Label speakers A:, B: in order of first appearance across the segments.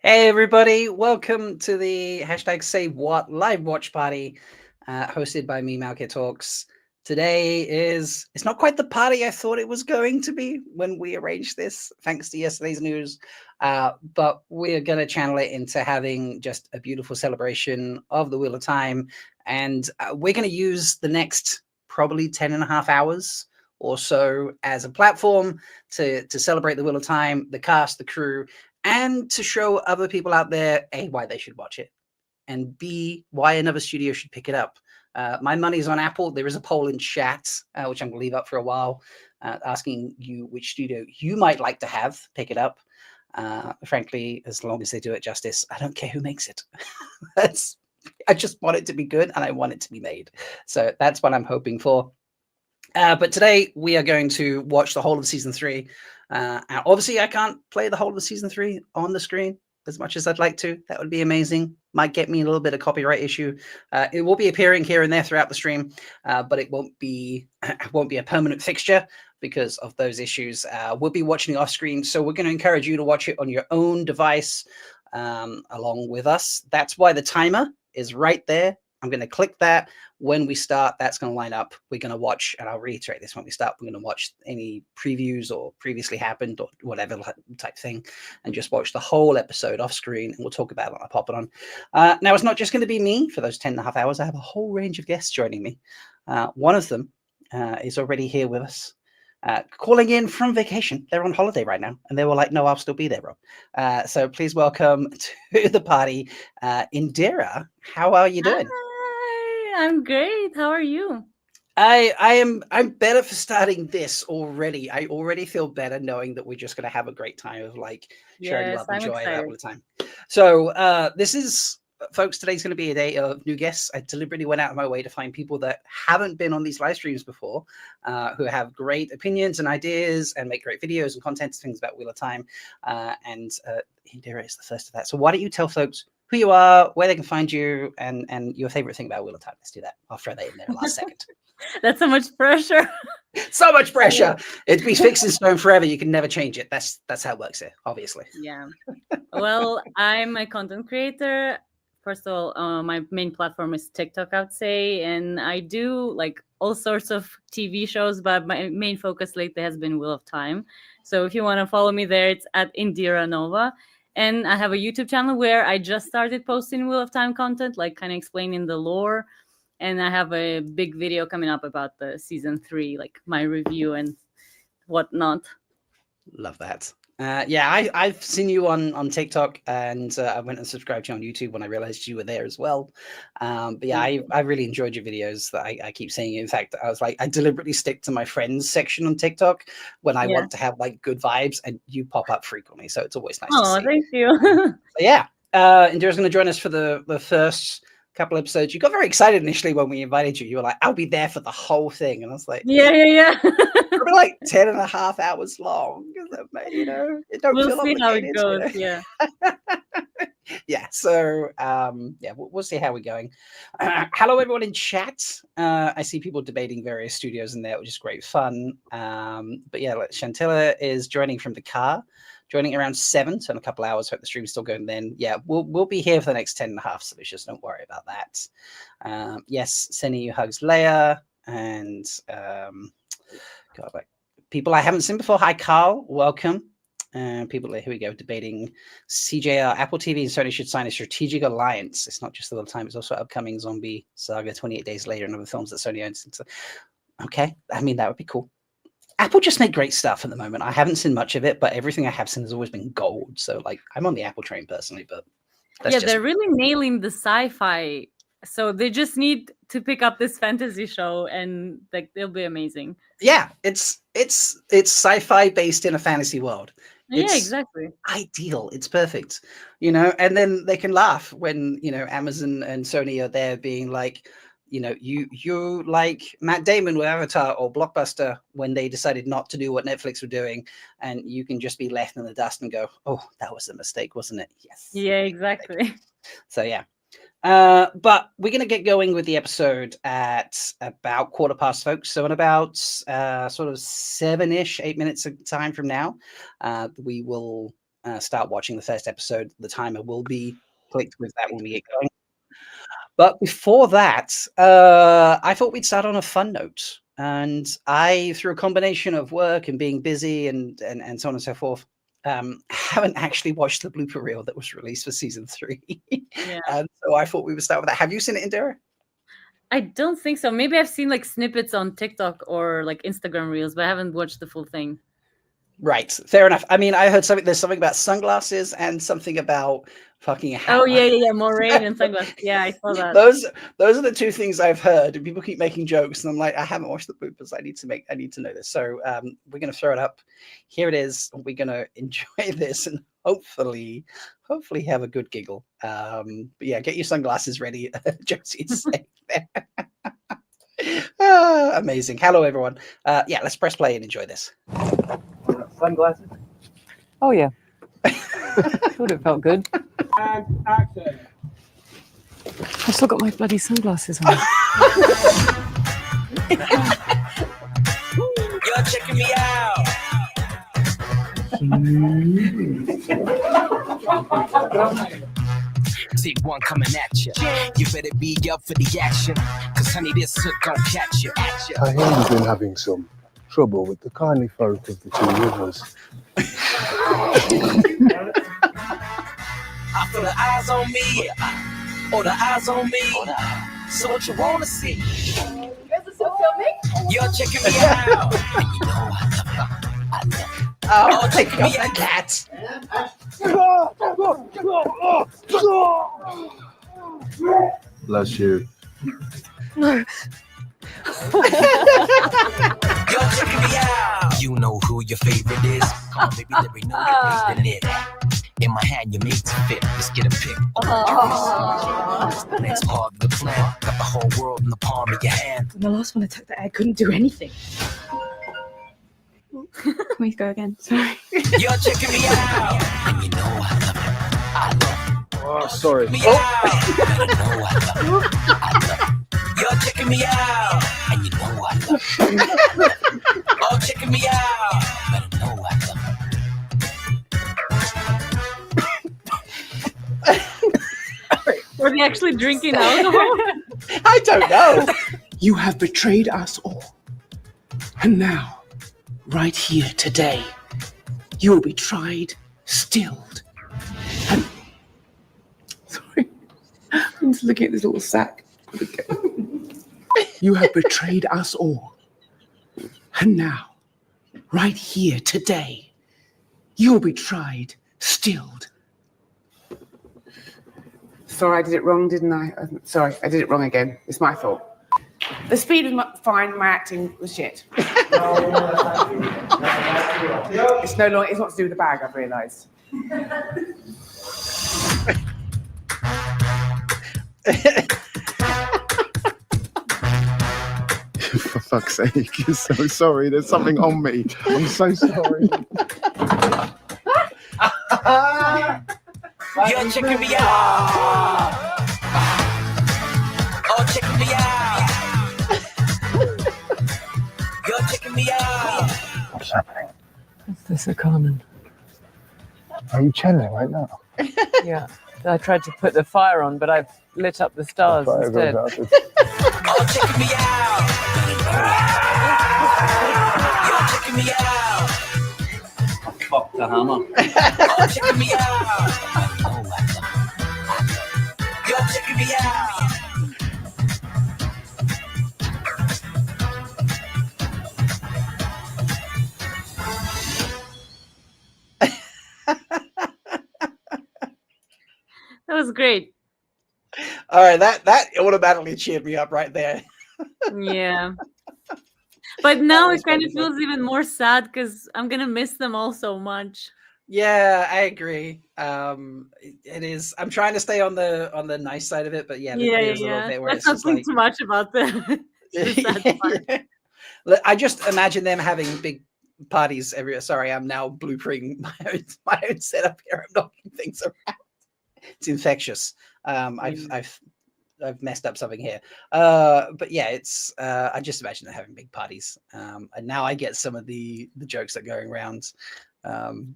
A: Hey everybody, welcome to the hashtag Say What live watch party, hosted by me, Malkit Talks. Today it's not quite the party I thought it was going to be when we arranged this, thanks to yesterday's news. But we're going to channel it into having just a beautiful celebration of the Wheel of Time. And we're going to use the next probably 10 and a half hours or so as a platform to celebrate the Wheel of Time, the cast, the crew, and to show other people out there, A, why they should watch it, and B, why another studio should pick it up. My money's on Apple. There is a poll in chat, which I'm going to leave up for a while, asking you which studio you might like to have pick it up. Frankly, as long as they do it justice, I don't care who makes it. I just want it to be good, and I want it to be made. So that's what I'm hoping for. But today we are going to watch the whole of season 3. Obviously, I can't play the whole of season 3 on the screen as much as I'd like to. That would be amazing. Might get me a little bit of copyright issue. It will be appearing here and there throughout the stream, but it won't be a permanent fixture because of those issues. We'll be watching it off screen, so we're going to encourage you to watch it on your own device along with us. That's why the timer is right there. I'm going to click that. When we start, that's going to line up. We're going to watch, and I'll reiterate this when we start, we're going to watch any previews or previously happened or whatever type thing, and just watch the whole episode off screen, and we'll talk about it when I pop it on. Now, it's not just going to be me for those 10 and a half hours. I have a whole range of guests joining me. One of them is already here with us, calling in from vacation. They're on holiday right now, and they were like, no, I'll still be there, Rob. So please welcome to the party, Indira. How are you doing?
B: Hi, I'm great. How are you?
A: I'm better for starting this already. I already feel better knowing that we're just going to have a great time of like sharing
B: Yes,
A: love and
B: I'm
A: joy all
B: excited.
A: the time. So this is, folks, today's going to be a day of new guests. I deliberately went out of my way to find people that haven't been on these live streams before, who have great opinions and ideas and make great videos and content, things about Wheel of Time. And Indira is the first of that. So why don't you tell folks who you are, where they can find you, and your favorite thing about Wheel of Time? Let's do that. I'll throw that in there last second.
B: That's so much pressure.
A: So much pressure. It'd be fixed in stone forever. You can never change it. That's how it works here, obviously.
B: Yeah. Well, I'm a content creator. First of all, my main platform is TikTok, I would say, and I do like all sorts of TV shows, but my main focus lately has been Wheel of Time. So if you want to follow me there, it's at Indira Nova. And I have a YouTube channel where I just started posting Wheel of Time content, like kind of explaining the lore. And I have a big video coming up about the season 3, like my review and whatnot.
A: Love that. Yeah, I've seen you on TikTok, and I went and subscribed to you on YouTube when I realized you were there as well. But yeah, I really enjoyed your videos that I keep seeing. In fact, I was like, I deliberately stick to my friends section on TikTok when I
B: Yeah.
A: want to have like good vibes, and you pop up frequently. So it's always nice to
B: Oh,
A: see.
B: thank you.
A: So yeah, Indira's going to join us for the first couple episodes. You got very excited initially when we invited you. You were like, I'll be there for the whole thing. And I was like,
B: Yeah, yeah, yeah.
A: probably like 10 and a half hours long. You know, it don't
B: We'll
A: feel
B: see how it
A: obligated, you
B: goes.
A: know.
B: Yeah.
A: Yeah, so yeah, we'll see how we're going. Hello everyone in chat. I see people debating various studios in there, which is great fun. But yeah, like Chantilla is joining from the car, joining around 7, so in a couple hours. Hope the stream's still going then. Yeah, we'll be here for the next 10 and a half, so just don't worry about that. Yes, sending you hugs, Leia, and God, like people I haven't seen before. Hi Carl, welcome. People, here we go, debating CJR. Apple TV and Sony should sign a strategic alliance. It's not just the little time, it's also upcoming Zombie Saga 28 Days Later and other films that Sony owns. Okay, I mean, that would be cool. Apple just make great stuff at the moment. I haven't seen much of it, but everything I have seen has always been gold. So, like, I'm on the Apple train personally, but that's
B: Yeah,
A: just
B: they're really nailing the sci-fi. So they just need to pick up this fantasy show and like they'll be amazing.
A: yeah. It's sci-fi based in a fantasy world.
B: Yeah,
A: It's
B: exactly.
A: ideal. It's perfect, you know. And then they can laugh when Amazon and Sony are there, being like, you like Matt Damon with Avatar or Blockbuster when they decided not to do what Netflix were doing, and you can just be left in the dust and go, oh, that was a mistake, wasn't it? Yes.
B: Yeah, exactly.
A: So yeah. But we're going to get going with the episode at about 5:15, folks. So in about sort of 7-ish, 8 minutes of time from now, we will start watching the first episode, the timer will be clicked with that when we get going. But before that, I thought we'd start on a fun note. And I, through a combination of work and being busy and so on and so forth, haven't actually watched the blooper reel that was released for season 3.
B: Yeah.
A: And so I thought we would start with that. Have you seen it, Indira?
B: I don't think so. Maybe I've seen like snippets on TikTok or like Instagram reels, but I haven't watched the full thing.
A: Right. Fair enough. I mean, I heard there's something about sunglasses and something about fucking a hat.
B: Oh yeah. More rain and sunglasses. Yeah, I saw that.
A: Those are the two things I've heard, and people keep making jokes, and I'm like, I haven't watched the bloopers. I need to know this. So we're gonna throw it up. Here it is. We're gonna enjoy this and hopefully have a good giggle. But yeah, get your sunglasses ready. Josie's saying there. Amazing. Hello everyone. Yeah, let's press play and enjoy this. Sunglasses.
C: Oh yeah. Thought it felt good.
D: And action.
C: I've still got my bloody sunglasses on.
E: You're checking me out. Take one coming at you. You better be up for the action, cause honey, this hook gon' catch you.
F: I hear you've been having some trouble with the kindly folk of the Two Rivers.
E: I feel the eyes on me, or the eyes on me. So what you wanna see? You're checking me out. And you know I love you.
A: Oh, take me a cat.
F: Bless you.
C: No.
E: You're checking me out. You know who your favorite is. Come on, baby, there ain't no debating it. In my hand, you made to fit. Let's get a pic. Next part of the plan. Got the whole world in the palm of your hand.
G: The last one I took that I couldn't do anything. Can we go again? Sorry.
E: You're checking me out. And you know I love you. I love you.
F: Oh, sorry.
E: Me out. Better know I love you. I love you. You're checking me out. And you know I love you. Oh, checking me out. Better know I love you.
B: Were they actually drinking alcohol?
A: I don't know.
D: You have betrayed us all. And now, right here today, you will be tried, stilled, and... Sorry. I'm just looking at this little sack. You have betrayed us all. And now, right here today, you will be tried, stilled. Sorry, I did it wrong, didn't I? Sorry, I did it wrong again. It's my fault. The speed was fine, my acting was shit. It's no longer, it's not to do with the bag, I've realised.
F: For fuck's sake, I'm so sorry. There's something on me. I'm so sorry.
E: You're checking me out. Oh, checking me out. You're checking me out.
F: What's happening?
C: This is Carmen.
F: Are you channeling right now?
C: Yeah. I tried to put the fire on, but I've lit up the stars
F: Fire
C: instead.
F: goes out.
E: Oh, checking me out. You're checking me out.
A: Fuck the hammer.
E: Oh, checking me out. You're checking me out.
B: That was great.
A: All right, that automatically cheered me up right there.
B: Yeah. But now
A: was
B: it kind of
A: wonderful.
B: feels even more sad because I'm gonna miss them all so much.
A: Yeah, I agree. It is. I'm trying to stay on the nice side of it, but yeah, there's a little bit where
B: Let's
A: it's
B: not
A: just
B: think
A: like.
B: too much about the sad part.
A: Look, I just imagine them having big parties everywhere. Sorry, I'm now bloopering my own setup here. I'm knocking things around. It's infectious. I've messed up something here. But yeah, it's I just imagine them having big parties. And now I get some of the jokes that are going around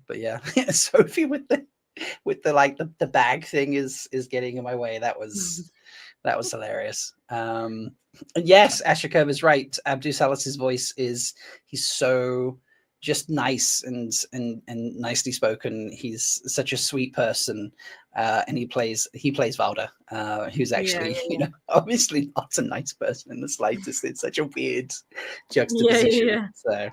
A: But yeah, Sophie with the like the bag thing is getting in my way. That was hilarious. And yes, Ashikov is right. Abdul Salas's voice he's so just nice and nicely spoken. He's such a sweet person, and he plays Valda, who's actually obviously not a nice person in the slightest. It's such a weird juxtaposition. So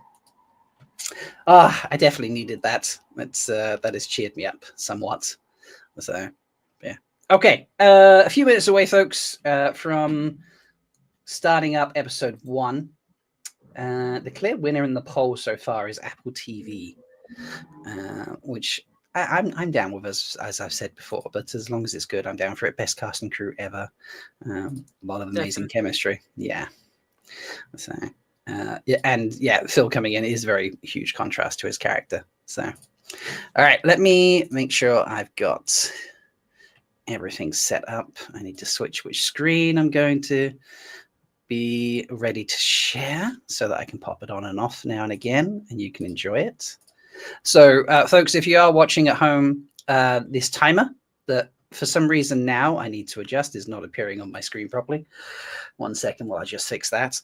A: I definitely needed that. That has cheered me up somewhat. So yeah. Okay, a few minutes away, folks, from starting up episode 1. The clear winner in the poll so far is Apple TV, which I'm down with, as I've said before. But as long as it's good, I'm down for it. Best cast and crew ever. A lot of amazing chemistry. Yeah. So Phil coming in is a very huge contrast to his character. So, all right, let me make sure I've got everything set up. I need to switch which screen I'm going to be ready to share so that I can pop it on and off now and again, and you can enjoy it. So, folks, if you are watching at home, this timer that for some reason now I need to adjust is not appearing on my screen properly. 1 second while I just fix that.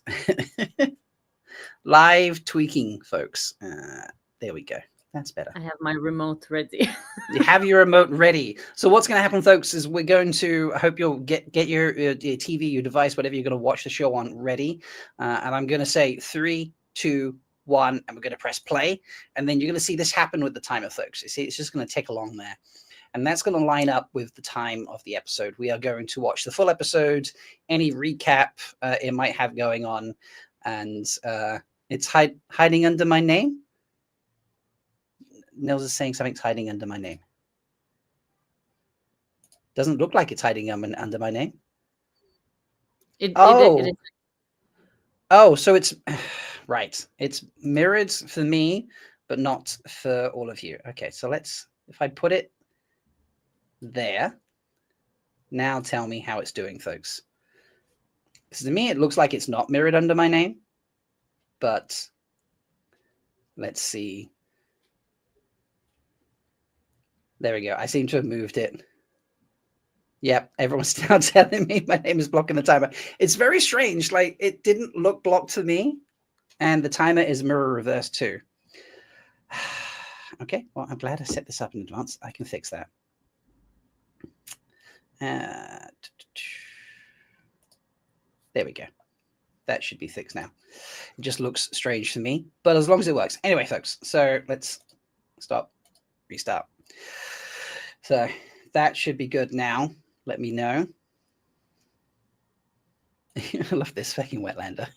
A: Live tweaking, folks. There we go. That's better.
B: I have my remote ready.
A: You have your remote ready. So what's going to happen, folks, is we're going to, I hope you'll get your TV, your device, whatever you're going to watch the show on ready. And I'm going to say 3, 2, 1, and we're going to press play. And then you're going to see this happen with the timer, folks. You see, it's just going to tick along there. And that's going to line up with the time of the episode. We are going to watch the full episode, any recap it might have going on. And it's hiding under my name. Nils is saying something's hiding under my name. Doesn't look like it's hiding under my name. So it's right. It's mirrored for me, but not for all of you. Okay, so if I put it there, now tell me how it's doing, folks. Because to me, it looks like it's not mirrored under my name, but let's see. There we go. I seem to have moved it. Yep, everyone's now telling me my name is blocking the timer. It's very strange. Like, it didn't look blocked to me, and the timer is mirror reverse too. Okay, well, I'm glad I set this up in advance. I can fix that. There we go. That should be fixed now. It just looks strange to me, but as long as it works. Anyway, folks, so let's stop, restart. So that should be good now. Let me know. I love this fucking Wetlander.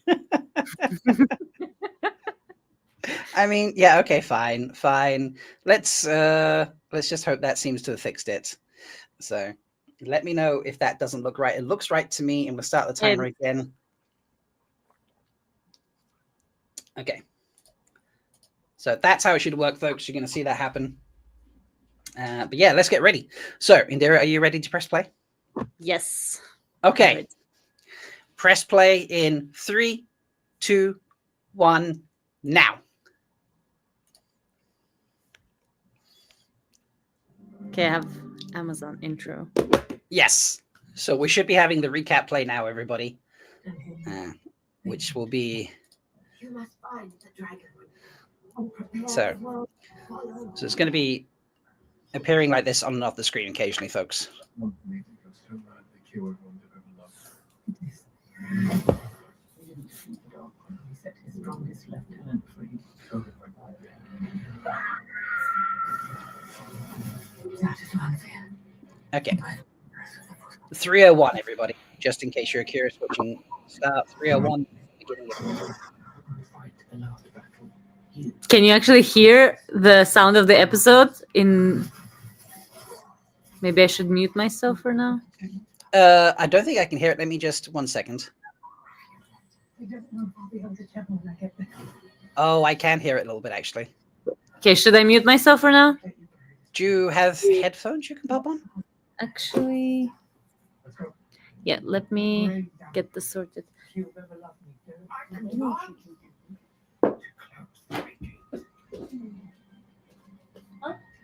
A: I mean, yeah, okay, fine. Let's just hope that seems to have fixed it. So let me know if that doesn't look right. It looks right to me, and we'll start the timer again. Okay. So that's how it should work, folks. You're going to see that happen. But yeah, let's get ready. So, Indira, are you ready to press play?
B: Yes.
A: Okay.
B: Right.
A: Press play in 3, 2, 1, now.
B: Okay, I have Amazon intro.
A: Yes. So we should be having the recap play now, everybody, which will be.
H: You must find the dragon.
A: So it's going to be appearing like this on and off the screen occasionally, folks. Okay. 301, everybody, just in case you're curious, watching start 301. Beginning of
B: Can you actually hear the sound of the episode? Maybe I should mute myself for now.
A: I don't think I can hear it. Let me just 1 second. Oh, I can hear it a little bit, actually.
B: Okay, should I mute myself for now?
A: Do you have headphones you can pop on?
B: Actually, yeah, let me get this sorted.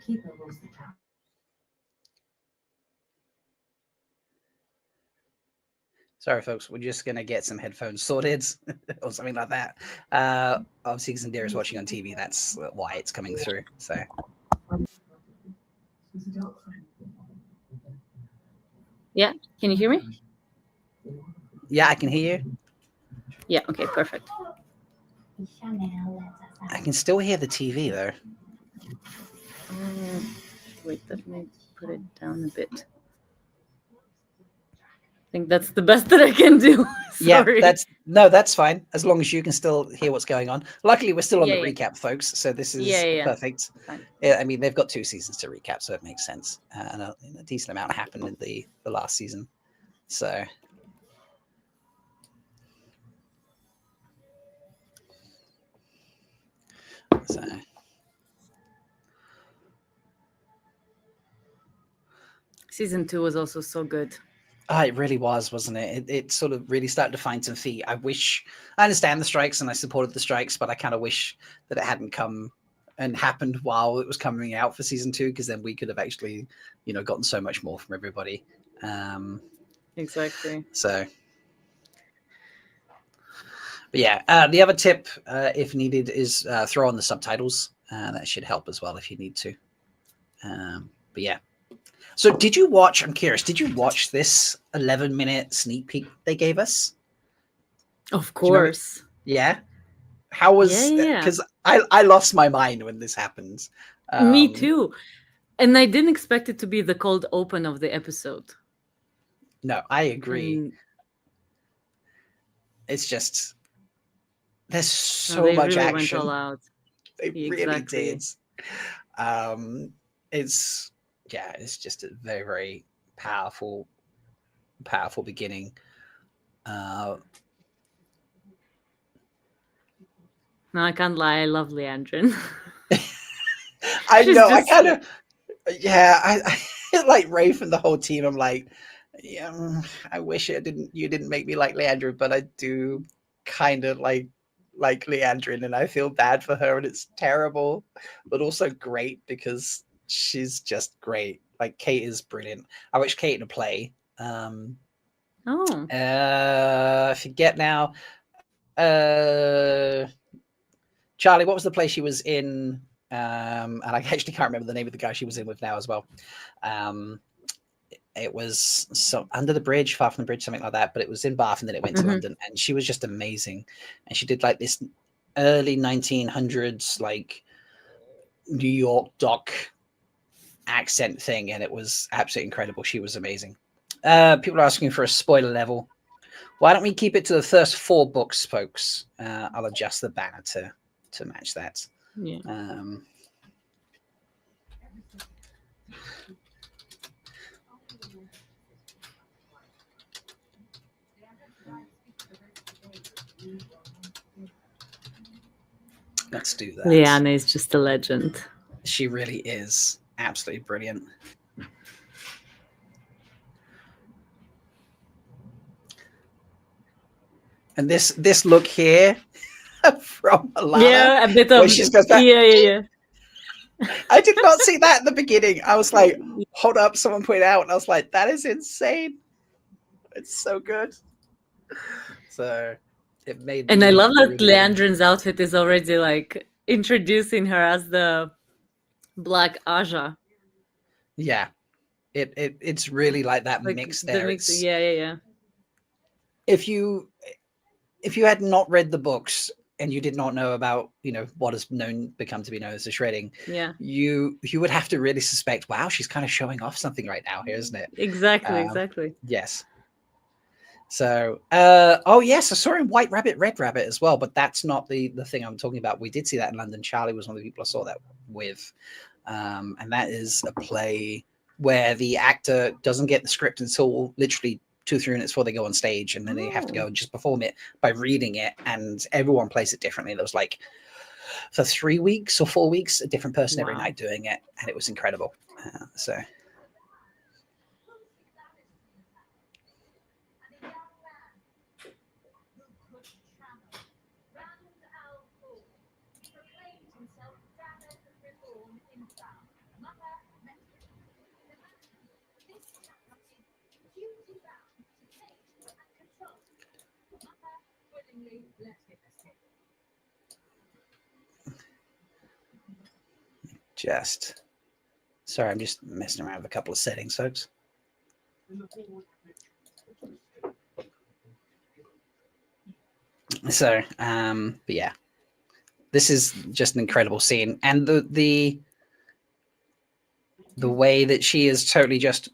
H: keeper was the trap.
A: Sorry, folks. We're just gonna get some headphones sorted or something like that. Obviously, because Indira is watching on TV, that's why it's coming through. So.
B: Yeah, can you hear me?
A: Yeah, I can hear you.
B: Yeah, okay, perfect.
A: I can still hear the TV though.
B: Wait, let me put it down a bit. I think that's the best that I can do. Sorry.
A: Yeah, that's fine. As long as you can still hear what's going on. Luckily, we're still on the recap, folks. So this is perfect.
B: Fine.
A: Yeah, I mean, they've got 2 seasons to recap, so it makes sense. And a decent amount happened in the last season. So.
B: Season 2 was also so good.
A: Oh, it really was, wasn't it? It sort of really started to find some feet. I understand the strikes and I supported the strikes, but I kind of wish that it hadn't come and happened while it was coming out for season 2, because then we could have actually, gotten so much more from everybody.
B: Exactly.
A: So, but yeah, the other tip, if needed, is throw on the subtitles. That should help as well if you need to. But yeah. So did you watch, I'm curious, did you watch this 11-minute sneak peek they gave us?
B: Of course.
A: Yeah. How was, because I lost my mind when this happened.
B: Me too. And I didn't expect it to be the cold open of the episode.
A: No, I agree. It's just, there's so much
B: really
A: action.
B: Went all out.
A: They really did. It's just a very, very powerful beginning.
B: No, I can't lie. I love Leandrin.
A: I know. I kind of, I like Rafe and the whole team. I'm like, yeah, I wish you didn't make me like Leandrin, but I do kind of like Leandrin, and I feel bad for her, and it's terrible, but also great because she's just great. Like Kate is brilliant. I watched Kate in a play. I forget now. Charlie, what was the play she was in? And I actually can't remember the name of the guy she was in with now as well. It was Under the Bridge, Far from the Bridge, something like that. But it was in Bath, and then it went to London, and she was just amazing. And she did like this early 1900s, like New York doc accent thing, and it was absolutely incredible. She was amazing. People are asking for a spoiler level. Why don't we keep it to the first 4 books, folks? I'll adjust the banner to match that.
B: Yeah.
A: Let's do that.
B: Liana is just a legend.
A: She really is absolutely brilliant. And this look here from Alana.
B: Yeah, a bit of.
A: She goes back.
B: Yeah.
A: I did not see that in the beginning. I was like, hold up, someone pointed out, and I was like, that is insane. It's so good. So it made.
B: And I love that Leandrin's outfit is already like introducing her as the Black Aja.
A: Yeah, it's really like that like mix there.
B: Yeah.
A: If you had not read the books and you did not know about, what has become to be known as the shredding, you would have to really suspect, wow, she's kind of showing off something right now here, isn't it?
B: Exactly.
A: Yes. So, yes, I saw in White Rabbit, Red Rabbit as well, but that's not the thing I'm talking about. We did see that in London. Charlie was one of the people I saw that with. And that is a play where the actor doesn't get the script until literally 2-3 minutes before they go on stage, and then they have to go and just perform it by reading it, and everyone plays it differently. There was like for 3 weeks or 4 weeks, a different person every night doing it, and it was incredible. So. Just sorry, I'm just messing around with a couple of settings, folks. So, but yeah, this is just an incredible scene, and the way that she is totally just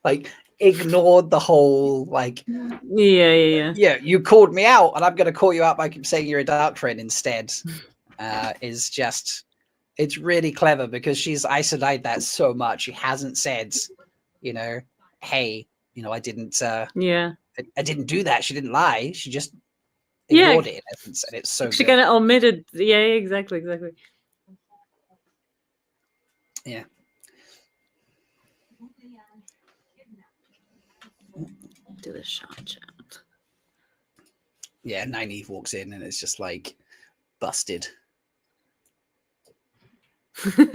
A: like ignored the whole like
B: Yeah.
A: you called me out and I'm going to call you out by saying you're a dark friend instead is just it's really clever because she's isolated that so much. She hasn't said, you know, hey, you know, I didn't I didn't do that. She didn't lie. She just ignored it in essence, and it's so
B: she
A: good.
B: kind of omitted. Yeah, exactly.
A: Yeah.
B: Do the shot.
A: Yeah, Nynaeve walks in and it's just like busted.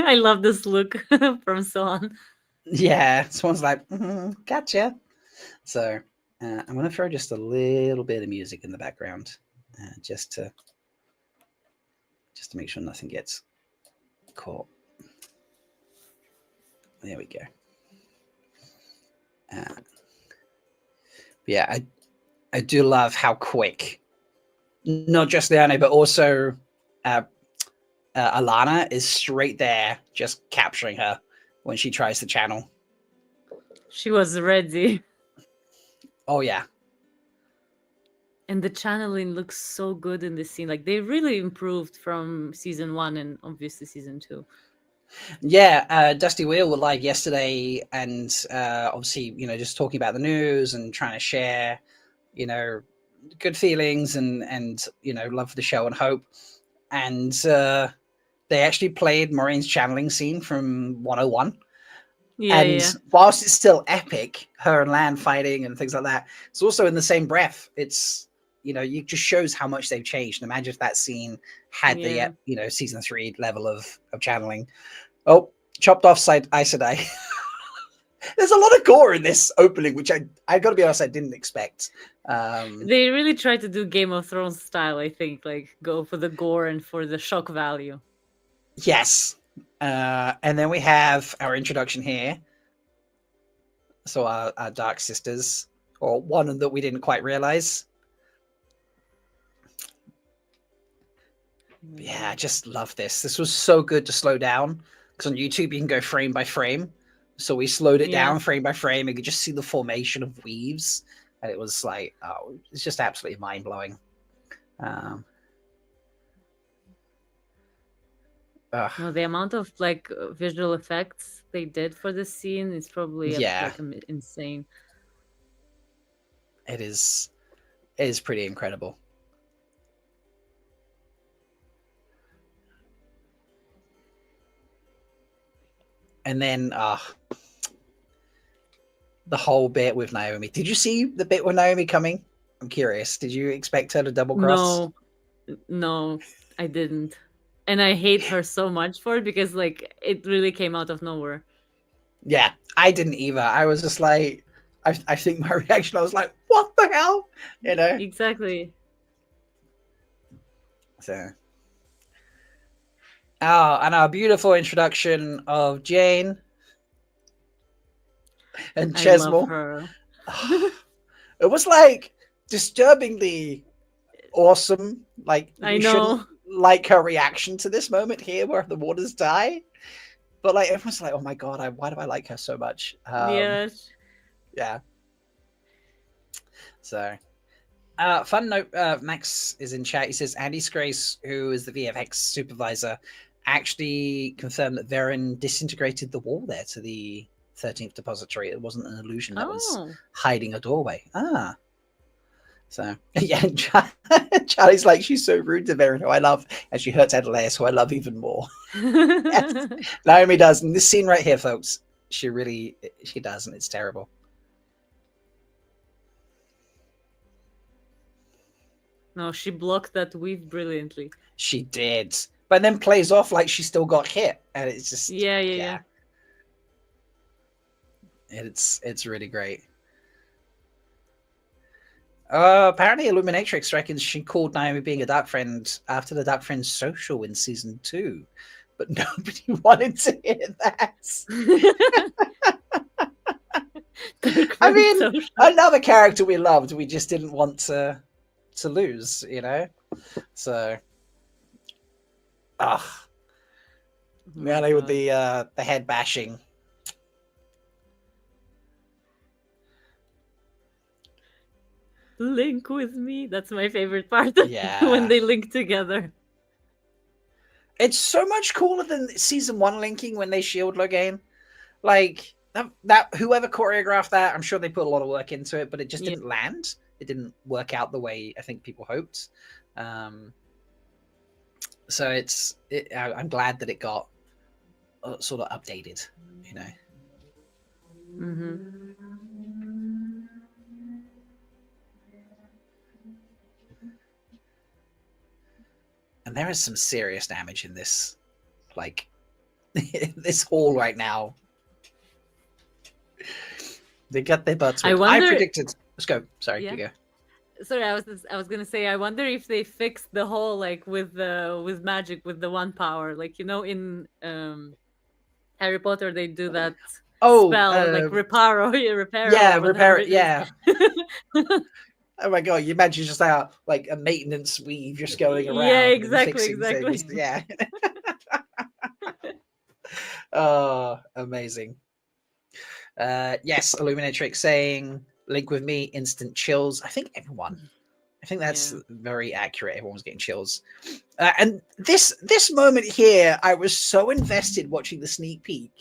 B: I love this look from Swan.
A: Yeah, someone's like, gotcha. So I'm going to throw just a little bit of music in the background, just to make sure nothing gets caught. There we go. Yeah, I do love how quick, not just Liane, but also Alana is straight there, just capturing her when she tries to channel.
B: She was ready.
A: Oh yeah.
B: And the channeling looks so good in this scene. Like they really improved from season 1 and obviously season 2.
A: Yeah, Dusty Wheel were live yesterday, and obviously, you know, just talking about the news and trying to share, you know, good feelings and you know, love for the show and hope. And they actually played Maureen's channeling scene from 101.
B: Yeah.
A: Whilst it's still epic, her and Lan fighting and things like that, it's also in the same breath. It's, you know, it just shows how much they've changed. Imagine if that scene had the, you know, season 3 level of channeling. Oh, chopped off Aes Sedai. There's a lot of gore in this opening, which I got to be honest, I didn't expect.
B: They really tried to do Game of Thrones style, I think, like go for the gore and for the shock value.
A: Yes. And then we have our introduction here. So our Dark Sisters, or one that we didn't quite realize. Yeah, I just love this. This was so good to slow down, because on YouTube you can go frame by frame. So we slowed it down frame by frame. You could just see the formation of weaves, and it was like, oh, it's just absolutely mind blowing.
B: No, the amount of like visual effects they did for this scene is probably like insane.
A: It is pretty incredible. And then the whole bit with Naomi. Did you see the bit with Naomi coming? I'm curious. Did you expect her to double cross?
B: No, I didn't. And I hate her so much for it because like it really came out of nowhere.
A: Yeah, I didn't either. I was just like, I think my reaction, I was like, what the hell? You know?
B: Exactly.
A: So. Oh, and our beautiful introduction of Jane and Chesmal.
B: I love her.
A: It was like disturbingly awesome. Like
B: I know.
A: Shouldn't like her reaction to this moment here where the waters die. But like everyone's like, oh my god, why do I like her so much?
B: Yes.
A: Yeah. So fun note, Max is in chat. He says Andy Scrace, who is the VFX supervisor, actually confirmed that Varen disintegrated the wall there to the 13th depository. It wasn't an illusion that was hiding a doorway. So yeah, Charlie's like, she's so rude to Varen, who I love, and she hurts Adelaide, who I love even more. Yes, Naomi does. And this scene right here, folks, she does, and it's terrible.
B: No, she blocked that weave brilliantly.
A: She did. But then plays off like she still got hit. And it's just
B: Yeah.
A: It's really great. Apparently Illuminatrix reckons she called Naomi being a Dark Friend after the Dark Friends social in season 2, but nobody wanted to hear that. I mean, another character we loved, we just didn't want to lose, you know. So, really with the head bashing.
B: Link with me. That's my favorite part.
A: Yeah.
B: When they link together.
A: It's so much cooler than season 1 linking when they shield Logain. Like that whoever choreographed that, I'm sure they put a lot of work into it, but it just didn't land. It didn't work out the way I think people hoped. So I'm glad that it got sort of updated, you know.
B: Mm-hmm.
A: And there is some serious damage in this, like, this hall right now. They got their butts whipped. I predicted. Let's go. Sorry, you go.
B: Sorry, I was gonna say. I wonder if they fixed the whole like with magic with the one power, like you know in Harry Potter they do that spell like reparo, repair.
A: Yeah, repair. Yeah. Oh my god! You imagine just like a maintenance weave just going around.
B: Yeah, exactly,
A: fixing things. Yeah. Oh, amazing. Yes, Illuminatrix saying link with me, instant chills. I think that's very accurate. Everyone's getting chills. And this moment here, I was so invested watching the sneak peek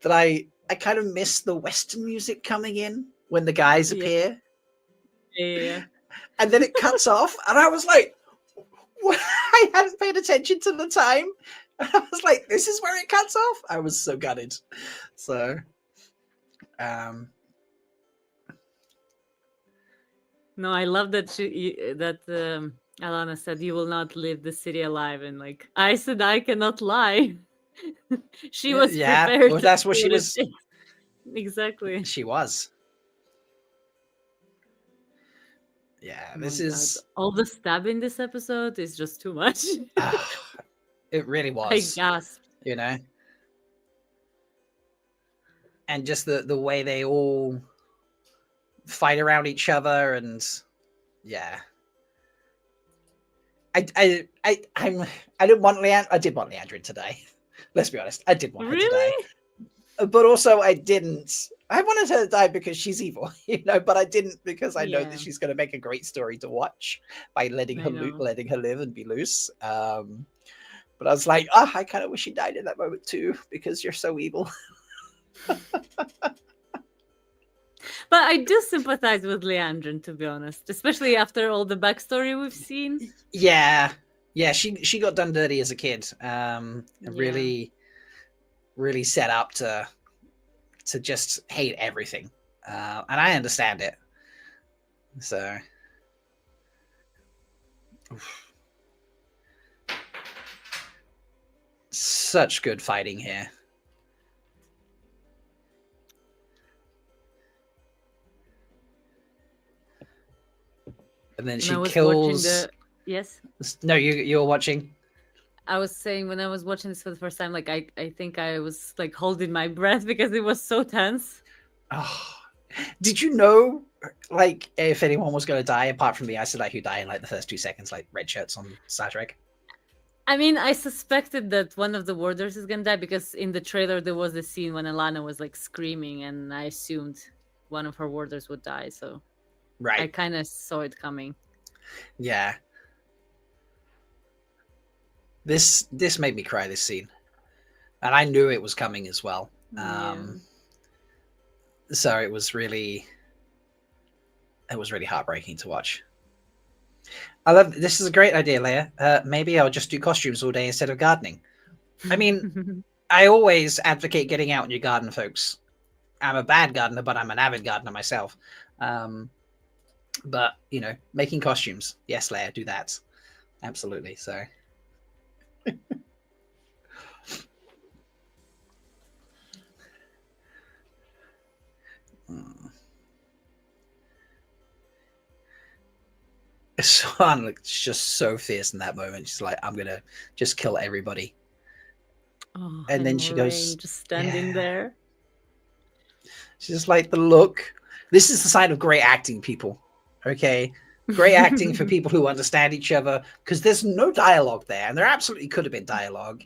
A: that I kind of missed the Western music coming in when the guys appear.
B: Yeah.
A: And then it cuts off, and I was like, what? I hadn't paid attention to the time. And I was like, this is where it cuts off? I was so gutted. So,
B: no, I love that Alana said you will not leave the city alive, and like I said, I cannot lie. She was prepared.
A: Well, that's what she was.
B: Exactly.
A: She was. Yeah, this is
B: all the stab in this episode is just too much.
A: It really was.
B: I gasped.
A: You know, and just the way they all fight around each other, and yeah. I didn't want Leandrin. I did want Leandrin today. Let's be honest. I did want her to die. But also I didn't. I wanted her to die because she's evil, you know, but I didn't because I know that she's going to make a great story to watch by letting her live and be loose. But I was like, I kind of wish she died in that moment too because you're so evil.
B: But I do sympathize with Leandrin, to be honest, especially after all the backstory we've seen.
A: Yeah, she got done dirty as a kid. Really set up to just hate everything, and I understand it. So, such good fighting here. And then she kills.
B: Yes.
A: No, you're watching.
B: I was saying when I was watching this for the first time, like I think I was like holding my breath because it was so tense.
A: Oh, did you know, like, if anyone was going to die apart from the Aes Sedai who die in like the first 2 seconds, like red shirts on Star Trek?
B: I mean, I suspected that one of the warders is going to die because in the trailer there was a scene when Alana was like screaming, and I assumed one of her warders would die. So,
A: right,
B: I kind of saw it coming.
A: Yeah. This made me cry, this scene. And I knew it was coming as well. So it was really heartbreaking to watch. I love this. Is a great idea, Leia. Maybe I'll just do costumes all day instead of gardening. I mean, I always advocate getting out in your garden, folks. I'm a bad gardener, but I'm an avid gardener myself. But, you know, making costumes. Yes, Leia, do that. Absolutely. So... Swan looks just so fierce in that moment. She's like, I'm gonna just kill everybody.
B: Oh,
A: And then she
B: Moraine
A: goes,
B: just standing
A: yeah.
B: there.
A: She's just like the look. This is the sign of great acting, people. Okay. Great acting for people who understand each other, because there's no dialogue there, and there absolutely could have been dialogue.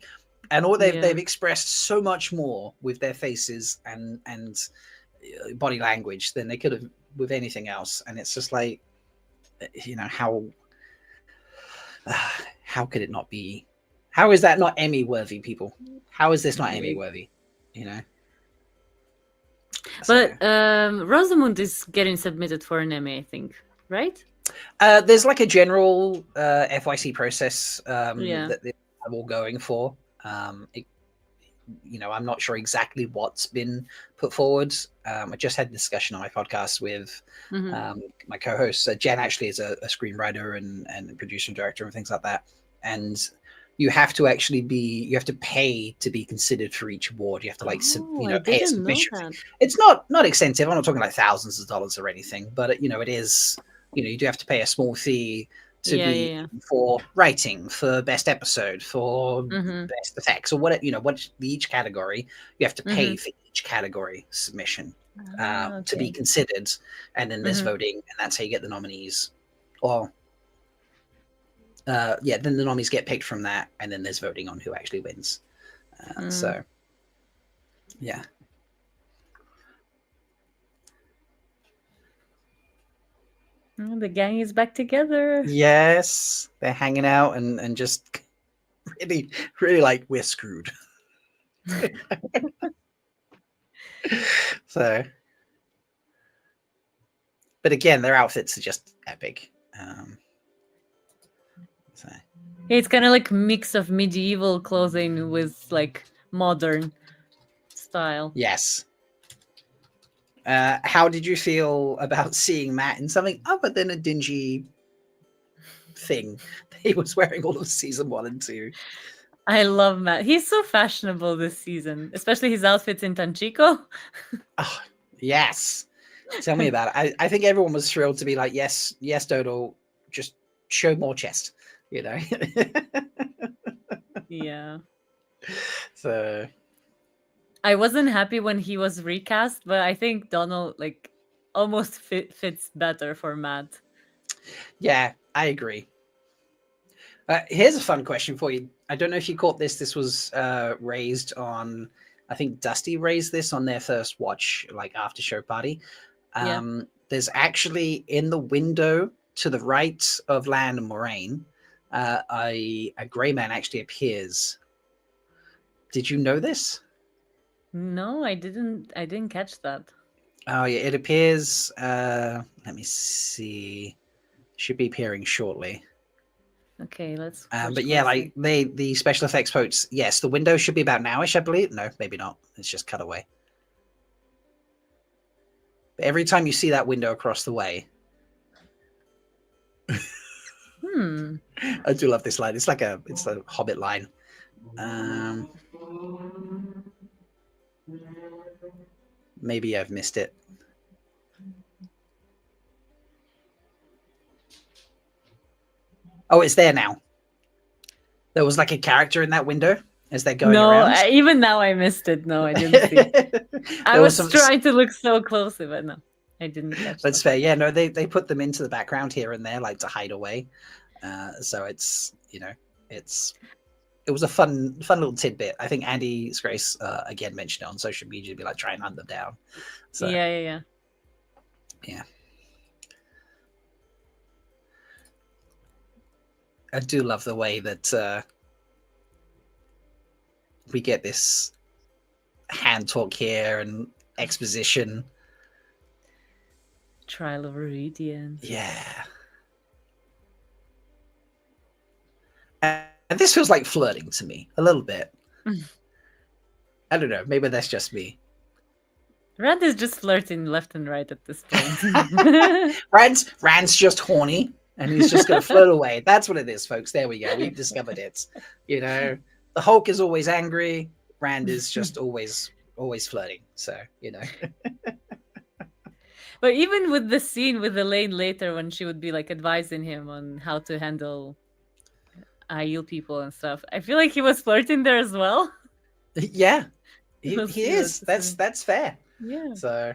A: And all they've expressed so much more with their faces and body language than they could have with anything else. And it's just like, you know, how could it not be? How is that not Emmy worthy, people? How is this not Emmy worthy? You know.
B: But Rosamund is getting submitted for an Emmy, I think, right?
A: There's like a general FYC process
B: Yeah.
A: that they're all going for. You know, I'm not sure exactly what's been put forward. I just had a discussion on my podcast with my co-host. Jen actually is a screenwriter and producer and director and things like that. And you have to actually you have to pay to be considered for each award. You have to like, pay a submission. It's not extensive. I'm not talking like thousands of dollars or anything, but you know, it is, you know, you do have to pay a small fee to be for writing, for best episode, for best effects, or whatever, you know, what each category you have to pay for each category submission to be considered, and then there's voting, and that's how you get the nominees. Or then the nominees get picked from that, and then there's voting on who actually wins. So yeah.
B: The gang is back together.
A: Yes, they're hanging out and just really like, we're screwed. So, but again, their outfits are just epic.
B: It's kind of like mix of medieval clothing with like modern style.
A: Yes. How did you feel about seeing Matt in something other than a dingy thing that he was wearing all of season 1 and 2?
B: I love Matt. He's so fashionable this season, especially his outfits in Tanchico.
A: Oh, yes. Tell me about it. I think everyone was thrilled to be like, yes, Dodo, just show more chest, you know?
B: Yeah.
A: So
B: I wasn't happy when he was recast, but I think Donald like almost fits better for Matt.
A: Yeah, I agree. Here's a fun question for you. I don't know if you caught this. This was raised on, I think Dusty raised this on their first watch, like after show party. There's actually in the window to the right of Lan and Moraine, a gray man actually appears. Did you know this?
B: No, I didn't catch that.
A: Oh yeah, it appears. Let me see. Should be appearing shortly.
B: Okay, let's.
A: But yeah, like the special effects folks. Yes, the window should be about nowish, I believe. No, maybe not. It's just cut away. But every time you see that window across the way, I do love this line. It's like it's a Hobbit line. Maybe I've missed it. Oh, it's there now. There was like a character in that window as they're going around.
B: No, even now I missed it. No, I didn't see it. I was trying to look so closely, but no, I didn't catch
A: That's fair. Yeah, no, they put them into the background here and there, like to hide away. So it's, you know, it was a fun little tidbit. I think Andy Grace again mentioned it on social media to be like, try and hunt them down. So
B: yeah.
A: I do love the way that we get this hand talk here and exposition.
B: Trial of Viridian.
A: Yeah. And this feels like flirting to me a little bit. I don't know. Maybe that's just me.
B: Rand is just flirting left and right at this point.
A: Rand's just horny. And he's just going to float away. That's what it is, folks. There we go. We've discovered it. You know, the Hulk is always angry. Rand is just always flirting. So, you know.
B: But even with the scene with Elaine later, when she would be like advising him on how to handle IEL people and stuff, I feel like he was flirting there as well.
A: Yeah, he
B: We'll see
A: is.
B: what to say.
A: That's fair.
B: Yeah.
A: So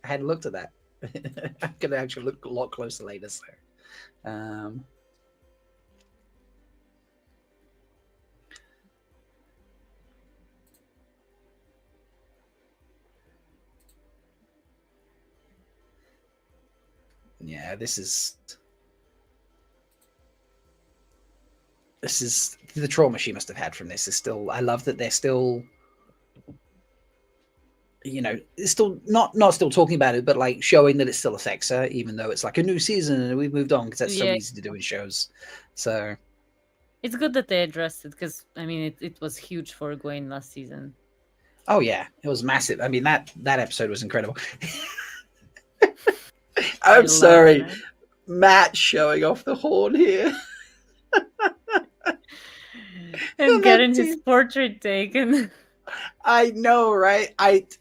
A: I hadn't looked at that. I'm gonna actually look a lot closer later. So, yeah, this is the trauma she must have had from this. Is still. I love that they're still. It's still not still talking about it, but like showing that it still affects her, even though it's like a new season and we've moved on, because that's so
B: Yeah.
A: easy to do in shows. So
B: It's good that they addressed it, because I mean it was huge for Gwen last season.
A: oh yeah, it was massive. I mean that episode was incredible. I'm sorry, Matt showing off the horn here.
B: And getting his portrait taken.
A: I know, right?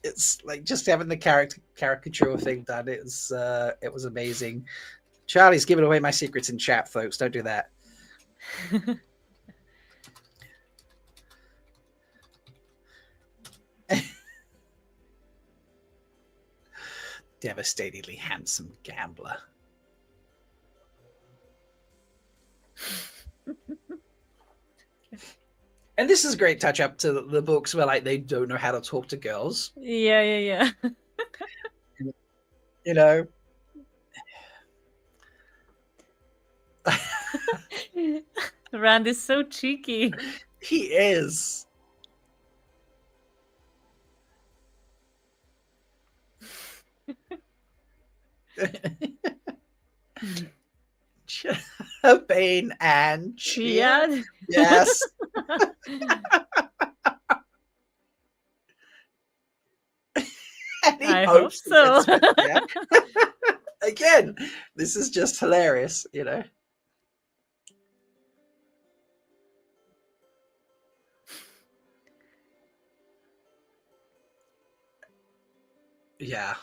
A: It's like just having the caricature thing done. It was amazing. Charlie's giving away my secrets in chat, folks. Don't do that. Devastatingly handsome gambler. And this is a great touch up to the books where like they don't know how to talk to girls.
B: Yeah.
A: You know.
B: Rand is so cheeky.
A: He is. Bane and Chia. Yes.
B: I hope so.
A: Yeah. Again, this is just hilarious, you know. Yeah.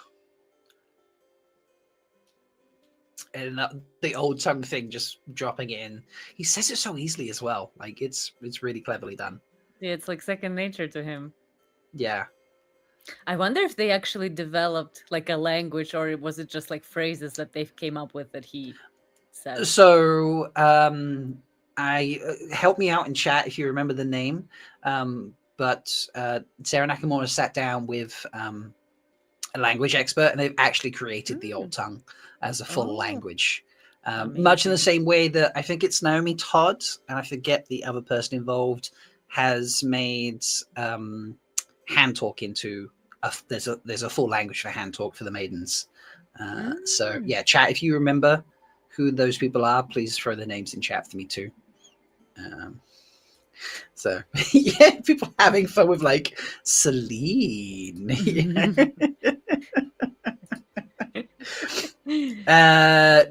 A: And the old tongue thing, just dropping it in. He says it so easily as well. Like it's really cleverly done.
B: Yeah, it's like second nature to him.
A: Yeah.
B: I wonder if they actually developed like a language, or was it just like phrases that they've came up with that he says?
A: So I help me out in chat if you remember the name. But Sarah Nakamura sat down with a language expert, and they've actually created the old tongue as a full language. Much in the same way that I think it's Naomi Todd, and I forget the other person involved, has made hand talk into there's a full language for hand talk for the maidens. So yeah, chat, if you remember who those people are, please throw the names in chat for me too. So yeah, people having fun with like Celine.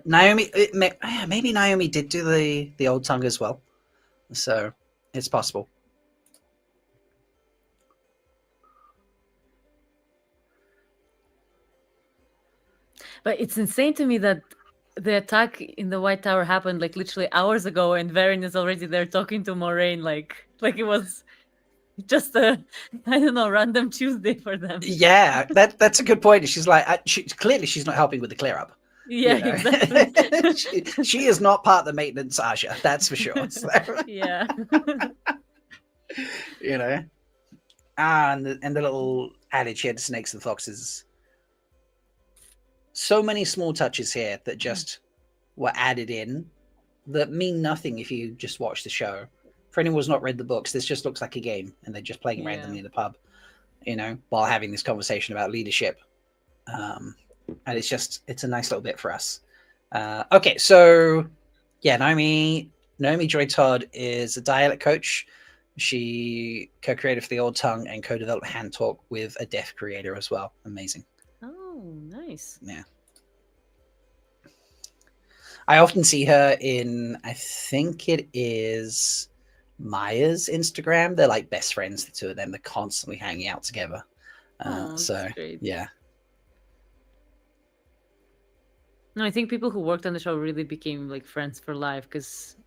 A: Naomi, maybe Naomi did do the old tongue as well, so it's possible.
B: But it's insane to me that the attack in the White Tower happened like literally hours ago, and Varen is already there talking to Moraine like it was just a random Tuesday for them.
A: Yeah, that's a good point. She's like, clearly she's not helping with the clear up.
B: Yeah, exactly.
A: she is not part of the maintenance Asha, that's for sure. So,
B: yeah.
A: You know, and the little adage here to snakes and foxes. So many small touches here that just were added in that mean nothing if you just watch the show. For anyone who's not read the books, this just looks like a game, and they're just playing randomly in the pub, you know, while having this conversation about leadership. And it's a nice little bit for us. Okay, so yeah, Naomi Joy Todd is a dialect coach. She co-created for the Old Tongue and co-developed Hand Talk with a deaf creator as well. Amazing.
B: Oh, nice.
A: Yeah. I often see her in, I think it is Maya's Instagram. They're like best friends, the two of them. They're constantly hanging out together. So
B: great.
A: yeah.
B: No, I think people who worked on the show really became like friends for life, because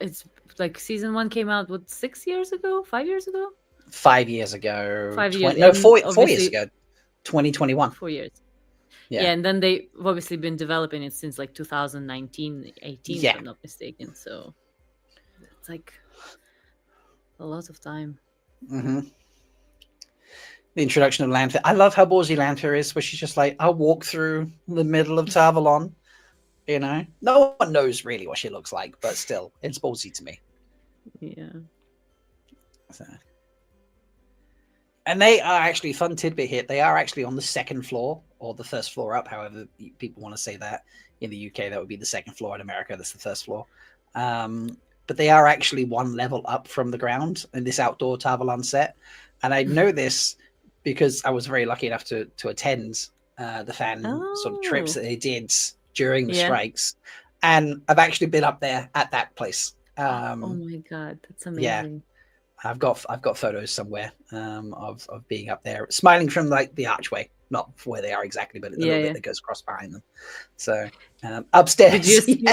B: it's like season 1 came out 6 years ago, 5 years ago,
A: 5 years ago,
B: 5 years,
A: no,
B: and
A: 4 years
B: obviously
A: ago, 2021.
B: 4 years.
A: Yeah.
B: Yeah, and then they've obviously been developing it since like 2019, 18,
A: Yeah.
B: if I'm not mistaken. So it's like a lot of time.
A: hmm The introduction of Lanfear. I love how ballsy Lanfear is, where she's just like, I'll walk through the middle of Tarvalon. You know, no one knows really what she looks like, but still, it's ballsy to me.
B: Yeah.
A: So. And they are actually, fun tidbit here, they are actually on the second floor, or the first floor up, however people want to say that. In the UK, that would be the second floor. In America, that's the first floor. But they are actually one level up from the ground in this outdoor Tarvalon set. And I know this because I was very lucky enough to attend the fan sort of trips that they did during the strikes. And I've actually been up there at that place.
B: Oh my God, that's amazing.
A: Yeah. I've got photos somewhere of being up there, smiling from like the archway, not where they are exactly, but the little bit that goes across behind them. So upstairs.
B: Did you see?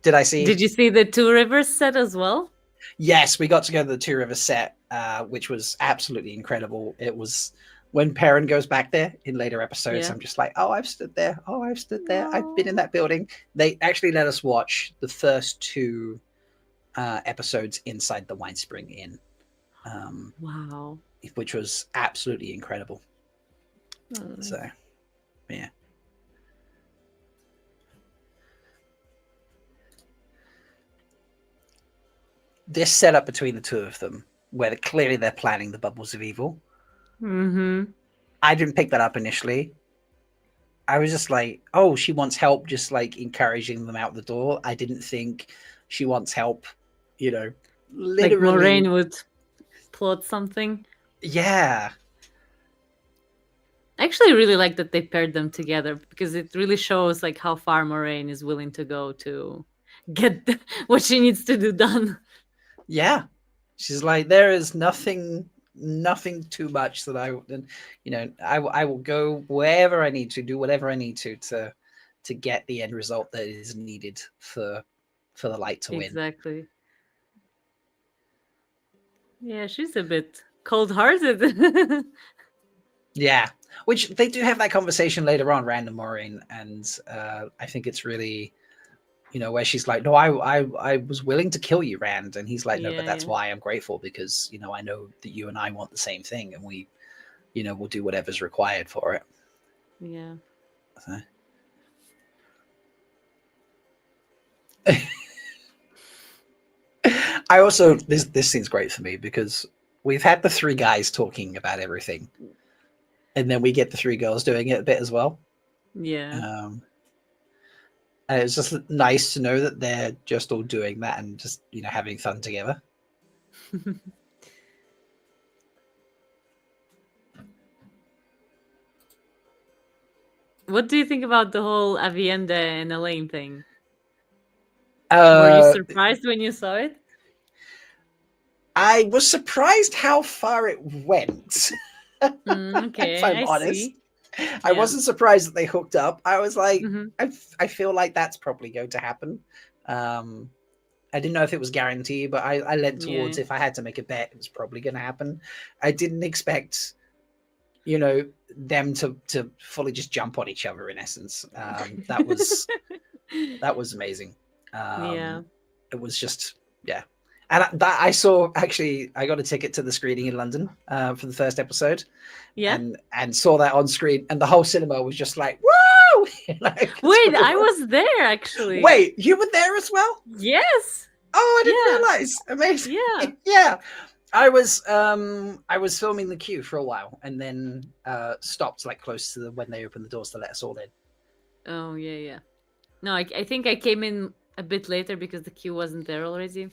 A: Did I see?
B: Did you see the Two Rivers set as well?
A: Yes, we got to go to the Two Rivers set, which was absolutely incredible. It was when Perrin goes back there in later episodes. I'm just like, oh, I've stood there. Oh, I've stood there. I've been in that building. They actually let us watch the first 2 episodes inside the Wine Spring Inn.
B: Wow.
A: Which was absolutely incredible. So, yeah. This setup between the two of them, where clearly they're planning the bubbles of evil.
B: Mm-hmm.
A: I didn't pick that up initially. I was just like, oh, she wants help, just like encouraging them out the door. I didn't think she wants help, you know, literally.
B: Like Moraine would plot something.
A: Yeah.
B: I actually really like that they paired them together, because it really shows like how far Moraine is willing to go to get what she needs to do done.
A: Yeah. She's like, there is nothing too much that I will go wherever I need to, do whatever I need to get the end result that is needed for the light to win.
B: Exactly. Yeah, she's a bit cold-hearted.
A: Yeah, which they do have that conversation later on, Rand and Moraine, and I think it's really, where she's like, no, I was willing to kill you, Rand, and he's like, no, but that's why I'm grateful, because I know that you and I want the same thing, and we, we'll do whatever's required for it.
B: Yeah.
A: So. I also this scene's great for me because we've had the 3 guys talking about everything, and then we get the 3 girls doing it a bit as well.
B: Yeah.
A: And it's just nice to know that they're just all doing that and just having fun together.
B: What do you think about the whole Avienda and Elaine thing?
A: Were
B: you surprised when you saw it?
A: I was surprised how far it went.
B: Okay,
A: if I'm honest.
B: See.
A: I wasn't surprised that they hooked up. I was like,
B: mm-hmm.
A: I feel like that's probably going to happen. I didn't know if it was guaranteed, but I led towards if I had to make a bet, it was probably going to happen. I didn't expect, them to fully just jump on each other. In essence, that was amazing. It was just and that I saw. Actually, I got a ticket to the screening in London for the first episode.
B: Yeah,
A: and saw that on screen, and the whole cinema was just like, "Whoa!"
B: Wait, I was there actually.
A: Wait, you were there as well?
B: Yes.
A: Oh, I didn't realize. Amazing.
B: Yeah.
A: Yeah. I was filming the queue for a while, and then stopped like close to when they opened the doors to let us all in.
B: Oh yeah. No, I think I came in a bit later because the queue wasn't there already.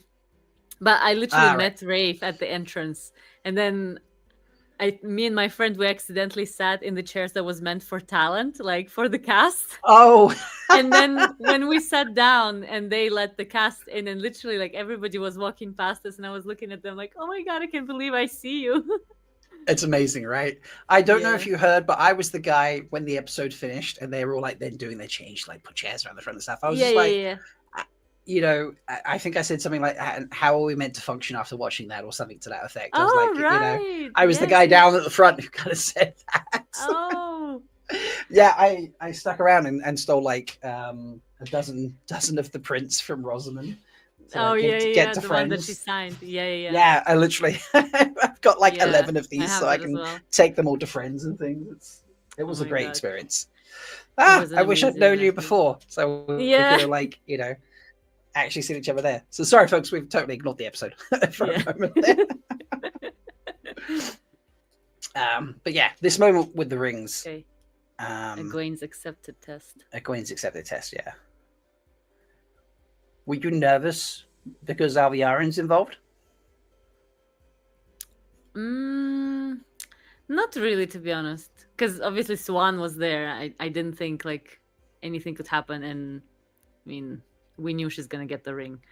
B: But I literally met Rafe at the entrance, and then me and my friend, we accidentally sat in the chairs that was meant for talent, like for the cast.
A: Oh.
B: And then when we sat down and they let the cast in, and literally like everybody was walking past us, and I was looking at them like, oh my God, I can't believe I see you.
A: It's amazing, right? I don't know if
B: Yeah.
A: you heard, but I was the guy when the episode finished and they were all like then doing their change, like put chairs around the front and stuff. I was
B: Yeah,
A: just
B: yeah,
A: like,
B: yeah.
A: I think I said something like, how are we meant to function after watching that or something to that effect? I was
B: Oh,
A: like,
B: right.
A: I was the
B: Yes,
A: guy
B: yes.
A: down at the front who kind of said that.
B: Oh,
A: Yeah, I stuck around and stole like a dozen of the prints from Rosamund. To,
B: oh,
A: like,
B: yeah,
A: get
B: yeah.
A: to
B: The one that she
A: friends.
B: signed. Yeah, yeah, yeah.
A: Yeah, I literally I've got like
B: Yeah,
A: 11 of
B: I
A: these,
B: have
A: so I
B: that as
A: can
B: well.
A: take them all to friends and things. It was a
B: my
A: great
B: God.
A: experience.
B: was an
A: I wish I'd
B: amazing
A: known you
B: episode.
A: before, so we
B: Yeah.
A: could have like actually seen each other there. So sorry, folks, we've totally ignored the episode for
B: Yeah.
A: a moment there. But yeah, this moment with the rings.
B: Okay.
A: Um,
B: Egwene's accepted test.
A: Egwene's accepted test, yeah. Were you nervous because Alviarin's involved?
B: Not really, to be honest. Because obviously Swan was there. I didn't think like anything could happen, and I mean, we knew she's gonna get the ring.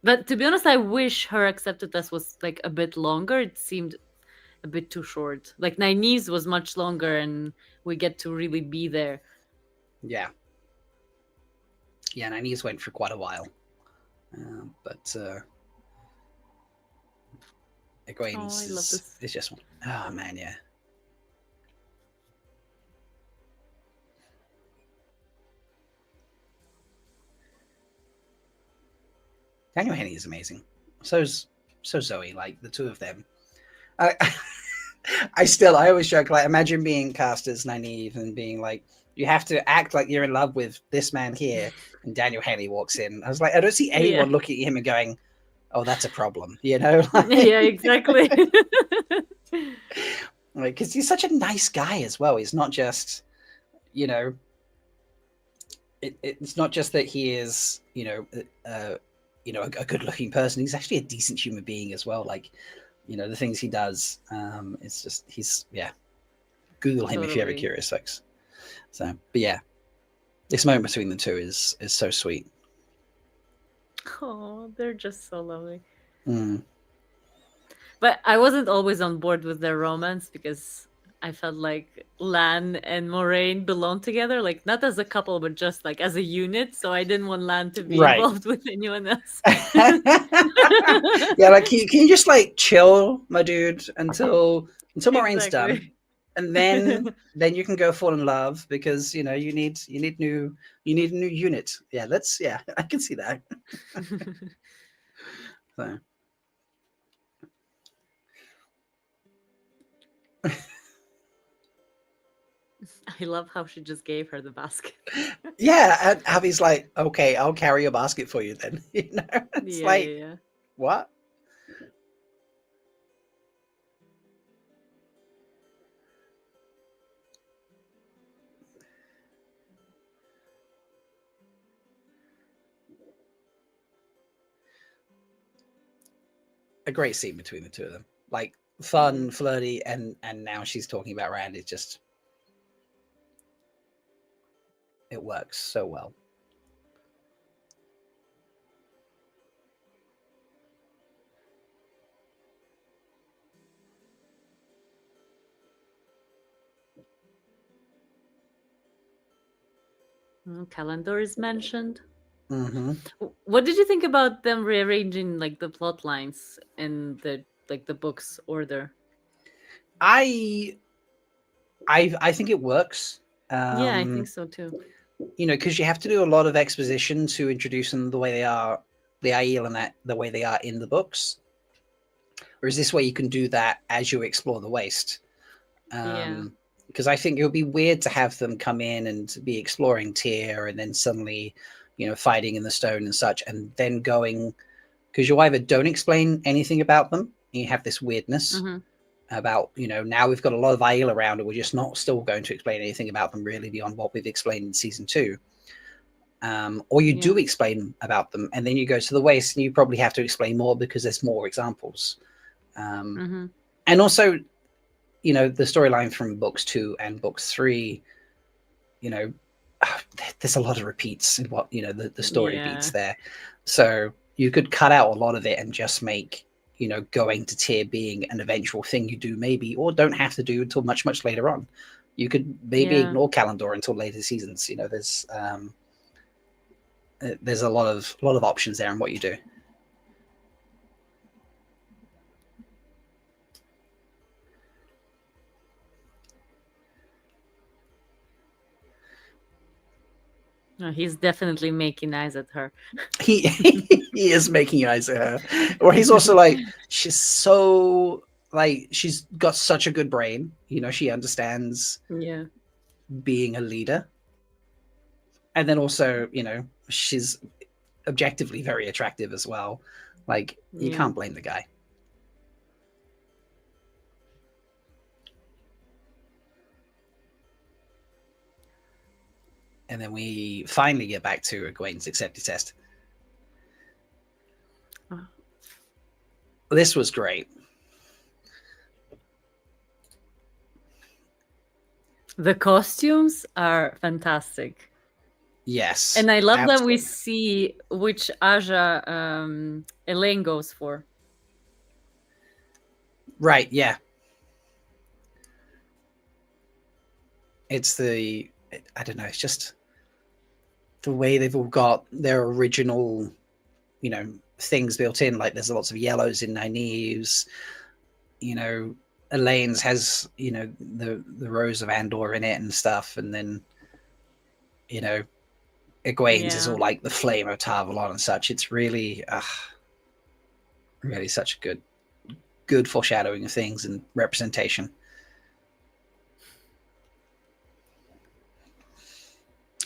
B: But to be honest, I wish her accepted test was like a bit longer. It seemed a bit too short. Like Nynaeve's was much longer, and we get to really be there.
A: Yeah. Yeah, Nynaeve's went for quite a while. But Egwene's
B: I love this.
A: is just one. Oh, man, yeah. Daniel Henney is amazing. So Zoe, like the two of them. I always joke, like, imagine being cast as Nynaeve and being like, you have to act like you're in love with this man here, and Daniel Henney walks in. I was like, I don't see anyone looking at him and going, "Oh, that's a problem," you know? Like,
B: Yeah, exactly.
A: because he's such a nice guy as well. He's not just, it's not just that he is, a good-looking person. He's actually a decent human being as well. Like, the things he does. It's just Google him if you're ever
B: Totally.
A: curious, folks. So, but yeah, this moment between the two is so sweet.
B: Oh, they're just so lovely.
A: Mm.
B: But I wasn't always on board with their romance because I felt like Lan and Moraine belonged together, like not as a couple, but just like as a unit. So I didn't want Lan to be
A: Right.
B: involved with anyone else.
A: Yeah, like can you just like chill, my dude, until Moraine's done,
B: Exactly.
A: and then you can go fall in love because you need a new unit. Yeah, I can see that. So.
B: I love how she just gave her the basket.
A: Yeah, and Abby's like, okay, I'll carry your basket for you then. It's
B: Yeah,
A: like,
B: yeah.
A: what? A great scene between the two of them. Like fun, flirty, and now she's talking about Rand. It just it works so well.
B: Calendar is mentioned.
A: Mm-hmm.
B: What did you think about them rearranging like the plot lines in the book's order?
A: I think it works.
B: Yeah, I think so too.
A: Because you have to do a lot of exposition to introduce them the way they are, the Aiel, and the way they are in the books. Whereas this way, you can do that as you explore the Waste. Because I think it would be weird to have them come in and be exploring Tyr and then suddenly, fighting in the stone and such, and then going, because you either don't explain anything about them, and you have this weirdness about, now we've got a lot of Aiel around, and we're just not still going to explain anything about them really beyond what we've explained in season 2. Or you do explain about them, and then you go to the Waste, and you probably have to explain more because there's more examples. And also, the storyline from books 2 and books 3, there's a lot of repeats in what the story beats there. So you could cut out a lot of it and just make going to tier being an eventual thing you do maybe, or don't have to do until much, much later on. You could maybe ignore Calendar until later seasons. There's a lot of options there in what you do.
B: No, he's definitely making eyes at her.
A: He he is making eyes at her. Or he's also like, she's so she's got such a good brain. She understands being a leader. And then also, she's objectively very attractive as well. You can't blame the guy. And then we finally get back to Egwene's acceptance test. This was great.
B: The costumes are fantastic.
A: Yes.
B: And I love that we see which Aja Elaine goes for.
A: Right, yeah. It's I don't know, it's just the way they've all got their original, things built in. There's lots of yellows in Nynaeve's. Elaine's has, the Rose of Andor in it and stuff. And then, Egwene's is all the Flame of Tarvalon and such. It's really, really such a good foreshadowing of things and representation.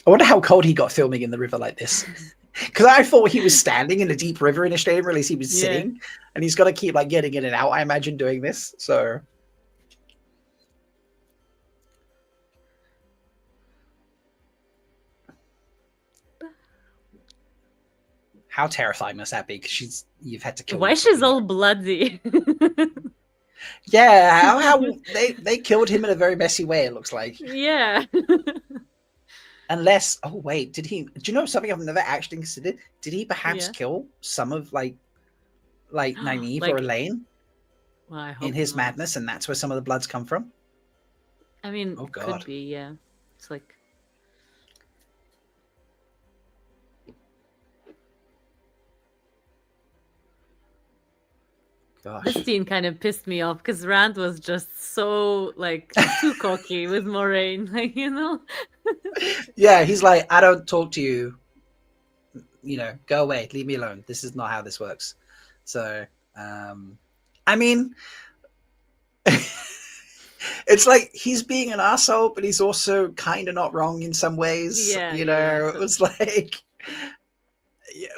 A: I wonder how cold he got filming in the river like this. Because I thought he was standing in a deep river initially. I didn't realize he was sitting. And he's got to keep getting in and out, I imagine, doing this. So... How terrifying must that be? Because you've had to kill.
B: Why she's all bloody?
A: Yeah, how they killed him in a very messy way. It looks like.
B: Yeah.
A: Unless, oh wait, did he? Do you know something I've never actually considered? Did he perhaps kill some of Nynaeve or Elaine in his madness, and that's where some of the bloods come from?
B: I mean,
A: oh god,
B: could be. Yeah, it's like.
A: Gosh.
B: This scene kind of pissed me off because Rand was just so too cocky with Moraine,
A: Yeah, he's like, I don't talk to you. Go away, leave me alone. This is not how this works. So, I mean, it's like he's being an asshole, but he's also kind of not wrong in some ways.
B: Yeah,
A: it was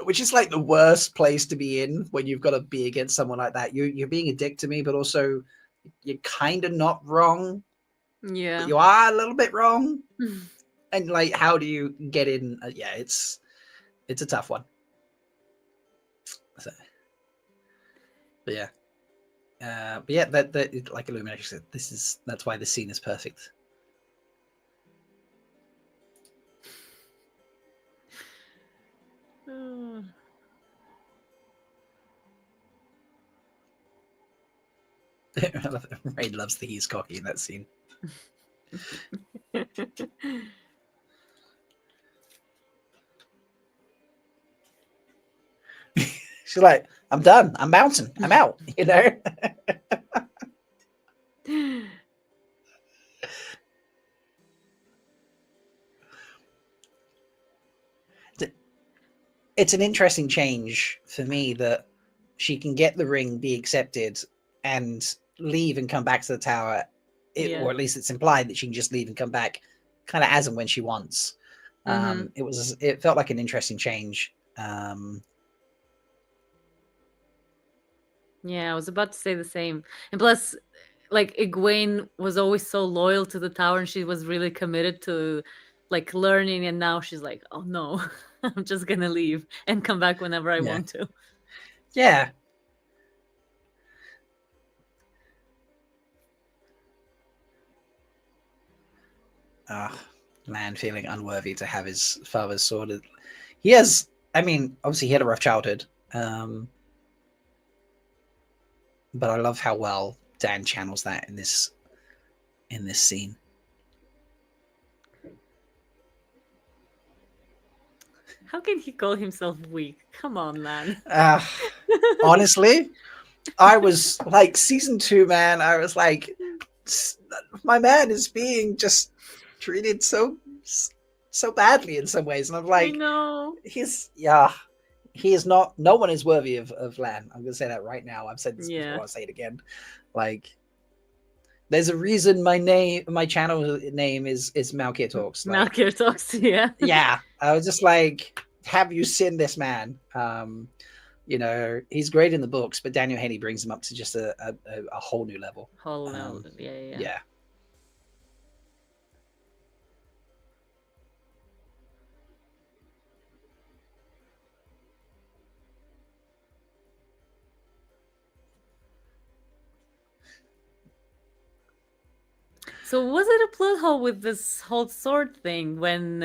A: which is the worst place to be in when you've got to be against someone like that. You're being a dick to me, but also you're kind of not wrong.
B: Yeah,
A: but you are a little bit wrong. And how do you get in? It's a tough one. So, but yeah, that like Illumination said, that's why this scene is perfect. Rain loves the he's cocky in that scene. She's like, I'm done. I'm bouncing. I'm out. It's an interesting change for me that she can get the ring, be accepted, and leave and come back to the tower. Or at least it's implied that she can just leave and come back kind of as and when she wants. It felt like an interesting change.
B: Yeah, I was about to say the same. And plus, Egwene was always so loyal to the tower, and she was really committed to learning, and now she's like, oh no, I'm just gonna leave and come back whenever I want to.
A: Yeah. Man feeling unworthy to have his father's sword. He has, I mean, obviously he had a rough childhood. but I love how well Dan channels that in this scene.
B: How can he call himself weak? Come on, man.
A: Honestly, I was like, season 2, man. I was like, my man is being just treated so badly in some ways, and I'm like,
B: I know.
A: he is not. No one is worthy of Lan. I'm gonna say that right now. I've said this before. I'll say it again. Like, there's a reason my channel name is Malkir Talks. Like,
B: Malkir Talks, yeah.
A: Yeah, I was just like, have you seen this man? You know, he's great in the books, but Daniel Haney brings him up to just a whole new level. Yeah.
B: So was it a plot hole with this whole sword thing when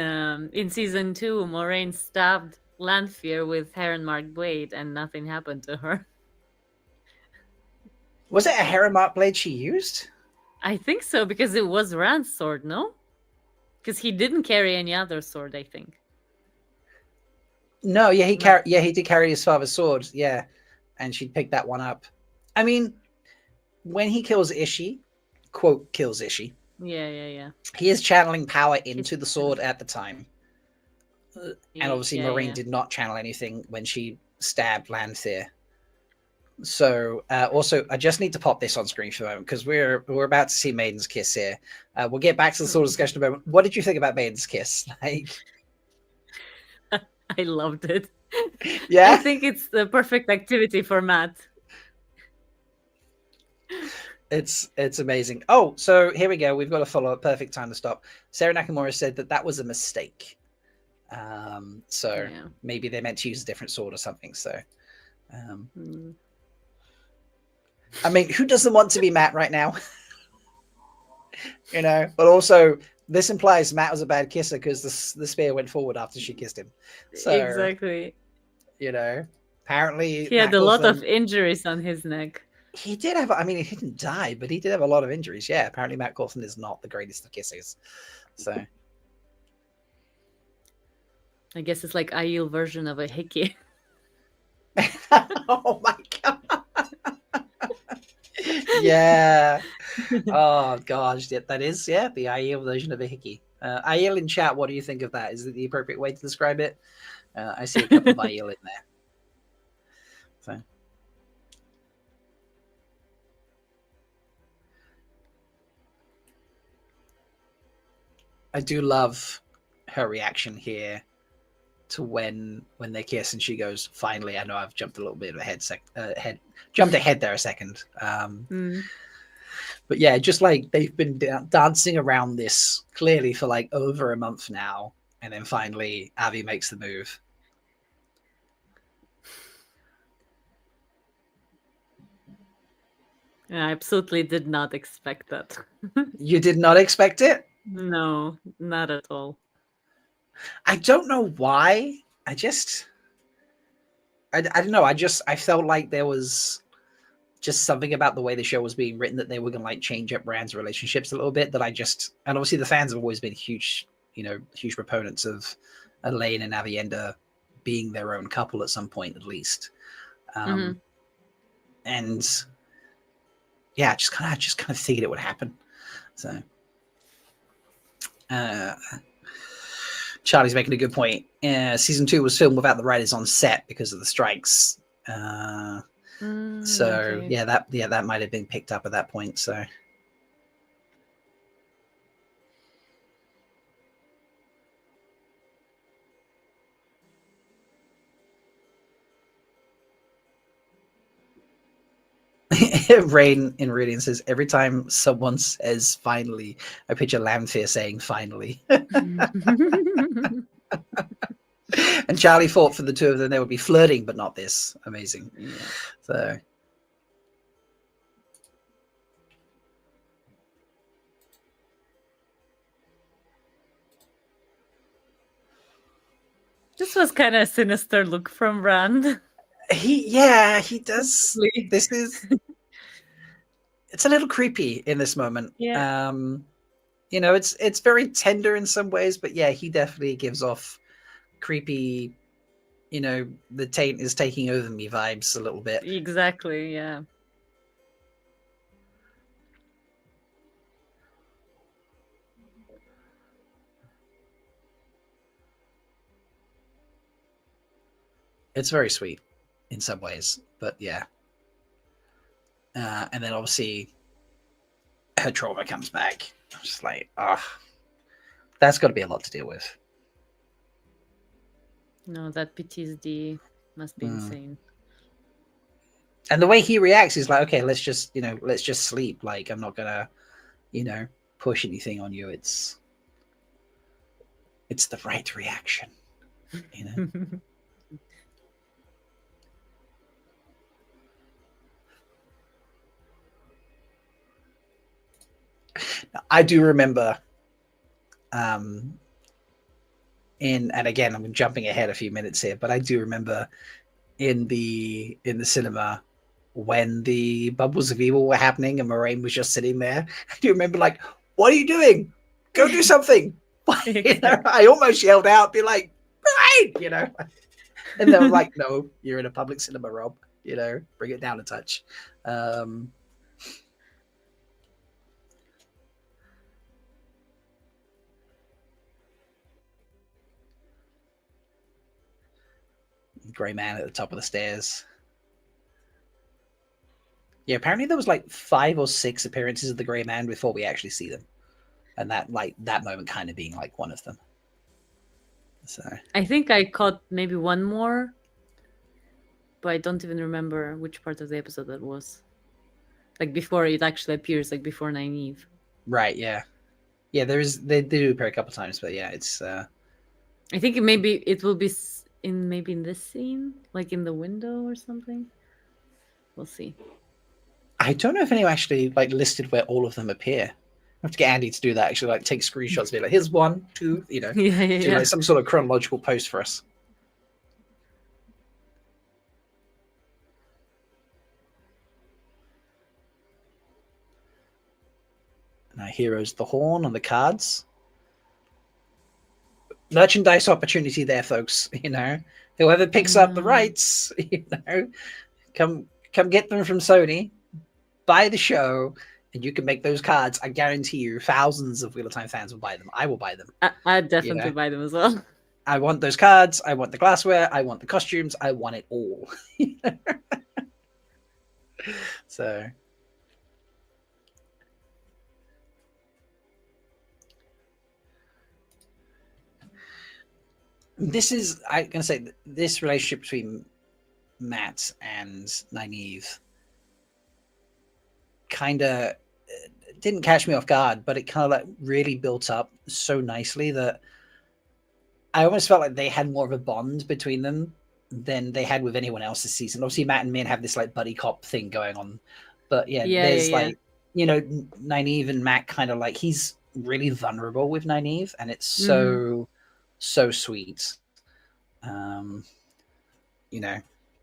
B: in season 2 Moraine stabbed Lanfear with Heron-marked blade and nothing happened to her?
A: Was it a Heron-marked blade she used?
B: I think so, because it was Rand's sword, no? Because he didn't carry any other sword, I think.
A: No, yeah, he did carry his father's sword, yeah, and she'd picked that one up. I mean, when he kills Ishii, quote, kills Ishii.
B: Yeah.
A: He is channeling power into the sword at the time. And obviously Moraine did not channel anything when she stabbed Lanfear. So also, I just need to pop this on screen for a moment because we're about to see Maiden's Kiss here. We'll get back to the sword discussion in a moment. What did you think about Maiden's Kiss? Like,
B: I loved it.
A: Yeah?
B: I think it's the perfect activity for Matt.
A: It's amazing. Oh, so here we go. We've got a follow-up. Perfect time to stop. Sarah Nakamura said that was a mistake. So maybe they meant to use a different sword or something. So, I mean, who doesn't want to be Matt right now? You know, but also this implies Matt was a bad kisser because the spear went forward after she kissed him. So,
B: exactly.
A: You know, apparently
B: he had a lot of injuries on his neck.
A: He did have, I mean, he didn't die, but he did have a lot of injuries. Yeah, apparently Matt Coulson is not the greatest of kissers. So
B: I guess it's like Aiel version of a hickey.
A: Oh my god. Yeah. Oh gosh, that is, the Aiel version of a hickey. Aiel in chat, what do you think of that? Is it the appropriate way to describe it? I see a couple of Aiel in there. So I do love her reaction here to when they kiss and she goes, finally. I know I've jumped a little bit ahead jumped ahead there a second. But yeah, just like they've been dancing around this clearly for like over a month now, and then finally Avi makes the move.
B: I absolutely did not expect that.
A: You did not expect it?
B: No, not at all.
A: I don't know why. I don't know. I felt like there was just something about the way the show was being written that they were going to like change up Rand's relationships a little bit. And obviously the fans have always been huge proponents of Elaine and Avienda being their own couple at some point, at least. And yeah, I just kind of figured it would happen. So. Charlie's making a good point. Season 2 was filmed without the writers on set because of the strikes. So okay. that might have been picked up at that point. So Rain in Radiant says, every time someone says finally, I picture Lanfear saying finally. And Charlie thought for the two of them they would be flirting, but not this. Amazing. Yeah. So
B: this was kind of a sinister look from Rand.
A: He does. This is it's a little creepy in this moment.
B: Yeah.
A: You know, it's very tender in some ways, but yeah, he definitely gives off creepy, you know, the taint is taking over me vibes a little bit.
B: Exactly, yeah.
A: It's very sweet in some ways, but yeah. And then obviously her trauma comes back. I'm just like, that's got to be a lot to deal with.
B: No, that PTSD must be insane.
A: And the way he reacts is like, okay, let's just sleep. Like, I'm not gonna, push anything on you. It's the right reaction, I do remember, and again, I'm jumping ahead a few minutes here, but I do remember in the cinema when the bubbles of evil were happening and Moraine was just sitting there. I do remember, like, what are you doing? Go do something. I almost yelled out, be like, Moraine, and they were like, no, you're in a public cinema, Rob, bring it down a touch. Grey man at the top of the stairs. Yeah, apparently there was like 5 or 6 appearances of the Grey Man before we actually see them, and that moment kind of being like one of them. So
B: I think I caught maybe one more, but I don't even remember which part of the episode that was. Like before it actually appears, like before Nynaeve.
A: Right. Yeah. Yeah. They do appear a couple times, but yeah, it's.
B: I think maybe it will be in this scene, like in the window or something. We'll see.
A: I don't know if anyone actually like listed where all of them appear. I have to get Andy to do that. Actually, like take screenshots, be like, here's 1, 2, do like some sort of chronological post for us. Now, heroes, the horn on the cards. Merchandise opportunity there, folks. Whoever picks up the rights, come get them from Sony, buy the show, and you can make those cards. I guarantee you, thousands of Wheel of Time fans will buy them. I will buy them.
B: I'd definitely buy them as well.
A: I want those cards. I want the glassware. I want the costumes. I want it all. So. I'm going to say, this relationship between Matt and Nynaeve kind of didn't catch me off guard, but it kind of like really built up so nicely that I almost felt like they had more of a bond between them than they had with anyone else this season. Obviously, Matt and Min have this like buddy cop thing going on, but there's like, Nynaeve and Matt kind of like, he's really vulnerable with Nynaeve, and it's so sweet.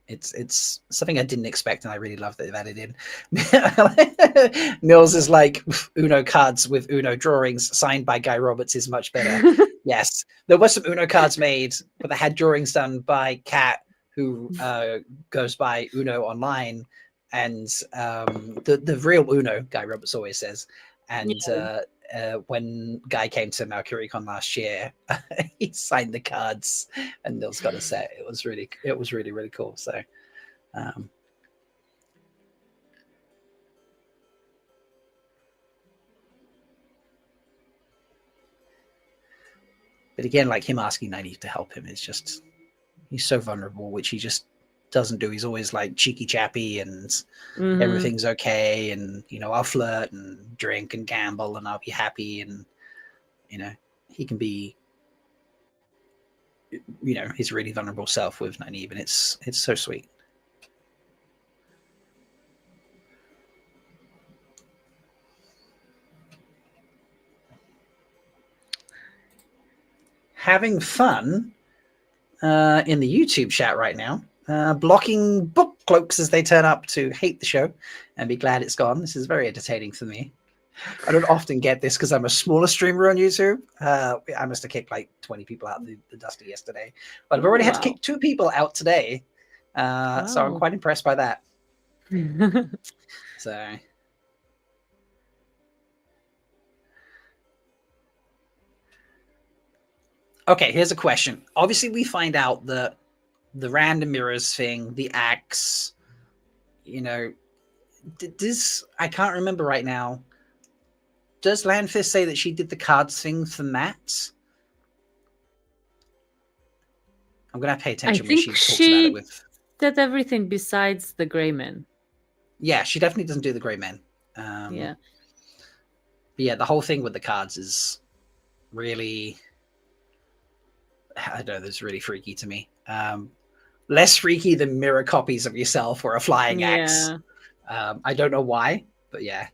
A: It's something I didn't expect, and I really love that they've added in. Mills is like, Uno cards with Uno drawings signed by Guy Roberts is much better. Yes, there were some Uno cards made, but they had drawings done by Kat, who goes by Uno online, and the real Uno, Guy Roberts always says. And when Guy came to MercuryCon last year, he signed the cards, and Nils got a set. It was really, really cool. So, but again, like him asking Nynaeve to help him is just, he's so vulnerable, which he just doesn't do. He's always like cheeky chappy and everything's okay, and I'll flirt and drink and gamble and I'll be happy, and he can be his really vulnerable self with Nynaeve, and it's so sweet. Having fun in the YouTube chat right now. Blocking book cloaks as they turn up to hate the show and be glad it's gone. This is very entertaining for me. I don't often get this because I'm a smaller streamer on YouTube. I must have kicked like 20 people out of the Dusty yesterday, but I've already had to kick 2 people out today. So I'm quite impressed by that. So. Okay, here's a question. Obviously, we find out that the random mirrors thing, the axe, you know, does I can't remember right now. Does Landfist say that she did the cards thing for Matt? I'm gonna pay attention when she talks about it with.
B: Did everything besides the Grey Men.
A: Yeah, she definitely doesn't do the Grey Men. Yeah. But yeah, the whole thing with the cards is really, I don't know, that's really freaky to me. Less freaky than mirror copies of yourself or a flying axe. I don't know why, but yeah.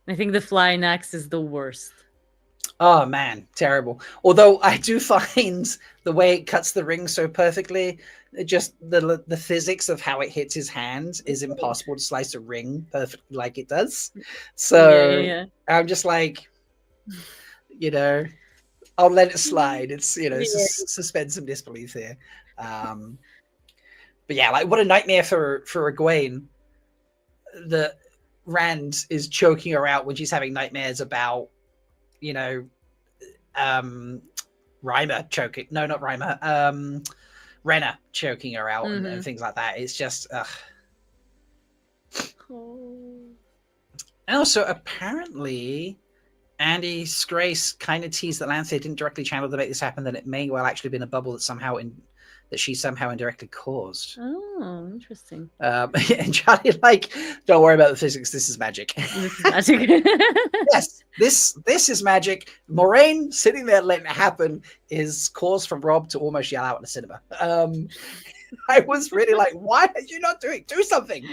B: I think the flying axe is the worst.
A: Oh man, terrible. Although I do find the way it cuts the ring so perfectly, just the physics of how it hits his hand is impossible to slice a ring perfectly like it does. So I'm just like, you know, I'll let it slide. It's, you know, suspend some disbelief here. But yeah, like what a nightmare for Egwene. The Rand is choking her out when she's having nightmares about, you know, Reimer choking. No, not Reimer. Renna choking her out and things like that. It's just, And also, apparently, Andy Scrace kind of teased that Lanthea didn't directly channel to make this happen, that it may well actually been a bubble that that she somehow indirectly caused.
B: Oh, interesting.
A: And Charlie, like, don't worry about the physics. This is magic.
B: This is magic.
A: Yes, this is magic. Moraine sitting there letting it happen is cause for Rob to almost yell out in the cinema. I was really like, why are you not do something?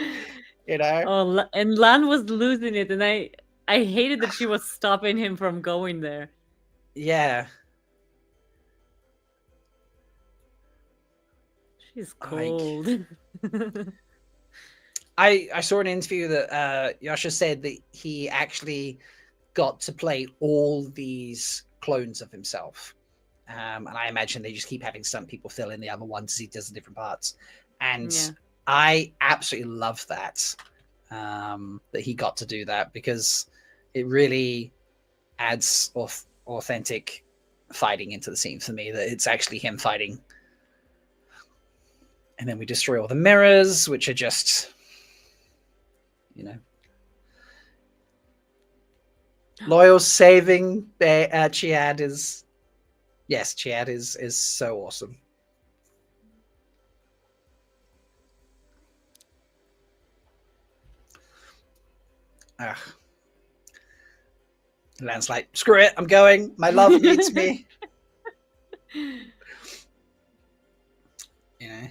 A: You know?
B: Oh, and Lan was losing it, and I hated that she was stopping him from going there.
A: Yeah.
B: She's cold.
A: I saw an interview that Yasha said that he actually got to play all these clones of himself. And I imagine they just keep having some people fill in the other ones as he does the different parts. And I absolutely love that, that he got to do that, because it really adds authentic fighting into the scene for me, that it's actually him fighting. And then we destroy all the mirrors, which are just, you know, Loyal saving Chiad is, yes, Chiad is so awesome. Lan's like, screw it, I'm going. My love needs me. You know.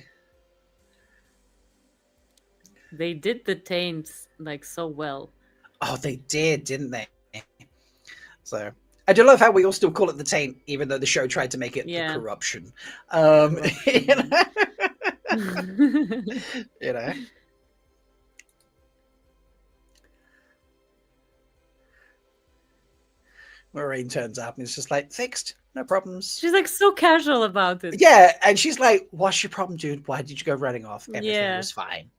B: They did the taints like so well.
A: Oh, they did, didn't they? So I do love how we all still call it the taint, even though the show tried to make it the corruption. You know? You know. Moraine turns up and it's just like, fixed, no problems.
B: She's like so casual about it.
A: Yeah, and she's like, what's your problem, dude? Why did you go running off? Everything was fine.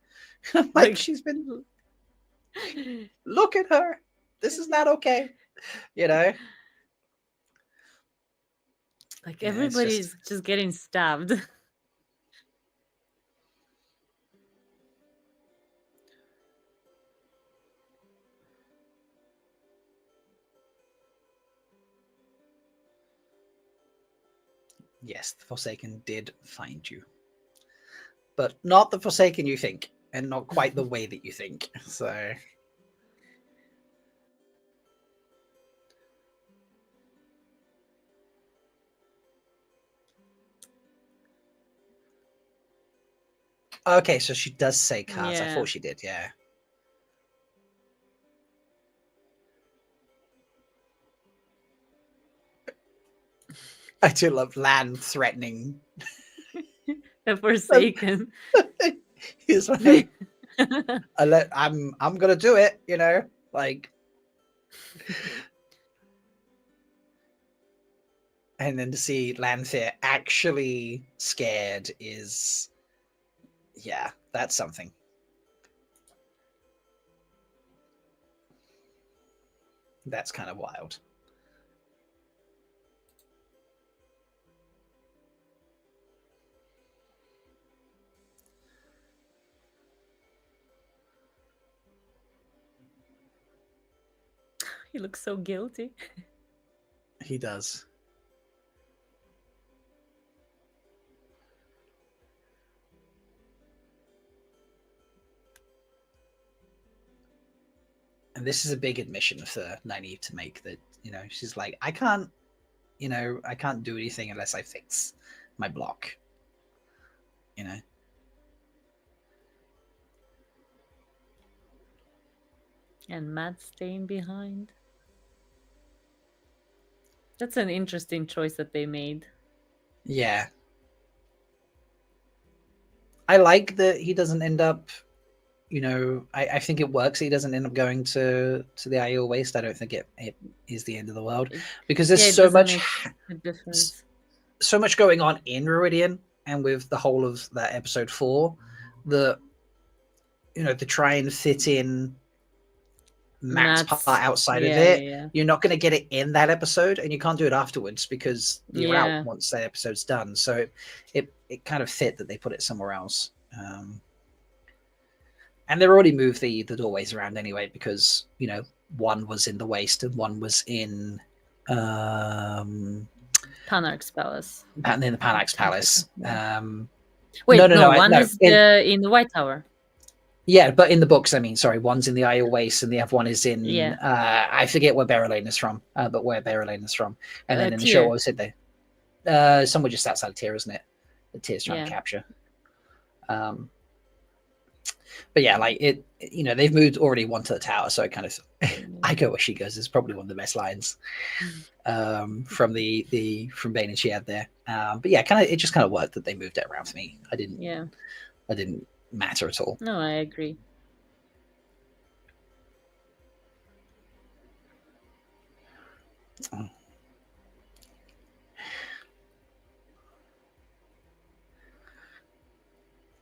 A: Like, she's been, look at her. This is not okay. You know?
B: Like, everybody's just getting stabbed.
A: Yes, the Forsaken did find you. But not the Forsaken you think, and not quite the way that you think. So... Okay, so she does say cards. I thought she did, yeah. I do love Lan threatening.
B: The Forsaken.
A: He's like, I'm gonna do it, you know, like. And then to see Lanfear actually scared is, yeah, that's something. That's kind of wild.
B: He looks so guilty.
A: He does. And this is a big admission for Nynaeve to make, that, you know, she's like, I can't do anything unless I fix my block. You know?
B: And Matt staying behind. That's an interesting choice that they made.
A: Yeah. I like that he doesn't end up, you know, I think it works. He doesn't end up going to the Aiel Waste. I don't think it is the end of the world, because there's so much
B: difference.
A: So much going on in Ruidian, and with the whole of that episode 4, that, you know, to try and fit in Matt's part outside of it, you're not going to get it in that episode, and you can't do it afterwards because you're out once that episode's done. So it kind of fit that they put it somewhere else. And they've already moved the doorways around anyway, because, you know, one was in the Waste and one was in
B: Panarch's Palace.
A: In the Panarch's Palace.
B: Wait, no, one is in the White Tower.
A: Yeah, but in the books, I mean, sorry, one's in the Aiel Waste and the other one is in, I forget where Berylane is from, but where Berylane is from. And then in the show, what was it there? Somewhere just outside of Tyr, isn't it? The Tyr's trying to capture. But yeah, like it, you know, they've moved already one to the tower, so it kind of, I go where she goes is probably one of the best lines from from Bane and Shead there. But yeah, it just kind of worked that they moved it around for me. I didn't matter at all.
B: No, I agree.
A: Oh.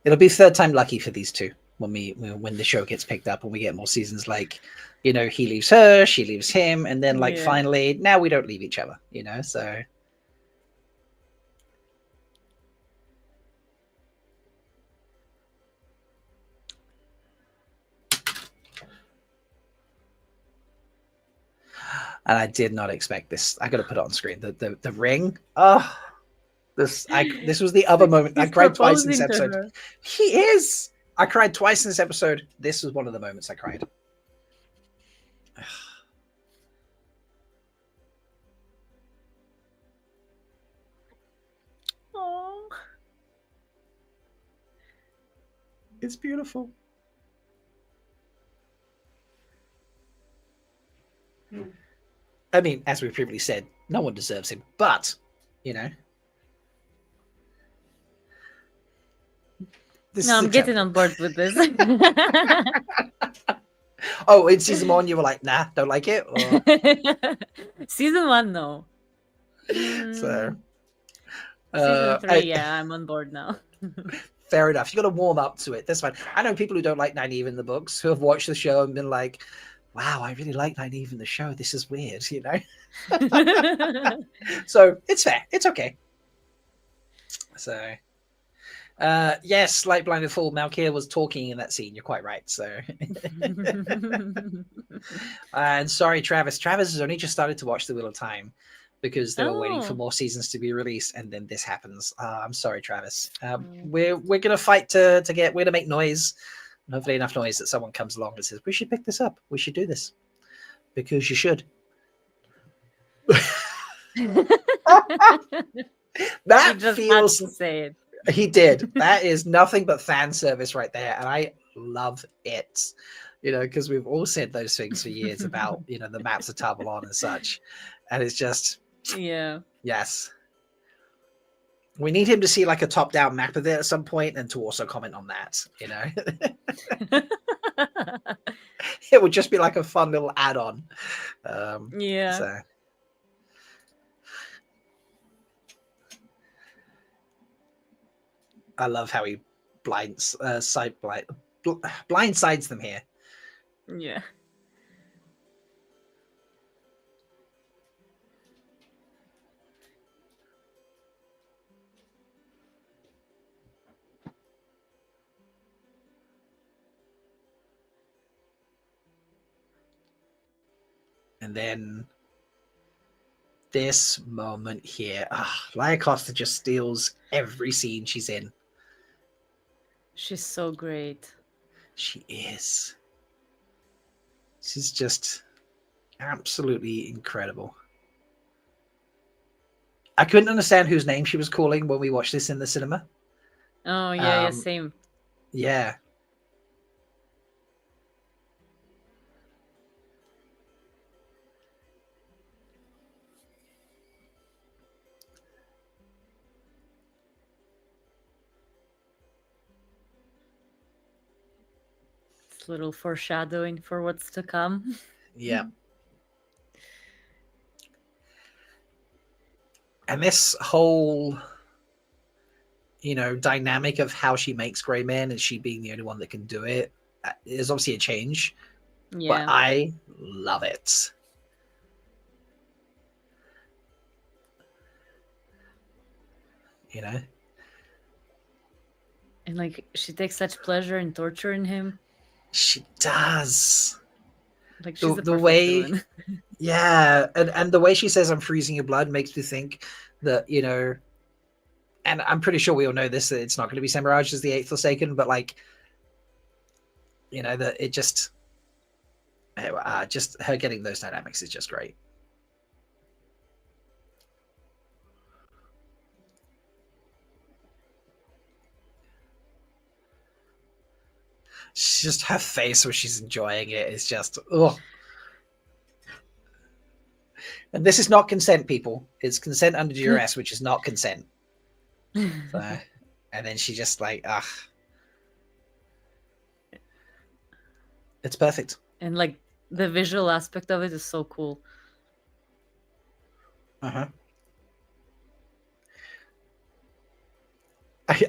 A: It'll be third time lucky for these two when the show gets picked up and we get more seasons. Like, you know, he leaves her, she leaves him, and then like finally now we don't leave each other. You know, so. And I did not expect this. I got to put it on screen. The ring. Oh, this was the other moment. I cried twice in this episode. He is. I cried twice in this episode. This was one of the moments I cried.
B: Oh,
A: it's beautiful. I mean, as we previously said, no one deserves him, but, you know.
B: I'm getting on board with this.
A: Oh, in season 1, you were like, nah, don't like it? Or...
B: Season 1, no.
A: So.
B: Season 3, I'm on board now.
A: Fair enough. You got to warm up to it. That's fine. I know people who don't like Nynaeve in the books, who have watched the show and been like, wow, I really like Nynaeve in the show. This is weird, you know? So it's fair. It's okay. So, yes, like Blinded Fool, Malkia was talking in that scene. You're quite right. So, and sorry, Travis. Travis has only just started to watch The Wheel of Time because they were waiting for more seasons to be released, and then this happens. I'm sorry, Travis. We're gonna fight to get. We're gonna make noise. Hopefully enough noise that someone comes along and says, we should pick this up. We should do this. Because you should. That
B: just
A: feels...
B: had to say it.
A: He did. That is nothing but fan service right there. And I love it. You know, because we've all said those things for years about, you know, the maps of Tarvalon and such. And it's just...
B: Yeah.
A: Yes. We need him to see like a top-down map of it at some point, and to also comment on that. You know, it would just be like a fun little add-on.
B: Yeah.
A: So. I love how he blindsides them here.
B: Yeah.
A: And then this moment here, Laia Costa just steals every scene she's in.
B: She's so great.
A: She is. She's just absolutely incredible. I couldn't understand whose name she was calling when we watched this in the cinema.
B: Oh yeah, same.
A: Yeah.
B: It's a little foreshadowing for what's to come.
A: Yeah. And this whole, dynamic of how she makes Grey Man and she being the only one that can do it is obviously a change.
B: Yeah.
A: But I love it.
B: And like she takes such pleasure in torturing him.
A: She does.
B: Like she's
A: the way
B: villain.
A: Yeah, and the way she says I'm freezing your blood makes me think that, and I'm pretty sure we all know this, that it's not going to be Semiraj as the Eighth Forsaken, but like, that it just her getting those dynamics is just great. She's just, her face where she's enjoying it is just, ugh. And this is not consent, people. It's consent under duress, which is not consent. So, and then she just like, it's perfect.
B: And like the visual aspect of it is so cool.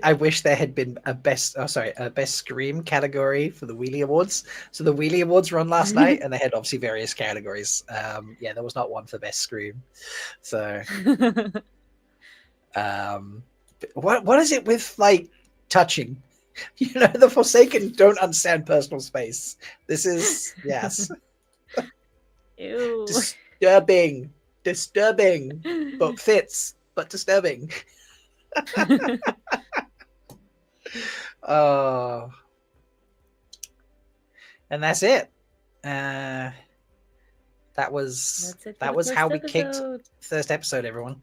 A: I wish there had been a best scream category for the Wheelie Awards. So the Wheelie Awards run last night, and they had obviously various categories. There was not one for best scream. So, what is it with like touching? The Forsaken don't understand personal space. This is
B: Ew.
A: disturbing, but fits, but disturbing. Oh, and that's it. That was how we kicked first episode, everyone.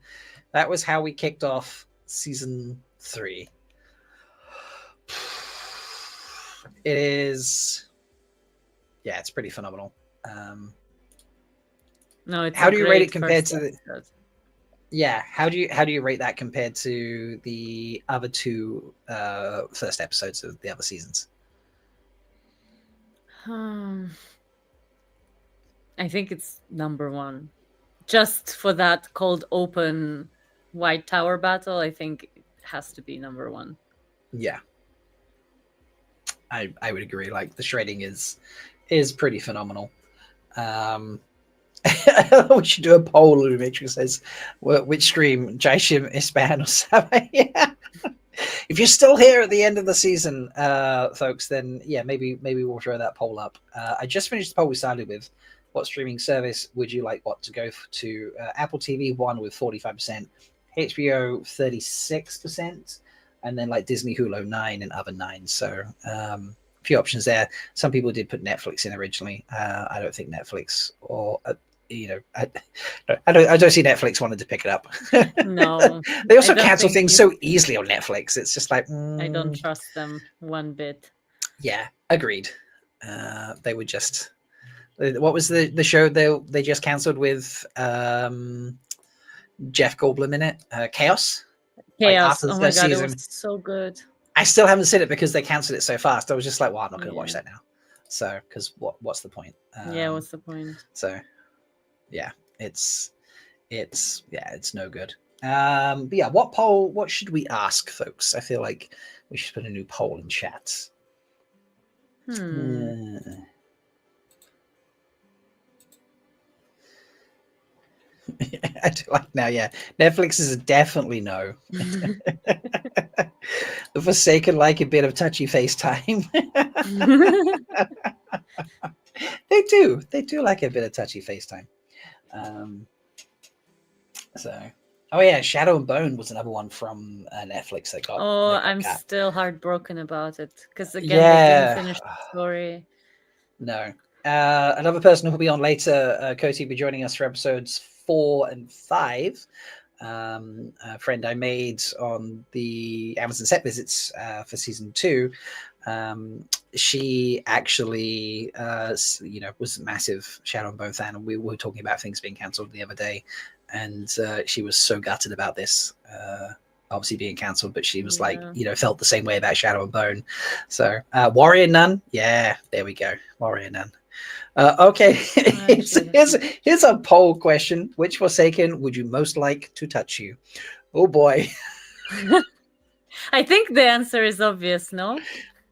A: That was how we kicked off season 3. It is, it's pretty phenomenal.
B: No, it's
A: how do you rate it compared to
B: episode.
A: How do you rate that compared to the other 2 first episodes of the other seasons?
B: I think it's number 1. Just for that cold open White Tower battle, I think it has to be number 1.
A: Yeah. I would agree. Like the shredding is pretty phenomenal. We should do a poll, Lumitri says, which stream, Jaishim, Ispan, or Sabah? Yeah. If you're still here at the end of the season, folks, then maybe we'll throw that poll up. I just finished the poll we started with. What streaming service would you like to go to? Apple TV won with 45%, HBO 36%, and then like Disney, Hulu 9%, and other 9%. So a few options there. Some people did put Netflix in originally. I don't think Netflix or I don't see Netflix wanted to pick it up.
B: No.
A: They also cancel things so easily on Netflix. It's just like
B: I don't trust them one bit.
A: Yeah, agreed. They would just, what was the show they just cancelled with Jeff Goldblum in it? Chaos.
B: Chaos.
A: after the
B: Oh my
A: first
B: god, it
A: season.
B: was so good.
A: I still haven't seen it because they cancelled it so fast. I was just like, well, I'm not going to watch
B: Yeah.
A: that now. So, because what's the point?
B: Yeah, what's the point?
A: So, yeah, it's no good. But yeah, what should we ask, folks? I feel like we should put a new poll in chat. I do like now, yeah. Netflix is a definitely no. The Forsaken like a bit of touchy FaceTime. They do like a bit of touchy FaceTime. Oh yeah, Shadow and Bone was another one from Netflix that got.
B: Oh,
A: that got
B: I'm
A: cut.
B: still heartbroken about it because again,
A: Yeah.
B: they didn't finish the story.
A: No. Another person who will be on later, Coty, will be joining us for episodes 4 and 5. A friend I made on the Amazon set visits for season 2. She actually, was a massive Shadow and Bone fan, and we were talking about things being cancelled the other day, and she was so gutted about this. Obviously being cancelled, but she was like, felt the same way about Shadow and Bone. So Warrior Nun, yeah, there we go, Warrior Nun. Okay, here's a poll question: which Forsaken would you most like to touch you? Oh boy.
B: I think the answer is obvious, no?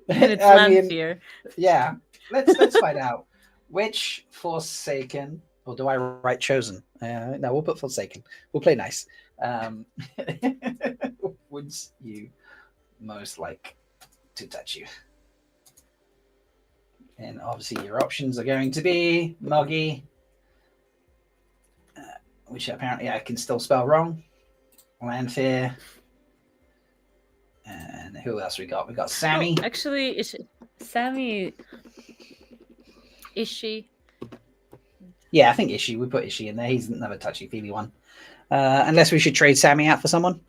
B: And it's Lanfear.
A: Yeah, let's find out which Forsaken, or do I write Chosen? No, we'll put Forsaken. We'll play nice. Would you most like to touch you? And obviously your options are going to be Moggy, which apparently I can still spell wrong, Lanfear, and who else we got? We got Sammy.
B: Oh, actually, Sammy? Is she?
A: Yeah, I think Ishii. We put Ishii in there. He's another touchy-feely one. Unless we should trade Sammy out for someone.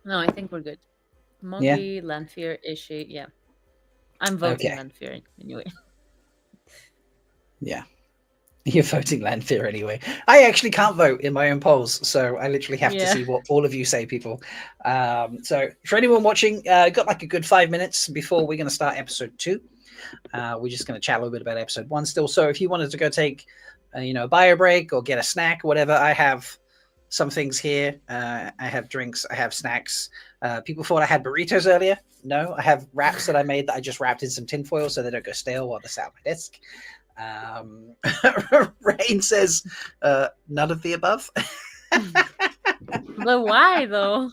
B: No, I think we're good. Moggy, Lanfear, Ishii. Yeah. I'm voting Lanfear anyway. Yeah.
A: You're voting Lanfear anyway. I actually can't vote in my own polls, so I literally have to see what all of you say, people. So for anyone watching, got like a good 5 minutes before we're going to start episode 2. We're just going to chat a little bit about episode 1 still. So if you wanted to go take, a bio break or get a snack or whatever, I have some things here. I have drinks. I have snacks. People thought I had burritos earlier. No, I have wraps that I made that I just wrapped in some tinfoil so they don't go stale while they're sat on my desk. Rain says none of the above.
B: But why though?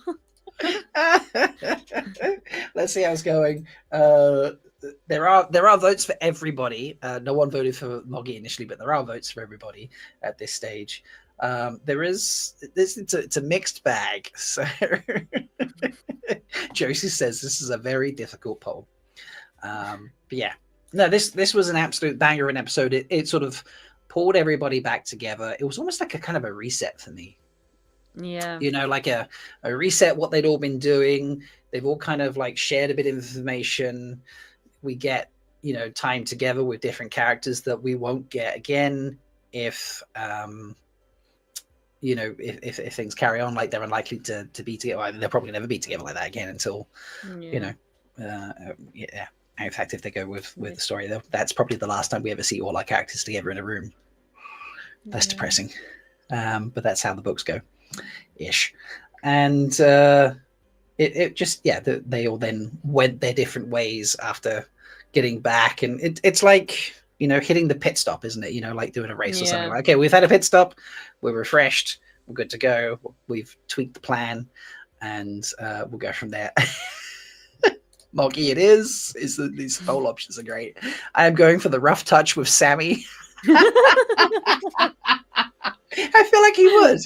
A: Let's see how it's going. There are votes for everybody. No one voted for Moggy initially, but there are votes for everybody at this stage. It's a mixed bag. So Josie says this is a very difficult poll. But yeah. No, this was an absolute banger of an episode. It sort of pulled everybody back together. It was almost like a kind of a reset for me.
B: Yeah.
A: Like a reset, what they'd all been doing. They've all kind of like shared a bit of information. We get, time together with different characters that we won't get again if if things carry on like they're unlikely to be together. They'll probably never be together like that again until, in fact, if they go with the story, though, that's probably the last time we ever see all our characters together in a room. That's depressing. But that's how the books go, ish. And it just, they all then went their different ways after getting back. And it's like, hitting the pit stop, isn't it? Like doing a race or something. Like, okay, we've had a pit stop. We're refreshed. We're good to go. We've tweaked the plan. And we'll go from there. Moggy, it is. These poll options are great. I am going for the rough touch with Sammy. I feel like he would,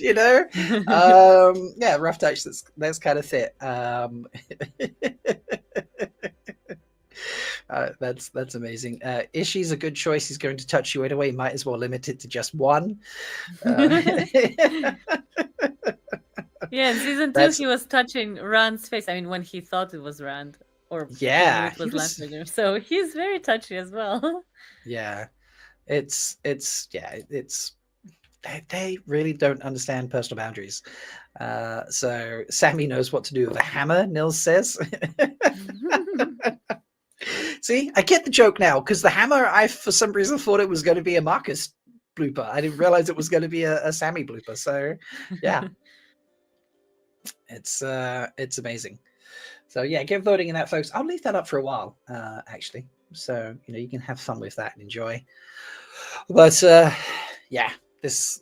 A: rough touch. That's kind of fit. That's amazing. Ishii's a good choice. He's going to touch you anyway. Might as well limit it to just one.
B: Yeah, in season 2, he was touching Rand's face. I mean, when he thought it was Rand. Or it was Lanfear. So he's very touchy as well.
A: Yeah, it's they really don't understand personal boundaries. So Sammy knows what to do with a hammer, Nils says. See, I get the joke now, because the hammer, I for some reason thought it was going to be a Marcus blooper. I didn't realize it was going to be a Sammy blooper. So yeah, it's amazing. So yeah, get voting in that, folks. I'll leave that up for a while, actually. So you can have fun with that and enjoy. But yeah, this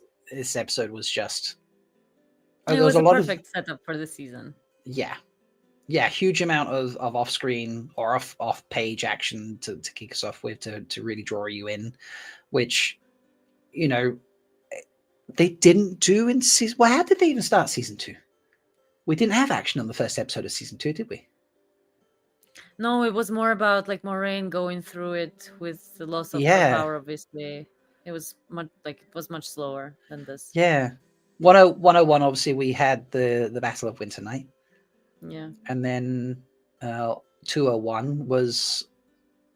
A: episode was just
B: It was a perfect setup for the season.
A: Yeah, huge amount of off-screen or off-page action to kick us off with, to really draw you in, which they didn't do in season. Well, how did they even start season 2? We didn't have action on the first episode of season 2, did we?
B: No, it was more about like Moraine going through it with the loss of her power. Obviously, it was much slower than this.
A: Yeah, 101. Obviously, we had the Battle of Winter Night.
B: Yeah,
A: and then 201 was,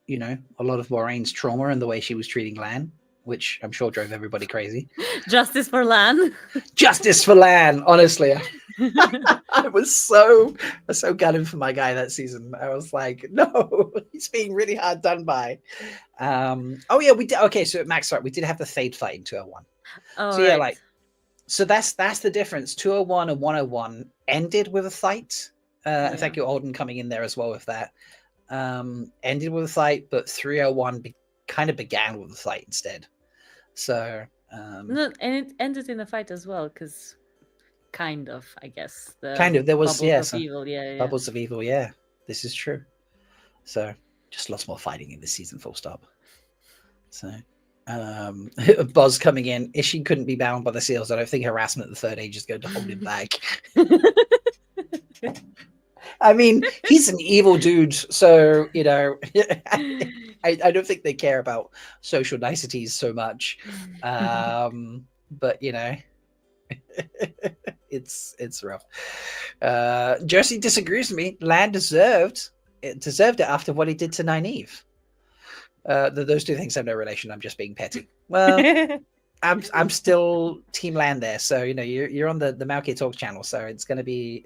A: a lot of Moraine's trauma and the way she was treating Lan, which I'm sure drove everybody crazy.
B: Justice for Lan.
A: Justice for Lan. Honestly, I was so gutted for my guy that season. I was like, no, he's being really hard done by. Oh yeah, we did. Okay, so Max, sorry, we did have the Thade fight in 201.
B: Oh,
A: so yeah, so that's the difference. 201 and 101 ended with a fight. And thank you, Alden, coming in there as well with that. Ended with a fight, but 301 kind of began with a fight instead. So
B: no, and it ended in a fight as well, because kind of, I guess.
A: There was
B: bubbles of evil,
A: bubbles of evil. Yeah, this is true. So just lots more fighting in this season, full stop. So Buzz coming in. Ishii couldn't be bound by the seals. I don't think harassment at the third age is going to hold him back. I mean, he's an evil dude, so I don't think they care about social niceties so much. But it's rough. Jersey disagrees with me. Lan deserved it after what he did to Nynaeve. Those two things have no relation. I'm just being petty. Well, I'm still Team Lan there. So you're on the Malkir Talk channel, so it's gonna be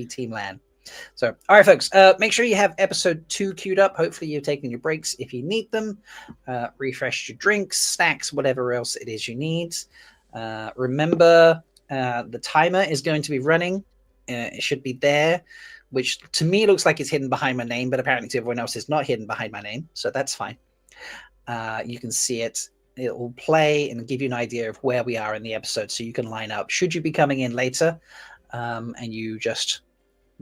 A: Team Lan. So all right, folks. Make sure you have episode 2 queued up. Hopefully you've taken your breaks if you need them. Refreshed your drinks, snacks, whatever else it is you need. Remember, the timer is going to be running. It should be there, which to me looks like it's hidden behind my name, but apparently to everyone else it's not hidden behind my name. So that's fine. You can see it. It will play and give you an idea of where we are in the episode, so you can line up. Should you be coming in later and you just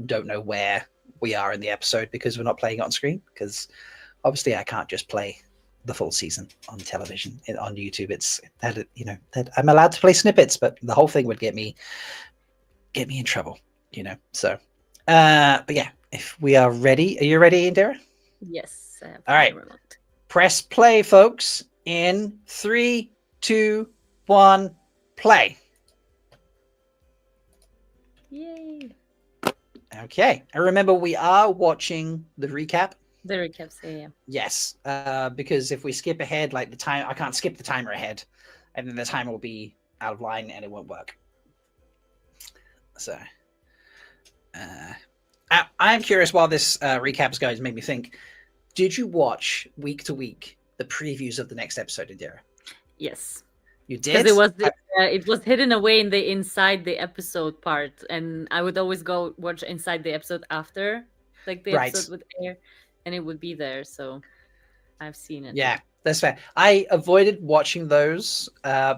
A: don't know where we are in the episode because we're not playing it on screen, because obviously I can't just play the full season on television. On YouTube, it's that I'm allowed to play snippets, but the whole thing would get me in trouble. So but yeah, if we are ready, are you ready, Indira?
B: Yes, I have.
A: All right, press play, folks, in 3, 2, 1, play.
B: Yay.
A: Okay, and remember, we are watching the recap.
B: The recaps, yeah.
A: Yes, because if we skip ahead, like the time, I can't skip the timer ahead, and then the timer will be out of line and it won't work. So, I'm curious, while this recap is going to make me think, did you watch week to week the previews of the next episode, Indira?
B: Yes.
A: You did?
B: Because it was hidden away in the inside the episode part, and I would always go watch inside the episode after, like the episode would air, and it would be there. So I've seen it.
A: Yeah, that's fair. I avoided watching those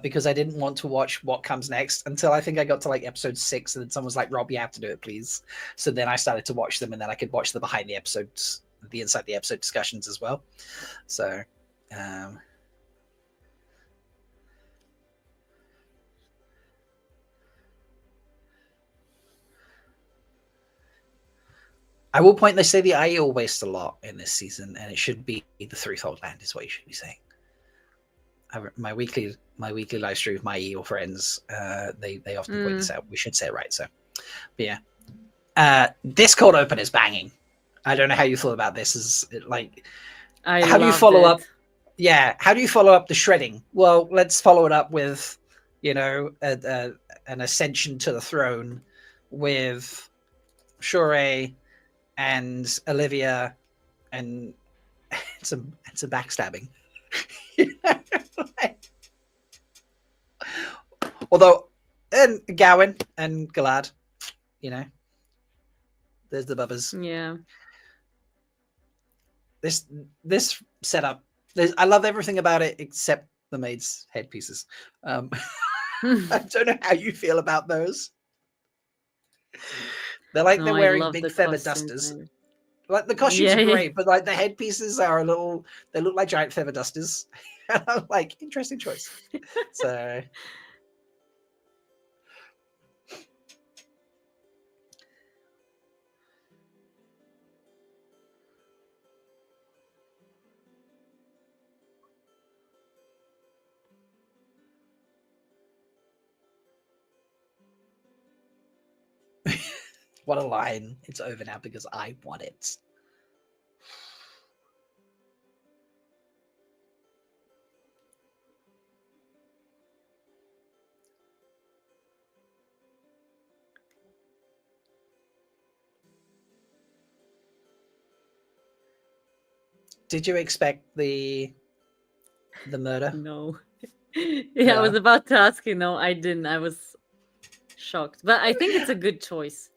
A: because I didn't want to watch what comes next until I think I got to like episode 6, and then someone was like, "Rob, you have to do it, please." So then I started to watch them, and then I could watch the behind the episodes, the inside the episode discussions as well. So. I will point, they say the IE will waste a lot in this season, and it should be the threefold land is what you should be saying. My weekly live stream with my EO friends, they often point this out. We should say it right. So, but yeah, this cold open is banging. I don't know how you thought about this. Is it like how do you follow up? Yeah, how do you follow up the shredding? Well, let's follow it up with, you know, an ascension to the throne with Shure and Olivia, and some backstabbing. You know, like, although, and Gawain and Galad, you know, there's the bubbers.
B: Yeah.
A: This setup, I love everything about it except the maids' headpieces. I don't know how you feel about those. They're like
B: No,
A: they're
B: I
A: wearing
B: love
A: big
B: the
A: feather
B: costumes,
A: dusters.
B: man.
A: Like the costumes
B: Yeah,
A: are
B: yeah.
A: great, but like the headpieces are a little. They look like giant feather dusters. And I'm like, interesting choice. So. What a line. It's over now because I want it. Did you expect the murder?
B: No. Yeah, I was
A: No.
B: about to ask you. No, I didn't. I was shocked. But I think it's a good choice.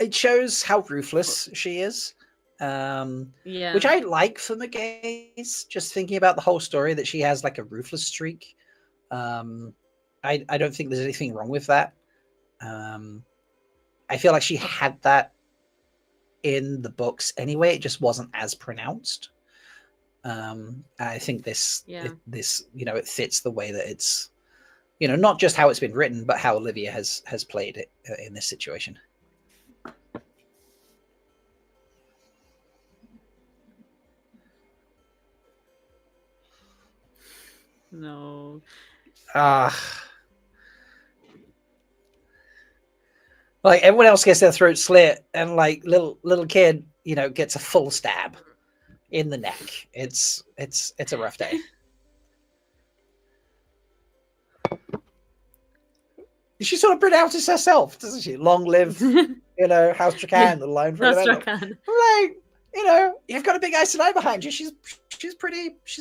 A: It shows how ruthless she is.
B: Yeah.
A: Which I like for McGaze, just thinking about the whole story, that she has like a ruthless streak. I don't think there's anything wrong with that. I feel like she had that in the books anyway. It just wasn't as pronounced. I think this,
B: Yeah.
A: this, you know, it fits the way that it's, you know, not just how it's been written, but how Olivia has played it in this situation.
B: No.
A: Like everyone else gets their throat slit, and like little kid, you know, gets a full stab in the neck. It's a rough day. She sort of pronounces herself, doesn't she? Long live, you know, House Dracan, the line from
B: That's
A: the
B: Rakan.
A: Like, you know, you've got a big Aes Sedai behind you. She's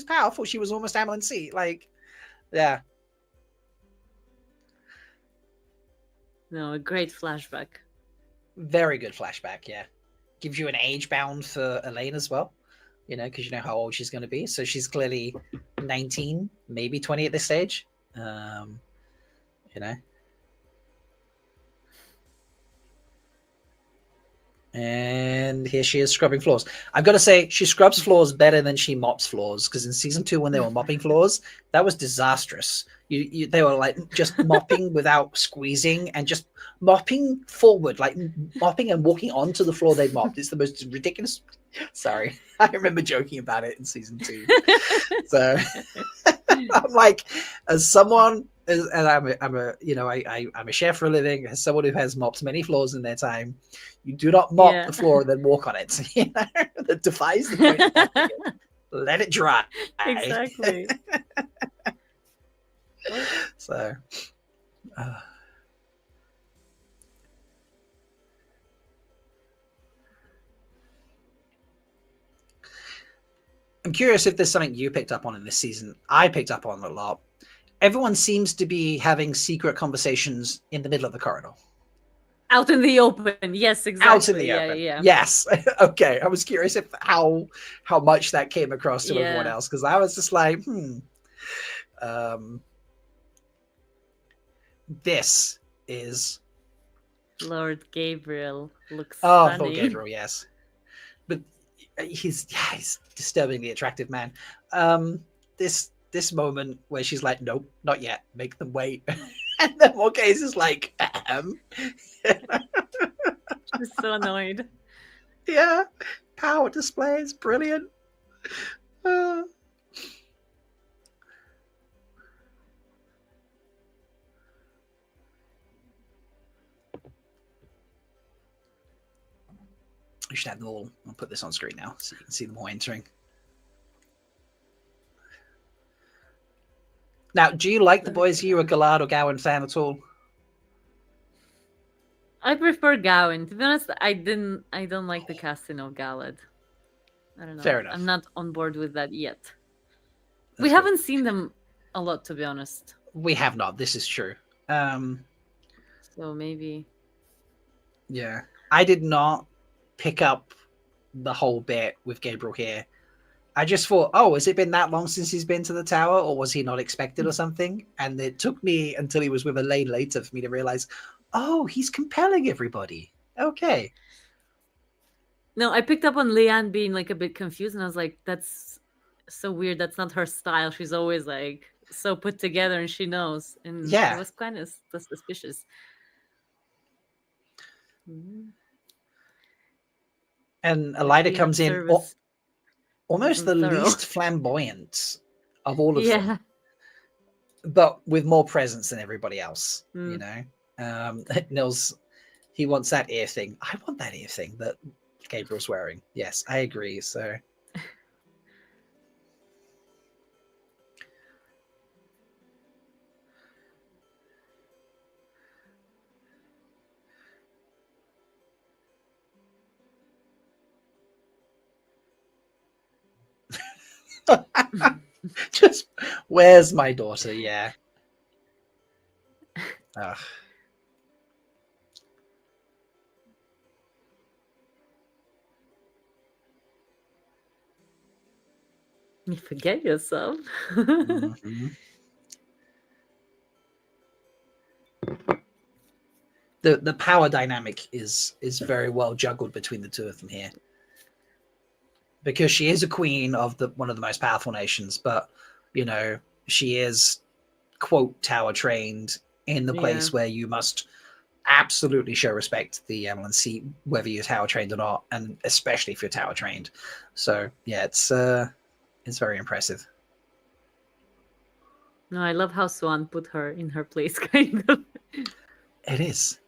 A: powerful. She was almost Amelin C. Like, yeah.
B: No, a great flashback.
A: Very good flashback, yeah. Gives you an age bound for Elaine as well, you know, because you know how old she's going to be. So she's clearly 19, maybe 20 at this stage. You know. And here she is scrubbing floors. I've got to say, she scrubs floors better than she mops floors, because in season 2, when they were mopping floors, that was disastrous. They were like just mopping without squeezing, and just mopping forward, like mopping and walking onto the floor they mopped. It's the most ridiculous. Sorry, I remember joking about it in season 2. So I'm like, as someone, and I'm a chef for a living, as someone who has mopped many floors in their time, you do not mop the floor and then walk on it. You know, that defies the point of mopping it. Let it dry.
B: Exactly.
A: So, I'm curious if there's something you picked up on in this season. I picked up on a lot. Everyone seems to be having secret conversations in the middle of the corridor.
B: Out in the open. Yes, exactly.
A: Out in the open.
B: Yeah.
A: Yes. Okay. I was curious if how much that came across to everyone else, because I was just like, this is
B: Lord Gabriel looks
A: Lord
B: stunning.
A: Gabriel, yes. But he's disturbingly attractive, man. This moment where she's like, nope, not yet, make them wait. And then Morgaze is like,
B: She's so annoyed.
A: Yeah, power display is brilliant. We should have them all. I'll put this on screen now so you can see them all entering. Now, do you like the boys? Are you a Galad or Gowan fan at all?
B: I prefer Gowan. To be honest, I don't like the casting of Galad. I don't know.
A: Fair enough.
B: I'm not on board with that yet.
A: That's
B: We
A: fair.
B: haven't seen them a lot, to be honest.
A: We have not. This is true.
B: So maybe.
A: Yeah. I did not pick up the whole bit with Gabriel here. I just thought, oh, has it been that long since he's been to the tower, or was he not expected or something? And it took me until he was with Elaine later for me to realize, oh, he's compelling everybody. Okay.
B: No, I picked up on Leanne being like a bit confused, and I was like, that's so weird. That's not her style. She's always like so put together, and she knows. And
A: Yeah.
B: I was kind of suspicious.
A: And Elida comes in almost the
B: thorough.
A: least flamboyant of all of them,
B: Yeah.
A: but with more presence than everybody else. You
B: Mm.
A: know, Nils, he wants that ear thing. I want that ear thing that Gabriel's wearing. Yes, I agree. So. Just where's my daughter? Yeah. Ugh.
B: You forget yourself.
A: Mhm. The power dynamic is very well juggled between the two of them here, because she is a queen of one of the most powerful nations, but you know she is quote tower trained in the place where you must absolutely show respect to the and see whether you're tower trained or not, and especially if you're tower trained. So yeah, it's very impressive.
B: No, I love how Swan put her in her place, kind of.
A: It is.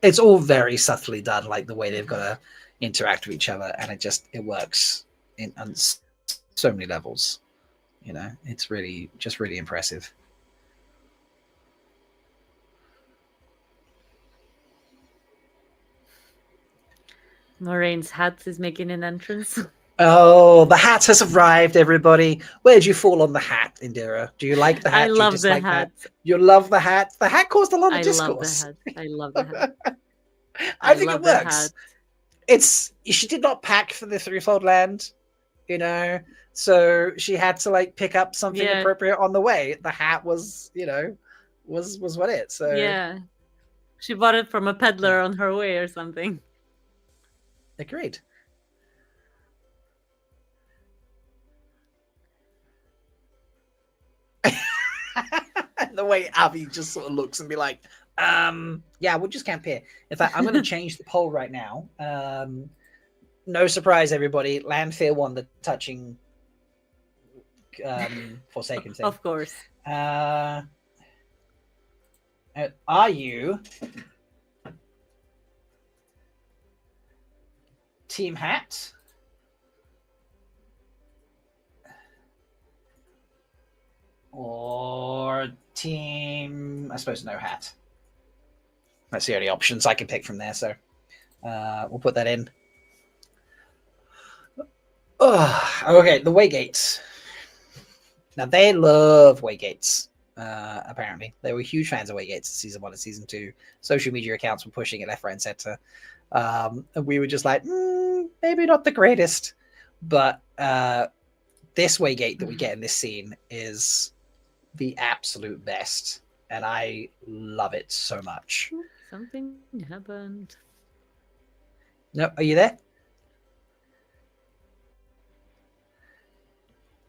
A: It's all very subtly done, like the way they've got to interact with each other, and it works on so many levels. You know, it's really impressive.
B: Noraine's hat is making an entrance.
A: Oh, the hat has arrived, everybody. Where'd you fall on the hat, Indira? Do you like the hat?
B: I
A: Do you
B: love the
A: dislike
B: hat.
A: You love the hat? The hat caused a lot of
B: I
A: discourse.
B: love the hat. I love the hat.
A: I think it
B: love the
A: works.
B: hat.
A: She did not pack for the threefold land, you know, so she had to like pick up something appropriate on the way. The hat was, you know, was what it. So
B: yeah, she bought it from a peddler on her way or something.
A: Agreed. The way Abby just sort of looks and be like, yeah, we'll just camp here. In fact, I'm going to change the poll right now. No surprise, everybody. Landfear won the touching Forsaken thing.
B: Of course.
A: Are you Team Hat? Or team, I suppose, no hat. That's the only options I can pick from there, so we'll put that in. Oh, okay, the Waygates. Now, they love Waygates, apparently. They were huge fans of Waygates in Season 1 and Season 2. Social media accounts were pushing it left, right, and center. And we were just like, maybe not the greatest. But this Waygate that we get in this scene is the absolute best, and I love it so much.
B: Something happened.
A: No, are you there?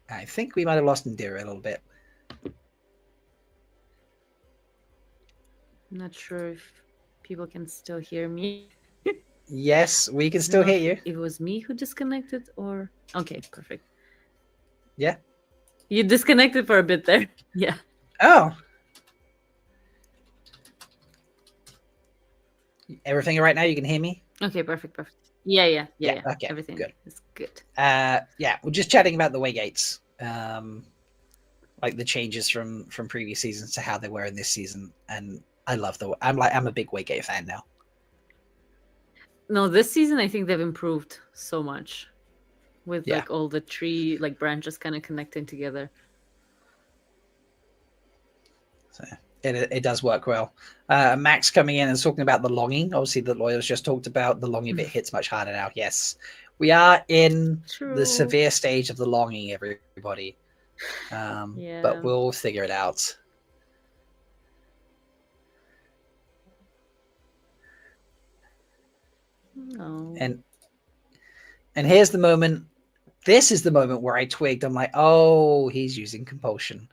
A: I think we might have lost Indira a little bit.
B: I'm not sure if people can still hear me.
A: Yes, we can still hear you.
B: It was me who disconnected, or okay, perfect.
A: Yeah.
B: You disconnected for a bit there. Yeah.
A: Oh. Everything all right now? You can hear me?
B: Okay, perfect. Yeah.
A: Okay,
B: Everything
A: good.
B: is good.
A: Yeah, we're just chatting about the Waygates. Like the changes from previous seasons to how they were in this season. And I love I'm a big Waygate fan now.
B: No, this season I think they've improved so much with
A: Yeah.
B: like all the tree like branches kind of connecting together.
A: So it does work well. Max coming in and talking about the longing. Obviously, the lawyers just talked about the longing bit hits much harder now. Yes, we are in the severe stage of the longing, everybody.
B: Yeah.
A: But we'll figure it out.
B: Oh.
A: And here's the moment. This is the moment where I twigged. I'm like, oh, he's using compulsion.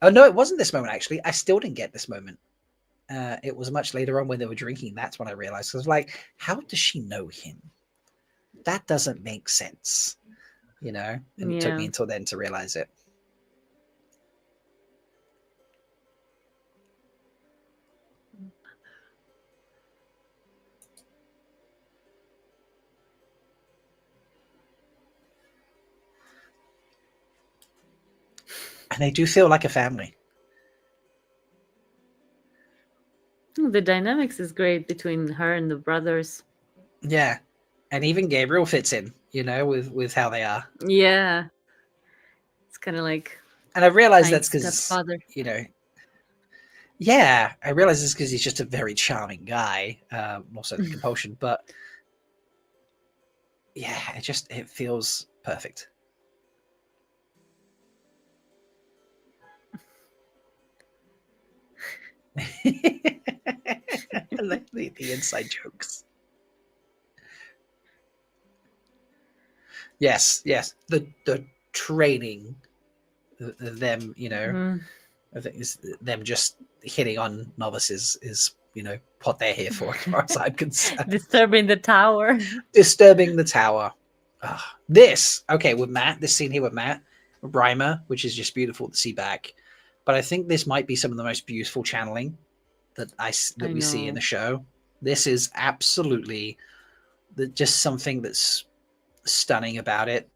A: Oh, no, it wasn't this moment, actually. I still didn't get this moment. It was much later on when they were drinking. That's when I realized. I was like, how does she know him? That doesn't make sense. You know? And it took me until then to realize it. And they do feel like a family.
B: The dynamics is great between her and the brothers.
A: Yeah. And even Gabriel fits in, you know, with how they are.
B: Yeah. It's kind of like...
A: And I realize that's because, you know... Yeah, I realize it's because he's just a very charming guy. Also the compulsion, but... Yeah, it feels perfect. I like the inside jokes. Yes. The training, them, you know, I think is them just hitting on novices is, you know, what they're here for, as far as I'm concerned.
B: Disturbing the tower.
A: Disturbing the tower. This scene here with Matt, Reimer, which is just beautiful to see back. But I think this might be some of the most beautiful channeling that we see in the show. This is absolutely just something that's stunning about it.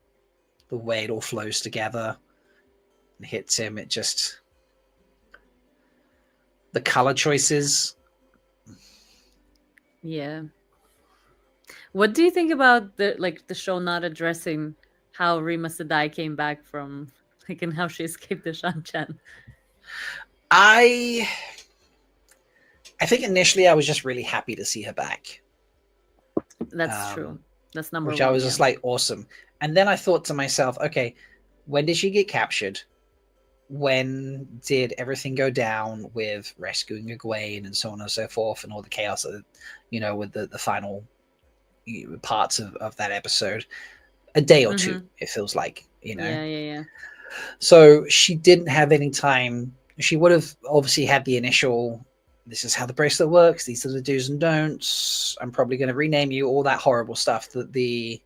A: The way it all flows together and hits him. It just... The color choices.
B: Yeah. What do you think about the show not addressing how Rima Sedai came back from, like, and how she escaped the Shan-Chan?
A: I think initially I was just really happy to see her back.
B: That's true. That's number one.
A: Which I was just like, awesome. And then I thought to myself, okay, when did she get captured? When did everything go down with rescuing Egwene and so on and so forth, and all the chaos, you know, with the final parts of that episode? A day or two, it feels like, you know.
B: Yeah.
A: So she didn't have any time. She would have obviously had the initial, this is how the bracelet works, these are the do's and don'ts, I'm probably going to rename you, all that horrible stuff that the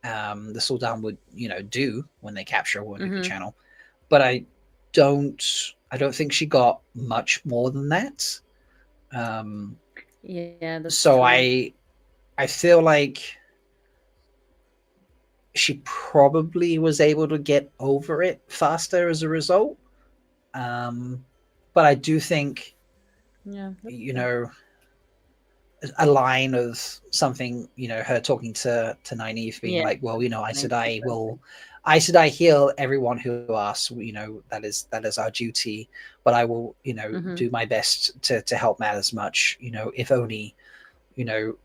A: Sultan would, you know, do when they capture a woman channel. But I don't think she got much more than that.
B: Yeah, that's
A: so
B: true.
A: I feel like she probably was able to get over it faster as a result. But I do think, you know, a line of something, you know, her talking to Nynaeve being like, well, you know, Aes Sedai heal everyone who asks, you know, that is our duty, but I will, you know, do my best to help Matt as much, you know, if only, you know,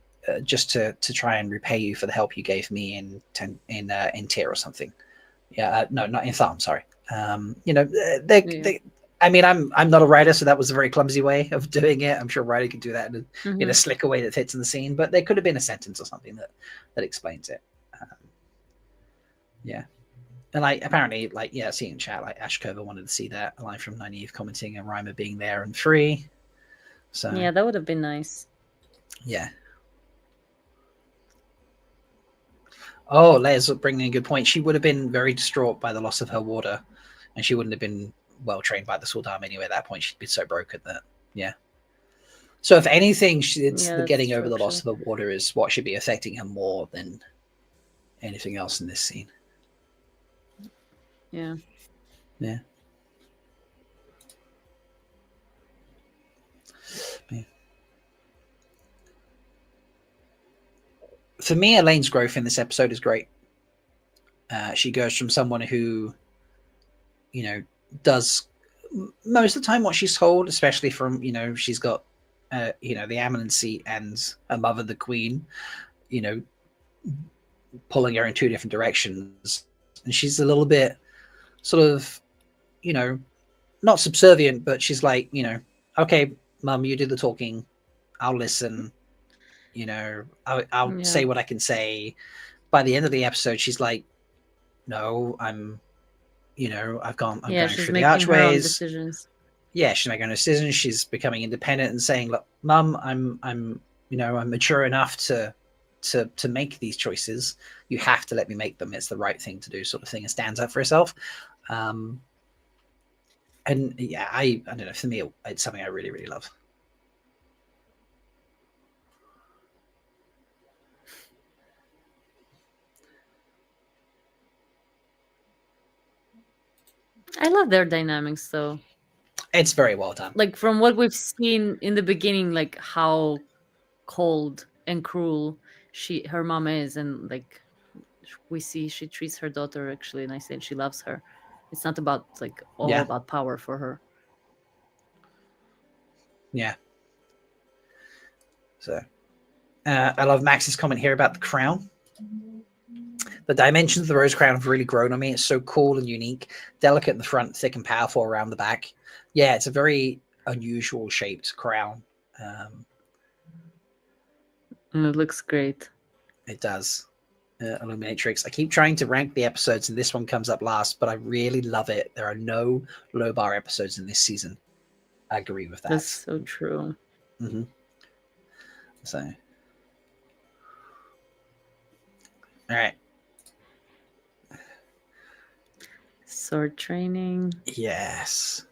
A: just to try and repay you for the help you gave me in Tyr or something. Yeah, no, not in Tharm, sorry. You know, they I mean, I'm not a writer, so that was a very clumsy way of doing it. I'm sure a writer could do that in a slicker way that fits in the scene, but there could have been a sentence or something that explains it. Yeah. And like, apparently, like, yeah, seeing in chat, like Ashkova wanted to see that, a line from Nynaeve commenting and Reimer being there and free. So
B: yeah, that would have been nice.
A: Yeah. Oh, Leia's bringing a good point. She would have been very distraught by the loss of her water, and she wouldn't have been well trained by the Sul'Dam anyway. At that point, she'd be so broken that, yeah. So if anything, it's
B: Yeah,
A: the
B: that's
A: getting
B: true,
A: over the loss
B: actually.
A: of the water is what should be affecting her more than anything else in this scene.
B: Yeah.
A: Yeah. For me, Elaine's growth in this episode is great. She goes from someone who, you know, does most of the time what she's told, especially from, you know, she's got, you know, the Amanancy and her mother, the Queen, you know, pulling her in two different directions. And she's a little bit sort of, you know, not subservient, but she's like, you know, okay, Mum, you do the talking. I'll listen. You know, I'll
B: Yeah.
A: say what I can say. By the end of the episode, she's like, no, I'm, you know, I'm
B: Yeah,
A: going
B: she's
A: through the
B: making her own
A: archways.
B: decisions.
A: Yeah, she's making her own decisions. She's becoming independent and saying, look, Mum, I'm, you know, I'm mature enough to make these choices. You have to let me make them. It's the right thing to do, sort of thing, and stands up for herself. And yeah, I don't know. For me, it's something I really, really love.
B: I love their dynamics, though.
A: It's very well done.
B: Like, from what we've seen in the beginning, like how cold and cruel her mom is, and like we see she treats her daughter actually nicely, and she loves her. It's not about like all about power for her.
A: Yeah. So I love Max's comment here about the crown. The dimensions of the rose crown have really grown on me. It's so cool and unique, delicate in the front, thick and powerful around the back. Yeah, it's a very unusual shaped crown.
B: And it looks great.
A: It does. Illuminatrix. I keep trying to rank the episodes, and this one comes up last, but I really love it. There are no low bar episodes in this season. I agree with that.
B: That's so true.
A: Mm-hmm. So, all right.
B: Sword training.
A: Yes.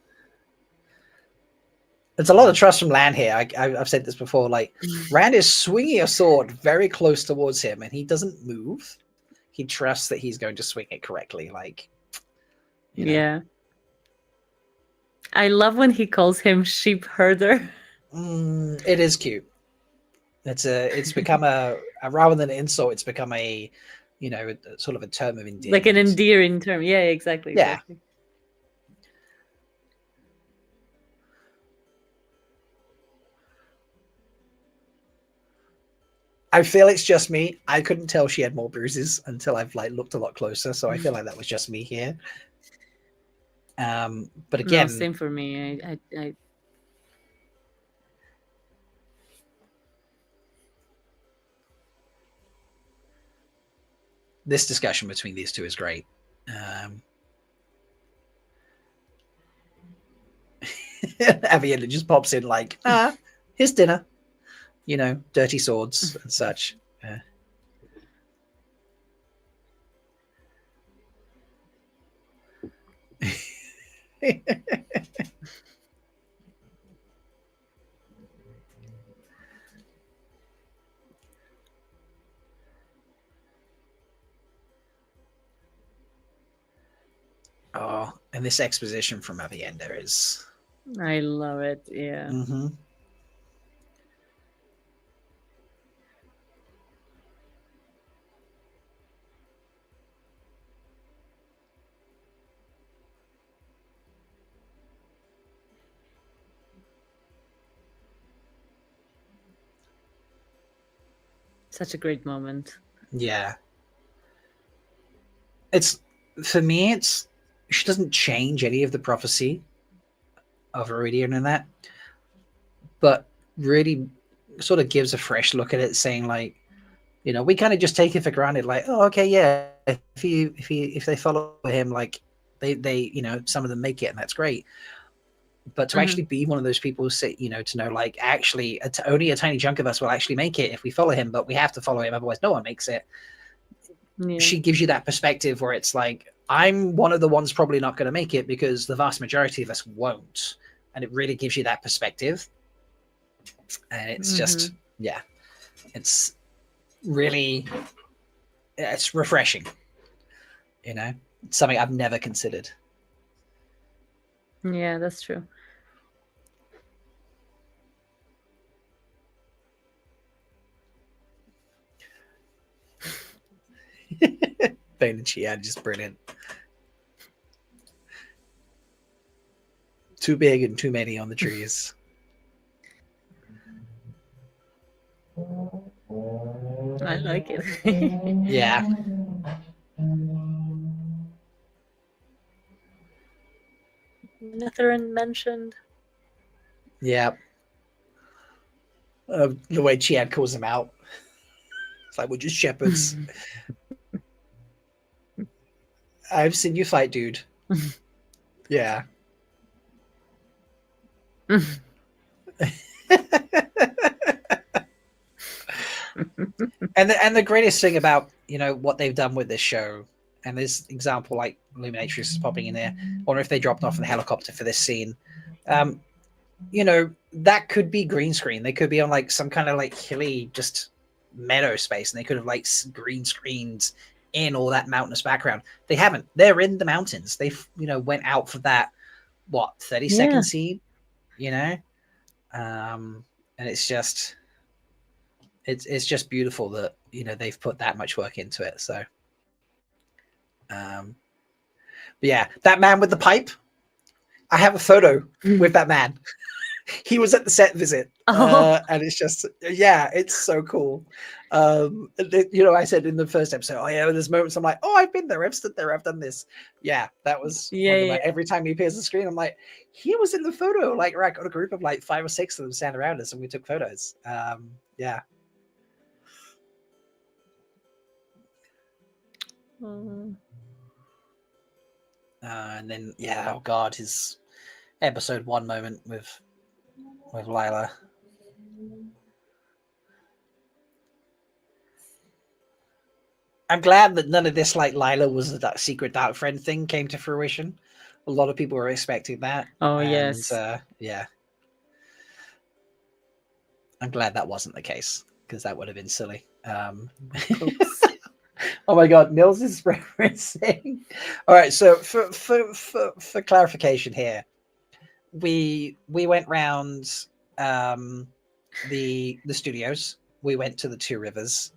A: There's a lot of trust from Rand here. I've said this before. Like, Rand is swinging a sword very close towards him, and he doesn't move. He trusts that he's going to swing it correctly. Like, you know.
B: Yeah. I love when he calls him sheep herder.
A: It is cute. It's become a rather than an insult, it's become a, you know, sort of a term of endearment.
B: Like an endearing term. Yeah, exactly.
A: Yeah.
B: Exactly.
A: I feel it's just me. I couldn't tell she had more bruises until I've like looked a lot closer. So I feel like that was just me here. But again,
B: No, same for me. I
A: this discussion between these two is great. Avienda just pops in like, here's dinner. You know, dirty swords and such. Oh, and this exposition from Avienda is...
B: I love it. Yeah.
A: Mm-hmm.
B: Such a great moment.
A: Yeah. It's, for me, it's, she doesn't change any of the prophecy of Iridian and that, but really sort of gives a fresh look at it, saying like, you know, we kind of just take it for granted, like, oh, okay, yeah, if they follow him, like they you know, some of them make it, and that's great. But to actually be one of those people, say, you know, to know like actually only a tiny chunk of us will actually make it if we follow him, but we have to follow him, otherwise no one makes it. she gives you that perspective where it's like, I'm one of the ones probably not going to make it because the vast majority of us won't. And it really gives you that perspective. And it's just, yeah, it's really, it's refreshing. You know, it's something I've never considered.
B: Yeah, that's true.
A: Bane and Chian, just brilliant. Too big and too many on the trees.
B: I like it.
A: Yeah.
B: Netherin mentioned.
A: Yeah. The way Chian calls them out. It's like, we're just shepherds. I've seen you fight, dude. Yeah. and the greatest thing about, you know, what they've done with this show, and this example, like Luminatrix is popping in there, or if they dropped off in the helicopter for this scene, you know, that could be green screen. They could be on like some kind of like hilly just meadow space, and they could have like green screens in all that mountainous background. They haven't. They're in the mountains. They've, you know, went out for that 30-second scene, you know, and it's just beautiful that, you know, they've put that much work into it. So but yeah, that man with the pipe, I have a photo with that man. He was at the set visit, and it's just, yeah, it's so cool. You know, I said in the first episode, oh yeah, there's moments I'm like, oh, I've been there, I've stood there, I've done this. Yeah, that was every time he appears on the screen, I'm like, he was in the photo. Like, I got a group of like 5 or 6 of them standing around us, and we took photos. Yeah. And then, yeah, oh god, his episode 1 moment with Lila. I'm glad that none of this, like, Lila was that secret dark friend thing came to fruition. A lot of people were expecting that.
B: Oh,
A: and,
B: yes.
A: Yeah. I'm glad that wasn't the case, because that would have been silly. Oh my god, Nils is referencing. All right, so for clarification here, we went round the studios. We went to the 2 rivers.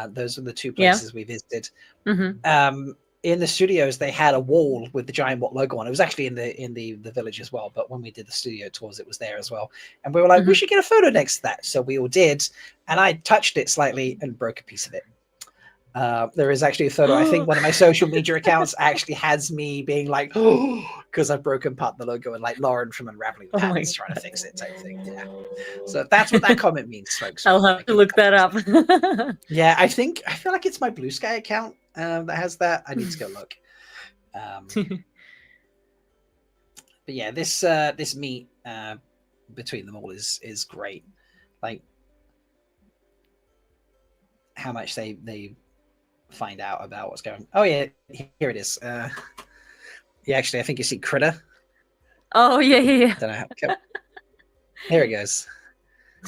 A: Those are the 2 places we visited. In the studios, they had a wall with the giant WOT logo on. It was actually in the village as well, but when we did the studio tours, it was there as well. And we were like, we should get a photo next to that. So we all did, and I touched it slightly and broke a piece of it. There is actually a photo. I think one of my social media accounts actually has me being like, oh, because I've broken part of the logo, and like Lauren from Unraveling the Patterns trying to fix it type thing. Yeah. So that's what that comment means, folks.
B: I'll have to look that up.
A: Yeah, I feel like it's my Blue Sky account that has that. I need to go look. But yeah, this meet between them all is great. Like how much they find out about what's going on. Oh yeah, here it is. Yeah, actually, I think you see Critter.
B: Oh yeah.
A: Don't know how. Here it goes.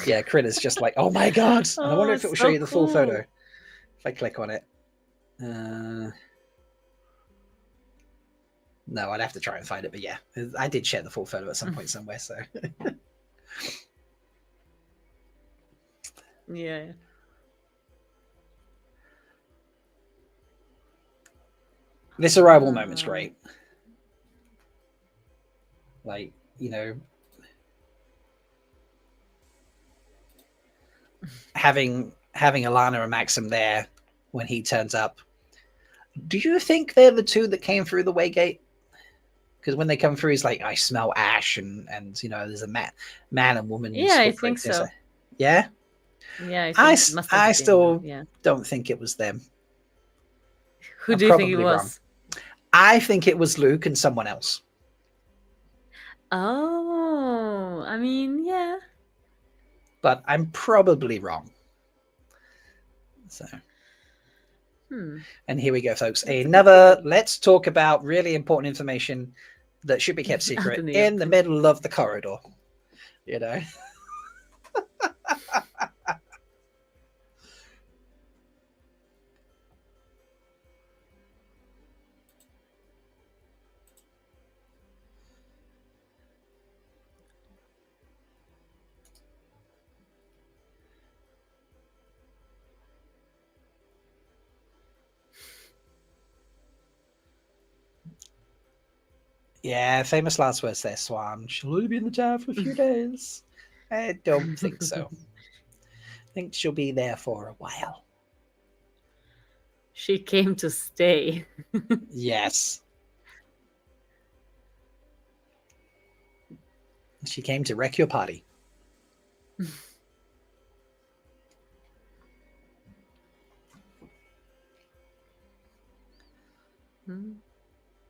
A: Yeah, Critter's just like, oh my god. And I wonder if it will show you the full photo if I click on it. No, I'd have to try and find it, but yeah, I did share the full photo at some point somewhere. So
B: yeah.
A: This arrival moment's great. Like, you know, having Alana and Maxim there when he turns up. Do you think they're the 2 that came through the Waygate? Because when they come through, he's like, I smell ash, and you know, there's a man and woman.
B: Yeah, I think so.
A: Yeah.
B: Yeah,
A: I still don't think it was them.
B: Who do you think it was?
A: Wrong. I think it was Luke and someone else.
B: Oh, I mean, yeah.
A: But I'm probably wrong. So. And here we go, folks. Another, let's talk about really important information that should be kept secret in the middle of the corridor. You know? Yeah, famous last words there, Swan. She'll only be in the tower for a few days. I don't think so. I think she'll be there for a while.
B: She came to stay.
A: Yes. She came to wreck your party.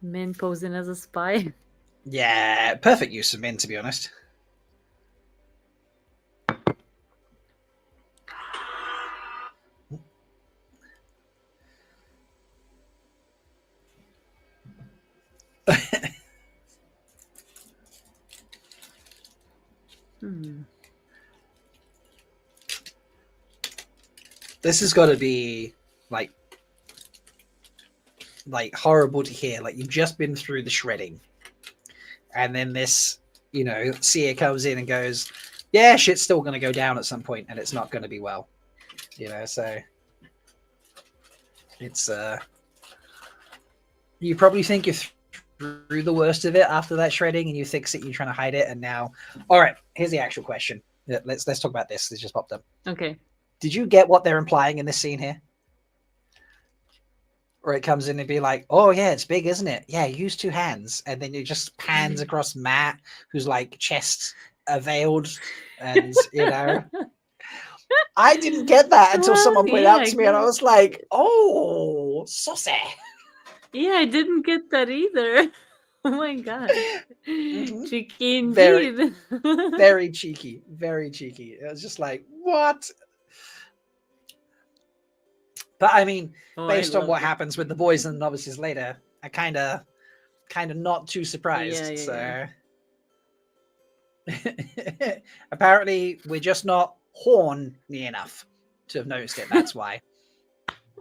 B: Min posing as a spy.
A: Yeah, perfect use of Min, to be honest. This has got to be like horrible to hear. Like, you've just been through the shredding, and then this, you know, seer comes in and goes, "Yeah, shit's still going to go down at some point, and it's not going to be well." You know, so it's you probably think you're through the worst of it after that shredding, and you fix it, you're trying to hide it, and now, all right, here's the actual question. Let's talk about this. This just popped up.
B: Okay.
A: Did you get what they're implying in this scene here? Or it comes in and be like, "Oh yeah, it's big, isn't it? Yeah, use two hands," and then it just pans across Matt, who's like chest veiled, and you know. I didn't get that until someone pointed out to me, and I was like, "Oh, saucy."
B: Yeah, I didn't get that either. Oh my god. Cheeky indeed.
A: Very cheeky. Very cheeky. It was just like, what? But I mean, based on what happens with the boys and the novices later, I kind of not too surprised. So apparently we're just not horny enough to have noticed it. That's why.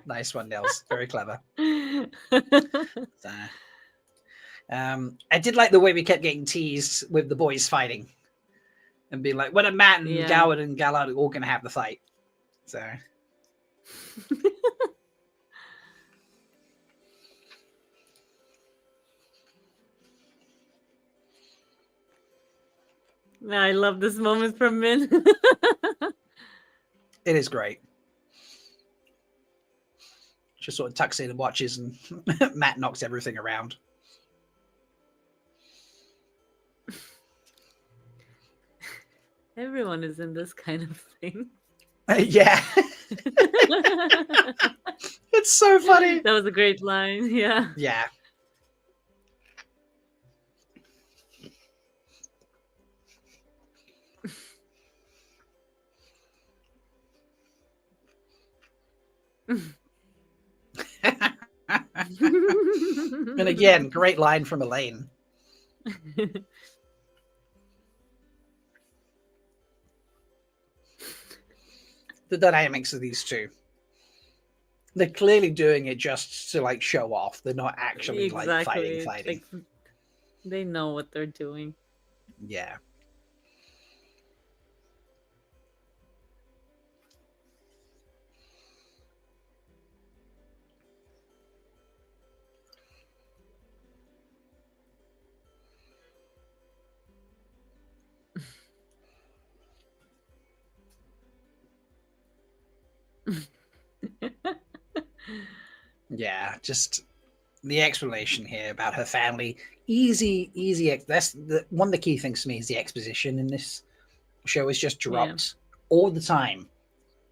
A: Nice one, Nils. Very clever. So, I did like the way we kept getting teased with the boys fighting and being like, when are Matt and Goward and Gallard all going to have the fight? So.
B: I love this moment from Min.
A: It is great. Just sort of tucks in and watches, and Matt knocks everything around.
B: Everyone is in this kind of thing.
A: Yeah. It's so funny.
B: That was a great line. Yeah.
A: Yeah. And again, great line from Elaine. The dynamics of these two. They're clearly doing it just to like show off. They're not actually like fighting.
B: Like, they know what they're doing.
A: Yeah. Yeah, just the explanation here about her family. Easy. That's one of the key things to me is the exposition in this show is just dropped all the time,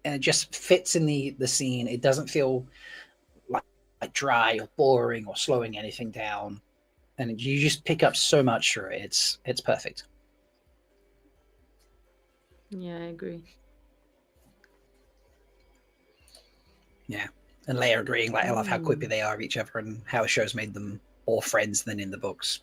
A: and it just fits in the scene. It doesn't feel like dry or boring or slowing anything down, and you just pick up so much through it. It's perfect.
B: Yeah, I agree.
A: Yeah. And Leia agreeing, like, I love how quippy they are of each other and how a show's made them more friends than in the books.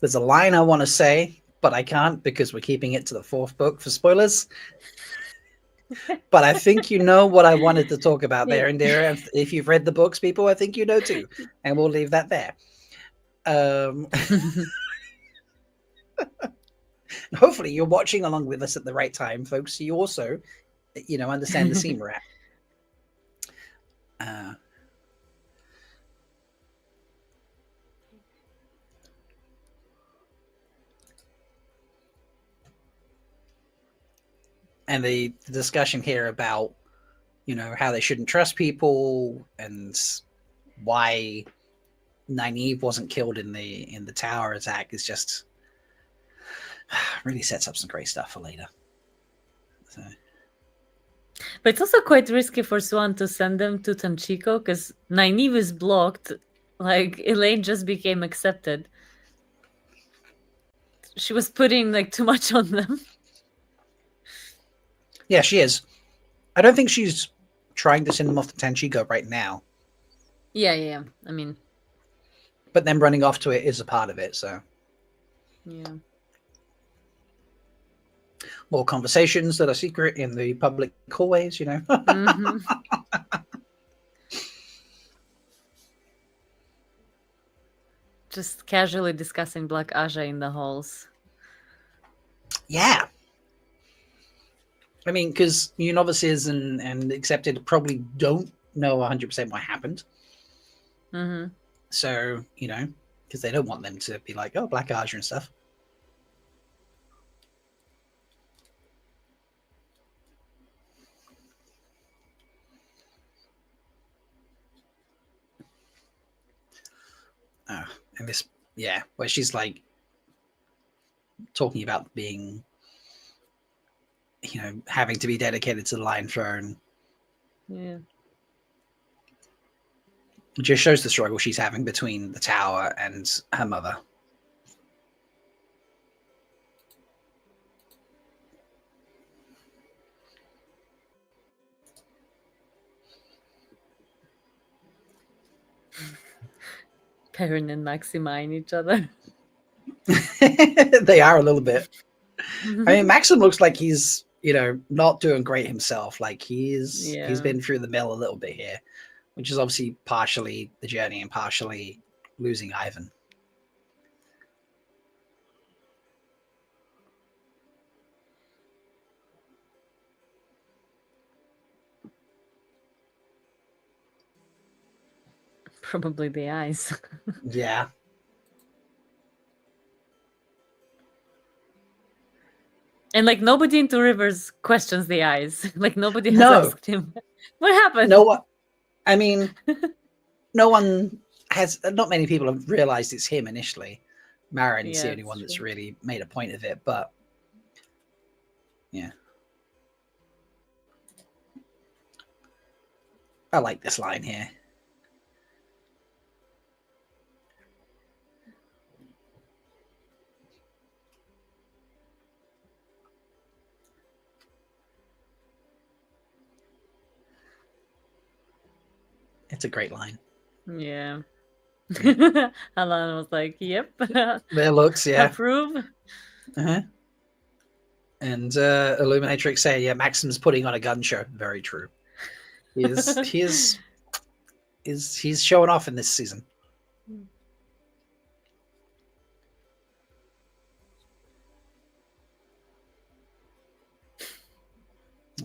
A: There's a line I want to say, but I can't because we're keeping it to the fourth book for spoilers. But I think you know what I wanted to talk about there, Indira. If you've read the books, people, I think you know too. And we'll leave that there. Hopefully you're watching along with us at the right time, folks. So you also, understand the scene we're at. And the discussion here about, how they shouldn't trust people and why Nynaeve wasn't killed in the tower attack is just really sets up some great stuff for later. So.
B: But it's also quite risky for Swan to send them to Tanchico because Nynaeve is blocked. Like, Elaine just became accepted. She was putting too much on them.
A: Yeah, she is. I don't think she's trying to send them off to Tanchico right now.
B: Yeah. I mean,
A: but them running off to it is a part of it. So
B: yeah,
A: more conversations that are secret in the public hallways.
B: Mm-hmm. Just casually discussing Black Aja in the halls.
A: Yeah. I mean, because new novices and accepted probably don't know 100% what happened.
B: Mm-hmm.
A: So, because they don't want them to be like, oh, Black Aja and stuff. And this, where she's like talking about being, having to be dedicated to the Lion Throne.
B: Yeah.
A: It just shows the struggle she's having between the tower and her mother.
B: Perrin and Maxima each other.
A: They are a little bit. I mean, Maxim looks like he's, not doing great himself. Like he's been through the mill a little bit here, which is obviously partially the journey and partially losing Ivan.
B: Probably the eyes.
A: Yeah.
B: And nobody in Two Rivers questions the eyes. Nobody has asked him what happened.
A: No, I mean, not many people have realized it's him initially. Marin's the only one that's really made a point of it, but yeah. I like this line here. It's a great line.
B: Yeah. Alana was like, yep.
A: There looks, yeah.
B: Approve.
A: Uh-huh. And Illuminatrix say, yeah, Maxim's putting on a gun show. Very true. He's showing off in this season.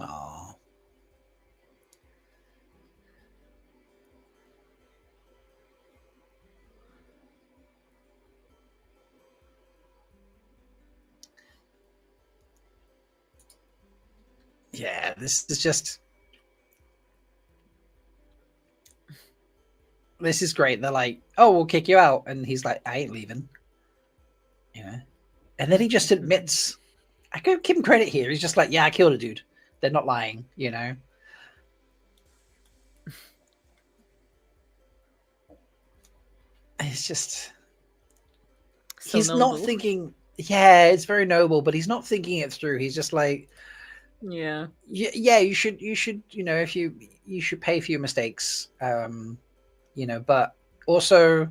A: Oh. Yeah, this is great. They're like, oh, we'll kick you out. And he's like, I ain't leaving. And then he just admits I could give him credit here. He's just like, yeah, I killed a dude. They're not lying, you know. It's just
B: So
A: he's
B: noble.
A: not thinking. Yeah, it's very noble, but he's not thinking it through. He's just like,
B: Yeah.
A: yeah, you should, you know, if you should pay for your mistakes, you know, but also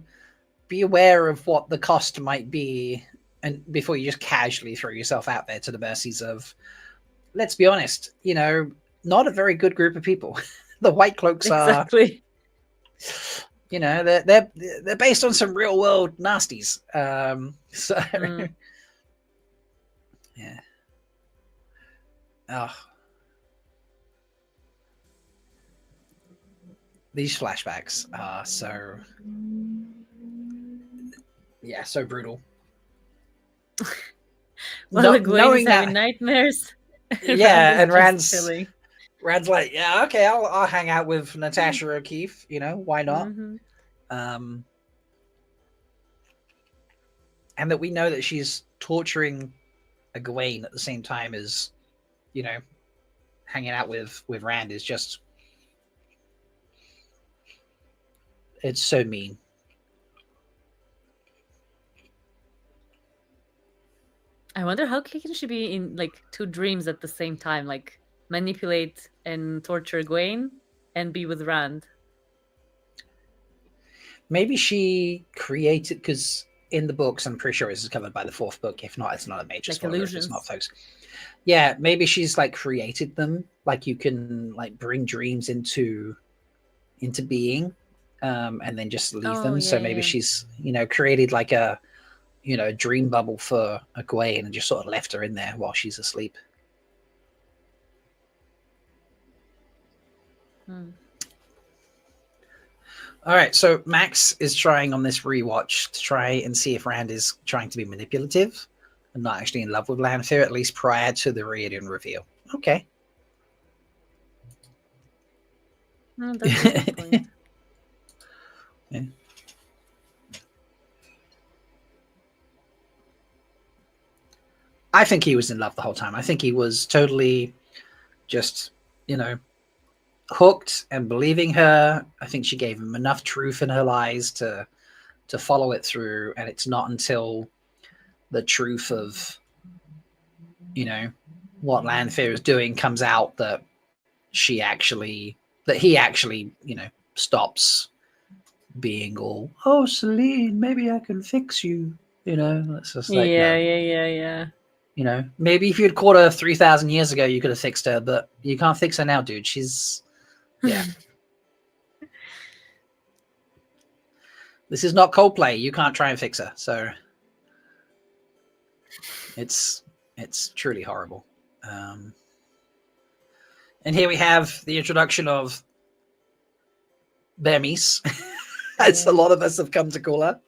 A: be aware of what the cost might be, and before you just casually throw yourself out there to the mercies of, let's be honest, you know, not a very good group of people. The White Cloaks
B: Exactly.
A: you know, they're based on some real world nasties. So yeah. Oh. These flashbacks are so so brutal.
B: Well, Egwene is having nightmares.
A: Yeah, and Rand's
B: chilling.
A: like, yeah, okay, I'll hang out with Natasha O'Keefe, you know, why not? And that we know that she's torturing Egwene at the same time as, you know, hanging out with Rand is just, it's so mean.
B: I wonder how can she be in like two dreams at the same time, like manipulate and torture Egwene and be with Rand.
A: Maybe she created, because in the books, I'm pretty sure this is covered by the fourth book. If not, it's not a major
B: Like
A: spoiler.
B: illusions.
A: If it's not, folks. Yeah, maybe she's like created them. Like you can like bring dreams into being, and then just leave them. So maybe she's, you know, created like a, you know, dream bubble for Egwene and just sort of left her in there while she's asleep. All right, so Max is trying on this rewatch to try and see if Rand is trying to be manipulative and not actually in love with Lanfear, at least prior to the Radiant reveal. Okay.
B: Oh, that's a good point.
A: Yeah. I think he was in love the whole time. I think he was totally just, you know, hooked and believing her. I think she gave him enough truth in her lies to follow it through. And it's not until the truth of, you know, what Lanfear is doing comes out that he actually, you know, stops being all, oh, Celine, maybe I can fix you. You know, that's just like, no.
B: Yeah.
A: You know, maybe if you'd caught her 3,000 years ago, you could have fixed her, but you can't fix her now, dude. She's, yeah. This is not Coldplay. You can't try and fix her. So it's truly horrible. And here we have the introduction of Bermise, as a lot of us have come to call her,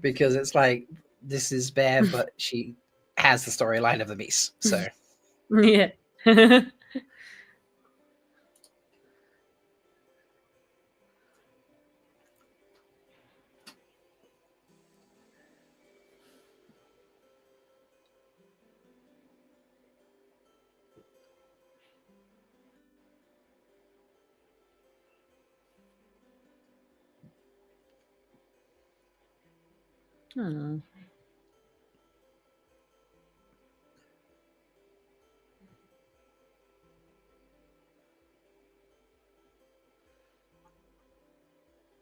A: because it's like, this is Bear, but she has the storyline of the Mies. So
B: yeah.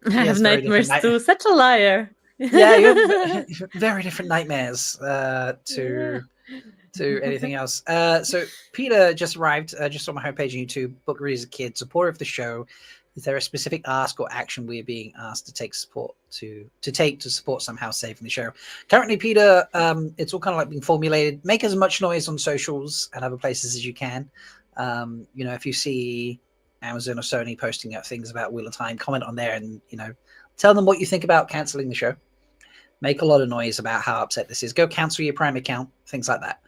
B: I have nightmares too. Such a liar.
A: Yeah, you have very different nightmares to anything else. So Peter just arrived, just on my homepage on YouTube. Book read as a kid, supporter of the show. Is there a specific ask or action we are being asked to take to support somehow saving the show? Currently, Peter, it's all kind of like being formulated. Make as much noise on socials and other places as you can. You know, if you see Amazon or Sony posting up things about Wheel of Time, comment on there and, you know, tell them what you think about canceling the show. Make a lot of noise about how upset this is. Go cancel your Prime account, things like that.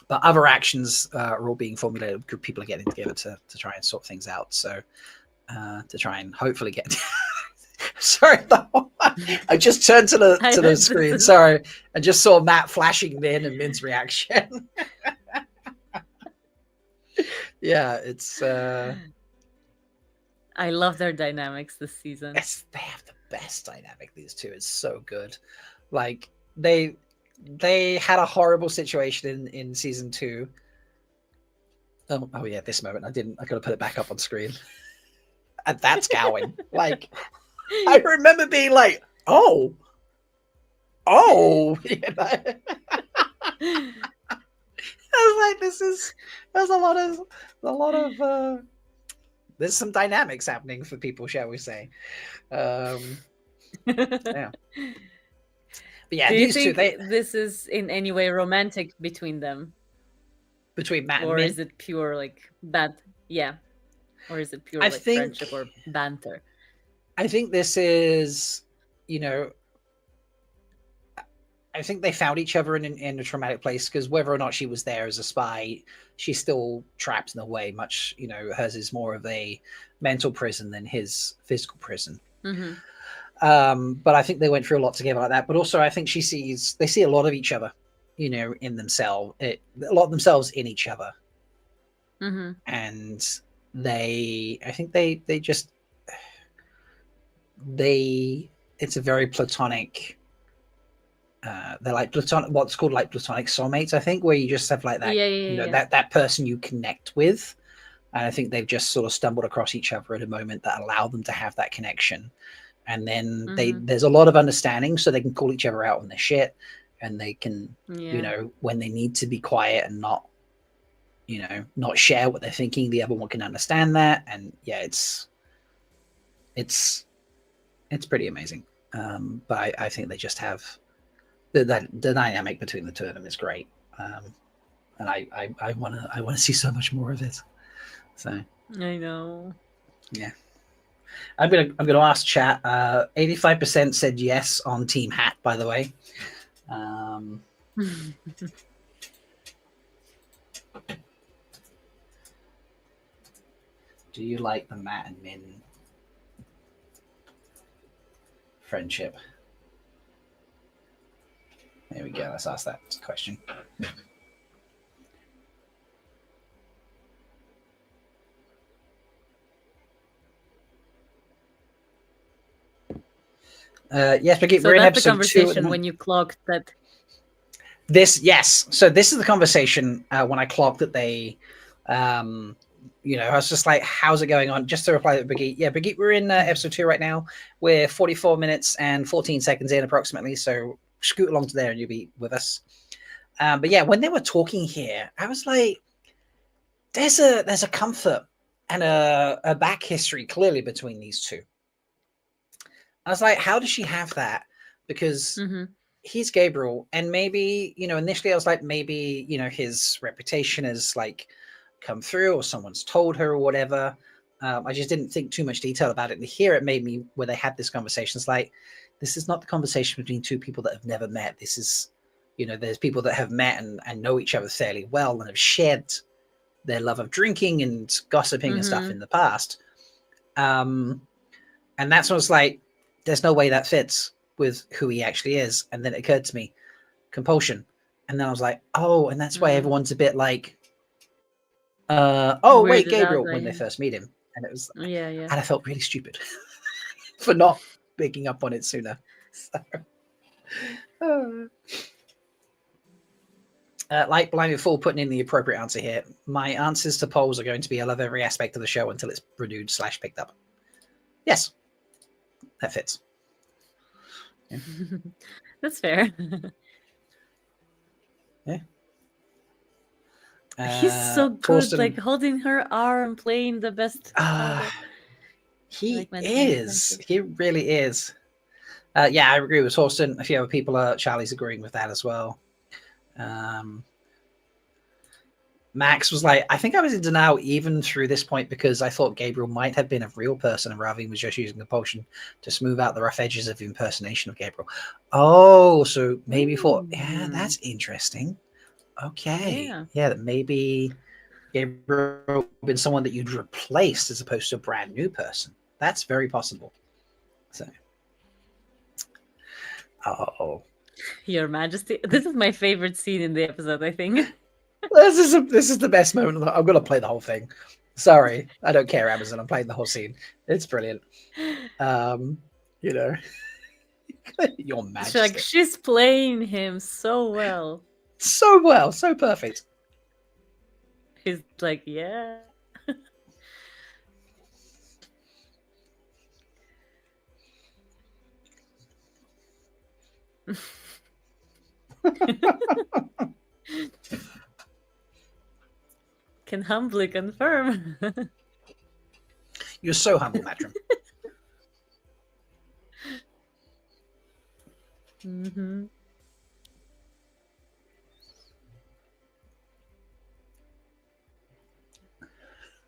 A: But other actions are all being formulated. People are getting together to try and sort things out. So to try and hopefully get Sorry, I just turned to the screen. Sorry, I just saw Matt flashing Min and Min's reaction. Yeah, it's.
B: I love their dynamics this season.
A: Yes, they have the best dynamic. These two, it's so good. Like they had a horrible situation in season 2. Oh yeah, this moment I got to put it back up on screen. And that's Gowan. Like, I remember being like, oh, you know? I was like, there's a lot of there's some dynamics happening for people, shall we say? Yeah. But yeah,
B: Do you
A: these
B: think
A: two,
B: this is in any way romantic between them?
A: Between Matt and
B: or
A: Min?
B: is it pure like yeah, or is it pure
A: I
B: like
A: think-
B: friendship or banter?
A: I think this is, you know, I think they found each other in a traumatic place, because whether or not she was there as a spy, she's still trapped in a way. Much, you know, hers is more of a mental prison than his physical prison. But I think they went through a lot together like that. But also, I think they see a lot of each other, you know, in themselves. A lot of themselves in each other, and I think they just it's a very platonic. They're like platonic, what's called like platonic soulmates, I think, where you just have like that, you know, that person you connect with. And I think they've just sort of stumbled across each other at a moment that allowed them to have that connection. And then there's a lot of understanding, so they can call each other out on their shit, and they can, you know, when they need to be quiet and not, you know, not share what they're thinking, the other one can understand that. And yeah, it's pretty amazing. But I think they just have the dynamic between the two of them is great. And I want to see so much more of it. So
B: I know.
A: Yeah. I'm gonna ask chat. 85% said yes on Team Hat, by the way. Do you like the Matt and Min friendship? There we go. Let's ask that question. Yes,
B: So
A: we're in
B: that's the
A: episode 2 at the
B: conversation
A: moment.
B: when you clocked that.
A: Yes. So this is the conversation when I clocked that they, you know, I was just like, how's it going on? Just to reply to Brigitte. Yeah, Brigitte, we're in episode 2 right now. We're 44 minutes and 14 seconds in approximately. So scoot along to there and you'll be with us. But yeah, when they were talking here, I was like, there's a comfort and a back history clearly between these two. I was like, how does she have that? Because he's Gabriel, and maybe, you know, initially I was like, maybe, you know, his reputation has like come through, or someone's told her or whatever. I just didn't think too much detail about it. And here it made me, where they had this conversation, it's like, this is not the conversation between two people that have never met. This is, you know, there's people that have met and know each other fairly well and have shared their love of drinking and gossiping and stuff in the past. And that's what I was like, there's no way that fits with who he actually is. And then it occurred to me, compulsion. And then I was like, oh, and that's why everyone's a bit like, oh, wait, Gabriel, when they first meet him. And it was, and I felt really stupid for not picking up on it sooner. So, like Blinded Fool putting in the appropriate answer here. My answers to polls are going to be, I love every aspect of the show until it's renewed / picked up. Yes. That fits. Yeah.
B: That's fair.
A: Yeah.
B: He's so good,
A: Torsten,
B: like holding her arm, playing the best.
A: He
B: like
A: is. He really is. Yeah, I agree with Torsten. A few other people, Charlie's agreeing with that as well. Max was like, I think I was in denial even through this point because I thought Gabriel might have been a real person and Ravi was just using the potion to smooth out the rough edges of the impersonation of Gabriel. Oh, so maybe yeah, that's interesting. Okay. Yeah, that maybe Gabriel been someone that you'd replaced as opposed to a brand new person. That's very possible. So Oh,
B: Your Majesty. This is my favorite scene in the episode, I think.
A: this is the best moment. I'm gonna play the whole thing. Sorry, I don't care, Amazon. I'm playing the whole scene. It's brilliant. You know, Your Majesty.
B: She's playing him so well.
A: So well, so perfect.
B: He's like, yeah. Can humbly confirm.
A: You're so humble, Matrim.
B: Mm-hmm.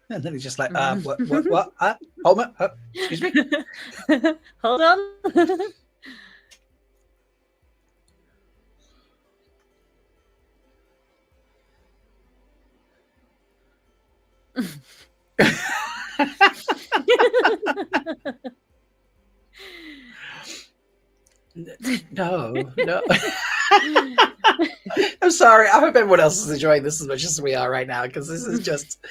A: And then he's just like, what? Hold on. Excuse me.
B: Hold on.
A: No. I'm sorry. I hope everyone else is enjoying this as much as we are right now, because this is just.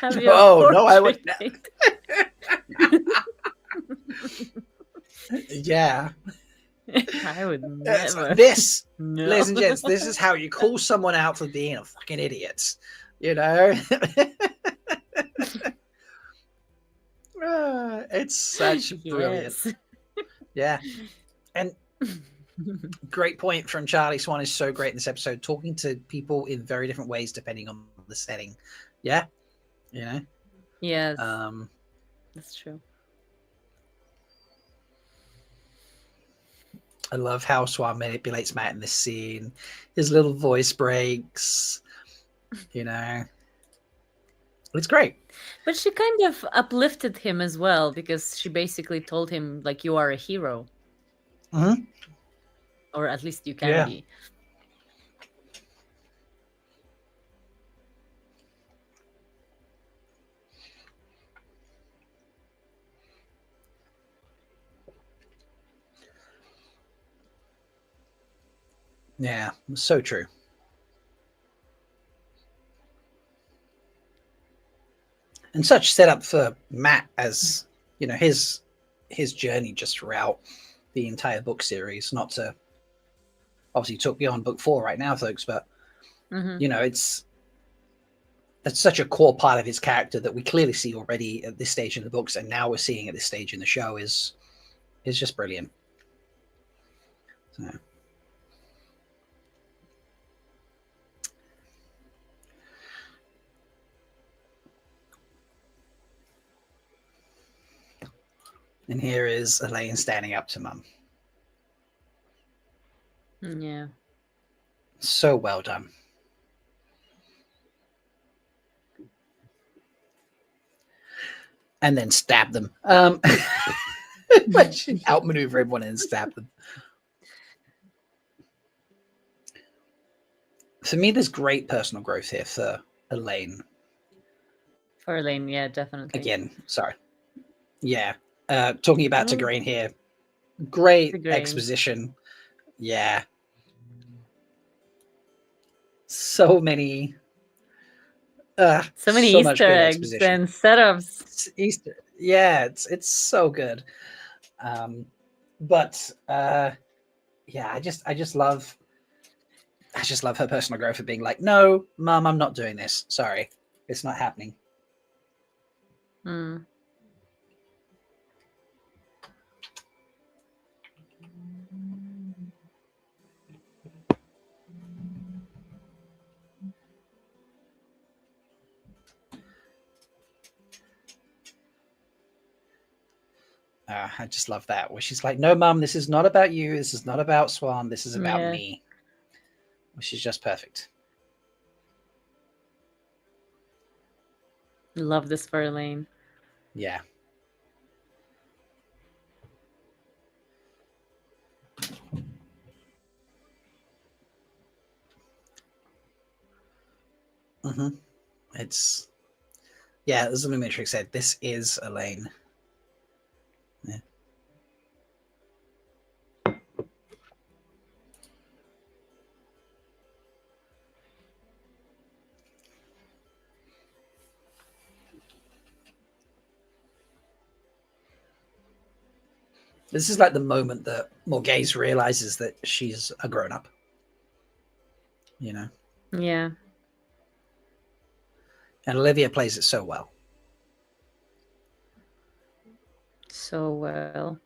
A: Oh no! I would. Yeah.
B: I would never.
A: This,
B: No.
A: ladies and gents, this is how you call someone out for being a fucking idiot. You know. It's such brilliant.
B: Yes.
A: Yeah. And great point from Charlie Swan is so great in this episode, talking to people in very different ways depending on the setting. Yeah. You know?
B: Yes. That's true.
A: I love how Swan manipulates Matt in this scene. His little voice breaks. You know. It's great.
B: But she kind of uplifted him as well, because she basically told him, like, you are a hero.
A: Mm-hmm.
B: Or at least you can be.
A: Yeah, so true. And such setup for Matt as, you know, his journey just throughout the entire book series. Not to obviously took beyond book 4 right now, folks, but you know, that's such a core part of his character that we clearly see already at this stage in the books, and now we're seeing at this stage in the show is just brilliant. So. And here is Elaine standing up to Mum.
B: Yeah.
A: So well done. And then stab them. Outmaneuver everyone and stab them. For me, there's great personal growth here for Elaine.
B: For Elaine, yeah, definitely.
A: Again, sorry. Yeah. Talking about Tigraine here. Great exposition. Yeah. So many
B: so many Easter eggs and setups.
A: Easter, yeah, it's so good. But yeah, I just love her personal growth of being like, no, Mum, I'm not doing this. Sorry, it's not happening. I just love that, where she's like, no, Mum, this is not about you. This is not about Swan. This is about me. Which is just perfect.
B: Love this for Elaine.
A: Yeah. It's Yeah, as the Luminatrix said, this is Elaine. Yeah. This is like the moment that Morghese realizes that she's a grown-up. You know?
B: Yeah.
A: And Olivia plays it so well.
B: So well.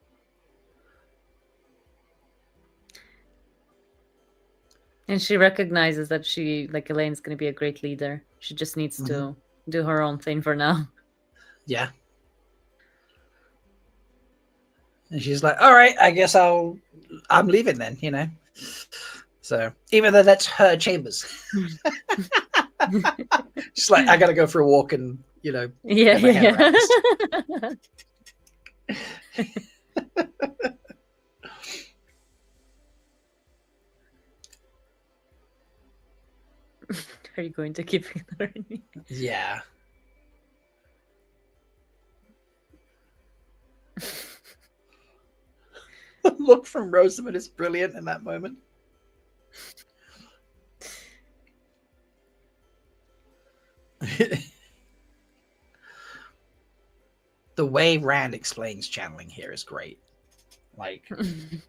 B: And she recognizes that Elaine's going to be a great leader. She just needs to do her own thing for now.
A: Yeah. And she's like, all right, I guess I'm leaving then, you know? So even though that's her chambers. She's like, I got to go for a walk and, you know,
B: Yeah,
A: get my head around this.
B: Are you going to keep ignoring me?
A: Yeah. The look from Rosamund is brilliant in that moment. The way Rand explains channeling here is great. Like,
B: Dying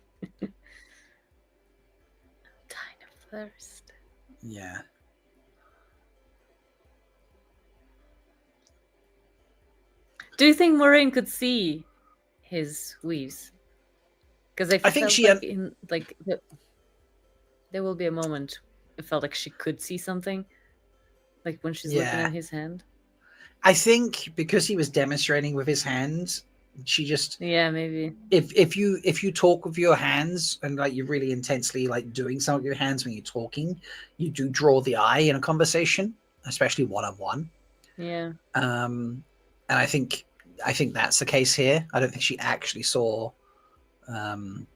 B: of thirst.
A: Yeah.
B: Do you think Moraine could see his weaves? Because
A: I think she
B: there will be a moment it felt like she could see something, like when she's looking at his hand.
A: I think because he was demonstrating with his hands, she just
B: maybe
A: if you talk with your hands and like you're really intensely like doing something with your hands when you're talking, you do draw the eye in a conversation, especially one-on-one.
B: Yeah.
A: And I think that's the case here. I don't think she actually saw the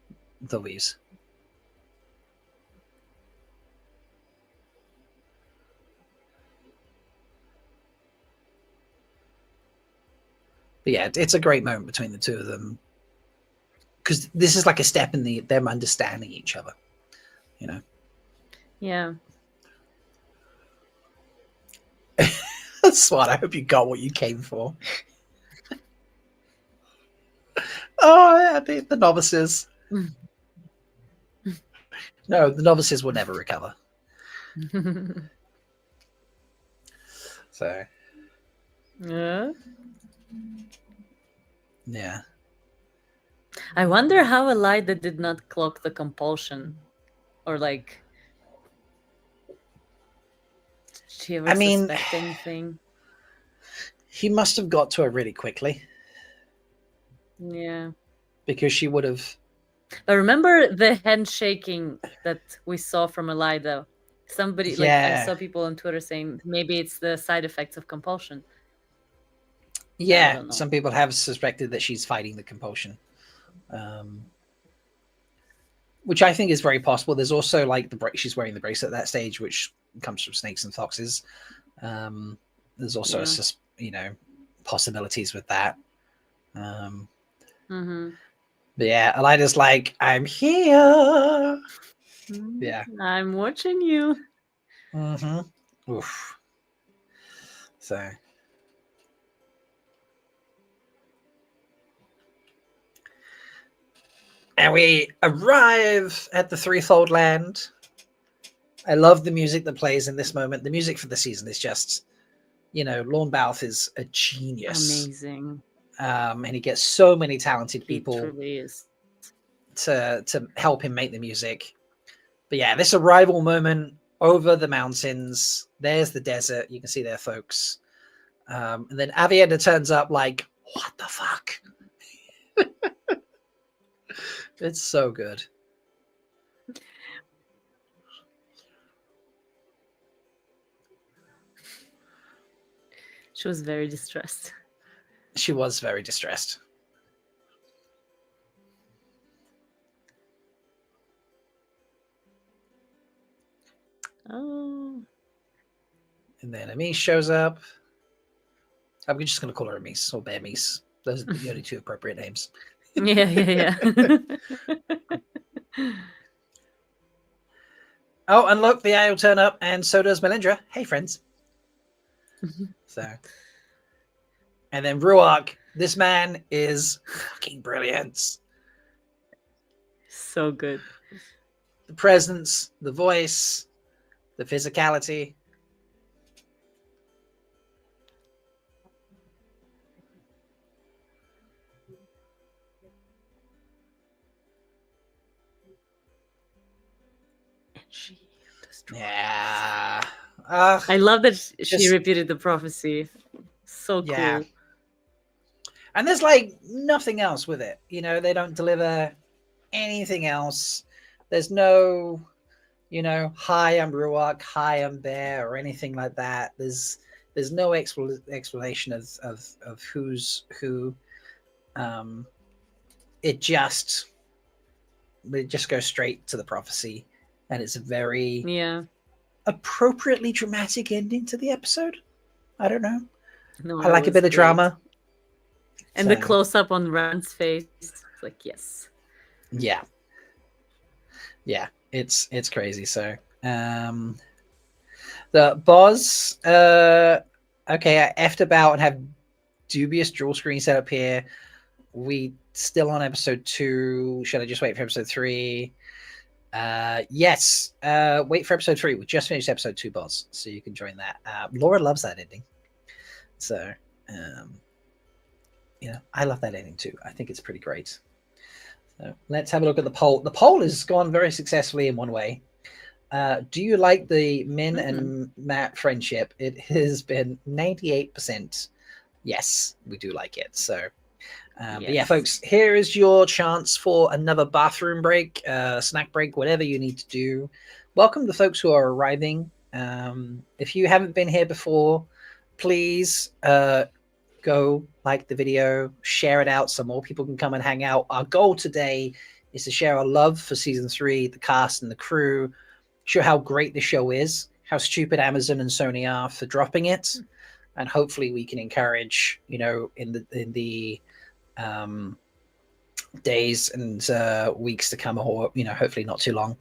A: weaves. But yeah, it's a great moment between the two of them because this is like a step in them understanding each other, you know.
B: Yeah.
A: Swat, I hope you got what you came for. Oh, yeah, the novices. No, the novices will never recover. So.
B: Yeah.
A: Yeah.
B: I wonder how Elida did not clock the compulsion, or like, did she ever suspect anything?
A: He must have got to her really quickly.
B: Yeah.
A: Because she would have.
B: But remember the handshaking that we saw from Elida? Somebody I saw people on Twitter saying maybe it's the side effects of compulsion.
A: Yeah, some people have suspected that she's fighting the compulsion, which I think is very possible. There's also like she's wearing the bracelet at that stage, which comes from snakes and foxes. There's also possibilities with that. But yeah, Elida's like, I'm here. Yeah,
B: I'm watching you.
A: Oof. So. And we arrive at the Threefold Land. I love the music that plays in this moment. The music for the season is just, Lorne Bouth is a genius.
B: Amazing.
A: And he gets so many talented people
B: truly is.
A: to help him make the music. But yeah, this arrival moment over the mountains. There's the desert. You can see there, folks. And then Avienda turns up like, what the fuck? It's so good.
B: She was very distressed.
A: She was very distressed.
B: Oh.
A: And then Amish shows up. I'm just going to call her Mies or Bear Mies. Those are the only two appropriate names.
B: Yeah.
A: Oh, and look, the AI will turn up, and so does Melindra. Hey, friends. So, and then Ruark. This man is fucking brilliant.
B: So good.
A: The presence, the voice, the physicality. Yeah.
B: I love that she
A: just-
B: repeated the prophecy. So cool.
A: Yeah. And there's like nothing else with it. You know, they don't deliver anything else. There's no, you know, hi, I'm Ruark, hi, I'm Bear, or anything like that. There's no explanation of who's who. It just goes straight to the prophecy, and it's a very appropriately dramatic ending to the episode. I don't know.
B: No,
A: I like a bit of drama.
B: And the close up on Ran's face, it's like, yes.
A: Yeah. Yeah, it's crazy. So the Boz, okay, I effed about and have dubious dual screen set up here. We still on episode 2. Should I just wait for episode 3? Yes. Wait for episode 3. We just finished episode 2, Boz, so you can join that. Laura loves that ending. So you know, I love that ending too. I think it's pretty great. So let's have a look at the poll. The poll has gone very successfully in one way. Do you like the Min and Matt friendship? It has been 98%. Yes, we do like it. So, but yeah, folks, here is your chance for another bathroom break, snack break, whatever you need to do. Welcome the folks who are arriving. If you haven't been here before, please go like the video, share it out so more people can come and hang out. Our goal today is to share our love for season 3, the cast and the crew, show how great the show is, how stupid Amazon and Sony are for dropping it, and hopefully we can encourage, you know, in the days and weeks to come, or you know, hopefully not too long,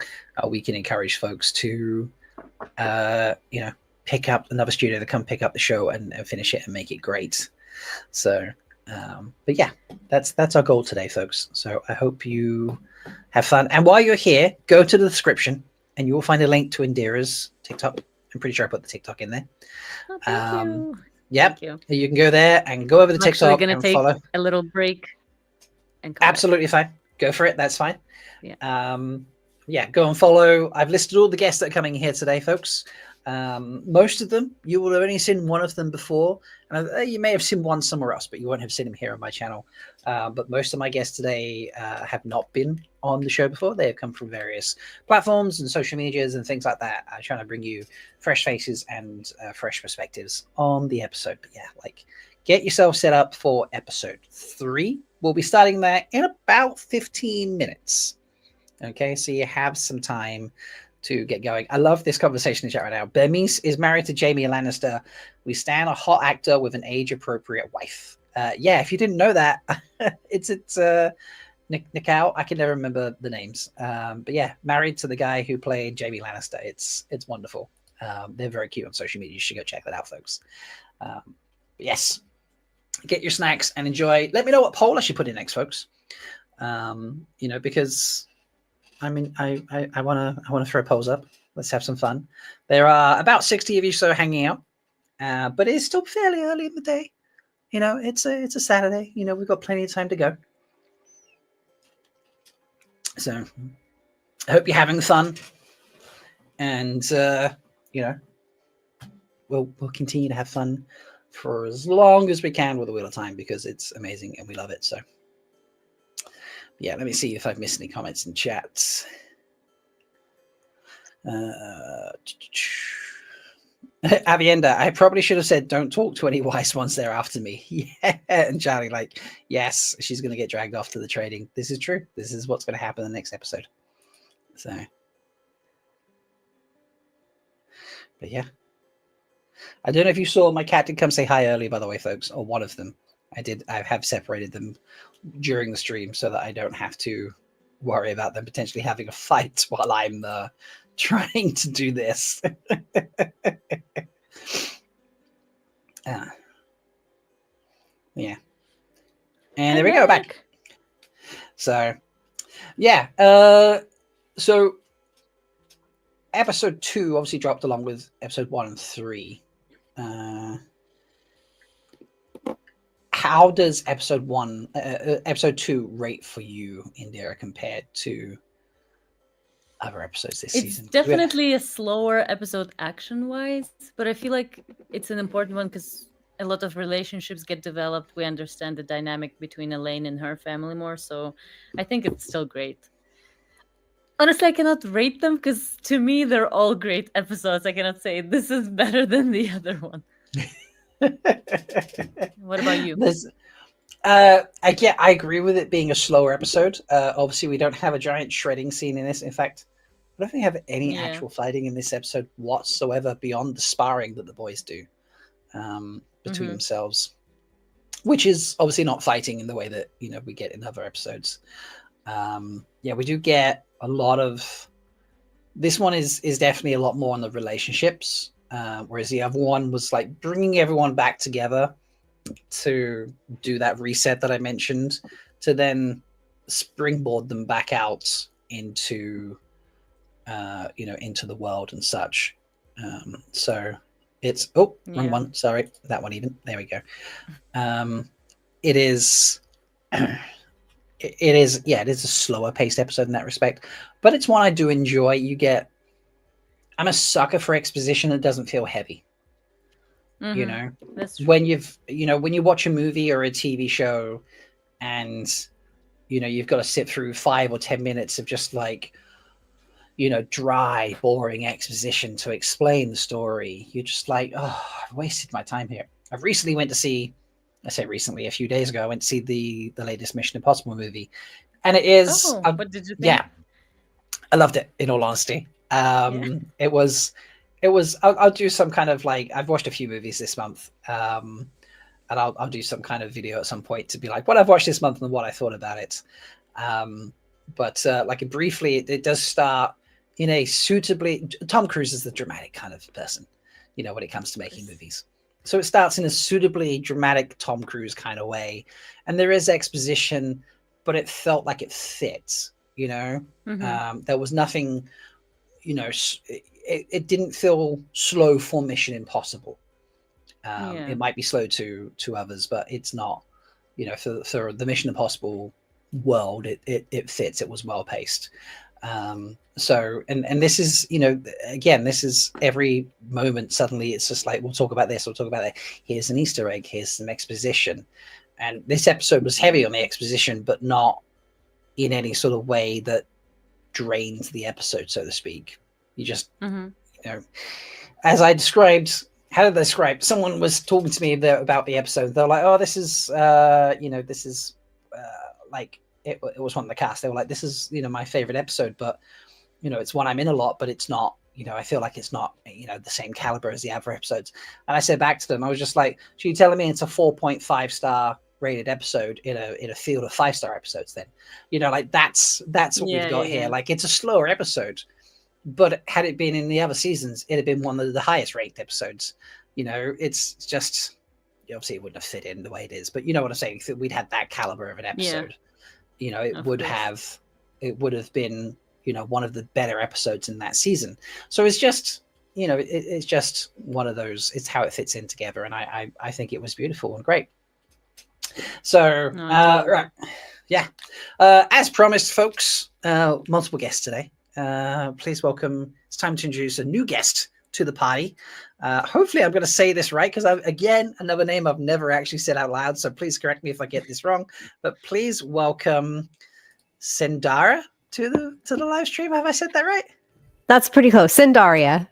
A: we can encourage folks to you know, pick up another studio to come pick up the show and finish it and make it great. So but yeah, that's our goal today, folks. So I hope you have fun, and while you're here, go to the description and you will find a link to Indira's TikTok. I'm pretty sure I put the TikTok in there.
B: Oh, thank you.
A: Yep.
B: Thank
A: You can go there and go over the TikTok
B: gonna
A: and
B: take
A: follow.
B: a little break and come
A: Absolutely fine. Go for it. That's fine.
B: Yeah.
A: Yeah, go and follow. I've listed all the guests that are coming here today, folks. Most of them, you will have only seen one of them before. And you may have seen one somewhere else, but you won't have seen them here on my channel. But most of my guests today have not been on the show before. They have come from various platforms and social medias and things like that. I'm trying to bring you fresh faces and fresh perspectives on the episode. But yeah, like, get yourself set up for episode 3. We'll be starting that in about 15 minutes. Okay, so you have some time to get going. I love this conversation in chat right now. Bermise is married to Jaime Lannister. We stand a hot actor with an age-appropriate wife. Yeah, if you didn't know that, it's Nikau. I can never remember the names. But yeah, married to the guy who played Jaime Lannister. It's wonderful. They're very cute on social media. You should go check that out, folks. But yes, get your snacks and enjoy. Let me know what poll I should put in next, folks. You know, because I mean, I wanna throw polls up. Let's have some fun. There are about 60 of you so hanging out, but it's still fairly early in the day. You know, it's a Saturday. You know, we've got plenty of time to go. So I hope you're having fun, and you know, we'll continue to have fun for as long as we can with the Wheel of Time, because it's amazing and we love it. So yeah, let me see if I've missed any comments in chat. Avienda, I probably should have said don't talk to any wise ones there after me. Yeah, and Charlie, like, yes, she's going to get dragged off to the trading. This is true. This is what's going to happen in the next episode. So, but yeah. I don't know if you saw my cat did come say hi earlier, by the way, folks, or one of them. I have separated them during the stream so that I don't have to worry about them potentially having a fight while I'm trying to do this. Yeah. And there we go, back. So, yeah. So episode 2 obviously dropped along with episode 1 and 3. How does episode 2 rate for you, Indira, compared to other episodes this season?
B: It's definitely a slower episode action-wise, but I feel like it's an important one because a lot of relationships get developed. We understand the dynamic between Elaine and her family more, so I think it's still great. Honestly, I cannot rate them because to me they're all great episodes. I cannot say this is better than the other one. What about you?
A: I agree with it being a slower episode. Obviously, we don't have a giant shredding scene in this. In fact, I don't think we have any actual fighting in this episode whatsoever beyond the sparring that the boys do between themselves, which is obviously not fighting in the way that we get in other episodes. We do get a lot of. This one is definitely a lot more on the relationships, whereas the other one was like bringing everyone back together to do that reset that I mentioned, to then springboard them back out into into the world and such. So it's wrong one, sorry, that one even, there we go. It is it is a slower paced episode in that respect, but it's one I do enjoy. I'm a sucker for exposition that doesn't feel heavy.
B: That's true.
A: When you watch a movie or a TV show and you've got to sit through 5 or 10 minutes of just like dry, boring exposition to explain the story, you're just like, oh, I've wasted my time here. I've recently went to see, I say recently, a few days ago, I went to see the latest Mission Impossible movie, and it is
B: what did you think?
A: Yeah, I loved it, in all honesty. It was I'll do some kind of like, I've watched a few movies this month, and I'll do some kind of video at some point to be like what I've watched this month and what I thought about it. But like briefly, it does start in a suitably, Tom Cruise is the dramatic kind of person, when it comes to making movies. So it starts in a suitably dramatic Tom Cruise kind of way, and there is exposition, but it felt like it fits. There was nothing, it didn't feel slow for Mission Impossible. It might be slow to others, but it's not. For the Mission Impossible world, it fits. It was well paced. So and this is again, this is every moment suddenly it's just like, we'll talk about this, we'll talk about that, here's an Easter egg, here's some exposition. And this episode was heavy on the exposition, but not in any sort of way that drains the episode, so to speak. You just as I described, how did I describe, someone was talking to me about the episode, they're like, oh, this is this is like it was one of the cast, they were like, this is my favorite episode, but it's one I'm in a lot, but it's not, I feel like it's not the same caliber as the other episodes. And I said back to them, I was just like, so you're telling me it's a 4.5 star rated episode in a field of 5-star episodes? Then like that's what we've got here. Like, it's a slower episode, but had it been in the other seasons, it'd have been one of the highest rated episodes. It's just, obviously it wouldn't have fit in the way it is, but you know what I'm saying, if we'd had that caliber of an episode, it would have been one of the better episodes in that season. So it's just it's just one of those, it's how it fits in together, and I think it was beautiful and great. So right, as promised, folks, multiple guests today. Please welcome, it's time to introduce a new guest to the party. Hopefully I'm going to say this right, because again, another name I've never actually said out loud, so please correct me if I get this wrong, but please welcome Sendara to the live stream. Have I said that right?
I: That's pretty close. Sendaria.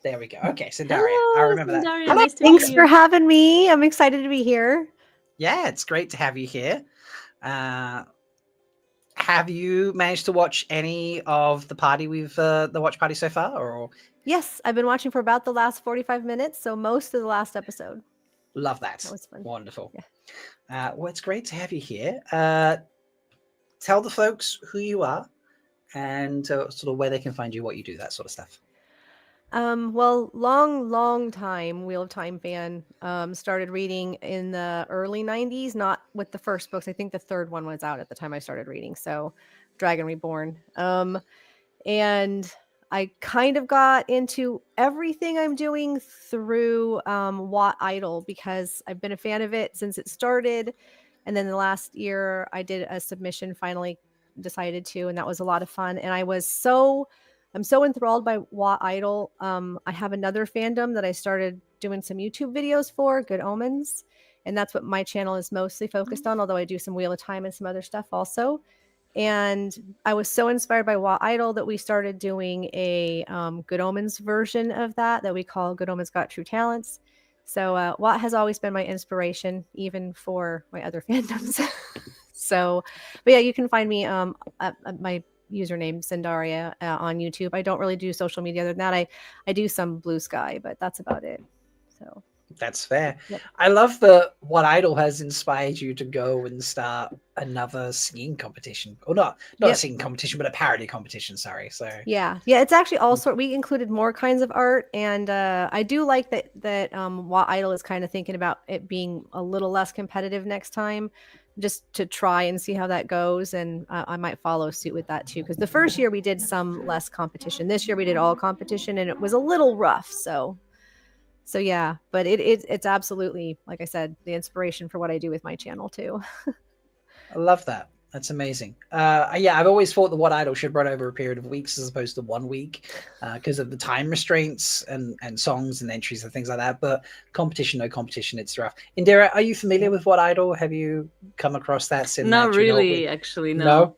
A: There we go. Okay, Sendaria. I remember
B: Sendaria,
A: that.
B: nice to
I: Thanks
B: meet
I: for
B: you.
I: having me. I'm excited to be here.
A: Yeah, it's great to have you here. How have you managed to watch any of the party the watch party so far? Or
I: Yes, I've been watching for about the last 45 minutes, so most of the last episode.
A: love that.
I: That was fun.
A: Wonderful.
I: Yeah.
A: Well, it's great to have you here. Tell the folks who you are and sort of where they can find you, what you do, that sort of stuff.
I: Well, long time Wheel of Time fan. Started reading in the early 90s, not with the first books. I think the third one was out at the time I started reading. So Dragon Reborn. And I kind of got into everything I'm doing through WoT Idol because I've been a fan of it since it started. And then the last year I did a submission, finally decided to, and that was a lot of fun. And I'm so enthralled by WoT Idol. I have another fandom that I started doing some YouTube videos for, Good Omens. And that's what my channel is mostly focused on, although I do some Wheel of Time and some other stuff also. And I was so inspired by WoT Idol that we started doing a Good Omens version of that we call Good Omens Got True Talents. So WoT has always been my inspiration, even for my other fandoms. So, but yeah, you can find me at my username Sindaria on YouTube. I don't really do social media other than that. I do some Blue Sky, but that's about it. So
A: that's fair.
I: Yep.
A: I love that WoT Idol has inspired you to go and start another singing competition, or not a singing competition, but a parody competition. Sorry. So
I: yeah, it's actually also we included more kinds of art, and I do like that WoT Idol is kind of thinking about it being a little less competitive next time, just to try and see how that goes. And I might follow suit with that too, because the first year we did some less competition. This year we did all competition, and it was a little rough. So yeah, but it's absolutely, like I said, the inspiration for what I do with my channel too.
A: I love that. That's amazing. Yeah, I've always thought the WoT Idol should run over a period of weeks as opposed to 1 week because of the time restraints and songs and entries and things like that. But competition, no competition, it's rough. Indira, are you familiar with WoT Idol? Have you come across that?
B: Not really, actually, no.
A: No?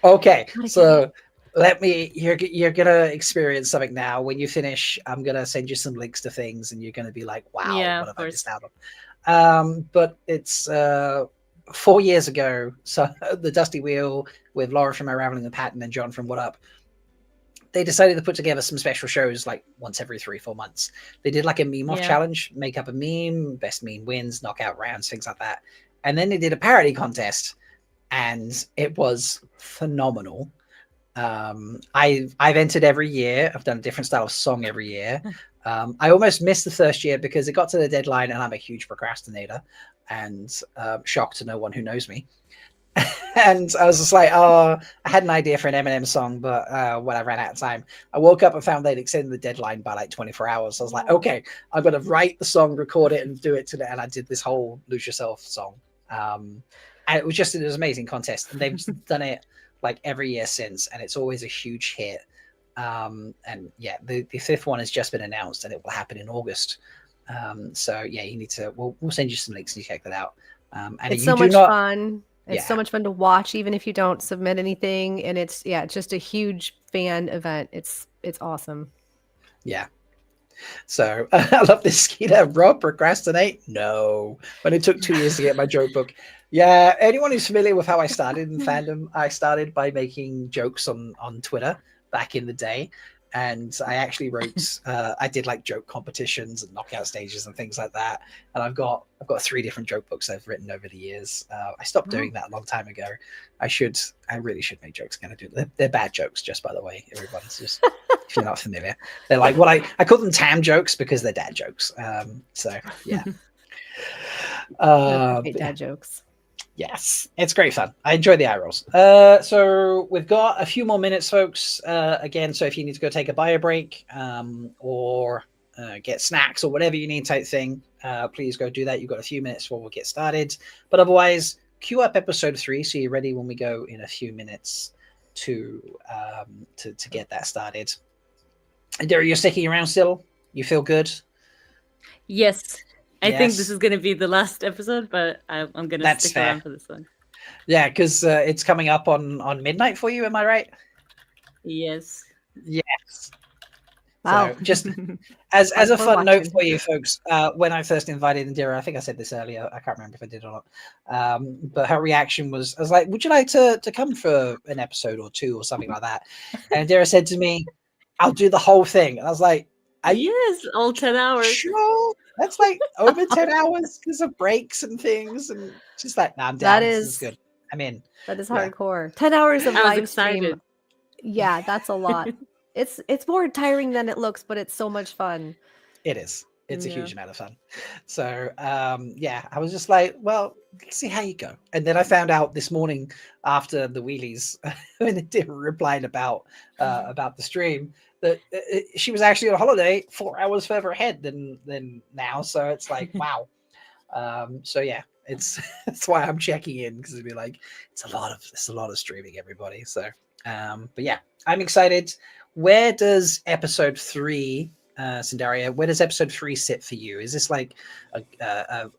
A: Okay, so you're gonna experience something now. When you finish, I'm gonna send you some links to things and you're gonna be like, wow, what have I missed out on? But it's 4 years ago, so the Dusty Wheel with Laura from Unraveling the Pattern and John from What Up, they decided to put together some special shows like once every 3-4 months. They did like a meme off challenge, make up a meme, best meme wins, knockout rounds, things like that. And then they did a parody contest and it was phenomenal. I've entered every year. I've done a different style of song every year. I almost missed the first year because it got to the deadline and I'm a huge procrastinator and shocked to no one who knows me. And I was just like, I had an idea for an Eminem song, but when I ran out of time, I woke up and found they'd extended the deadline by like 24 hours. So I was like, okay, I'm going to write the song, record it and do it today. And I did this whole Lose Yourself song. And it was an amazing contest. And they've done it like every year since, and it's always a huge hit. And yeah, the fifth one has just been announced and it will happen in August. So yeah, you need to, we'll send you some links and you check that out. And
I: it's so much fun. It's so much fun to watch, even if you don't submit anything. And it's just a huge fan event. It's awesome.
A: Yeah. So I love this Skeeter. Rob, procrastinate? No. When it took 2 years to get my joke book. Yeah. Anyone who's familiar with how I started in fandom, I started by making jokes on Twitter back in the day. And I actually wrote, I did like joke competitions and knockout stages and things like that. And I've got 3 different joke books I've written over the years. I stopped doing that a long time ago. I really should make jokes again. They're bad jokes, just by the way. Everyone's just, if you're not familiar, they're like what I call them Tam jokes because they're dad jokes. So yeah.
I: Dad jokes.
A: Yes, it's great fun. I enjoy the eye rolls. So we've got a few more minutes, folks. Again, so if you need to go take a bio break or get snacks or whatever you need type thing, please go do that. You've got a few minutes before we'll get started. But otherwise, queue up episode 3 so you're ready when we go in a few minutes to get that started. And Derry, you're sticking around still? You feel good?
B: Yes. I think this is going to be the last episode, but I'm going to stick around for this one.
A: Yeah, because it's coming up on midnight for you. Am I right?
B: Yes.
A: Yes.
I: Wow.
A: So just as a
I: Hardcore
A: fun note
I: watching.
A: for you folks, when I first invited Indira, I think I said this earlier. I can't remember if I did or not. But her reaction was, I was like, "Would you like to come for an episode or two or something like that?" And Indira said to me, "I'll do the whole thing." And I was like, "Are you
B: Yes, all 10 hours.
A: sure?" That's like over 10 hours because of breaks and things, and she's like, "Nah, I'm down.
I: That
A: This is
I: is
A: good. I'm in."
I: that is
A: Yeah.
I: hardcore. 10 hours of
B: I was
I: live stream.
B: excited.
I: Yeah, that's a lot. It's more tiring than it looks, but it's so much fun.
A: It is. It's a
B: Yeah.
A: huge amount of fun. So yeah, I was just like, well, let's see how you go. And then I found out this morning after the wheelies, when it did replied about the stream, that she was actually on holiday 4 hours further ahead than now. So it's like, wow. So yeah, it's that's why I'm checking in, because it'd be like it's a lot of streaming, everybody. So but yeah, I'm excited. Where does episode 3, Cindaria, where does episode 3 sit for you? Is this like a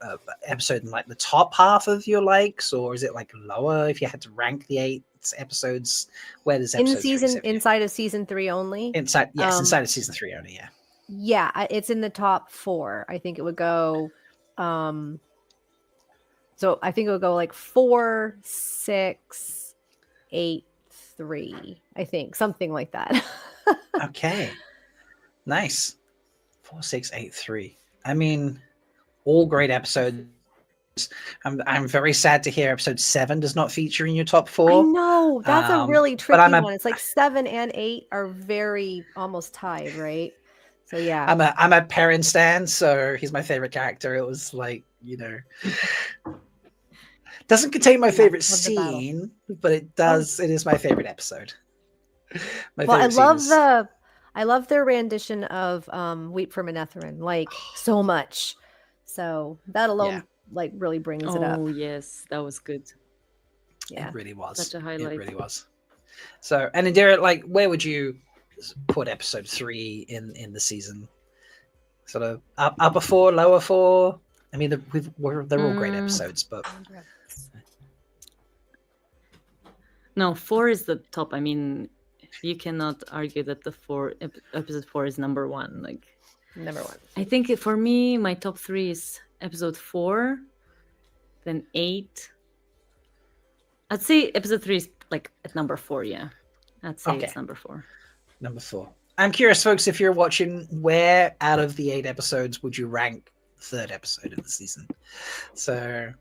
A: episode in like the top half of your likes, or is it like lower if you had to rank the 8 episodes? Where does
I: In
A: episode 3
I: season,
A: sit for you?
I: inside of season 3 only.
A: Inside, yes,
I: um,
A: inside of season 3 only, yeah.
I: Yeah, it's in the top 4. I think it would go. So I think it would go like 4, 6, 8, 3. I think something like that.
A: Okay, nice. 4, 6, 8, 3. I mean, all great episodes. I'm very sad to hear episode 7 does not feature in your top 4.
I: I know that's a really
A: but
I: tricky one. It's like 7 and 8 are very almost tied, right? So yeah,
A: I'm a Perrin stan, so he's my favorite character. It was like, doesn't contain my favorite
I: love the battle.
A: scene, but it does. It is my favorite episode. My
I: well,
A: favorite scene is-
I: I love their rendition of Weep for Manetheren, like so much. So that alone
A: Yeah.
I: like really brings it up.
B: Oh, yes, that was good.
I: Yeah.
A: It really was.
B: Such a highlight.
A: It really was. So, and Indira, like, where would you put episode 3 in the season? Sort of upper 4, lower 4. I mean, they're all great episodes, but
B: No, 4 is the top. I mean, you cannot argue that episode 4 is number 1. Like,
I: Number 1.
B: I think for me, my top 3 is episode 4, then 8. I'd say episode 3 is like at number 4. Yeah, I'd say
A: Okay.
B: it's number 4.
A: number 4. I'm curious, folks, if you're watching, where out of the 8 episodes would you rank the 3rd episode of the season? So,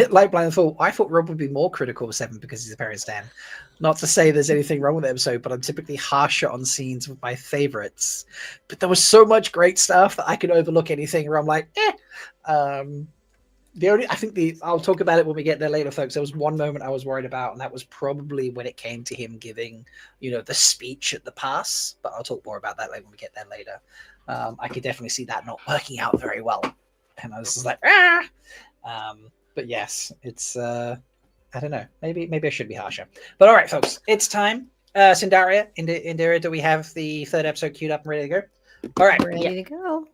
A: like Blindfold, I thought Rob would be more critical of 7 because he's a Perrin stan. Not to say there's anything wrong with the episode, but I'm typically harsher on scenes with my favorites. But there was so much great stuff that I could overlook anything where I'm like, I'll talk about it when we get there later, folks. There was one moment I was worried about, and that was probably when it came to him giving, the speech at the pass. But I'll talk more about that when we get there later. I could definitely see that not working out very well, and I was just like, but yes, it's I don't know. Maybe I should be harsher. But all right, folks, it's time. Cindaria, Indira, do we have the 3rd episode queued up and ready to go? All right,
I: Ready to go.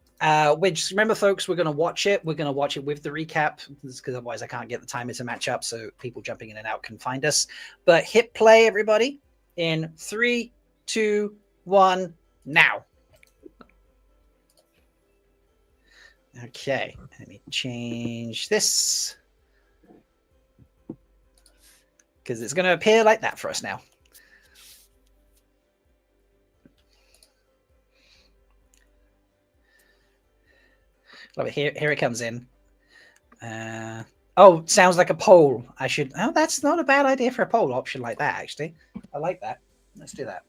A: Which, remember, folks, we're going to watch it. We're going to watch it with the recap because otherwise I can't get the timer to match up, so people jumping in and out can find us. But hit play, everybody, in 3, 2, 1, now. Okay, let me change this because it's going to appear like that for us now. Love it. Here it comes in. Sounds like a poll. That's not a bad idea for a poll option like that, actually. I like that. Let's do that.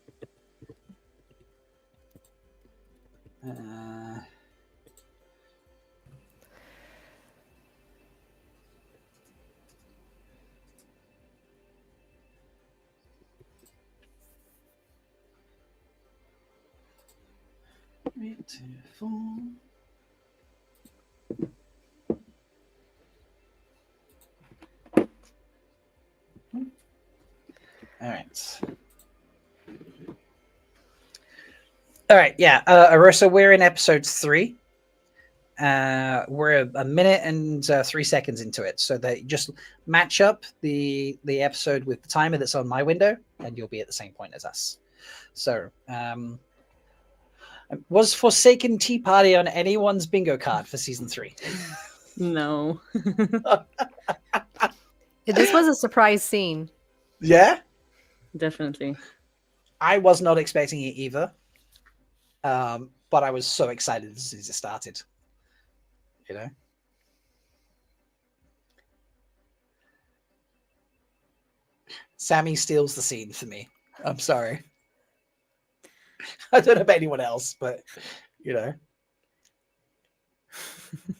A: Three, 2, 4. All right. Yeah. Arissa, we're in episode 3. We're a minute and 3 seconds into it. So that just match up the episode with the timer that's on my window, and you'll be at the same point as us. So Was Forsaken Tea Party on anyone's bingo card for season 3?
B: No.
I: This was a surprise scene.
A: Yeah,
B: Definitely.
A: I was not expecting it either. But I was so excited as soon as it started. You know. Sammy steals the scene for me. I'm sorry. I don't know about anyone else, but you know.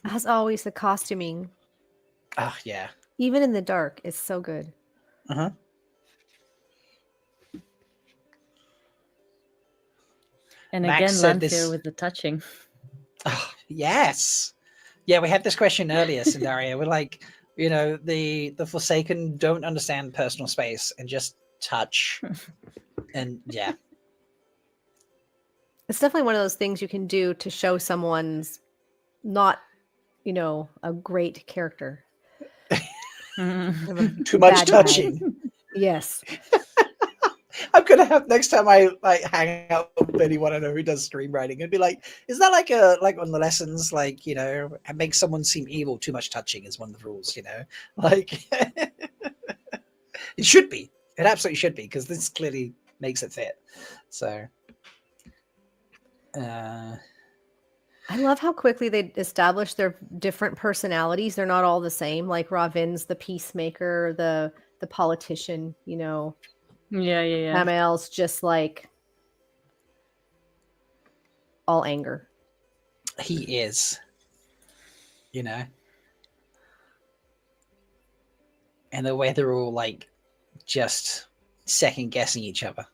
I: As always, the costuming,
A: Oh yeah.
I: even in the dark, is so good.
A: Uh-huh.
B: And
A: Max
B: again,
A: said
B: Lanfear
A: this-
B: with the touching.
A: Oh, yes. Yeah, we had this question earlier, Cindaria. We're like, you know, the Forsaken don't understand personal space and just touch. And yeah.
I: It's definitely one of those things you can do to show someone's not, you know, a great character.
A: Too much
I: Bad guy.
A: touching.
I: Yes.
A: I'm gonna have next time I like hang out with anyone I know who does screenwriting and be like, is that like one of the lessons, like, you know, make someone seem evil? Too much touching is one of the rules, you know. Like it should be. It absolutely should be, because this clearly makes it fit. So
I: I love how quickly they establish their different personalities. They're not all the same. Like Ravin's the peacemaker, the politician, you know.
B: Yeah.
I: Samael's just like all anger.
A: he is, you know. And the way they're all like just second guessing each other.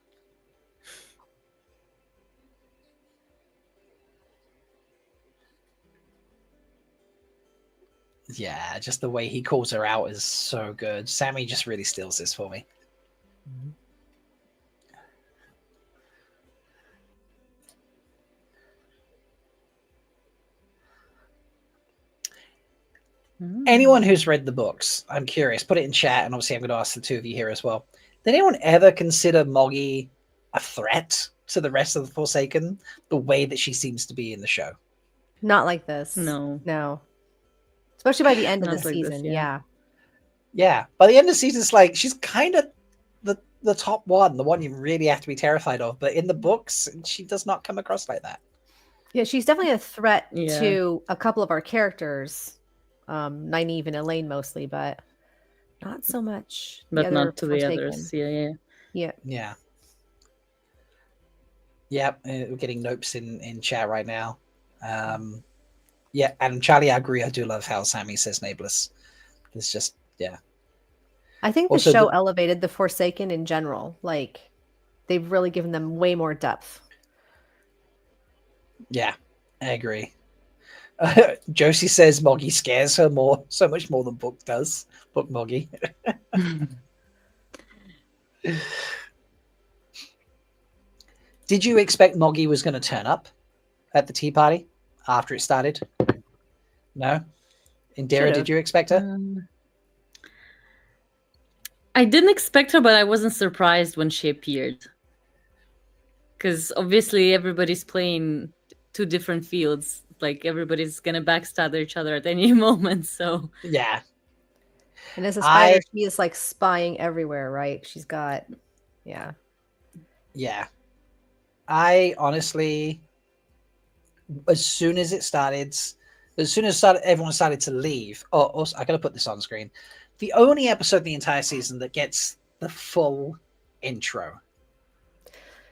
A: Yeah, just the way he calls her out is so good. Sammy just really steals this for me. Anyone who's read the books, I'm curious, put it in chat, and obviously I'm going to ask the two of you here as well. Did anyone ever consider Moggy a threat to the rest of the Forsaken, the way that she seems to be in the show?
I: Not like this.
B: No.
I: Especially by the end of
B: Not
I: the
B: like this,
I: season.
B: yeah.
A: Yeah, by the end of the season, it's like she's kind of the top one, the one you really have to be terrified of. But in the books, she does not come across like that.
I: Yeah, she's definitely a threat
B: Yeah.
I: to a couple of our characters. Nynaeve and Elaine mostly, but not so much.
B: But not to the
I: Forsaken.
B: others. Yeah.
A: Yeah. Yeah, we're getting nopes in chat right now. Yeah, and Charlie, I agree. I do love how Sammy says nameless. It's just, yeah.
I: I think the
A: Also,
I: show elevated the Forsaken in general. Like, they've really given them way more depth.
A: Yeah, I agree. Josie says Moggy scares her so much more than Book does. Book Moggy. Did you expect Moggy was going to turn up at the tea party after it started? No? Indira,
I: Should've.
A: did you expect her?
B: I didn't expect her, but I wasn't surprised when she appeared. Because obviously everybody's playing two different fields. Like everybody's gonna backstab each other at any moment. So
A: Yeah.
I: And as a spider, she is like spying everywhere, right? She's got, yeah.
A: Yeah. I honestly, as soon as everyone started to leave. Oh, also, I gotta put this on screen. The only episode of the entire season that gets the full intro.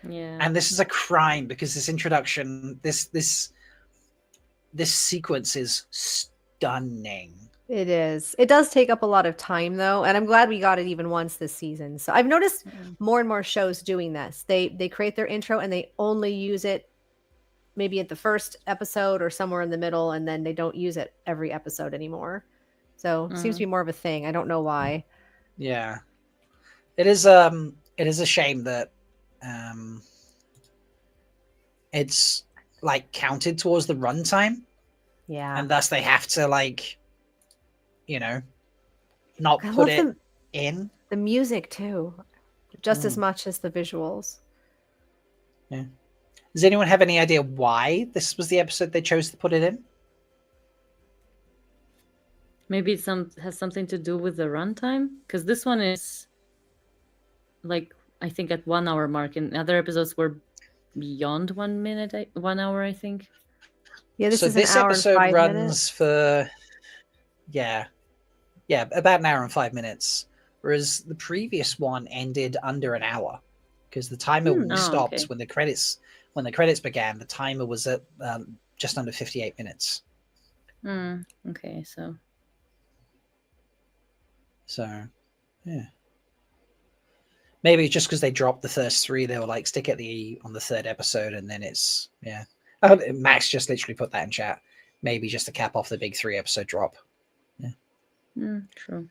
B: yeah.
A: And this is a crime, because this introduction, this sequence is stunning.
I: It is. It does take up a lot of time, though, and I'm glad we got it even once this season. So I've noticed more and more shows doing this. They create their intro and they only use it maybe at the first episode or somewhere in the middle, and then they don't use it every episode anymore. So it seems to be more of a thing. I don't know why.
A: Yeah, it is a shame that it's like counted towards the runtime,
I: Yeah.
A: and thus they have to, like, you know, not
I: I
A: put
I: love
A: it in.
I: The music too, just as much as the visuals.
A: Yeah. Does anyone have any idea why this was the episode they chose to put it in?
B: Maybe it has something to do with the runtime, because this one is like I think at 1 hour mark, and other episodes were beyond 1 minute, 1 hour, I think.
I: Yeah, this
A: So
I: is
A: this
I: an hour and
A: episode
I: 5
A: runs
I: minutes.
A: for about an hour and 5 minutes, whereas the previous one ended under an hour because the timer stopped
B: okay.
A: when the credits began. The timer was at just under 58 minutes.
B: Okay, so
A: yeah, maybe just because they dropped the first 3, they were like, stick at on the 3rd episode, and then it's Max just literally put that in chat. Maybe just to cap off the big 3 episode drop.
B: True.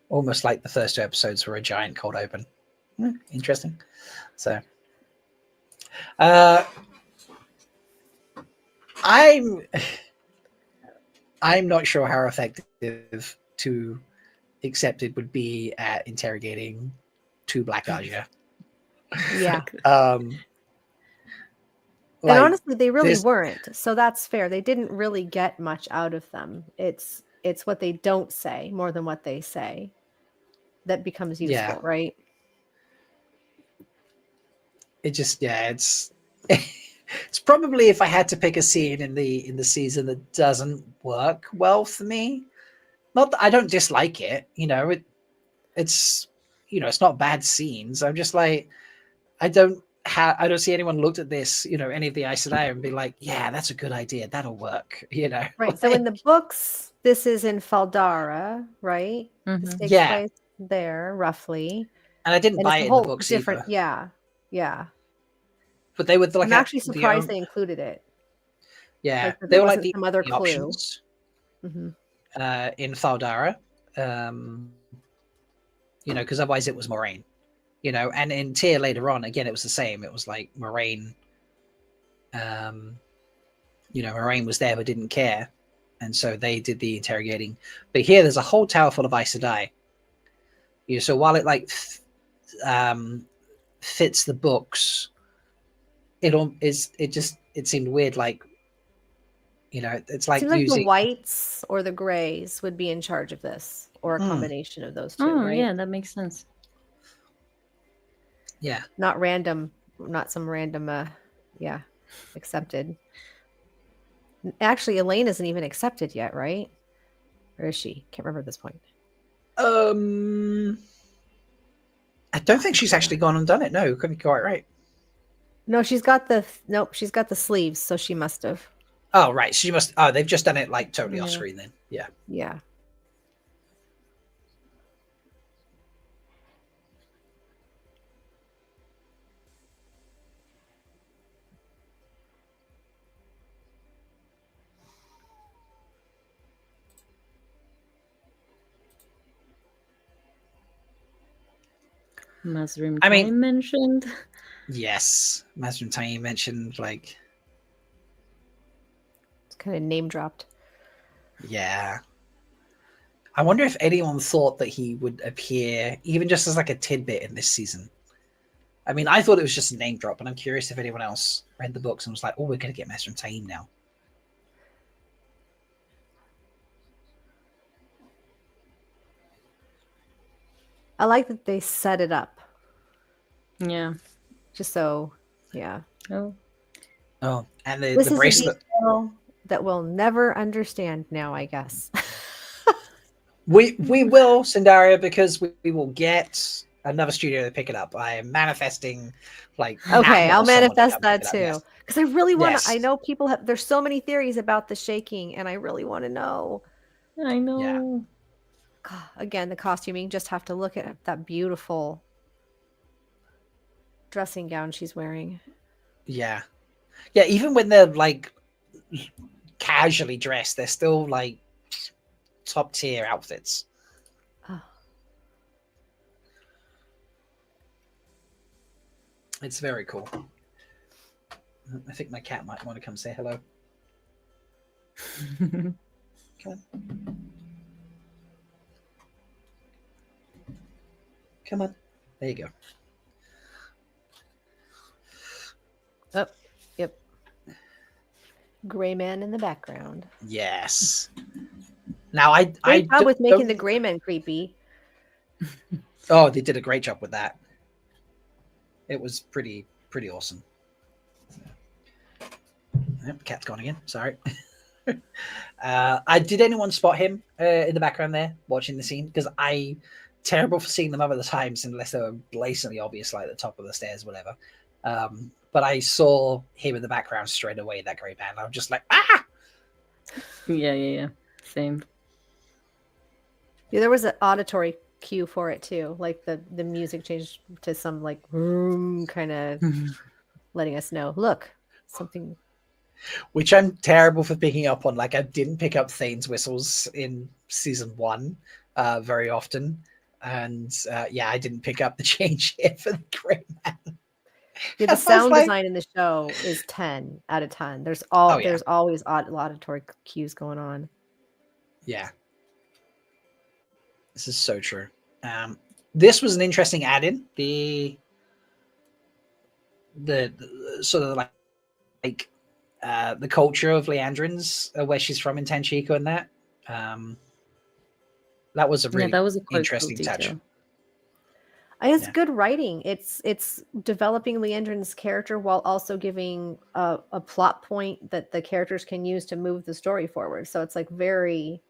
A: Almost like the first 2 episodes were a giant cold open. Interesting. So I'm not sure how effective to accepted would be at interrogating 2 Black Aja.
I: Yeah.
A: And
I: honestly, they really weren't. So that's fair. They didn't really get much out of them. It's what they don't say more than what they say that becomes useful, right?
A: It just it's it's probably, if I had to pick a scene in the season that doesn't work well for me. Not that I don't dislike it, it's it's not bad scenes. I'm just like, I don't see anyone looked at this, any of the Aes Sedai and be like, yeah, that's a good idea, that'll work,
I: Right. So in the books, this is in Faldara, right? This takes place there roughly.
A: And I didn't buy it in the books either.
I: Yeah.
A: But they would
I: I'm actually surprised they included it.
A: Yeah,
I: like,
A: they were like
I: some other clue
A: options in Faldara, because otherwise it was Moraine, and in Tyr later on, again, it was the same. It was like Moraine, Moraine was there but didn't care, and so they did the interrogating. But here, there's a whole tower full of Aes Sedai. So while it fits the books, it seemed weird, like, it's like
I: seems like
A: using
I: the whites or the grays would be in charge of this, or a combination of those 2, right?
B: Yeah, that makes sense.
A: Yeah,
I: not some random accepted. Actually, Elaine isn't even accepted yet, right? Or is she? Can't remember at this point.
A: I don't think she's actually gone and done it. No, couldn't be quite right.
I: No, she's got the sleeves, so she must have.
A: Oh, right. She must. Oh, they've just done it like totally off screen then. Yeah.
I: Yeah.
B: Mazrim Taim mentioned.
A: Yes, Mazrim Taim mentioned, like,
I: it's kind of name dropped.
A: Yeah. I wonder if anyone thought that he would appear even just as like a tidbit in this season. I mean, I thought it was just a name drop, and I'm curious if anyone else read the books and was like, "Oh, we're gonna get Mazrim Taim now."
I: I like that they set it up.
B: Yeah.
I: Just so, yeah.
B: Oh,
A: and the
I: This
A: bracelet
I: is a detail that we'll never understand now, I guess.
A: we will, Sindaria, because we will get another studio to pick it up. I am manifesting, like,
I: okay, I'll manifest that too,
A: yes.
I: because I really want to.
A: Yes.
I: I know people have. There's so many theories about the shaking, and I really want to know.
B: I know.
A: Yeah.
I: God, again, the costuming. Just have to look at that beautiful dressing gown she's wearing.
A: Yeah. Even when they're like casually dressed, they're still like top tier outfits.
I: Oh.
A: It's very cool. I think my cat might want to come say hello. Come on. Come on. There you go.
I: Oh, yep. Gray man in the background.
A: Yes. Now I
I: Great job with making the
A: don't-
I: gray man creepy.
A: Oh, they did a great job with that. It was pretty awesome. Yep, cat's gone again. Sorry. Did anyone spot him in the background there watching the scene? Because I terrible for seeing them other times unless they were blatantly obvious, like at the top of the stairs, whatever. But I saw him in the background straight away, that great man. I was just like, ah!
B: Yeah. Same.
I: Yeah, there was an auditory cue for it too. Like the music changed to some like kind of letting us know, look, something.
A: Which I'm terrible for picking up on. Like I didn't pick up Thane's whistles in season 1 very often. And yeah, I didn't pick up the change here for the great man.
I: Yeah, the sound design in the show is 10 out of 10. There's always auditory cues going on.
A: Yeah. This is so true. This was an interesting add-in. The sort of like the culture of Leandrin's, where she's from in Tanchico and that. That was a really
B: that was a quite
A: interesting
B: cool
A: touch.
B: detail.
I: It's good writing. It's developing Leandrin's character while also giving a plot point that the characters can use to move the story forward. So it's like very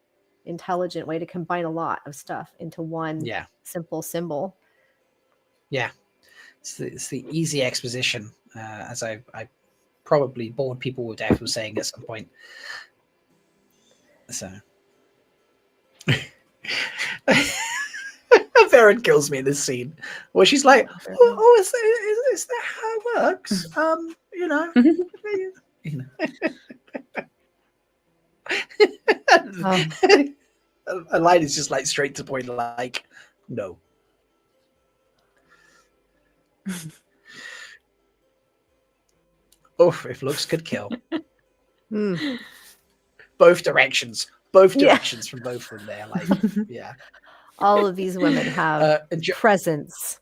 I: intelligent way to combine a lot of stuff into one simple symbol.
A: Yeah, it's the easy exposition, as I probably bored people with death was saying at some point. So Varen kills me in this scene where she's like, "Oh, is that how it works?" You know. A line is just like straight to point, like, no. Oh, if looks could kill. Both directions from both of them there. Like, yeah.
I: All of these women have presence.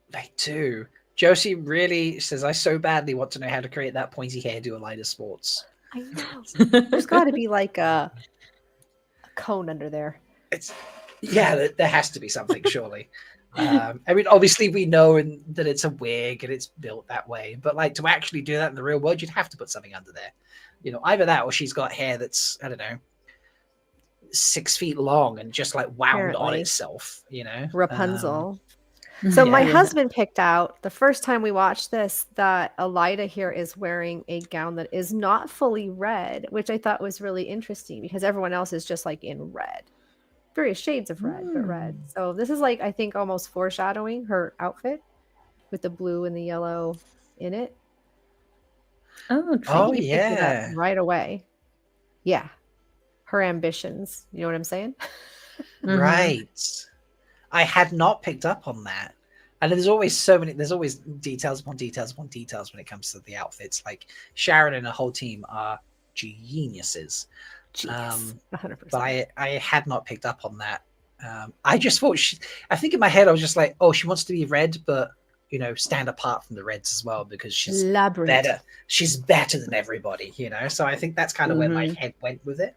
A: They do. Josie really says, I so badly want to know how to create that pointy hairdo in Lighter Sports.
I: I know. There's got to be like a cone under there.
A: There has to be something, surely. I mean, obviously we know that it's a wig and it's built that way, but like to actually do that in the real world, you'd have to put something under there. You know, either that or she's got hair that's, I don't know, 6 feet long and just like wound on itself, you know?
I: Rapunzel. So my husband picked out the first time we watched this that Elida here is wearing a gown that is not fully red, which I thought was really interesting because everyone else is just like in red. Various shades of red, but red. So this is like, I think, almost foreshadowing her outfit with the blue and the yellow in it.
B: Oh,
I: he picked it up right away. Yeah. Her ambitions. You know what I'm saying?
A: Right. I had not picked up on that. And there's always details upon details upon details when it comes to the outfits. Like Sharon and her whole team are geniuses.
I: 100%.
A: But I had not picked up on that. I just thought I think in my head I was just like, oh, she wants to be red, but you know, stand apart from the reds as well because she's better. She's better than everybody, you know. So I think that's kind of where my head went with it.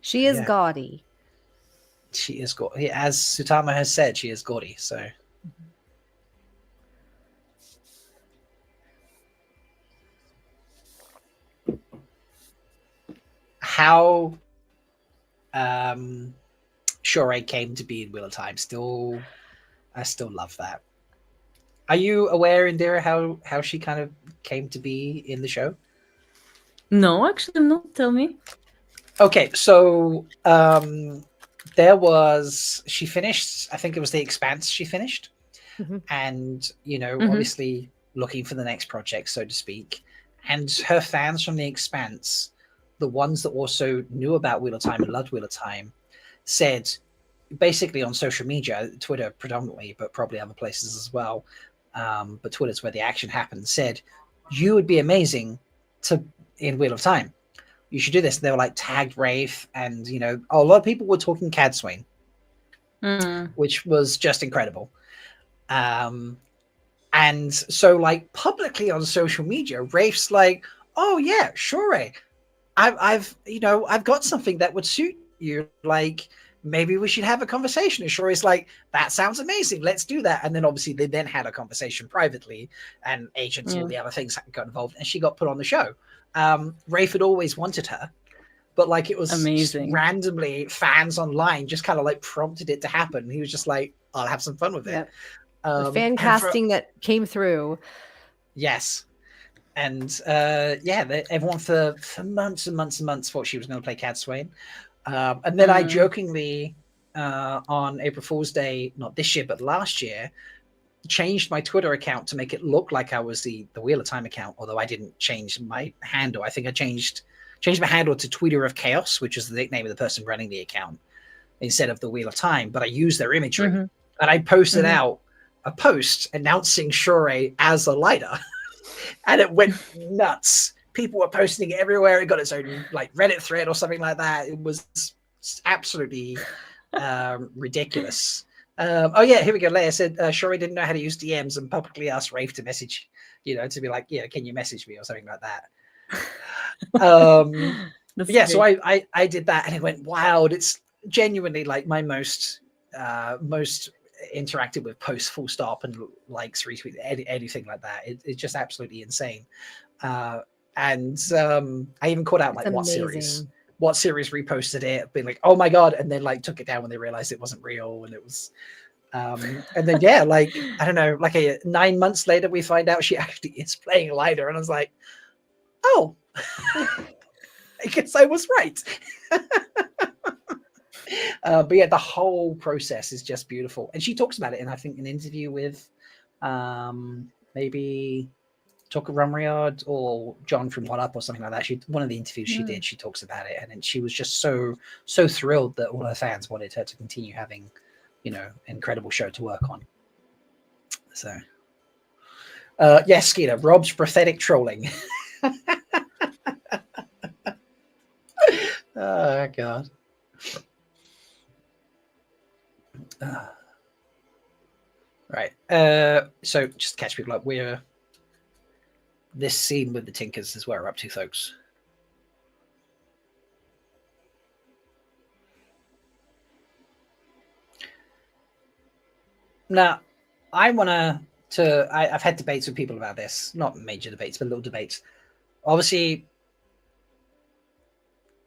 I: She is gaudy.
A: She is gaudy. As Sutama has said, she is gaudy. So how Shorei came to be in Wheel of Time, I still love that. Are you aware, Indira, how she kind of came to be in the show?
B: No, actually, no. Tell me.
A: Okay, so she finished, I think it was The Expanse she finished. And, you know, obviously looking for the next project, so to speak. And her fans from The Expanse, the ones that also knew about Wheel of Time and loved Wheel of Time, said, basically on social media, Twitter predominantly, but probably other places as well, but Twitter's where the action happened, said, you would be amazing in Wheel of Time. You should do this. They were like tagged Rafe, and you know, a lot of people were talking Cadswain. which was just incredible. And so, like, publicly on social media, Rafe's like, "Oh yeah, sure, I've got something that would suit you. Like, maybe we should have a conversation." And Shorei's like, "That sounds amazing. Let's do that." And then obviously they then had a conversation privately, and agents and all the other things got involved, and she got put on the show. Rafe had always wanted her, but like it was
B: amazing.
A: Randomly fans online just kind of like prompted it to happen. He was just like, "I'll have some fun with it."
I: The fan casting that came through.
A: Yes. And everyone for months and months and months thought she was going to play Cad Swain. And then I jokingly, on April Fool's Day, not this year, but last year, changed my Twitter account to make it look like I was the Wheel of Time account, although I didn't change my handle. I think I changed my handle to Tweeter of Chaos, which is the nickname of the person running the account, instead of the Wheel of Time. But I used their imagery. And I posted out a post announcing Shorey as a lighter. And it went nuts. People were posting it everywhere. It got its own like Reddit thread or something like that. It was absolutely ridiculous. Oh yeah, here we go. Leia said Shorey didn't know how to use DMs and publicly asked Rafe to message, to be like, can you message me or something like that. So I did that and it went wild. It's genuinely like my most interacted with post, full stop, and likes, retweet, anything like that. It's just absolutely insane. I even caught out like what series reposted it, being like, "Oh my god," and then like took it down when they realized it wasn't real, and it was. And then like I don't know, like 9 months later, we find out she actually is playing Lighter, and I was like, "Oh, I guess I was right." But yeah, the whole process is just beautiful, and she talks about it in, I think, an interview with maybe Tucker Rumriard or John from What Up or something like that. One of the interviews she did, she talks about it, and then she was just so thrilled that all her fans wanted her to continue having, incredible show to work on. So, yes, Skeeter, Rob's prophetic trolling. Oh god. Right. So just to catch people up, this scene with the Tinkers is where we're up to, folks. Now, I've had debates with people about this, not major debates, but little debates. Obviously,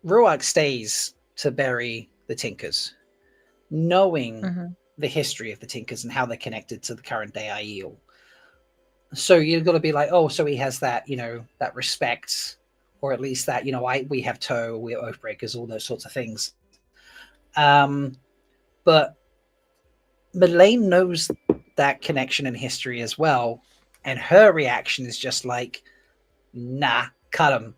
A: Ruark stays to bury the Tinkers, knowing the history of the Tinkers and how they're connected to the current day Aiel. So you've got to be like, oh, so he has that, that respect, or at least that, we have Toe, we're Oathbreakers, all those sorts of things. But Melaine knows that connection in history as well, and her reaction is just like, nah, cut him.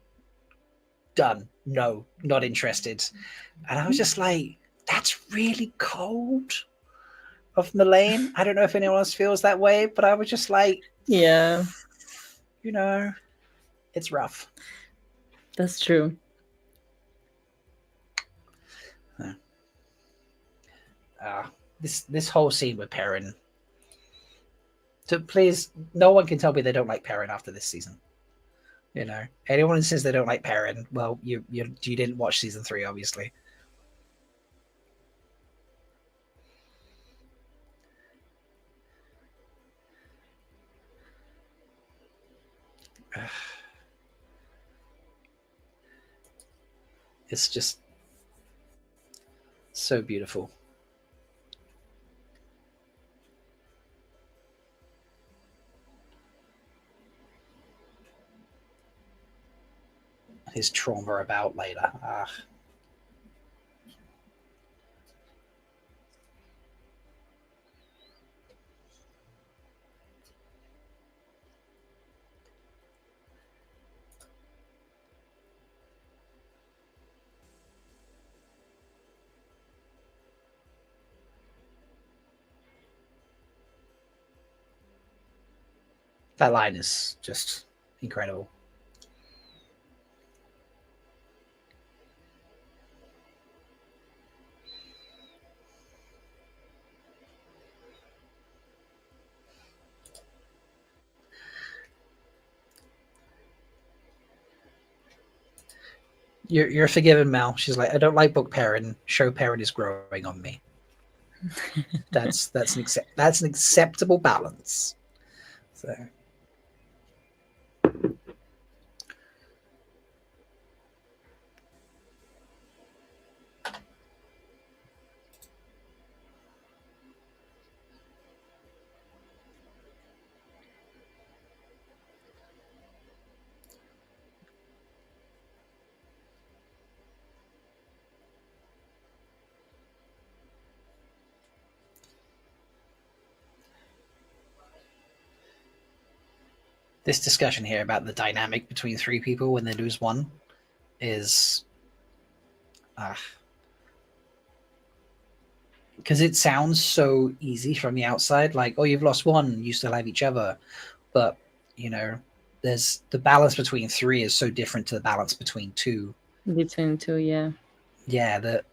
A: Done. No, not interested. And I was just like, that's really cold of Melaine. I don't know if anyone else feels that way, but I was just like,
B: yeah,
A: it's rough.
B: That's true.
A: This whole scene with Perrin. So please, no one can tell me they don't like Perrin after this season. Anyone who says they don't like Perrin, well, you didn't watch season 3, obviously. It's just so beautiful. His trauma about later. That line is just incredible. You're forgiven, Mel. She's like, I don't like book pairing. Show pairing is growing on me. That's an acceptable balance. So. This discussion here about the dynamic between three people when they lose one is because it sounds so easy from the outside, like, oh, you've lost one, you still have each other. But, you know, there's the balance between three is so different to the balance between two.
B: Between two, yeah.
A: Yeah, that,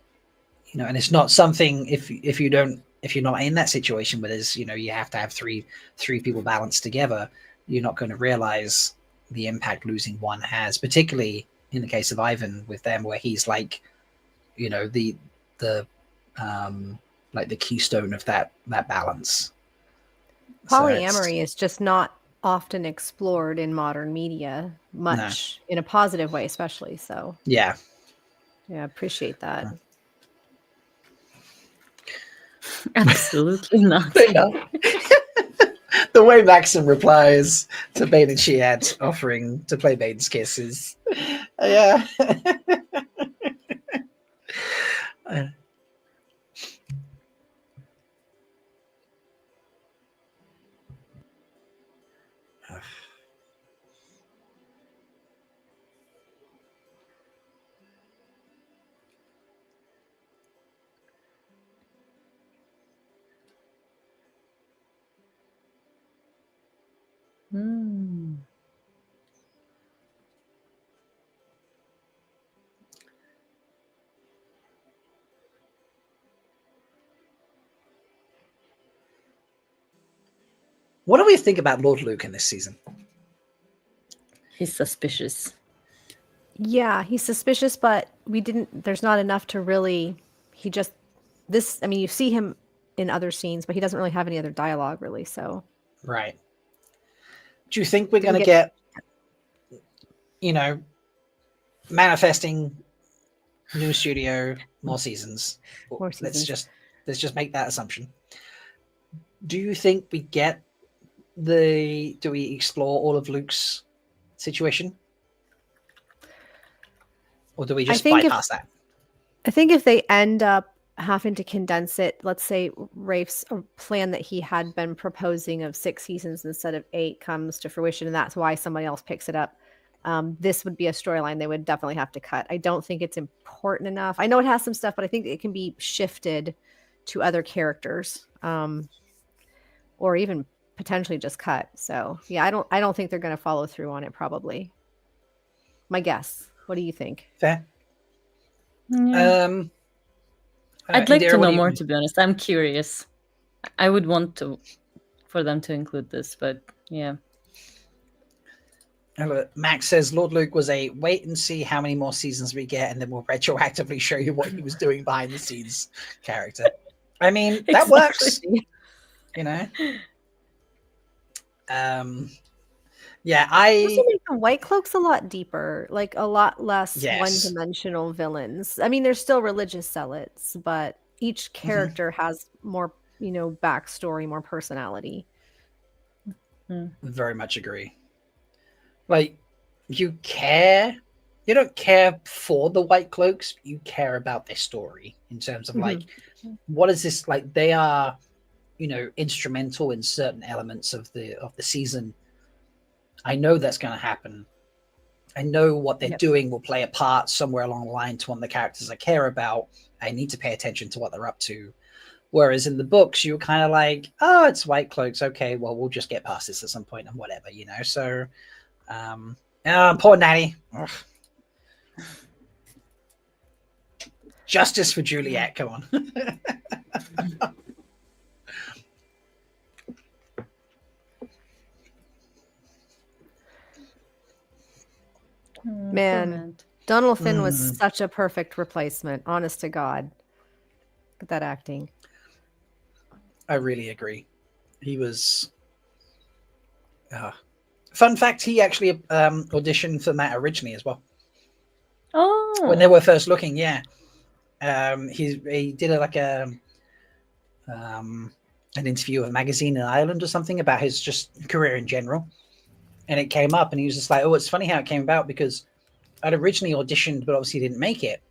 A: you know, and it's not something if you're not in that situation where there's, you know, you have to have three people balanced together, you're not going to realize the impact losing one has, particularly in the case of Ivan with them, where he's like, you know, the like the keystone of that balance.
I: Polyamory is just not often explored in modern media much, in a positive way, especially. So
A: yeah,
I: appreciate that.
B: Absolutely not.
A: The way Maxim replies to Bane and Shiad offering to play Bane's Kisses. Yeah. What do we think about Lord Luke in this season?
B: He's suspicious.
I: Yeah, he's suspicious, but there's not enough to really, I mean, you see him in other scenes, but he doesn't really have any other dialogue really, so.
A: Right. Do you think we're going to get, you know, manifesting new studio, more seasons?
I: More seasons.
A: Let's just make that assumption. Do you think we get do we explore all of Luke's situation? Or do we just bypass that?
I: I think if they end up having to condense it, let's say Rafe's plan that he had been proposing of 6 seasons instead of 8 comes to fruition, and that's why somebody else picks it up. This would be a storyline they would definitely have to cut. I don't think it's important enough. I know it has some stuff, but I think it can be shifted to other characters, or even potentially just cut. So yeah, I don't think they're going to follow through on it. Probably, my guess. What do you think?
A: Fair.
B: Yeah. I'd like to know more, to be honest. I'm curious. I would want for them to include this, but yeah.
A: Max says Lord Luke was a wait and see how many more seasons we get, and then we'll retroactively show you what he was doing behind the scenes character. I mean, that works. You know. Yeah, I
I: also make the White Cloaks a lot deeper, like a lot less one-dimensional villains. I mean, they're still religious zealots, but each character has more, you know, backstory, more personality.
A: Very much agree. Like, you don't care for the White Cloaks, but you care about their story in terms of like, what is this like? They are, you know, instrumental in certain elements of the season. I know that's going to happen. I know what they're doing will play a part somewhere along the line to one of the characters I care about. I need to pay attention to what they're up to. Whereas in the books, you're kind of like, oh, it's White Cloaks. Okay, well, we'll just get past this at some point and whatever, you know? So, poor Nanny. Ugh. Justice for Juliet, come on.
I: Man, Donald Finn was such a perfect replacement, honest to God. Look at that acting.
A: I really agree. He was. Fun fact: he actually auditioned for Matt originally as well.
B: Oh,
A: When they were first looking, yeah. He did an interview with a magazine in Ireland or something about his just career in general, and it came up, and he was just like, "Oh, it's funny how it came about because I'd originally auditioned, but obviously didn't make it,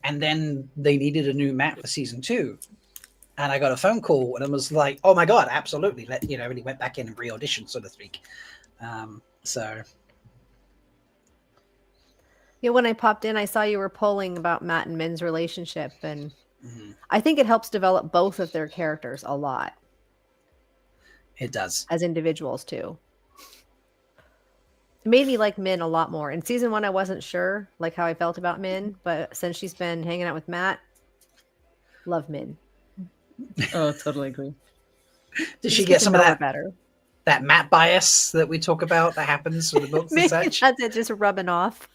A: and then they needed a new Matt for season 2, and I got a phone call, and I was like, oh my god, absolutely, and he went back in and re-auditioned, so to speak." So
I: Yeah, when I popped in, I saw you were polling about Matt and Min's relationship, and I think it helps develop both of their characters a lot.
A: It does.
I: As individuals, too. It made me like Min a lot more. In season 1, I wasn't sure like how I felt about Min, but since she's been hanging out with Matt, love Min.
B: oh, totally agree.
A: Did she get some of that
I: better?
A: That Matt bias that we talk about that happens with the books and such?
I: That's it, just rubbing off.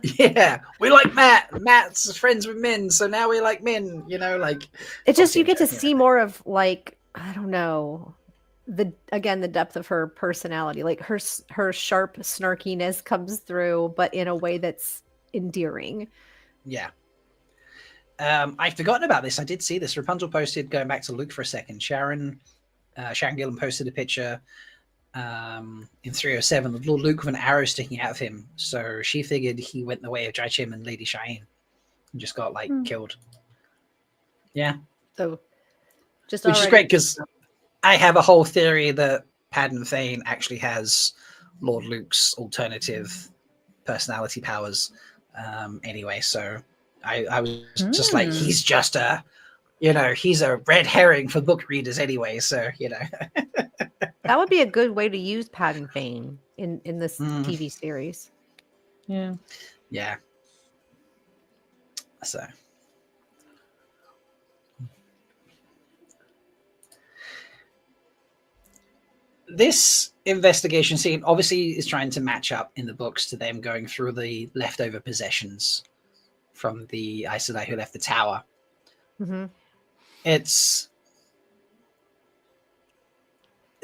A: Yeah, we like Matt. Matt's friends with Min, so now we like Min.
I: It just you get to see more of like, I don't know, the depth of her personality. Like her sharp snarkiness comes through, but in a way that's endearing.
A: Yeah. I'd forgotten about this. I did see this. Rapunzel posted, going back to Luke for a second. Sharon Gillan posted a picture in 307 of Lord Luke with an arrow sticking out of him. So she figured he went the way of Jaichim and Lady Cheyenne and just got killed. Yeah.
I: So
A: which is great because I have a whole theory that Padden Thane actually has Lord Luke's alternative personality powers. Anyway, so I was just like, he's just he's a red herring for book readers anyway. So
I: that would be a good way to use Padden Thane in this TV series.
B: Yeah.
A: Yeah. So. This investigation scene obviously is trying to match up in the books to them going through the leftover possessions from the Aes Sedai who left the tower.
I: Mm-hmm.
A: It's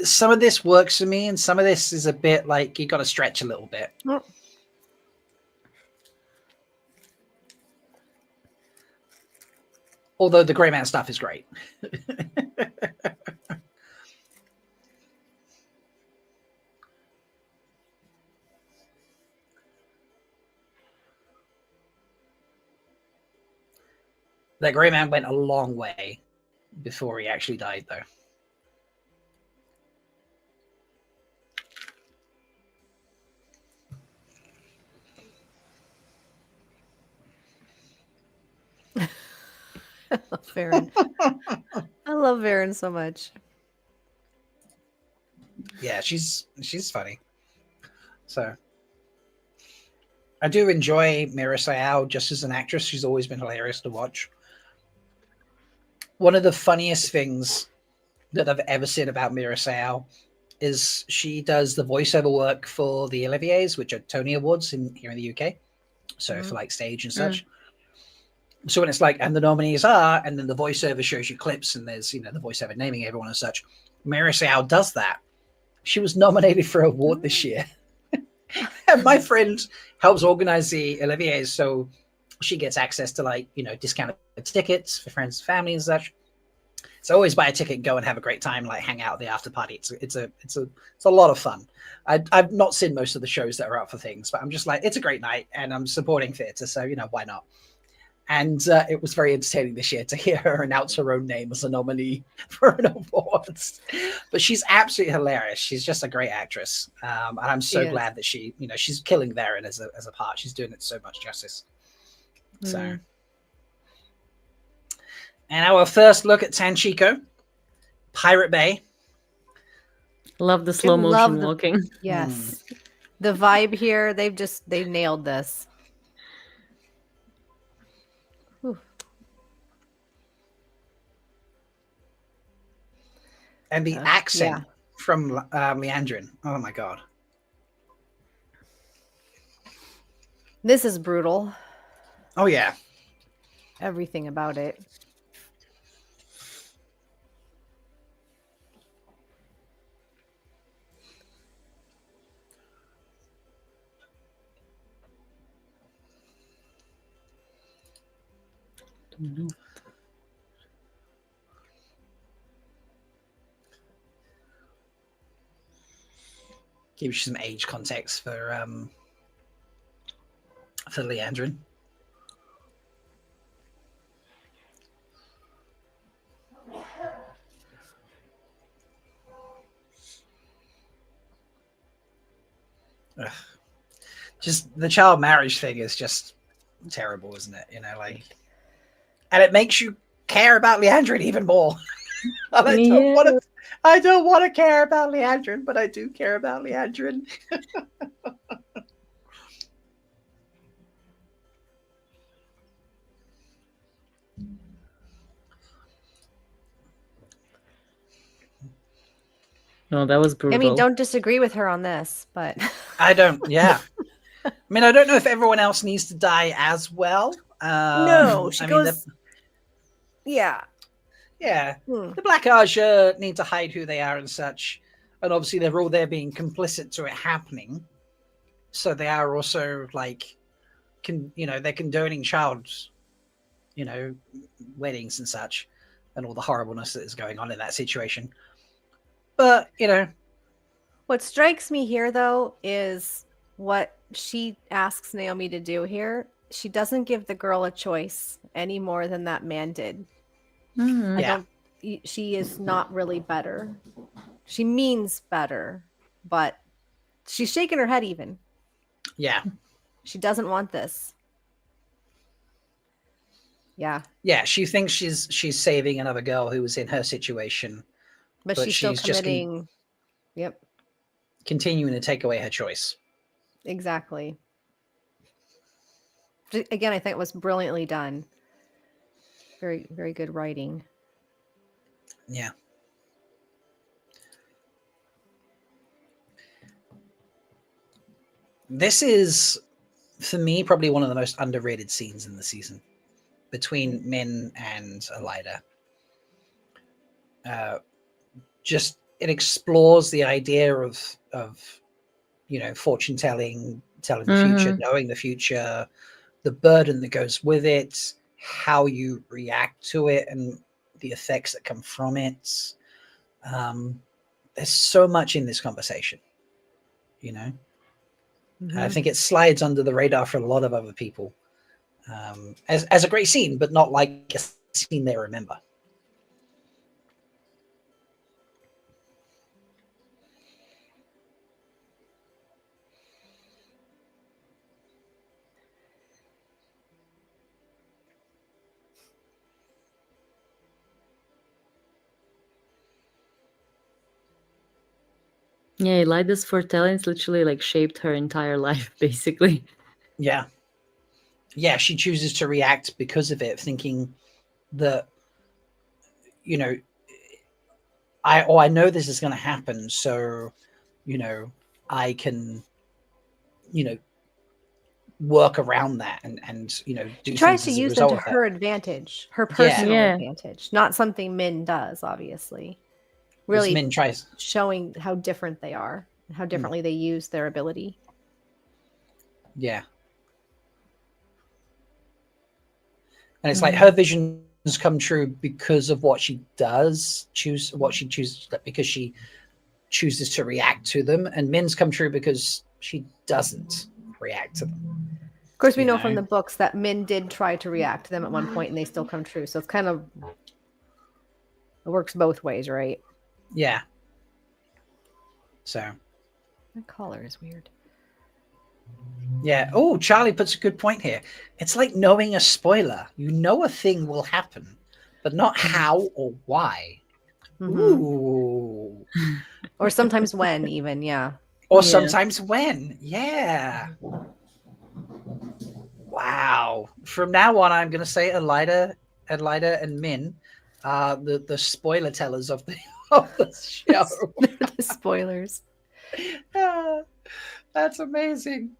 A: some of this works for me, and some of this is a bit like you got to stretch a little bit.
I: Oh.
A: Although the Grey Man stuff is great. That Grey Man went a long way before he actually died, though.
I: I love Varen. I love Varen so much.
A: Yeah, she's funny. So I do enjoy Mira Sayal just as an actress. She's always been hilarious to watch. One of the funniest things that I've ever seen about Mira Sayal is she does the voiceover work for the Oliviers, which are Tony Awards here in the UK. So for like stage and such. So when it's like, and the nominees are, and then the voiceover shows you clips, and there's the voiceover naming everyone and such. Mira Sayal does that. She was nominated for an award this year. And my friend helps organize the Oliviers, so she gets access to discounted tickets for friends and family and such. So always buy a ticket and go and have a great time, hang out at the after party. It's a lot of fun. I've not seen most of the shows that are up for things, but I'm just like, it's a great night, and I'm supporting theatre, so why not? And it was very entertaining this year to hear her announce her own name as a nominee for an award. But she's absolutely hilarious. She's just a great actress, and I'm so glad that she's killing Varen as a part. She's doing it so much justice. So, and our first look at Tanchico, Pirate Bay.
B: Love the slow motion walking.
I: Yes, the vibe here. They nailed this.
A: And the accent from Leandrin. Oh my god.
I: This is brutal.
A: Oh yeah.
I: Everything about it.
A: Gives you some age context for Leandrin. Ugh. Just the child marriage thing is just terrible, isn't it? You know, like, and it makes you care about Leandrin even more. And I don't want to care about Leandrin, but I do care about Leandrin.
B: No, that was brutal.
I: I mean, don't disagree with her on this, but
A: I don't. Yeah. I mean, I don't know if everyone else needs to die as well.
I: no, she goes. Yeah.
A: Yeah. The Black Archer need to hide who they are and such. And obviously they're all there being complicit to it happening. So they are also like, they're condoning child, weddings and such, and all the horribleness that is going on in that situation. But,
I: what strikes me here, though, is what she asks Naomi to do here. She doesn't give the girl a choice any more than that man did.
A: Yeah.
I: She is not really better. She means better, but she's shaking her head even.
A: Yeah.
I: She doesn't want this. Yeah.
A: Yeah, she thinks she's saving another girl who was in her situation.
I: But she's still committing. Yep.
A: Continuing to take away her choice.
I: Exactly. Again, I think it was brilliantly done. Very, very good writing.
A: Yeah. This is, for me, probably one of the most underrated scenes in the season between Min and Elida. Just it explores the idea of fortune telling the future, knowing the future, the burden that goes with it, how you react to it, and the effects that come from it. There's so much in this conversation, I think it slides under the radar for a lot of other people as a great scene, but not like a scene they remember.
B: Yeah, Elida's foretelling literally like shaped her entire life, basically.
A: Yeah. Yeah, she chooses to react because of it, thinking that, I know this is going to happen, so, I can, work around that and do.
I: She tries to use them to her advantage, her personal advantage, not something Min does, obviously. Really
A: Min tries
I: showing how different they are, how differently they use their ability.
A: Yeah. And it's like her visions come true because of what she does, because she chooses to react to them. And Min's come true because she doesn't react to them.
I: Of course, we know from the books that Min did try to react to them at one point and they still come true. So it's kind of, it works both ways, right?
A: Yeah. So.
I: That collar is weird.
A: Yeah. Oh, Charlie puts a good point here. It's like knowing a spoiler. You know a thing will happen, but not how or why. Ooh.
I: Or sometimes when, even, yeah.
A: Or sometimes when. Yeah. Wow. From now on, I'm going to say Elida and Min are the spoiler tellers of the show.
I: The spoilers.
A: That's amazing.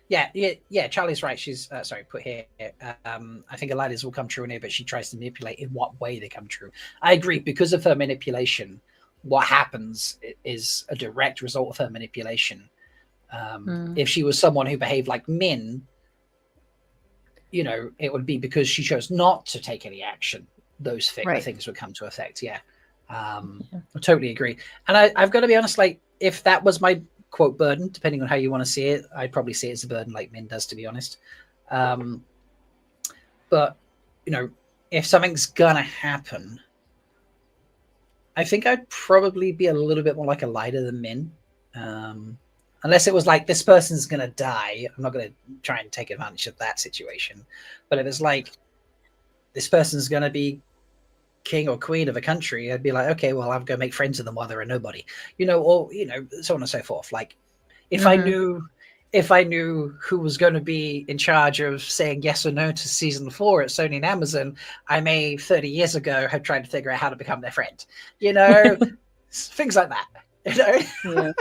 A: Yeah. Charlie's right. She's sorry. Put here. I think a lot of these will come true in here, but she tries to manipulate in what way they come true. I agree. Because of her manipulation, what happens is a direct result of her manipulation. If she was someone who behaved like Min, it would be because she chose not to take any action. Those things would come to effect. Yeah. I totally agree. And I've got to be honest, like, if that was my quote burden, depending on how you want to see it, I'd probably see it as a burden like Min does, to be honest. But, if something's gonna happen, I think I'd probably be a little bit more like a lighter than Min. Unless it was like, this person's going to die. I'm not going to try and take advantage of that situation. But if it's like, this person's going to be king or queen of a country, I'd be like, okay, well, I'm going to make friends with them while they're a nobody, or, so on and so forth. Like, if I knew who was going to be in charge of saying yes or no to season 4 at Sony and Amazon, I may 30 years ago have tried to figure out how to become their friend, things like that,
B: Yeah.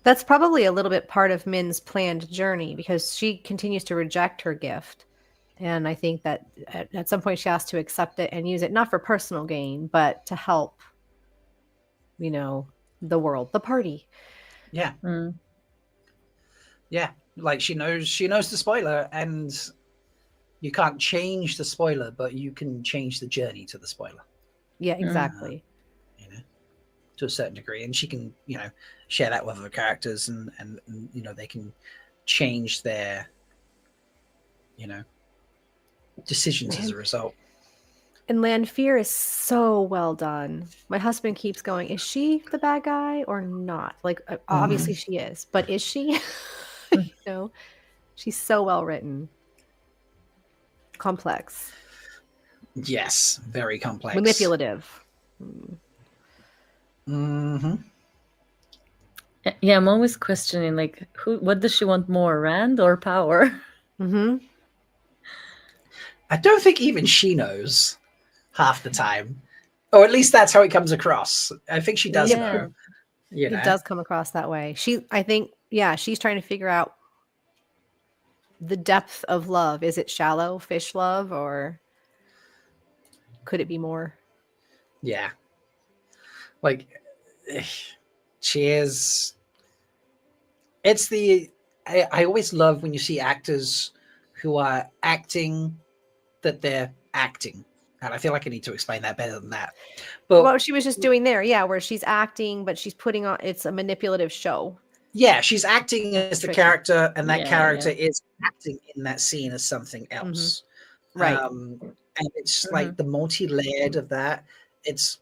I: That's probably a little bit part of Min's planned journey, because she continues to reject her gift. And I think that at some point she has to accept it and use it, not for personal gain, but to help, the world, the party.
A: Yeah. Yeah. Like, she knows the spoiler, and you can't change the spoiler, but you can change the journey to the spoiler.
I: Yeah, exactly.
A: To a certain degree, and she can share that with other characters, and they can change their decisions as a result.
I: And Lanfear is so well done. My husband keeps going, is she the bad guy or not? Like, obviously she is, but is she? She's so well written. Complex.
A: Yes, very complex.
I: Manipulative.
B: Yeah, I'm always questioning, like, what does she want more, Rand or power?
A: I don't think even she knows half the time, or at least that's how it comes across. I think she does know.
I: It does come across that way. I think she's trying to figure out the depth of love. Is it shallow fish love, or could it be more?
A: Yeah. Like, she is. I always love when you see actors who are acting that they're acting. And I feel like I need to explain that better than that. But
I: what she was just doing there, where she's acting, but she's putting on, it's a manipulative show.
A: Yeah, she's acting as the character, and that character is acting in that scene as something else.
I: Right.
A: And it's like the multi-layered of that. It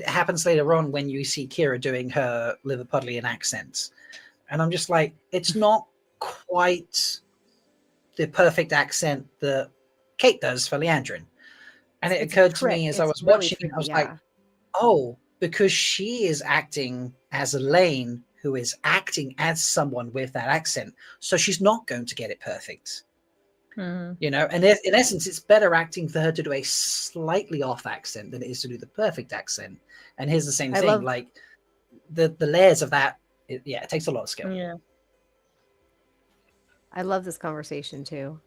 A: happens later on when you see Kira doing her Liverpudlian accents. And I'm just like, it's not quite the perfect accent that Kate does for Leandrin. And it occurred to me as I was watching it, I was like, oh, because she is acting as Elaine, who is acting as someone with that accent. So she's not going to get it perfect. And in essence, it's better acting for her to do a slightly off accent than it is to do the perfect accent. And here's the same thing, like the layers of that. It takes a lot of skill.
B: Yeah,
I: I love this conversation too.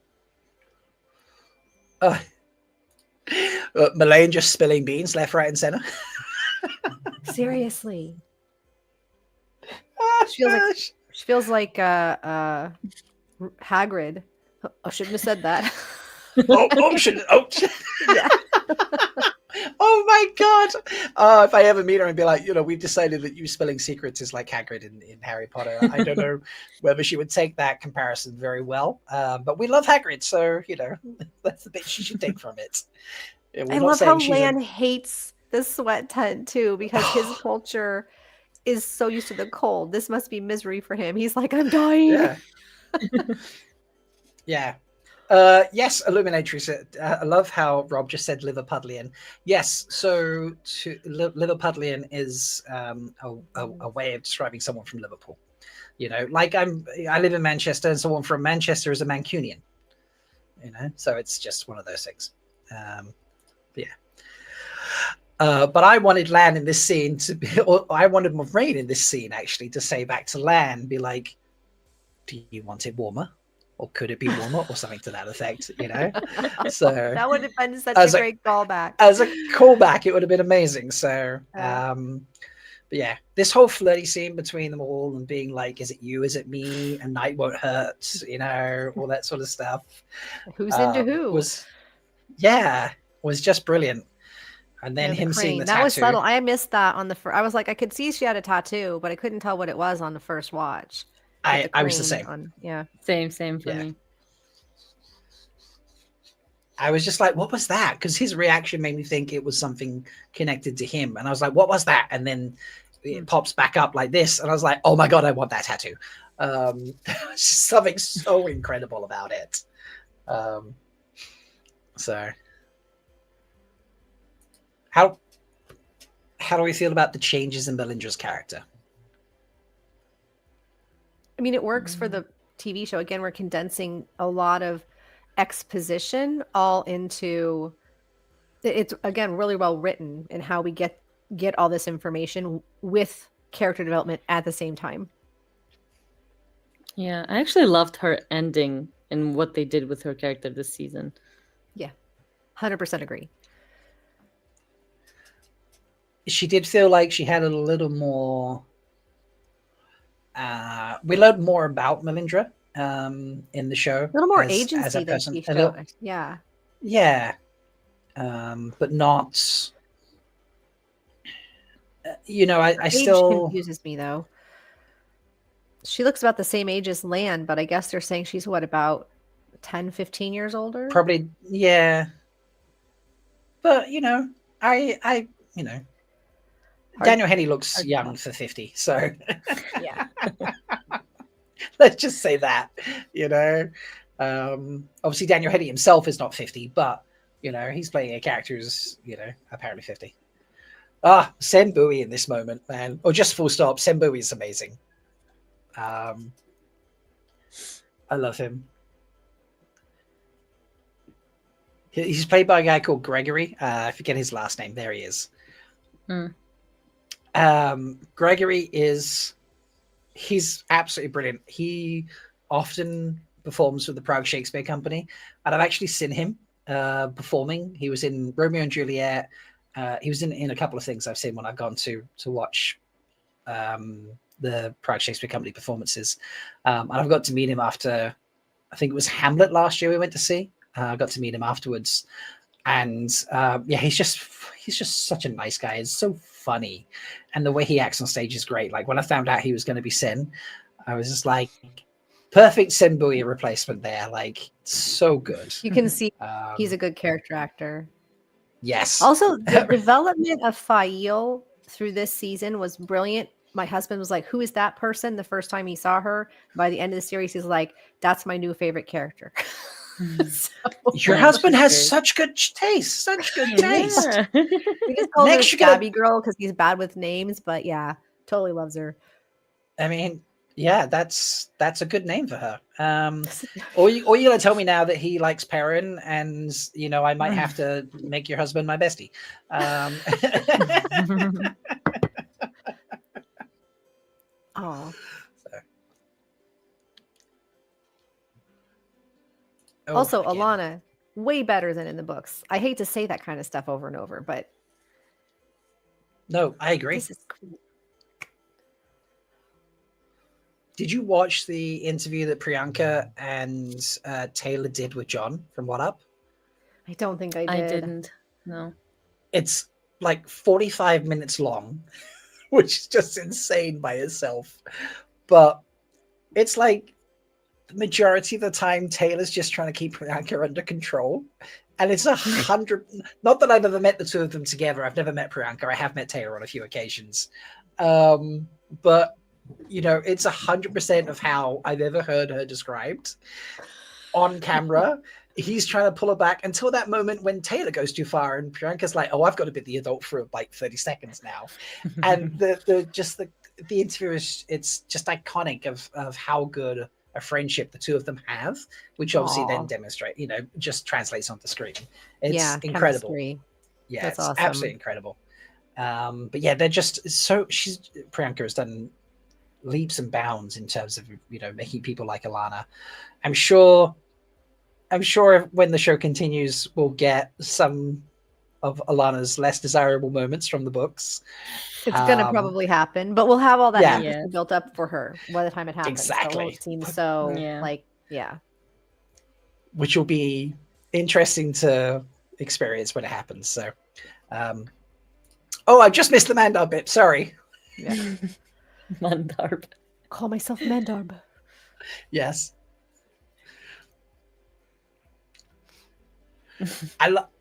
A: Melaine just spilling beans left, right, and center.
I: Seriously, she feels like Hagrid. I shouldn't have said that. Yeah.
A: Oh my god! If I ever meet her and be like, we've decided that you spilling secrets is like Hagrid in Harry Potter. I don't know whether she would take that comparison very well. But we love Hagrid, so that's the bit she should take from it.
I: I love how Lan hates the sweat tent too, because his culture is so used to the cold. This must be misery for him. He's like, I'm dying.
A: Yeah. Yes, Illuminatrix. I love how Rob just said Liverpudlian. Yes, so Liverpudlian is a way of describing someone from Liverpool. Like I live in Manchester, and someone from Manchester is a Mancunian. So it's just one of those things. But I wanted Lan in this scene to be, or I wanted Moraine in this scene actually to say back to Lan, be like, do you want it warmer? Or could it be warmer? Or something to that effect, you know? So
I: That would have been such
A: as
I: a
A: a-
I: great callback.
A: as a callback, it would have been amazing. So,
I: Yeah.
A: but yeah, this whole flirty scene between them all and being like, is it you? Is it me? And night won't hurt, you know, all that sort of stuff.
I: Who's into who?
A: Was just brilliant. And then
I: Yeah, the
A: him seeing
I: crane.
A: the
I: That
A: tattoo.
I: was subtle. I missed that on the first. I was like, I could see she had a tattoo, but I couldn't tell what it was on the first watch. With
A: I was the
I: crane
A: same.
I: yeah.
B: Same for
A: Yeah.
B: me.
A: I was just like, what was that? Because his reaction made me think it was something connected to him. And I was like, what was that? And then it pops back up like this. And I was like, oh my God, I want that tattoo. It's just something so incredible about it. So how do we feel about the changes in Melindra's character?
I: I mean, it works for the TV show. Again, we're condensing a lot of exposition all into. It's again really well written in how we get all this information with character development at the same time.
B: Yeah, I actually loved her ending and what they did with her character this season.
I: Yeah, 100% agree.
A: She did feel like she had a little more. We learned more about Melindra in the show.
I: A little more
A: as
I: agency
A: a
I: than
A: person.
I: she
A: A little-
I: showed. Yeah.
A: Yeah. But not. You know, I
I: Age
A: still.
I: confuses me though. She looks about the same age as Lan, but I guess they're saying she's what, about 10, 15 years older?
A: Probably, yeah. But, you know, I you know, Daniel Henney looks
I: hard to
A: young
I: tell.
A: for 50, so
I: Yeah.
A: let's just say that, you know. Obviously Daniel Henney himself is not 50, but, you know, he's playing a character who's, you know, apparently 50. Sen Bowie in this moment, man. Or just full stop, Sen Bowie is amazing. I love him. He's played by a guy called Gregory. I forget his last name. There he is. Gregory he's absolutely brilliant. He often performs with the Prague Shakespeare Company, and I've actually seen him performing. He was in Romeo and Juliet. He was in a couple of things I've seen when I've gone to watch the Prague Shakespeare Company performances. And I've got to meet him after, I think it was Hamlet last year we went to see. I got to meet him afterwards. And yeah, he's just such a nice guy. It's so funny. And the way he acts on stage is great. Like when I found out he was going to be Sen, I was just like, perfect Sen Bowie replacement there. Like so good.
I: You can see he's a good character actor.
A: Yes.
I: Also, the development of Fail through this season was brilliant. My husband was like, who is that person? The first time he saw her. By the end of the series, he's like, that's my new favorite character. So,
A: your husband has such good taste. Such good taste.
B: Yeah.
I: we just call her
A: Next, you're gonna-
I: Scabby Girl because he's bad with names, but yeah, totally loves her.
A: I mean, yeah, that's a good name for her. Or you gonna tell me now that he likes Perrin, and you know I might have to make your husband my bestie.
I: Oh.
A: Oh,
I: Also,
A: again.
I: Alana, way better than in the books. I hate to say that kind of stuff over and over, but
A: No, I agree.
I: this is cool.
A: Did you watch the interview that Priyanka and Taylor did with John from What Up?
I: I don't think I did.
B: I didn't. No.
A: It's like 45 minutes long, which is just insane by itself. But it's like the majority of the time, Taylor's just trying to keep Priyanka under control. And it's 100. Not that I've ever met the two of them together. I've never met Priyanka. I have met Taylor on a few occasions. But, you know, it's 100% of how I've ever heard her described on camera. He's trying to pull her back until that moment when Taylor goes too far and Priyanka's like, oh, I've got to be the adult for like 30 seconds now. And the interview is, it's just iconic of how good a friendship the two of them have, which obviously then demonstrate, you know, just translates onto screen. It's incredible.
I: Chemistry.
A: Yeah,
I: That's
A: it's
I: awesome.
A: absolutely incredible. But yeah, they're just so Priyanka has done leaps and bounds in terms of making people like Alana. I'm sure when the show continues, we'll get some of Alana's less desirable moments from the books.
I: It's gonna probably happen, but we'll have all that
A: Yeah.
I: empathy built up for her by the time it happens. So it
A: Exactly.
I: won't seem so
B: Yeah.
A: Which will be interesting to experience when it happens. So, I just missed the Mandar bit. Sorry.
I: Yeah.
B: Mandar.
I: Call myself Mandarb.
A: Yes.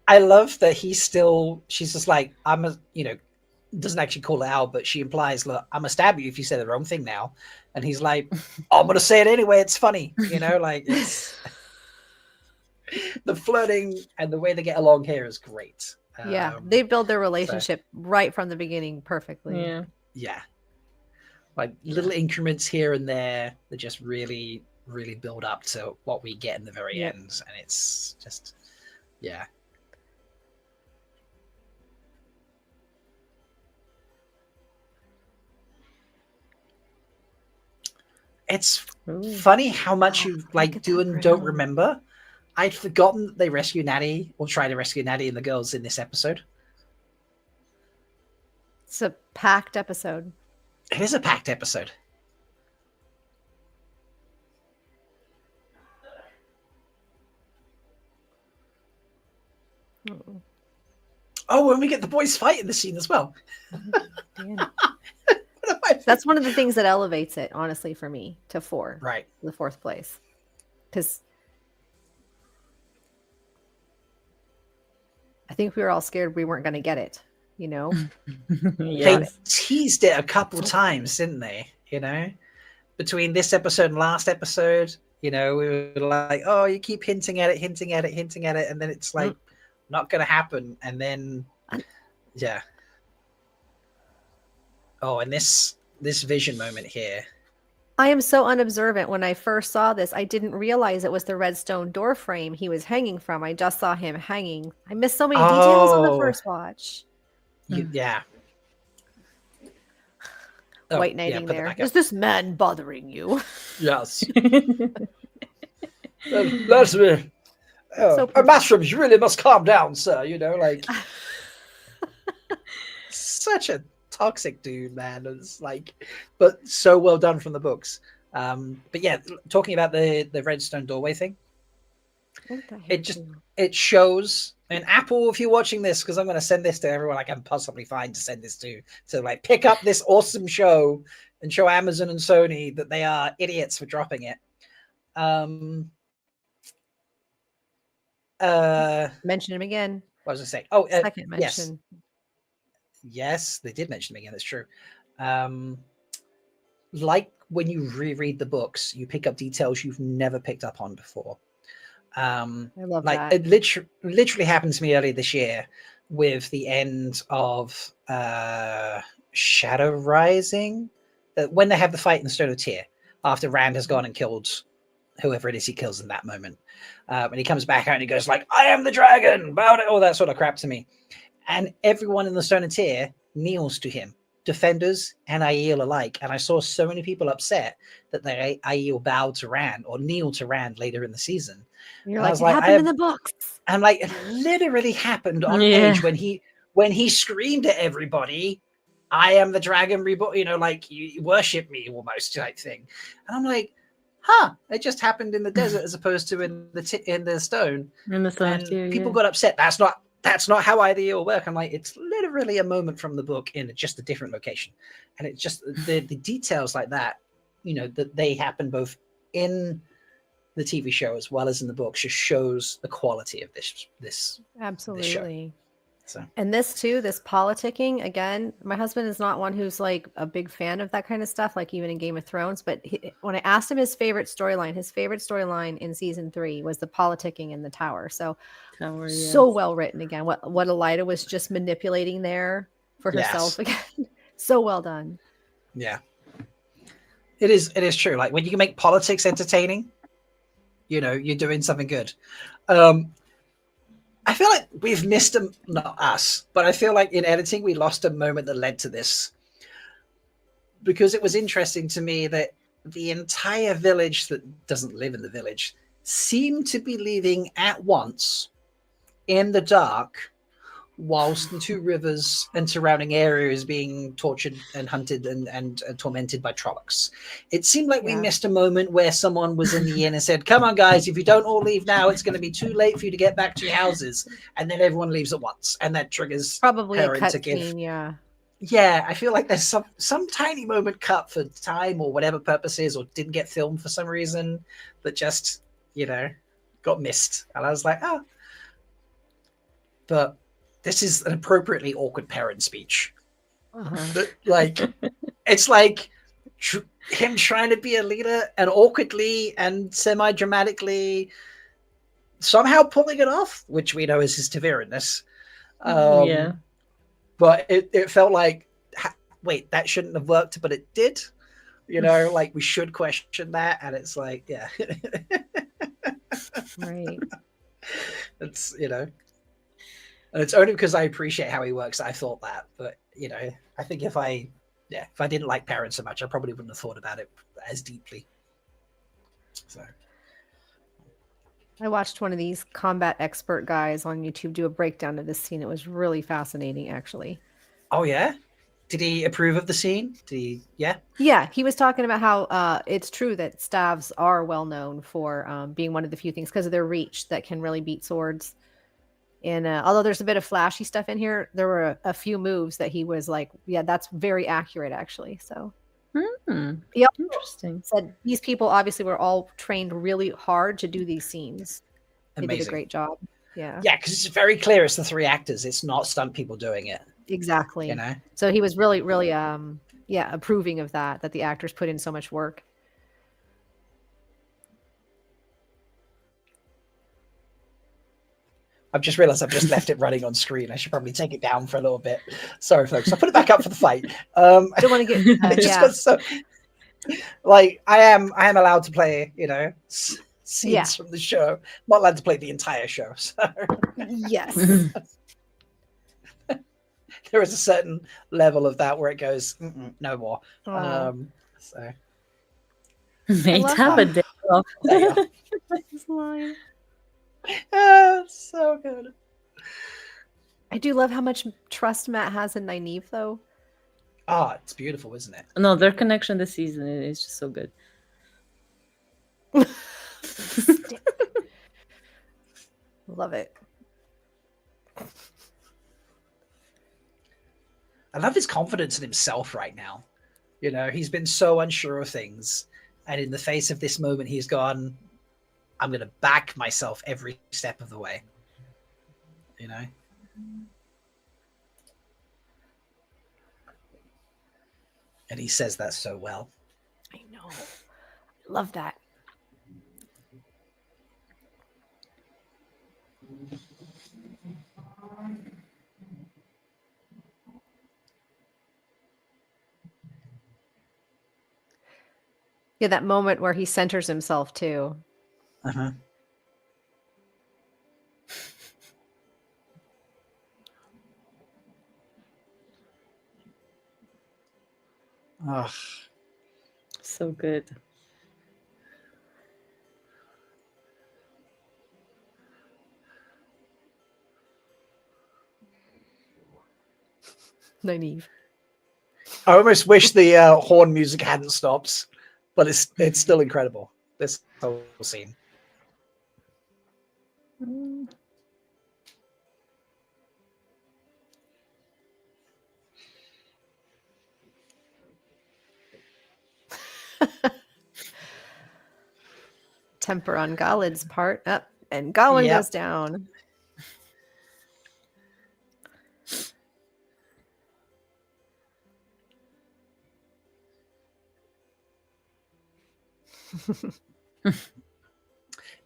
A: I love that she's just like, doesn't actually call it out, but she implies, look, I'm gonna stab you if you say the wrong thing now. And he's like, I'm gonna say it anyway, it's funny. Like it's the flirting and the way they get along here is great.
I: Yeah, they build their relationship right from the beginning perfectly.
A: Yeah. Like little increments here and there that just really, really build up to what we get in the very end. And it's just, yeah. It's funny how much you do and don't remember. I'd forgotten that they rescue Natty or try to rescue Natty and the girls in this episode.
I: It's a packed episode.
A: It is a packed episode. Oh, and we get the boys fight in the scene as well.
I: That's one of the things that elevates it, honestly, for me to 4.
A: Right.
I: The 4th place. Because I think we were all scared we weren't going to get it,
A: They teased it a couple times, didn't they? Between this episode and last episode, we were like, oh, you keep hinting at it. And then it's like, not going to happen. And then, yeah. Oh, and this vision moment here.
I: I am so unobservant. When I first saw this, I didn't realize it was the redstone door frame he was hanging from. I just saw him hanging. I missed so many details on the first watch.
A: Yeah.
I: White knighting there. Is this man bothering you?
A: Yes. That's me. Mushrooms, you really must calm down, sir. Such a toxic dude, man. It's but so well done from the books. But yeah, talking about the redstone doorway thing, it shows. And Apple, if you're watching this, because I'm going to send this to everyone I can possibly find to send this to pick up this awesome show and show Amazon and Sony that they are idiots for dropping it.
I: Mention him again.
A: What was I saying? Oh,
I: second mention.
A: Yes, they did mention him again. That's true. Like when you reread the books, you pick up details you've never picked up on before.
I: I love that.
A: It literally happened to me earlier this year with the end of Shadow Rising, when they have the fight in the Stone of Tyr after Rand has gone and killed whoever it is he kills in that moment. And he comes back out and he goes like, I am the dragon, about it, all that sort of crap to me. And everyone in the Stone of Tyr kneels to him, defenders and Aiel alike. And I saw so many people upset that Aiel bowed to Rand or kneeled to Rand later in the season.
I: And you're like, it happened in the books.
A: And like, it literally happened on page when he screamed at everybody, I am the dragon reborn, you worship me almost type thing. And I'm like, it just happened in the desert as opposed to in the stone.
B: In the stone,
A: and people got upset. That's not how Aiel work. I'm like, it's literally a moment from the book in just a different location. And it's just the details like that, that they happen both in the TV show as well as in the books, just shows the quality of this
I: absolutely.
A: This show. So.
I: And this too, this politicking, again, my husband is not one who's like a big fan of that kind of stuff, like even in Game of Thrones. But when I asked him his favorite storyline in season 3 was the politicking in the tower. So so well written again. What Elida was just manipulating there for herself again. So well done.
A: Yeah. It is true. Like when you can make politics entertaining, you're doing something good. I feel like we've missed not us, but I feel like in editing we lost a moment that led to this. Because it was interesting to me that the entire village that doesn't live in the village seemed to be leaving at once in the dark, whilst the two rivers and surrounding areas being tortured and hunted and tormented by Trollocs. It seemed like we missed a moment where someone was in the inn and said, come on, guys, if you don't all leave now, it's going to be too late for you to get back to your houses. And then everyone leaves at once. And that triggers
I: Probably a
A: her
I: cut
A: to give.
I: scene, yeah.
A: Yeah, I feel like there's some tiny moment cut for time or whatever purposes, or didn't get filmed for some reason, that just, got missed. And I was like, oh. But this is an appropriately awkward parent speech. Like, it's like him trying to be a leader and awkwardly and semi-dramatically somehow pulling it off, which we know is his Taviranness.
B: Yeah.
A: But it felt like, wait, that shouldn't have worked, but it did. Like we should question that. And it's like, yeah.
I: Right.
A: It's, and it's only because I appreciate how he works that I thought that. But, I think if I didn't like parents so much, I probably wouldn't have thought about it as deeply. So.
I: I watched one of these combat expert guys on YouTube do a breakdown of this scene. It was really fascinating, actually.
A: Oh, yeah? Did he approve of the scene? Did he? Yeah?
I: Yeah, he was talking about how it's true that staves are well known for being one of the few things, because of their reach, that can really beat swords. And although there's a bit of flashy stuff in here, there were a few moves that he was like, yeah, that's very accurate, actually. So he also
B: Interesting.
I: said these people obviously were all trained really hard to do these scenes. They did a great job. Yeah.
A: Yeah, because it's very clear it's the three actors. It's not stunt people doing it.
I: Exactly. So he was really, really, approving of that the actors put in so much work.
A: I've just realized I've just left it running on screen. I should probably take it down for a little bit. Sorry, folks. I'll put it back up for the fight.
I: Don't want to get
A: like I am allowed to play, scenes from the show. I'm not allowed to play the entire show. So
I: yes.
A: There is a certain level of that where it goes, no more. So
B: May have a day off.
I: This line.
A: So good.
I: I do love how much trust Matt has in Nynaeve, though.
A: Oh, it's beautiful, isn't it?
B: No, their connection this season is just so good.
I: Love it.
A: I love his confidence in himself right now. He's been so unsure of things. And in the face of this moment, he's gone, I'm going to back myself every step of the way. And he says that so well.
I: I know. I love that. Yeah, that moment where he centers himself too.
A: Uh-huh. Oh.
B: So good.
I: Nynaeve.
A: I almost wish the horn music hadn't stopped, but it's still incredible. This whole scene.
I: Temper on Galad's part up, and Gawain goes down.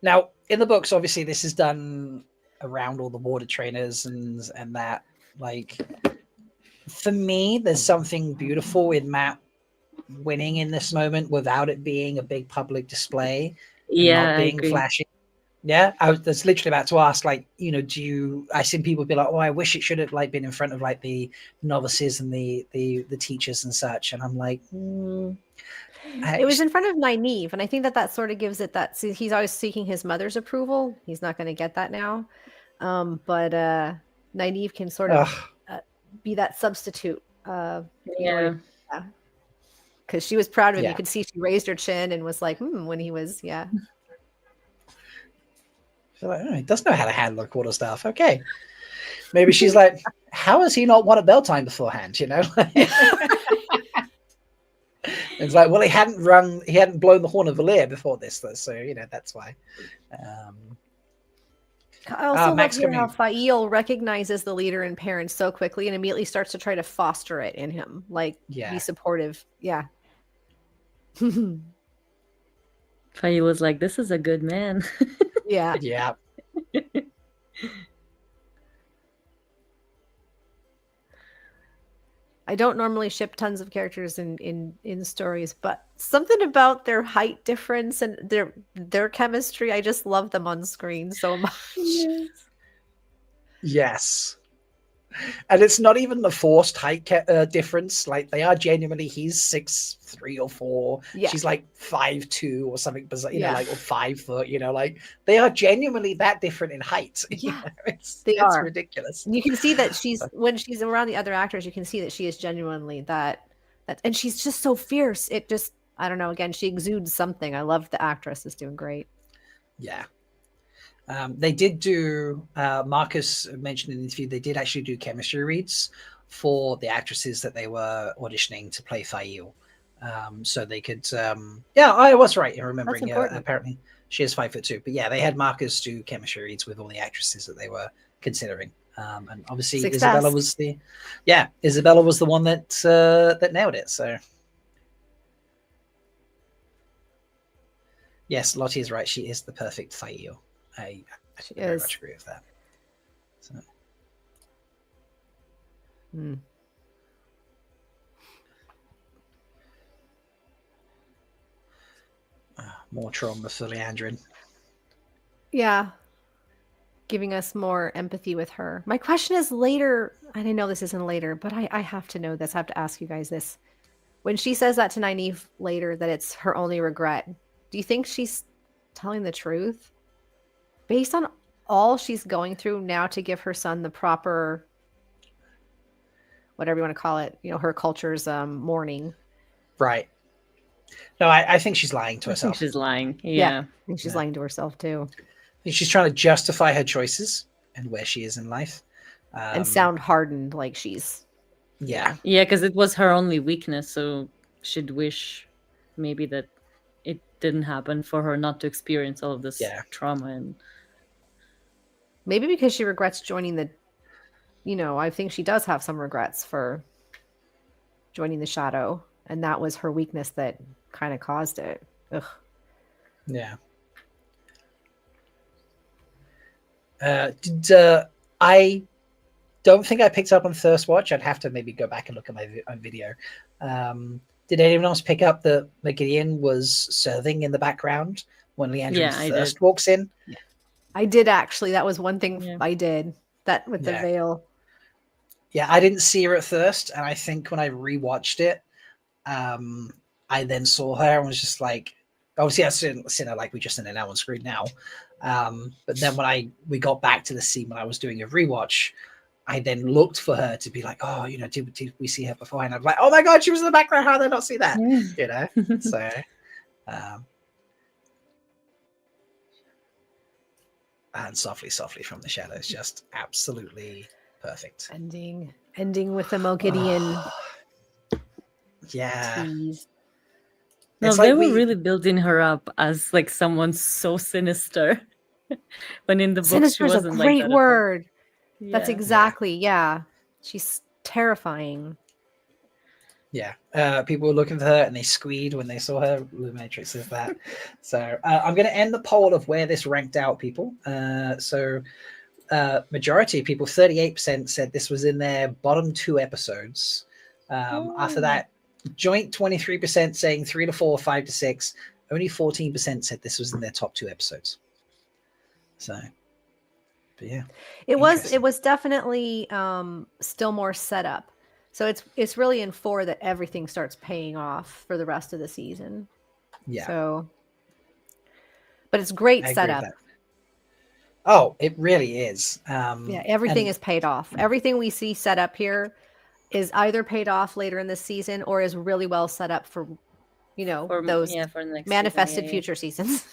A: Now, in the books, obviously, this is done around all the water trainers and that. Like, for me, there's something beautiful in Matt winning in this moment without it being a big public display.
B: Yeah,
A: not being
B: I agree.
A: flashy. Yeah, that's literally about to ask, like, you know, I've seen people be like, oh, I wish it should have like been in front of like the novices and the teachers and such. And I'm like,
I: it was in front of Nynaeve, and I think that sort of gives it that. See, he's always seeking his mother's approval. He's not going to get that now, but Nynaeve can sort of be that substitute.
B: Yeah.
I: Because she was proud of him.
A: Yeah.
I: You could see she raised her chin and was like, when he was, yeah.
A: So like, oh, he does know how to handle the quarterstaff. Okay. Maybe she's like, how has he not won at Beltane beforehand? You know? It's like, well, he hadn't blown the horn of Valir before this, so you know that's why.
I: I also love here how Fael recognizes the leader in Perrin so quickly and immediately starts to try to foster it in him, like be supportive. Yeah.
B: Fael was like, "This is a good man."
I: Yeah.
A: Yeah.
I: I don't normally ship tons of characters in stories, but something about their height difference and their chemistry, I just love them on screen so much.
A: Yes. And it's not even the forced height difference. Like they are genuinely, he's 6'3" or 4.
I: Yeah.
A: She's like 5'2" or something bizarre, you know, like, or 5 foot, you know, like they are genuinely that different in height.
I: Yeah.
A: It's
I: are
A: ridiculous.
I: You can see that when she's around the other actors, you can see that she is genuinely that, and she's just so fierce. It just, I don't know, again, she exudes something. I love the actress is doing great.
A: Yeah. They did do, Marcus mentioned in the interview, they did actually do chemistry reads for the actresses that they were auditioning to play Fael. So they could, yeah, I was right in remembering. Apparently she is 5'2", but yeah, they had Marcus do chemistry reads with all the actresses that they were considering. And obviously Isabella was the one that nailed it. So yes, Lottie is right. She is the perfect Fael. I very much agree with that. So. More trauma for Leandrin.
I: Yeah. Giving us more empathy with her. My question is later, I didn't know this isn't later, but I have to know this. I have to ask you guys this. When she says that to Nynaeve later, that it's her only regret, do you think she's telling the truth? Based on all she's going through now to give her son the proper, whatever you want to call it, you know, her culture's mourning.
A: Right. No, I think she's lying to herself.
B: I think she's lying. Yeah.
I: I think she's lying to herself too.
A: I think she's trying to justify her choices and where she is in life.
I: And sound hardened like she's.
A: Yeah.
B: Yeah, because it was her only weakness, so she'd wish maybe that it didn't happen for her not to experience all of this trauma. And
I: maybe because she regrets joining the, you know, I think she does have some regrets for joining the Shadow. And that was her weakness that kind of caused it. Ugh.
A: Yeah. I don't think I picked up on first watch. I'd have to maybe go back and look at my video. Did anyone else pick up that Gideon was serving in the background when Leandrin first walks in?
I: Yeah. I did actually. That was one thing I did. That with the veil.
A: Yeah, I didn't see her at first, and I think when I rewatched it, I then saw her and was just like, obviously I've seen her like we just in it now on screen now. But then when we got back to the scene when I was doing a rewatch, I then looked for her to be like, oh, you know, did we see her before? And I'm like, oh my God, she was in the background. How did I not see that? You know? So, and softly from the shadows, just absolutely perfect.
I: Ending with the Gideon.
A: Yeah.
I: Tease.
B: No, they were really building her up as like someone so sinister. When in the book,
I: sinister
B: she
I: is
B: wasn't
I: a great
B: like that
I: word. That's exactly, she's terrifying.
A: Yeah, people were looking for her and they squeed when they saw her. The Matrix is that. So I'm going to end the poll of where this ranked out, people. Majority of people, 38%, said this was in their bottom 2 episodes. After that, joint 23% saying 3 to 4, 5 to 6. Only 14% said this was in their top 2 episodes. So, but yeah,
I: It was
A: interesting.
I: definitely still more setup. So it's really in 4 that everything starts paying off for the rest of the season.
A: Yeah,
I: So, but it's great
A: I agree with
I: setup.
A: that. Oh, it really is.
I: Yeah, everything
A: And
I: is paid off. Everything we see set up here is either paid off later in the season or is really well set up for, those
B: for the next
I: manifested
B: season,
I: future seasons.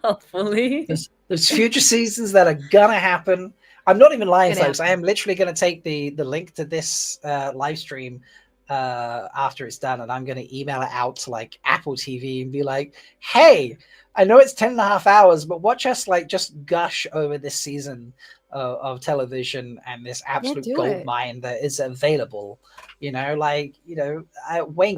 B: hopefully.
A: there's future seasons that are gonna happen. I'm not even lying,
I: Gonna
A: folks. I am literally gonna take the link to this live stream after it's done, and I'm gonna email it out to like Apple TV and be like, "Hey, I know it's 10.5 hours, but watch us like just gush over this season of television and this absolute
I: do
A: gold
I: it.
A: mine that is available." Wayne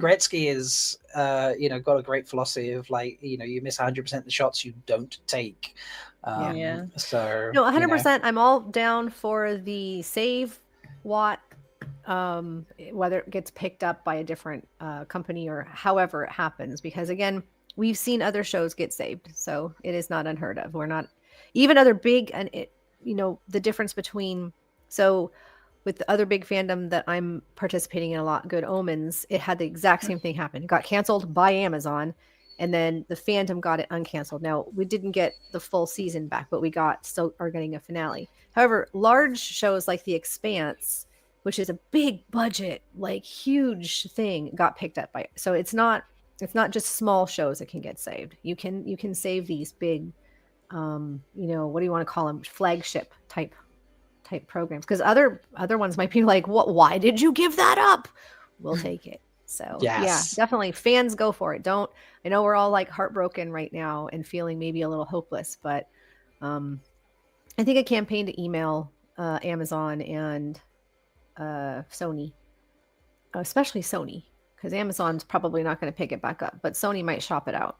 A: Gretzky is got a great philosophy of like, you miss 100% of the shots you don't take.
B: Yeah.
A: So
I: No, 100%. I'm all down for the save WoT, whether it gets picked up by a different company or however it happens, because again, we've seen other shows get saved, so it is not unheard of. We're not even other big, and the difference between, so with the other big fandom that I'm participating in a lot, Good Omens, it had the exact same thing happen. It got canceled by Amazon, and then the fandom got it uncanceled. Now, we didn't get the full season back, but we still are getting a finale. However, large shows like The Expanse, which is a big budget, like huge thing, got picked up by. So it's not just small shows that can get saved. You can save these big, what do you want to call them, flagship type programs, because other ones might be like, what, why did you give that up? We'll take it. So
A: Yes.
I: yeah, definitely fans, go for it. I know we're all like heartbroken right now and feeling maybe a little hopeless, but I think a campaign to email Amazon and Sony, especially Sony, because Amazon's probably not going to pick it back up, but Sony might shop it out.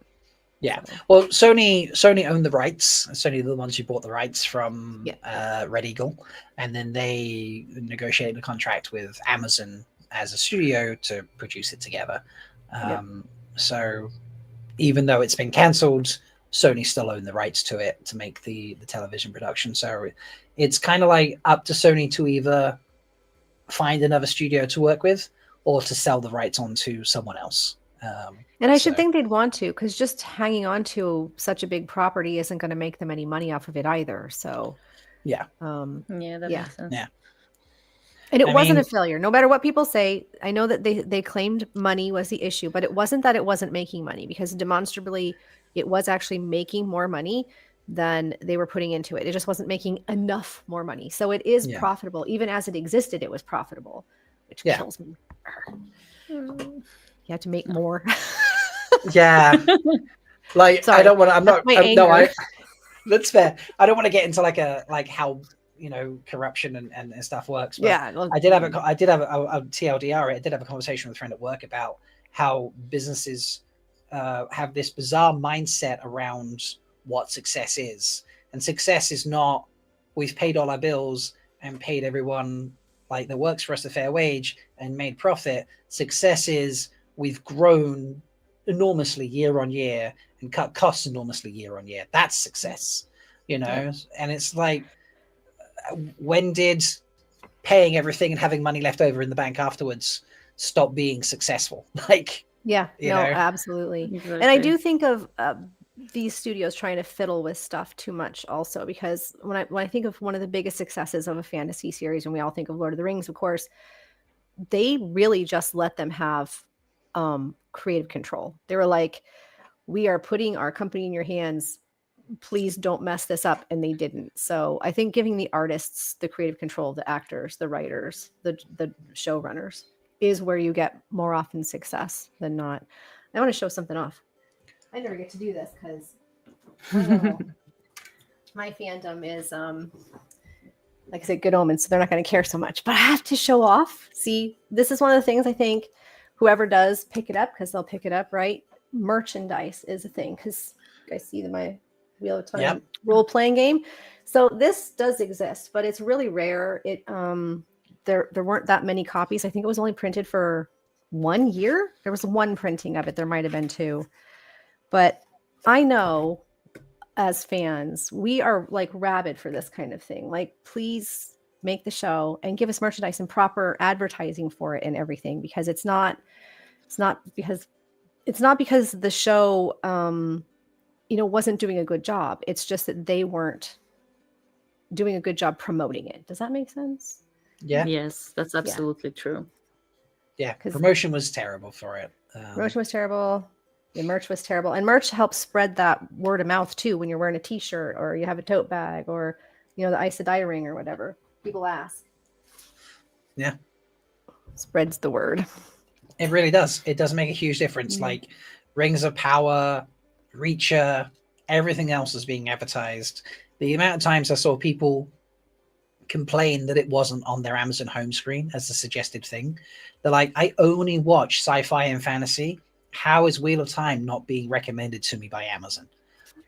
A: Yeah, well, Sony owned the rights. Sony are the ones who bought the rights from Red Eagle, and then they negotiated a contract with Amazon as a studio to produce it together. So even though it's been cancelled, Sony still own the rights to it to make the television production. So it's kind of like up to Sony to either find another studio to work with or to sell the rights on to someone else.
I: And I should think they'd want to, because just hanging on to such a big property isn't going to make them any money off of it either. So
A: yeah,
B: that makes sense.
A: Yeah,
I: and it wasn't a failure, no matter what people say. I know that they claimed money was the issue, but it wasn't that it wasn't making money, because demonstrably it was actually making more money than they were putting into it. It just wasn't making enough more money. So it is profitable. Even as it existed, it was profitable, which kills me. You have to make more.
A: Yeah. Like, sorry, I don't want to, I'm not, that's fair. I don't want to get into like how, corruption and stuff works. But I did have a TLDR. I did have a conversation with a friend at work about how businesses have this bizarre mindset around what success is. And success is not, we've paid all our bills and paid everyone like that works for us a fair wage and made profit. Success is, we've grown enormously year on year and cut costs enormously year on year. That's success, and it's like, when did paying everything and having money left over in the bank afterwards stop being successful? Like,
I: absolutely. Exactly. And I do think of these studios trying to fiddle with stuff too much also, because when I think of one of the biggest successes of a fantasy series, and we all think of Lord of the Rings, of course, they really just let them have creative control. They were like, we are putting our company in your hands, please don't mess this up, and they didn't. So I think giving the artists the creative control, the actors, the writers, the showrunners, is where you get more often success than not. I want to show something off. I never get to do this because my fandom is like I said, Good Omens, so they're not going to care so much, but I have to show off. See, this is one of the things I think whoever does pick it up, because they'll pick it up, right? Merchandise is a thing, because you guys see my Wheel of Time role-playing game. So this does exist, but it's really rare. It there weren't that many copies. I think it was only printed for 1 year. There was one printing of it. There might have been two. But I know as fans, we are like rabid for this kind of thing. Like, please make the show and give us merchandise and proper advertising for it and everything, because it's not because the show wasn't doing a good job. It's just that they weren't doing a good job promoting it. Does that make sense?
A: Yeah.
B: Yes, that's absolutely true.
A: Yeah. Promotion was terrible for it.
I: Promotion was terrible. The merch was terrible. And merch helps spread that word of mouth too, when you're wearing a t-shirt or you have a tote bag or, the Aes Sedai ring or whatever. People ask.
A: Yeah.
I: Spreads the word.
A: It really does. It does make a huge difference. Like Rings of Power, Reacher, everything else is being advertised. The amount of times I saw people complain that it wasn't on their Amazon home screen as a suggested thing. They're like, I only watch sci-fi and fantasy. How is Wheel of Time not being recommended to me by Amazon?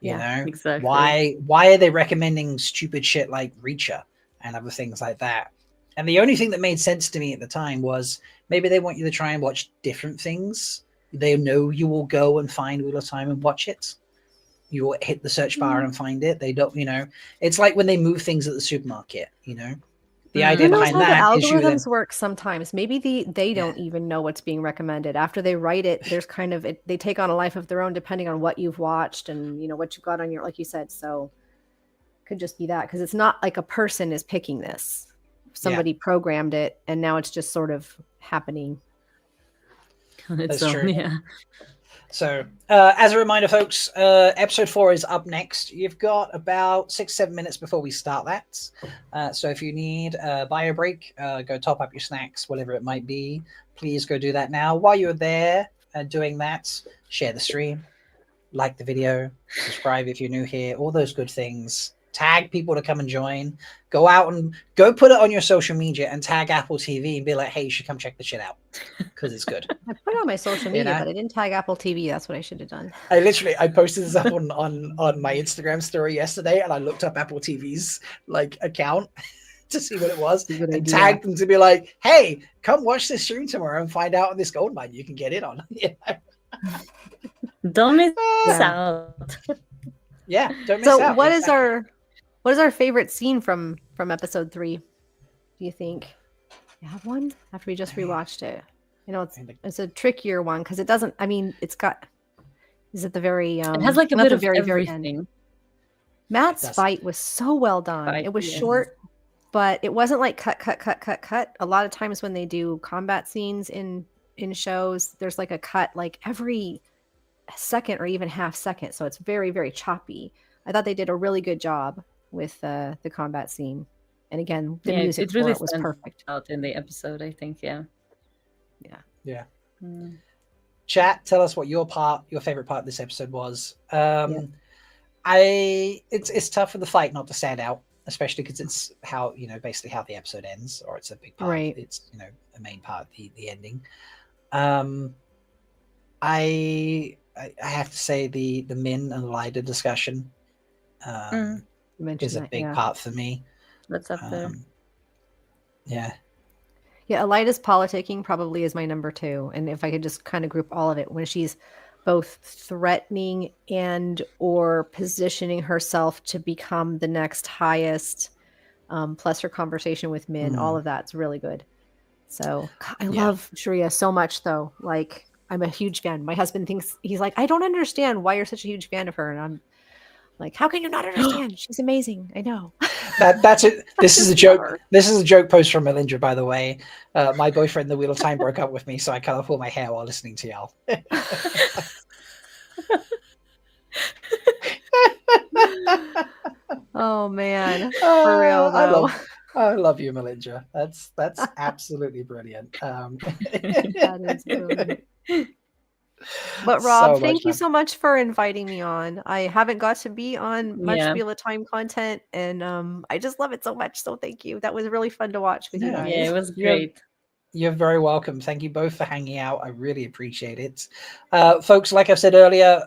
A: You know,
B: exactly.
A: Why are they recommending stupid shit like Reacher and other things like that? And the only thing that made sense to me at the time was maybe they want you to try and watch different things. They know you will go and find Wheel of Time and watch it. You will hit the search bar and find it. They don't, it's like when they move things at the supermarket, The idea behind that is
I: the algorithms work sometimes. Maybe they don't even know what's being recommended. After they write it, there's kind of they take on a life of their own depending on what you've watched and what you've got on your, like you said. So could just be that, because it's not like a person is picking this. Somebody programmed it and now it's just sort of happening.
A: That's true. Yeah. So as a reminder, folks, episode 4 is up next. You've got about 6-7 minutes before we start that. So if you need a bio break, go top up your snacks, whatever it might be, please go do that now. While you're there doing that, share the stream, like the video, subscribe if you're new here, all those good things. Tag people to come and join. Go out and go put it on your social media and tag Apple TV and be like, hey, you should come check this shit out because it's good.
I: I put it on my social media, but I didn't tag Apple TV. That's what I should have done.
A: I posted this up on my Instagram story yesterday, and I looked up Apple TV's account to see what it was and tagged them to be like, hey, come watch this stream tomorrow and find out on this gold mine you can get it on.
B: Don't miss out.
A: Yeah, don't miss out.
I: So what is our favorite scene from episode 3? Do you think? You have one? After we just rewatched it. It's a trickier one because it doesn't, it's got, is it the very
B: it has like a bit of
I: very
B: everything.
I: End. Matt's fight was so well done. It was short, but it wasn't like cut. A lot of times when they do combat scenes in shows, there's like a cut like every second or even half second. So it's very, very choppy. I thought they did a really good job with the combat scene. And again, the music
B: it really
I: was perfect
B: out in the episode, I think. Yeah.
A: Chat, tell us what your favorite part of this episode was. It's tough for the fight not to stand out, especially because it's how basically how the episode ends, or it's a big part.
I: Right.
A: It's a main part of the ending. I have to say the Min and Lyda discussion is a big part for me.
B: That's up there.
A: Yeah,
I: Elida's politicking probably is my number 2. And if I could just kind of group all of it, when she's both threatening and or positioning herself to become the next highest, plus her conversation with Min, all of that's really good. So I love Shreya so much, though. Like, I'm a huge fan. My husband thinks, he's like, I don't understand why you're such a huge fan of her. And I'm like, how can you not understand? She's amazing. I know.
A: That's it. This is a joke. This is a joke post from Melindra, by the way. My boyfriend, the Wheel of Time, broke up with me, so I kind of pull my hair while listening to y'all.
I: Oh man, for real though.
A: I love you, Melindra. That's absolutely brilliant.
I: That is brilliant. But Rob, thank you so much for inviting me on. I haven't got to be on much Wheel of Time content, and I just love it so much. So thank you. That was really fun to watch with you guys.
B: Yeah, it was great.
A: You're very welcome. Thank you both for hanging out. I really appreciate it. Folks, like I've said earlier,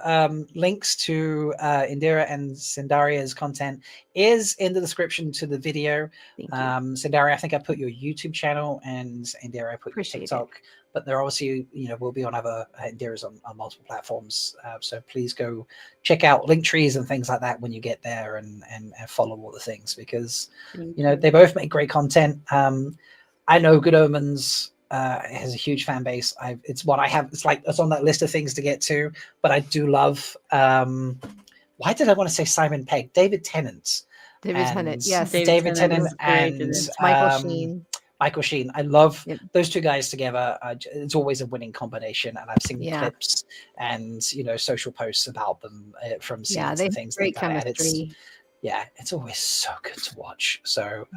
A: links to Indira and Sindaria's content is in the description to the video. Sindaria, I think I put your YouTube channel, and Indira, I put your TikTok. but they're obviously, will be on other Indira's on multiple platforms. So please go check out link trees and things like that when you get there, and follow all the things, because they both make great content. I know Good Omens has a huge fan base. It's what I have. It's on that list of things to get to. But I do love. Why did I want to say Simon Pegg? David Tennant.
I: Yes.
A: David Tennant and
I: Michael Sheen.
A: Michael Sheen. I love those two guys together. It's always a winning combination, and I've seen clips and social posts about them from scenes and things
I: great
A: like that.
I: chemistry.
A: It's always so good to watch. So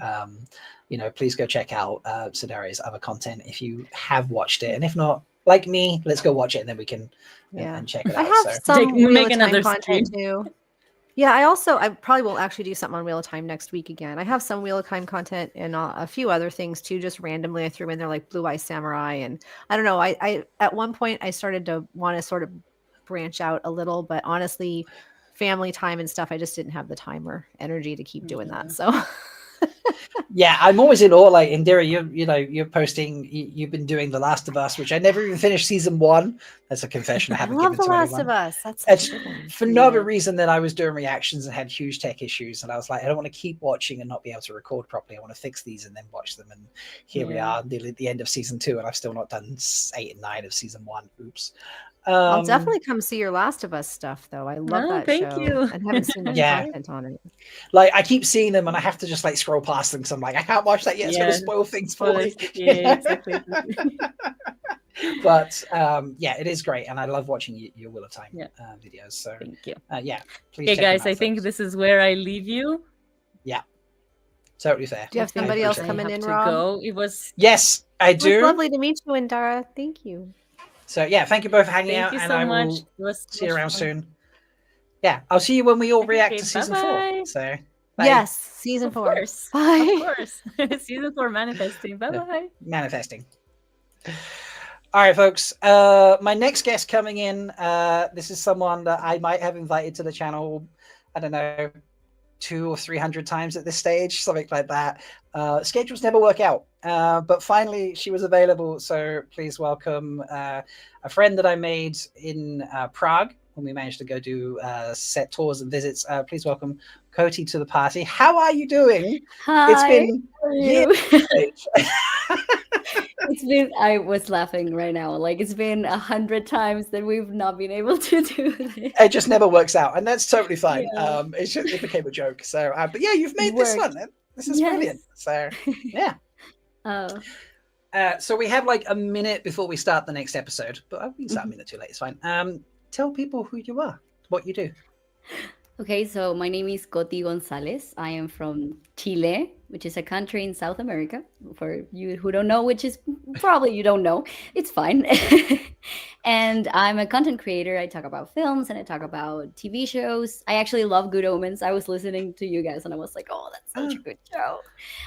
A: please go check out Sidari's other content if you have watched it, and if not, like me, let's go watch it and then we can and check it out.
I: I have some Wheel of Time content too. Yeah, I probably will actually do something on Wheel of Time next week again. I have some Wheel of Time content and a few other things too, just randomly I threw in there, like Blue Eye Samurai, and I don't know. I at one point I started to want to sort of branch out a little, but honestly, family time and stuff, I just didn't have the time or energy to keep doing that. So
A: yeah, I'm always in awe. Like Indira, you're posting. You've been doing The Last of Us, which I never even finished season 1. That's a confession I haven't given to anyone.
I: I love The Last of Us.
A: That's for no other reason than I was doing reactions and had huge tech issues, and I was like, I don't want to keep watching and not be able to record properly. I want to fix these and then watch them. And here we are, nearly at the end of season 2, and I've still not done 8 and 9 of season 1. Oops.
I: I'll definitely come see your Last of Us stuff, though. I love that
B: thank
I: show.
B: you.
I: And haven't seen any content on it.
A: Like, I keep seeing them, and I have to just scroll past them because I'm like, I can't watch that yet. It's going to spoil things for me.
B: Yeah, exactly.
A: But it is great, and I love watching your Wheel of Time videos. So
B: thank you.
A: Please.
B: Okay, guys, I think this is where I leave you.
A: Yeah, totally fair.
I: Do you have somebody else coming in, Rob?
B: It was
A: I do.
I: It was lovely to meet you, Indira. Thank you.
A: So thank you both for hanging out, and I will see you around soon. Yeah, I'll see you when we all react to season 4. So bye.
I: Yes, season 4.
B: Of course.
I: Bye.
B: Of course. Season 4 manifesting. Bye.
A: Manifesting. All right, folks. My next guest coming in. This is someone that I might have invited to the channel. I don't know, 200 or 300 times at this stage, something like that. Schedules never work out, but finally she was available. So please welcome a friend that I made in Prague when we managed to go do set tours and visits. Please welcome Koti to the party. How are you doing?
J: Hi.
A: It's been years.
J: I was laughing right now. Like, it's been 100 times that we've not been able to do this.
A: It just never works out, and that's totally fine. It became a joke. So, but yeah, you've made this one. This is brilliant. So, yeah. So we have like a minute before we start the next episode, but we can start a minute too late. It's fine. Tell people who you are, what you do.
J: Okay, so my name is Coti Gonzalez. I am from Chile, which is a country in South America. For you who don't know, which is probably you don't know, it's fine. And I'm a content creator. I talk about films and I talk about TV shows. I actually love Good Omens. I was listening to you guys and I was like, oh, that's such a good show.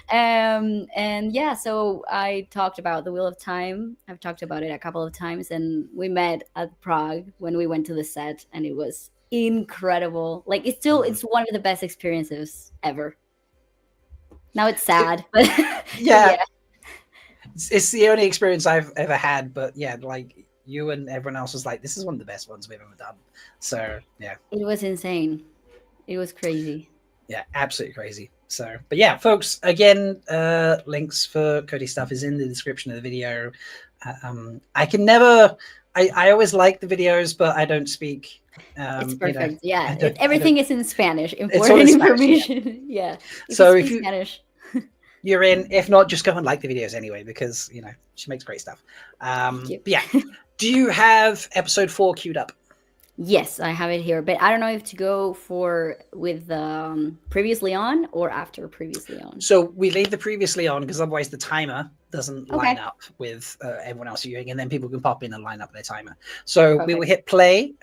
J: And yeah, so I talked about The Wheel of Time. I've talked about it a couple of times, and we met at Prague when we went to the set, and it was incredible. Like, it's one of the best experiences ever. Now it's sad, but
A: yeah. It's the only experience I've ever had, but yeah, like you and everyone else was like, this is one of the best ones we've ever done. So yeah,
J: it was insane. It was crazy.
A: Yeah, absolutely crazy. So, but yeah, folks, again, links for Cody stuff is in the description of the video. I always like the videos, but I don't speak.
J: It's perfect. Everything is in Spanish. Important information.
A: Spanish,
J: yeah.
A: So if you
J: Spanish.
A: You're in. If not, just go and like the videos anyway, because she makes great stuff. But yeah, do you have episode 4 queued up?
J: Yes, I have it here, but I don't know if to go with previously on or after previously on.
A: So we leave the previously on because otherwise the timer doesn't line up with everyone else viewing, and then people can pop in and line up their timer. So we will hit play,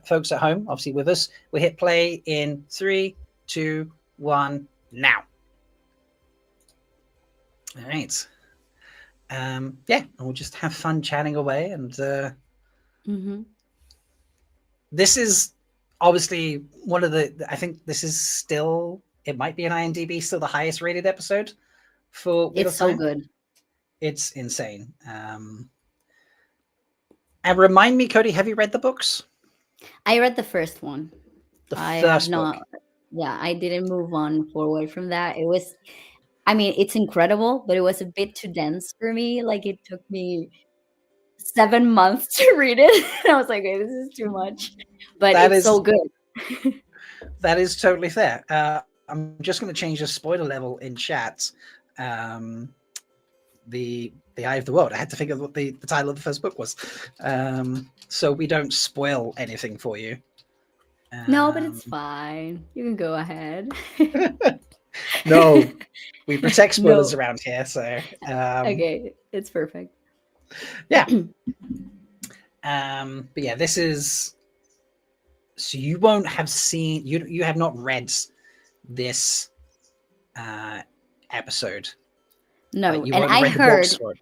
A: folks at home, obviously with us. We hit play in 3, 2, 1, now. All right. And we'll just have fun chatting away, and this is obviously one of I think this is still, it might be an IMDb, still the highest rated episode for Wheel of Time.
J: So good.
A: It's insane. And remind me, Cody, have you read the books?
J: I read the first one.
A: The
J: I have
A: first
J: not.
A: book.
J: Yeah, I didn't move on forward from that. It was, I mean, it's incredible, but it was a bit too dense for me. Like it took me 7 months to read it. I was like, okay, this is too much, but
A: That
J: it's
A: is
J: so good.
A: that is totally fair. I'm just going to change the spoiler level in chat. The Eye of the World. I had to figure what the title of the first book was, so we don't spoil anything for you.
J: No, but it's fine. You can go ahead.
A: No, we protect spoilers
J: No.
A: around here, so
J: Okay, it's perfect.
A: yeah. But yeah, this is so you won't have seen you have not read this episode.
J: No,
A: You
J: and
A: won't have
J: I
A: read the
J: heard,
A: books for it.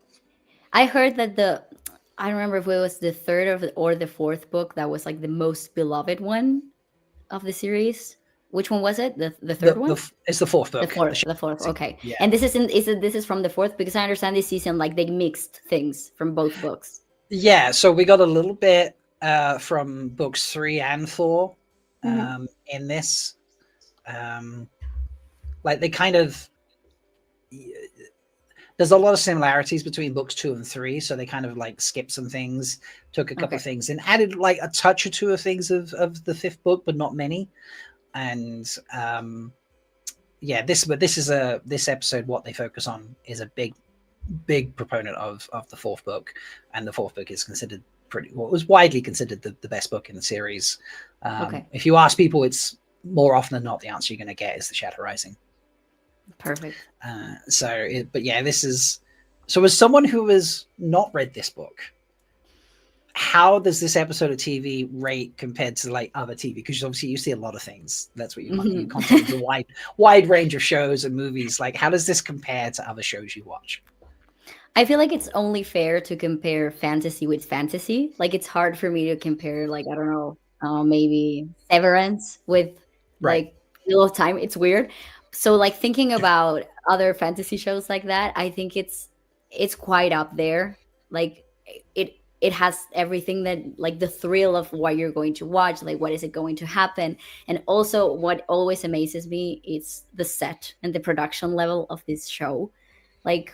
J: I heard that I don't remember if it was the third or the fourth book that was like the most beloved one of the series. Which one was it? The third one?
A: It's the fourth book.
J: The fourth. Okay.
A: Yeah.
J: And this this is from the fourth, because I understand this season like they mixed things from both books.
A: Yeah, so we got a little bit from books 3 and 4 in this. Like they kind of there's a lot of similarities between books 2 and 3, so they kind of like skipped some things, took a couple of things, and added like a touch or two of things of the fifth book, but not many. And yeah, this episode, what they focus on is a big proponent of the fourth book, and the fourth book is considered it was widely considered the best book in the series. If you ask people, it's more often than not the answer you're going to get is the Shadow Rising.
J: Perfect.
A: But yeah, this is so as someone who has not read this book, how does this episode of TV rate compared to like other TV? Because obviously you see a lot of things. That's what you content a wide range of shows and movies. Like, how does this compare to other shows you watch?
J: I feel like it's only fair to compare fantasy with fantasy. Like it's hard for me to compare, like, I don't know, maybe Severance with like Wheel of Time. It's weird. So like thinking about other fantasy shows like that, I think it's quite up there. Like it has everything that, like, the thrill of what you're going to watch, like what is it going to happen. And also what always amazes me is the set and the production level of this show. Like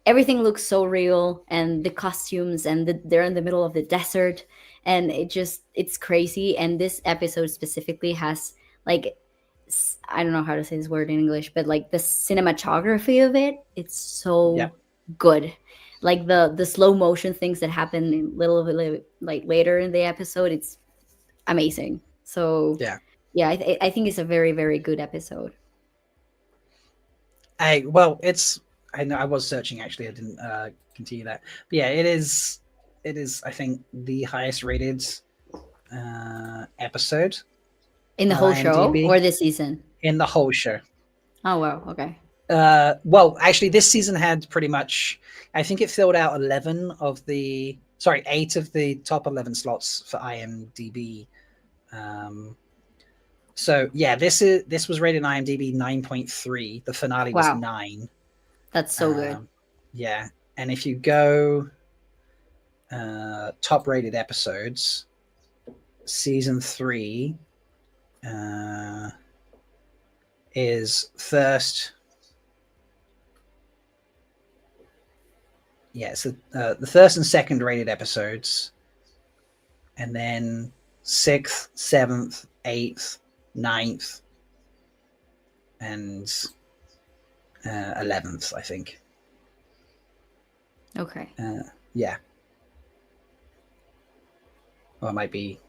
J: everything looks so real, and the costumes, and they're in the middle of the desert, and it's crazy. And this episode specifically has, like, I don't know how to say this word in English, but like the cinematography of it, it's so good. Like the slow motion things that happen a little bit like later in the episode, it's amazing. So yeah, I think it's a very, very good episode.
A: I know I was searching, actually. I didn't continue that. But yeah, it is I think the highest rated episode
J: in the whole show or this season.
A: In the whole show.
J: Oh wow, okay.
A: Well, actually, this season had pretty much, I think it filled out 8 of the top 11 slots for IMDb. So yeah, this was rated on IMDb 9.3. The finale was 9.
J: That's so good.
A: Yeah, and if you go top rated episodes, season 3 is first. Yeah, so the first and second rated episodes, and then 6th, 7th, 8th, 9th, and 11th, I think.
J: Okay.
A: Yeah. Well, it might be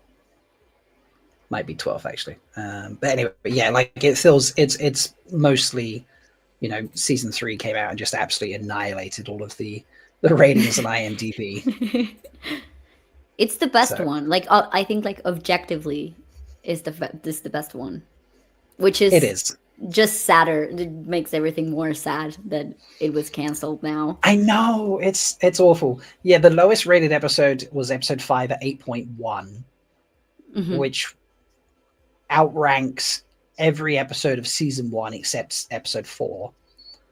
A: 12th, actually. But anyway, yeah, like it feels it's mostly, season 3 came out and just absolutely annihilated all of the ratings on IMDb.
J: It's the best one. Like I think, like, objectively, is the best one, which is
A: it is
J: just sadder. It makes everything more sad that it was canceled now.
A: I know, it's awful. Yeah, the lowest rated episode was episode 5 at 8.1, which outranks every episode of season 1 except episode 4.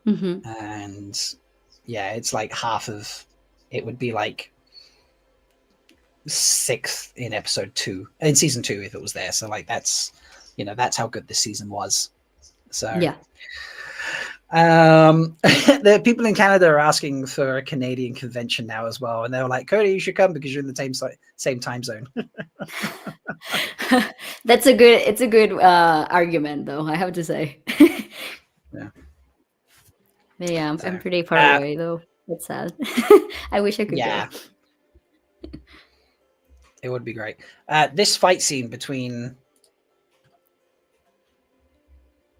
A: And yeah, it's like half of it would be like 6th in episode 2 in season 2 if it was there. So like that's how good this season was. So
J: Yeah.
A: The people in Canada are asking for a Canadian convention now as well, and they were like, Cody, you should come because you're in the same time zone.
J: It's a good argument, though, I have to say.
A: Yeah.
J: But yeah, I'm
A: So,
J: pretty far away, though. That's sad. I wish I could
A: yeah.
J: go.
A: It would be great. This fight scene between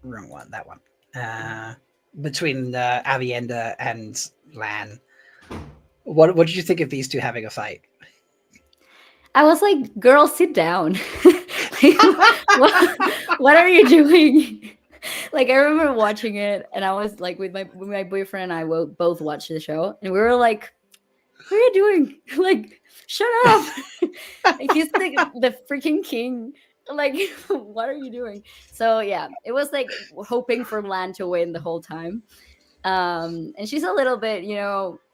A: wrong one, that one. Between Avienda and Lan. What did you think of these two having a fight?
J: I was like, girl, sit down. Like, what are you doing? Like, I remember watching it, and I was like with my boyfriend and I both watched the show, and we were like, what are you doing? Like, shut up. Like, he's the freaking king. Like, what are you doing? So yeah, it was like hoping for Lan to win the whole time. And she's a little bit,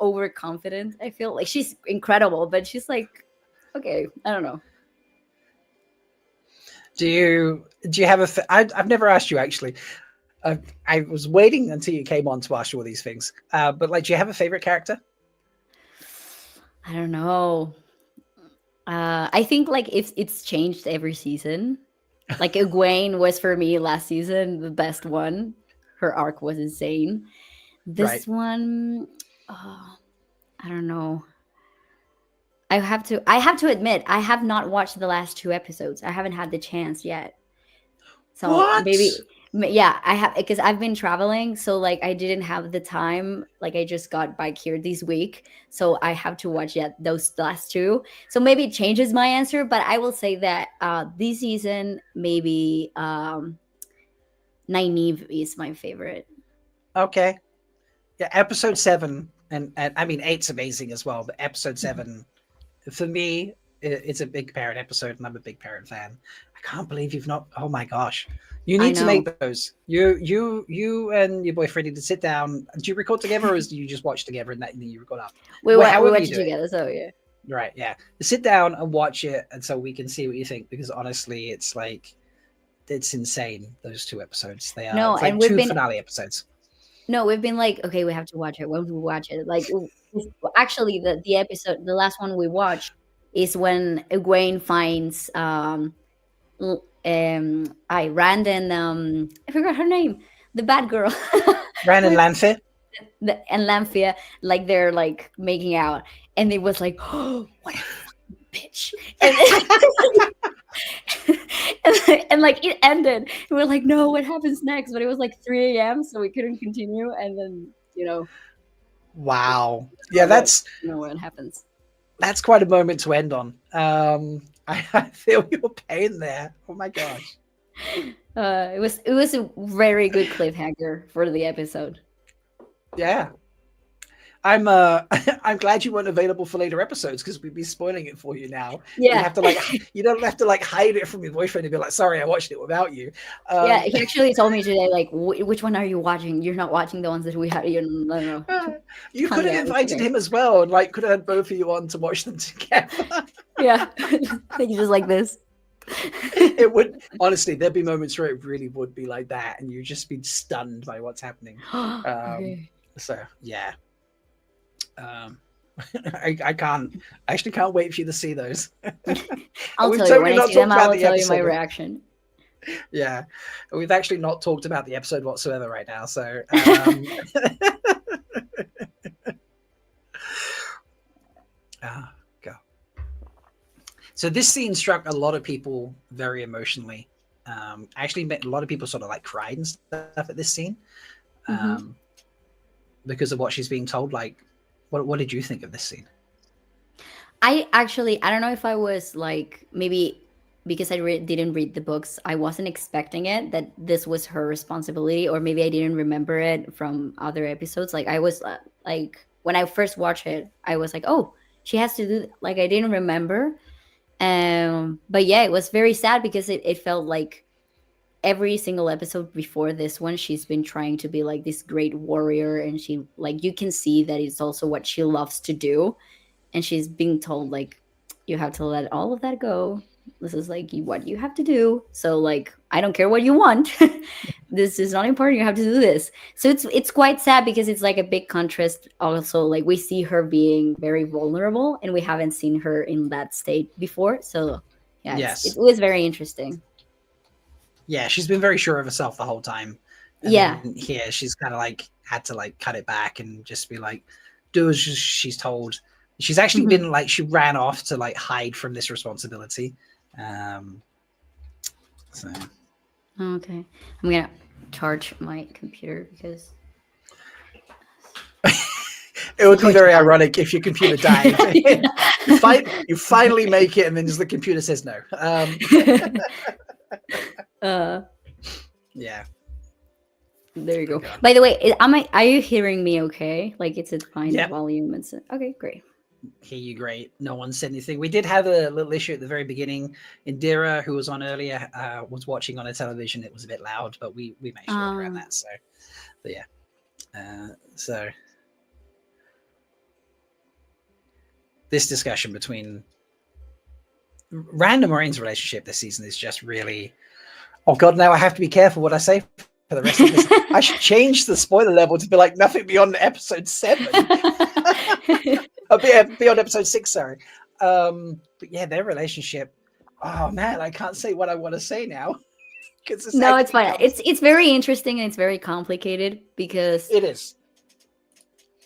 J: overconfident. I feel like she's incredible, but she's like, okay, I don't know.
A: Do you have I've never asked you actually. I was waiting until you came on to ask you all these things. But like, do you have a favorite character?
J: I don't know. I think like it's changed every season. Like Egwene was for me last season the best one. Her arc was insane. This one, I don't know. I have to admit, I have not watched the last 2 episodes. I haven't had the chance yet. So maybe, yeah, I have, because I've been traveling. So like I didn't have the time. Like I just got back here this week. So I have to watch those last 2. So maybe it changes my answer, but I will say that this season, maybe Nynaeve is my favorite.
A: Okay. Yeah, episode 7, and I mean 8's amazing as well, but episode 7, for me, it's a big parent episode, and I'm a big parent fan. I can't believe you've not. Oh my gosh, you need to make those. You and your boyfriend need to sit down. Do you record together, or do you just watch together and then you record after?
J: We watch it together. So yeah.
A: Right. Yeah. Sit down and watch it, and so we can see what you think. Because honestly, it's like it's insane. Those 2 episodes. They are it's like and 2 finale episodes.
J: No, we've been like, okay, we have to watch it. When we watch it, like, actually, the episode, the last one we watched is when Egwene finds Rand and I forgot her name, the bad girl,
A: Rand and Lanfear.
J: And Lanfear, like they're like making out, and it was like, oh, what a bitch. And like it ended, and we're like, no, what happens next? But it was like 3 a.m, so we couldn't continue. And then
A: wow, yeah, that's
J: what happens.
A: That's quite a moment to end on. I feel your pain there. Oh my gosh.
J: It was a very good cliffhanger for the episode.
A: Yeah. I'm glad you weren't available for later episodes, because we'd be spoiling it for you now.
J: Yeah.
A: You don't have to like hide it from your boyfriend and be like, sorry, I watched it without you.
J: Yeah, he actually told me today, like, which one are you watching? You're not watching the ones that we had. I don't know.
A: You could have invited him as well, and like could have had both of you on to watch them together.
J: Yeah. I think just like this.
A: It would, honestly, there'd be moments where it really would be like that, and you'd just be stunned by what's happening.
J: Okay.
A: So yeah. I actually can't wait for you to see those.
J: I'll tell you when I see them. I will tell you my reaction.
A: Yeah, we've actually not talked about the episode whatsoever right now. So go. So this scene struck a lot of people very emotionally. Actually, a lot of people sort of like cried and stuff at this scene because of what she's being told. Like, what did you think of this scene?
J: I don't know if I was like, maybe because I didn't read the books, I wasn't expecting it, that this was her responsibility, or maybe I didn't remember it from other episodes. Like I was like, when I first watched it, I was like, oh, she has to do, like, I didn't remember. But yeah, it was very sad because it felt like every single episode before this one, she's been trying to be like this great warrior, and she, like, you can see that it's also what she loves to do, and she's being told like, you have to let all of that go. This is like what you have to do. So like, I don't care what you want. This is not important. You have to do this. So it's quite sad because it's like a big contrast. Also, like we see her being very vulnerable, and we haven't seen her in that state before. So yeah, it was very interesting.
A: Yeah, she's been very sure of herself the whole time. And
J: yeah.
A: Here she's kind of like had to like cut it back and just be like, do as she's told. She's actually been like, she ran off to like hide from this responsibility. So
J: okay, I'm gonna charge my computer because
A: it would be very ironic if your computer died. You finally make it, and then just the computer says no. Yeah.
J: There you go. By the way, are you hearing me okay? Like, it's at fine volume and so, okay, great.
A: Hear you great. No one said anything. We did have a little issue at the very beginning. Indira, who was on earlier, was watching on a television. It was a bit loud, but we managed to work around that. So, but yeah. So this discussion between Rand and Maureen's relationship this season is just really. Oh God! Now I have to be careful what I say for the rest of this. I should change the spoiler level to be like nothing beyond episode 7. Beyond episode 6, sorry. But yeah, their relationship. Oh man, I can't say what I want to say now.
J: No, it's fine. It's very interesting and it's very complicated because
A: it is.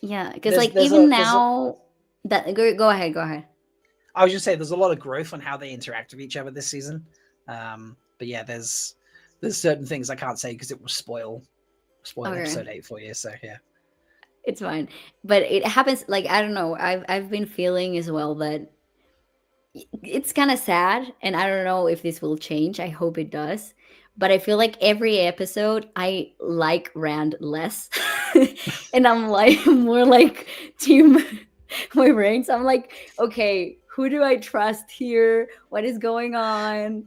J: Yeah, because like even now, that go ahead.
A: I was just saying, there's a lot of growth on how they interact with each other this season. But yeah, there's certain things I can't say because it will spoil episode 8 for you. So yeah.
J: It's fine, but it happens. Like I don't know. I've been feeling as well that it's kind of sad, and I don't know if this will change. I hope it does, but I feel like every episode I like Rand less, and I'm like more like Team my brain. So I'm like, okay, who do I trust here? What is going on?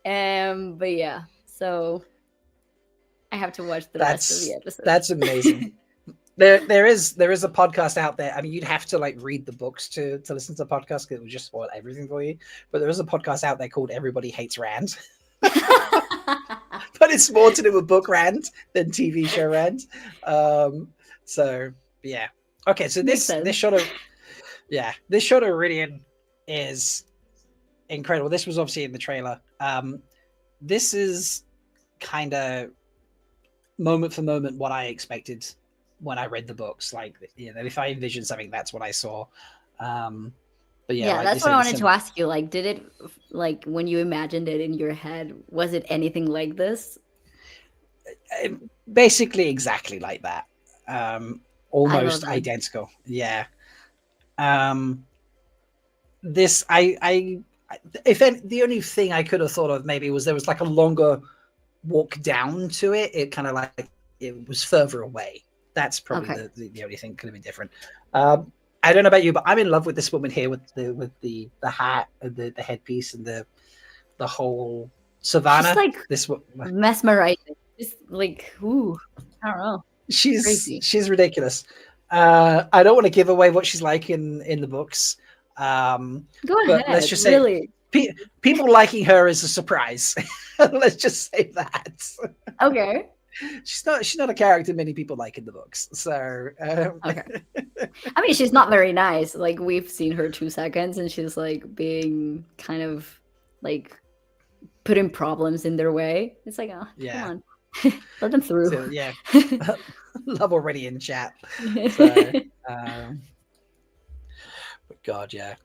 J: But yeah, so I have to watch the rest of the episode.
A: That's amazing. There is a podcast out there. I mean, you'd have to like read the books to listen to the podcast because it would just spoil everything for you. But there is a podcast out there called Everybody Hates Rand. But it's more to do with book Rand than TV show Rand. So yeah. Okay, so this shot of Iridian is incredible. This was obviously in the trailer. This is kind of moment for moment what I expected when I read the books. Like, you know, if I envisioned something, that's what I saw. But yeah, like
J: that's what I wanted to ask you. Like, did it, like, when you imagined it in your head, was it anything like this?
A: Basically, exactly like that. Almost identical. Yeah. This, the only thing I could have thought of maybe was there was like a longer walk down to it. It kind of like it was further away. That's probably the only thing could have been different. I don't know about you, but I'm in love with this woman here with the hat and the headpiece and the whole Savannah.
J: She's like
A: this
J: mesmerizing. Just like, ooh, I don't know.
A: She's ridiculous. I don't want to give away what she's like in the books.
J: Go ahead.
A: Let's just say people liking her is a surprise. Let's just say that.
J: Okay.
A: She's not a character many people like in the books. So
J: okay. I mean, she's not very nice. Like, we've seen her 2 seconds, and she's like being kind of like putting problems in their way. It's like, oh, come on, let them through.
A: So, yeah, love already in chat. So, but God, yeah.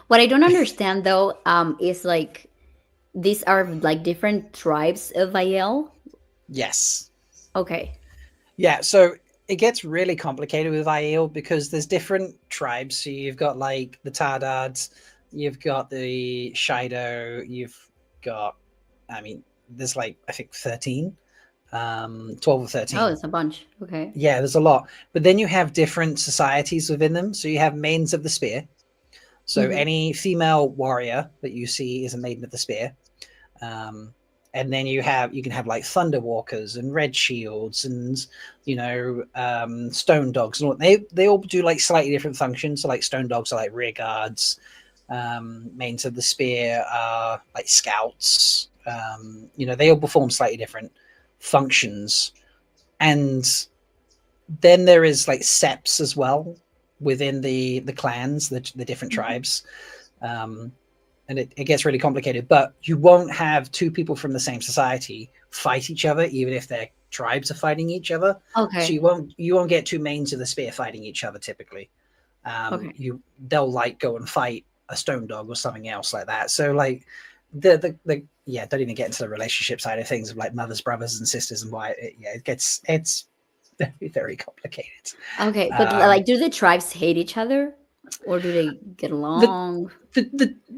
J: What I don't understand though, is like these are like different tribes of Aiel.
A: Yes.
J: Okay.
A: Yeah, so it gets really complicated with Aiel because there's different tribes. So you've got like the Tardards, you've got the Shido, you've got, I mean, there's like I think 13. 12 or 13.
J: Oh, it's a bunch. Okay.
A: Yeah, there's a lot. But then you have different societies within them. So you have maidens of the spear. So any female warrior that you see is a maiden of the spear. And then you can have like thunder walkers and red shields and stone dogs. And they all do like slightly different functions. So like stone dogs are like rear guards. Maidens of the spear are like scouts. They all perform slightly different functions. And then there is like seps as well within the clans, the different tribes. And it gets really complicated, but you won't have two people from the same society fight each other, even if their tribes are fighting each other.
J: Okay.
A: So you won't get two maidens of the spear fighting each other typically. They'll like go and fight a stone dog or something else like that. So like don't even get into the relationship side of things of like mothers, brothers, and sisters and why it's very, very complicated.
J: Okay, but like, do the tribes hate each other, or do they get along?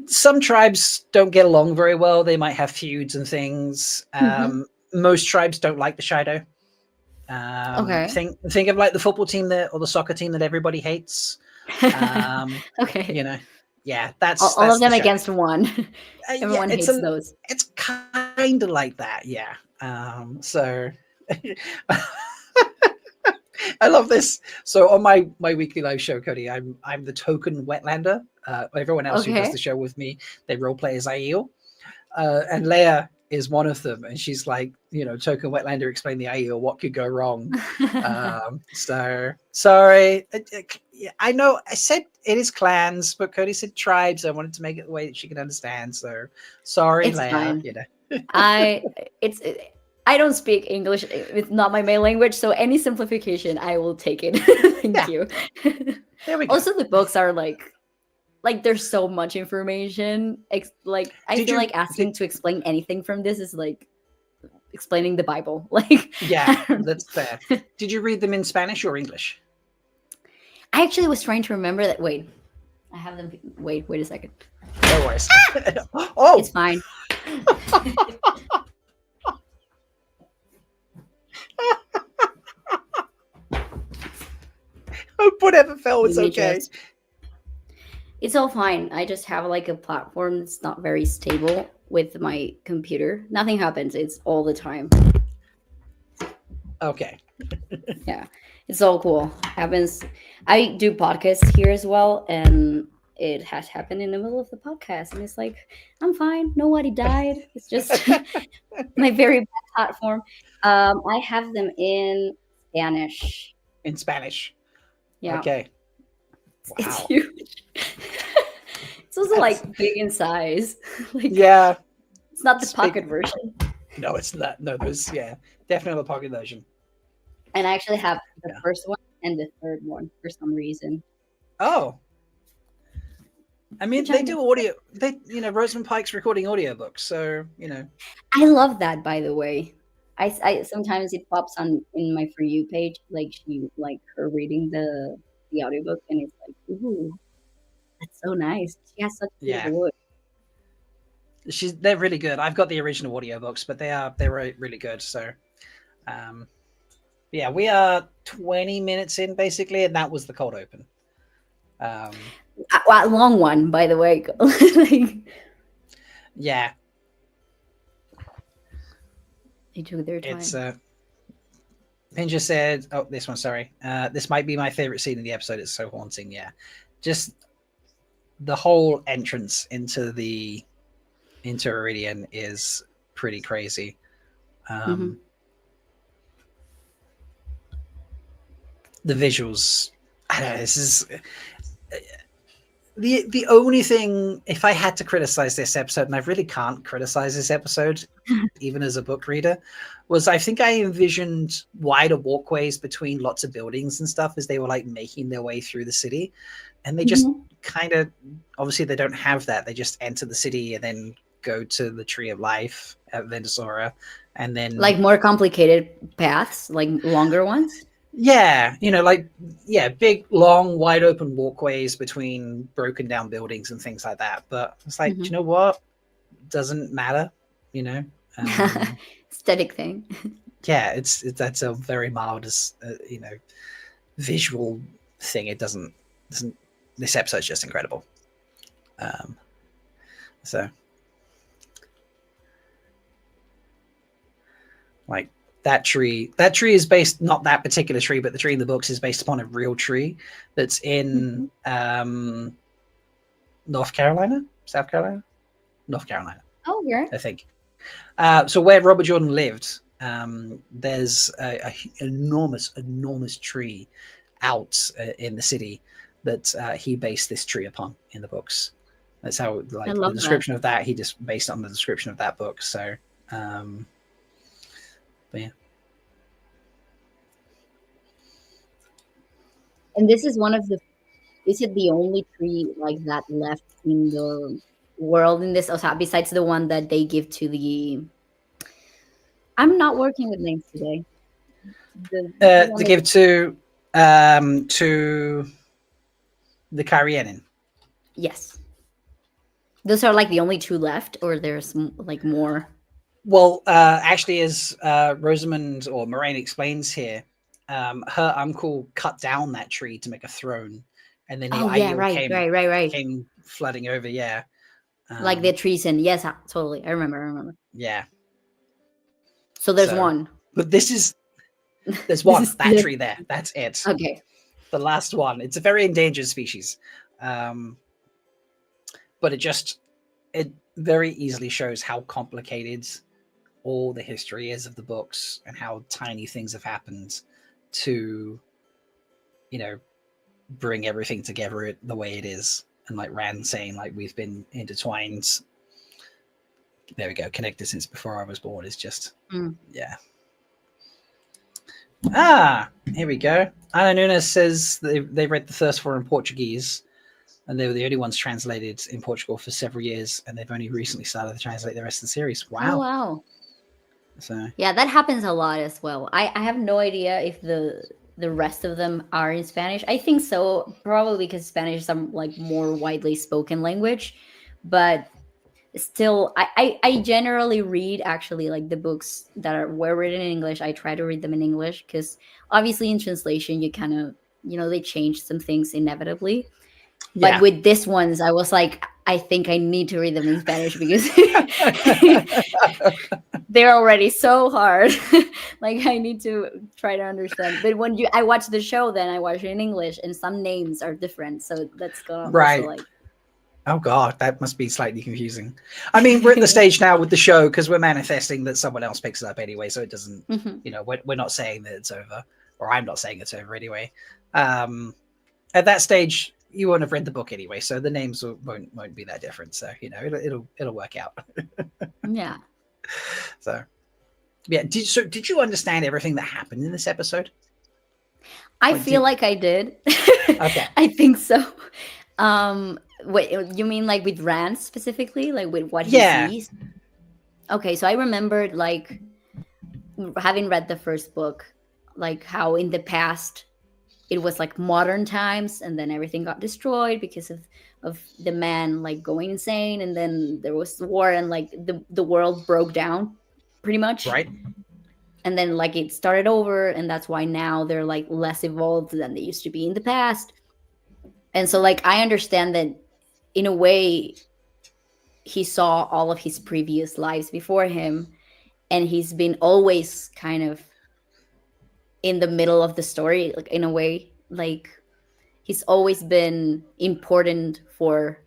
A: Some tribes don't get along very well. They might have feuds and things. Most tribes don't like the Shido.
J: Okay.
A: Think of like the football team or the soccer team that everybody hates.
J: Okay.
A: That's
J: all of them
A: the
J: against one. Everyone hates those.
A: It's kind of like that, yeah. So I love this. So on my weekly live show, Cody, I'm the token wetlander. Everyone else who does the show with me, they role play as Aiel. And Leia is one of them, and she's like, token wetlander, explain the Aiel, what could go wrong. So sorry. I know I said it is clans, but Cody said tribes. I wanted to make it the way that she can understand. So sorry,
J: It's
A: Leia.
J: fine. I don't speak English. It's not my main language, so any simplification, I will take it. Thank you.
A: There we go.
J: Also, the books are like there's so much information. I feel like asking to explain anything from this is like explaining the Bible.
A: That's fair. Did you read them in Spanish or English?
J: I actually was trying to remember that. Wait, I have them. Wait a second.
A: No worries. Oh,
J: it's fine.
A: Whatever fell was okay.
J: It's all fine. I just have like a platform that's not very stable with my computer. Nothing happens. It's all the time.
A: Okay.
J: Yeah, it's all cool. Happens. I do podcasts here as well, and it has happened in the middle of the podcast, and it's like, I'm fine. Nobody died. It's just my very bad platform. I have them in Spanish.
A: In Spanish.
J: Yeah.
A: Okay.
J: It's huge. It's also like big in size.
A: Yeah.
J: It's not the pocket version.
A: No, it's not. No, there's definitely the pocket version.
J: And I actually have the first one and the third one for some reason.
A: Oh. I mean, they do audio. Rosamund Pike's recording audiobooks, so
J: I love that, by the way. I sometimes it pops on in my For You page, like her reading the audiobook, and it's like, ooh, that's so nice. She has such good voice.
A: They're really good. I've got the original audiobooks, but they're really good. So, we are 20 minutes in basically, and that was the cold open.
J: A long one, by the way.
A: Yeah.
J: They took their time.
A: It's Pinja said, oh, this one, sorry. This might be my favorite scene in the episode. It's so haunting. Yeah. Just the whole entrance into Iridian is pretty crazy. The visuals, I don't know, this is the only thing, if I had to criticize this episode, and I really can't criticize this episode, even as a book reader, was I think I envisioned wider walkways between lots of buildings and stuff as they were like making their way through the city. And they just kind of, obviously they don't have that. They just enter the city and then go to the Tree of Life at Vendosora. And then
J: like more complicated paths, like longer ones.
A: Yeah, big, long, wide open walkways between broken down buildings and things like that. But it's like, do you know what? Doesn't matter,
J: Aesthetic thing.
A: yeah, that's a very mild, visual thing. It doesn't. This episode's just incredible. So, like that tree is based, not that particular tree, but the tree in the books is based upon a real tree that's in North Carolina, South Carolina, North Carolina.
J: Oh, yeah.
A: I think. So where Robert Jordan lived, there's a enormous tree out in the city that he based this tree upon in the books. That's how, like, the description of that, he just based on the description of that book. So, but yeah.
J: And this is is it the only tree like that left in the world in this, besides the one that they give to the, I'm not working with names today.
A: To give to the Carianin.
J: Yes. Those are like the only two left, or there's like more?
A: Well, actually, as Rosamund or Moraine explains here, her uncle cut down that tree to make a throne, and then the Aiel came flooding over. Yeah,
J: like the treason. Yes, totally. I remember.
A: Yeah.
J: So there's one.
A: But there's one. That tree there. That's it.
J: Okay.
A: The last one. It's a very endangered species, but it very easily shows how complicated all the history is of the books and how tiny things have happened to, bring everything together the way it is. And like Rand saying, like, we've been intertwined. There we go. Connected since before I was born is just, yeah. Here we go. Ana Nunes says they read The Thirst for in Portuguese, and they were the only ones translated in Portugal for several years, and they've only recently started to translate the rest of the series. Wow.
J: Oh, wow.
A: So
J: yeah, that happens a lot as well. I have no idea if the rest of them are in Spanish. I think so, probably because Spanish is some like more widely spoken language, but still, I generally read actually like the books that were written in English. I try to read them in English because obviously in translation you kind of, they change some things inevitably. But with this ones, I was like, I think I need to read them in Spanish because they're already so hard. Like I need to try to understand. But when I watch the show, then I watch it in English, and some names are different. So that's gonna also like.
A: Oh God, that must be slightly confusing. I mean, we're at the stage now with the show because we're manifesting that someone else picks it up anyway, so it doesn't. We're not saying that it's over, or I'm not saying it's over anyway. At that stage, you won't have read the book anyway, so the names won't be that different. So it'll work out.
J: Yeah.
A: So yeah. Did you understand everything that happened in this episode?
J: I feel like I did.
A: Okay.
J: I think so. Wait, you mean like with Rand specifically, like with what he sees? Okay, so I remembered like having read the first book, like how in the past it was like modern times, and then everything got destroyed because of the man like going insane, and then there was war, and like the world broke down pretty much.
A: Right.
J: And then like it started over, and that's why now they're like less evolved than they used to be in the past. And so like I understand that in a way he saw all of his previous lives before him, and he's been always kind of in the middle of the story, like in a way, like he's always been important for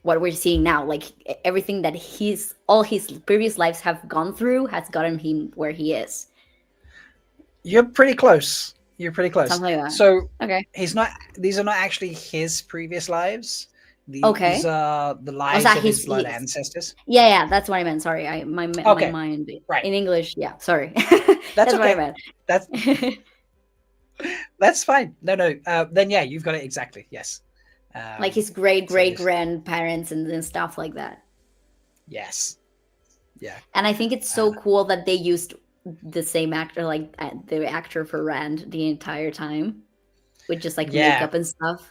J: what we're seeing now. Like everything that all his previous lives have gone through has gotten him where he is.
A: You're pretty close. Something
J: like that.
A: So
J: okay,
A: these are not actually his previous lives. These are the lives of his blood ancestors.
J: Yeah, that's what I meant. Sorry, my mind in English. Yeah, sorry. That's what I meant.
A: That's fine. No. Then yeah, you've got it exactly. Yes.
J: Like his great grandparents and stuff like that.
A: Yes. Yeah.
J: And I think it's so cool that they used the same actor, like the actor for Rand, the entire time, with just like makeup and stuff.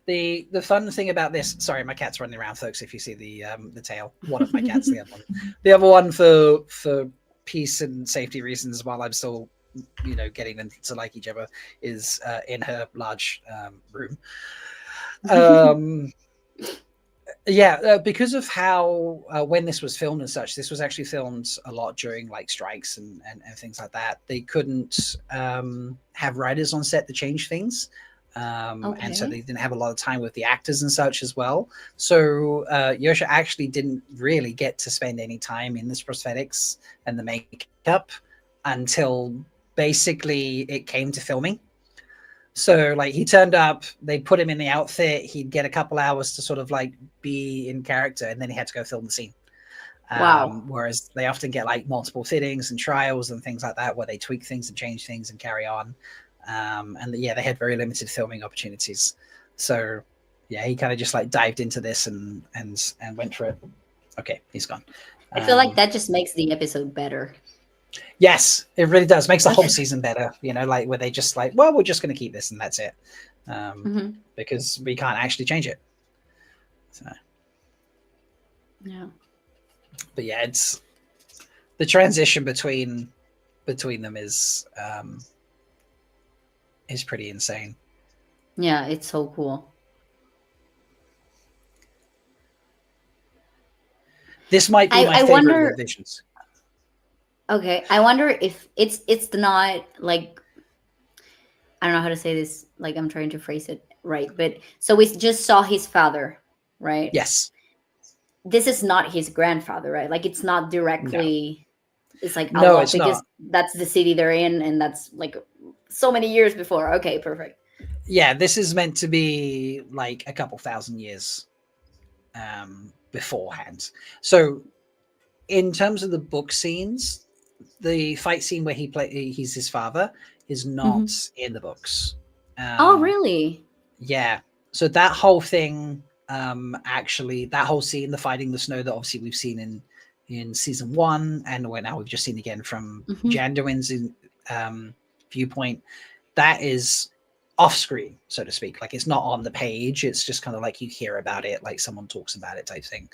A: The fun thing about this, sorry, my cat's running around, folks. If you see the tail, one of my cats, the other one for peace and safety reasons, while I'm still, getting them to like each other, is in her large room. Because of how when this was filmed and such, this was actually filmed a lot during like strikes and things like that. They couldn't have writers on set to change things. And so they didn't have a lot of time with the actors and such as well. So Yosha actually didn't really get to spend any time in this prosthetics and the makeup until basically it came to filming. So like he turned up, they put him in the outfit, he'd get a couple hours to sort of like be in character, and then he had to go film the scene.
J: Wow.
A: Whereas they often get like multiple fittings and trials and things like that, where they tweak things and change things and carry on. They had very limited filming opportunities. So yeah, he kind of just like dived into this and went for it. Okay, he's gone.
J: I feel like that just makes the episode better.
A: Yes, it really does. Makes the whole season better, like where they just like, well, we're just going to keep this and that's it. Because we can't actually change it. So
J: yeah.
A: But yeah, it's the transition between them is pretty insane.
J: Yeah, it's so cool.
A: This might be my favorite revisions.
J: Okay, I wonder if it's not like, I don't know how to say this, like I'm trying to phrase it right, but so we just saw his father, right?
A: Yes.
J: This is not his grandfather, right? Like it's not directly. No. It's like
A: no, it's
J: because
A: not.
J: That's the city they're in, and that's like so many years before. Okay, perfect.
A: Yeah, this is meant to be like a couple thousand years beforehand. So in terms of the book scenes, the fight scene where he's his father is not in the books.
J: Oh, really?
A: Yeah. So that whole thing, actually, that whole scene, the fighting the snow that obviously we've seen in season 1, and now we've just seen again from Janduin's viewpoint, that is off screen, so to speak. Like it's not on the page. It's just kind of like you hear about it, like someone talks about it type thing.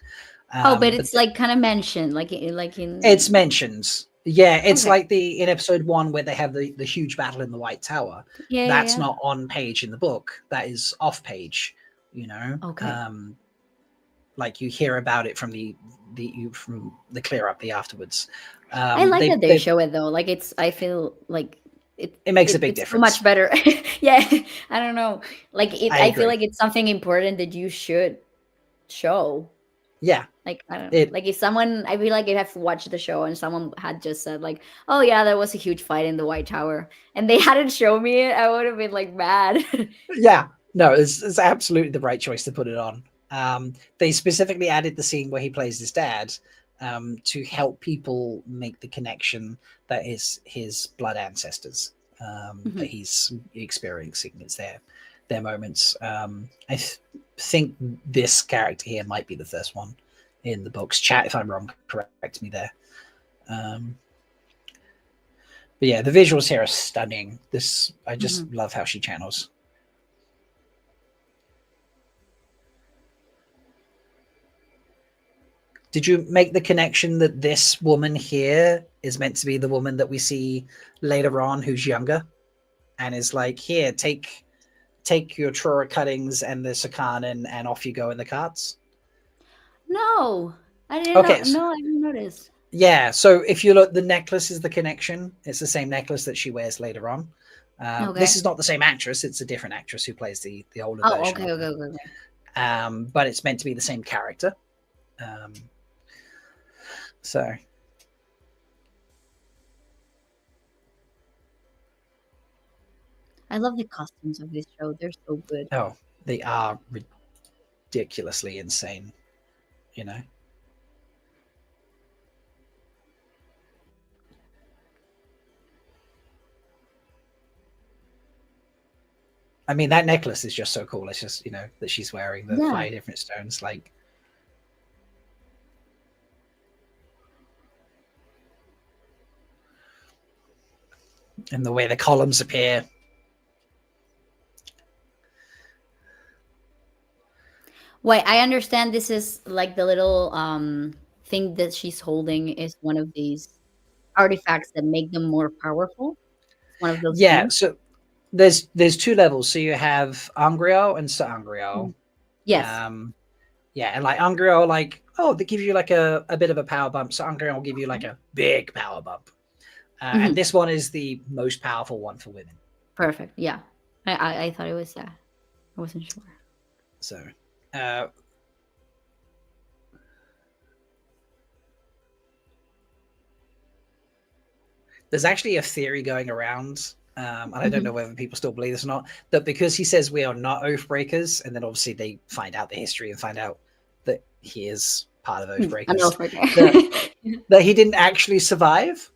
J: But it's like kind of mentioned, like in.
A: It's mentioned. Yeah, it's like in episode 1 where they have the huge battle in the White Tower.
J: Yeah,
A: that's not on page in the book. That is off page.
J: Okay.
A: Like you hear about it from the clear up the afterwards.
J: I like that they show it though. Like I feel like it
A: makes a big difference.
J: So much better. Yeah, I don't know. Like I feel like it's something important that you should show.
A: Yeah.
J: Like I don't know. Like if someone, I feel like I have watched the show and someone had just said like, "Oh yeah, there was a huge fight in the White Tower," and they hadn't shown me it, I would have been like mad.
A: Yeah, no, it's absolutely the right choice to put it on. They specifically added the scene where he plays his dad to help people make the connection that is his blood ancestors that he's experiencing. It's their moments. I think this character here might be the first one in the books. Chat if I'm wrong, correct me there. But yeah, the visuals here are stunning. I just love how she channels. Did you make the connection that this woman here is meant to be the woman that we see later on who's younger and is like, here, take your Trora cuttings and the Sakan and off you go in the carts?
J: No, I didn't know. No, I didn't notice.
A: Yeah, so if you look, the necklace is the connection. It's the same necklace that she wears later on. This is not the same actress. It's a different actress who plays the older version. Okay. But it's meant to be the same character. So
J: I love the costumes of this show. They're so good.
A: Oh, they are ridiculously insane, I mean, that necklace is just so cool. It's just, that she's wearing the 5 different stones, like. And the way the columns appear.
J: Wait, I understand this is like the little thing that she's holding is one of these artifacts that make them more powerful? One of those
A: Yeah,
J: things?
A: so there's two levels. So you have Angrio and Sangrio.
J: Yes.
A: Yeah, and like Angrio, like, oh, they give you like a bit of a power bump. So Angrio will give you like a big power bump. And this one is the most powerful one for women.
J: Perfect. Yeah. I thought it was that. I wasn't sure.
A: So there's actually a theory going around, and I don't know whether people still believe this or not, that because he says we are not oath breakers, and then obviously they find out the history and find out that he is part of oath breakers,
J: An oath breaker.
A: that he didn't actually survive.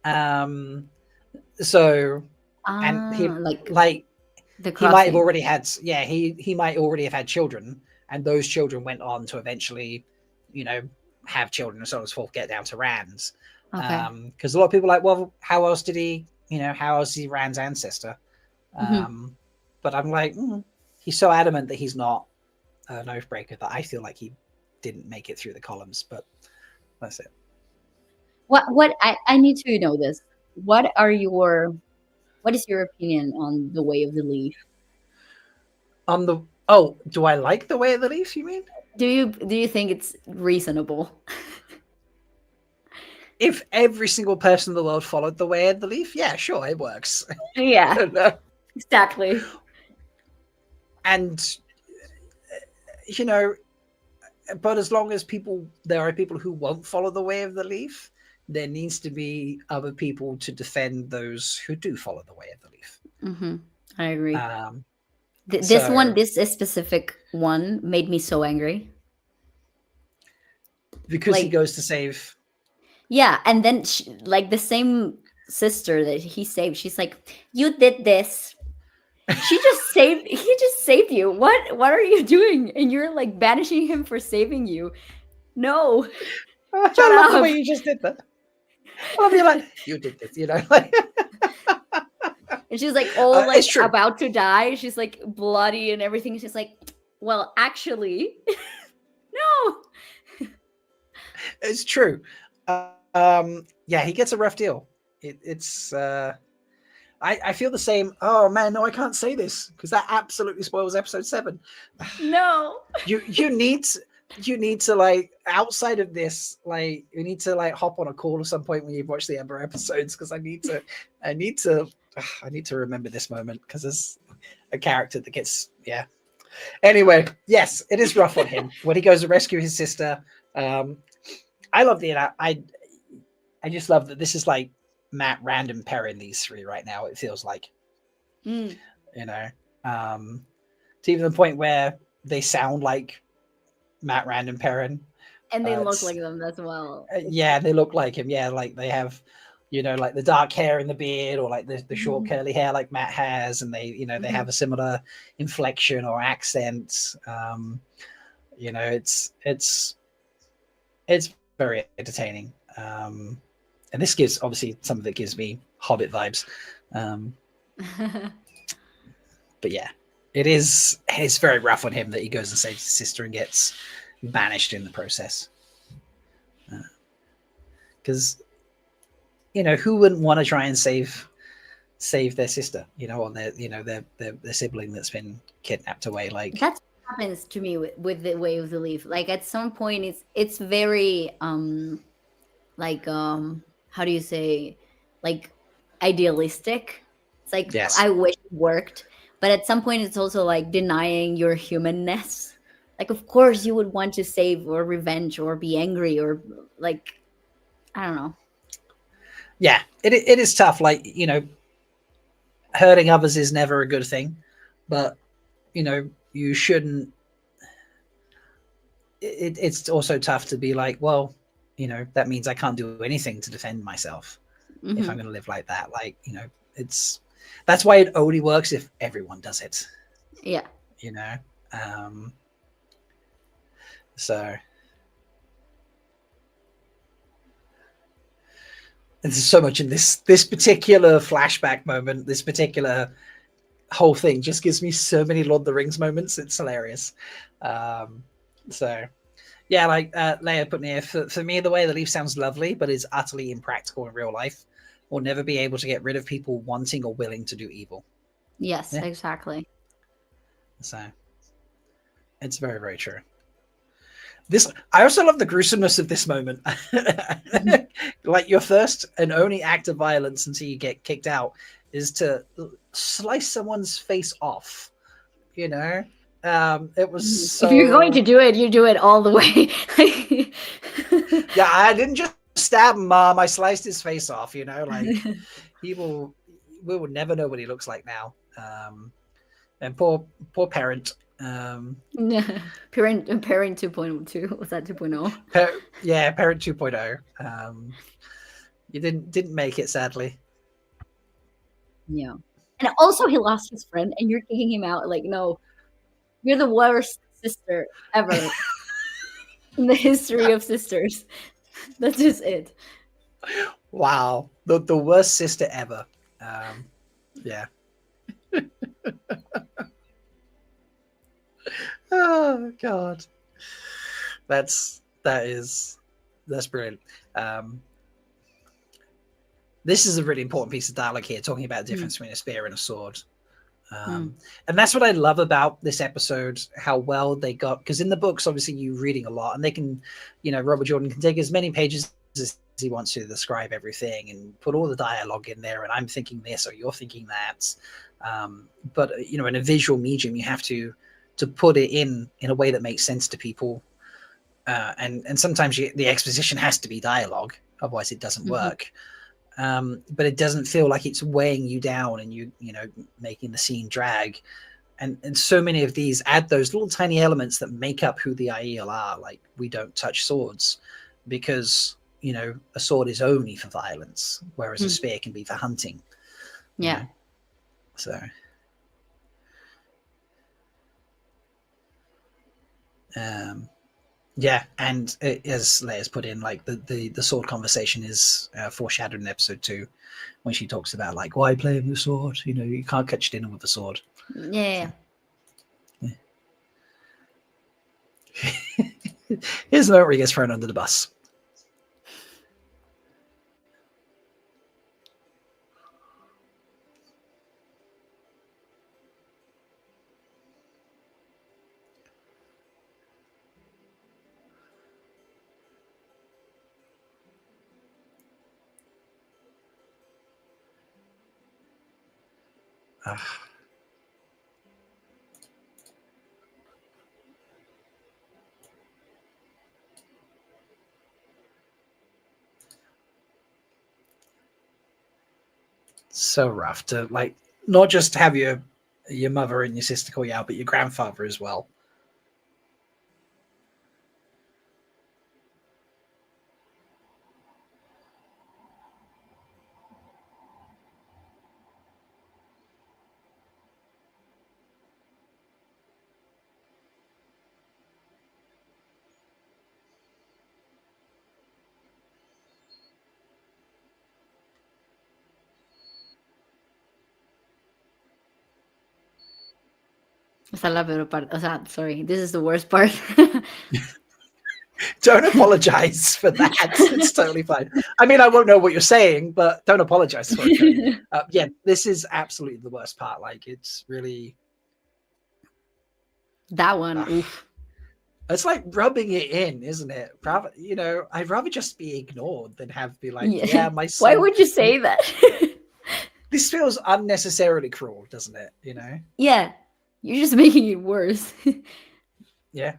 A: So and he like he might have already had he might already have had children, and those children went on to eventually, you know, have children and so on and so forth, get down to Rand's. Because a lot of people are like, well, how else did he, you know, how else is he Rand's ancestor? But I'm like, he's so adamant that he's not an oathbreaker that I feel like he didn't make it through the columns, but that's it.
J: What I need to know this. What is your opinion on the Way of the Leaf?
A: On the do I like the Way of the Leaf, you mean?
J: Do you think it's reasonable?
A: If every single person in the world followed the Way of the Leaf, yeah, sure, it works.
J: Yeah. Exactly.
A: And you know, but as long as there are people who won't follow the Way of the Leaf, there needs to be other people to defend those who do follow the Way of the Leaf.
J: I agree. This specific one made me so angry.
A: Because he goes to save.
J: Yeah, and then like the same sister that he saved, she's like, "You did this." He just saved you. What are you doing? And you're like banishing him for saving you. No.
A: Shut up. The way you just did that. I'll be like, you did this, you know. Like
J: and she's like about to die. She's like bloody and everything. She's like, well, actually, no.
A: It's true. Yeah, he gets a rough deal. It's I feel the same. Oh man, no, I can't say this because that absolutely spoils episode 7.
J: No.
A: You need to like, outside of this, like you need to like hop on a call at some point when you've watched the Ember episodes, because I need to remember this moment, because there's a character that gets Anyway, yes, it is rough on him when he goes to rescue his sister. I love I just love that this is like Matt, Rand, and Perrin, these three right now. It feels like, you know, to even the point where they sound like Matt, Rand, and Perrin,
J: and they look like them as well.
A: Yeah, they look like him. Yeah, like they have, you know, like the dark hair and the beard, or like the short curly hair like Matt has, and they, you know, they have a similar inflection or accent. You know, it's very entertaining. And this gives, obviously, some of it gives me Hobbit vibes. But yeah, it's very rough on him that he goes and saves his sister and gets banished in the process. Because, you know, who wouldn't want to try and save their sister, you know, or their sibling that's been kidnapped away? Like,
J: that's what happens to me with the Way of the Leaf. Like at some point it's very like how do you say, like idealistic. It's like, yes, I wish it worked, but at some point it's also like denying your humanness. Like, of course you would want to save or revenge or be angry or like, I don't know.
A: Yeah, it is tough. Like, you know, hurting others is never a good thing, but you know, you shouldn't. It's also tough to be like, well, you know, that means I can't do anything to defend myself if I'm going to live like that. Like, you know, that's why it only works if everyone does it.
J: Yeah.
A: You know, so there's so much in this particular flashback moment. This particular whole thing just gives me so many Lord of the Rings moments. It's hilarious. So Yeah, like Leia put in here, for me, the way the leaf sounds lovely, but is utterly impractical in real life. We'll never be able to get rid of people wanting or willing to do evil.
J: Yes,
A: Yeah.
J: exactly.
A: So it's very, very true. I also love the gruesomeness of this moment. Like your first and only act of violence until you get kicked out is to slice someone's face off. You know, it was so.
J: If you're going to do it, you do it all the way.
A: Yeah, I didn't just stab him, Mom. I sliced his face off. You know, like we will never know what he looks like now. And poor parent.
J: Parent 2.2. Was that 2.0?
A: Yeah, parent 2.0. You didn't make it, sadly.
J: Yeah. And also he lost his friend and you're kicking him out. Like, no, you're the worst sister ever in the history of sisters. That's just it.
A: Wow. The worst sister ever. Yeah. Oh God. That's brilliant. This is a really important piece of dialogue here, talking about the difference between a spear and a sword. And that's what I love about this episode, how well they got, because in the books, obviously you're reading a lot and they can, Robert Jordan can take as many pages as he wants to describe everything and put all the dialogue in there. And I'm thinking this, or you're thinking that. But, in a visual medium, you have to put it in a way that makes sense to people. And sometimes the exposition has to be dialogue. Otherwise it doesn't work. But it doesn't feel like it's weighing you down and you making the scene drag. And so many of these add those little tiny elements that make up who the Aiel are. Like, we don't touch swords because, a sword is only for violence, whereas a spear can be for hunting.
J: Yeah.
A: So. Yeah, and as Leia's put in, like the sword conversation is foreshadowed in episode 2, when she talks about like, why play with a sword? You can't catch dinner with a sword.
J: Yeah.
A: So, yeah. Here's the moment where he gets thrown under the bus. So rough to, like, not just have your mother and your sister call you out, but your grandfather as well.
J: Esa es la peor parte. O sea, sorry, this is the worst part.
A: Don't apologize for that. It's totally fine. I mean, I won't know what you're saying, but don't apologize for it. Yeah, this is absolutely the worst part. Like, it's really
J: that one. Oof.
A: It's like rubbing it in, isn't it? I'd rather just be ignored than be like, yeah, my son.
J: Why would you say that?
A: This feels unnecessarily cruel, doesn't it?
J: Yeah, you're just making it worse.
A: Yeah.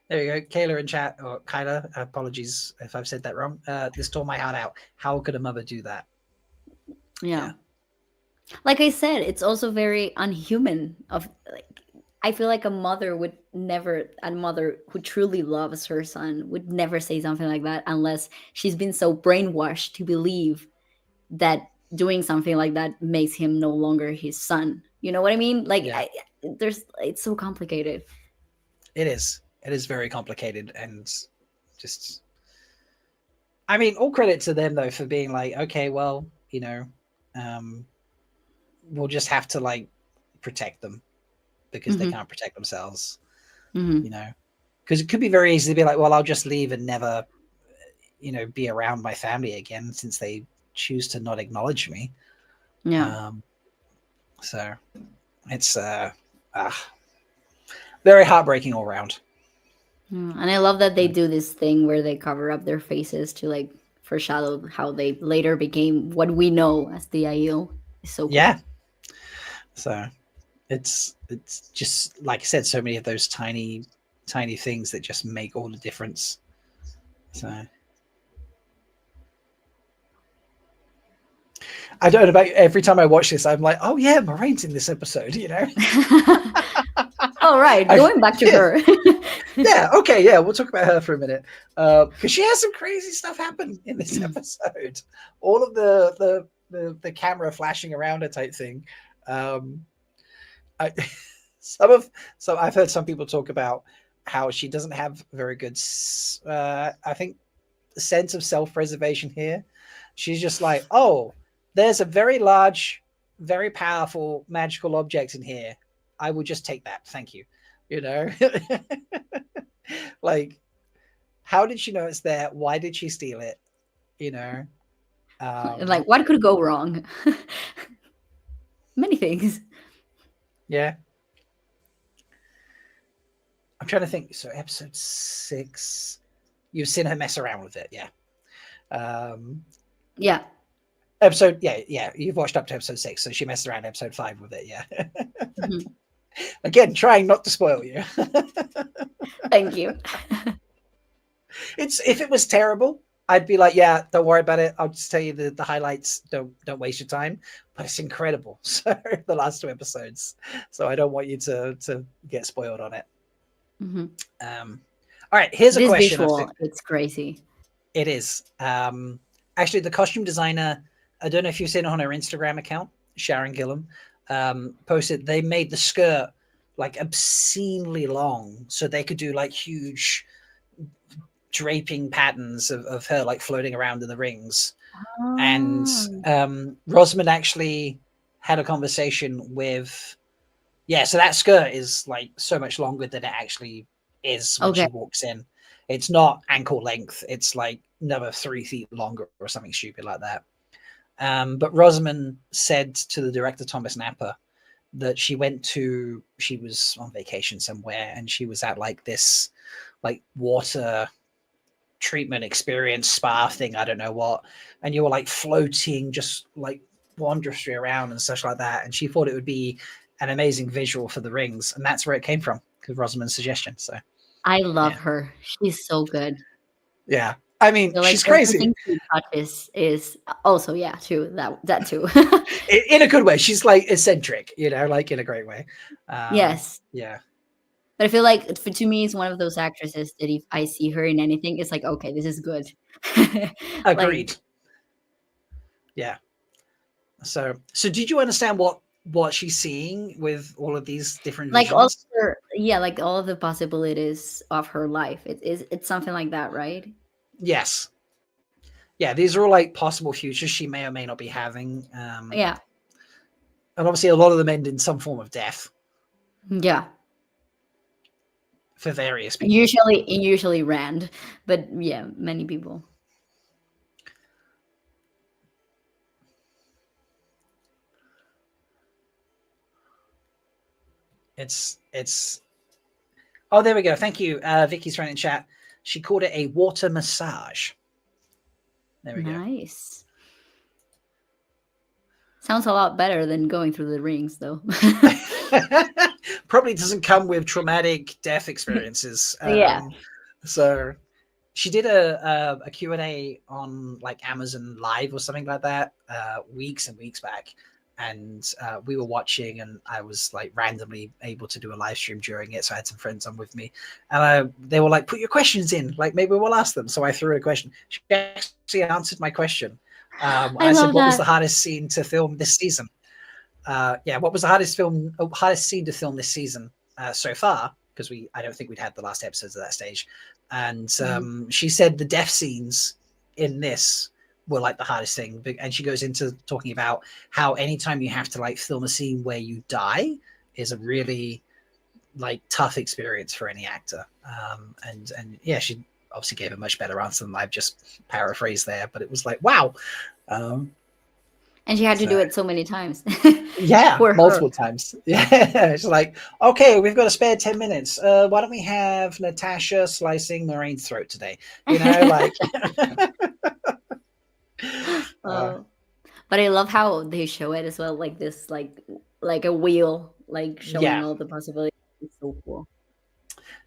A: There you go. Kayla in chat, or Kyla, apologies if I've said that wrong. This tore my heart out. How could a mother do that?
J: Yeah. Like I said, it's also very unhuman. I feel like a mother who truly loves her son would never say something like that unless she's been so brainwashed to believe that doing something like that makes him no longer his son. You know what I mean? Like, it's so complicated.
A: It is. It is very complicated, and just, I mean, all credit to them though for being like, okay, well, we'll just have to like protect them because they can't protect themselves. because it could be very easy to be like, well, I'll just leave and never, be around my family again since they choose to not acknowledge me.
J: Yeah.
A: So it's very heartbreaking all around.
J: And I love that they do this thing where they cover up their faces to like foreshadow how they later became what we know as the IEL. It's so cool.
A: Yeah. So it's just, like I said, so many of those tiny things that just make all the difference. So I don't know about every time I watch this, I'm like, oh yeah, Moraine's in this episode,
J: All right, going back to her.
A: Yeah, okay, yeah, we'll talk about her for a minute, because she has some crazy stuff happen in this episode. All of the camera flashing around her type thing. I've heard some people talk about how she doesn't have very good, I think, sense of self-preservation here. She's just like, oh, there's a very large, very powerful magical object in here. I will just take that. Thank you. Like, how did she know it's there? Why did she steal it?
J: Like, what could go wrong? Many things.
A: Yeah. I'm trying to think. So episode 6, you've seen her mess around with it. Yeah.
J: Yeah.
A: Episode, yeah. You've watched up to episode 6, so she messed around episode 5 with it. Yeah.
J: Mm-hmm.
A: Again, trying not to spoil you.
J: Thank you.
A: If it was terrible, I'd be like, yeah, don't worry about it. I'll just tell you the highlights. Don't waste your time. But it's incredible. So the last 2 episodes. So I don't want you to get spoiled on it.
J: Mm-hmm.
A: All right, here's a question.
J: Visual, it's crazy.
A: It is. Actually, the costume designer, I don't know if you've seen it on her Instagram account, Sharon Gillam, posted, they made the skirt like obscenely long so they could do like huge draping patterns of her like floating around in the rings.
J: Oh.
A: And Rosamund actually had a conversation with, so that skirt is like so much longer than it actually is when she walks in. It's not ankle length, it's like another 3 feet longer or something stupid like that. But Rosamund said to the director Thomas Napper that she was on vacation somewhere and she was at like this like water treatment experience spa thing, I don't know what, and you were like floating just like wondrously around and such like that, and she thought it would be an amazing visual for the rings, and that's where it came from, because Rosamund's suggestion. So
J: I love her. She's so good.
A: Yeah. I mean,
J: like,
A: she's crazy.
J: She touches is also, true. That too.
A: in a good way. She's like eccentric, like in a great way.
J: Yes.
A: Yeah.
J: But I feel like to me, it's one of those actresses that if I see her in anything, it's like, okay, this is good.
A: Agreed. Like, yeah. So did you understand what she's seeing with all of these different
J: like
A: visions?
J: Like all of the possibilities of her life. It's something like that, right?
A: Yes. Yeah, these are all like possible futures she may or may not be having.
J: Yeah.
A: And obviously a lot of them end in some form of death.
J: Yeah.
A: For various people.
J: Usually Rand, but yeah, many people.
A: It's oh, there we go. Thank you. Vicky's trying in chat. She called it a water massage. There we go.
J: Nice. Sounds a lot better than going through the rings, though.
A: Probably doesn't come with traumatic death experiences.
J: Yeah.
A: So she did a Q&A on like Amazon Live or something like that weeks and weeks back. And we were watching, and I was like randomly able to do a live stream during it. So I had some friends on with me, and they were like, "Put your questions in, like maybe we'll ask them." So I threw a question. She actually answered my question. I said, "What was the hardest scene to film this season?" What was the hardest scene to film this season so far? Because I don't think we'd had the last episodes of that stage. And she said the death scenes in this were like the hardest thing, and she goes into talking about how anytime you have to like film a scene where you die is a really like tough experience for any actor. And yeah, she obviously gave a much better answer than I've just paraphrased there, but it was like, wow.
J: And she had to do
A: So-
J: it so many times.
A: Yeah,
J: For her.
A: multiple times. Yeah, it's like, okay, we've got a spare 10 minutes. Why don't we have Natasha slicing Lorraine's throat today? You know, like.
J: Oh. But I love how they show it as well, like this, like a wheel, like showing
A: Yeah.
J: all the possibilities. It's so cool.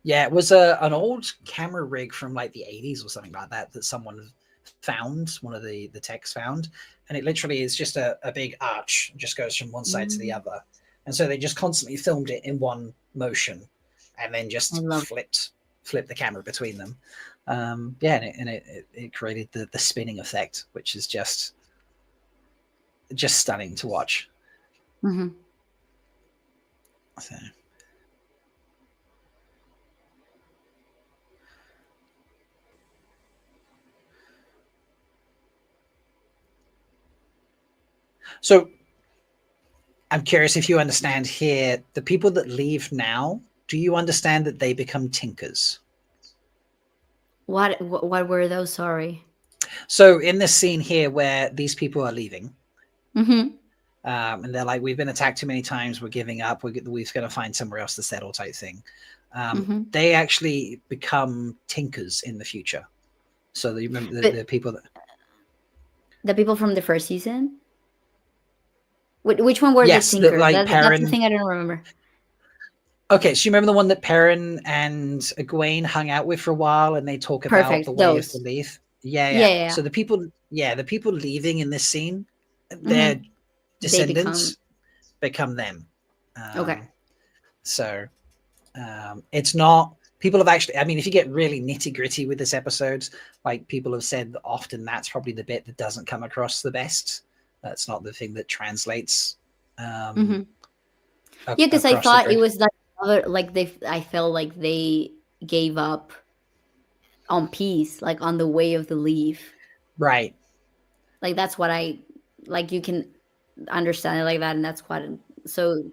A: Yeah, it was an old camera rig from like the 80s or something like that someone found, one of the techs found, and it literally is just a big arch, just goes from one side to the other, and so they just constantly filmed it in one motion, and then just flipped the camera between them. Yeah, and it created the spinning effect, which is just stunning to watch.
J: Mm-hmm.
A: So. So I'm curious if you understand here, the people that leave now, do you understand that they become tinkers?
J: What were those? Sorry.
A: So in this scene here where these people are leaving,
J: Mm-hmm.
A: And they're like, we've been attacked too many times, we're giving up, we're going to find somewhere else to settle type thing. They actually become tinkers in the future. So you remember the people that...
J: The people from the first season? Which one were
A: Yes,
J: the tinkers?
A: like
J: That's the
A: Perrin.
J: thing I don't remember.
A: Okay, so you remember the one that Perrin and Egwene hung out with for a while, and they talk about
J: Perfect,
A: the way
J: those.
A: of the leave? Yeah.
J: Yeah.
A: So the people leaving in this scene, their descendants become them.
J: Okay.
A: So it's not... People have actually... I mean, if you get really nitty-gritty with this episode, like people have said that often that's probably the bit that doesn't come across the best. That's not the thing that translates.
J: Yeah, because I thought it was I felt like they gave up on peace, like on the way of the leave.
A: Right.
J: Like that's what I like. You can understand it like that, and that's what. So,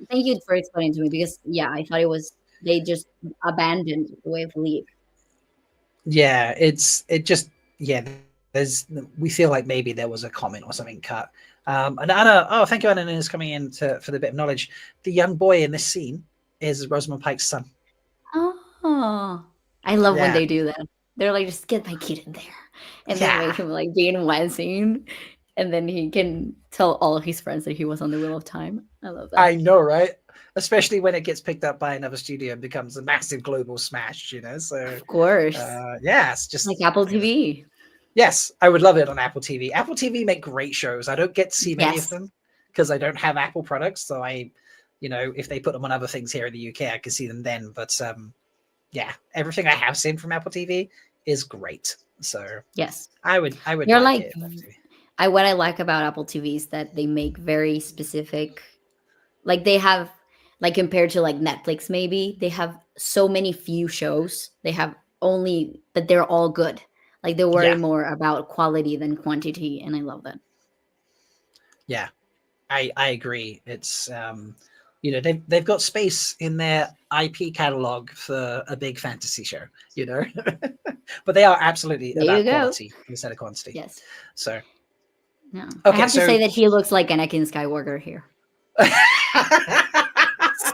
J: thank you for explaining to me, because yeah, I thought it was they just abandoned the way of the leave.
A: Yeah, we feel like maybe there was a comment or something cut. And Anna, thank you, Anna, is coming in for the bit of knowledge. The young boy in this scene is Rosamund Pike's son.
J: Oh, I love when
A: Yeah.
J: they do that. They're like, just get my kid in there, and they make him like be in one scene, and then he can tell all of his friends that he was on the Wheel of Time. I love that.
A: I know, right? Especially when it gets picked up by another studio and becomes a massive global smash, you know? So
J: Of course.
A: yeah, it's just
J: like Apple TV.
A: Yes, I would love it on Apple TV. Apple TV make great shows. I don't get to see many of
J: Yes.
A: them because I don't have Apple products. So if they put them on other things here in the UK, I can see them then. But yeah, everything I have seen from Apple TV is great. So
J: Yes.
A: I would
J: You're
A: like
J: like
A: it. Definitely.
J: what I like about Apple TV is that they make very specific, like they have, like compared to like Netflix, maybe they have so many few shows. They have only, but they're all good. Like they worry more about quality than quantity, and I love that.
A: Yeah, I agree. It's they've got space in their IP catalog for a big fantasy show, but they are absolutely
J: There
A: about
J: you go.
A: quality instead of quantity.
J: Yes.
A: So
J: Yeah.
A: Okay,
J: I have to say that he looks like Anakin Skywalker here.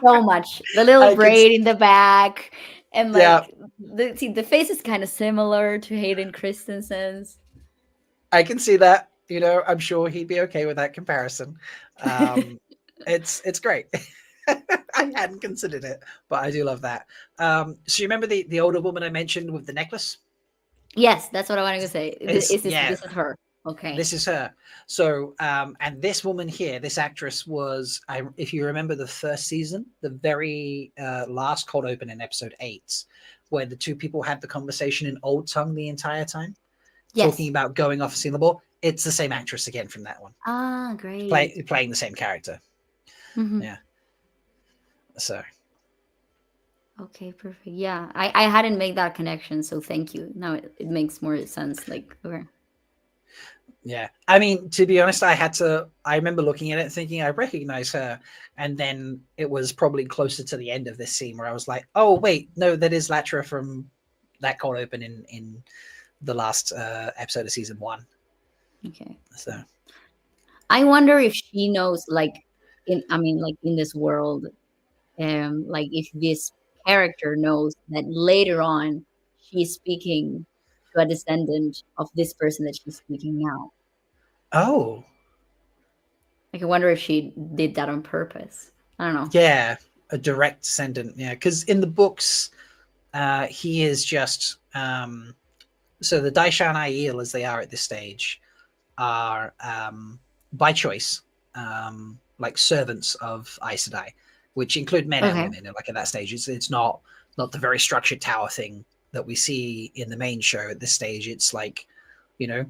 J: So much. The little braid in the back, and like the face is kind of similar to Hayden Christensen's.
A: I can see that. I'm sure he'd be okay with that comparison. It's great. I hadn't considered it, but I do love that. So you remember the older woman I mentioned with the necklace?
J: Yes, that's what I wanted to say. This is her. Okay.
A: This is her. So, and this woman here, this actress was, if you remember the first season, the very last cold open in episode 8, where the two people had the conversation in Old Tongue the entire time, talking about going off a Singapore. It's the same actress again from that one.
J: Ah, great.
A: Playing the same character.
J: Mm-hmm.
A: Yeah. So.
J: Okay, perfect. Yeah, I hadn't made that connection, so thank you. Now it makes more sense. Like, okay.
A: Yeah. I mean, to be honest, I remember looking at it thinking I recognize her. And then it was probably closer to the end of this scene where I was like, oh, wait, no, that is Latra from that cold open in the last episode of season 1.
J: Okay.
A: So
J: I wonder if she knows, like, in this world, like if this character knows that later on she's speaking to a descendant of this person that she's speaking now.
A: oh.
J: Like, I wonder if she did that on purpose. I don't know.
A: Yeah, a direct descendant. Yeah, because in the books, he is just so the Daishan Aiel, as they are at this stage, are by choice like servants of Aes Sedai, which include men and
J: Okay.
A: women. Like at that stage, it's not the very structured tower thing that we see in the main show at this stage. It's like, you know,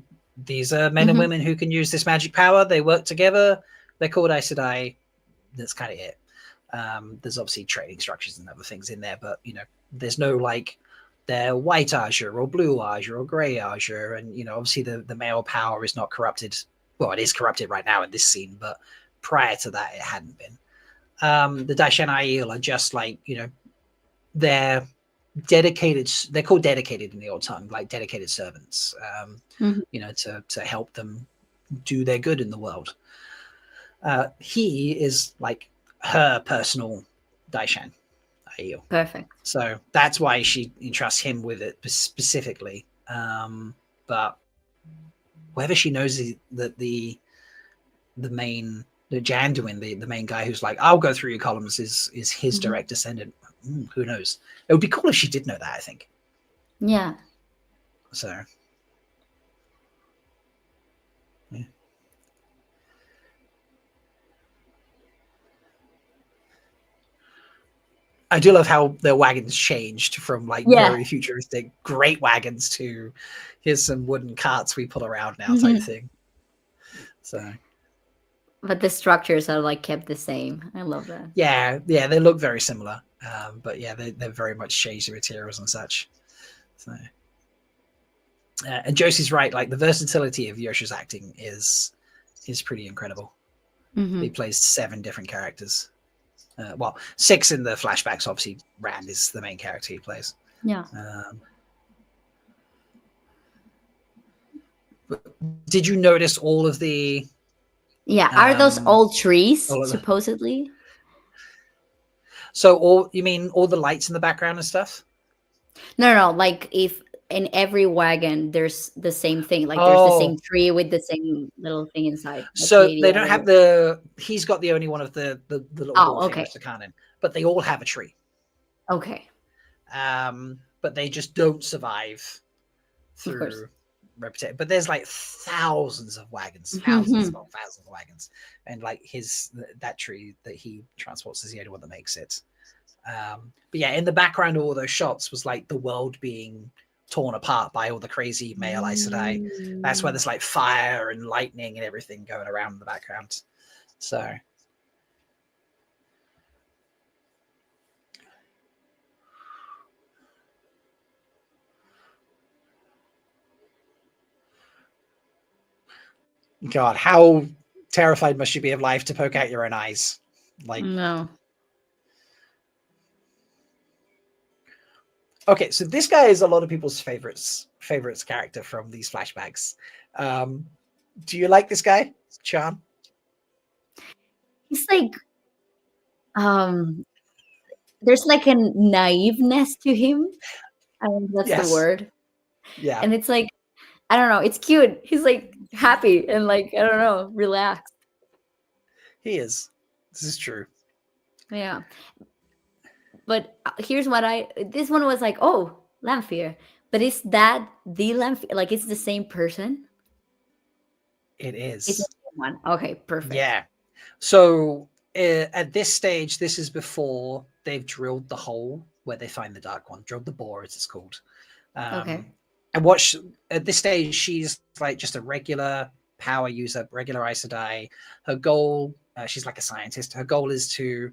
A: these are men and
J: Mhm.
A: women who can use this magic power. They work together. They're called Aes Sedai. That's kind of it. There's obviously trading structures and other things in there, but you know, there's no like they're white Azure or blue Azure or grey Azure, and you know, obviously the male power is not corrupted. Well, it is corrupted right now in this scene, but prior to that, it hadn't been. The Daishan Aiel are just like, you know, they're dedicated. They're called dedicated in the old tongue, like dedicated servants.
J: Mhm.
A: You know, to help them do their good in the world. He is like her personal Daishan Aiel.
J: Perfect.
A: So that's why she entrusts him with it specifically. But whether she knows that the Janduin, the main guy who's like, I'll go through your columns, is his
J: Mhm.
A: direct descendant. Who knows? It would be cool if she did know that, I think.
J: Yeah.
A: So yeah. I do love how their wagons changed from like
J: Yeah.
A: very futuristic great wagons to here's some wooden carts we pull around now type thing. So
J: But the structures are like kept the same. I love that.
A: yeah, they look very similar. But yeah, they've very much changed the materials and such. So and Josie's right, like the versatility of Yoshi's acting is pretty incredible.
J: Mhm.
A: He plays 7 different characters. Well, 6 in the flashbacks. Obviously, Rand is the main character he plays.
J: Yeah.
A: But did you notice all of the?
J: Yeah. Are those all trees,
A: all of the-
J: supposedly?
A: So you mean all the lights in the background and stuff?
J: No. Like if in every wagon there's the same thing, like there's the same tree with the same little thing inside. That's
A: So
J: the
A: they
J: idea.
A: don't have the. He's got the only one of the little
J: Oh,
A: dwarf
J: okay.
A: figures to canon, but they all have a tree.
J: Okay.
A: But they just don't survive through reputation. But there's like thousands of wagons, thousands of wagons, and like that tree that he transports is the only one that makes it. But yeah, in the background of all those shots was like the world being torn apart by all the crazy male Aes Sedai. That's why there's like fire and lightning and everything going around in the background. So God, how terrified must you be of life to poke out your own eyes? Like
J: No.
A: Okay, so this guy is a lot of people's favorites character from these flashbacks. Do you like this guy, Chan?
J: He's like there's like a naiveness to him. I think that's
A: Yes.
J: the word.
A: Yeah.
J: And it's like, I don't know, it's cute. He's like happy and like, I don't know, relaxed.
A: He is. This is true.
J: Yeah. But here's what this one was like, oh, Lanfear. But is that the Lanfear? Like, it's the same person?
A: It is.
J: It's the same one. Okay, perfect.
A: Yeah. So at this stage, this is before they've drilled the hole where they find the Dark One, drilled the bore, as it's called.
J: Okay.
A: And at this stage, she's like just a regular power user, regular Aes Sedai. Her goal, she's like a scientist. Her goal is to,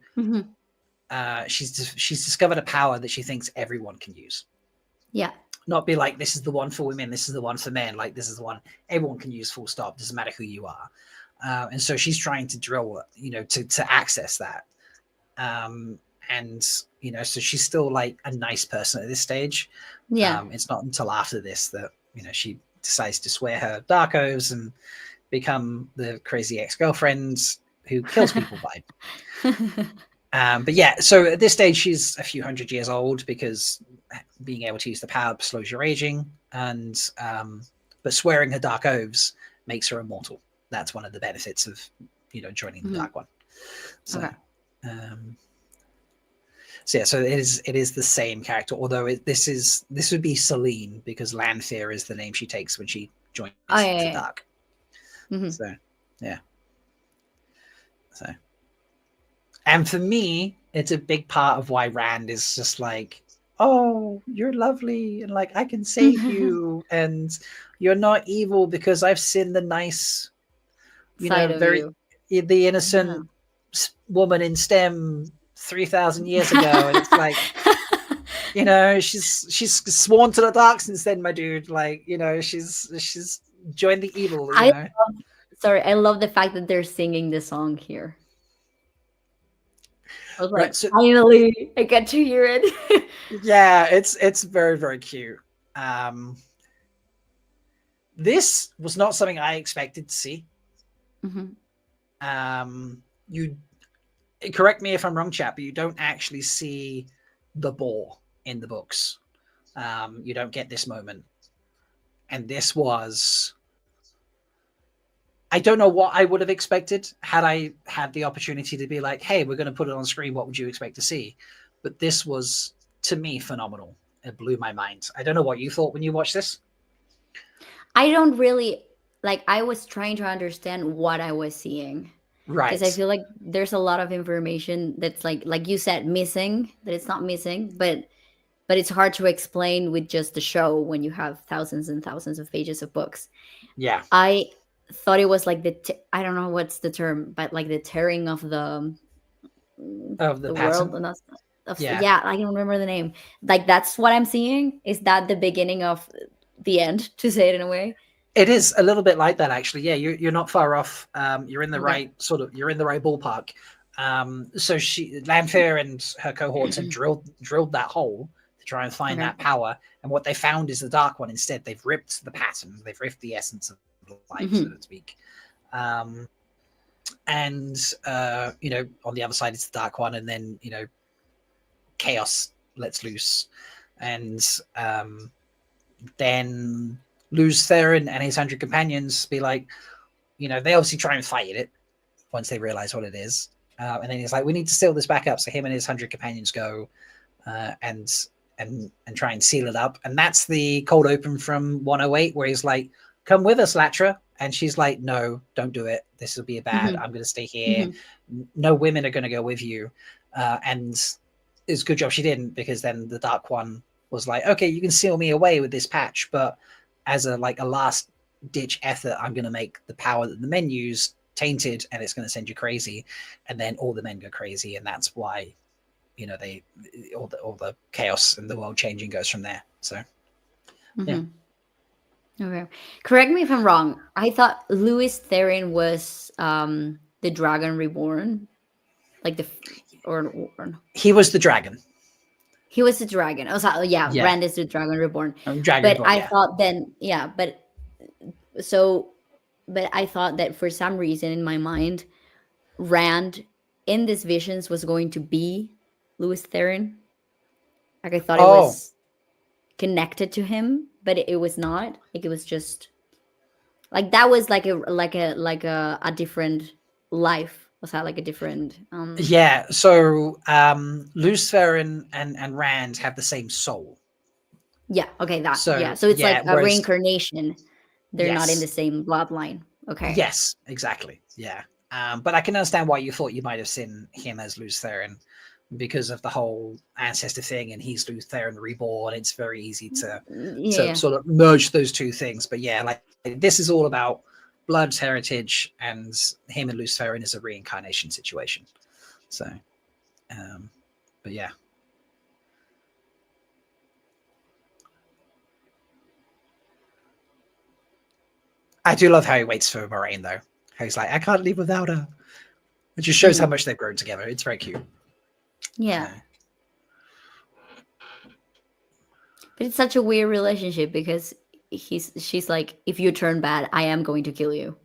A: she's discovered a power that she thinks everyone can use.
J: Yeah.
A: not be like, this is the one for women, this is the one for men, like this is the one everyone can use, full stop, doesn't matter who you are. And so she's trying to drill, to access that. And so she's still like a nice person at this stage.
J: Yeah.
A: It's not until after this that she decides to swear her dark oaths and become the crazy ex-girlfriend who kills people by. But yeah, so at this stage she's a few hundred years old, because being able to use the power slows your aging, and but swearing her dark oaths makes her immortal. That's one of the benefits of joining the Dark One. So
J: Okay.
A: so yeah, so it is the same character, although this would be Selene, because Lanfear is the name she takes when she joins the Dark. So yeah. So, and for me, it's a big part of why Rand is just like, oh, you're lovely, and like I can save you, and you're not evil because I've seen the nice,
J: Side of
A: very
J: you.
A: the innocent woman in STEM 3,000 years ago, and it's like, she's sworn to the dark since then, my dude. Like, she's joined the evil.
J: I love the fact that they're singing the song here. I was like,
A: Right, so,
J: finally, I get to hear it.
A: yeah, it's very, very cute. This was not something I expected to see. You correct me if I'm wrong, chat, but you don't actually see the boar in the books. You don't get this moment, and this was, I don't know what I would have expected had I had the opportunity to be like, hey, we're going to put it on screen, what would you expect to see? But this was, to me, phenomenal. It blew my mind. I don't know what you thought when you watched this.
J: I don't really, I was trying to understand what I was seeing.
A: Right.
J: Because I feel like there's a lot of information that's like you said, missing, that it's not missing, but it's hard to explain with just the show when you have thousands and thousands of pages of books.
A: Yeah.
J: I thought it was like I don't know what's the term, but like the tearing of the world. Yeah, I don't remember the name. Like, that's what I'm seeing. Is that the beginning of the end, to say it in a way?
A: It is a little bit like that, actually. Yeah, you're not far off. You're in the right you're in the right ballpark. So Lanfear and her cohorts have drilled that hole to try and find that power. And what they found is the Dark One instead. They've ripped the pattern. They've ripped the essence of life, so to speak. And on the other side, it's the Dark One, and then chaos lets loose, and then Luz Theron and his 100 companions be like, they obviously try and fight it once they realize what it is, and then he's like, we need to seal this back up. So him and his 100 companions go and try and seal it up, and that's the cold open from 108, where he's like, come with us, Latra. And she's like, no, don't do it. This will be bad. I'm going to stay here. No women are going to go with you. And it's a good job she didn't, because then the Dark One was like, okay, you can seal me away with this patch, but as a last ditch effort, I'm going to make the power that the men use tainted, and it's going to send you crazy. And then all the men go crazy, and that's why all the chaos and the world changing goes from there. So yeah.
J: Okay. Correct me if I'm wrong. I thought Lewis Theron was the Dragon Reborn,
A: he was the dragon.
J: He was the dragon. Oh, so, yeah, Rand is the Dragon Reborn. I thought then, but I thought that for some reason in my mind, Rand in these visions was going to be Lewis Theron. Like, I thought it was connected to him, but it was not. Like, it was just like that was like a different life. Was that like a different
A: so Luz Theron and Rand have the same soul.
J: So it's like a reincarnation. They're not in the same bloodline. Okay.
A: Yes, exactly. Yeah. But I can understand why you thought you might have seen him as Luz Theron, because of the whole ancestor thing, and he's Luz Theron reborn. It's very easy to sort of merge those two things. But yeah, like, this is all about blood heritage, and him and Luz Theron is a reincarnation situation. So, but yeah. I do love how he waits for Moraine, though. How he's like, I can't leave without her. It just shows how much they've grown together. It's very cute.
J: Yeah. But it's such a weird relationship because she's like, if you turn bad, I am going to kill you.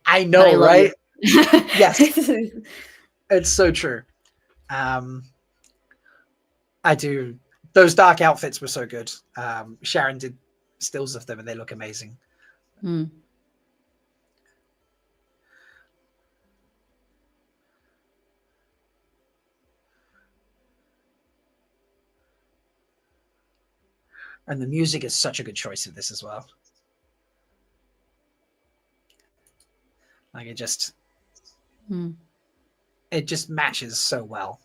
A: I know, right? Yes.
J: Yes.
A: It's so true. I do. Those dark outfits were so good. Sharon did stills of them and they look amazing.
J: Mm.
A: And the music is such a good choice in this as well. Like it just matches so well.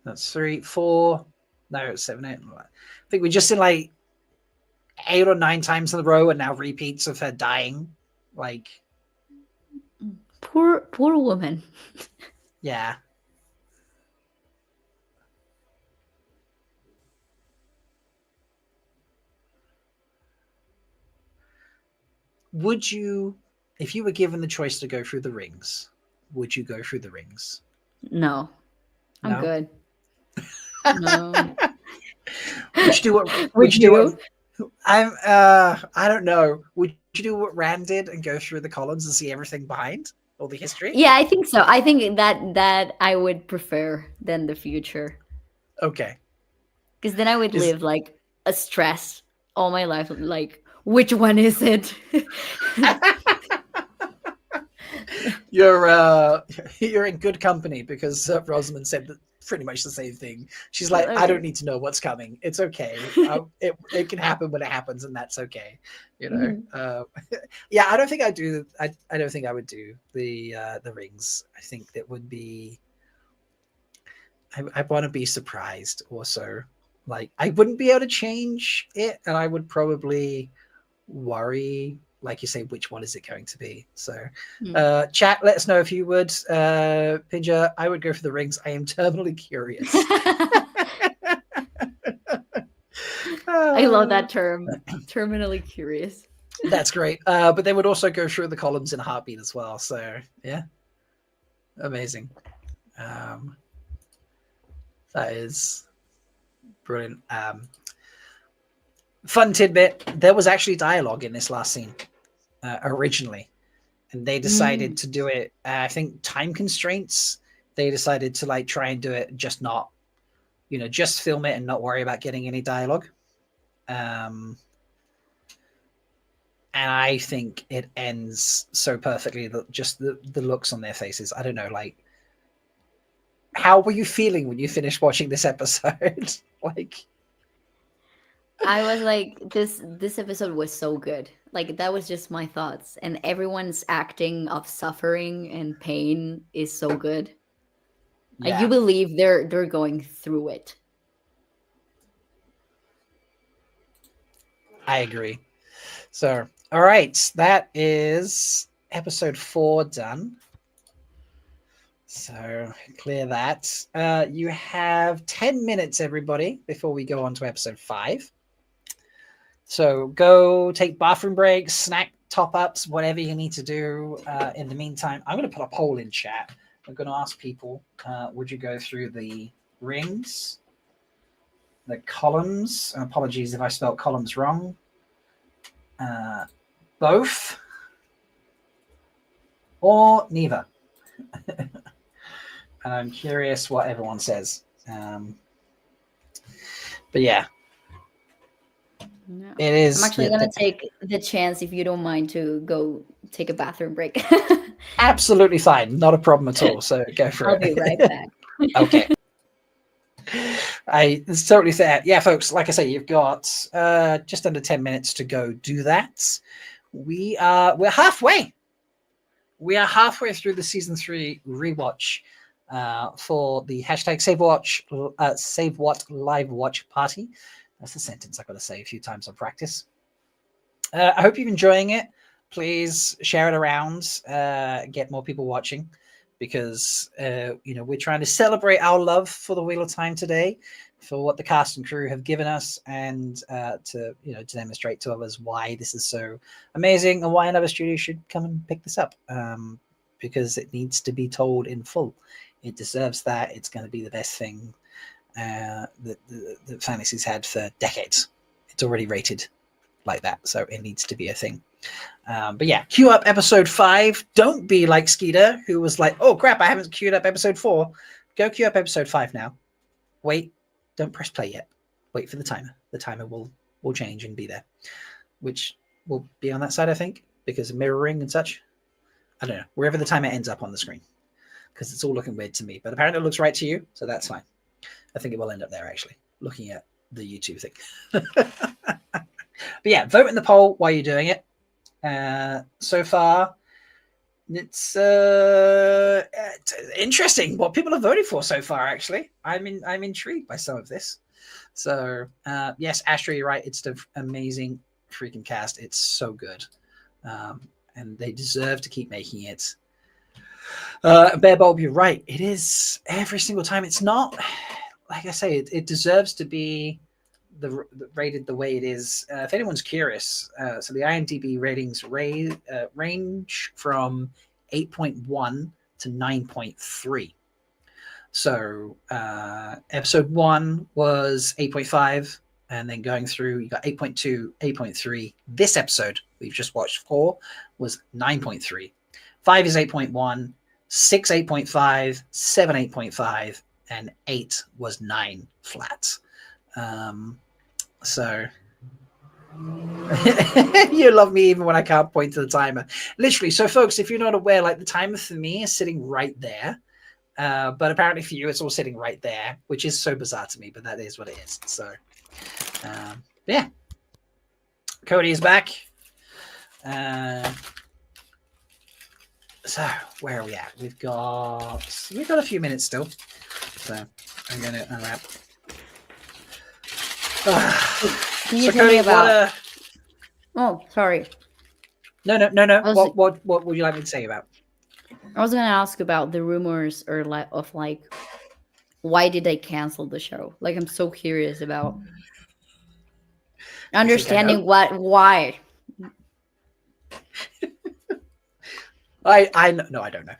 A: That's 3, 4. No, 7, 8. I think we're just in like 8 or 9 times in a row, and now repeats of her dying. Like,
J: Poor woman.
A: yeah. Would you, if you were given the choice to go through the rings, would you go through the rings?
J: No, I'm
A: No?
J: good. No.
A: Would you do what?
J: Would
A: you do what? I don't know. Would you do what Rand did and go through the columns and see everything behind all the history?
J: Yeah, I think so. I think that I would prefer than the future.
A: Okay.
J: Because then I would live like a stress all my life. Like, which one is it?
A: You're in good company because Rosamund said pretty much the same thing. She's like, I don't need to know what's coming. It's okay. It can happen when it happens, and that's okay. You know. Yeah, I don't think I do. I don't think I would do the rings. I think that would be. I want to be surprised. Also, like I wouldn't be able to change it, and I would probably worry. Like you say, which one is it going to be? So, chat, let us know if you would. Pinja, I would go for the rings. I am terminally curious.
J: I love that term. Terminally curious.
A: That's great. But they would also go through the columns in a heartbeat as well. So, yeah. Amazing. That is brilliant. Fun tidbit, there was actually dialogue in this last scene originally, and they decided to do it, I think time constraints, they decided to like try and do it just not, just film it and not worry about getting any dialogue. And I think it ends so perfectly that just the looks on their faces, I don't know, like, how were you feeling when you finished watching this episode? Like,
J: I was like, this episode was so good. Like that was just my thoughts, and everyone's acting of suffering and pain is so good.
A: yeah.
J: Like you believe they're going through it.
A: I agree. So, all right, that is episode 4 done. So clear that. You have 10 minutes, everybody, before we go on to episode 5. So go take bathroom breaks, snack top-ups, whatever you need to do. In the meantime, I'm going to put a poll in chat. I'm going to ask people, would you go through the rings, the columns? And apologies if I spelled columns wrong. Both, or neither. And I'm curious what everyone says. But yeah.
J: No.
A: It is.
J: I'm actually gonna take the chance, if you don't mind, to go take a bathroom break.
A: Absolutely fine, not a problem at all. So go for
J: I'll
A: it.
J: be right back.
A: Okay. It's totally fair. Yeah, folks. Like I say, you've got just under 10 minutes to go do that. We're halfway. We are halfway through the season 3 rewatch for the hashtag SaveWhat live watch party. That's a sentence I've got to say a few times on practice. I hope you're enjoying it. please share it around, get more people watching, because we're trying to celebrate our love for the Wheel of Time today, for what the cast and crew have given us, and to demonstrate to others why this is so amazing and why another studio should come and pick this up, because it needs to be told in full. It deserves that. It's going to be the best thing that fantasy's had for decades. It's already rated like that, so it needs to be a thing. But yeah, queue up episode 5. Don't be like Skeeter, who was like, oh crap, I haven't queued up episode 4. Go queue up episode 5 now. Wait, don't press play yet. Wait for the timer. The timer will change and be there, which will be on that side, I think, because of mirroring and such. I don't know, wherever the timer ends up on the screen, because it's all looking weird to me, but apparently it looks right to you, so that's fine. I think it will end up there, actually, looking at the YouTube thing. But yeah, vote in the poll while you're doing it. So far, it's interesting what people are voting for so far, actually. I'm intrigued by some of this. So, yes, Astra, you're right. It's the amazing freaking cast. It's so good. And they deserve to keep making it. Bear Bulb, you're right. It is every single time. It's not, like I say, it deserves to be rated the way it is. If anyone's curious, so the IMDb ratings range from 8.1 to 9.3. So episode 1 was 8.5, and then going through, you got 8.2, 8.3. This episode we've just watched 4 was 9.3. 5 is 8.1, 6 8.5, 7 8.5, and 8 was 9 flat. So you love me even when I can't point to the timer. Literally. So folks, if you're not aware, like the timer for me is sitting right there. But apparently for you, it's all sitting right there, which is so bizarre to me, but that is what it is. So yeah. Cody is back. So where are we at? We've got a few minutes still. So I'm going to unwrap.
J: Can you tell me about? Oh, sorry.
A: No. What would you like me to say about?
J: I was going to ask about the rumors of why did they cancel the show? Like, I'm so curious about understanding why.
A: I no, I don't know.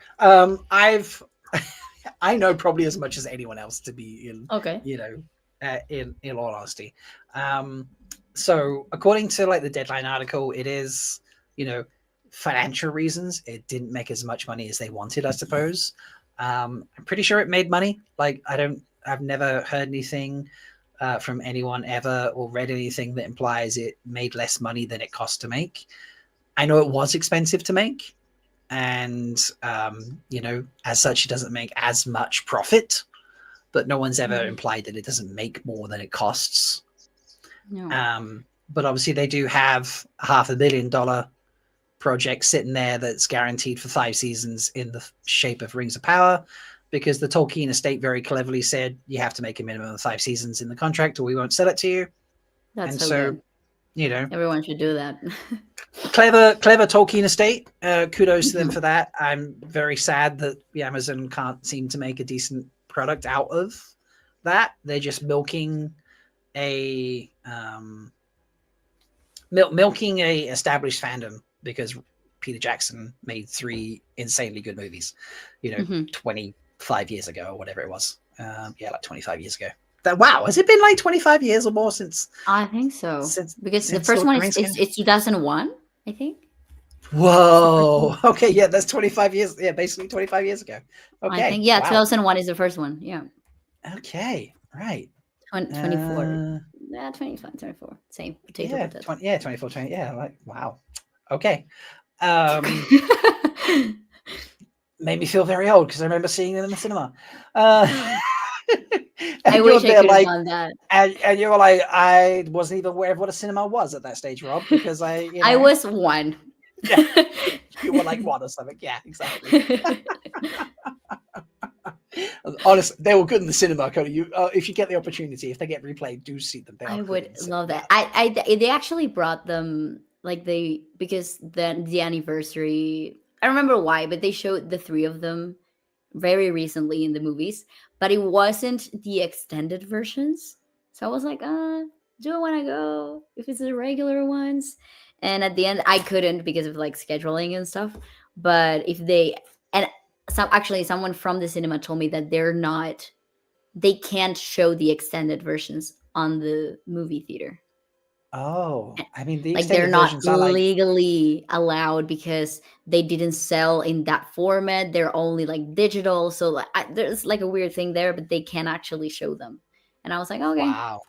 A: I know probably as much as anyone else, to be in in all honesty. So according to like the Deadline article, it is, financial reasons. It didn't make as much money as they wanted, I suppose. I'm pretty sure it made money. Like I've never heard anything from anyone ever or read anything that implies it made less money than it cost to make. I know it was expensive to make, and as such, it doesn't make as much profit, but no one's ever implied that it doesn't make more than it costs. No. But obviously they do have a $500 million project sitting there that's guaranteed for 5 seasons in the shape of Rings of Power, because the Tolkien estate very cleverly said you have to make a minimum of 5 seasons in the contract or we won't sell it to you.
J: That's so good. Everyone should do that.
A: clever Tolkien estate. Kudos to them for that. I'm very sad that Amazon can't seem to make a decent product out of that. They're just milking a established fandom because Peter Jackson made 3 insanely good movies, 25 years ago or whatever it was. Like 25 years ago. Wow, has it been like 25 years or more since?
J: I think so. Because the first one is 2001, I think.
A: Whoa. Okay, yeah, that's 25 years. Yeah, basically 25 years ago. Okay.
J: I think, wow. 2001 is the first one. Yeah.
A: Okay, right.
J: 24. 25, 24. Same.
A: Potato. 24, 20. Yeah, like, wow. Okay. Made me feel very old because I remember seeing them in the cinema.
J: I wish I could have done that.
A: And you were like, I wasn't even aware of what a cinema was at that stage, Rob, because
J: I was 1.
A: Yeah, you were like 1 or something. Yeah, exactly. Honestly, they were good in the cinema. Cody, if you get the opportunity, if they get replayed, do see them.
J: I would love that. They actually brought them like they because then the anniversary. I don't remember why, but they showed the three of them very recently in the movies, but it wasn't the extended versions. So I was like, do I want to go if it's the regular ones? And at the end, I couldn't because of like scheduling and stuff. But if they and someone from the cinema told me that they can't show the extended versions on the movie theater.
A: Oh, I mean, the
J: Like they're
A: extended
J: not
A: versions are like,
J: legally allowed because they didn't sell in that format. They're only like digital. So like, there's like a weird thing there, but they can't actually show them. And I was like, okay,
A: wow,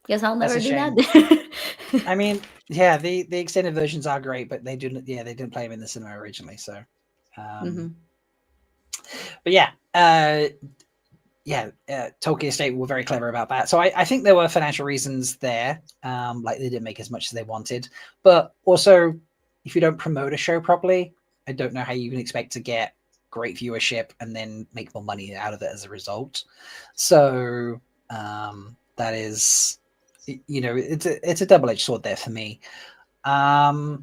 J: guess I'll
A: that's
J: never
A: a
J: do
A: shame.
J: that.
A: I mean, yeah, the extended versions are great, but they didn't play them in the cinema originally. So,
J: Mhm.
A: but yeah, Tokyo State were very clever about that. So I think there were financial reasons there. Like they didn't make as much as they wanted, but also if you don't promote a show properly, I don't know how you can expect to get great viewership and then make more money out of it as a result. So that is, it's a double-edged sword there for me. I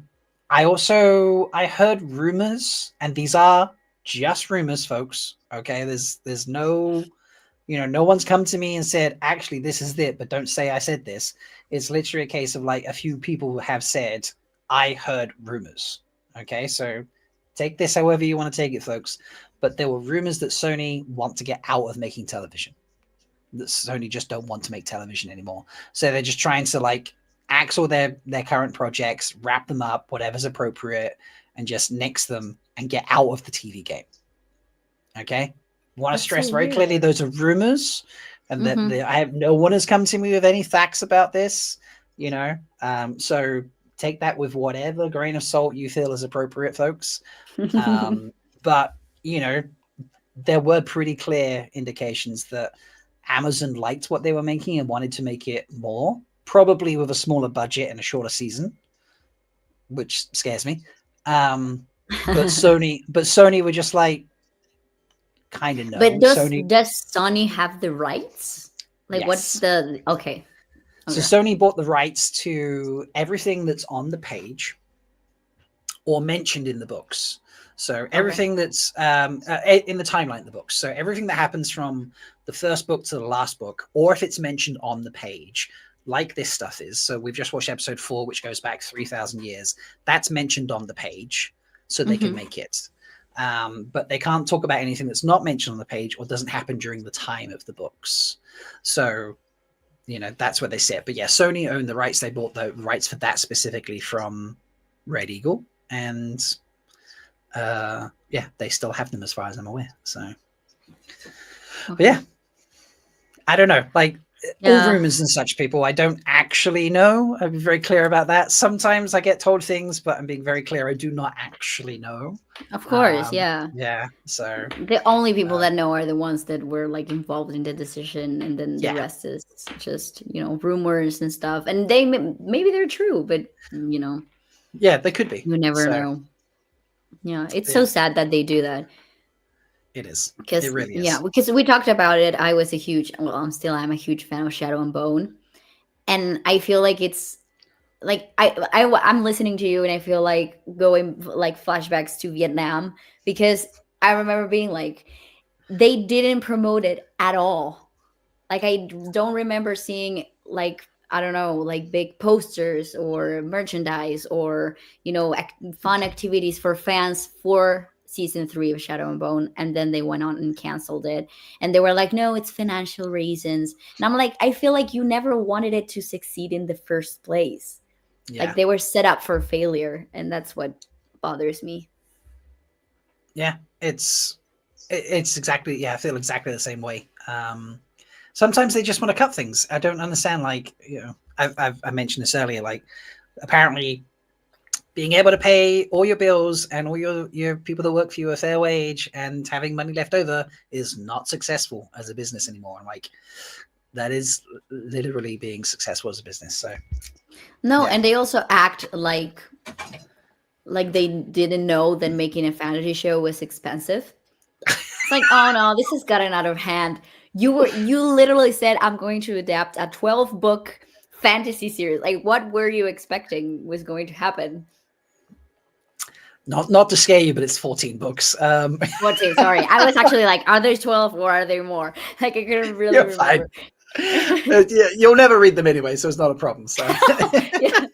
A: heard rumors, and these are just rumors, folks. Okay, there's no, no one's come to me and said, actually, this is it, but don't say I said this. It's literally a case of like a few people have said, I heard rumors. Okay, so take this however you want to take it, folks. But there were rumors that Sony want to get out of making television. That Sony just don't want to make television anymore. So they're just trying to like axe all their current projects, wrap them up, whatever's appropriate, and just nix them and get out of the TV game. Okay? Want to
J: That's
A: stress
J: so
A: very
J: weird.
A: clearly those are rumors, and
J: Mhm.
A: that I have no one has come to me with any facts about this. So take that with whatever grain of salt you feel is appropriate, folks. But there were pretty clear indications that Amazon liked what they were making and wanted to make it more, probably with a smaller budget and a shorter season, which scares me. But Sony were just like, kind of no.
J: But does
A: Sony,
J: Sony have the rights? Like, what's
A: yes.
J: the okay?
A: So Sony bought the rights to everything that's on the page or mentioned in the books. So everything that's in the timeline of the books. So everything that happens from the first book to the last book, or if it's mentioned on the page, like this stuff is. So we've just watched episode 4, which goes back 3,000 years. That's mentioned on the page, so they can make it. But they can't talk about anything that's not mentioned on the page or doesn't happen during the time of the books. So, that's where they sit. But yeah, Sony owned the rights. They bought the rights for that specifically from Red Eagle. And they still have them as far as I'm aware. So, but yeah, I don't know. Like all rumors and such, people, I don't actually know. I'll be very clear about that. Sometimes I get told things, but I'm being very clear. I do not actually know.
J: Of course, yeah.
A: Yeah. So
J: the only people that know are the ones that were like involved in the decision, and then the rest is just rumors and stuff. And they maybe they're true, but
A: yeah, they could be.
J: You never know. Yeah, it's so sad that they do that.
A: It is.
J: Because
A: it really is.
J: Yeah, because we talked about it. I'm a huge fan of Shadow and Bone, and I feel like it's like I'm listening to you, and I feel like going like flashbacks to Vietnam, because I remember being like, they didn't promote it at all. Like I don't remember seeing like, I don't know, like big posters or merchandise or, fun activities for fans for season 3 of Shadow and Bone. And then they went on and canceled it. And they were like, no, it's financial reasons. And I'm like, I feel like you never wanted it to succeed in the first place. Yeah. Like they were set up for failure. And that's what bothers me.
A: Yeah, it's exactly, I feel exactly the same way. Sometimes they just want to cut things. I don't understand. Like, I mentioned this earlier. Like, apparently, being able to pay all your bills and all your people that work for you a fair wage and having money left over is not successful as a business anymore. And like, that is literally being successful as a business. So,
J: no, and they also act like they didn't know that making a fantasy show was expensive. It's like, oh no, this has gotten out of hand. You literally said, I'm going to adapt a 12-book fantasy series. Like, what were you expecting was going to happen?
A: Not to scare you, but it's 14 books.
J: 14, sorry. I was actually like, are there 12 or are there more? Like, I couldn't really
A: You're
J: remember.
A: Yeah, you'll never read them anyway, so it's not a problem. So
J: Yeah.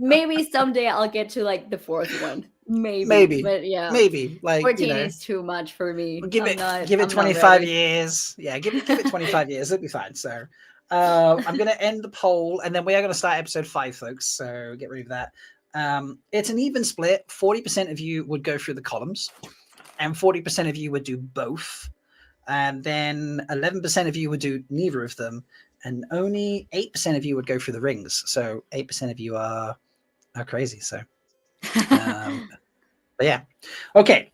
J: Maybe someday I'll get to like the fourth one. Maybe. But yeah.
A: Maybe. Like
J: 14 is too much for me.
A: Give it
J: I'm not
A: 25
J: ready.
A: years. Yeah, give it 25 years. It'll be fine. So I'm gonna end the poll and then we are gonna start episode 5, folks. So get ready for that. It's an even split. 40% of you would go through the columns, and 40% of you would do both. And then 11% of you would do neither of them, and only 8% of you would go through the rings. So 8% of you are crazy. So, but yeah, okay.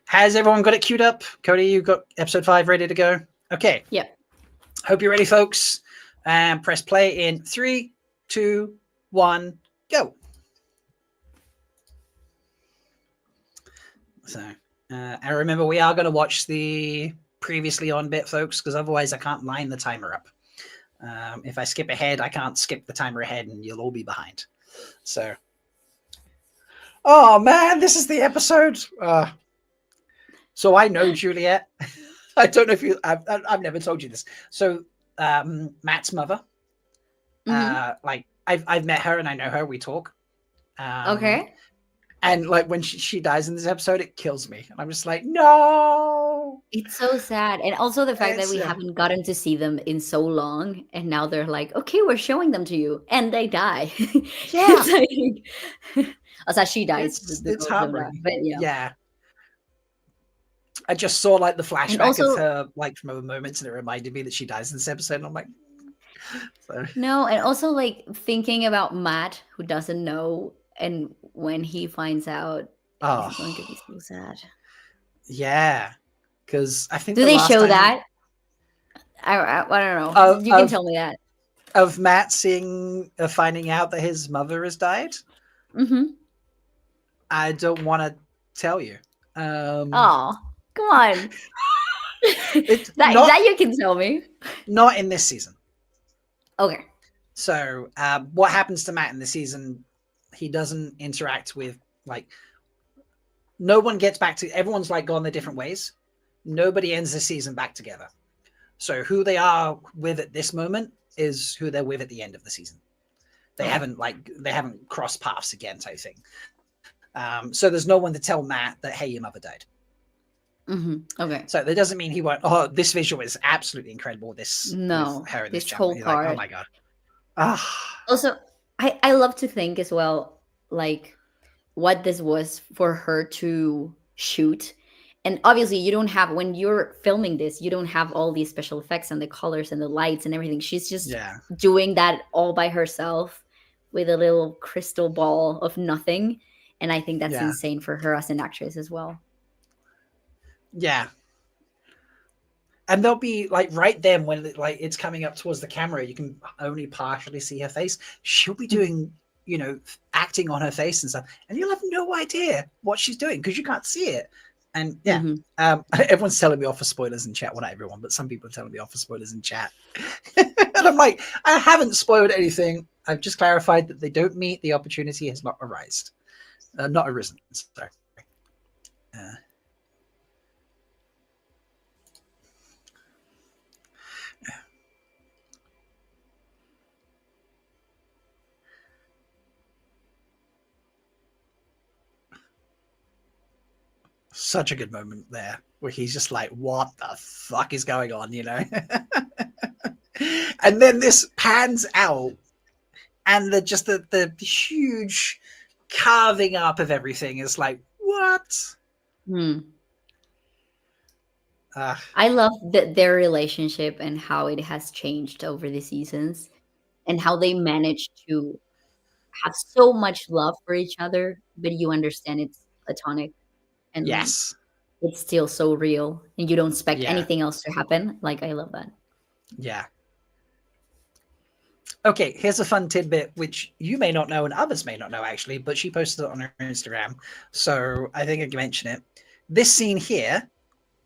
A: Has everyone got it queued up? Cody, you got episode 5 ready to go? Okay.
J: Yep.
A: Hope you're ready, folks. And press play in 3, 2, 1, go. So, and remember, we are going to watch the previously on bit, folks, because otherwise I can't line the timer up. If I skip ahead, I can't skip the timer ahead and you'll all be behind. So, oh man, this is the episode. So I know Juliet. I don't know if you, I've never told you this. So Matt's mother, like I've met her and I know her, we talk.
J: Okay.
A: And like when she dies in this episode, it kills me. And I'm just like, no.
J: It's so sad. And also the fact that we haven't gotten to see them in so long. And now they're like, okay, we're showing them to you. And they die.
A: Yeah.
J: Also, she dies.
A: It's heartbreaking.
J: But
A: yeah. I just saw like the flashback
J: also,
A: of her like from other moments and it reminded me that she dies in this episode. And I'm like, so.
J: No, and also like thinking about Matt, who doesn't know, and when he finds out, it's going to be so sad.
A: Yeah, because I think
J: do they show that? I don't know. You can tell me that.
A: Of Matt finding out that his mother has died.
J: Mm-hmm.
A: I don't want to tell you.
J: Oh, come on. That you can tell me.
A: Not in this season.
J: Okay.
A: So what happens to Matt in this season? He doesn't interact with, like, no one gets back to, everyone's like gone their different ways. Nobody ends the season back together. So who they are with at this moment is who they're with at the end of the season. They haven't crossed paths again, type thing. So there's no one to tell Matt that, hey, your mother died.
J: Mm-hmm. Okay.
A: So that doesn't mean he won't. Oh, this visual is absolutely incredible. Her in this
J: whole part.
A: like, oh my god.
J: Also, I love to think as well, like what this was for her to shoot. And obviously you don't have, when you're filming this, you don't have all these special effects and the colors and the lights and everything. She's just doing that all by herself with a little crystal ball of nothing. And I think that's insane for her as an actress as well.
A: Yeah. And they'll be like right then when it's coming up towards the camera, you can only partially see her face. She'll be doing, acting on her face and stuff, and you'll have no idea what she's doing because you can't see it. And everyone's telling me off for spoilers in chat. Well, not everyone, but some people are telling me off for spoilers in chat. And I'm like, I haven't spoiled anything. I've just clarified that they don't meet. The opportunity has not arisen. Sorry. Such a good moment there where he's just like, what the fuck is going on, And then this pans out and the huge carving up of everything is like, what?
J: I love their relationship and how it has changed over the seasons and how they managed to have so much love for each other, but you understand it's platonic. And
A: yes,
J: it's still so real and you don't expect anything else to happen. Like, I love that.
A: Yeah. Okay, here's a fun tidbit, which you may not know and others may not know, actually, but she posted it on her Instagram. So I think I can mention it. This scene here,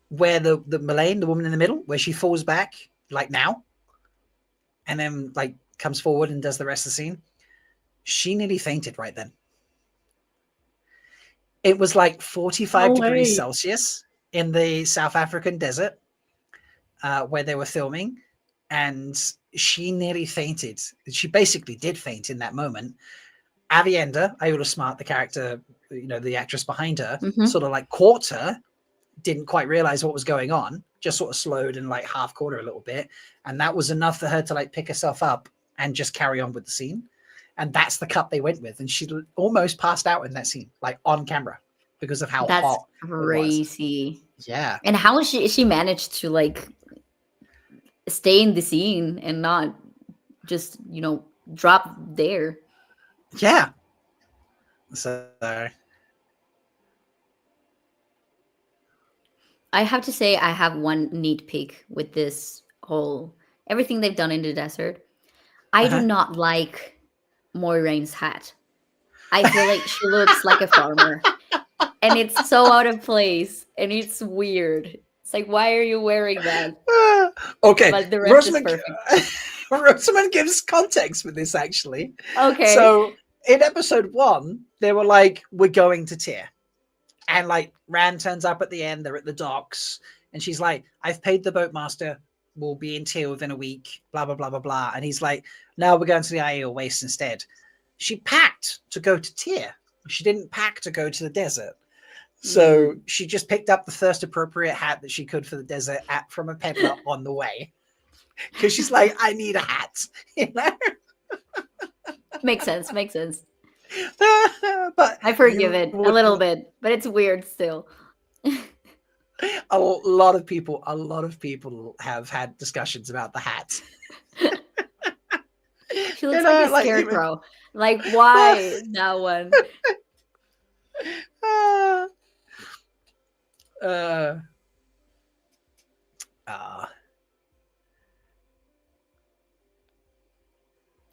A: where the Melaine, the woman in the middle, where she falls back, like now, and then like comes forward and does the rest of the scene. She nearly fainted right then. It was like 45
G: No
A: degrees
G: way.
A: Celsius in the South African desert where they were filming, and she nearly fainted. She basically did faint in that moment. Avienda, Ayoola Smart, the character, the actress behind her, sort of like caught her, didn't quite realize what was going on, just sort of slowed and like half caught her a little bit. And that was enough for her to like pick herself up and just carry on with the scene. And that's the cut they went with. And she almost passed out in that scene, like on camera, because of how
J: That's
A: hot it was.
J: crazy.
A: Yeah.
J: And how she managed to like stay in the scene and not just, drop there.
A: Yeah. So
J: I have to say I have one neat pick with this whole everything they've done in the desert. I do not like Moiraine's hat. I feel like she looks like a farmer. And it's so out of place. And it's weird. It's like, why are you wearing that?
A: Okay.
J: But the rest is perfect.
A: Rosamund gives context with this, actually.
J: Okay.
A: So in episode 1, they were like, we're going to Tyr. And like Rand turns up at the end, they're at the docks, and she's like, I've paid the boatmaster, we'll be in Tyr within a week, blah, blah, blah, blah, blah. And he's like, no, we're going to the Aiel Waste instead. She packed to go to Tyr. She didn't pack to go to the desert. So she just picked up the first appropriate hat that she could for the desert from a peddler on the way. Because she's like, I need a hat.
J: Makes sense.
A: But
J: I forgive it a little bit, but it's weird still.
A: A lot of people have had discussions about the hat.
J: She looks like a scarecrow. Like, why that one?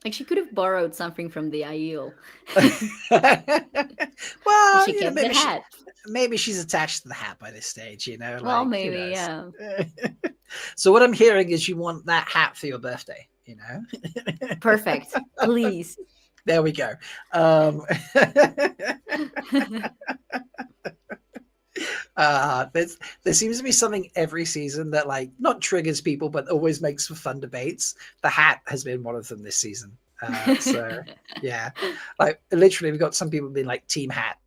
J: Like, she could have borrowed something from the Aiel.
A: Well,
J: she kept the hat.
A: Maybe she's attached to the hat by this stage,
J: Well, maybe, yeah.
A: So what I'm hearing is you want that hat for your birthday,
J: Perfect. Please.
A: There we go. There seems to be something every season that like not triggers people but always makes for fun debates. The hat has been one of them this season. So yeah, like literally we've got some people being like team hat.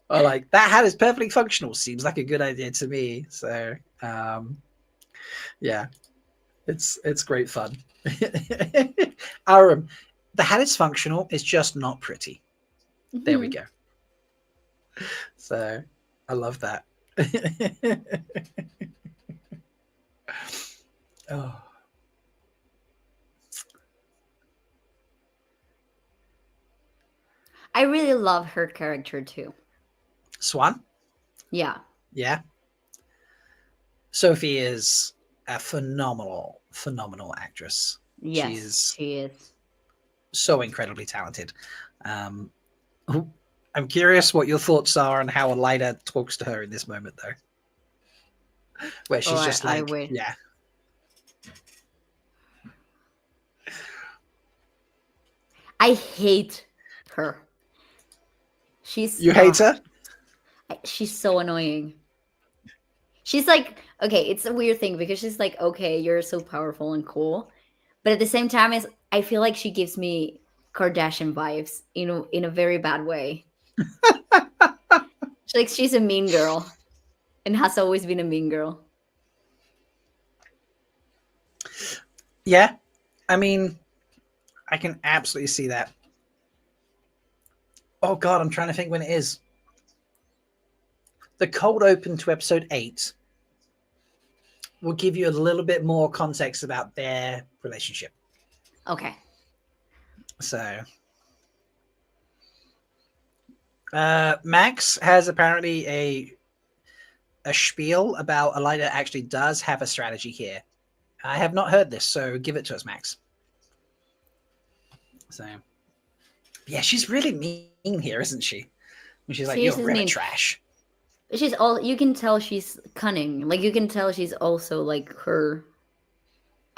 A: Or like that hat is perfectly functional, seems like a good idea to me. So yeah, it's great fun. Aram, the hat is functional, it's just not pretty. There we go. So I love that. Oh.
J: I really love her character too.
A: Swan?
J: Yeah.
A: Yeah. Sophie is a phenomenal actress.
J: Yes, she is.
A: So incredibly talented. I'm curious what your thoughts are on how Elida talks to her in this moment, though. Where she's just like, yeah.
J: I hate her.
A: You hate her?
J: She's so annoying. She's like, okay, it's a weird thing because she's like, okay, you're so powerful and cool. But at the same time, I feel like she gives me Kardashian vibes, in a very bad way. She's a mean girl and has always been a mean girl.
A: Yeah. I mean, I can absolutely see that. Oh God, I'm trying to think when it is. The cold open to episode 8 will give you a little bit more context about their relationship.
J: Okay.
A: So Max has apparently a spiel about Elida actually does have a strategy here. I have not heard this, so give it to us, Max. So yeah, she's really mean here, isn't she? She's like, you're really trash.
J: You can tell she's cunning. Like, you can tell she's also like her.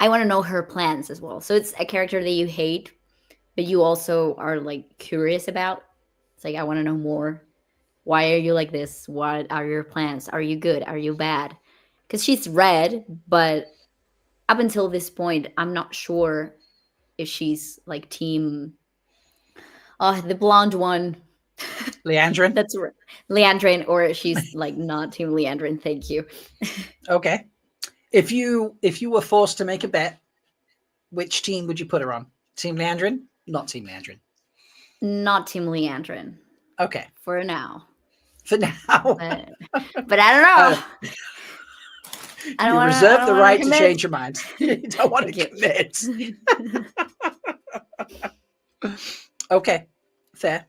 J: I want to know her plans as well. So it's a character that you hate, but you also are like curious about. It's like I want to know more. Why are you like this? What are your plans? Are you good? Are you bad? Because she's red, but up until this point, I'm not sure if she's like team. Oh, the blonde one.
A: Leandrin?
J: That's right. Leandrin, or she's like not team Leandrin. Thank you.
A: Okay. If you were forced to make a bet, which team would you put her on? Team Leandrin? Not Team Leandrin.
J: Not team Leandrin.
A: Okay.
J: For now.
A: For now.
J: But I don't know.
A: You reserve the right to change your mind. You don't want to commit. Okay. Fair.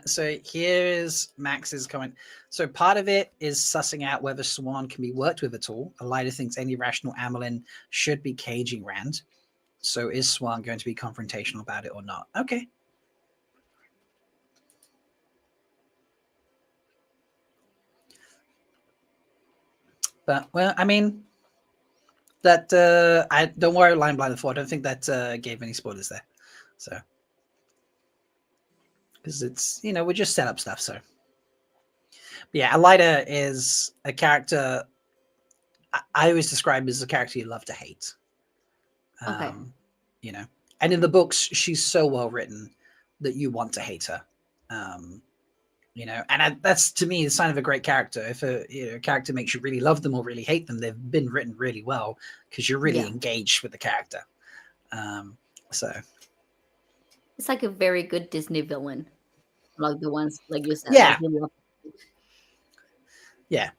A: So here's Max's comment. So part of it is sussing out whether Swan can be worked with at all. Elida thinks any rational Amelin should be caging Rand. So is Swan going to be confrontational about it or not? Okay. But, well, I mean, that, I don't worry, Line Blind 4. I don't think that gave any spoilers there. So, because it's, you know, we just set up stuff. So, but yeah, Elida is a character I always describe as a character you love to hate.
J: Okay.
A: You know, and in the books, she's so well written that you want to hate her. You know, and that's to me the sign of a great character. If a character makes you really love them or really hate them, they've been written really well because you're really engaged with the character. So
J: it's like a very good Disney villain, like the ones like you said.
A: Yeah.
J: Like
A: yeah.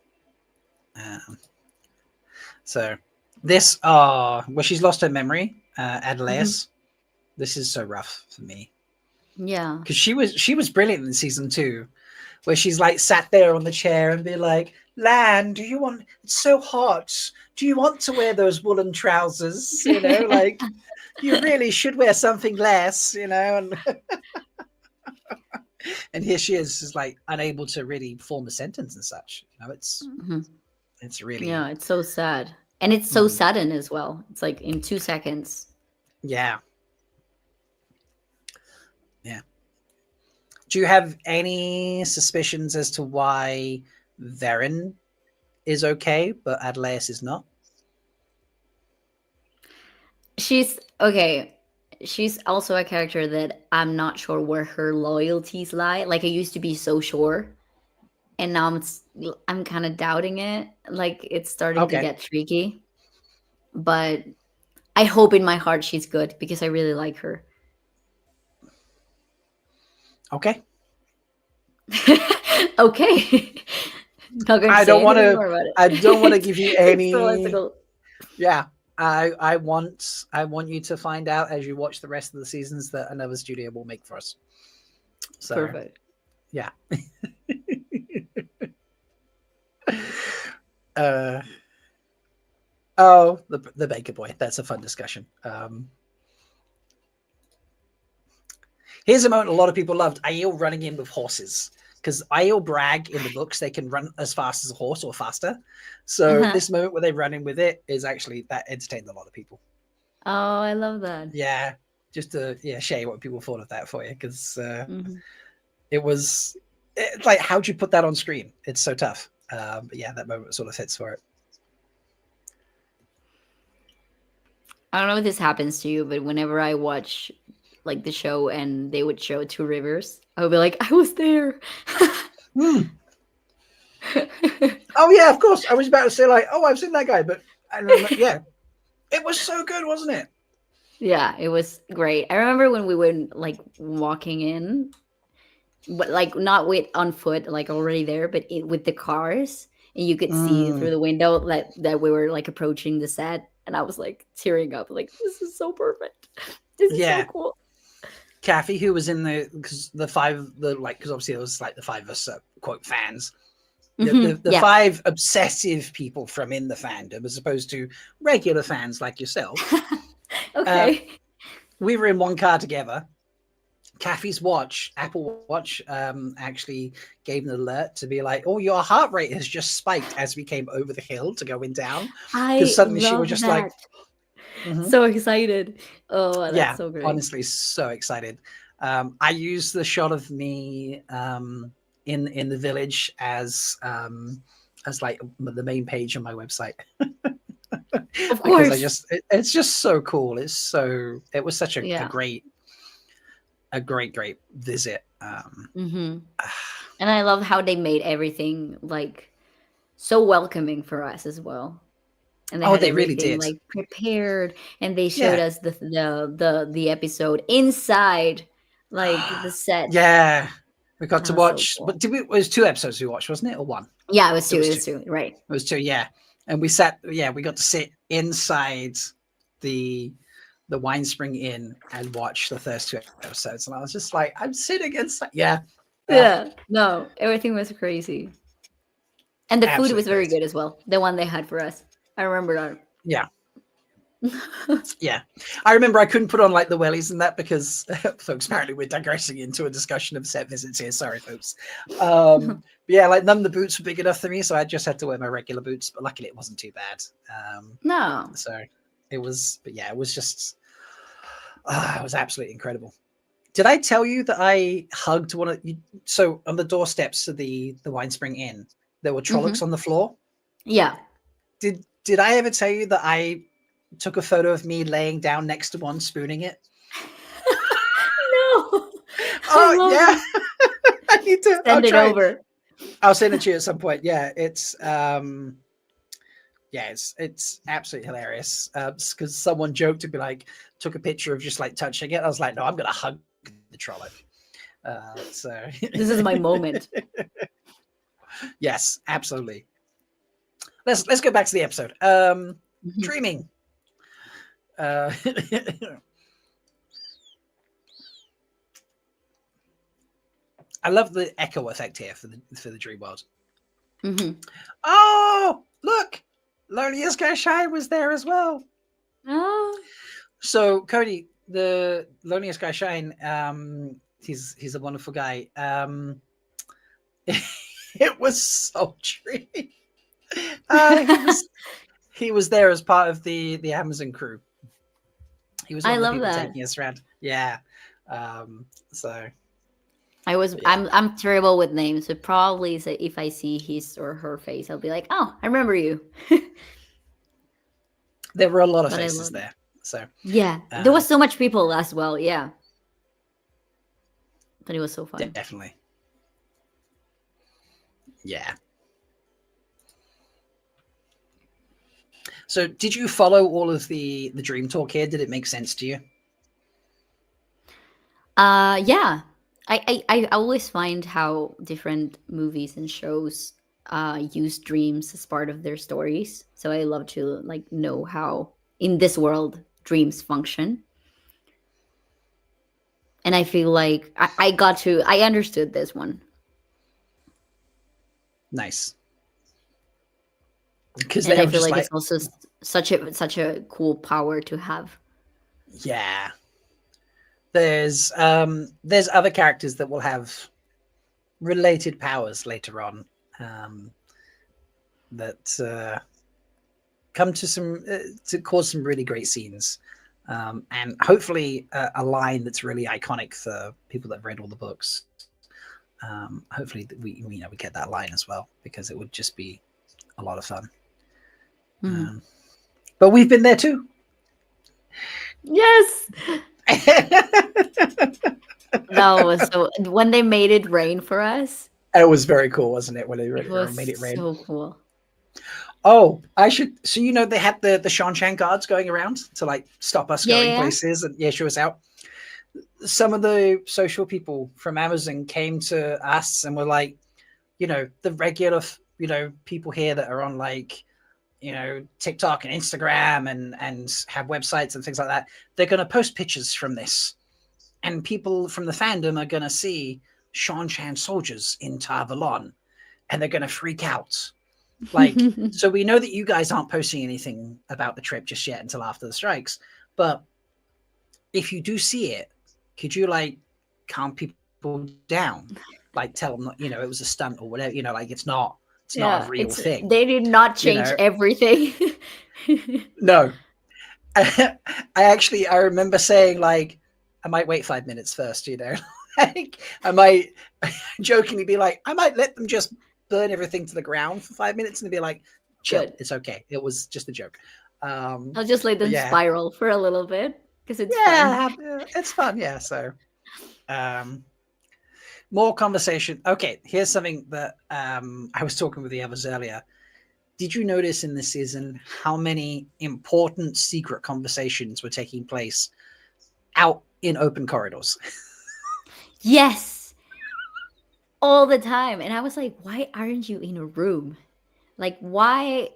A: So this, well, she's lost her memory, Adelaus. This is so rough for me.
J: Yeah,
A: because she was brilliant in season 2, where she's like sat there on the chair and be like, Lan, do you want, it's so hot, do you want to wear those woolen trousers, you know, like you really should wear something less, you know, and and here she is like unable to really form a sentence and such, you know. It's really,
J: yeah, it's so sad, and it's so sudden as well. It's like in 2 seconds.
A: Yeah. Do you have any suspicions as to why Varen is okay, but Adelaus is not?
J: She's okay. She's also a character that I'm not sure where her loyalties lie. Like I used to be so sure, and now I'm kind of doubting it. Like it's starting to get tricky. But I hope in my heart she's good because I really like her.
A: Okay.
J: Okay.
A: I don't want to give you any. Yeah, I want you to find out as you watch the rest of the seasons that another studio will make for us. So,
J: perfect.
A: Yeah. Oh, the Baker Boy. That's a fun discussion. Here's a moment a lot of people loved. Aiel running in with horses. Because Aiel brag in the books they can run as fast as a horse or faster. So this moment where they run in with it is actually, that entertained a lot of people.
J: Oh, I love that.
A: Yeah. Just to share what people thought of that for you. Because it's like, how'd you put that on screen? It's so tough. But yeah, that moment sort of fits for it.
J: I don't know if this happens to you, but whenever I watch like the show and they would show Two Rivers, I would be like, I was there.
A: Oh yeah, of course. I was about to say like, oh, I've seen that guy, but yeah, it was so good, wasn't it?
J: Yeah, it was great. I remember when we were like walking in, but like not on foot, like already there, but with the cars, and you could see through the window that we were like approaching the set, and I was like tearing up, like this is so perfect. This is so cool.
A: Kathy, who was in because obviously it was like the 5 of us quote fans, the 5 obsessive people from in the fandom as opposed to regular fans like yourself.
J: Okay.
A: We were in one car together. Kathy's watch, Apple Watch, actually gave an alert to be like, "Oh, your heart rate has just spiked as we came over the hill to going down."
J: I
A: Suddenly she
J: love
A: was just
J: that.
A: like, mhm.
J: So excited. Oh, that's
A: Yeah,
J: so great.
A: honestly, so excited. I use the shot of me in the village as like the main page on my website.
J: Of
A: Because
J: course.
A: it's just so cool. It was such a
J: Yeah.
A: great visit.
J: And I love how they made everything like so welcoming for us as well. And they
A: Oh,
J: had
A: they really
J: everything
A: did.
J: like prepared, and they showed
A: Yeah.
J: us the episode inside like the set.
A: Yeah, we got to
J: That was so
A: watch.
J: cool.
A: But it was 2 episodes we watched, wasn't it, or 1?
J: Yeah, it was 2.
A: was
J: It was 2. Right.
A: It was 2, yeah. And we sat. Yeah, we got to sit inside the Wine Spring Inn and watch the first 2 episodes, and I was just like, I'm sitting inside. Yeah,
J: Yeah. No, everything was crazy. And the food
A: Absolutely
J: was very
A: crazy.
J: good as well. The one they had for us. I remember that.
A: Yeah. Yeah, I remember I couldn't put on like the wellies and that because folks, apparently we're digressing into a discussion of set visits here. Sorry, folks. But yeah, like none of the boots were big enough for me, so I just had to wear my regular boots. But luckily, it wasn't too bad.
J: No.
A: So it was, but yeah, it was just, it was absolutely incredible. Did I tell you that I hugged one of you? So on the doorsteps of the Wine Spring Inn, there were trollocs on the floor.
J: Yeah.
A: Did I ever tell you that I took a photo of me laying down next to one spooning it?
J: No.
A: Oh yeah. I need to
J: send it over.
A: I'll send it to you at some point. Yeah, it's it's absolutely hilarious. Because someone joked to be like, took a picture of just like touching it. I was like, no, I'm gonna hug the Trolloc. So
J: this is my moment.
A: Yes, absolutely. Let's go back to the episode. Dreaming. I love the echo effect here for the dream world. Oh, look, Loneliest Guy Shy was there as well.
J: Oh.
A: So Cody, the Loneliest Guy Shine, he's a wonderful guy. It was sultry. He was there as part of the Amazon crew. He was one of the people taking us around. Yeah. So
J: I was I'm terrible with names, so probably if I see his or her face, I'll be like, oh, I remember you.
A: There were a lot of faces there. So
J: yeah, there was so much people as well. Yeah, but it was so fun.
A: Definitely. Yeah. So did you follow all of the dream talk here? Did it make sense to you?
J: Yeah. I always find how different movies and shows use dreams as part of their stories. So I love to like know how in this world dreams function. And I feel like I understood this one.
A: Nice. Because
J: I feel like it's also such a cool power to have.
A: Yeah. There's other characters that will have related powers later on that come to cause some really great scenes, and hopefully a line that's really iconic for people that have read all the books. Hopefully we get that line as well, because it would just be a lot of fun. But we've been there too.
J: Yes. That was so when they made it rain for us.
A: It was very cool, wasn't it? When they made it rain.
J: So cool.
A: Oh, so they had the Shanshan guards going around to like stop us going places and show us out. Some of the social people from Amazon came to us and were like, the regular people here that are on like TikTok and Instagram and have websites and things like that, they're going to post pictures from this, and people from the fandom are going to see Shanshan soldiers in Tarvalon, and they're going to freak out. Like, so we know that you guys aren't posting anything about the trip just yet until after the strikes, but if you do see it, could you like calm people down, like tell them, you know, it was a stunt or whatever, you know, like it's not a
J: Yeah,
A: real thing.
J: they did not
A: you
J: change
A: know?
J: everything.
A: No. I remember saying, like, I might wait 5 minutes first, you know. Like, I might jokingly be like, I might let them just burn everything to the ground for 5 minutes and be like, chill,
J: Good.
A: it's okay. It was just a joke.
J: I'll just let them
A: yeah.
J: spiral for a little bit because it's fun.
A: Yeah, it's fun. Yeah. So, more conversation. Okay, here's something that I was talking with the others earlier. Did you notice in this season how many important secret conversations were taking place out in open corridors?
J: Yes, all the time. And I was like, why aren't you in a room? Like, why?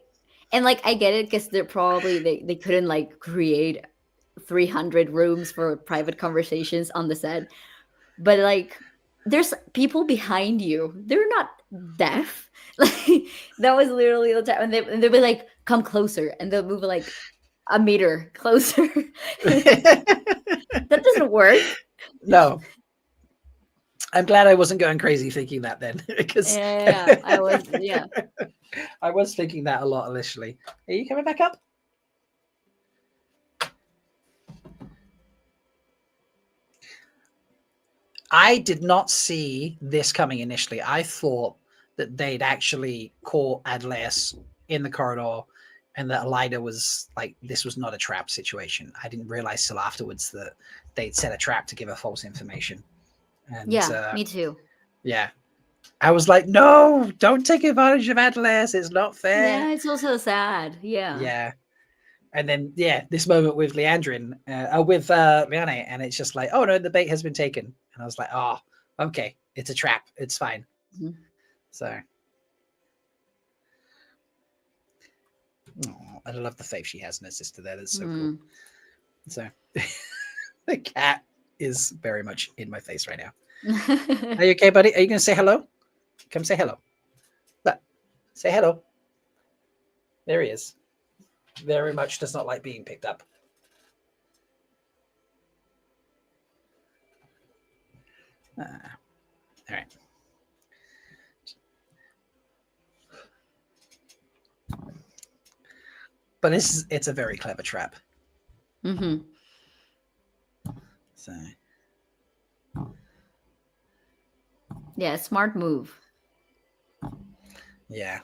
J: And like, I get it because they're probably they couldn't like create 300 rooms for private conversations on the set, but like, there's people behind you. They're not deaf. Like, that was literally the time, and they'll be like, come closer, and they'll move like a meter closer. That doesn't work.
A: No. I'm glad I wasn't going crazy thinking that then, because
J: Yeah, I was. Yeah.
A: I was thinking that a lot initially. Are you coming back up? I did not see this coming initially. I thought that they'd actually caught Adles in the corridor and that Elida was like, this was not a trap situation. I didn't realize till afterwards that they'd set a trap to give her false information. And,
J: Yeah, me too.
A: Yeah. I was like, no, don't take advantage of Adles. It's not fair.
J: Yeah, it's also sad. Yeah.
A: Yeah. And then, yeah, this moment with Leandrin, with Liane, and it's just like, oh no, the bait has been taken. And I was like, oh, okay, it's a trap. It's fine.
J: Mm-hmm.
A: So, I love the faith she has in her sister there. That's so cool. So, the cat is very much in my face right now. Are you okay, buddy? Are you going to say hello? Come say hello. Look, say hello. There he is. Very much does not like being picked up. All right. But it's a very clever trap.
J: Mm-hmm.
A: So.
J: Yeah, smart move.
A: Yeah.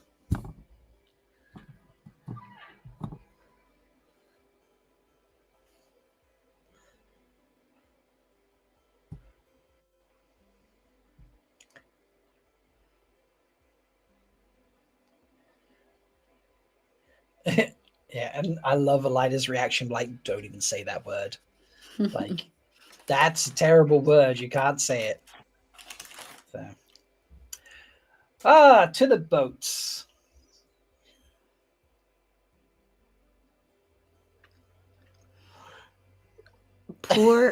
A: Yeah, and I love Elida's reaction, like, don't even say that word. Like, that's a terrible word. You can't say it. So. To the boats.
J: Poor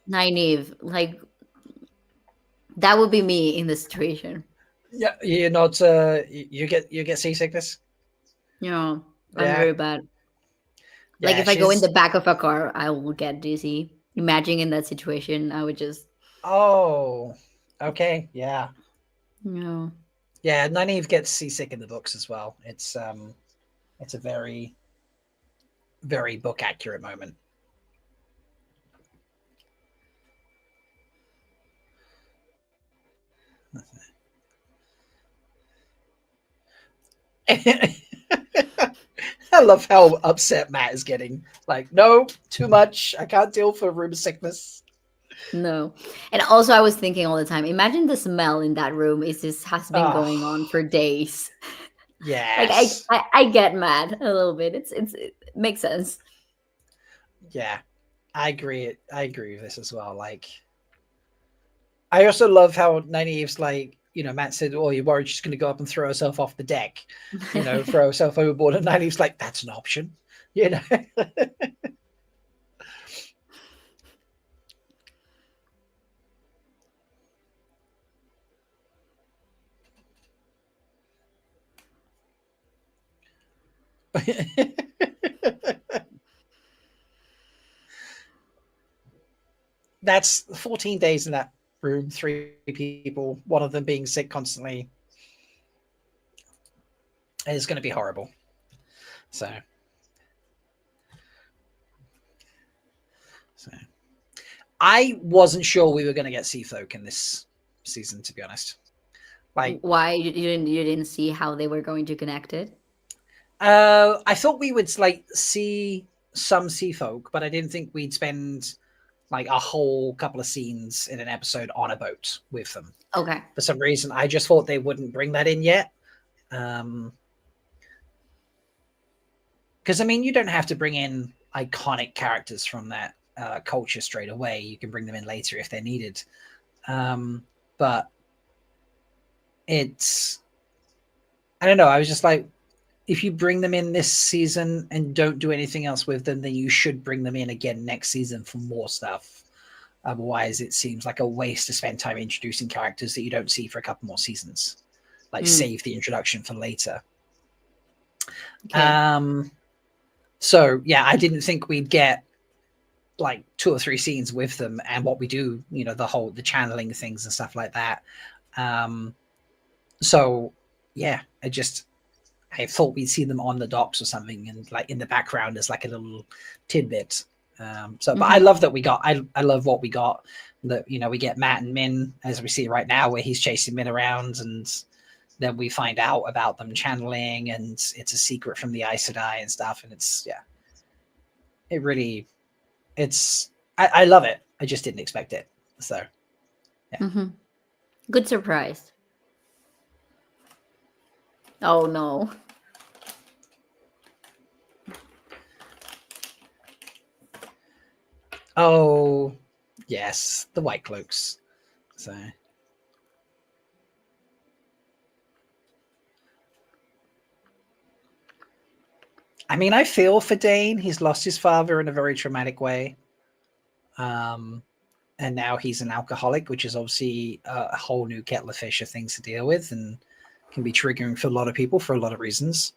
J: Nynaeve. Like, that would be me in this situation.
A: Yeah, you're not. You get seasickness.
J: Yeah, I'm very bad. Like,
A: Yeah,
J: if I go in the back of a car, I will get dizzy. Imagine in that situation, I would just.
A: Oh, okay, yeah.
J: No.
A: Yeah, Nynaeve gets seasick in the books as well. It's a very, very book accurate moment. I love how upset Matt is getting. Like, no, too much. I can't deal for room sickness.
J: No. And also, I was thinking all the time, imagine the smell in that room has been going on for days.
A: Yes.
J: Like, I get mad a little bit. It makes sense.
A: Yeah, I agree. I agree with this as well. Like, I also love how Nynaeve's like, you know, Matt said, oh, you're worried she's going to go up and throw herself off the deck, you know, throw herself overboard. And Nynaeve's like, that's an option, you know. That's 14 days in that room, 3 people, one of them being sick constantly, is going to be horrible. So I wasn't sure we were going to get sea folk in this season, to be honest. Like,
J: why you didn't see how they were going to connect it?
A: I thought we would like see some sea folk, but I didn't think we'd spend like a whole couple of scenes in an episode on a boat with them.
J: Okay.
A: For some reason, I just thought they wouldn't bring that in yet. Because I mean, you don't have to bring in iconic characters from that culture straight away. You can bring them in later if they're needed. But it's, I don't know. I was just like, if you bring them in this season and don't do anything else with them, then you should bring them in again next season for more stuff. Otherwise, it seems like a waste to spend time introducing characters that you don't see for a couple more seasons. Like, save the introduction for later. Okay. So, yeah, I didn't think we'd get like 2 or 3 scenes with them and what we do, you know, the channeling things and stuff like that. So, yeah, I thought we'd see them on the docks or something, and like in the background as like a little tidbit. But I love that we got. I love what we got. That, you know, we get Matt and Min as we see right now, where he's chasing Min around, and then we find out about them channeling, and it's a secret from the Aes Sedai and stuff. And it's it really, I love it. I just didn't expect it. So yeah,
J: good surprise. Oh no.
A: Oh yes, the White Cloaks. So I mean, I feel for Dane. He's lost his father in a very traumatic way. And now he's an alcoholic, which is obviously a whole new kettle of fish of things to deal with, and can be triggering for a lot of people for a lot of reasons.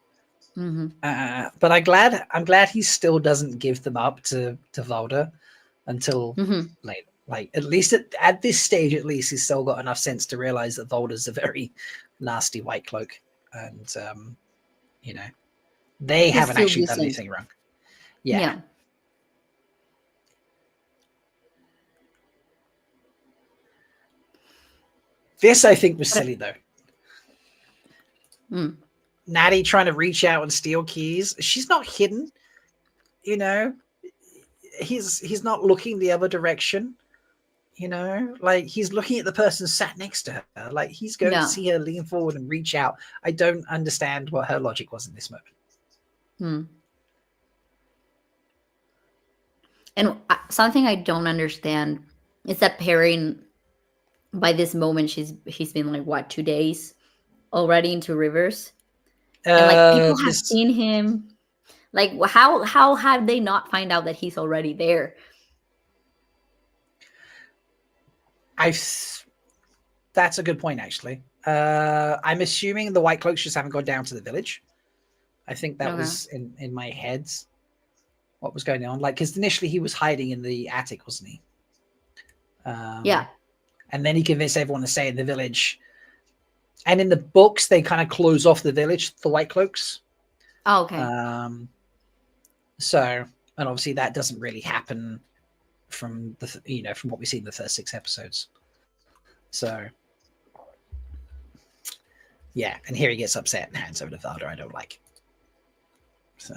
A: But I'm glad he still doesn't give them up to Valda until later. Like, at least at this stage, at least he's still got enough sense to realize that Valda's a very nasty White Cloak, and you know, they haven't actually done anything wrong. Yeah. This, I think, was silly, though. Natty trying to reach out and steal keys. She's not hidden. You know, he's not looking the other direction. You know, like, he's looking at the person sat next to her. Like, he's going to see her lean forward and reach out. I don't understand what her logic was in this moment.
J: And something I don't understand is that Perrin, by this moment, he's been like, what, 2 days already into Rivers, and like people have seen him. Like, how have they not find out that he's already there?
A: That's a good point, actually. I'm assuming the White Cloaks just haven't gone down to the village. I think that was in my head what was going on. Like, because initially he was hiding in the attic, wasn't he?
J: Yeah.
A: And then he convinced everyone to stay in the village. And in the books, they kind of close off the village, the White Cloaks.
J: Oh, okay.
A: So, and obviously that doesn't really happen from from what we see in the first 6 episodes. So, yeah. And here he gets upset and hands over to Valda. I don't like. So,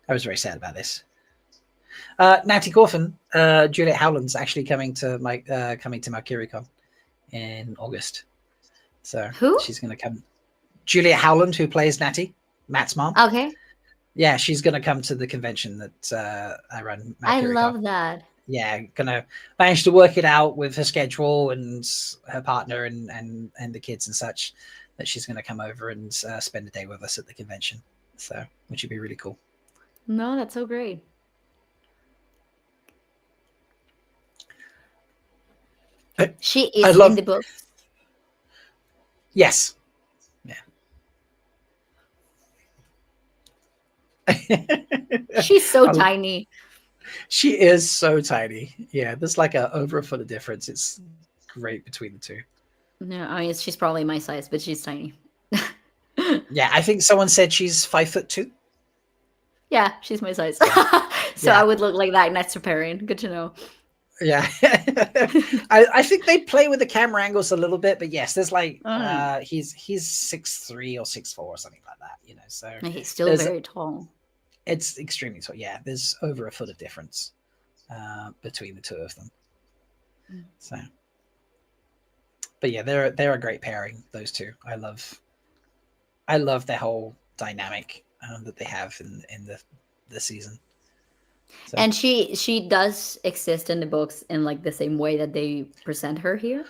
A: I was very sad about this. Natty Coffin, Juliet Howland's actually coming to Mercuricon in August. So
J: who?
A: She's going to come. Juliet Howland, who plays Natty, Matt's mom.
J: Okay.
A: Yeah, she's going to come to the convention that I run.
J: I love that.
A: Yeah, gonna manage to work it out with her schedule and her partner and the kids and such, that she's going to come over and spend a day with us at the convention. So, which would be really cool.
J: No, that's so great. She is in the book.
A: Yes. Yeah.
J: She's so tiny.
A: She is so tiny. Yeah, there's like over a foot of difference. It's great between the two.
J: No, I mean she's probably my size, but she's tiny.
A: Yeah, I think someone said she's 5'2".
J: Yeah, she's my size. So
A: Yeah.
J: I would look like that next to Perrin. Good to know.
A: Yeah. I think they play with the camera angles a little bit, but yes, there's like he's 6'3" or 6'4" or something like that, you know. So
J: And he's still very tall.
A: It's extremely tall. Yeah, there's over a foot of difference between the two of them. So, but yeah, they're a great pairing. Those two, I love their whole dynamic that they have in the season. So.
J: And she does exist in the books in like the same way that they present her here.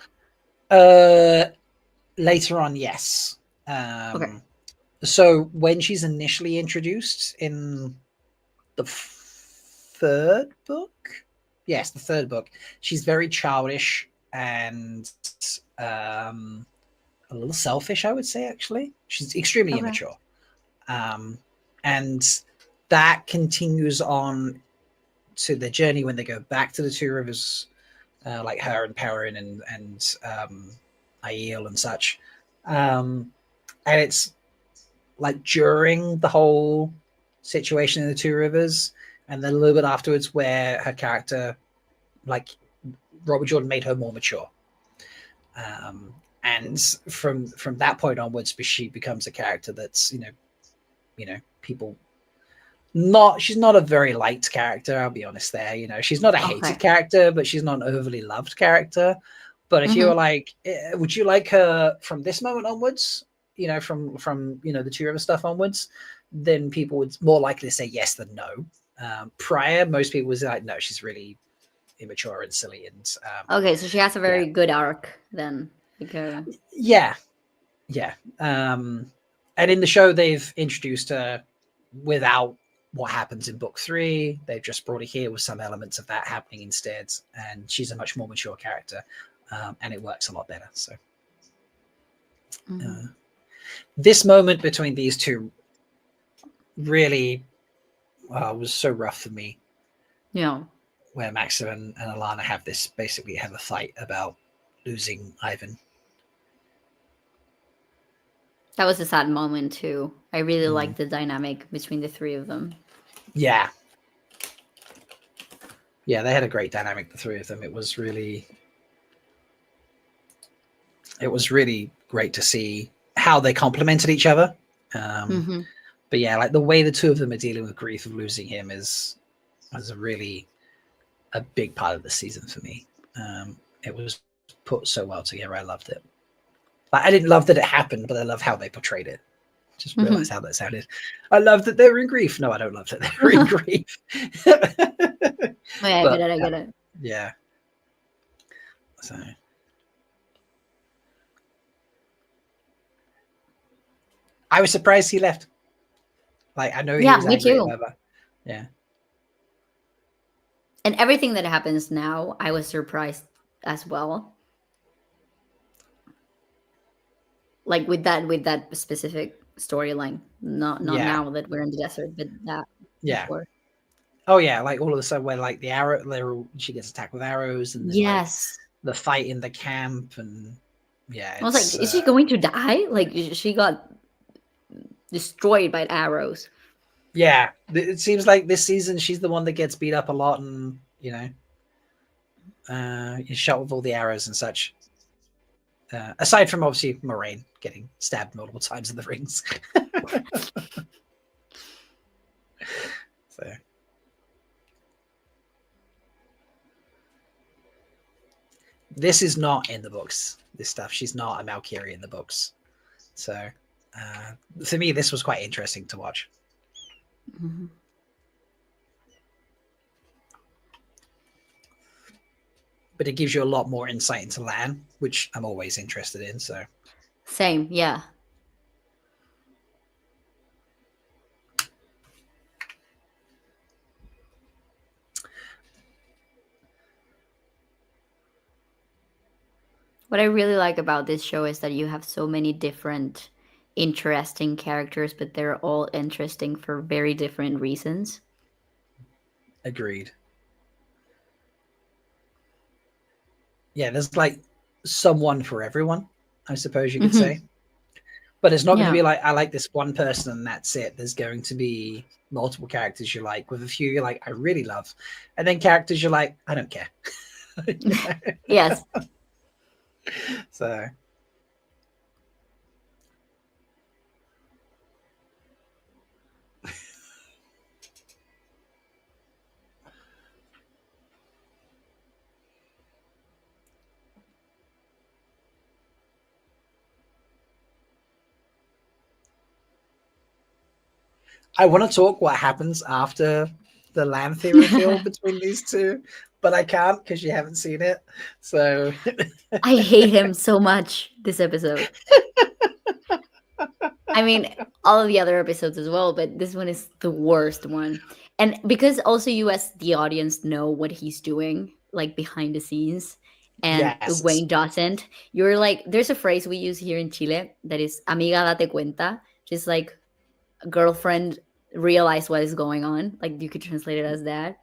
A: Later on, yes.
J: Okay.
A: So when she's initially introduced in the third book, yes, the third book, she's very childish and a little selfish, I would say. Actually, she's extremely immature, and that continues on to the journey when they go back to the Two Rivers, like her and Perrin and Aiel and such, and it's like during the whole situation in the Two Rivers, and then a little bit afterwards, where her character, like Robert Jordan, made her more mature. And from that point onwards, she becomes a character that's you know people. She's not a very liked character, I'll be honest there. You know, she's not a hated character, but she's not an overly loved character. But if you were like, would you like her from this moment onwards, you know, from the Two River stuff onwards, then people would more likely say yes than no. Prior, most people was like, no, she's really immature and silly. And
J: okay, so she has a very good arc then.
A: Yeah. And in the show, they've introduced her without what happens in book 3. They've just brought it here with some elements of that happening instead, and she's a much more mature character, and it works a lot better. So this moment between these two really was so rough for me.
J: Yeah,
A: where Maxim and Alana have a fight about losing Ivan.
J: That was a sad moment too. I really liked the dynamic between the three of them.
A: Yeah, they had a great dynamic, the three of them. It was really great to see how they complemented each other. But yeah, like the way the two of them are dealing with grief of losing him was a big part of the season for me. It was put so well together. I loved it. Like, I didn't love that it happened, but I love how they portrayed it. Just realized how that sounded. I love that they were in grief. No, I don't love that they were in grief.
J: I get it.
A: Yeah. So. I was surprised he left. Like, I know he was angry,
J: me too.
A: Whatever. Yeah.
J: And everything that happens now, I was surprised as well. Like with that specific storyline, not now that we're in the desert, but that.
A: Yeah.
J: Before.
A: Oh yeah, like all of a sudden where like the arrow, she gets attacked with arrows, and
J: yes,
A: like, the fight in the camp, and yeah,
J: I was like, is she going to die? Like she got destroyed by arrows.
A: Yeah, it seems like this season she's the one that gets beat up a lot, and shot with all the arrows and such. Aside from obviously Moraine getting stabbed multiple times in the rings. So this is not in the books. This stuff. She's not a Valkyrie in the books. So for me, this was quite interesting to watch. But it gives you a lot more insight into Lan, which I'm always interested in. So
J: same, yeah. What I really like about this show is that you have so many different interesting characters, but they're all interesting for very different reasons.
A: Agreed. yeah, there's like someone for everyone, I suppose you could
J: Mhm.
A: say. But it's not going to
J: Yeah.
A: be like, I like this one person and that's it. There's going to be multiple characters you like, with a few you're like, I really love. And then characters you're like, I don't care. You know?
J: Yes.
A: So I want to talk what happens after the Lanthe reveal between these two, but I can't because you haven't seen it. So
J: I hate him so much this episode. I mean, all of the other episodes as well, but this one is the worst one. And because also you as the audience know what he's doing, like behind the scenes, and
A: yes,
J: Wayne doesn't, you're like, there's a phrase we use here in Chile that is amiga date cuenta, just like girlfriend realize what is going on. Like you could translate it as that.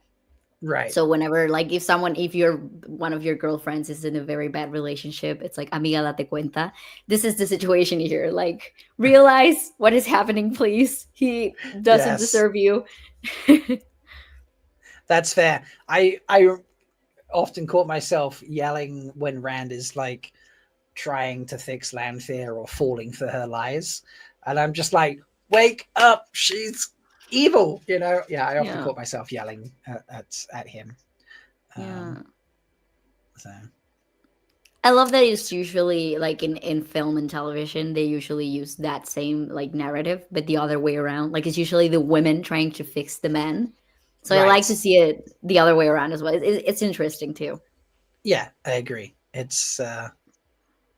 A: right.
J: So whenever, like, if you're one of your girlfriends is in a very bad relationship, it's like amiga date cuenta. This is the situation here. Like, realize what is happening, please. He doesn't
A: Yes.
J: deserve you.
A: That's fair. I often caught myself yelling when Rand is like trying to fix Lanfear or falling for her lies, and I'm just like, wake up, she's evil, you know. Yeah, I often
J: Yeah.
A: caught myself yelling at him.
J: Yeah.
A: So
J: I love that it's usually like in film and television, they usually use that same like narrative, but the other way around. Like it's usually the women trying to fix the men. So I like
A: Right.
J: to see it the other way around as well. It's interesting too.
A: yeah, I agree. It's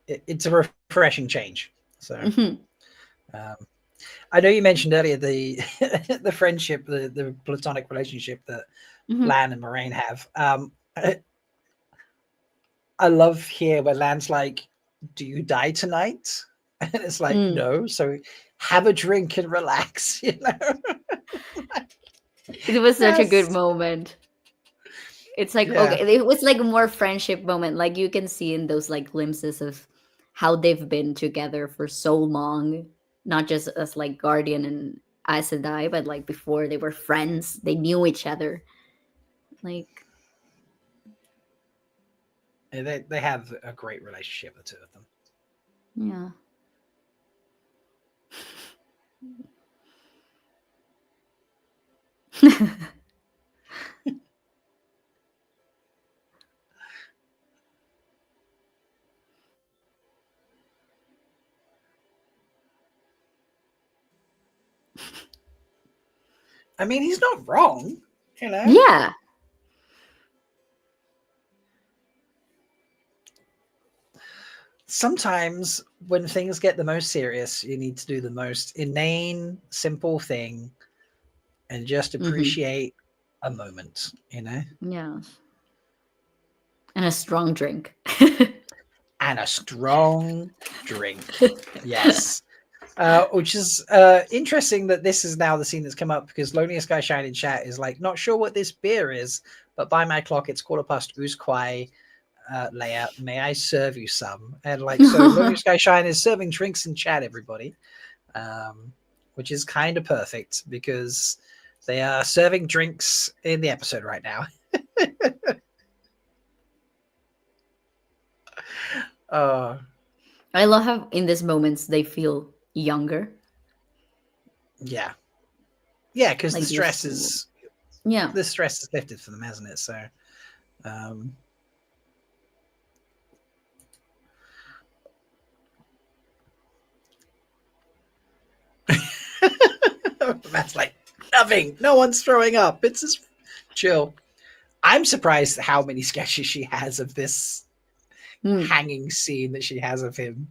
A: it's a refreshing change. So
J: Mhm.
A: I know you mentioned earlier the the friendship, the platonic relationship that
J: Mhm.
A: Lan and Moraine have. I love here where Lan's like, "Do you die tonight?" And it's like,
J: Mm.
A: "No." So have a drink and relax. You know.
J: It was such a good
A: Yes.
J: moment. It's like,
A: Yeah.
J: okay, it was like a more friendship moment. Like you can see in those like glimpses of how they've been together for so long, not just as like Guardian and Aes Sedai, but like before they were friends, they knew each other. Like,
A: They have a great relationship, the two of them.
J: yeah.
A: I mean, he's not wrong, you know.
J: Yeah.
A: Sometimes when things get the most serious, you need to do the most inane, simple thing and just
J: Mhm.
A: appreciate a moment, you know?
J: Yeah. And a strong drink.
A: And a strong drink. Yes. Which is interesting that this is now the scene that's come up because Loneliest Guy Shine in chat is like, not sure what this beer is, but by my clock, it's 1:15 Usquai. Leia, may I serve you some? And like, so Lonely Sky Shine is serving drinks in chat, everybody, which is kind of perfect because they are serving drinks in the episode right now.
J: I love how in these moments they feel younger.
A: Yeah, yeah, because
J: Like
A: the
J: they're
A: stress
J: still-
A: is
J: Yeah.
A: the stress is lifted for them, hasn't it? So, Matt's like, nothing. No one's throwing up. It's just chill. I'm surprised how many sketches she has of this hanging scene that she has of him.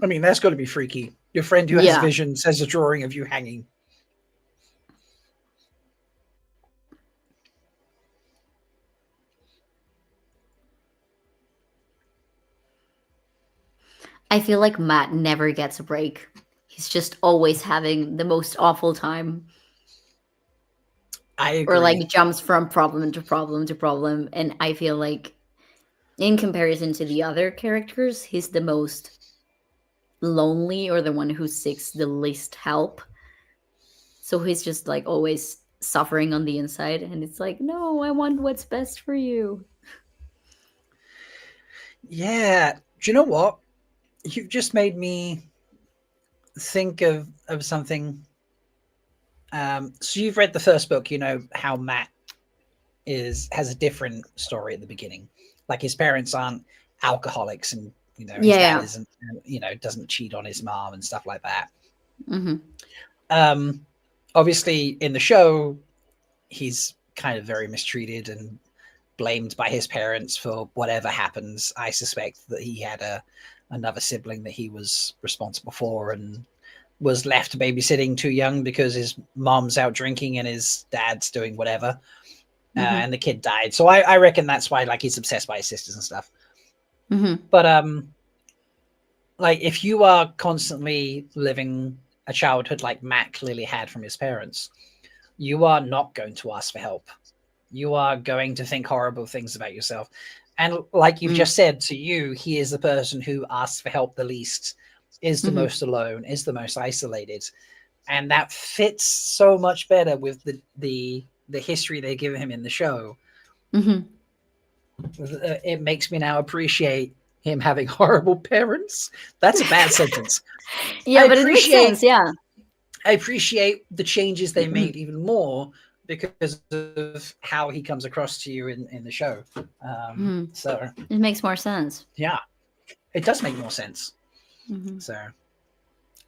A: I mean, that's got to be freaky. Your friend who has
J: Yeah.
A: visions has a drawing of you hanging.
J: I feel like Matt never gets a break. He's just always having the most awful time.
A: I agree.
J: Or like jumps from problem to problem to problem. And I feel like in comparison to the other characters, he's the most lonely or the one who seeks the least help. So he's just like always suffering on the inside. And it's like, no, I want what's best for you.
A: Yeah. Do you know what? You've just made me think of something. So you've read the first book, you know how Matt has a different story at the beginning. Like his parents aren't alcoholics, and you know his dad isn't, you know, doesn't cheat on his mom and stuff like that. Obviously in the show he's kind of very mistreated and blamed by his parents for whatever happens. I suspect that he had another sibling that he was responsible for and was left babysitting too young because his mom's out drinking and his dad's doing whatever. And the kid died. So I reckon that's why like he's obsessed by his sisters and stuff. But like if you are constantly living a childhood like Matt clearly had from his parents, you are not going to ask for help. You are going to think horrible things about yourself. And like you've just said, to you, he is the person who asks for help the least, is the most alone, is the most isolated. And that fits so much better with the history they give him in the show. It makes me now appreciate him having horrible parents. That's a bad sentence.
J: Yeah, but it makes sense. Yeah.
A: I appreciate the changes they made even more because of how he comes across to you in the show. So
J: it makes more sense.
A: Yeah, it does make more sense. So,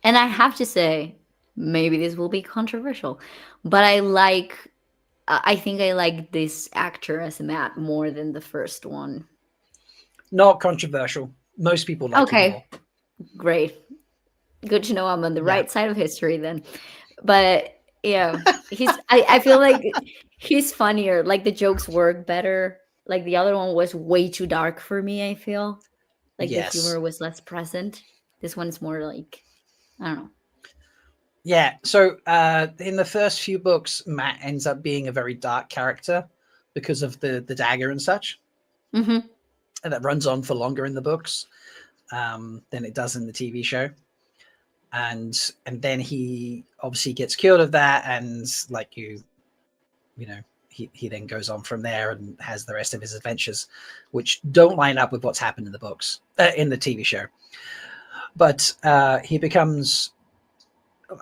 J: and I have to say, maybe this will be controversial, but I think I like this actor as Matt more than the first one.
A: Not controversial. Most people like him more.
J: Great. Good to know I'm on the right side of history then. But yeah, I feel like he's funnier. Like the jokes work better. Like the other one was way too dark for me, I feel. Like the humor was less present. This one's more like, I don't know.
A: Yeah. So in the first few books, Matt ends up being a very dark character because of the dagger and such. And that runs on for longer in the books than it does in the TV show. And then he obviously gets cured of that, and like you know, he then goes on from there and has the rest of his adventures, which don't line up with what's happened in the books, in the TV show. But he becomes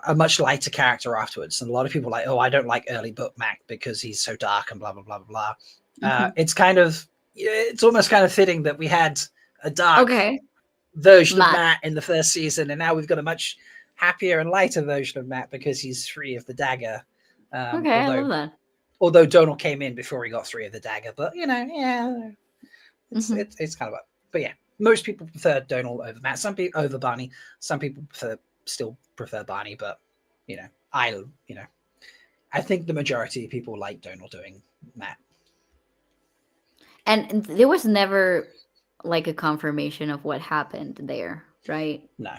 A: a much lighter character afterwards, and a lot of people are like, oh, I don't like early book Mac because he's so dark and blah blah blah blah blah. It's almost kind of fitting that we had a dark version of Matt in the first season, and now we've got a much happier and lighter version of Matt because he's free of the dagger.
J: I love that.
A: Although Donal came in before he got free of the dagger, but you know, it's kind of but yeah, most people prefer Donal over Matt. Some people over Barney. Some people still prefer Barney, but you know, I think the majority of people like Donal doing Matt.
J: And there was never like a confirmation of what happened there, right?
A: No.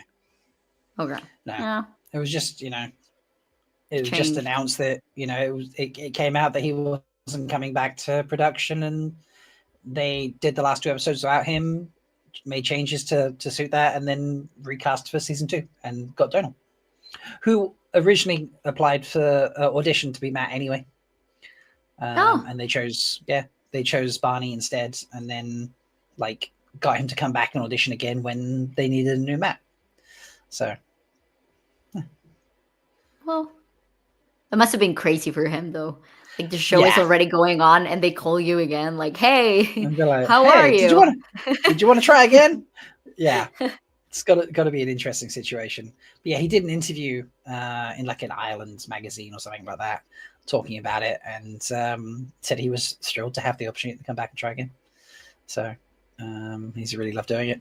J: Okay.
A: No.
J: Yeah.
A: It was just, you know, it was just announced that, you know, it came out that he wasn't coming back to production, and they did the last 2 episodes without him, made changes to suit that, and then recast for season 2 and got Donal, who originally applied for audition to be Matt anyway. And they chose Barney instead, and then like got him to come back and audition again when they needed a new Matt. So,
J: well, it must have been crazy for him though. Like the show is already going on, and they call you again, like, "Hey,
A: like,
J: how are you?
A: Did you want to try again?" Yeah, it's got to be an interesting situation. But yeah, he did an interview in like an Ireland magazine or something like that, talking about it, and said he was thrilled to have the opportunity to come back and try again. So he's really loved doing it.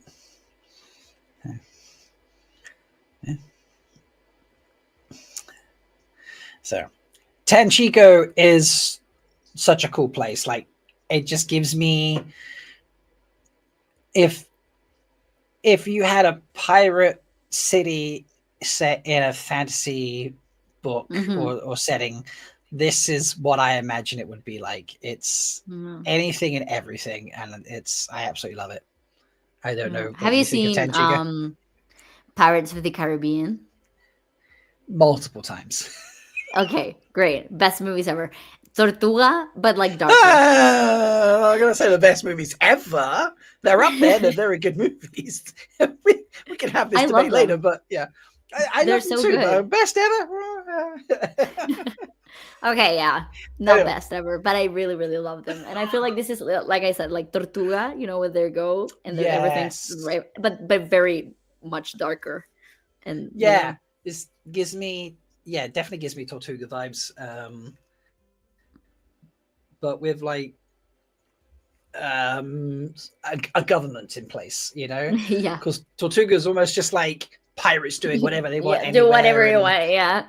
A: Yeah. So Tanchico is such a cool place. Like, it just gives me, if if you had a pirate city set in a fantasy book or setting, this is what I imagine it would be like. It's anything and everything, and I absolutely love it. I don't know.
J: Have you seen Pirates of the Caribbean?
A: Multiple times.
J: Okay, great. Best movies ever. Tortuga, but like darker.
A: I'm gonna say the best movies ever. They're up there. They're very good movies. we can have this debate later, but yeah, I
J: They're
A: love them
J: so
A: too.
J: good.
A: Best ever.
J: Okay, yeah, not best ever, but I really, really love them, and I feel like this is, like I said, like Tortuga. You know, where they go and then everything's right, but very much darker. And
A: yeah, this gives me definitely gives me Tortuga vibes. But with like a government in place, you know?
J: Yeah.
A: Because Tortuga is almost just like pirates doing whatever they want.
J: Do whatever you want, yeah.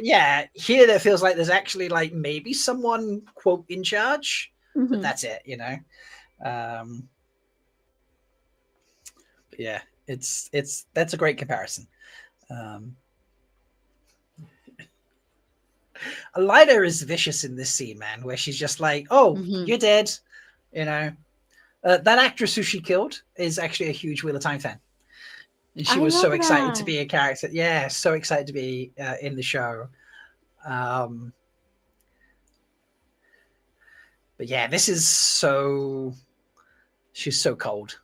A: Yeah. Here it feels like there's actually like maybe someone, quote, in charge, but that's it, you know? Yeah, that's a great comparison. Elida is vicious in this scene, man, where she's just like, "Oh, you're dead," you know. That actress who she killed is actually a huge Wheel of Time fan, and she was so excited to be a character. Yeah, so excited to be in the show. But yeah, this is she's so cold.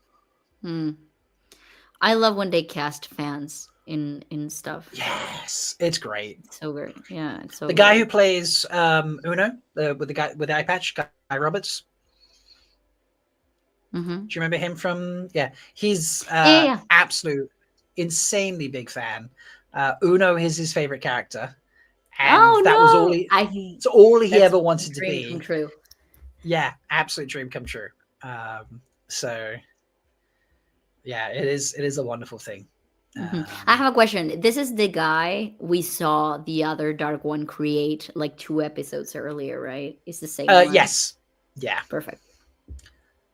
J: I love when they cast fans in stuff.
A: Yes, it's great.
J: It's so great. Yeah, it's so
A: the guy who plays Uno, with the guy with the eye patch, Guy Roberts. Do you remember him from? Yeah, he's absolute insanely big fan. Uno is his favorite character, and that was all it's all he ever wanted to be.
J: Come true.
A: Yeah, absolute dream come true. So yeah, it is a wonderful thing.
J: I have a question. This is the guy we saw the other Dark One create like 2 episodes earlier, right? It's the same one?
A: Yes. Yeah.
J: Perfect.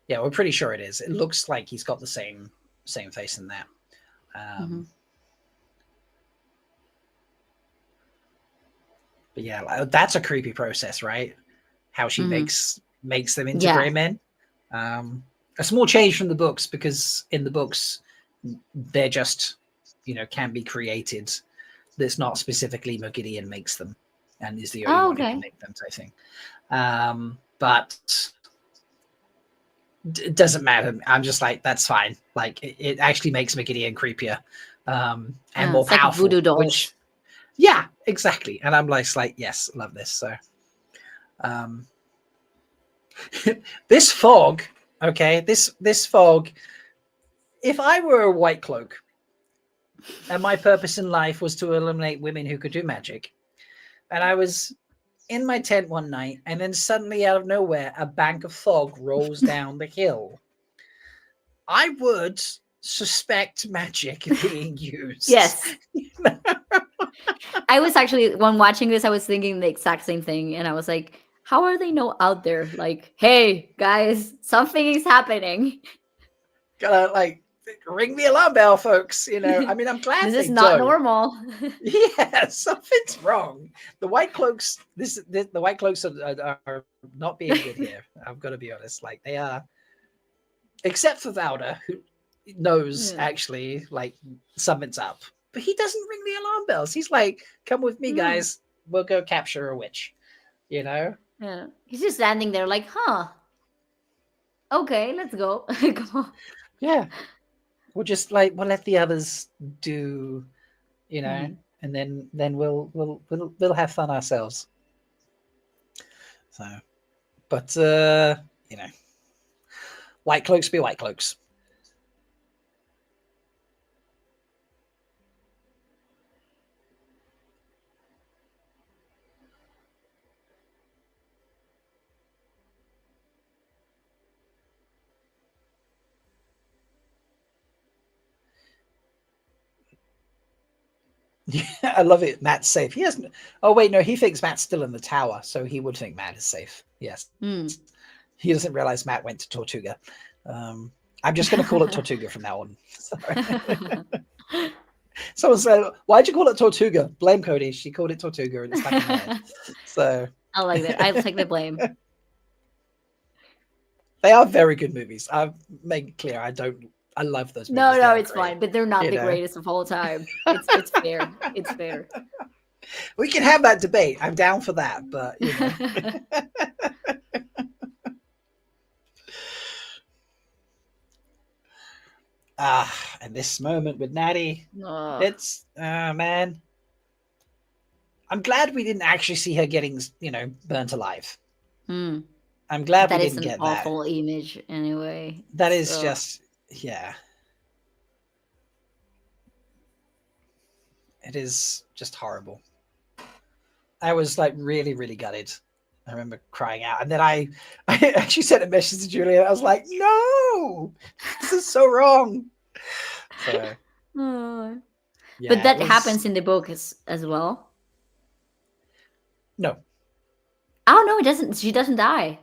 A: Yeah, we're pretty sure it is. It looks like he's got the same face in there. But yeah, that's a creepy process, right? How she makes them into gray men. A small change from the books, because in the books they're just, you know, can be created. That's not specifically Mogideon makes them, and is the only one who can make them, I think. But it doesn't matter. I'm just like, that's fine. Like it actually makes Mogideon creepier and more powerful. Like
J: voodoo dolls.
A: Yeah, exactly. And I'm like, yes, love this. So this fog, okay, this fog. If I were a white cloak and my purpose in life was to eliminate women who could do magic, and I was in my tent one night, and then suddenly out of nowhere, a bank of fog rolls down the hill, I would suspect magic being used.
J: Yes. I was actually, when watching this, I was thinking the exact same thing. And I was like, how are they out there? Like, hey, guys, something is happening.
A: Gotta like ring the alarm bell, folks. You know, I mean, I'm glad
J: this
A: they
J: is not
A: don't.
J: normal.
A: Yeah, something's wrong. The white cloaks, the white cloaks are not being good here. I've got to be honest. Like they are, except for Valda, who knows actually like something's up, but he doesn't ring the alarm bells. He's like, "Come with me, guys. We'll go capture a witch." You know?
J: Yeah. He's just standing there, like, "Huh? Okay, let's go." Come on.
A: Yeah. We'll just like we'll let the others do, you know, and then we'll have fun ourselves. So, but you know, white cloaks be white cloaks. Yeah, I love it. Matt's safe. He hasn't. Oh wait, no, he thinks Matt's still in the tower, so he would think Matt is safe. Yes, he doesn't realize Matt went to Tortuga. I'm just going to call it Tortuga from now on. Sorry. Someone said, "Why'd you call it Tortuga?" Blame Cody. She called it Tortuga, and it's stuck in my head. So
J: I like that. I'll take the blame.
A: they are very good movies. I've made it clear I love those movies.
J: No,
A: They
J: no,
A: are
J: it's
A: great.
J: fine. But they're not
A: You
J: the
A: know?
J: greatest of all time. It's fair. It's fair.
A: We can have that debate. I'm down for that, but you know. And this moment with Natty, it's man. I'm glad we didn't actually see her getting, burnt alive.
J: Hmm.
A: I'm glad
J: That
A: we
J: is
A: didn't
J: an
A: get
J: awful
A: that.
J: image anyway.
A: That is
J: So-
A: just, yeah. It is just horrible. I was like really, really gutted. I remember crying out. And then I actually sent a message to Julia. I was like, no, this is so wrong. So,
J: Oh.
A: yeah,
J: But that
A: it was-
J: happens in the book as well.
A: No,
J: Oh no, it doesn't. She doesn't die.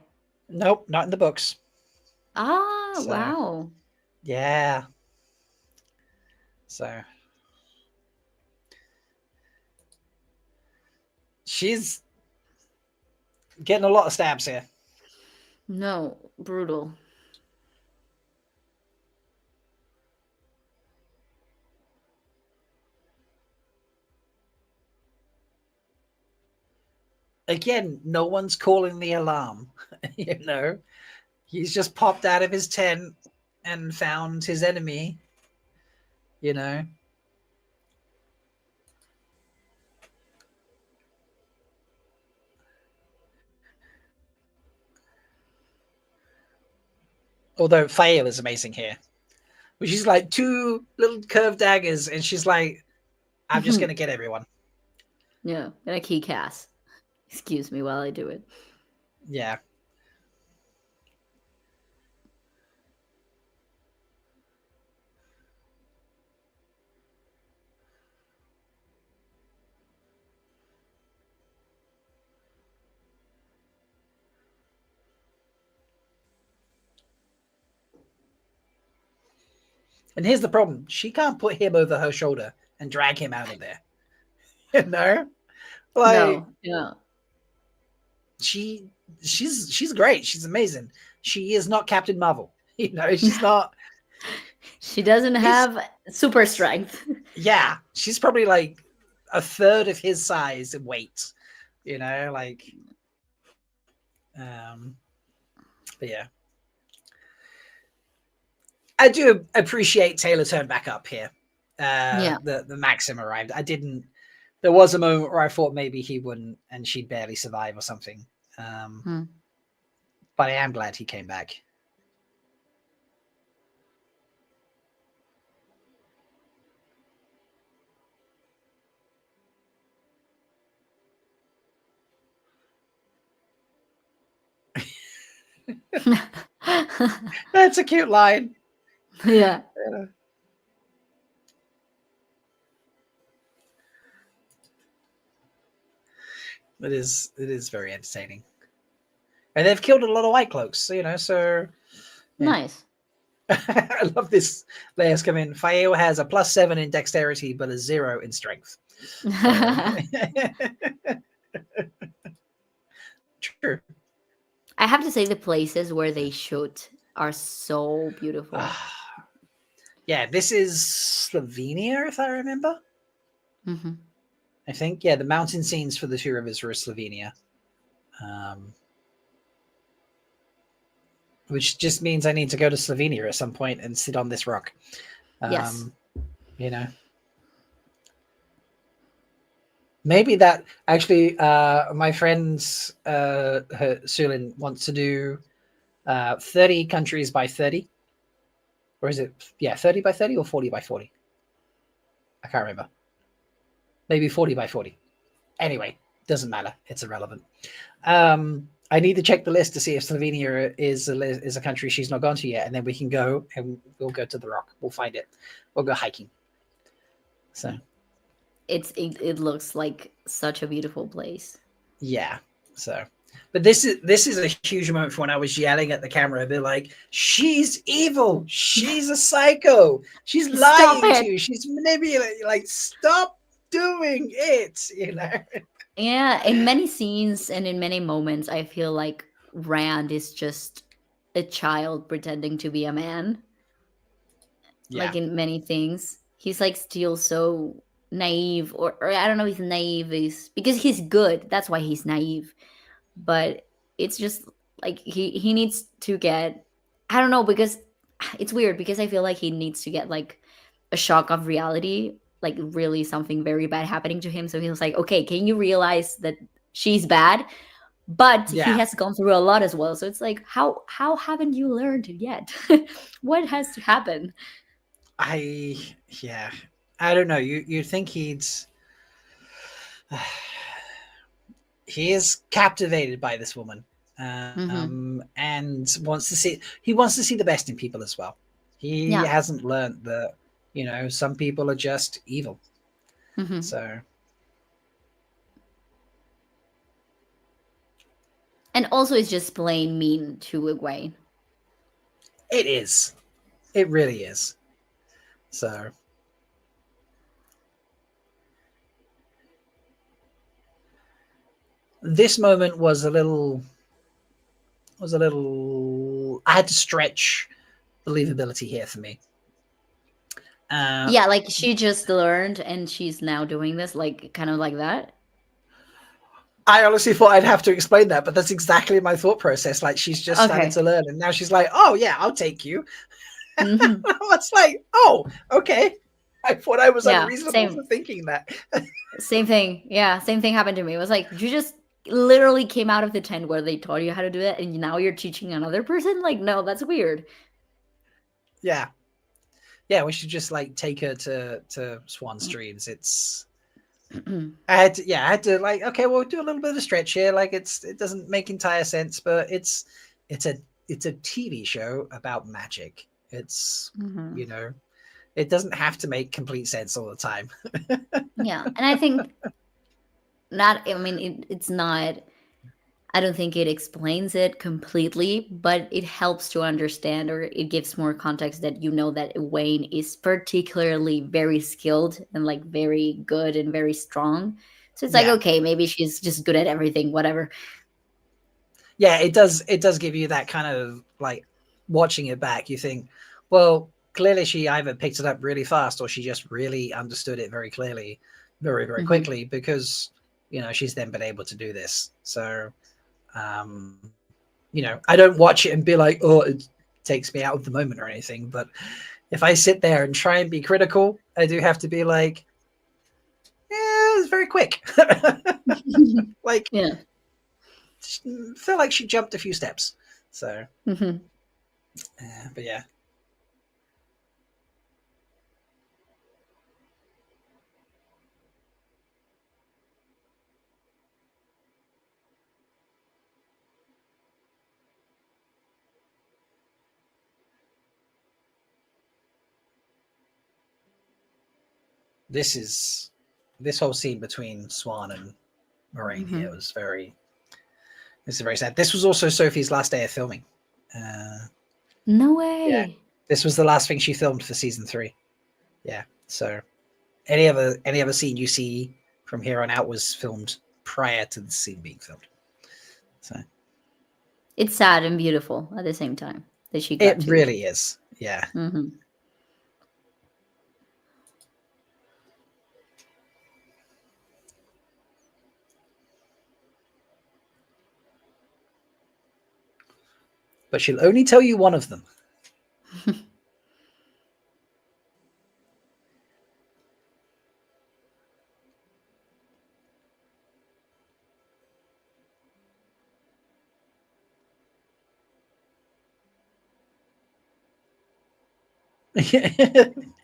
A: nope, not in the books.
J: Ah,
A: So-
J: wow.
A: Yeah. So she's getting a lot of stabs here.
J: No, brutal.
A: Again, no one's calling the alarm. He's just popped out of his tent and found his enemy. Although Faye is amazing here. But she's like two little curved daggers, and she's like, I'm just gonna get everyone.
J: Yeah, and a key cast. Excuse me while I do it.
A: Yeah. And here's the problem. She can't put him over her shoulder and drag him out of there. Like,
J: No, yeah.
A: she's great. She's amazing. She is not Captain Marvel. She's not.
J: She doesn't have super strength.
A: Yeah, she's probably like a third of his size and weight. But yeah. I do appreciate Taylor turned back up here.
J: Yeah.
A: The Maxim arrived. There was a moment where I thought maybe he wouldn't and she'd barely survive or something. But I am glad he came back. That's a cute line.
J: Yeah.
A: It is very entertaining. And they've killed a lot of white cloaks, so yeah.
J: Nice.
A: I love this. Layers come in. Faeo has a +7 in dexterity, but a 0 in strength. True.
J: I have to say the places where they shoot are so beautiful.
A: Yeah, this is Slovenia, if I remember.
J: Mm-hmm.
A: I think, yeah, the mountain scenes for the Two Rivers were Slovenia. Which just means I need to go to Slovenia at some point and sit on this rock.
J: Yes.
A: Maybe that actually, my friends, Sulin wants to do 30 countries by 30. Or is it, 30 by 30 or 40 by 40? I can't remember. Maybe 40 by 40. Anyway, doesn't matter. It's irrelevant. I need to check the list to see if Slovenia is a country she's not gone to yet, and then we can go and we'll go to the rock. We'll find it. We'll go hiking. So
J: It looks like such a beautiful place.
A: yeah. So But this is a huge moment for when I was yelling at the camera. They're like, "She's evil. She's a psycho. She's
J: Stop
A: lying
J: it."
A: to you. She's manipulating. Like, stop doing it." You know.
J: Yeah, in many scenes and in many moments, I feel like Rand is just a child pretending to be a man.
A: Yeah.
J: Like in many things, he's like still so naive, or I don't know if naive is because he's good. That's why he's naive. But it's just like he needs to get, I don't know, because it's weird because I feel like he needs to get like a shock of reality, like really something very bad happening to him. So he was like, okay, can you realize that she's bad? But he
A: Yeah.
J: has gone through a lot as well. So it's like, how haven't you learned yet? What has to happen?
A: Yeah. I don't know. You think he is captivated by this woman, and wants to see the best in people as well. He
J: Yeah.
A: hasn't learned that, you know, some people are just evil. So,
J: and also it's just plain mean to Egwene.
A: it is. It really is. So, this moment was a little I had to stretch believability here for me.
J: Yeah, like she just learned and she's now doing this, like kind of like that.
A: I honestly thought I'd have to explain that, but that's exactly my thought process. Like, she's just started to learn, and now she's like, "Oh yeah, I'll take you." It's like, "Oh, okay." I thought I was unreasonable for thinking that.
J: Same thing. Yeah, same thing happened to me. It was like you just literally came out of the tent where they taught you how to do it, and now you're teaching another person. Like, no, that's weird.
A: Yeah, yeah. We should just like take her to Swan Streams. It's. I had to like, okay, we'll do a little bit of stretch here. Like, it doesn't make entire sense, but it's a TV show about magic. It's you know, it doesn't have to make complete sense all the time.
J: Yeah, and I think not. I mean, it's not. I don't think it explains it completely, but it helps to understand, or it gives more context that you know that Wayne is particularly very skilled and like very good and very strong. So it's like, okay, maybe she's just good at everything, whatever.
A: Yeah, it does give you that kind of like, watching it back, you think, well, clearly she either picked it up really fast or she just really understood it very clearly, very, very quickly, because, you know, she's then been able to do this. So, you know, I don't watch it and be like, oh, it takes me out of the moment or anything. But if I sit there and try and be critical, I do have to be like, yeah, it's very quick. Like,
J: yeah,
A: feel like she jumped a few steps. So, but yeah. This whole scene between Swan and Moraine here was very sad. This was also Sophie's last day of filming.
J: No way.
A: Yeah, this was the last thing she filmed for season 3. Yeah, so any other scene you see from here on out was filmed prior to the scene being filmed. So
J: it's sad and beautiful at the same time that she got
A: it really is. Yeah. But she'll only tell you one of them.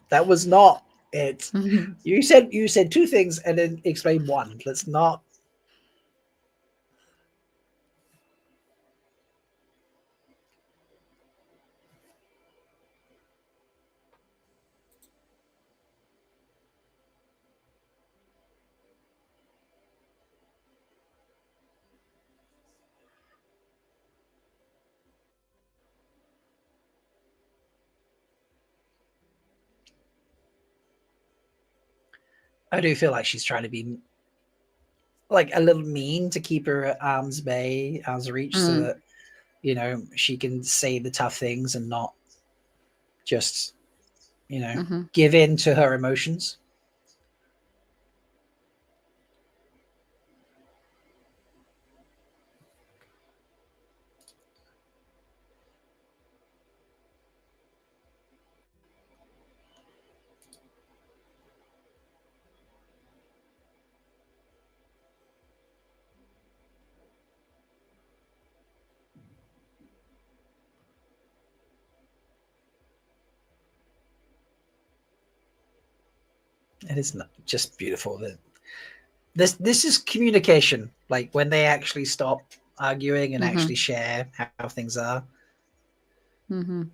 A: That was not it. You said 2 things and then explain one. Let's not. I do feel like she's trying to be like a little mean to keep her at arm's reach, so
J: Mm.
A: that she can say the tough things and not just
J: Mhm.
A: give in to her emotions. It is not just beautiful that this is communication, like when they actually stop arguing and actually share how things are.
J: Mhm.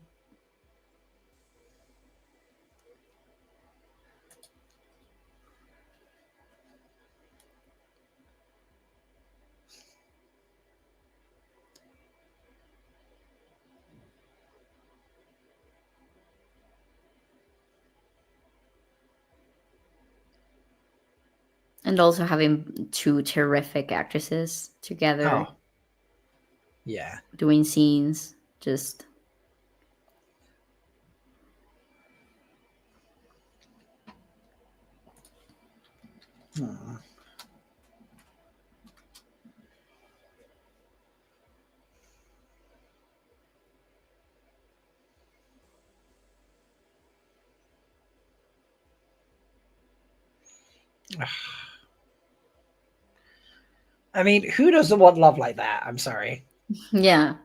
J: And also having two terrific actresses together
A: Oh, yeah.
J: doing scenes, just
A: Hmm. I mean, who doesn't want love like that? I'm sorry.
J: yeah.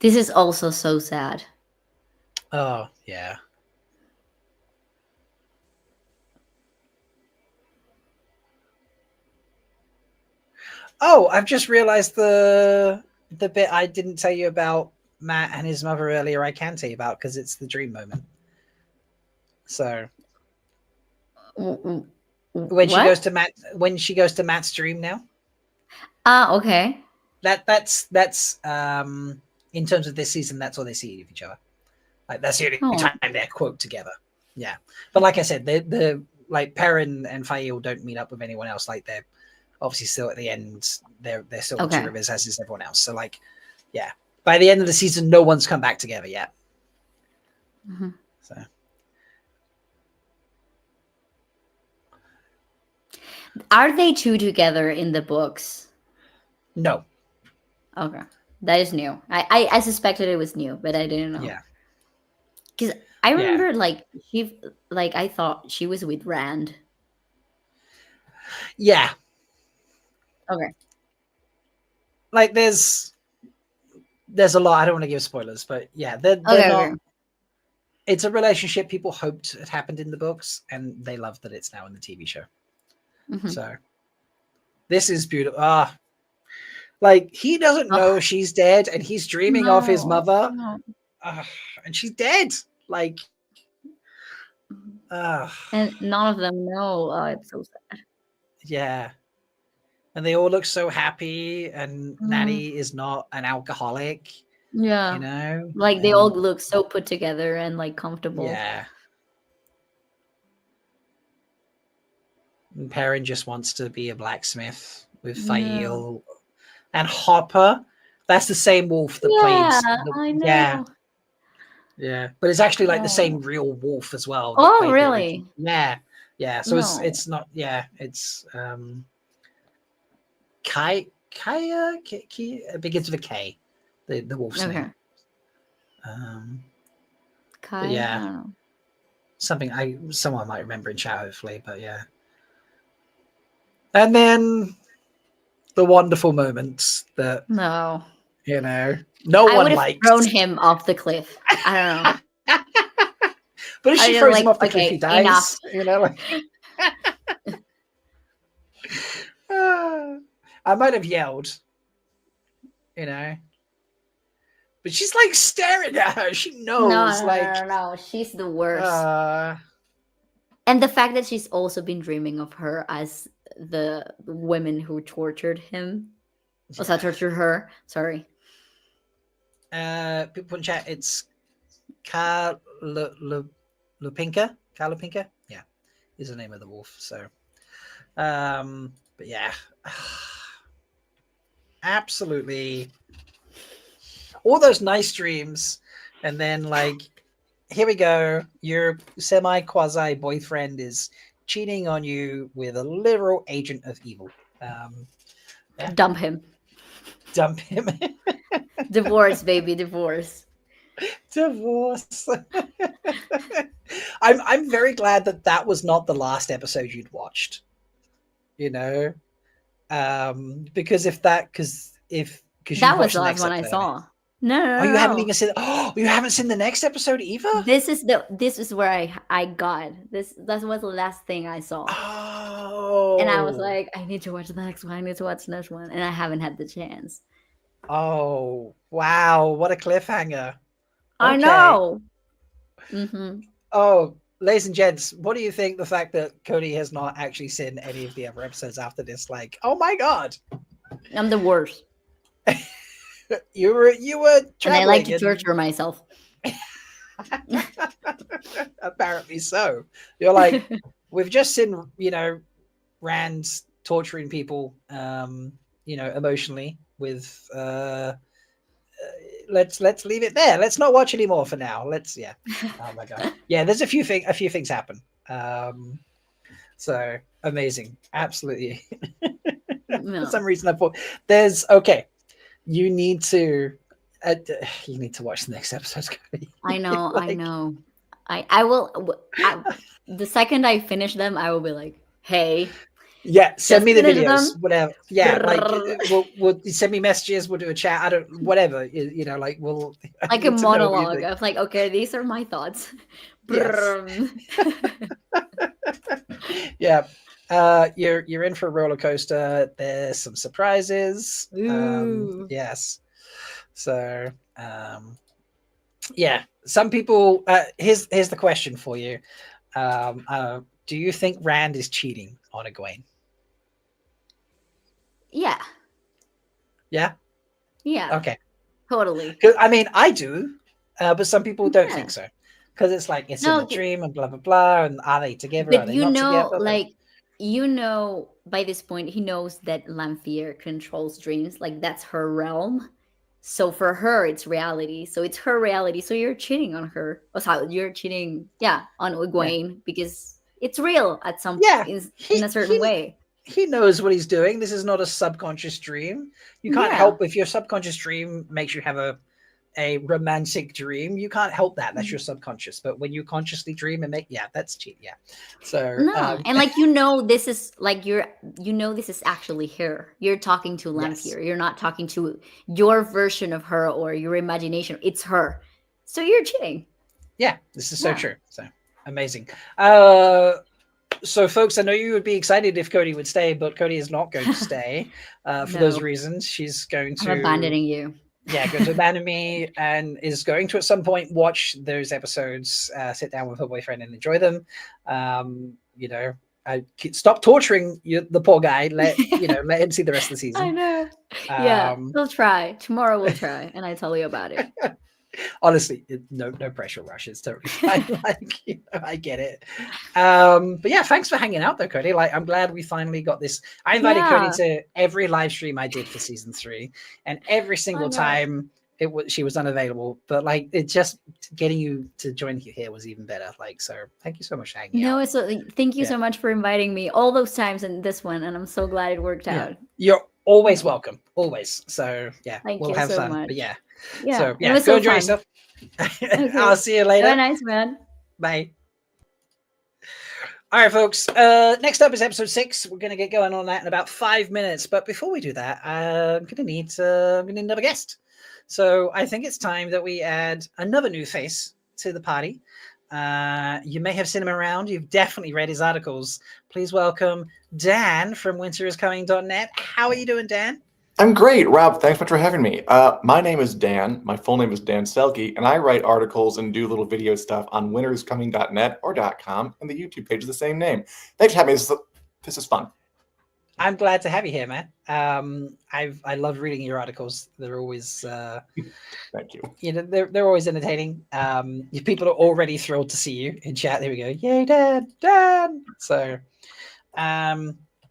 J: This is also so sad.
A: Oh, yeah. Oh, I've just realized the bit I didn't tell you about Matt and his mother earlier. I can tell you about because it's the dream moment. So when she goes to Matt's dream now.
J: Ah, okay.
A: That's in terms of this season, that's all they see of each other. Like that's the only time they're quote together. Yeah, but like I said, the like Perrin and Fail don't meet up with anyone else. Like they're obviously still at the end. They're still
J: Okay.
A: Two Rivers, as is everyone else. So like, yeah, by the end of the season, no one's come back together yet.
J: Mhm.
A: So
J: Are they two together in the books?
A: no.
J: Okay. That is new. I suspected it was new, but I didn't know.
A: Yeah.
J: Because I remember I thought she was with Rand.
A: Yeah.
J: Okay.
A: Like there's a lot. I don't want to give spoilers, but yeah, they're
J: Okay,
A: not.
J: okay.
A: It's a relationship people hoped had happened in the books, and they love that it's now in the TV show.
J: Mhm.
A: So this is beautiful. Like he doesn't know she's dead, and he's dreaming of his mother, and she's dead. Like,
J: and none of them know. Oh, it's so sad.
A: yeah. And they all look so happy, and Natty is not an alcoholic.
J: Yeah.
A: You know,
J: Like they all look so put together and like comfortable.
A: Yeah. And Perrin just wants to be a blacksmith with Fail and Hopper. That's the same wolf that played.
J: I know.
A: Yeah, but it's actually like the same real wolf as well.
J: Oh, really?
A: Yeah. So
J: No.
A: it's not. Yeah, it's Kaya. It begins with a K. The wolf's name.
J: Kai,
A: But yeah,
J: I don't know.
A: Someone might remember in chat hopefully. But yeah, and then the wonderful moments that
J: No.
A: no
J: I
A: one
J: would have
A: likes.
J: thrown him off the cliff. I don't know.
A: But if
J: I
A: she
J: just
A: throws him
J: like,
A: off the cliff,
J: okay,
A: he dies.
J: enough.
A: Like, I might have yelled, you know. But she's like staring at her. She knows,
J: No. She's the worst. And the fact that she's also been dreaming of her as the women who tortured him.
A: Yeah.
J: Also tortured her. Sorry.
A: People in chat, it's Lupinka. Lupinka? Yeah. Is the name of the wolf. So but yeah. Absolutely. All those nice dreams, and then like, here we go. Your semi-quasi boyfriend is cheating on you with a literal agent of evil. Yeah.
J: Dump him.
A: Dump him.
J: Divorce, baby, divorce.
A: Divorce. I'm very glad that was not the last episode you'd watched. You know, because that was
J: the last one I saw. No.
A: Oh, you haven't even seen. Oh, you haven't seen the next episode either.
J: This is where I got this. That was the last thing I saw.
A: Oh.
J: And I was like, I need to watch the next one. I need to watch the next one, and I haven't had the chance.
A: Oh wow! What a cliffhanger. Okay.
J: I know. Mm-hmm.
A: Oh, ladies and gents, what do you think? The fact that Cody has not actually seen any of the other episodes after this, like, oh my god,
J: I'm the worst.
A: you were
J: and I like to torture myself.
A: Apparently so. You're like, we've just seen, Rand torturing people, emotionally with let's leave it there. Let's not watch anymore for now. Oh my god. Yeah, there's a few things happen. So amazing. Absolutely.
J: No.
A: For some reason I thought you need to watch the next episode.
J: I know. I will. The second I finish them, I will be like, hey.
A: Yeah, send me the videos,
J: them.
A: whatever. Yeah, like we'll send me messages. We'll do a chat. Whatever. We'll
J: like a monologue of like, okay, these are my thoughts.
A: Yes. Yeah. You're in for a roller coaster. There's some surprises. Yes. So yeah, some people. Here's the question for you. Do you think Rand is cheating on Egwene?
J: Yeah.
A: Yeah.
J: Yeah.
A: Okay.
J: Totally.
A: I mean, I do, but some people don't think so, because it's like it's in a dream and blah blah blah. And are they together?
J: But
A: are they not together?
J: By this point, he knows that Lanfear controls dreams. Like that's her realm. So for her, it's reality. So it's her reality. So you're cheating on her. You're cheating, on Egwene because it's real at some in a certain way.
A: He knows what he's doing. This is not a subconscious dream. You can't help if your subconscious dream makes you have a romantic dream. You can't help that. That's your subconscious. But when you consciously dream and that's cheat. Yeah. So
J: and this is like this is actually her. You're talking to Lanfear. You're not talking to your version of her or your imagination. It's her. So you're cheating.
A: Yeah, this is so true. So amazing. So folks, I know you would be excited if Cody would stay, but Cody is not going to stay for those reasons. She's going to...
J: I'm abandoning you.
A: Yeah, going to abandon me and is going to at some point watch those episodes, sit down with her boyfriend and enjoy them. Stop torturing the poor guy. Let him see the rest of the season.
J: I know. We'll try. Tomorrow we'll try, and I tell you about it.
A: Honestly, no pressure rush. It's totally fine. I get it. But yeah, thanks for hanging out though, Cody. Like, I'm glad we finally got this. I invited Cody to every live stream I did for season 3, and every single time she was unavailable. But like, it just getting you to join you here was even better. Like, so thank you so much for hanging out.
J: Thank you so much for inviting me all those times in this one, and I'm so glad it worked out.
A: You're always welcome, always. So yeah, we'll have fun.
J: Much.
A: But yeah.
J: Yeah,
A: so
J: it was
A: go
J: so
A: enjoy
J: fun.
A: yourself.
J: Okay.
A: I'll see you later.
J: Have a nice man.
A: Bye. All right, folks. Next up is episode 6. We're going to get going on that in about 5 minutes. But before we do that, I'm going to need another guest. So I think it's time that we add another new face to the party. You may have seen him around. You've definitely read his articles. Please welcome Dan from winteriscoming.net. How are you doing, Dan?
K: I'm great, Rob. Thanks much for having me. My name is Dan. My full name is Dan Selke, and I write articles and do little video stuff on winteriscoming.net or .com, and the YouTube page is the same name. Thanks for having me. This is fun.
A: I'm glad to have you here, man. I love reading your articles. They're always
K: thank you.
A: You know, they're always entertaining. People are already thrilled to see you in chat. There we go. Yay, Dan. So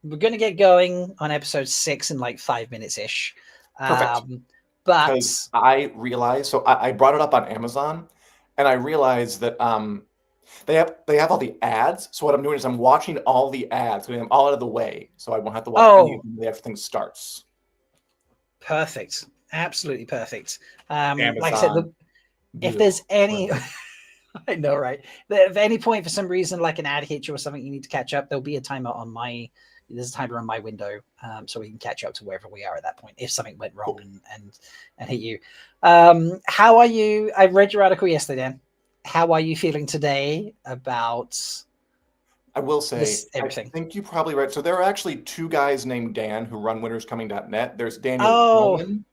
A: we're going to get going on episode 6 in like 5 minutes ish.
K: Perfect.
A: But
K: because I realized, so I brought it up on Amazon, and I realized that they have all the ads. So what I'm doing is I'm watching all the ads, getting them all out of the way, so I won't have to watch any of them everything starts.
A: Perfect. Absolutely perfect.
K: Amazon,
A: like I said, if there's any, I know, right? If at any point for some reason like an ad hits you or something you need to catch up, there'll be a timer on my. There's a timer on my window, so we can catch up to wherever we are at that point if something went wrong and hit you. How are you? I read your article yesterday, Dan. How are you feeling today about?
K: I will say
A: everything.
K: I think you probably read. So there are actually 2 guys named Dan who run winteriscoming.net. There's Daniel Roman,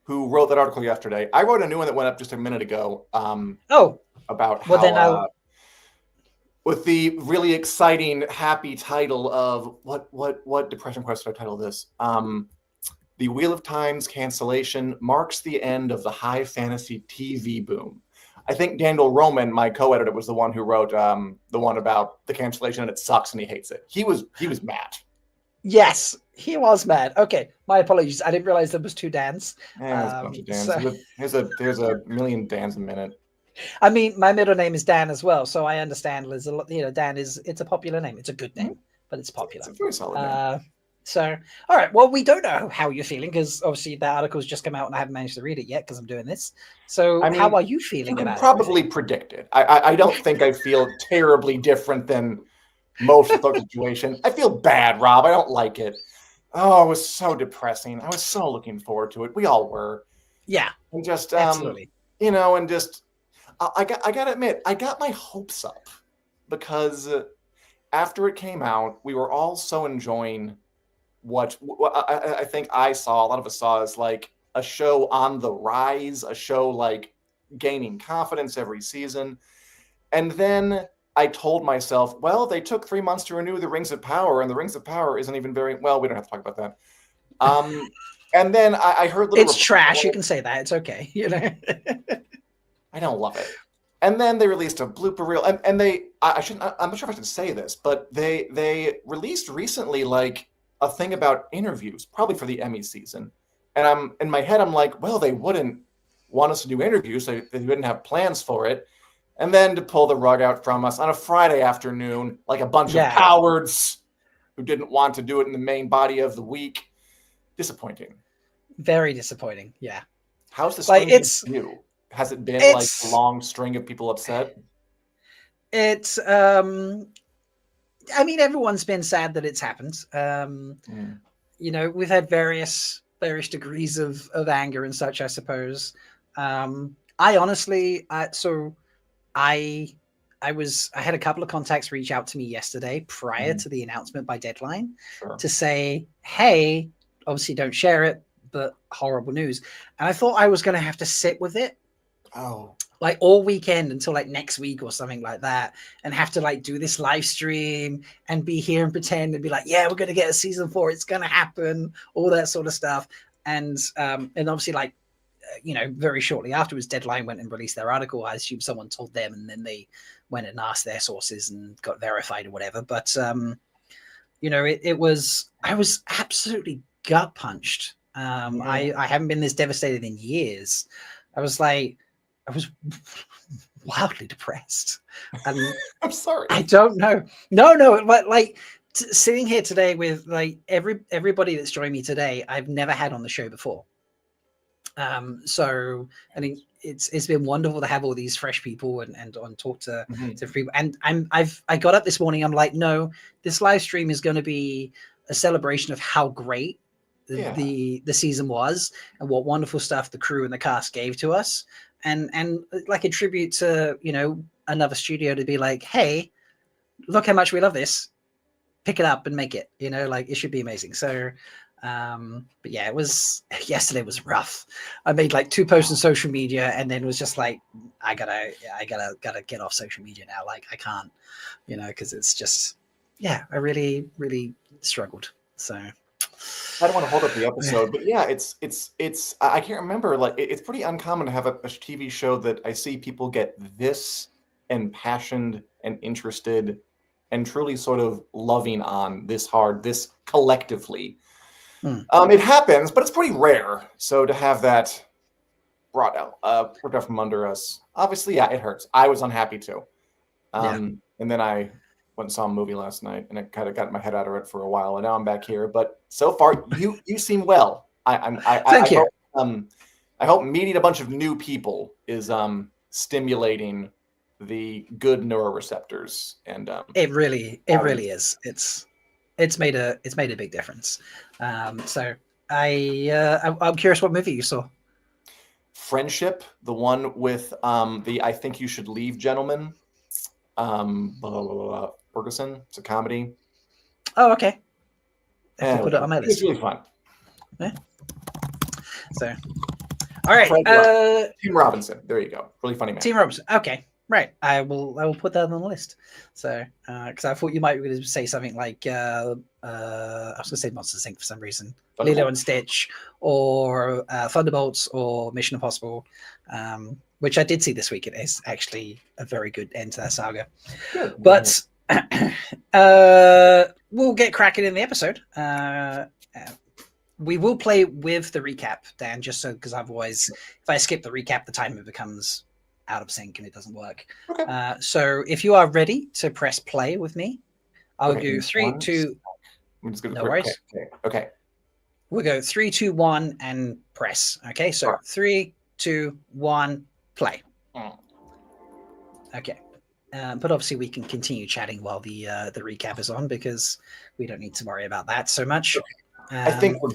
K: who wrote that article yesterday. I wrote a new one that went up just a minute ago. About how with the really exciting, happy title of what Depression Quest did I title this? The Wheel of Time's cancellation marks the end of the high fantasy TV boom. I think Daniel Roman, my co-editor, was the one who wrote the one about the cancellation and it sucks and he hates it. He was mad.
A: Yes, he was mad. Okay, my apologies. I didn't realize there was 2 Dans.
K: There's a bunch of Dans. There's a million Dans a minute.
A: I mean, my middle name is Dan as well, so I understand. There's a lot. You know, Dan it's a popular name. It's a good name, but it's popular.
K: It's a very solid name.
A: So, all right. Well, we don't know how you're feeling because obviously that article's just come out and I haven't managed to read it yet because I'm doing this. So, I mean, how are you feeling about it?
K: Probably predict it. I don't think I feel terribly different than most of the situation. I feel bad, Rob. I don't like it. Oh, it was so depressing. I was so looking forward to it. We all were.
A: Yeah.
K: And just
A: absolutely.
K: You know, and just I gotta admit, I got my hopes up because after it came out, we were all so enjoying what I think I saw, a lot of us saw, as like a show on the rise, a show like gaining confidence every season. And then I told myself, well, they took 3 months to renew the Rings of Power, and the Rings of Power isn't even very well. We don't have to talk about that. And then I heard
A: it's trash. You can say that. It's okay. You know.
K: I don't love it. And then they released a blooper reel, and I'm not sure if I should say this, but they released recently like a thing about interviews, probably for the Emmy season. And I'm in my head, I'm like, well, they wouldn't want us to do interviews, so they wouldn't have plans for it. And then to pull the rug out from us on a Friday afternoon, like a bunch of cowards who didn't want to do it in the main body of the week. Disappointing.
A: Very disappointing. Yeah.
K: How's this like you? Has it been like a long string of people upset?
A: It's I mean, everyone's been sad that it's happened. You know, we've had various degrees of anger and such, I suppose. I honestly, I had a couple of contacts reach out to me yesterday prior to the announcement by Deadline to say, hey, obviously don't share it, but horrible news. And I thought I was going to have to sit with it. Like all weekend until like next week or something like that, and have to like do this live stream and be here and pretend and be like, yeah, we're going to get a season 4. It's going to happen, all that sort of stuff. And obviously like, you know, very shortly afterwards, Deadline went and released their article. I assume someone told them and then they went and asked their sources and got verified or whatever. But, you know, I was absolutely gut punched. I haven't been this devastated in years. I was wildly depressed. And
K: I'm sorry.
A: I don't know. No, but like sitting here today with like everybody that's joined me today, I've never had on the show before. So I mean, it's been wonderful to have all these fresh people and talk to people. And I got up this morning. I'm like, no, this live stream is going to be a celebration of how great the season was and what wonderful stuff the crew and the cast gave to us. And like a tribute to, you know, another studio to be like, hey, look how much we love this. Pick it up and make it, like it should be amazing. So, but yeah, yesterday was rough. I made like 2 posts on social media and then was just like, I gotta get off social media now. Like I can't, cause it's just, yeah, I really, really struggled. So
K: I don't want to hold up the episode, but yeah, it's I can't remember. Like it's pretty uncommon to have a TV show that I see people get this impassioned and interested and truly sort of loving on this hard, this collectively. It happens, but it's pretty rare. So to have that brought out from under us, obviously, yeah, it hurts. I was unhappy too. And then I went and saw a movie last night, and it kind of got my head out of it for a while, and now I'm back here. But so far, you seem well.
A: Thank you.
K: I hope meeting a bunch of new people is stimulating the good neuroreceptors, and
A: it really is. It's made a big difference. So I'm curious what movie you saw.
K: Friendship, the one with the I Think You Should Leave gentleman, Ferguson. It's a comedy.
A: Oh, okay. Put it on my list.
K: It's really fun.
A: Yeah. So, all right.
K: Team Robinson. There you go. Really funny man.
A: Team Robinson. Okay. Right. I will put that on the list. So, because I thought you might be going to say something like I was going to say Monsters Inc. for some reason, Lilo and Stitch, or Thunderbolts, or Mission Impossible, which I did see this week. It is actually a very good end to that saga. Good. But we'll get cracking in the episode. We will play with the recap, Dan, just so because otherwise, if I skip the recap, the timer becomes out of sync and it doesn't work. Okay. So if you are ready to press play with me, I'll do 3, 2.
K: I'm just gonna
A: no worries.
K: Okay.
A: We'll go 3, 2, 1 and press. Okay. So 3, 2, 1, play. Okay. But obviously we can continue chatting while the recap is on because we don't need to worry about that so much.
K: I think we're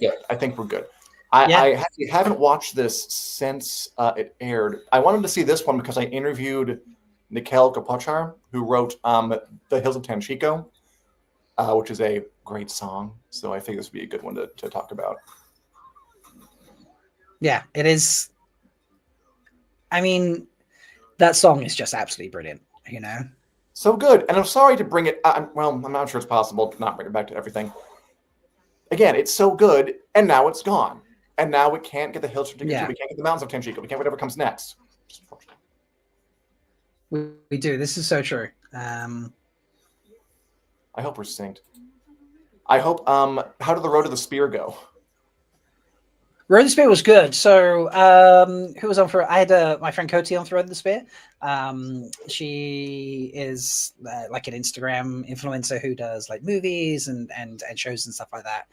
K: good. I actually haven't watched this since it aired. I wanted to see this one because I interviewed Nikhil Kapochar, who wrote The Hills of Tanchico, which is a great song. So I think this would be a good one to talk about. Yeah, it is. I mean, that song is just absolutely brilliant, So good. And I'm sorry to bring it. I'm not sure it's possible to not bring it back to everything. Again, it's so good, and now it's gone. And now we can't get the Hills of Tanchico. We can't get the Mountains of Tanchico. We can't whatever comes next. We do. This is so true. I hope we're synced. I hope. How did the Road to the Spear go? Road to the Spear was good. So who was on for? I had my friend Coty on for Road to the Spear. She is like an Instagram influencer who does like movies and shows and stuff like that.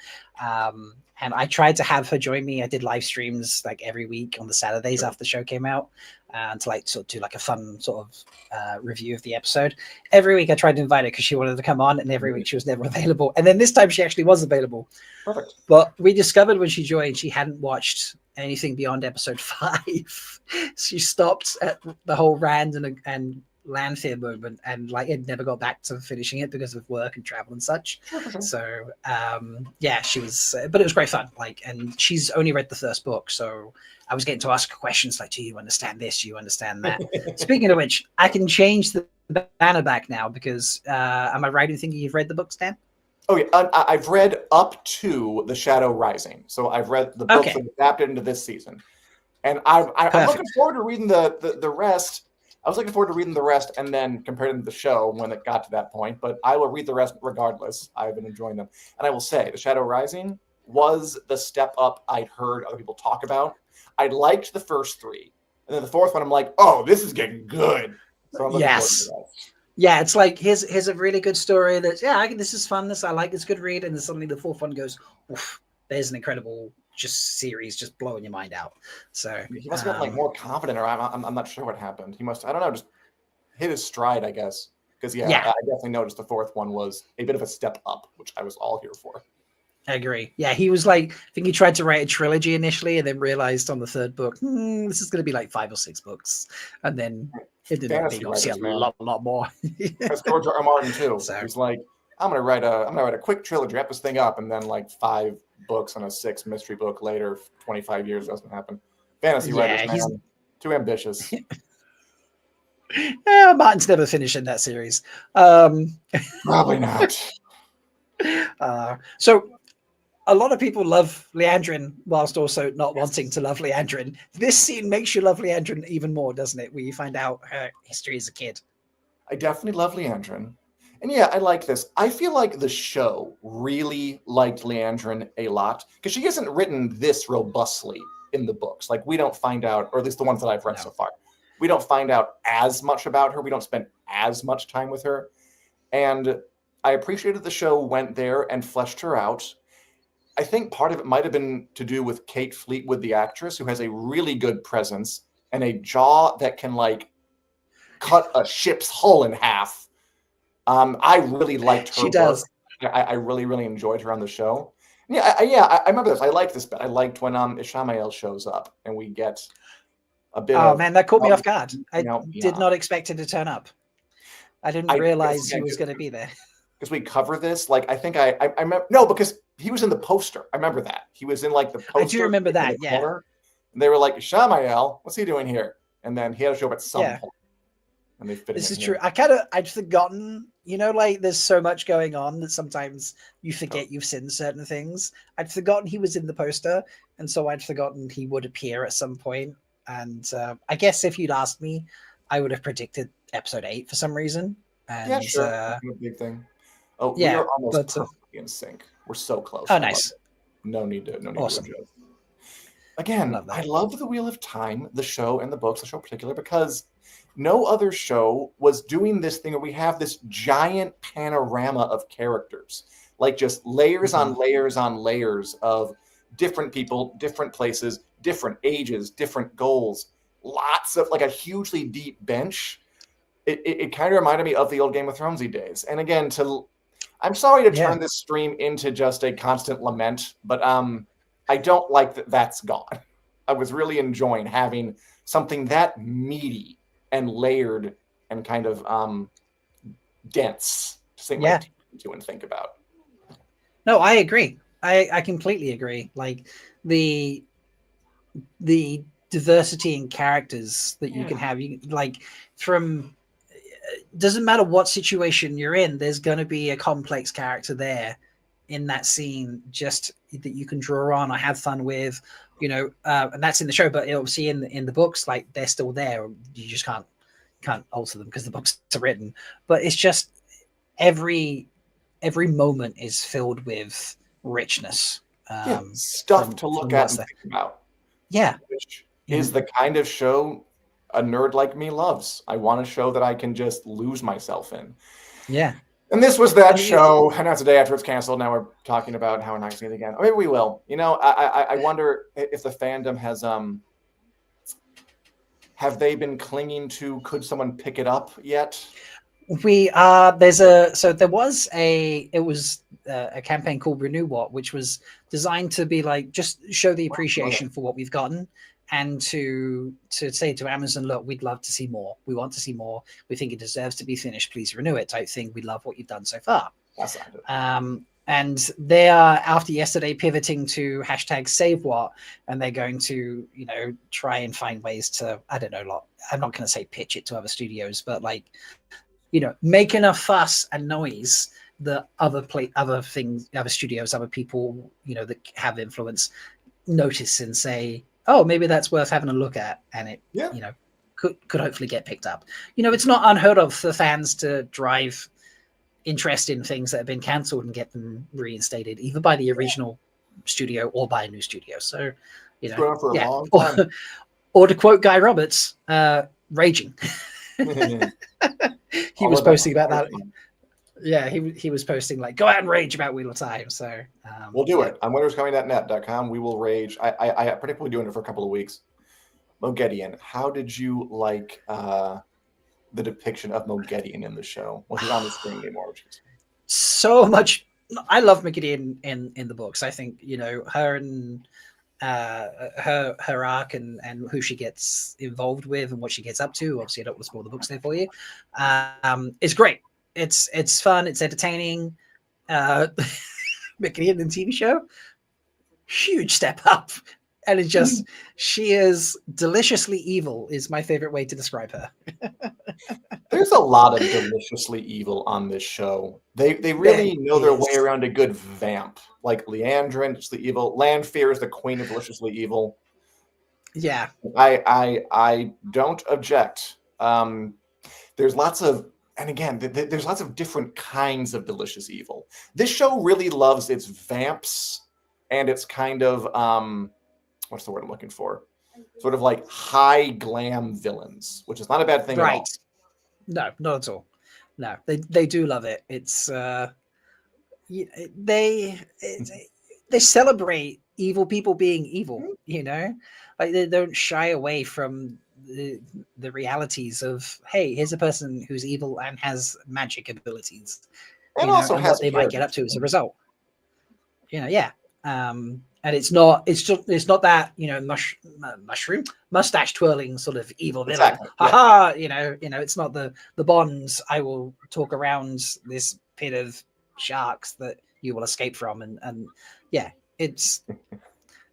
K: And I tried to have her join me. I did live streams like every week on the Saturdays after the show came out, to like sort of do like a fun sort of review of the episode. Every week I tried to invite her because she wanted to come on, and every week she was never available. And then this time she actually was available. Perfect. But we discovered when she joined, she hadn't watched anything beyond episode 5. She stopped at the whole Rand and Lanfear moment, and like it never got back to finishing it because of work and travel and such. So yeah, she was, but it was great fun. Like, and she's only read the first book, so I was getting to ask her questions like, "Do you understand this? Do you understand that?" Speaking of which, I can change the banner back now because am I right in thinking you've read the books, Dan? Oh yeah, I've read up to The Shadow Rising, so I've read the books that adapted into this season, and I'm looking forward to reading the rest. I was looking forward to reading the rest and then comparing them to the show when it got to that point, but I will read the rest regardless. I've been enjoying them. And I will say, The Shadow Rising was the step up I'd heard other people talk about. I liked the first 3. And then the 4th one, I'm like, oh, this is getting good. So I'm looking forward to that. Yeah, it's like, here's a really good story that's, this is fun. I like this good read. And then suddenly the 4th one goes, oof, there's an incredible series just blowing your mind out. So he must have gotten like more confident, or I'm not sure what happened. He must, I don't know, just hit his stride, I guess. Because I definitely noticed the 4th one was a bit of a step up, which I was all here for.
A: I agree. Yeah, he was like, I think he tried to write a trilogy initially and then realized on the third book, this is going to be like 5 or 6 books. And then it did
K: Fantasy
A: being obviously
K: writers,
A: a lot more.
K: That's George R. R. Martin too.
A: So-
K: He's like, I'm gonna write a quick trilogy, wrap this thing up, and then like 5 books and a 6th mystery book later, 25 years doesn't happen. Fantasy writers, man, too ambitious.
A: Yeah, Martin's never finishing that series.
K: Probably not.
A: So a lot of people love Leandrin whilst also not wanting to love Leandrin. This scene makes you love Leandrin even more, doesn't it? Where you find out her history as a kid.
K: I definitely love Leandrin. And yeah, I like this. I feel like the show really liked Leandrin a lot because she isn't written this robustly in the books. Like we don't find out, or at least the ones that I've read so far, we don't find out as much about her. We don't spend as much time with her. And I appreciated the show went there and fleshed her out. I think part of it might have been to do with Kate Fleetwood, the actress, who has a really good presence and a jaw that can like cut a ship's hull in half. I really liked her.
A: She does.
K: I really, really enjoyed her on the show. I remember this. I liked this bit. I liked when Ishamael shows up and we get a bit of...
A: Oh, man, that caught me off guard. I did not expect him to turn up. I didn't realize he was going to be there.
K: Because we cover this, like, I think I remember... No, because he was in the poster. I remember that. He was in, like, the poster.
A: I do remember that, yeah.
K: Corner, and they were like, Ishamael, what's he doing here? And then he had to show up at some point. And they fit
A: this
K: him
A: is
K: in
A: true. I'd forgotten, like there's so much going on that sometimes you forget you've seen certain things. I'd forgotten he was in the poster, and so I'd forgotten he would appear at some point. And I guess if you'd asked me, I would have predicted episode 8 for some reason. And,
K: yeah, sure. A big thing. Oh,
A: yeah,
K: we are almost perfectly in sync. We're so close.
A: Oh, nice.
K: No need to
A: awesome.
K: adjust. Again, I love the Wheel of Time, the show and the books, the show in particular, because no other show was doing this thing where we have this giant panorama of characters, like just layers on layers on layers of different people, different places, different ages, different goals, lots of like a hugely deep bench. It kind of reminded me of the old Game of Thronesy days. And again, I'm sorry to turn this stream into just a constant lament, but I don't like that that's gone. I was really enjoying having something that meaty and layered and kind of dense to sink my teeth into and think about.
A: No, I agree. I completely agree. Like the diversity in characters that you can have, doesn't matter what situation you're in, there's going to be a complex character there in that scene just that you can draw on or have fun with, and that's in the show, but obviously in the books, like they're still there. You just can't alter them because the books are written, but it's just every moment is filled with richness,
K: stuff to look at and think about.
A: Yeah.
K: Which is the kind of show a nerd like me loves. I want a show that I can just lose myself in.
A: Yeah.
K: And this was that show, and that's the day after it's canceled. Now we're talking about how we're not going to see it again. Or maybe we will. I wonder if the fandom has have they been clinging to could someone pick it up yet?
A: We are. There was a campaign called RenewWoT, which was designed to be like just show the appreciation for what we've gotten, and to say to Amazon, look, we'd love to see more. We want to see more. We think it deserves to be finished. Please renew it. Type thing. We love what you've done so far.
K: That's not good.
A: And they are, after yesterday, pivoting to #SaveWoT, and they're going to, try and find ways to, I don't know, I'm not going to say pitch it to other studios, but make enough fuss and noise that other studios, other people, that have influence notice and say, oh, maybe that's worth having a look at, and it, could hopefully get picked up. It's not unheard of for fans to drive interest in things that have been cancelled and get them reinstated, either by the original studio or by a new studio. So, or to quote Guy Roberts, raging. He was posting about that. Yeah, he was posting like, go out and rage about Wheel of Time. So
K: we'll do it on winterscoming.net.com. We will rage. I predict we'll be doing it for a couple of weeks. Moghedien, how did you like the depiction of Moghedien in the show? Well, he's on the screen game more.
A: So much I love Mickey in the books. I think, you know, her and her arc and who she gets involved with and what she gets up to. Obviously, I don't want to spoil the books there for you. It's great. It's fun. It's entertaining. Mickey in the TV show, huge step up. And it's just, she is deliciously evil is my favorite way to describe her.
K: There's a lot of deliciously evil on this show. They really know their way around a good vamp. Like Leandrin, deliciously evil. Lanfear is the queen of deliciously evil.
A: Yeah.
K: I don't object. There's lots of, and again, there's lots of different kinds of delicious evil. This show really loves its vamps and its kind of, what's the word I'm looking for? Sort of like high glam villains, which is not a bad thing at all.
A: No, not at all. No, they do love it. It's they celebrate evil people being evil. You know, like they don't shy away from the realities of, hey, here's a person who's evil and has magic abilities,
K: and also
A: and
K: has
A: what they might get up to as a result. You know, yeah. And it's not that, you know, mustache twirling sort of evil villain.
K: Exactly.
A: Haha, you know, it's not the Bonds. I will talk around this pit of sharks that you will escape from, and yeah, it's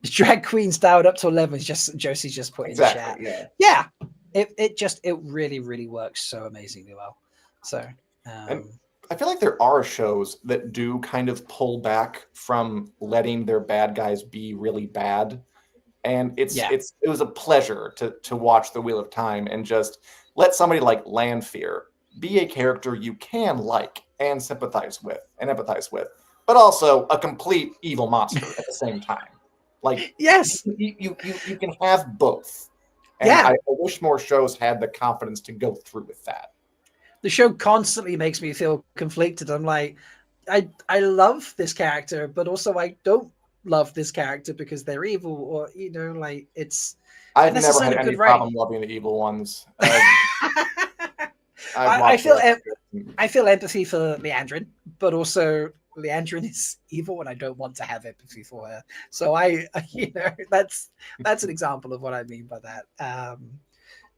A: drag queens dialed up to 11. It's just Josie's just put in the chat. Yeah. It really works so amazingly well. So.
K: And I feel like there are shows that do kind of pull back from letting their bad guys be really bad. And it was a pleasure to watch The Wheel of Time and just let somebody like Lanfear be a character you can like and sympathize with and empathize with, but also a complete evil monster at the same time. Like,
A: yes,
K: you can have both. And I wish more shows had the confidence to go through with that.
A: The show constantly makes me feel conflicted. I'm like, I love this character, but also I don't love this character because they're evil, or, you know, like it's.
K: I've never had any problem loving the evil ones. I
A: feel empathy for Leandrin, but also Leandrin is evil, and I don't want to have empathy for her. So you know, that's an example of what I mean by that.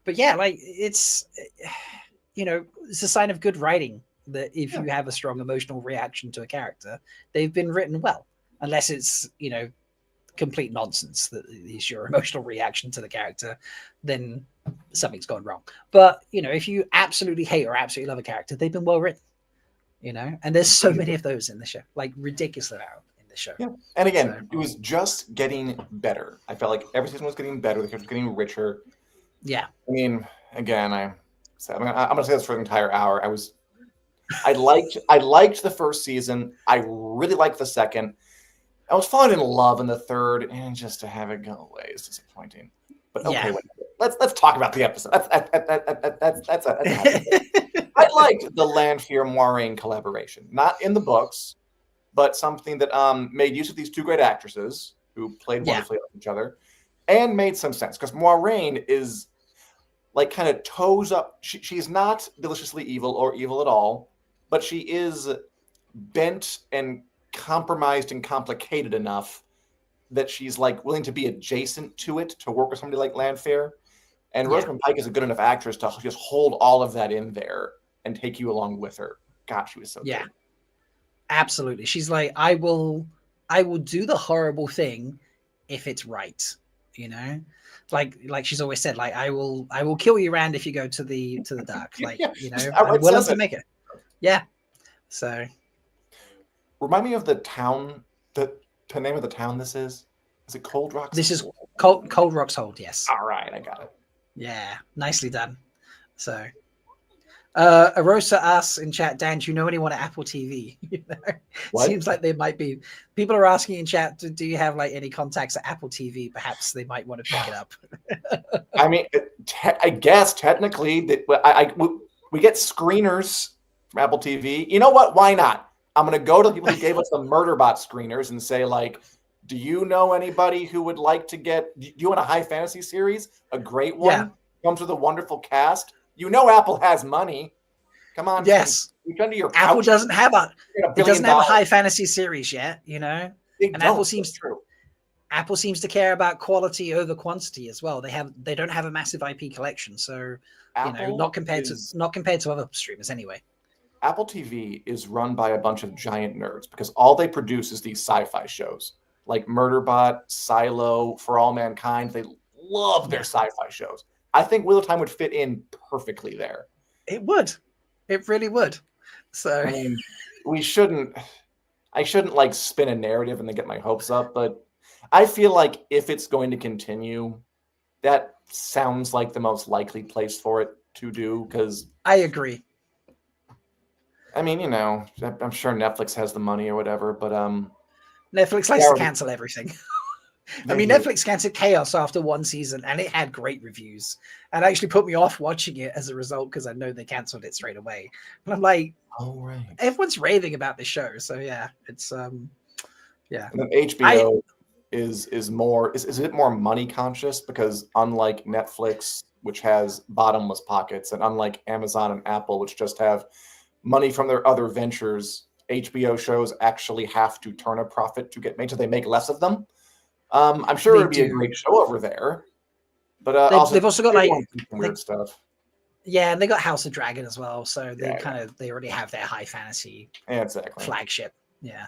A: But yeah, like it's. You know, it's a sign of good writing that if you have a strong emotional reaction to a character, they've been written well. Unless it's, you know, complete nonsense that is your emotional reaction to the character, then something's gone wrong. But, you know, if you absolutely hate or absolutely love a character, they've been well written, you know, and there's so many of those in the show, like ridiculous amount in the show.
K: Yeah. And again, it was just getting better. I felt like every season was getting better. The characters were getting richer.
A: Yeah.
K: I mean, again, I'm going to say this for the entire hour. I liked the first season. I really liked the second. I was falling in love in the third, and just to have it go away is disappointing. But okay, let's talk about the episode. That's I liked the Lanfear Moiraine collaboration, not in the books, but something that made use of these two great actresses who played wonderfully with each other, and made some sense because Moiraine is. Like kind of toes up. She's not deliciously evil or evil at all, but she is bent and compromised and complicated enough that she's like willing to be adjacent to it to work with somebody like Lanfear. And Rosamund Pike is a good enough actress to just hold all of that in there and take you along with her. God, she was so good.
A: Absolutely. She's like, I will do the horrible thing if it's right, you know? Like she's always said, like, I will kill you, Rand, if you go to the dark. Like, you know, I'm willing to make it. Yeah. So
K: remind me of the town, the name of the town this is. Is it Cold Rocks?
A: This is Cold Rocks Hold, yes.
K: All right, I got it.
A: Yeah, nicely done. So Arosa asks in chat, Dan, do you know anyone at Apple TV? You know? Seems like they might be. People are asking in chat, do you have like any contacts at Apple TV? Perhaps they might want to pick it up.
K: I mean, I guess technically that we get screeners from Apple TV. You know what? Why not? I'm going to go to the people who gave us the Murderbot screeners and say, like, do you know anybody who would like to get? Do you want a high fantasy series? A great one comes with a wonderful cast. You know, Apple has money. Come on.
A: Yes.
K: Reach under your
A: Apple
K: couch.
A: doesn't have a
K: $1
A: it doesn't
K: billion.
A: have a high fantasy series yet, you know.
K: They
A: And
K: don't.
A: Apple seems
K: true.
A: Apple seems to care about quality over quantity as well. They don't have a massive IP collection, so
K: Apple
A: not compared to other streamers anyway.
K: Apple TV is run by a bunch of giant nerds because all they produce is these sci-fi shows like Murderbot, Silo, For All Mankind. They love their sci-fi shows. I think Wheel of Time would fit in perfectly there.
A: It would. It really would. So
K: I mean, I shouldn't like spin a narrative and then get my hopes up, but I feel like if it's going to continue, that sounds like the most likely place for it to do, because
A: I agree.
K: I mean, I'm sure Netflix has the money or whatever, but
A: Netflix likes to cancel everything. I mean, Netflix canceled Chaos after one season, and it had great reviews, and actually put me off watching it as a result because I know they canceled it straight away. And I'm like,
K: oh right,
A: everyone's raving about this show, so yeah, it's yeah.
K: And then HBO is a bit more money conscious, because unlike Netflix, which has bottomless pockets, and unlike Amazon and Apple, which just have money from their other ventures, HBO shows actually have to turn a profit to get made, so they make less of them. I'm sure it'd be a great show over there, but
A: they've also got like
K: weird stuff.
A: Yeah, and they got House of Dragon as well, so they they already have their high fantasy flagship. Yeah.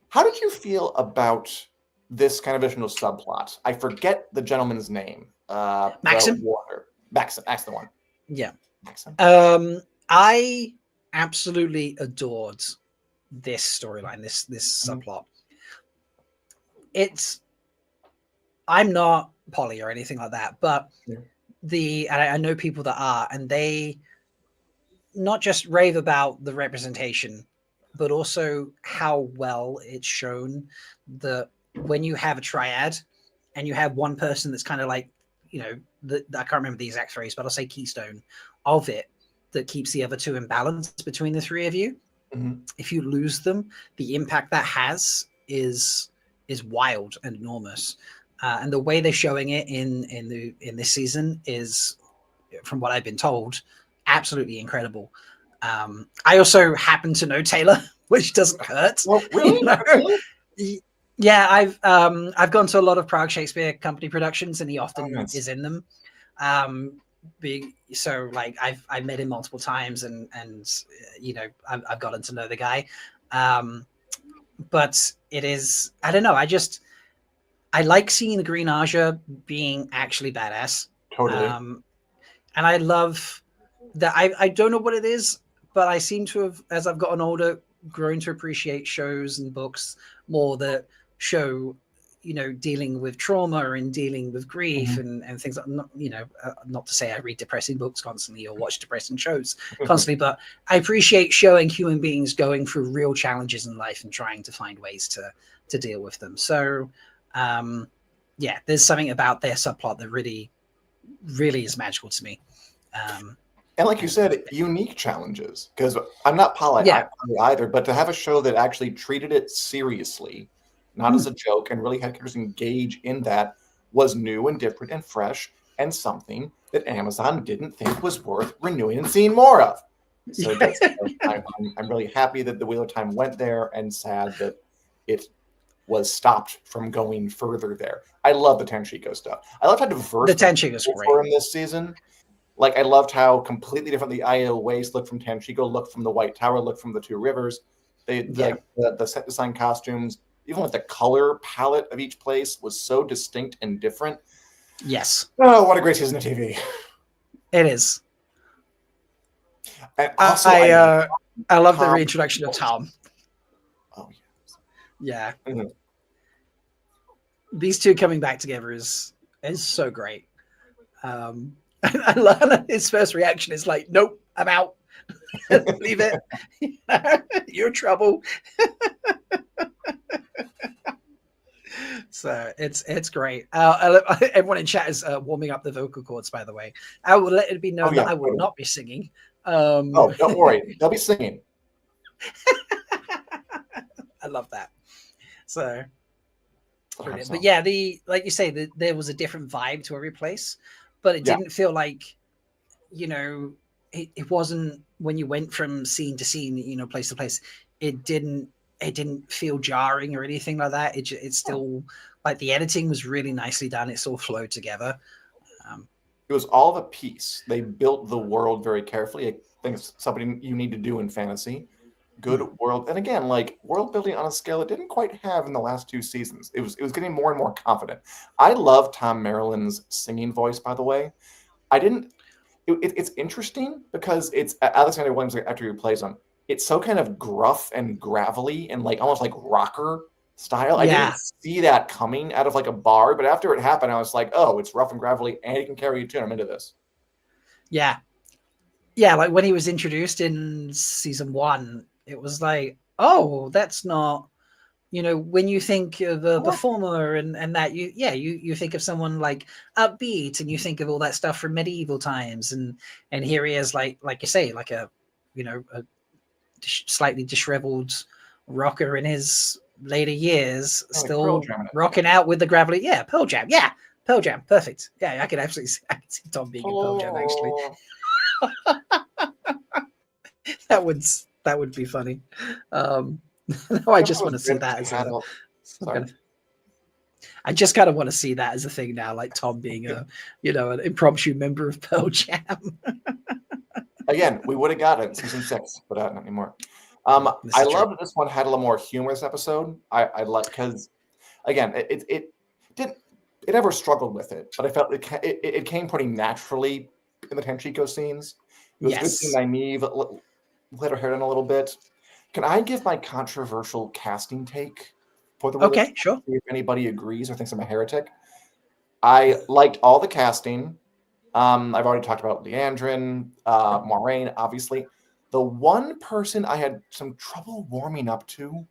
K: How did you feel about this kind of additional subplot? I forget the gentleman's name.
A: Maxim.
K: Maxim. That's the one.
A: Yeah.
K: Maxim.
A: I absolutely adored this storyline, this subplot. I'm not poly or anything like that, but I know people that are, and they not just rave about the representation, but also how well it's shown that when you have a triad and you have one person that's kind of like, I can't remember the exact phrase, but I'll say keystone of it, that keeps the other two in balance between the three of you.
K: Mm-hmm.
A: If you lose them, the impact that has is wild and enormous. And the way they're showing it in this season is, from what I've been told, absolutely incredible. I also happen to know Taylor, which doesn't hurt.
K: Well, really?
A: Yeah, I've gone to a lot of Prague Shakespeare Company productions, and he often is in them. So like I've met him multiple times, and I've gotten to know the guy. But it is, I don't know, I like seeing the Green Aja being actually badass.
K: Totally.
A: And I love that. I don't know what it is, but I seem to have, as I've gotten older, grown to appreciate shows and books more that show, dealing with trauma and dealing with grief and things like, not to say I read depressing books constantly or watch depressing shows constantly, but I appreciate showing human beings going through real challenges in life and trying to find ways to deal with them. So, there's something about their subplot that really, really is magical to me.
K: And like you said, unique challenges, because I'm not poly either, but to have a show that actually treated it seriously, not as a joke, and really had characters engage in that, was new and different and fresh, and something that Amazon didn't think was worth renewing and seeing more of. So I'm really happy that the Wheel of Time went there, and sad that it was stopped from going further there. I love the Tenshiko stuff. I love how diverse
A: the Tenshiko's
K: great in this season. Like, I loved how completely different the IO Waste looked from Tenshiko, looked from the White Tower, looked from the Two Rivers. The set design costumes, even with the color palette of each place, was so distinct and different.
A: Yes.
K: Oh, what a great season of TV.
A: It is.
K: And also,
A: I love the reintroduction of Tom.
K: Oh,
A: yeah. Mm-hmm. These two coming back together is so great. I love his first reaction is like, nope, I'm out. Leave it. You're in trouble. So it's great. Everyone in chat is warming up the vocal cords, by the way. I will let it be known that I will not be singing.
K: Oh, don't worry. They'll be singing.
A: I love that. So, brilliant. But yeah, like you say, there was a different vibe to every place, but it didn't feel like, it wasn't, when you went from scene to scene, you know, place to place, it didn't feel jarring or anything like that. It's still like the editing was really nicely done. It's all flowed together.
K: It was all of a piece. They built the world very carefully. I think it's something you need to do in fantasy. Good world, and again, like world building on a scale it didn't quite have in the last 2 seasons. It was getting more and more confident. I love Tom Maryland's singing voice, by the way. It's interesting because it's Alexander Williams, the actor who plays him. It's so kind of gruff and gravelly and like almost like rocker style. I didn't see that coming out of like a bar, but after it happened, I was like, oh, it's rough and gravelly, and he can carry a tune. I'm into this.
A: Yeah, like when he was introduced in season 1, it was like, oh, that's not, you know, when you think of a performer and that you think of someone like upbeat, and you think of all that stuff from medieval times, and here he is, like you say, like a, you know, a slightly disheveled rocker in his later years, still rocking out with the gravelly. Yeah, Pearl Jam. Yeah, Pearl Jam. Perfect. Yeah, I can absolutely see Tom being in Pearl Jam, actually. That would be funny. No, I just want to see that as I just kind of want to see that as a thing now, like Tom being a, you know, an impromptu member of Pearl Jam.
K: Again, we would have got it in season 6, but not anymore. I love that this one had a little more humorous episode. I like, because again, it never struggled with it, but I felt it came pretty naturally in the Tenchiko scenes. It was good seeing Nynaeve let her hair down a little bit. Can I give my controversial casting take for the
A: Okay, sure.
K: See if anybody agrees or thinks I'm a heretic. I liked all the casting. I've already talked about Leandrin, Moraine, obviously. The one person I had some trouble warming up to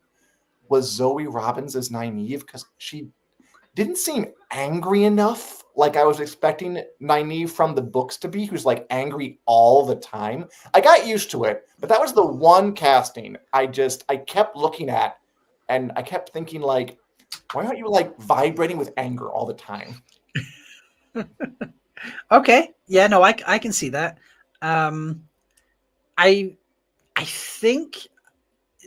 K: was Zoe Robbins as Nynaeve, because she didn't seem angry enough like I was expecting Nynaeve from the books to be, who's like angry all the time. I got used to it, but that was the one casting I kept looking at, and I kept thinking, like, why aren't you like vibrating with anger all the time?
A: Okay. Yeah, no, I can see that. I think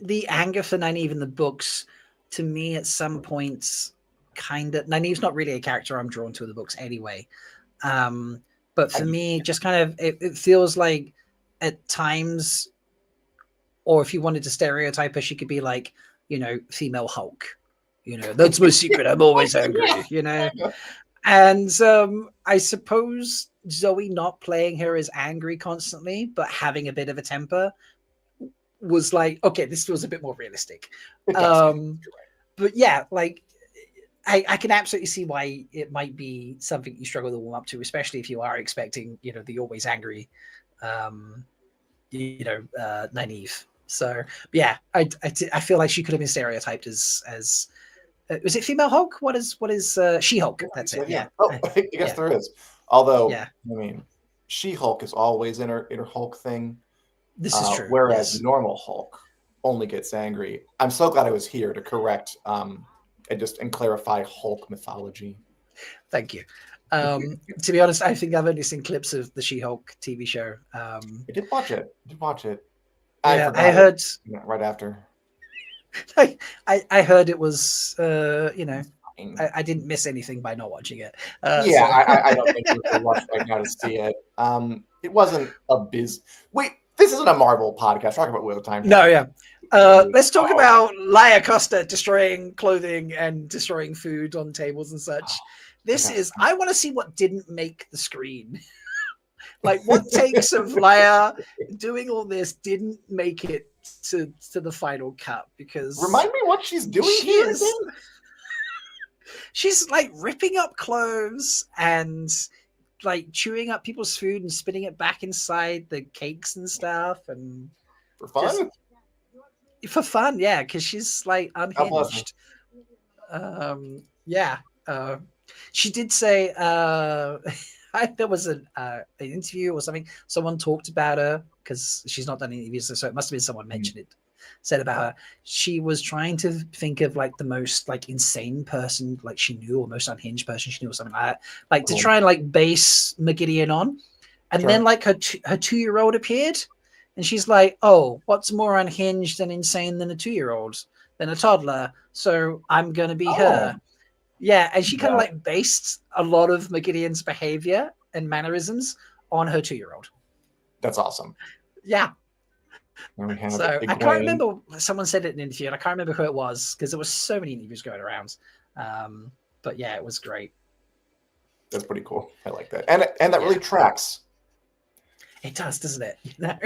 A: the anger for Nynaeve in the books, to me, at some points, kind of, Nynaeve's not really a character I'm drawn to in the books anyway. But for me, just kind of, it feels like at times, or if you wanted to stereotype her, she could be like, you know, female Hulk. You know, that's my secret. I'm always angry, you know. And I suppose Zoe not playing her as angry constantly, but having a bit of a temper was like, okay, this feels a bit more realistic. But yeah, like I can absolutely see why it might be something you struggle to warm up to, especially if you are expecting, you know, the always angry, you know, Nynaeve. So yeah, I feel like she could have been stereotyped as was it female Hulk? What is She-Hulk? That's it. Yeah.
K: Oh, I guess there is. Although, I mean, She-Hulk is always in her Hulk thing.
A: This is true.
K: Whereas normal Hulk only gets angry. I'm so glad I was here to correct and clarify Hulk mythology.
A: Thank you. To be honest, I think I've only seen clips of the She-Hulk TV show.
K: I did watch it.
A: I heard
K: right after.
A: I heard it was, you know, I didn't miss anything by not watching it.
K: I don't think you should watch right now to see it. It wasn't a Wait, this isn't a Marvel podcast. Talk about Wheel of Time.
A: No, yeah. Let's talk about Laia Costa destroying clothing and destroying food on tables and such. I want to see what didn't make the screen. Like, what takes of Laia doing all this didn't make it to the final cut? Because
K: remind me what she's doing
A: she's like ripping up clothes and like chewing up people's food and spitting it back inside the cakes and stuff, and
K: for fun.
A: Yeah, because she's like unhinged. She did say there was an interview or something. Someone talked about her because she's not done interviews, so it must have been someone mentioned it. Said about her, she was trying to think of like the most like insane person like she knew, or most unhinged person she knew, or something like that, like to try and like base McGideon on. And then like her 2-year-old appeared, and she's like, "Oh, what's more unhinged and insane than a 2-year-old, than a toddler? So I'm gonna be her." Yeah, and she kind of like based a lot of McGideon's behavior and mannerisms on her 2-year-old.
K: That's awesome.
A: Yeah.
K: So
A: I can't remember. Someone said it in an interview, and I can't remember who it was because there was so many interviews going around. But yeah, it was great.
K: That's pretty cool. I like that, and that really tracks.
A: It does, doesn't it? You know?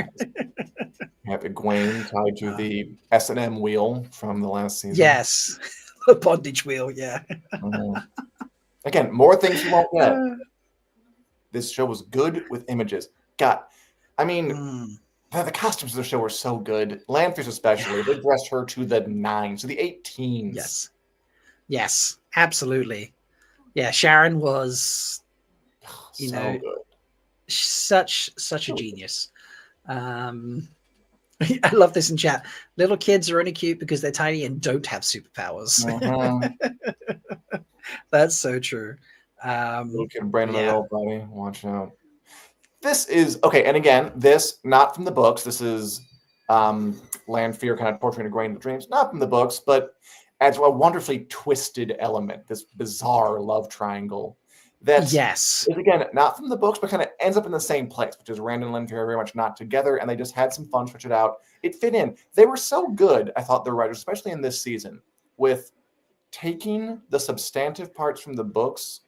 K: You have Egwene tied to the S&M wheel from the last season.
A: Yes, the bondage wheel. Yeah.
K: Again, more things you won't get. This show was good with images. God, I mean, the costumes of the show were so good. Lanfear's especially. They dressed her to the 9s, to the 18s.
A: Yes, absolutely. Yeah, Sharon was, you know,
K: good.
A: such a genius. I love this in chat. Little kids are only cute because they're tiny and don't have superpowers. That's so true.
K: Little kid brain in the little body. Watch out. This is okay, and again, this not from the books. This is Lanfear kind of portraying Egwene in the dreams, not from the books, but adds a wonderfully twisted element. This bizarre love triangle. That is again not from the books, but kind of ends up in the same place, which is Rand and Lanfear are very much not together, and they just had some fun, switch it out. It fit in. They were so good, I thought, the writers, especially in this season, with taking the substantive parts from the books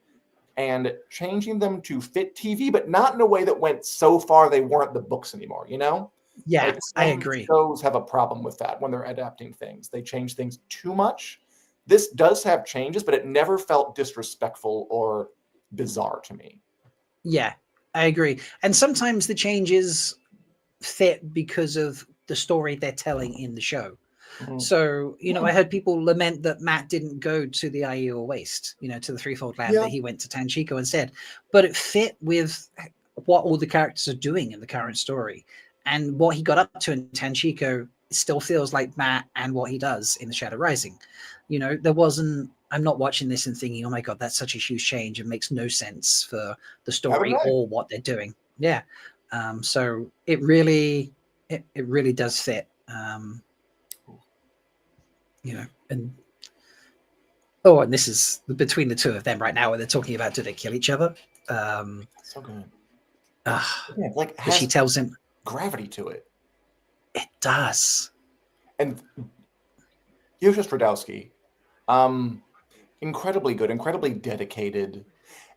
K: and changing them to fit TV, but not in a way that went so far they weren't the books anymore, you know?
A: Yeah,
K: like,
A: I agree.
K: Shows have a problem with that when they're adapting things. They change things too much. This does have changes, but it never felt disrespectful or bizarre to me.
A: Yeah, I agree. And sometimes the changes fit because of the story they're telling in the show. So, you know, I heard people lament that Matt didn't go to the Aiel Waste, you know, to the Threefold Land, that he went to Tanchico instead. But it fit with what all the characters are doing in the current story. And what he got up to in Tanchico still feels like Matt and what he does in The Shadow Rising. You know, I'm not watching this and thinking, oh my God, that's such a huge change. It makes no sense for the story or what they're doing. Yeah. So it really does fit. You know, and this is between the two of them right now where they're talking about, do they kill each other?
K: So good.
A: Like she tells him
K: gravity to it.
A: It does.
K: And Yosha Stradowski, incredibly good, incredibly dedicated.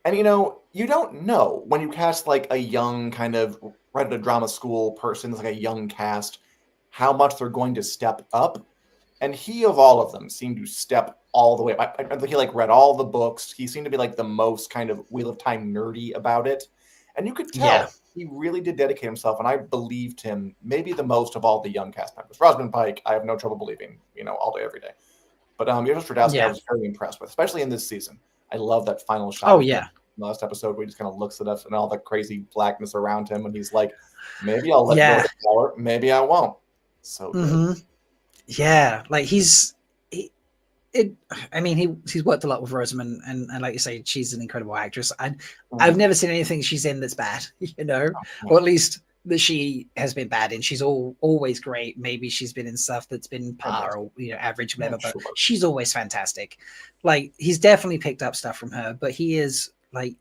K: And you know, you don't know when you cast like a young kind of right at a drama school person, like a young cast, how much they're going to step up. And he, of all of them, seemed to step all the way up. I think he like read all the books. He seemed to be like the most kind of Wheel of Time nerdy about it. And you could tell he really did dedicate himself. And I believed him maybe the most of all the young cast members. Rosamund Pike, I have no trouble believing, you know, all day, every day. But Yosha Stradowski, I was very impressed with, especially in this season. I love that final shot.
A: Oh, yeah.
K: Last episode where he just kind of looks at us and all the crazy blackness around him. And he's like, maybe I'll let go of the power. Maybe I won't. So good.
A: Yeah, like he's worked a lot with Rosamund, and like you say, she's an incredible actress. I've never seen anything she's in that's bad, you know, or at least that she has been bad in. She's always great. Maybe she's been in stuff that's been par or, you know, average, whatever, but she's always fantastic. Like he's definitely picked up stuff from her, but he is like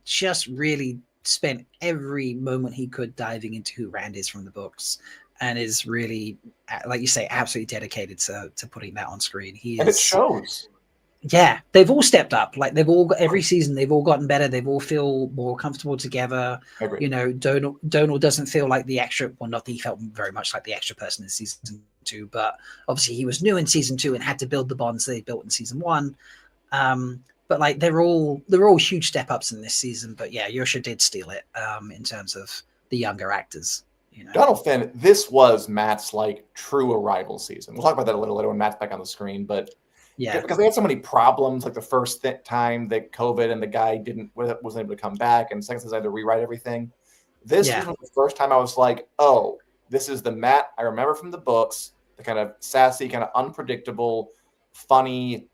A: just really spent every moment he could diving into who Rand is from the books. And is really, like you say, absolutely dedicated to putting that on screen.
K: And it shows.
A: Yeah, they've all stepped up. Like they've all got, every season, they've all gotten better. They've all feel more comfortable together. You know, Donal doesn't feel like the extra. Well, not that he felt very much like the extra person in season 2, but obviously he was new in season 2 and had to build the bonds they built in season 1. But like they're all huge step ups in this season. But yeah, Yosha did steal it in terms of the younger actors. You know?
K: Donald Finn, this was Matt's like true arrival season. We'll talk about that a little later when Matt's back on the screen, but
A: yeah,
K: because they had so many problems, like the first time that COVID and the guy wasn't able to come back, and second they had to rewrite everything. This was the first time I was like, oh, this is the Matt I remember from the books, the kind of sassy, kind of unpredictable, funny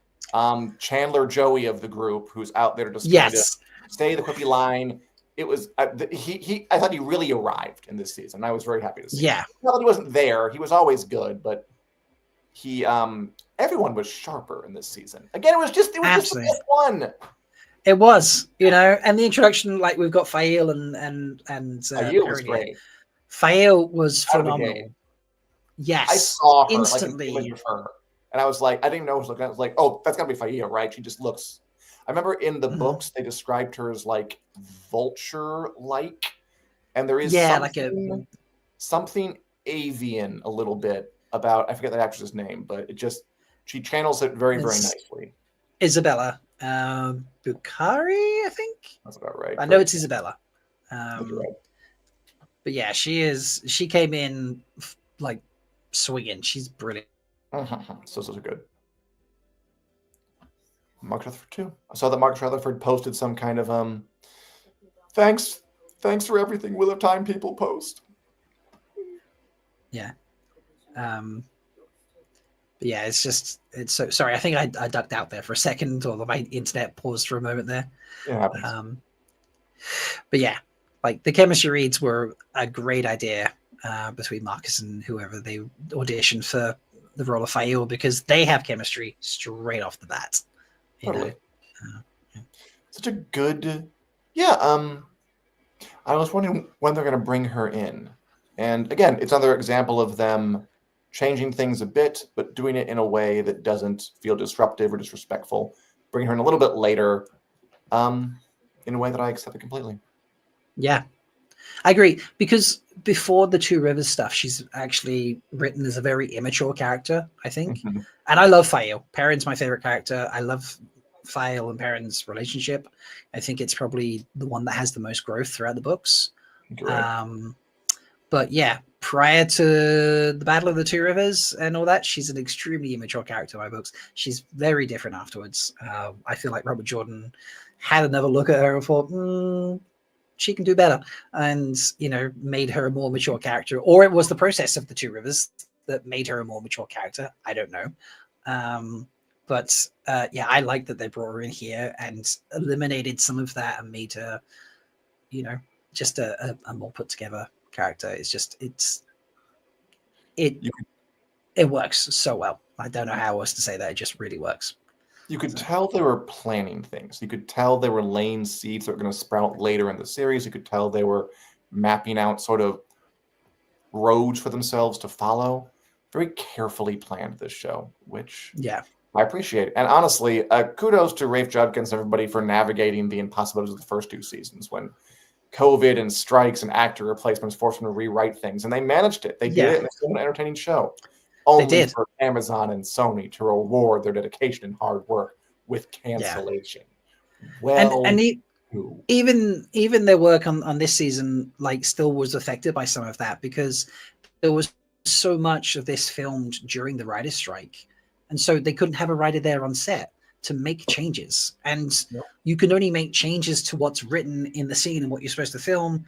K: Chandler Joey of the group, who's out there to just kind of say the quippy line, it was I thought he really arrived in this season. I was very happy to see.
A: Yeah,
K: not that he wasn't there; he was always good, but he everyone was sharper in this season. Again, it was just the one.
A: It was, and the introduction, like we've got Fael and
K: Fael was great.
A: Fael was phenomenal. Yes,
K: I saw her
A: instantly.
K: Like an image of her, and I was like, I didn't know I was looking. I was like, oh, that's gotta be Fael, right? She just looks. I remember in the books they described her as like vulture-like, and there is something avian a little bit about. I forget the actress's name, but she channels it very nicely.
A: Isabella Bukhari, I think.
K: That's about right.
A: I know it's Isabella. But yeah, she came in like swinging. She's brilliant.
K: So good. Mark Rutherford too. I saw that Mark Rutherford posted some kind of thanks for everything. Will of Time people post.
A: Yeah. But yeah, it's so sorry. I think I ducked out there for a second, or my internet paused for a moment there.
K: Yeah.
A: But yeah, like the chemistry reads were a great idea between Marcus and whoever they auditioned for the role of Fael, because they have chemistry straight off the bat.
K: Totally. Such a good. Yeah. I was wondering when they're going to bring her in, and again, it's another example of them changing things a bit, but doing it in a way that doesn't feel disruptive or disrespectful. Bring her in a little bit later, in a way that I accept it completely.
A: Yeah, I agree, because before the Two Rivers stuff, she's actually written as a very immature character, I think. And I love Fael. Perrin's my favorite character. I love Fael and Perrin's relationship. I think it's probably the one that has the most growth throughout the books. But yeah, prior to the Battle of the Two Rivers and all that, she's an extremely immature character in my books. She's very different afterwards. I feel like Robert Jordan had another look at her and thought, she can do better, and made her a more mature character. Or it was the process of the Two Rivers that made her a more mature character. I don't know. But I like that they brought her in here and eliminated some of that and made her, just a more put together character. It works so well. I don't know how else to say that. It just really works.
K: You could tell they were planning things. You could tell they were laying seeds that were going to sprout later in the series. You could tell they were mapping out sort of roads for themselves to follow. Very carefully planned, this show, which I appreciate. And honestly, kudos to Rafe Judkins and everybody for navigating the impossibilities of the first two seasons when COVID and strikes and actor replacements forced them to rewrite things. And they managed it. They did it, and it's still an entertaining show. Only for Amazon and Sony to reward their dedication and hard work with cancellation. Well,
A: and even their work on this season, like, still was affected by some of that, because there was so much of this filmed during the writer's strike, and so they couldn't have a writer there on set to make changes. And you can only make changes to what's written in the scene and what you're supposed to film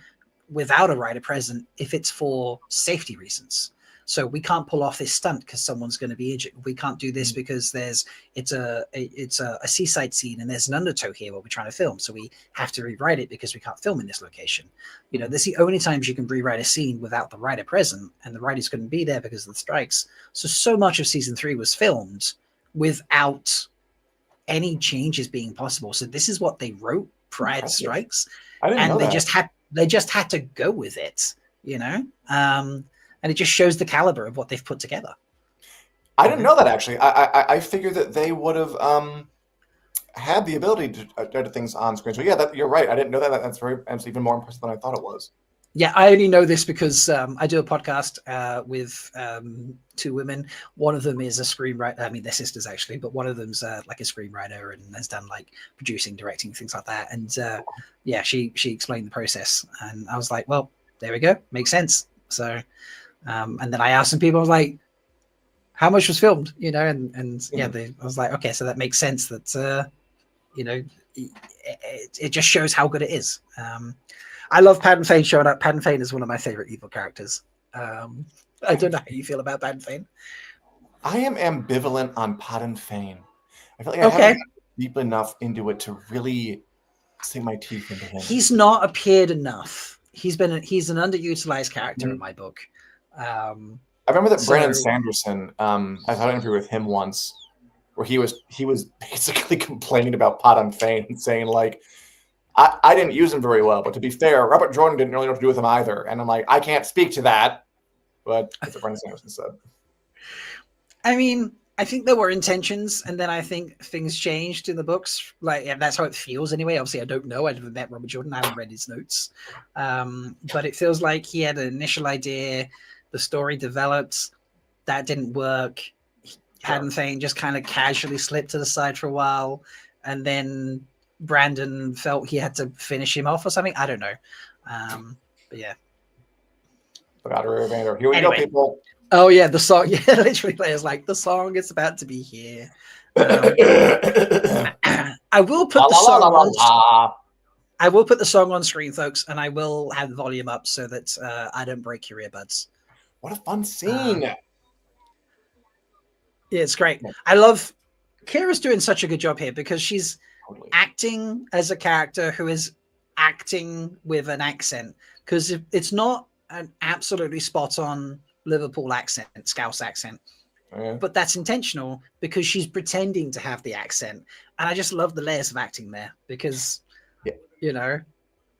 A: without a writer present if it's for safety reasons. So we can't pull off this stunt because someone's going to be injured. We can't do this because it's a seaside scene and there's an undertow here where we're trying to film. So we have to rewrite it because we can't film in this location. That's the only times you can rewrite a scene without the writer present, and the writers couldn't be there because of the strikes. So much of season 3 was filmed without any changes being possible. So this is what they wrote prior to strikes, and they just had to go with it, and it just shows the caliber of what they've put together.
K: I didn't know that, actually. I figured that they would have had the ability to edit things on screen. So yeah, you're right. I didn't know that. That's even more impressive than I thought it was.
A: Yeah, I only know this because I do a podcast with 2 women. One of them is a screenwriter. I mean, they're sisters, actually, but one of them's like a screenwriter and has done like producing, directing, things like that. And she explained the process, and I was like, well, there we go, makes sense. So, and then I asked some people, I was like, how much was filmed? I was like, okay, so that makes sense. That it just shows how good it is. I love Paddon Fane showing up. Paddon Fane is one of my favorite evil characters. I don't know how you feel about Paddon Fane.
K: I am ambivalent on Paddon Fane. I feel like I haven't gotten deep enough into it to really sink my teeth into him.
A: He's not appeared enough. He's an underutilized character in my book.
K: I remember that Brandon Sanderson. I had an interview with him once, where he was basically complaining about Padam Fain and saying like, I didn't use him very well, but to be fair, Robert Jordan didn't really know what to do with him either. And I'm like, I can't speak to that, but that's what Brandon Sanderson said.
A: I mean, I think there were intentions, and then I think things changed in the books. Like, yeah, that's how it feels anyway. Obviously, I don't know. I haven't met Robert Jordan. I haven't read his notes. But it feels like he had an initial idea. The story developed. That didn't work. Padam Fain just kind of casually slipped to the side for a while. And then Brandon felt he had to finish him off or something. I don't know. But yeah.
K: Here we go, people.
A: Oh yeah, the song. Yeah, literally, players like the song is about to be here. I will put the song on. I will put the song on screen, folks, and I will have the volume up so that I don't break your earbuds.
K: What a fun scene!
A: Yeah, it's great. I love Kira's doing such a good job here because she's acting as a character who is acting with an accent, because it's not an absolutely spot on Liverpool accent, Scouse accent, but that's intentional because she's pretending to have the accent, and I just love the layers of acting there because you know.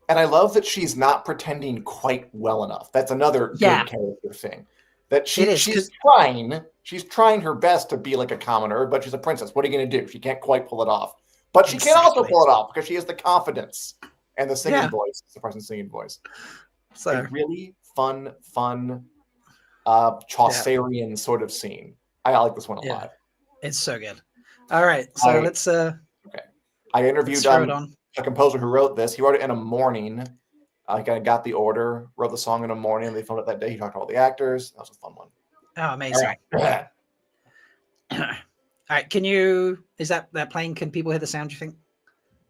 K: And I love that she's not pretending quite well enough. That's another good character thing. That she's trying her best to be like a commoner, but she's a princess. What are you going to do? She can't quite pull it off, but she can also pull it off because she has the confidence and the singing voice, the person singing voice. So a really fun. Chaucerian sort of scene. I like this one a lot.
A: It's so good. All right, so let's
K: I interviewed a composer who wrote this. He wrote it in a morning. I got the order, wrote the song in a morning. They filmed it that day. He talked to all the actors. That was a fun one.
A: Oh, amazing. All right. Can you, is that playing? Can people hear the sound, do you think?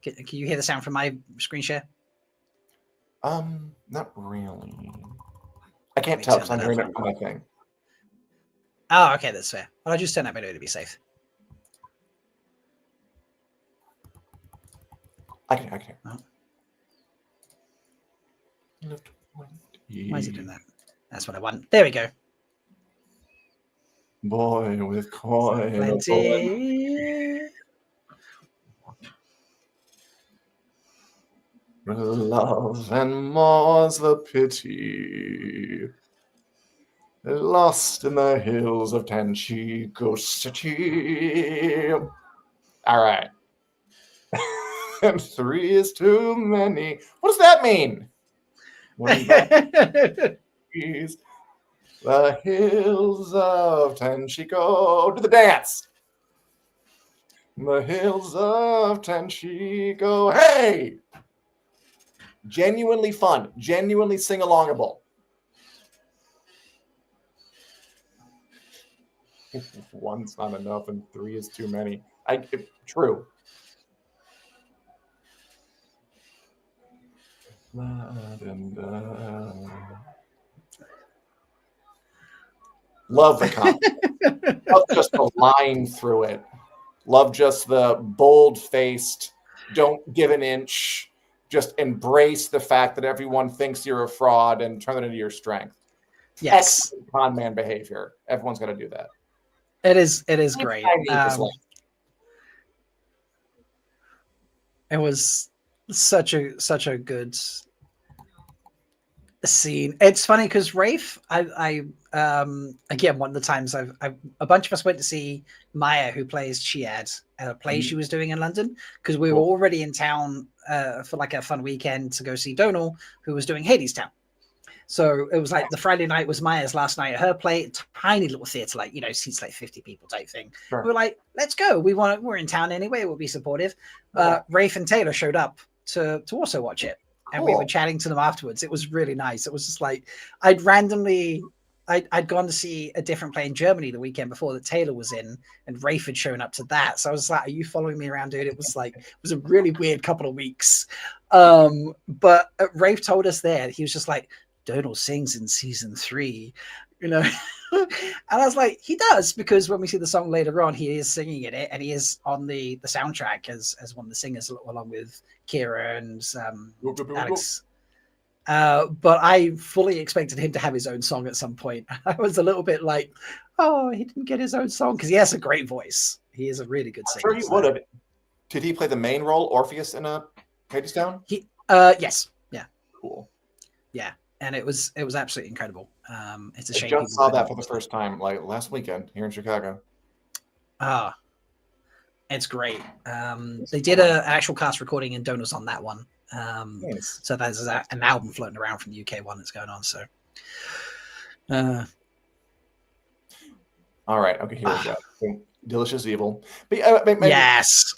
A: Can you hear the sound from my screen share?
K: Not really. I can't tell because I'm hearing it from my thing.
A: Oh, okay, that's fair. Well, I'll just turn that video to be safe.
K: I can. Oh.
A: Why is it doing that? That's what I want. There we go.
K: Boy with coin. Love and more's the pity, lost in the hills of Tanchico City. All right. And 3 is too many. What does that mean? The hills of Tanchico. Do the dance. The hills of Tanchico. Hey! Genuinely fun. Genuinely sing-alongable. One's not enough and 3 is too many. True. Love the comment. Love just the line through it. Love just the bold-faced, don't give an inch, just embrace the fact that everyone thinks you're a fraud and turn it into your strength.
A: Yes.
K: Excellent con man behavior. Everyone's got to do that.
A: It is great. It was such a good scene. It's funny because Rafe, I again, one of the times a bunch of us went to see Maya, who plays Chiad, at a play she was doing in London, because we were already in town for like a fun weekend to go see Donal, who was doing Hadestown. So it was like the Friday night was Maya's last night at her play, tiny little theater, like, seats like 50 people type thing. Sure. We were like, let's go. We're in town anyway. We'll be supportive. Rafe and Taylor showed up to also watch it. And we were chatting to them afterwards. It was really nice. It was just like, I'd gone to see a different play in Germany the weekend before that Taylor was in, and Rafe had shown up to that. So I was like, are you following me around, dude? It was a really weird couple of weeks. But Rafe told us there, he was just like, Donal sings in season 3. you know. And I was like, he does, because when we see the song later on, he is singing in it, and he is on the soundtrack as one of the singers, along with Kira and Alex. But I fully expected him to have his own song at some point. I was a little bit like, oh, he didn't get his own song, because he has a great voice. He is a really good singer.
K: Sure, he would have. Did he play the main role, Orpheus, in Hadestown?
A: Yes. Yeah.
K: Cool.
A: Yeah, and it was absolutely incredible. It's a shame.
K: I just saw that for the first time, like last weekend here in Chicago.
A: It's great. They did an actual cast recording, and Donal's on that one.
K: Nice.
A: So there's an album floating around from the UK one that's going on. So,
K: all right, okay, here we go. Delicious Evil. But,
A: yes.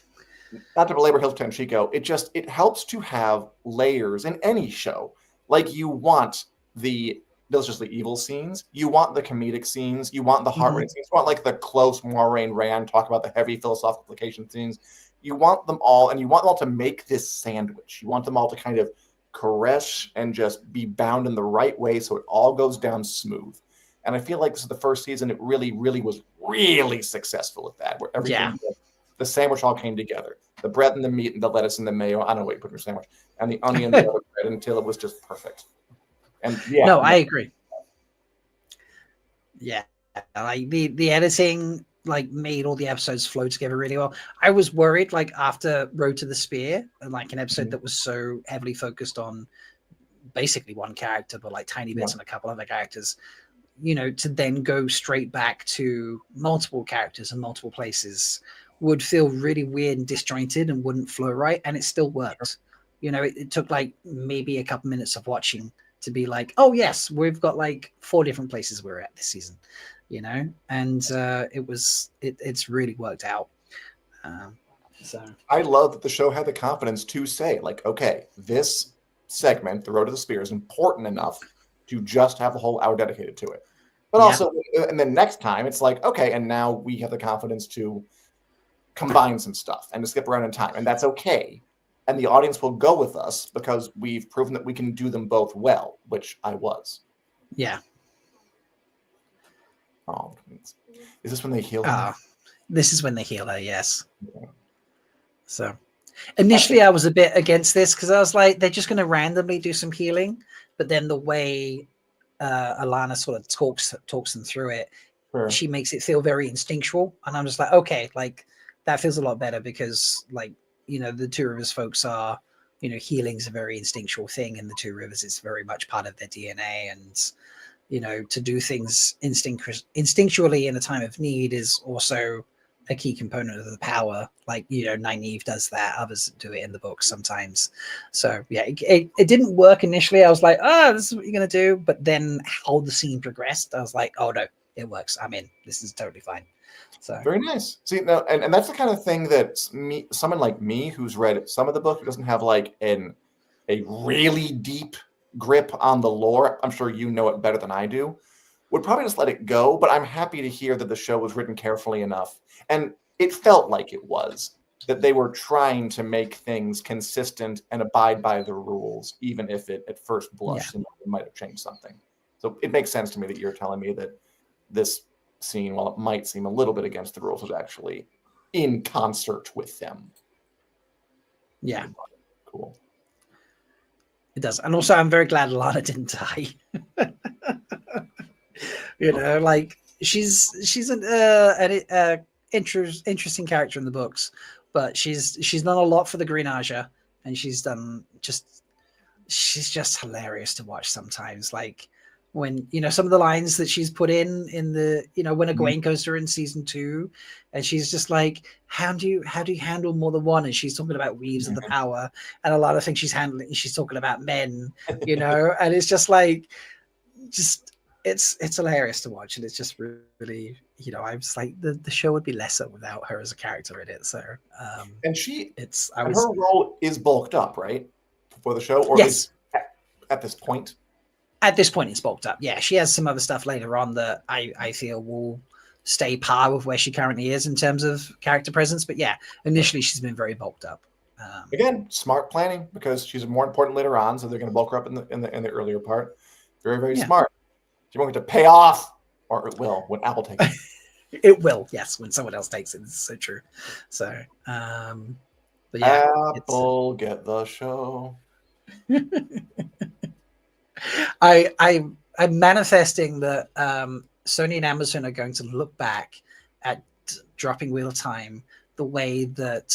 K: Not to belabor Hilton Chico, it helps to have layers in any show. Like, you want the deliciously evil scenes, you want the comedic scenes, you want the heart-wrenching scenes, you want like the close Moiraine Rand talk about the heavy philosophical implication scenes. You want them all, and you want them all to make this sandwich. You want them all to kind of caress and just be bound in the right way so it all goes down smooth. And I feel like this is the first season it really, really was really successful at that, where everything, the sandwich all came together. The bread and the meat and the lettuce and the mayo, I don't know what you put in your sandwich, and the onion and the other bread until it was just perfect. And
A: no, I agree. Yeah, like the editing like made all the episodes flow together really well. I was worried, like after Road to the Spear, and like an episode that was so heavily focused on basically one character, but like tiny bits on a couple other characters, you know, to then go straight back to multiple characters and multiple places would feel really weird and disjointed and wouldn't flow right. And it still worked. You know, it took like maybe a couple minutes of watching to be like, oh yes, we've got like 4 different places we're at this season, you know, and it's really worked out. So
K: I love that the show had the confidence to say, like, okay, this segment, the Road to the Spear, is important enough to just have a whole hour dedicated to it. But also, and then next time it's like, okay, and now we have the confidence to combine some stuff and to skip around in time, and that's okay. And the audience will go with us because we've proven that we can do them both well, which I was.
A: Yeah.
K: Oh, is this when they heal her?
A: This is when they heal her, yes. Yeah. So initially I was a bit against this because I was like, they're just going to randomly do some healing. But then the way Alana sort of talks them through it, she makes it feel very instinctual. And I'm just like, okay, like that feels a lot better because like, you know, the Two Rivers folks are, you know, healing's a very instinctual thing in the Two Rivers. It's very much part of their DNA. And, you know, to do things instinctually in a time of need is also a key component of the power. Like, you know, Nynaeve does that. Others do it in the book sometimes. So, yeah, it didn't work initially. I was like, oh, this is what you're going to do. But then how the scene progressed, I was like, oh, no, it works. I'm in. This is totally fine. So
K: very nice. See, now, and that's the kind of thing that someone like me who's read some of the book, who doesn't have like a really deep grip on the lore, I'm sure you know it better than I do, would probably just let it go. But I'm happy to hear that the show was written carefully enough, and it felt like it was, that they were trying to make things consistent and abide by the rules, even if it at first blush it might have changed something. So it makes sense to me that you're telling me that this scene, while it might seem a little bit against the rules, was actually in concert with them.
A: Yeah.
K: Cool.
A: It does. And also I'm very glad Alana didn't die. You know, like she's an interesting character in the books, but she's done a lot for the Green Aja, and she's just hilarious to watch sometimes. Like when, you know, some of the lines that she's put in the, you know, when Egwene goes to her in season 2, and she's just like, how do you handle more than one? And she's talking about weaves of the power, and a lot of things she's talking about men, you know, and it's just like, it's hilarious to watch, and it's just really, you know, I was like, the show would be lesser without her as a character in it. So
K: and her role is bulked up, right, for the show, or
A: yes,
K: at this point.
A: At this point, it's bulked up. Yeah, she has some other stuff later on that I feel will stay par with where she currently is in terms of character presence. But yeah, initially she's been very bulked up.
K: Again, smart planning, because she's more important later on, so they're going to bulk her up in the earlier part. Very, very smart. She won't get to pay off Or it will when Apple takes it.
A: It will, yes, when someone else takes it. It's so true. So, but yeah,
K: Apple, get the show.
A: I'm manifesting that Sony and Amazon are going to look back at dropping Wheel of Time the way that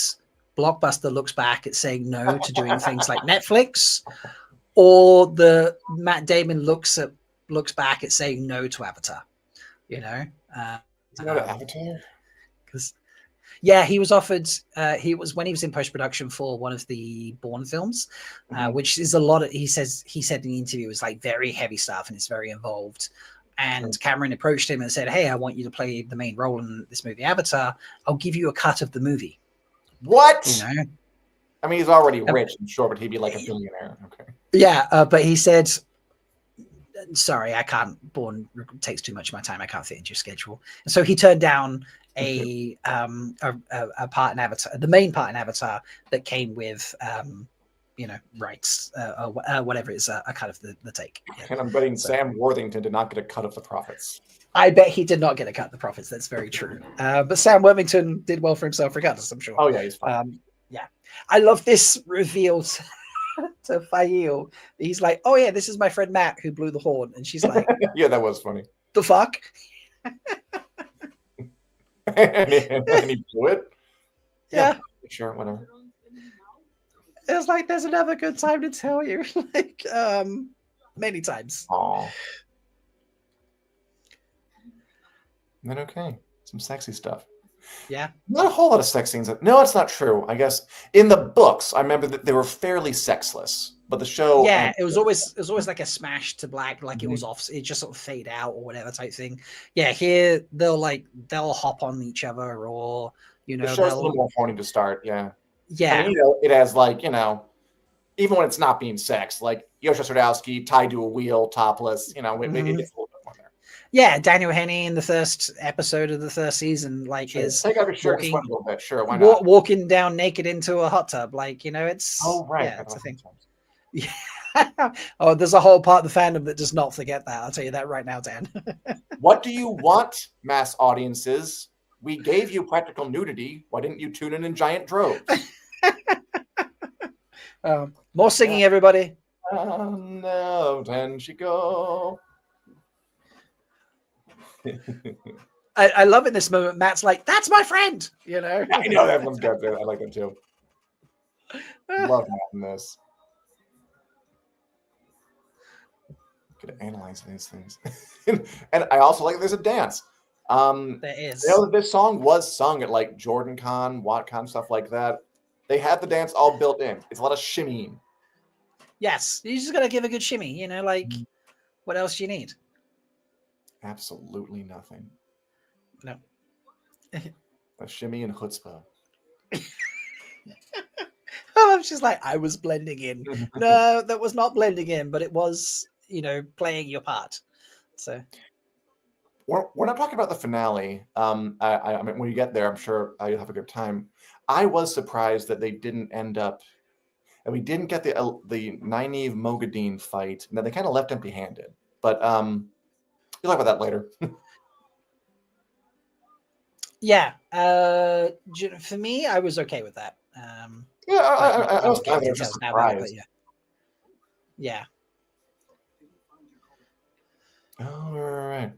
A: Blockbuster looks back at saying no to doing things like Netflix, or the Matt Damon looks back at saying no to Avatar. You know,
K: no to Avatar?
A: Because yeah, he was offered. He was when he was in post production for one of the Bourne films, which is a lot of. He said in the interview it was like very heavy stuff and it's very involved. And Cameron approached him and said, "Hey, I want you to play the main role in this movie, Avatar. I'll give you a cut of the movie."
K: What?
A: You know?
K: I mean, he's already rich, I'm sure, but he'd be like a billionaire. Okay.
A: Yeah, but he said, "Sorry, I can't. Bourne takes too much of my time. I can't fit into your schedule." And so he turned down a part in Avatar, the main part in Avatar that came with rights or whatever it is, a cut of the take. Yeah.
K: And I'm betting Sam Worthington did not get a cut of the profits.
A: I bet he did not get a cut of the profits. That's very true. But Sam Worthington did well for himself regardless, I'm sure.
K: Oh yeah, he's fine.
A: Yeah, I love this reveal to Fail. He's like, "Oh yeah, this is my friend Matt who blew the horn," and she's like,
K: "Yeah, that was funny."
A: The fuck?
K: and he blew it.
A: Yeah,
K: sure, whatever.
A: It was like, "There's another good time to tell you," like many times.
K: Aww. Then okay, some sexy stuff.
A: Yeah,
K: not a whole lot of sex scenes. No, it's not true. I guess in the books, I remember that they were fairly sexless, but the show.
A: Yeah, it was always like a smash to black, like it was off. It just sort of fade out or whatever type thing. Yeah, here they'll hop on each other, or
K: the show's a little more horny to start. Yeah,
A: yeah.
K: I mean, it has even when it's not being sex, like Yosha Sardowski tied to a wheel, topless. It gets a little bit more there.
A: Yeah, Daniel Henney in the first episode of the first season, is
K: take off your shirt and sweat a little bit. Sure, why not?
A: Walking down naked into a hot tub, it's
K: right.
A: Yeah, it's a thing. Yeah. Oh, there's a whole part of the fandom that does not forget that. I'll tell you that right now, Dan.
K: What do you want, mass audiences? We gave you practical nudity. Why didn't you tune in giant droves?
A: More singing, everybody.
K: No, then she go.
A: I love in this moment. Matt's like, "That's my friend,"
K: I know that one's good. I like that too. Love Matt in this. Could analyze these things, and I also like there's a dance.
A: There is.
K: This song was sung at Jordan Con, WotCon, stuff like that. They had the dance all built in. It's a lot of shimmying.
A: Yes, you just gotta give a good shimmy. What else do you need?
K: Absolutely nothing.
A: No.
K: A shimmy and chutzpah.
A: She's like, "I was blending in." No, that was not blending in, but it was, playing your part. So
K: we're not talking about the finale. I mean, when you get there, I'm sure you'll have a good time. I was surprised that they didn't end up, and we didn't get the Nynaeve Mogadeen fight. Now they kind of left empty-handed, but you'll talk about that later.
A: Yeah, for me, I was okay with that.
K: I was kind of surprised.
A: Yeah.
K: All right.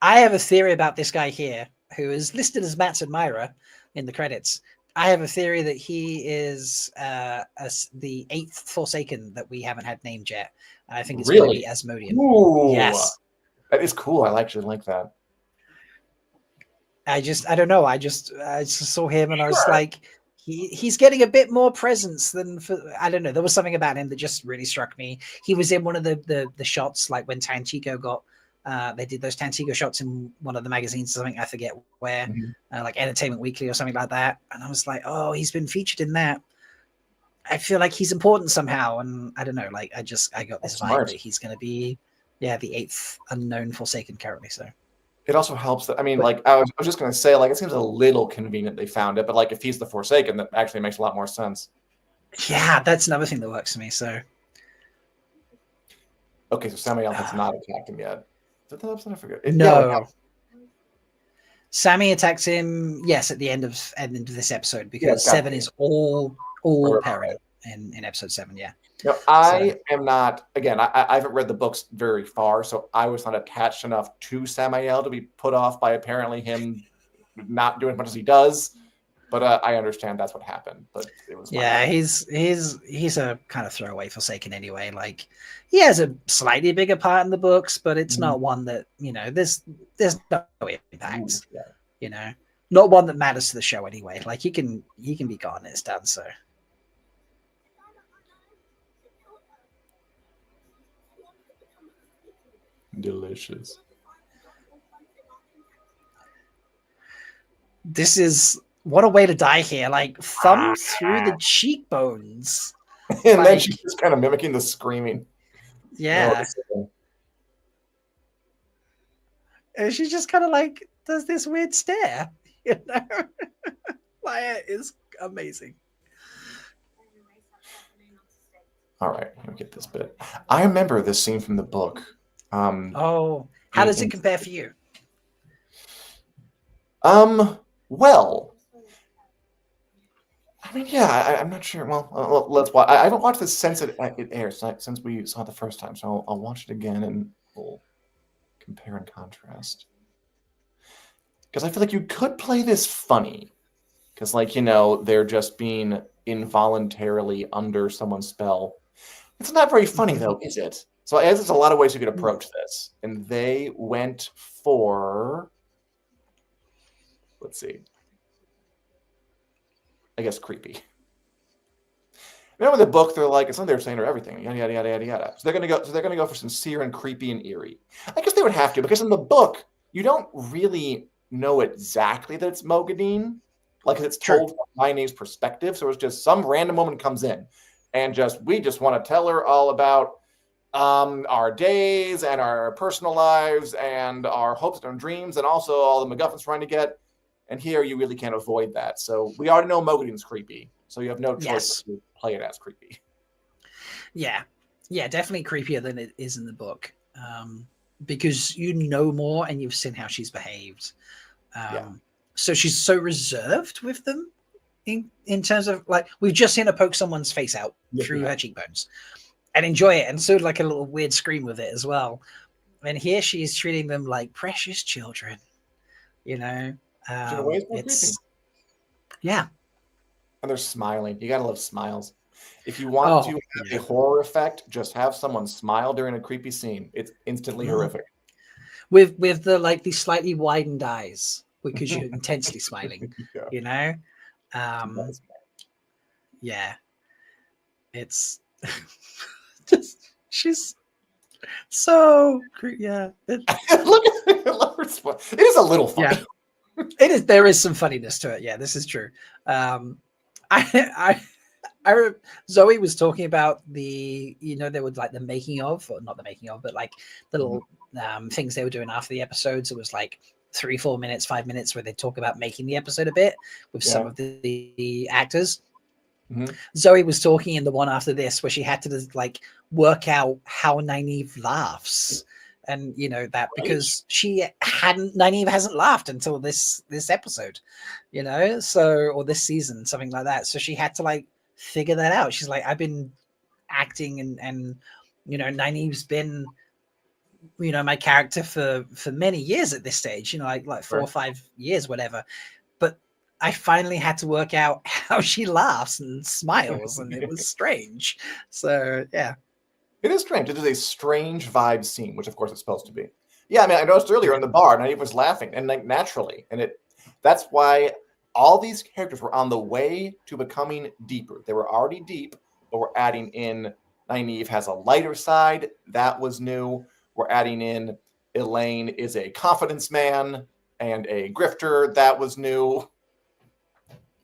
A: I have a theory about this guy here, who is listed as Matt's admirer in the credits. I have a theory that he is the 8th Forsaken that we haven't had named yet. I think it's going to be Asmodean.
K: Ooh,
A: yes.
K: That is cool. I actually like that.
A: I don't know. I just saw him and I was like, he's getting a bit more presence than I don't know. There was something about him that just really struck me. He was in one of the shots, like when Tantico got, they did those Tantico shots in one of the magazines or something. I forget where, like Entertainment Weekly or something like that. And I was like, oh, he's been featured in that. I feel like he's important somehow. And I don't know, I got this vibe that he's going to be, the 8th unknown Forsaken currently. So.
K: It also helps that, I was just going to say, it seems a little convenient they found it, but if he's the Forsaken, that actually makes a lot more sense.
A: Yeah, that's another thing that works for me. So,
K: okay, so Samael has not attacked him yet. that the episode? I forget.
A: No. Sammy attacks him, yes, at the end of this episode, because 7 is all Perry in episode 7, yeah.
K: No, I am not, again, I haven't read the books very far, so I was not attached enough to Samael to be put off by apparently him not doing as much as he does. But I understand that's what happened. But it was
A: he's a kind of throwaway Forsaken anyway. Like, he has a slightly bigger part in the books, but it's not one that, you know, there's no impact. You know, not one that matters to the show anyway. Like, he can be gone. It's done. So.
K: Delicious.
A: This is what a way to die here. Like, thumb through the cheekbones.
K: And then she's just kind of mimicking the screaming.
A: Yeah. And she just kind of like does this weird stare. You know? Like, is amazing.
K: All right, let me get this bit. I remember this scene from the book.
A: How does it compare for you?
K: Well, I mean, yeah, I'm not sure. Well, let's watch. I haven't watched this since it airs, since we saw it the first time. So I'll watch it again and we'll compare and contrast. Because I feel like you could play this funny. Because, like, you know, they're just being involuntarily under someone's spell. It's not very funny, though, is it? So I guess there's a lot of ways you could approach this. And they went for, let's see, I guess creepy. Remember the book? They're like, it's not they're saying or everything, yada yada yada yada yada. So they're gonna go for sincere and creepy and eerie. I guess they would have to, because in the book you don't really know exactly that it's Mogadine, like it's told from Nynaeve's perspective. So it's just some random woman comes in, and we just want to tell her all about our days and our personal lives and our hopes and dreams, and also all the MacGuffins trying to get. And here you really can't avoid that. So we already know Mogadine's creepy, so you have no choice to play it as creepy.
A: Yeah, definitely creepier than it is in the book, because you know more and you've seen how she's behaved. So she's so reserved with them in terms of, like, we've just seen her poke someone's face out through her cheekbones and enjoy it, and so like a little weird scream with it as well. And here she's treating them like precious children, you know. It's
K: and they're smiling. You gotta love smiles. If you want to have a horror effect, just have someone smile during a creepy scene. It's instantly horrific.
A: With the slightly widened eyes, because you're intensely smiling. You know, it's just, she's so Look at her smile. It is a little funny. Yeah. It is. There is some funniness to it. Yeah, this is true. Zoe was talking about there was like the making of, or not the making of, but like the little things they were doing after the episodes. It was like 3-4 minutes, 5 minutes where they talk about making the episode a bit with some of the actors. Zoe was talking in the one after this where she had to like work out how Nynaeve laughs. And that because Nynaeve hasn't laughed until this episode, or this season, something like that. So she had to like figure that out. She's like, I've been acting and Nynaeve's been, my character for many years at this stage, like 4 or 5 years, whatever. But I finally had to work out how she laughs and smiles, and it was strange. So yeah.
K: It is strange. It is a strange vibe scene, which of course it's supposed to be. Yeah, I mean, I noticed earlier in the bar, Nynaeve was laughing, and like naturally, and that's why all these characters were on the way to becoming deeper. They were already deep, but we're adding in Nynaeve has a lighter side. That was new. We're adding in Elaine is a confidence man and a grifter. That was new.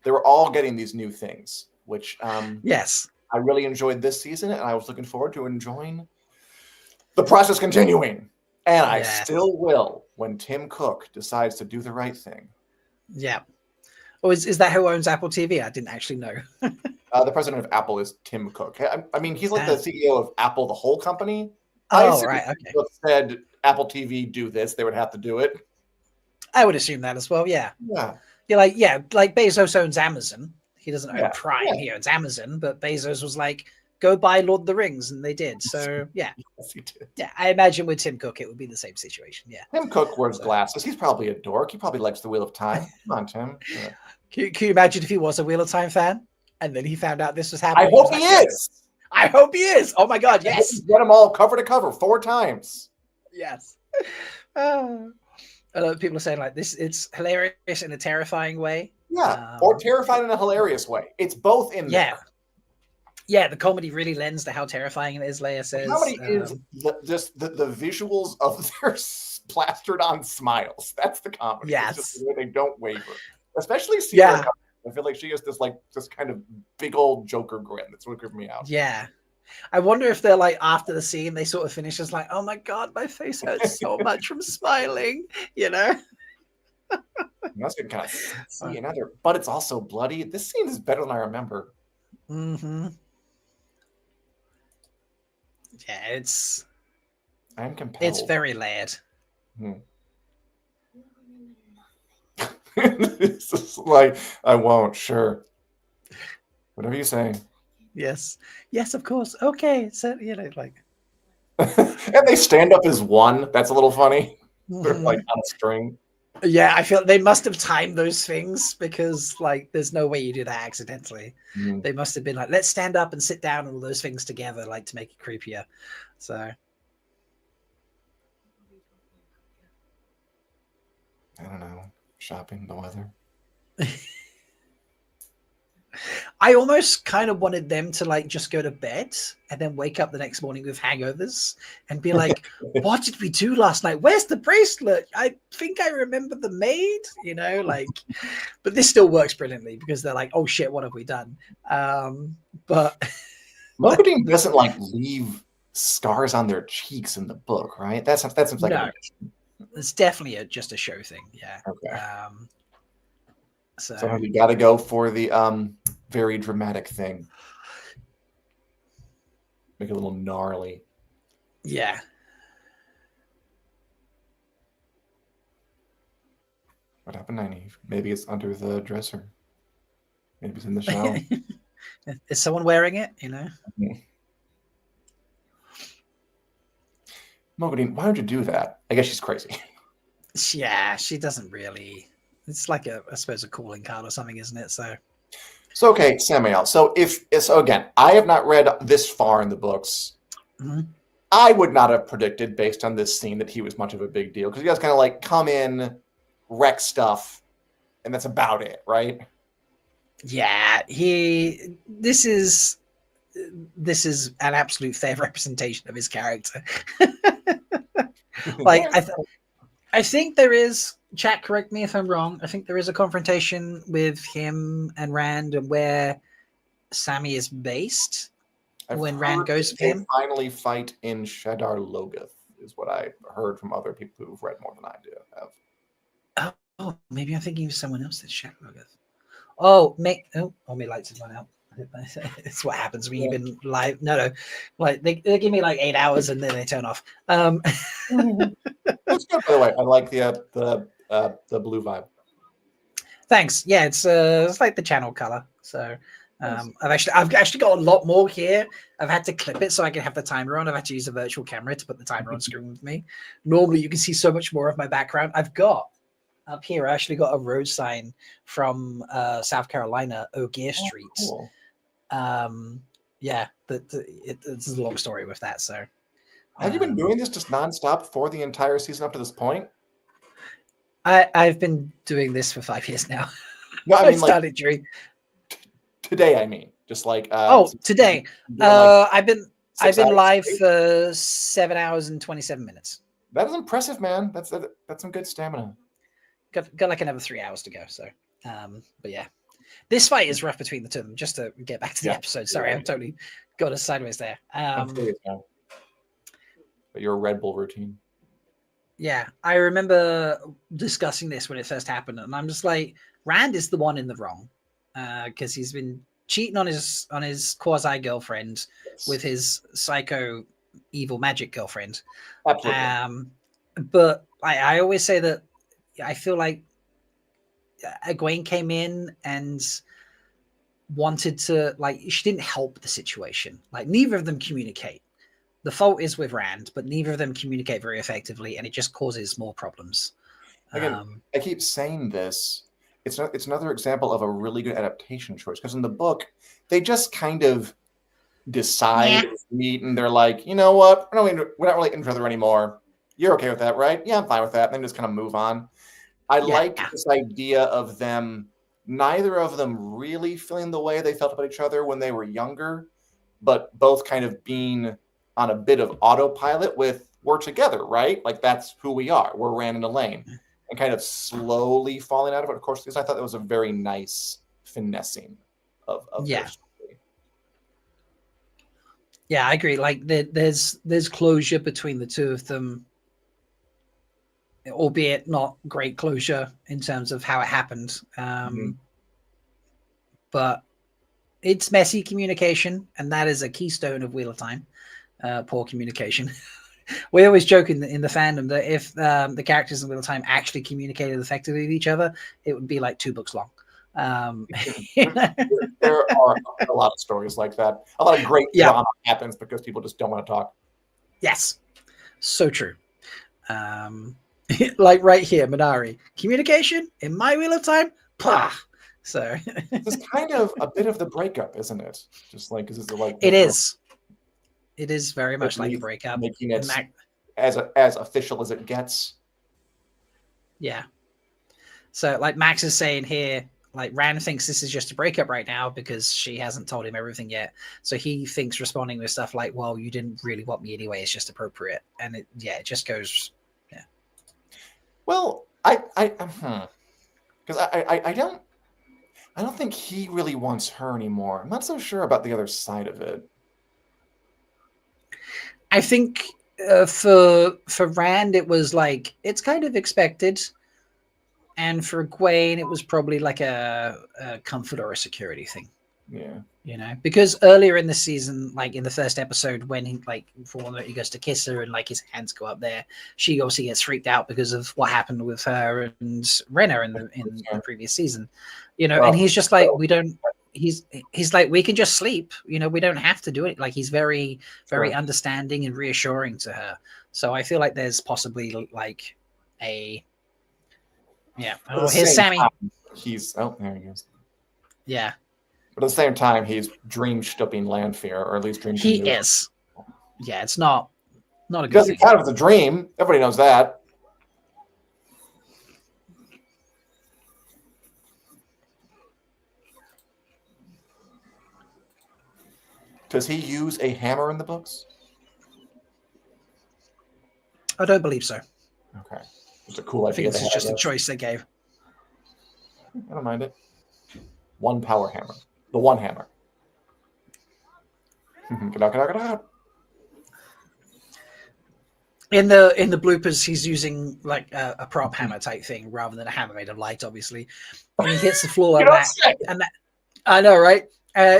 K: They were all getting these new things, which
A: yes.
K: I really enjoyed this season, and I was looking forward to enjoying the process continuing. And I still will when Tim Cook decides to do the right thing.
A: Yeah. Oh, is that who owns Apple TV? I didn't actually know.
K: The president of Apple is Tim Cook. I mean, he's like the CEO of Apple, the whole company,
A: Right. Okay.
K: Said Apple TV do this, they would have to do it.
A: I would assume that as well. Yeah.
K: Yeah.
A: You're like Bezos owns Amazon. He doesn't own Prime. He owns Amazon, but Bezos was like, go buy Lord of the Rings, and they did. So yeah.
K: Yes, he did.
A: Yeah, I imagine with Tim Cook, it would be the same situation. Yeah.
K: Tim Cook wears glasses. He's probably a dork. He probably likes the Wheel of Time. Come on, Tim. Yeah.
A: Can you imagine if he was a Wheel of Time fan and then he found out this was happening?
K: I hope he is.
A: I hope he is. Oh my God, yes.
K: Get them all cover to cover 4 times.
A: Yes. People are saying like this, it's hilarious in a terrifying way.
K: Yeah, or terrifying in a hilarious way. It's both in there.
A: Yeah, the comedy really lends to how terrifying it is, Leia says.
K: The comedy is just the visuals of their plastered on smiles. That's the comedy.
A: Yes.
K: It's just the way they don't waver. Especially Sierra. I feel like she has this kind of big old Joker grin. That's what creeped me out.
A: Yeah. I wonder if they're like, after the scene, they sort of finish as like, oh my God, my face hurts so much from smiling, you know?
K: That's good kind of see another, but it's also bloody. This scene is better than I remember.
A: Mm-hmm. Yeah,
K: I'm compelled.
A: It's very layered.
K: It's just like, I won't, sure. Whatever you say.
A: Yes, of course. Okay, so like.
K: And they stand up as one. That's a little funny. They're like on a string.
A: Yeah, I feel they must have timed those things because like there's no way you do that accidentally. They must have been like, let's stand up and sit down and all those things together, like to make it creepier. So
K: I don't know. Shopping, the weather.
A: I almost kind of wanted them to like just go to bed and then wake up the next morning with hangovers and be like, what did we do last night? Where's the bracelet? I think I remember the maid, you know, like, but this still works brilliantly because they're like, oh shit, what have we done? But
K: Mogadine doesn't like leave scars on their cheeks in the book, right? That seems like
A: no, it's definitely just a show thing. Yeah.
K: Okay.
A: So
K: you got to go for the very dramatic thing. Make it a little gnarly.
A: Yeah.
K: What happened, Nynaeve? Maybe it's under the dresser. Maybe it's in the shower.
A: Is someone wearing it? You know.
K: Mogadine, why would you do that? I guess she's crazy.
A: Yeah, she doesn't really. It's like I suppose a calling card or something, isn't it? So
K: okay, Samael. So again, I have not read this far in the books.
A: Mm-hmm.
K: I would not have predicted based on this scene that he was much of a big deal because you guys kind of like come in, wreck stuff, and that's about it, right?
A: Yeah, this is an absolute fair representation of his character. Like I think there is, chat, correct me if I'm wrong, I think there is a confrontation with him and Rand and where Sammy is based when Rand goes for him.
K: Finally fight in Shadar Logoth is what I heard from other people who've read more than I do have.
A: Oh, maybe I'm thinking of someone else that's Shadar Logoth. Oh, my lights have gone out. It's what happens when you've been live. No, like they give me like 8 hours and then they turn off.
K: That's good, by the way. I like the blue vibe.
A: Thanks. Yeah, it's like the channel color. So I've actually got a lot more here. I've had to clip it so I can have the timer on. I've had to use a virtual camera to put the timer on screen with me. Normally, you can see so much more of my background. I've got up here. I actually got a road sign from South Carolina, O'Gear Street.
K: Cool.
A: Yeah, it's a long story with that. So,
K: have you been doing this just nonstop for the entire season up to this point?
A: I've been doing this for 5 years now.
K: No, I mean
A: started during
K: today. I mean, just like
A: today. I've been live for 7 hours and 27 minutes.
K: That is impressive, man. That's some good stamina.
A: Got like another 3 hours to go. So, but yeah. This fight is rough between the two of them. Just to get back to the episode. Sorry, I've totally got us sideways there.
K: But your Red Bull routine.
A: Yeah, I remember discussing this when it first happened, and I'm just like, Rand is the one in the wrong because he's been cheating on his quasi girlfriend with his psycho evil magic girlfriend.
K: Absolutely.
A: But I always say that I feel like Egwene came in and wanted to, like, she didn't help the situation. Like, neither of them communicate. The fault is with Rand, but neither of them communicate very effectively, and it just causes more problems.
K: Again, I keep saying this. It's another example of a really good adaptation choice, because in the book, they just kind of decide, meet, and they're like, you know what, we're not really into each other anymore. You're okay with that, right? Yeah, I'm fine with that. And then just kind of move on. I like this idea of them, neither of them really feeling the way they felt about each other when they were younger, but both kind of being on a bit of autopilot with, we're together, right? Like, that's who we are. We're Rand and Elaine. And kind of slowly falling out of it. Of course, because I thought that was a very nice finessing of their story.
A: Yeah, I agree. Like, there's closure between the two of them, albeit not great closure in terms of how it happened. But it's messy communication, and that is a keystone of Wheel of Time. Poor communication. We always joke in the fandom that if the characters in Wheel of Time actually communicated effectively with each other, it would be like 2 books long.
K: There are a lot of stories like that. A lot of great drama happens because people just don't want to talk.
A: Yes, so true. Like right here, Minari. Communication in my Wheel of Time? Pah! So
K: it's kind of a bit of the breakup, isn't it? Just like, because it's like
A: it is. It is very much like a breakup,
K: making it as official as it gets.
A: Yeah. So, like Max is saying here, like Rand thinks this is just a breakup right now because she hasn't told him everything yet. So he thinks responding with stuff like, "Well, you didn't really want me anyway. It's just appropriate," and it just goes. Yeah.
K: Well, because I don't think he really wants her anymore. I'm not so sure about the other side of it.
A: I think for Rand, it was like, it's kind of expected. And for Egwene, it was probably like a comfort or a security thing.
K: Yeah.
A: You know, because earlier in the season, like in the first episode, when he he goes to kiss her and like his hands go up there, she obviously gets freaked out because of what happened with her and Renna in the previous season. You know, and he's just like, he's like, we can just sleep, you know, we don't have to do it. Like, he's very, very understanding and reassuring to her. So I feel like there's possibly like a oh, here's Sammy.
K: There he is.
A: Yeah.
K: But at the same time, he's dream stopping Lanfear, or at least dream.
A: He is. Yeah, it's not a good
K: doesn't count as a dream. Everybody knows that. Does he use a hammer in the books?
A: I don't believe so.
K: Okay. It's a cool idea.
A: I think this is just a choice they gave.
K: I don't mind it. 1 power hammer. The 1 hammer.
A: In the bloopers, he's using like a prop hammer type thing rather than a hammer made of light, obviously. And he hits the floor and that I know, right?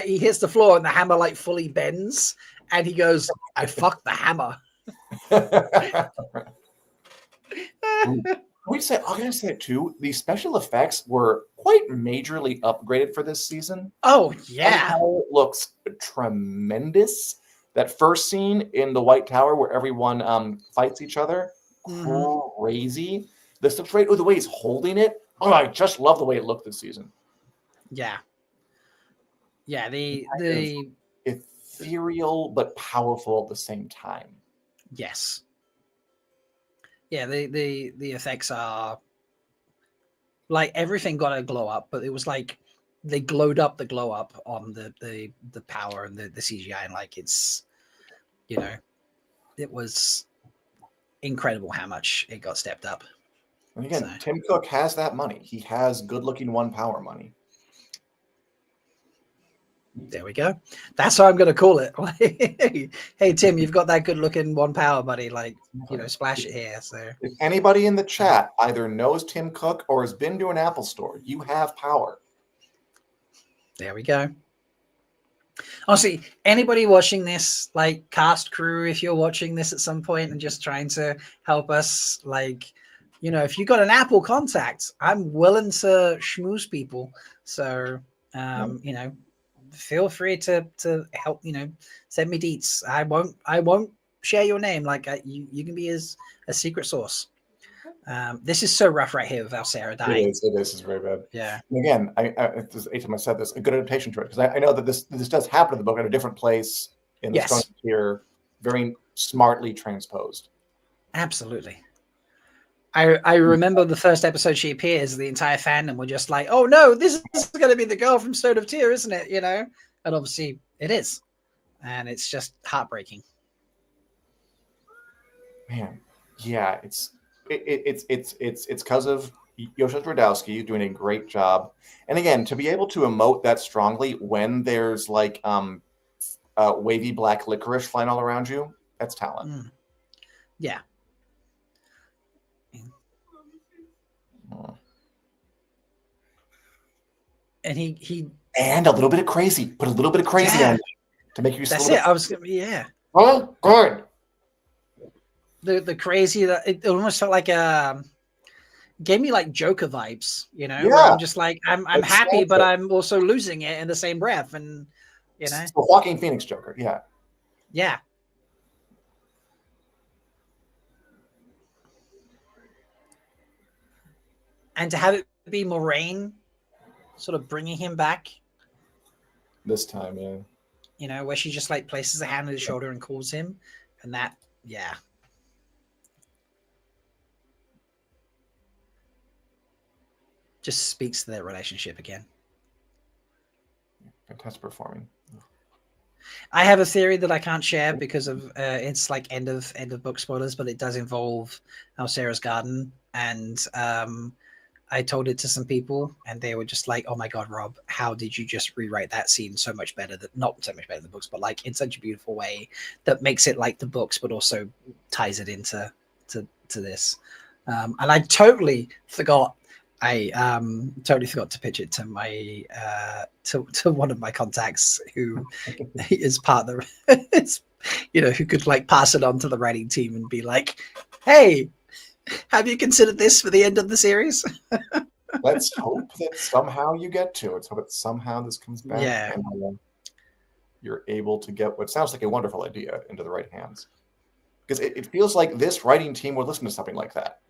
A: He hits the floor and the hammer like fully bends, and he goes, "I fucked the hammer."
K: I'm going to say it too. The special effects were quite majorly upgraded for this season.
A: Oh yeah,
K: it looks tremendous. That first scene in the White Tower where everyone fights each other, crazy. This looks great. Oh, the way he's holding it. Oh, I just love the way it looked this season.
A: Yeah. Yeah, the
K: ethereal but powerful at the same time.
A: Yes. Yeah, the effects are like, everything got a glow up, but it was like they glowed up the glow up on the power and the CGI, and like, it's, you know, it was incredible how much it got stepped up.
K: And again, Tim Cook has that money. He has good-looking 1 power money.
A: There we go. That's how I'm going to call it. Hey, Tim, you've got that good-looking 1 power, buddy. Like, you know, splash it here. So,
K: if anybody in the chat either knows Tim Cook or has been to an Apple store, you have power.
A: There we go. Honestly, anybody watching this, like cast crew, if you're watching this at some point and just trying to help us, like, you know, if you got an Apple contact, I'm willing to schmooze people. So, you know, feel free to help, you know, send me deets. I won't share your name. Like you can be as a secret source. This is so rough right here without Sarah dying.
K: It is. It's very bad.
A: Yeah.
K: And again, I said this, a good adaptation to it, because I know that this does happen in the book at a different place in the Stone Frontier, very smartly transposed.
A: Absolutely. I remember the first episode she appears, the entire fandom were just like, oh no, this is going to be the girl from Stone of Tear, isn't it? You know, and obviously it is, and it's just heartbreaking.
K: Man, yeah, it's because of Yosha Radowski doing a great job, and again, to be able to emote that strongly when there's like wavy black licorice flying all around you, that's talent.
A: Yeah. And he
K: and a little bit of crazy. Put a little bit of crazy on it to make you.
A: That's it. I was yeah.
K: Oh, good.
A: The crazy that it almost felt like gave me like Joker vibes, you know.
K: Yeah.
A: Where I'm just like I'm happy, but I'm also losing it in the same breath, and you know.
K: So Joaquin Phoenix Joker, yeah.
A: Yeah. And to have it be Moraine sort of bringing him back
K: this time, yeah,
A: you know, where she just like places a hand on his shoulder and calls him, and that, yeah, just speaks to their relationship again.
K: Fantastic performing.
A: I have a theory that I can't share because of it's like end of book spoilers, but it does involve Sarah's garden, and I told it to some people and they were just like, oh my God, Rob, how did you just rewrite that scene so much better? That not so much better than the books, but like in such a beautiful way that makes it like the books, but also ties it into to this. And I totally forgot. I totally forgot to pitch it to my to one of my contacts who is part of the, you know, who could like pass it on to the writing team and be like, hey, have you considered this for the end of the series?
K: Let's hope that somehow you get to it. Let's hope that somehow this comes back.
A: Yeah.
K: And you're able to get what sounds like a wonderful idea into the right hands. Because it feels like this writing team would listen to something like that.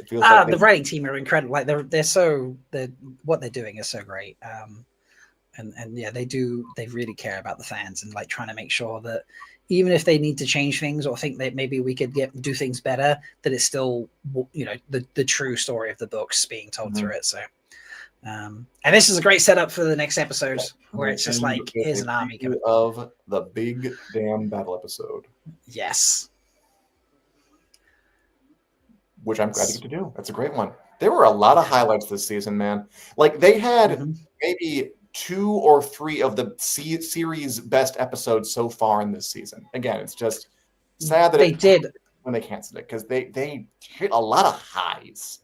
K: It feels like
A: the writing team are incredible. Like they're what they're doing is so great. And yeah, they really care about the fans and like trying to make sure that even if they need to change things or think that maybe we could do things better, that it's still, you know, the true story of the books being told through it. So, and this is a great setup for the next episode where it's just like, here's an army coming.
K: Of the big damn battle episode.
A: Yes.
K: Which I'm glad to get to do. That's a great one. There were a lot of highlights this season, man. Like they had maybe 2 or 3 of the series best episodes so far in this season. Again, it's just sad that
A: they did
K: when they canceled it because they hit a lot of highs.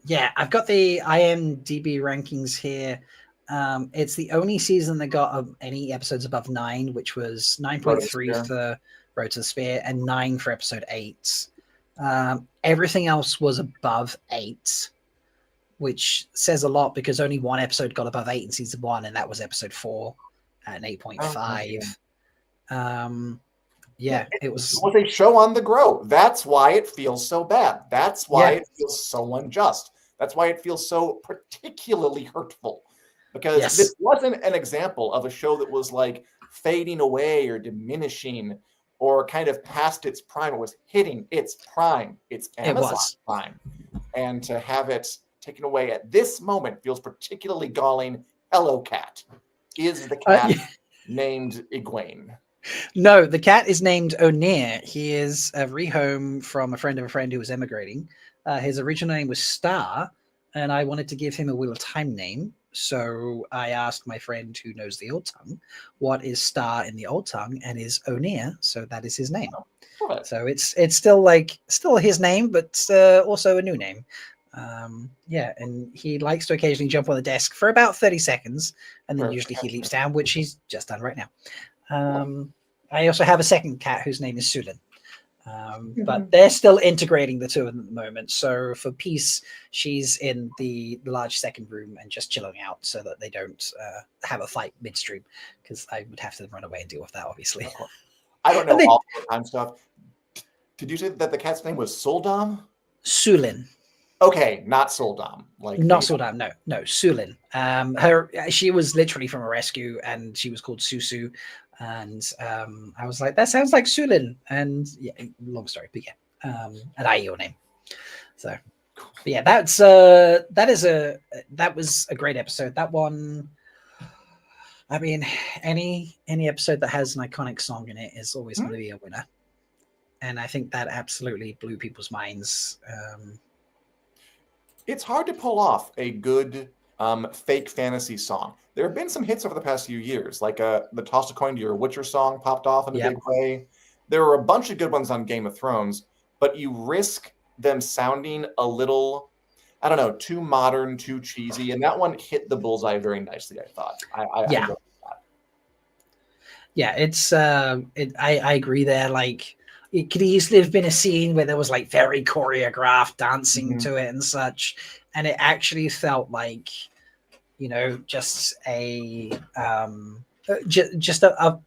A: Yeah, I've got the IMDb rankings here. It's the only season that got any episodes above 9, which was 9.3 for Road to the Spear and 9 for episode 8. Everything else was above 8. Which says a lot because only one episode got above 8 in season 1, and that was episode 4 at an 8.5. Yeah, it was
K: a show on the grow. That's why it feels so bad. That's why it feels so unjust. That's why it feels so particularly hurtful. Because this wasn't an example of a show that was like fading away or diminishing or kind of past its prime. It was hitting its prime, its Amazon prime. And to have it taken away at this moment feels particularly galling. Hello, cat. Is the cat named Egwene?
A: No, the cat is named O'Neill. He is a rehome from a friend of a friend who was emigrating. His original name was Star, and I wanted to give him a Wheel of Time name. So I asked my friend who knows the Old Tongue, what is Star in the Old Tongue, and is O'Neill. So that is his name. So it's still his name, but also a new name. Yeah, and he likes to occasionally jump on the desk for about 30 seconds, and then usually he leaps down, which he's just done right now. I also have a second cat whose name is Sulin. But they're still integrating the two of them at the moment. So for peace, she's in the large second room and just chilling out so that they don't have a fight midstream, because I would have to run away and deal with that, obviously.
K: I don't know all the time stuff. Did you say that the cat's name was Soldam?
A: Sulin.
K: Okay, not Soldam. Like
A: not Soldam, no, Sulin. She was literally from a rescue, and she was called Susu. And I was like, that sounds like Sulin. And yeah, long story, but yeah, an IEO name. So, but yeah, that was a great episode. That one, I mean, any episode that has an iconic song in it is always going to be a winner. And I think that absolutely blew people's minds.
K: It's hard to pull off a good fake fantasy song. There have been some hits over the past few years, like the Toss a Coin to Your Witcher song popped off in a big way. There were a bunch of good ones on Game of Thrones, but you risk them sounding a little, I don't know, too modern, too cheesy, and that one hit the bullseye very nicely, I thought. I enjoyed that.
A: Yeah, it's I agree there. Like, it could easily have been a scene where there was like very choreographed dancing to it and such, and it actually felt like, you know, just a just a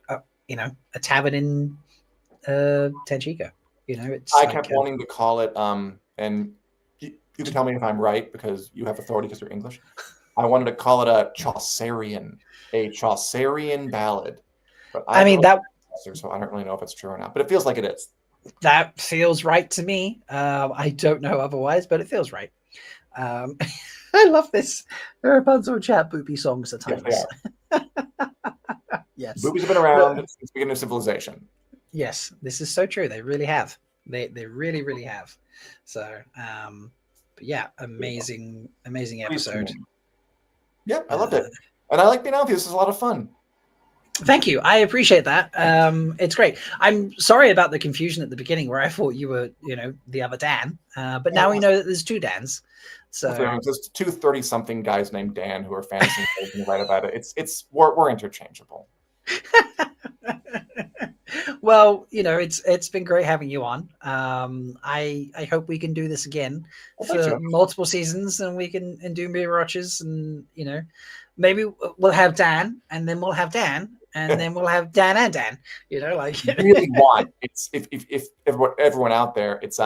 A: you know, a tavern in Tenchico. You know, it's
K: I kept wanting to call it and you can tell me if I'm right because you have authority because you're English. I wanted to call it a Chaucerian ballad. But
A: I mean that.
K: So I don't really know if it's true or not, but it feels like it is.
A: That feels right to me. I don't know otherwise, but it feels right. I love this. Rapunzel chat boopy songs at times. Yes.
K: Boobies have been around since the beginning of civilization.
A: Yes, this is so true. They really have. They really, really have. So, but yeah, amazing episode.
K: Yeah, I loved it. And I like being out here. This is a lot of fun.
A: Thank you. I appreciate that. It's great. I'm sorry about the confusion at the beginning where I thought you were, you know, the other Dan. But now we know that there's two Dans. So
K: there's two 30-something guys named Dan who are fantasy and write about it. We're interchangeable.
A: Well, you know, it's been great having you on. I hope we can do this again for multiple seasons, and we can do mirror watches, and you know, maybe we'll have Dan, and then we'll have Dan, and then we'll have Dan and Dan. You know, like
K: really want it's if everyone out there, it's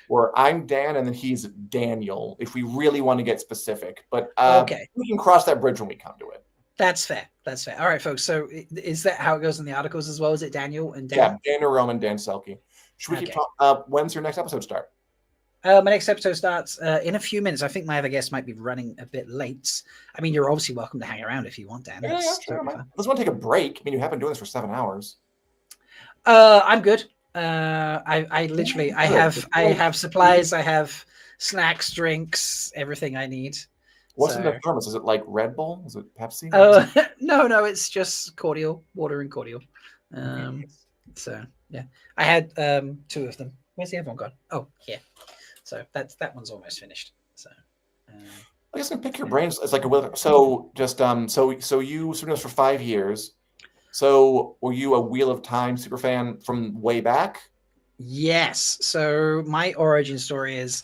K: where I'm Dan and then he's Daniel. If we really want to get specific, but
A: okay,
K: we can cross that bridge when we come to it.
A: That's fair. That's fair. All right, folks. So is that how it goes in the articles as well? Is it Daniel and Dan?
K: Yeah, Daniel Roman, Dan Selke. Should we keep talking? When's your next episode start?
A: My next episode starts in a few minutes. I think my other guest might be running a bit late. I mean, you're obviously welcome to hang around if you want, Dan.
K: Yeah, sure. Let's want to take a break. I mean, you have been doing this for 7 hours.
A: I'm good. I literally I have supplies. I have snacks, drinks, everything I need.
K: What's in the thermos? Is it like Red Bull? Is it Pepsi?
A: No, it's just cordial, water and cordial. So yeah, I had 2 of them. Where's the other one gone? Oh, here. So that one's almost finished. So
K: I guess I can pick your brains. It's like a so just so you been this for 5 years. So were you a Wheel of Time super fan from way back?
A: Yes. So my origin story is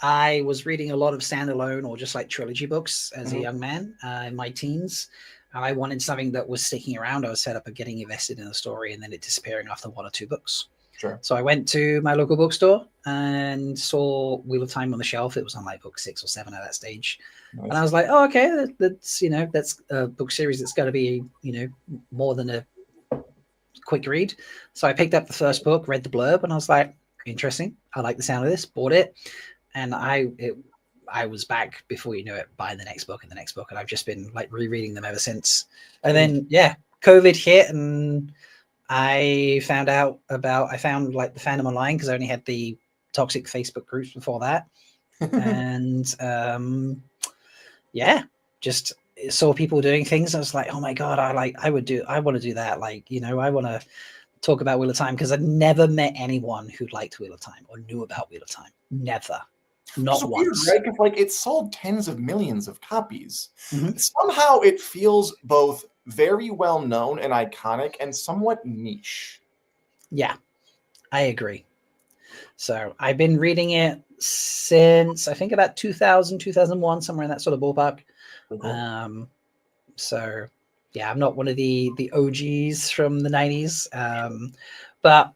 A: I was reading a lot of standalone or just like trilogy books as a young man in my teens. I wanted something that was sticking around. I was fed up of getting invested in a story and then it disappearing after 1 or 2 books.
K: Sure.
A: So I went to my local bookstore and saw Wheel of Time on the shelf. It was on like book 6 or 7 at that stage. Nice. And I was like, oh, okay, that's a book series that's got to be, more than a quick read. So I picked up the first book, read the blurb, and I was like, interesting. I like the sound of this, bought it. And I was back before you knew it, buying the next book and the next book. And I've just been like rereading them ever since. And then, COVID hit and I found like the fandom online because I only had the toxic Facebook groups before that. And just saw people doing things. I was like, oh my God, I want to do that. Like, I want to talk about Wheel of Time because I'd never met anyone who liked Wheel of Time or knew about Wheel of Time. Never. Not
K: It's weird,
A: once.
K: right? 'Cause, like, it sold tens of millions of copies.
A: Mhm.
K: Somehow it feels both very well known and iconic and somewhat niche.
A: Yeah, I agree. So I've been reading it since I think about 2000, 2001, somewhere in that sort of ballpark.
K: Cool.
A: So yeah, I'm not one of the OGs from the 90s. But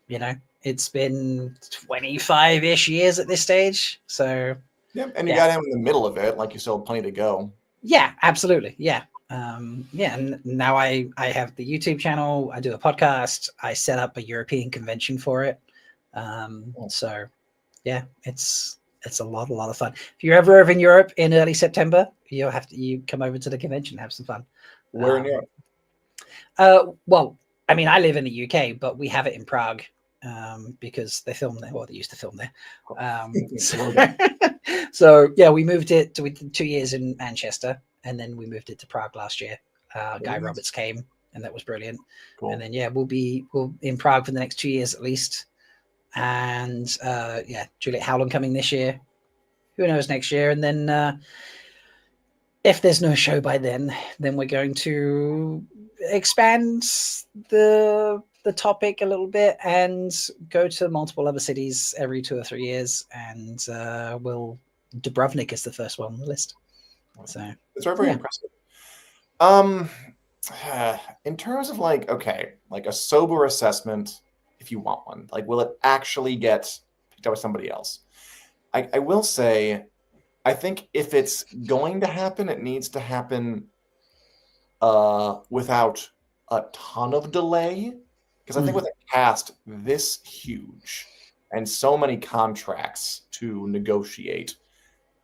A: you know, it's been 25-ish years at this stage. So
K: Yeah, and you got him in the middle of it, like you still have plenty to go.
A: Yeah, absolutely. Yeah. And now I have the YouTube channel. I do a podcast. I set up a European convention for it. So yeah, it's a lot of fun. If you're ever over in Europe in early September, you come over to the convention, have some fun.
K: Where in Europe?
A: Well, I mean, I live in the UK, but we have it in Prague because they film there. Well, they used to film there. So yeah, we moved it to 2 years in Manchester, and then we moved it to Prague last year. Guy Roberts came, and that was brilliant. Cool. And then yeah, we'll in Prague for the next 2 years at least. And yeah, Juliet Howland coming this year. Who knows next year? And then if there's no show by then we're going to expand the topic a little bit and go to multiple other cities every 2 or 3 years. And Dubrovnik is the first one on the list. So
K: it's very impressive. In terms of like a sober assessment, if you want one, like, will it actually get picked up by somebody else? I will say, I think if it's going to happen, it needs to happen without a ton of delay. Because I think with a cast this huge and so many contracts to negotiate,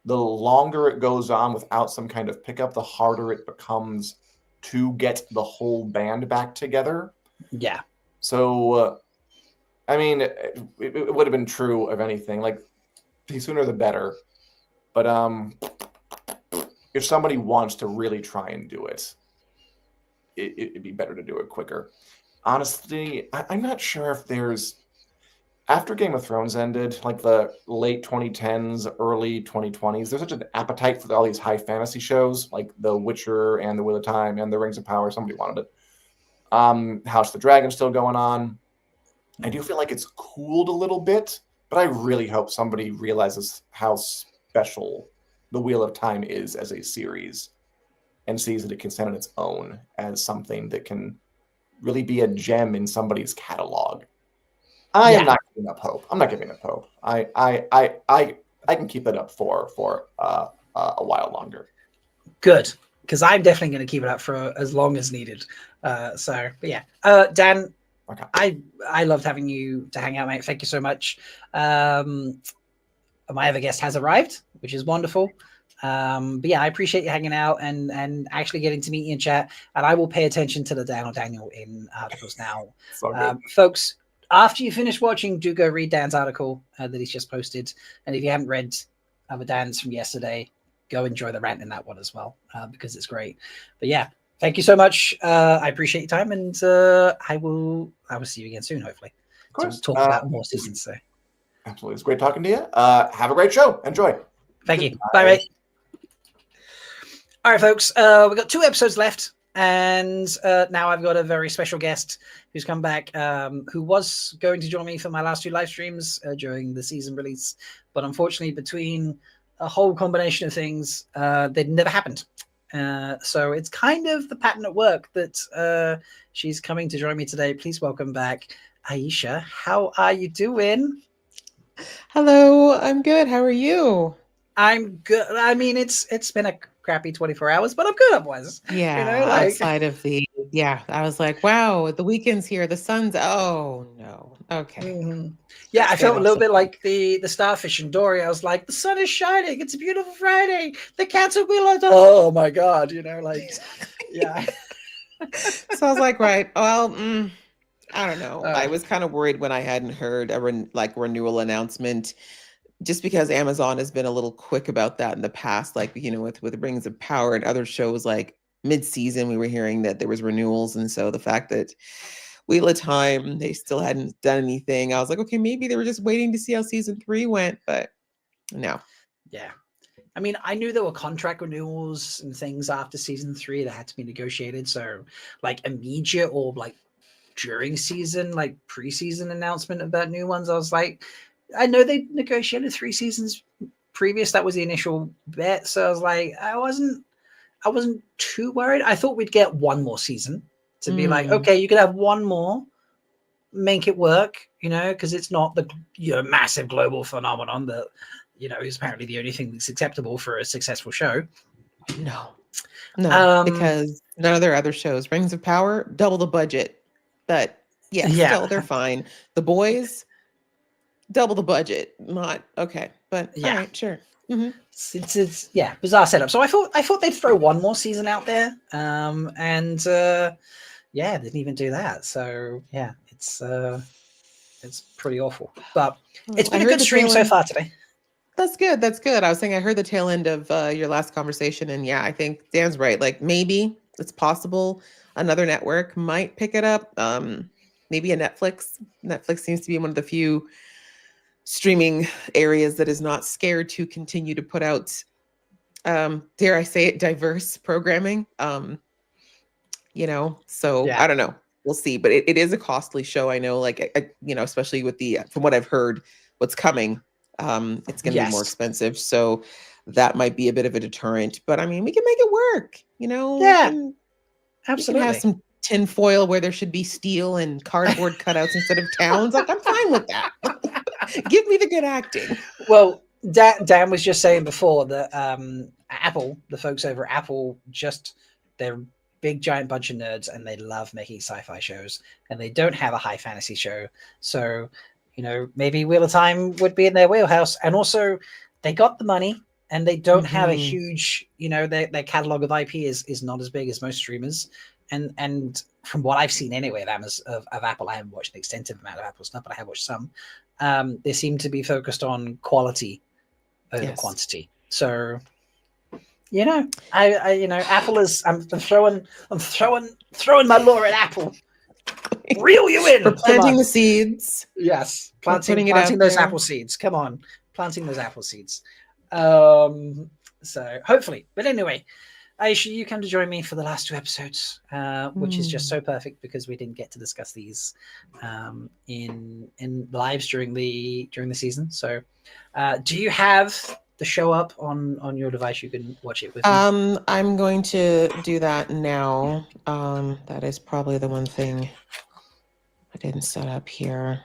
K: the longer it goes on without some kind of pickup, the harder it becomes to get the whole band back together.
A: Yeah.
K: So, I mean, it would have been true of anything. Like, the sooner the better. But if somebody wants to really try and do it, it'd be better to do it quicker. Honestly, I'm not sure if there's... After Game of Thrones ended, like the late 2010s, early 2020s, there's such an appetite for all these high fantasy shows, like The Witcher and The Wheel of Time and The Rings of Power. Somebody wanted it. House of the Dragon's still going on. I do feel like it's cooled a little bit, but I really hope somebody realizes how special The Wheel of Time is as a series and sees that it can stand on its own as something that can really be a gem in somebody's catalog. I am not giving up hope. I'm not giving up hope. I can keep it up for a while longer.
A: Good, because I'm definitely going to keep it up for as long as needed. But yeah, Dan, I loved having you to hang out, mate. Thank you so much. My other guest has arrived, which is wonderful. But yeah, I appreciate you hanging out and actually getting to meet you and chat. And I will pay attention to the Dan or Daniel in articles now. Folks, after you finish watching, do go read Dan's article that he's just posted. And if you haven't read other Dan's from yesterday, go enjoy the rant in that one as well, because it's great. But yeah, thank you so much. I appreciate your time, and I will see you again soon, hopefully.
K: Of course.
A: Talk about more seasons. So
K: absolutely, it's great talking to you. Have a great show. Enjoy.
A: Thank you. Bye, mate. All right, folks. We've got 2 episodes left, and now I've got a very special guest who's come back, who was going to join me for my last 2 live streams during the season release, but unfortunately, between a whole combination of things, they'd never happened. So it's kind of the pattern at work that she's coming to join me today. Please welcome back Aisha. How are you doing?
L: Hello, I'm good. How are you?
A: I'm good. I mean, it's been a crappy 24 hours, but I'm good otherwise.
L: Yeah,
A: you know, like...
L: outside of I was like, wow, the weekend's here. The sun's, oh no. Okay.
A: Mm-hmm. Yeah, I felt a little bit like the starfish in Dory. I was like, the sun is shining. It's a beautiful Friday. The cats will be like, oh my God, you know, like, yeah.
L: So I was like, right, well, I don't know. I was kind of worried when I hadn't heard a renewal announcement, just because Amazon has been a little quick about that in the past, like, you know, with Rings of Power and other shows, like mid-season, we were hearing that there was renewals. And so the fact that Wheel of Time, they still hadn't done anything, I was like, okay, maybe they were just waiting to see how season 3 went, but No.
A: Yeah. I mean, I knew there were contract renewals and things after season 3 that had to be negotiated. So, like, immediate or like during season, like preseason announcement about new ones, I was like, I know they negotiated 3 seasons previous. That was the initial bet. So I was like, I wasn't too worried. I thought we'd get one more season to be like, okay, you could have one more, make it work, you know, because it's not the massive global phenomenon that is apparently the only thing that's acceptable for a successful show.
L: No, because none of their other shows, Rings of Power, double the budget, but still they're fine. The Boys, double the budget, not okay, but all right, sure. Mm-hmm.
A: It's bizarre setup. So I thought they'd throw one more season out there, and they didn't even do that. So yeah, it's pretty awful. But it's been a good stream so far today.
L: That's good. That's good. I was saying I heard the tail end of your last conversation, and I think Dan's right. Like maybe it's possible another network might pick it up. Maybe a Netflix. Netflix seems to be one of the few streaming areas that is not scared to continue to put out, dare I say it, diverse programming. So I don't know. We'll see. But it is a costly show. I know, like, especially with from what I've heard, what's coming. It's going to be more expensive, so that might be a bit of a deterrent. But I mean, we can make it work.
A: Absolutely.
L: We can have some tin foil where there should be steel and cardboard cutouts instead of towns. Like, I'm fine with that. Give me the good acting.
A: Well, Dan was just saying before that Apple, the folks over at Apple, they're a big giant bunch of nerds and they love making sci-fi shows, and they don't have a high fantasy show, so. Maybe Wheel of Time would be in their wheelhouse. And also, they got the money and they don't have a huge, their catalog of IP is not as big as most streamers. And from what I've seen anyway of Apple, I haven't watched an extensive amount of Apple stuff, but I have watched some. They seem to be focused on quality over quantity. So, Apple is. I'm throwing my lure at Apple. Reel you in.
L: We're planting the seeds.
A: Yes, planting those apple seeds. Come on, planting those apple seeds. So hopefully, but anyway, Aisha, you come to join me for the last 2 episodes, which is just so perfect because we didn't get to discuss these in lives during the season. So, do you have the show up on your device? You can watch it with me.
L: I'm going to do that now. That is probably the one thing I didn't set up here.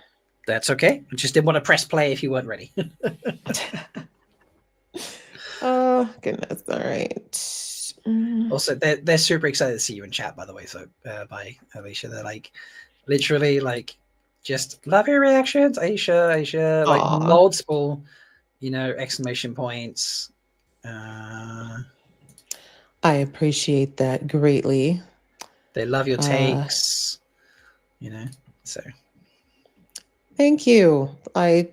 A: That's okay. I just didn't want to press play if you weren't ready.
L: Oh, goodness. All right.
A: Also, they're super excited to see you in chat, by the way. So, by Alicia, they're like, literally, like, just love your reactions, Aisha, like multiple, exclamation points.
L: I appreciate that greatly.
A: They love your takes, so.
L: Thank you. I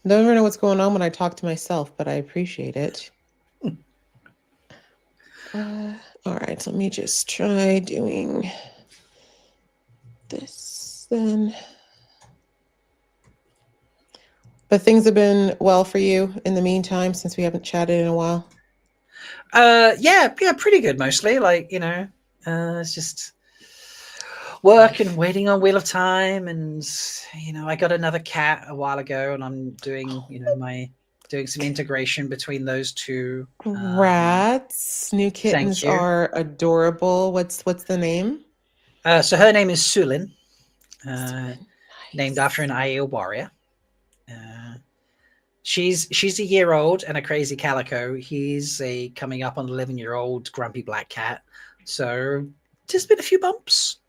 L: never know what's going on when I talk to myself, but I appreciate it. All right, let me just try doing this then. But things have been well for you in the meantime, since we haven't chatted in a while.
A: Yeah, pretty good mostly. Like, it's just work and waiting on Wheel of Time, and I got another cat a while ago, and I'm doing doing some integration between those two.
L: Rats, new kittens are adorable. What's the name?
A: So her name is Sulin, named after an Aiel warrior. She's a year old and a crazy calico. He's a coming up on 11-year-old grumpy black cat. So just been a few bumps.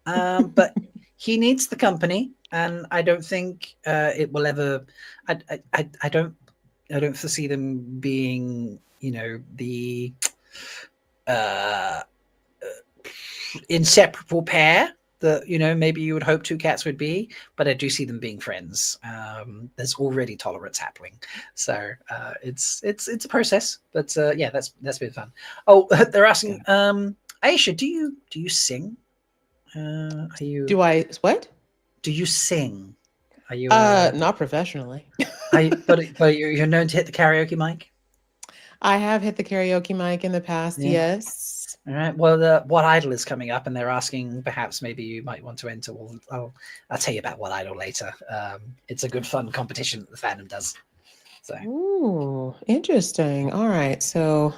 A: But he needs the company, and I don't think it will ever. I don't foresee them being, the inseparable pair that maybe you would hope 2 cats would be. But I do see them being friends. There's already tolerance happening, so it's a process. But yeah, that's been fun. Oh, they're asking, Aisha, do you sing? Do
L: I what?
A: Do you sing? Are you?
L: Not professionally.
A: But you're known to hit the karaoke mic.
L: I have hit the karaoke mic in the past.
A: Yeah.
L: Yes.
A: All right. Well, What Idol is coming up, and they're asking perhaps maybe you might want to enter. Well, I'll tell you about What Idol later. It's a good fun competition that the fandom does. So.
L: Ooh, interesting. All right. So,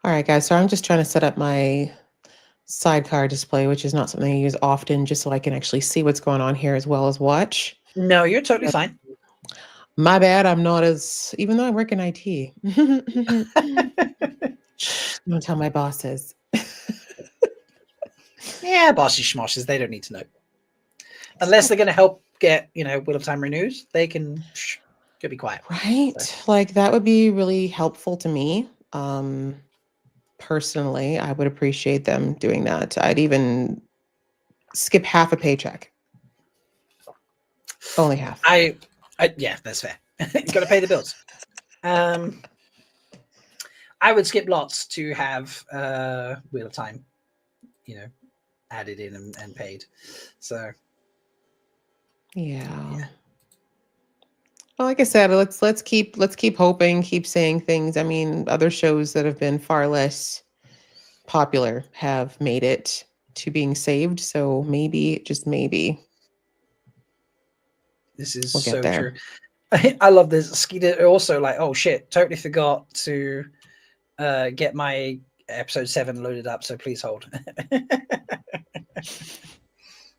L: all right, guys. So I'm just trying to set up my sidecar display, which is not something I use often, just so I can actually see what's going on here as well as watch.
A: No, you're totally fine.
L: My bad. I'm not as, even though I work in IT. Don't tell my bosses.
A: Yeah, bossy schmosses, they don't need to know. Unless they're going to help get, Wheel of Time renewed, they can be quiet.
L: Right? So. Like, that would be really helpful to me. Personally, I would appreciate them doing that. I'd even skip half a paycheck. Only half.
A: Yeah, that's fair. You've got to pay the bills. I would skip lots to have Wheel of Time, added in and paid. So
L: yeah. Well, like I said, let's keep hoping, keep saying things. I mean, other shows that have been far less popular have made it to being saved. So maybe, just maybe,
A: this is so true. I love this. Skeeter also like, oh shit, totally forgot to get my episode 7 loaded up. So please hold.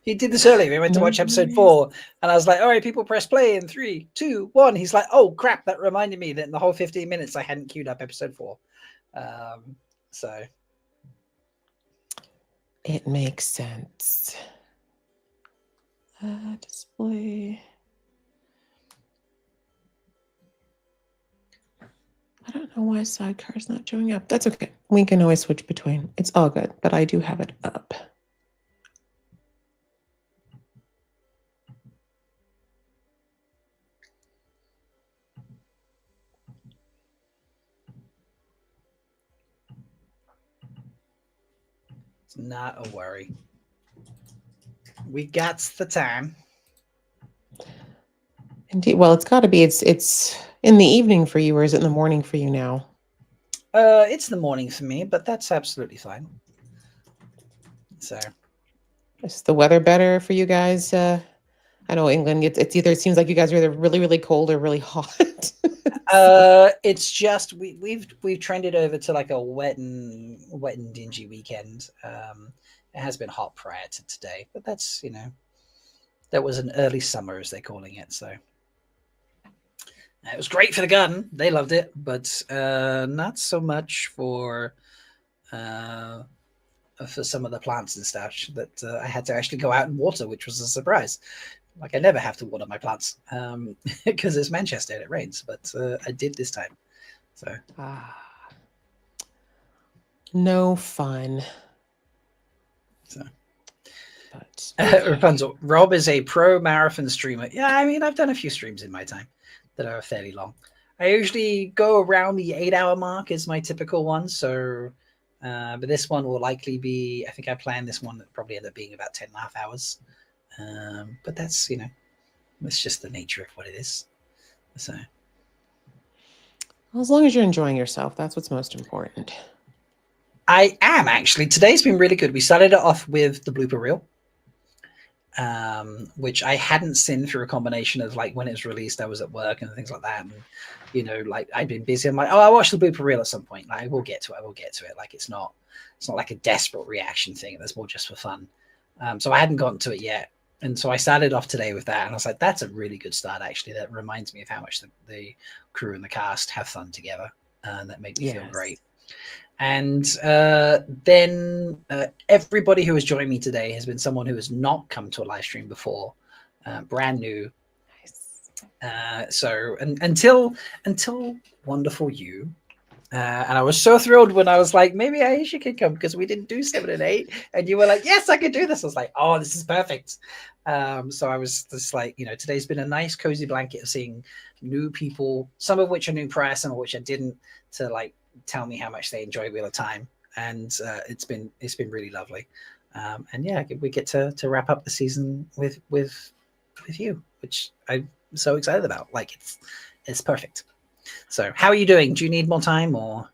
A: He did this earlier. We went to watch episode 4, and I was like, all right, people press play in 3, 2, 1. He's like, oh crap, that reminded me that in the whole 15 minutes I hadn't queued up episode 4. So
L: it makes sense. Display. I don't know why sidecar is not showing up. That's okay. We can always switch between. It's all good, but I do have it up.
A: it's not a worry. We got the time.
L: Indeed. Well, it's got to be. It's in the evening for you, or is it in the morning for you now?
A: It's the morning for me, but that's absolutely fine. So,
L: is the weather better for you guys? I know England. It's either, it seems like you guys are either really, really cold or really hot.
A: It's just we've trended over to like a wet and dingy weekend. It has been hot prior to today, but that's that was an early summer as they're calling it. So it was great for the garden; they loved it, but not so much for some of the plants and stuff that I had to actually go out and water, which was a surprise. Like I never have to water my plants because it's Manchester and it rains, but I did this time. So
L: no fun.
A: So, Rapunzel, Rob is a pro marathon streamer. Yeah, I mean I've done a few streams in my time that are fairly long. I usually go around the 8-hour mark is my typical one. So, but this one will likely be. I think I planned this one that probably end up being about 10.5 hours. But that's it's just the nature of what it is. So
L: well, as long as you're enjoying yourself, that's what's most important.
A: I am actually. Today's been really good. We started it off with the blooper reel, which I hadn't seen through a combination of like when it was released, I was at work and things like that, and like I'd been busy. I'm like, oh, I'll watch the blooper reel at some point. Like, we'll get to it. I will get to it. Like it's not like a desperate reaction thing. That's more just for fun. So I hadn't gotten to it yet. And so I started off today with that, and I was like, that's a really good start, actually. That reminds me of how much the crew and the cast have fun together, and that made me feel great. And then everybody who has joined me today has been someone who has not come to a live stream before, brand new. Nice. So until wonderful you. And I was so thrilled when I was like, maybe Aisha could come because we didn't do 7 and 8. And you were like, yes, I could do this. I was like, oh, this is perfect. So I was just like, today's been a nice cozy blanket of seeing new people, some of which are new prior, some of which I didn't, to like tell me how much they enjoy Wheel of Time. And it's been really lovely. And yeah, we get to wrap up the season with you, which I'm so excited about. Like it's perfect. So how are you doing? Do you need more time, or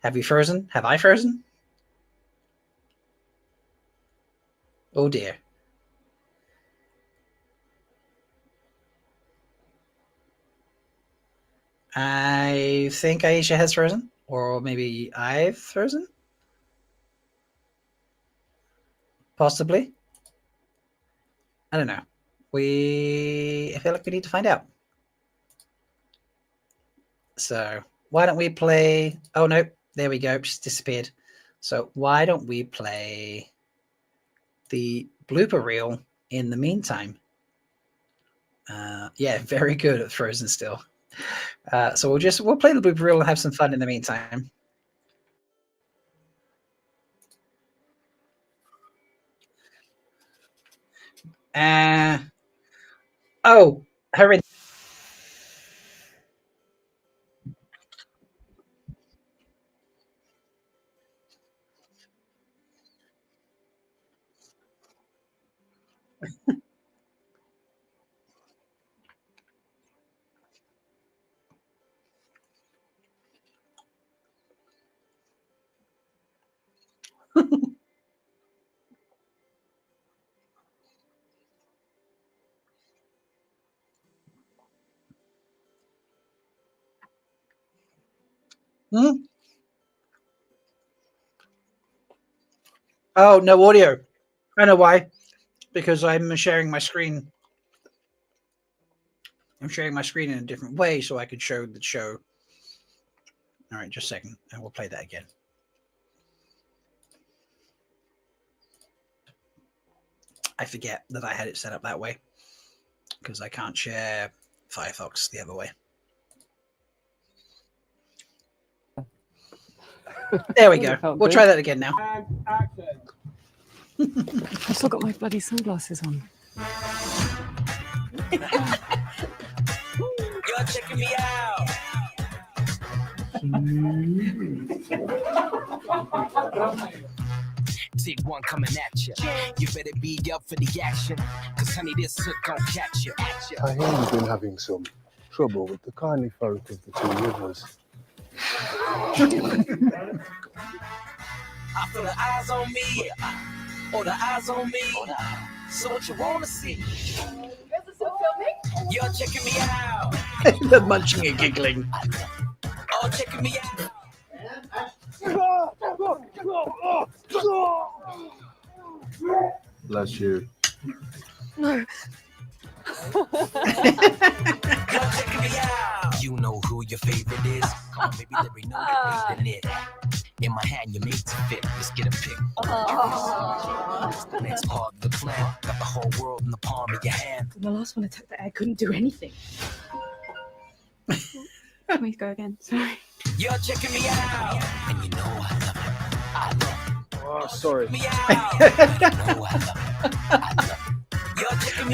A: have you frozen? Have I frozen? Oh dear. I think Aisha has frozen, or maybe I've frozen. Possibly. I don't know. I feel like we need to find out. So why don't we play? Oh no, there we go. Just disappeared. So why don't we play the blooper reel in the meantime? Yeah, very good at Frozen still. So we'll play the blooper reel and have some fun in the meantime. Oh, hurry. Hmm? Oh, no audio. I know why. Because I'm sharing my screen. I'm sharing my screen in a different way so I could show the show. All right, just a second, and we'll play that again. I forget that I had it set up that way because I can't share Firefox the other way. There we go. We'll try that again now.
C: I've still got my bloody sunglasses on.
E: You're checking me out. Take one coming at you. You better be up for the action, cause honey, this hook gon' catch you.
M: I hear you've been having some trouble with the kindly folk of the two rivers.
E: I feel the eyes on me, or the eyes on me. So what you wanna see? You're checking me out.
A: The munching and giggling.
E: Oh, checking me out.
M: Bless you.
I: No.
E: You know who your favorite is. Come on, baby, there ain't no debating it. In my hand, you're made to fit. Let's get a pic. Next part of the plan. Got the whole world in the palm of your hand.
G: The last one I took the egg couldn't do anything. Can we go again? Sorry.
E: You're checking me out. And you know I love it. I love it.
M: Oh, sorry.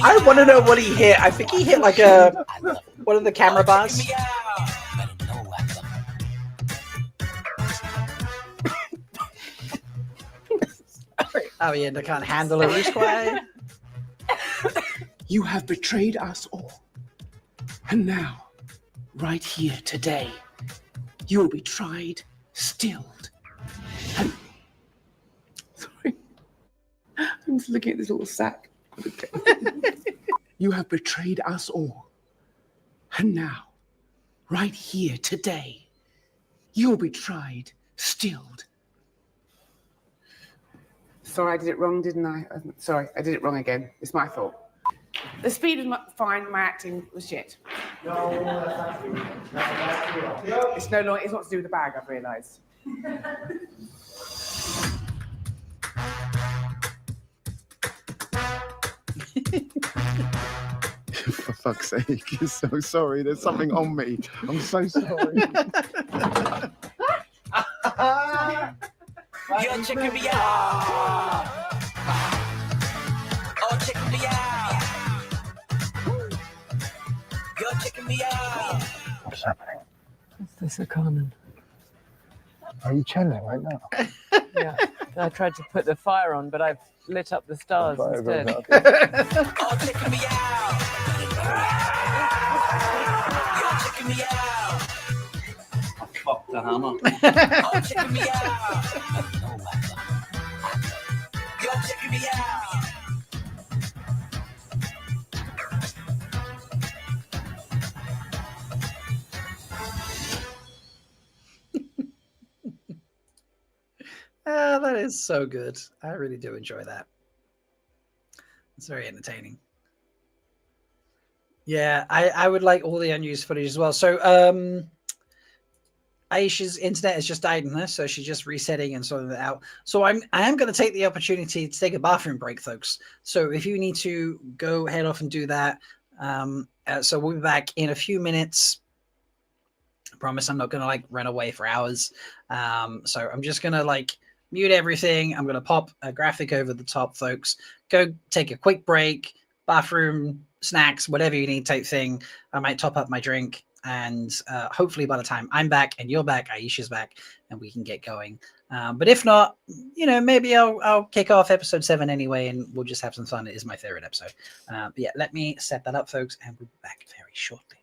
A: I want to know what he hit. I think he hit like one of the camera bars. Oh yeah, I can't handle a roost quiet.
D: You have betrayed us all. And now, right here today, you will be tried, stilled, and... Sorry. I'm just looking at this little sack. Okay. You have betrayed us all. And now, right here today, you will be tried, stilled.
N: Sorry, I did it wrong, didn't I? Sorry, I did it wrong again. It's my fault. The speed was fine, my acting was shit. It's no longer, it's not to do with the bag, I've realised.
F: For fuck's sake, you're so sorry. There's something on me. I'm so sorry.
E: You're checking me out. Oh, checking me out. You're checking me out.
M: What's happening?
C: It's the Sakanan.
M: Are you channeling right now?
C: Yeah. I tried to put the fire on, but I've lit up the stars instead.
E: Oh, checking me out. checking me out.
A: Fuck the hammer.
E: Oh, checking me out. You're checking me out.
A: That is so good. I really do enjoy that. It's very entertaining. Yeah, I would like all the unused footage as well. So Aisha's internet has just died in her, so she's just resetting and sorting that out. So I am going to take the opportunity to take a bathroom break, folks. So if you need to go head off and do that, so we'll be back in a few minutes. I promise I'm not going to like run away for hours. So I'm just going to like mute everything. I'm going to pop a graphic over the top, folks. Go take a quick break, bathroom, snacks, whatever you need type thing. I might top up my drink. And hopefully by the time I'm back and you're back, Aisha's back, and we can get going. But if not, you know, maybe I'll kick off episode 7 anyway, and we'll just have some fun. It is my favorite episode. But yeah, let me set that up, folks, and we'll be back very shortly.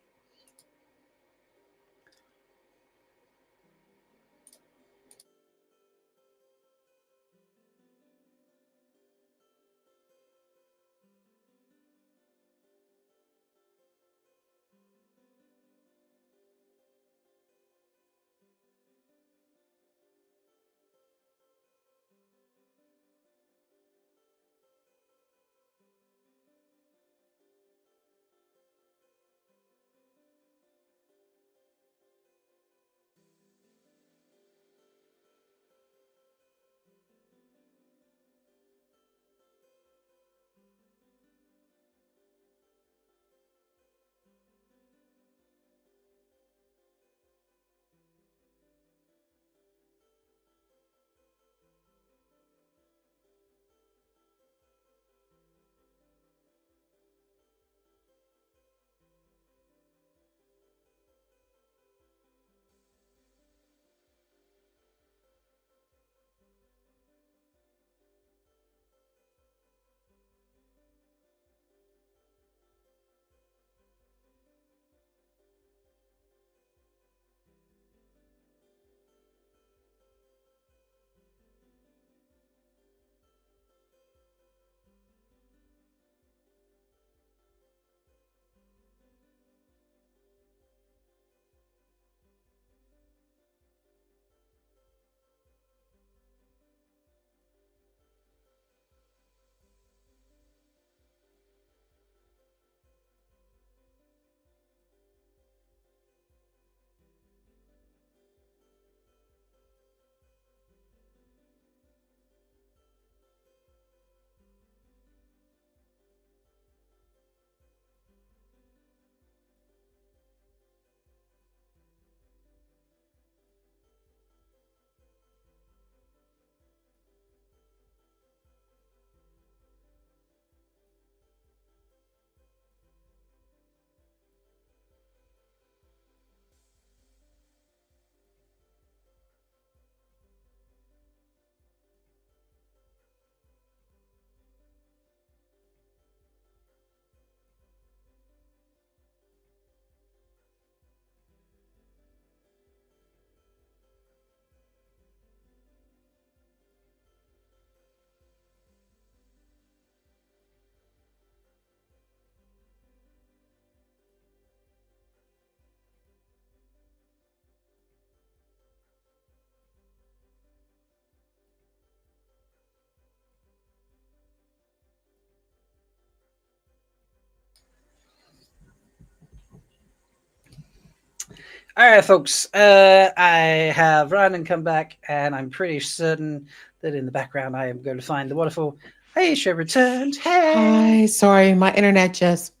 A: All right, folks. I have run and come back, and I'm pretty certain that in the background I am going to find the wonderful Aisha returned. Hey.
L: Hi, sorry, my internet just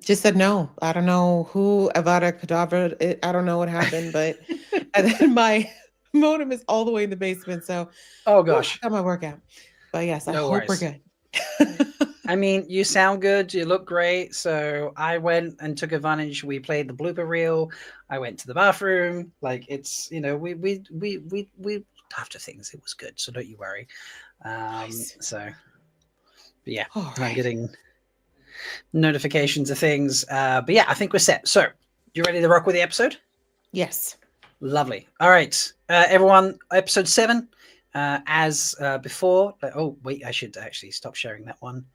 L: said no. I don't know who Avada Kedavra. I don't know what happened, but and then my modem is all the way in the basement. So,
A: oh gosh,
L: I got my workout. But yes, I hope we're good.
A: I mean, you sound good. You look great. So I went and took advantage. We played the blooper reel. I went to the bathroom. Like it's, you know, we after things. It was good. So don't you worry.
L: Nice.
A: So, but yeah,
L: right.
A: I'm getting notifications of things. But yeah, I think we're set. So You ready to rock with the episode?
L: Yes.
A: Lovely. All right, everyone. Episode 7. As before. Oh wait, I should actually stop sharing that one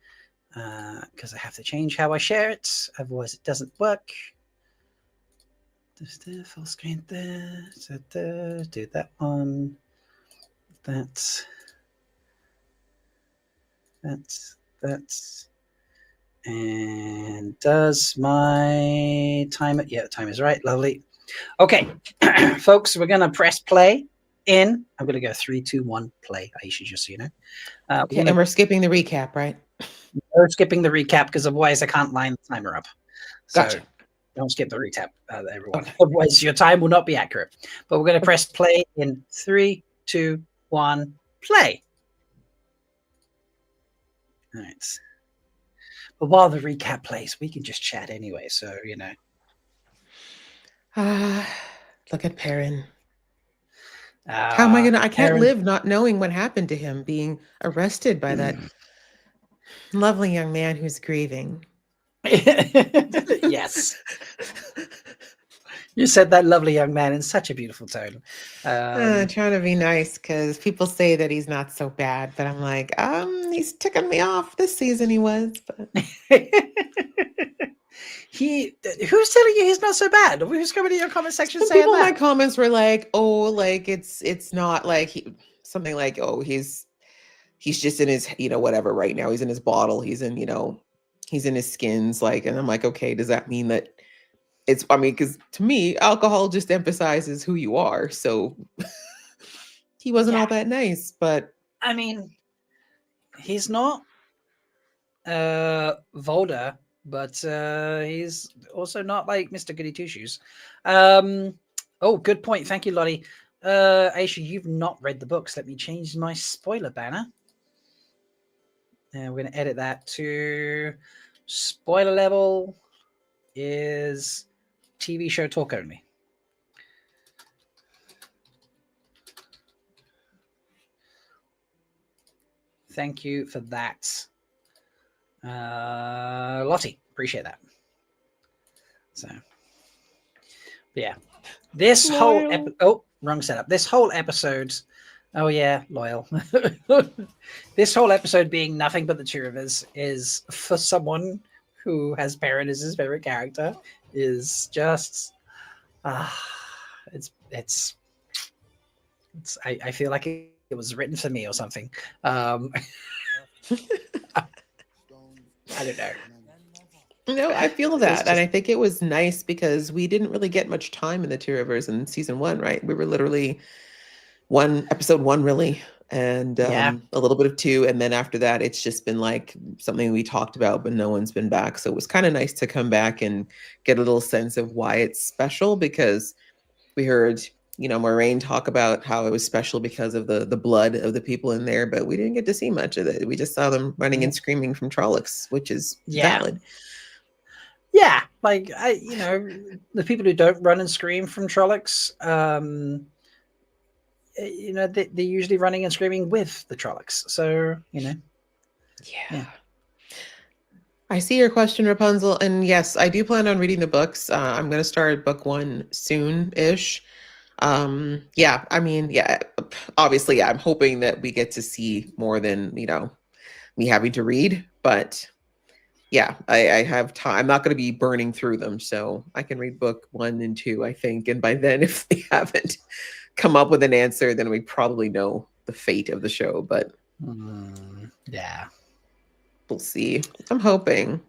A: because I have to change how I share it. Otherwise, it doesn't work. Full screen there. Do that one. That's. And does my timer? Yeah, the time is right. Lovely. Okay, folks, we're gonna press play. I'm gonna go 3, 2, 1, play. Aisha, just so you know.
L: Okay, and we're skipping the recap, right?
A: We're skipping the recap because otherwise I can't line the timer up.
L: Gotcha.
A: So don't skip the recap, everyone. Okay. Otherwise, your time will not be accurate. But we're gonna press play in 3, 2, 1, play. All right. But while the recap plays, we can just chat anyway. So, you know.
L: Look at Perrin. How am I gonna? I can't
A: Perrin.
L: live not knowing what happened to him, being arrested by that lovely young man who's grieving.
A: Yes. You said that lovely young man in such a beautiful tone.
L: Trying to be nice because people say that he's not so bad, but I'm like, he's ticking me off. This season he was, but
A: who's telling you he's not so bad? Who's coming to your comment section
L: some
A: saying
L: people in
A: that?
L: my comments were like, oh, like it's not like something like, oh, he's just in his, whatever right now. He's in his bottle. He's in, he's in his skins. Like, and I'm like, okay, does that mean that because to me, alcohol just emphasizes who you are. So he wasn't all that nice, but
A: I mean, he's not Volder, but he's also not like Mr. Goody Two Shoes. Oh, good point. Thank you, Lottie. Aisha, you've not read the books. Let me change my spoiler banner. And we're going to edit that to spoiler level is TV show talk only. Thank you for that. Lottie, appreciate that. So, yeah. This whole wrong setup. This whole episode. Oh yeah, loyal. This whole episode being nothing but the two of us is for someone who has Perrin as his favorite character is just it's I feel like it was written for me or something. I don't know.
L: No, I feel that. And I think it was nice because we didn't really get much time in the two rivers in season 1, right? We were literally episode 1 really, and a little bit of 2. And then after that, it's just been like something we talked about, but no one's been back. So it was kind of nice to come back and get a little sense of why it's special, because we heard, Moraine talk about how it was special because of the blood of the people in there, but we didn't get to see much of it. We just saw them running and screaming from Trollocs, which is valid.
A: Yeah, like the people who don't run and scream from Trollocs, they're usually running and screaming with the Trollocs. So
L: yeah. I see your question, Rapunzel, and yes, I do plan on reading the books. I'm going to start book 1 soon-ish. Obviously, I'm hoping that we get to see more than me having to read, but yeah, I have time. I'm not going to be burning through them, so I can read book 1 and 2, I think. And by then, if they haven't come up with an answer, then we probably know the fate of the show. But
A: yeah,
L: we'll see. I'm hoping.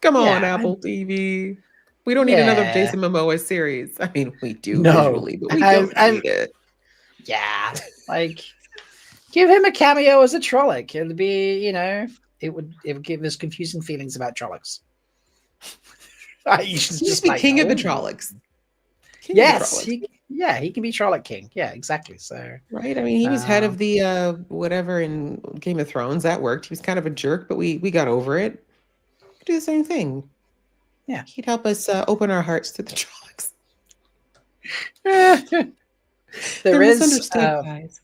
L: Come on, Apple TV. We don't need another Jason Momoa series. I mean, we do visually, but we don't need it.
A: Yeah, like give him a cameo as a Trolloc. It'll be, it would give us confusing feelings about Trollocs.
L: You should just be king of the Trollocs.
A: He can be Trolloc king. Yeah, exactly. So
L: right. I mean, he was head of the whatever in Game of Thrones. That worked. He was kind of a jerk, but we got over it. Do the same thing.
A: Yeah,
L: he'd help us open our hearts to the Trollocs.
A: There is guys.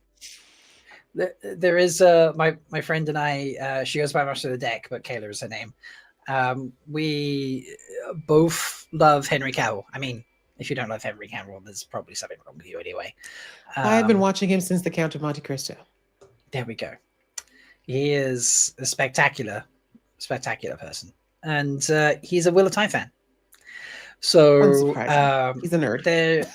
A: There is my friend and I. She goes by Master of the Deck, but Kayla is her name. we both love Henry Cavill. I mean, if you don't love Henry Cavill, there's probably something wrong with you anyway.
L: I've been watching him since The Count of Monte Cristo.
A: There we go. He is a spectacular person, and he's a Wheel of Time fan. So
L: he's a nerd.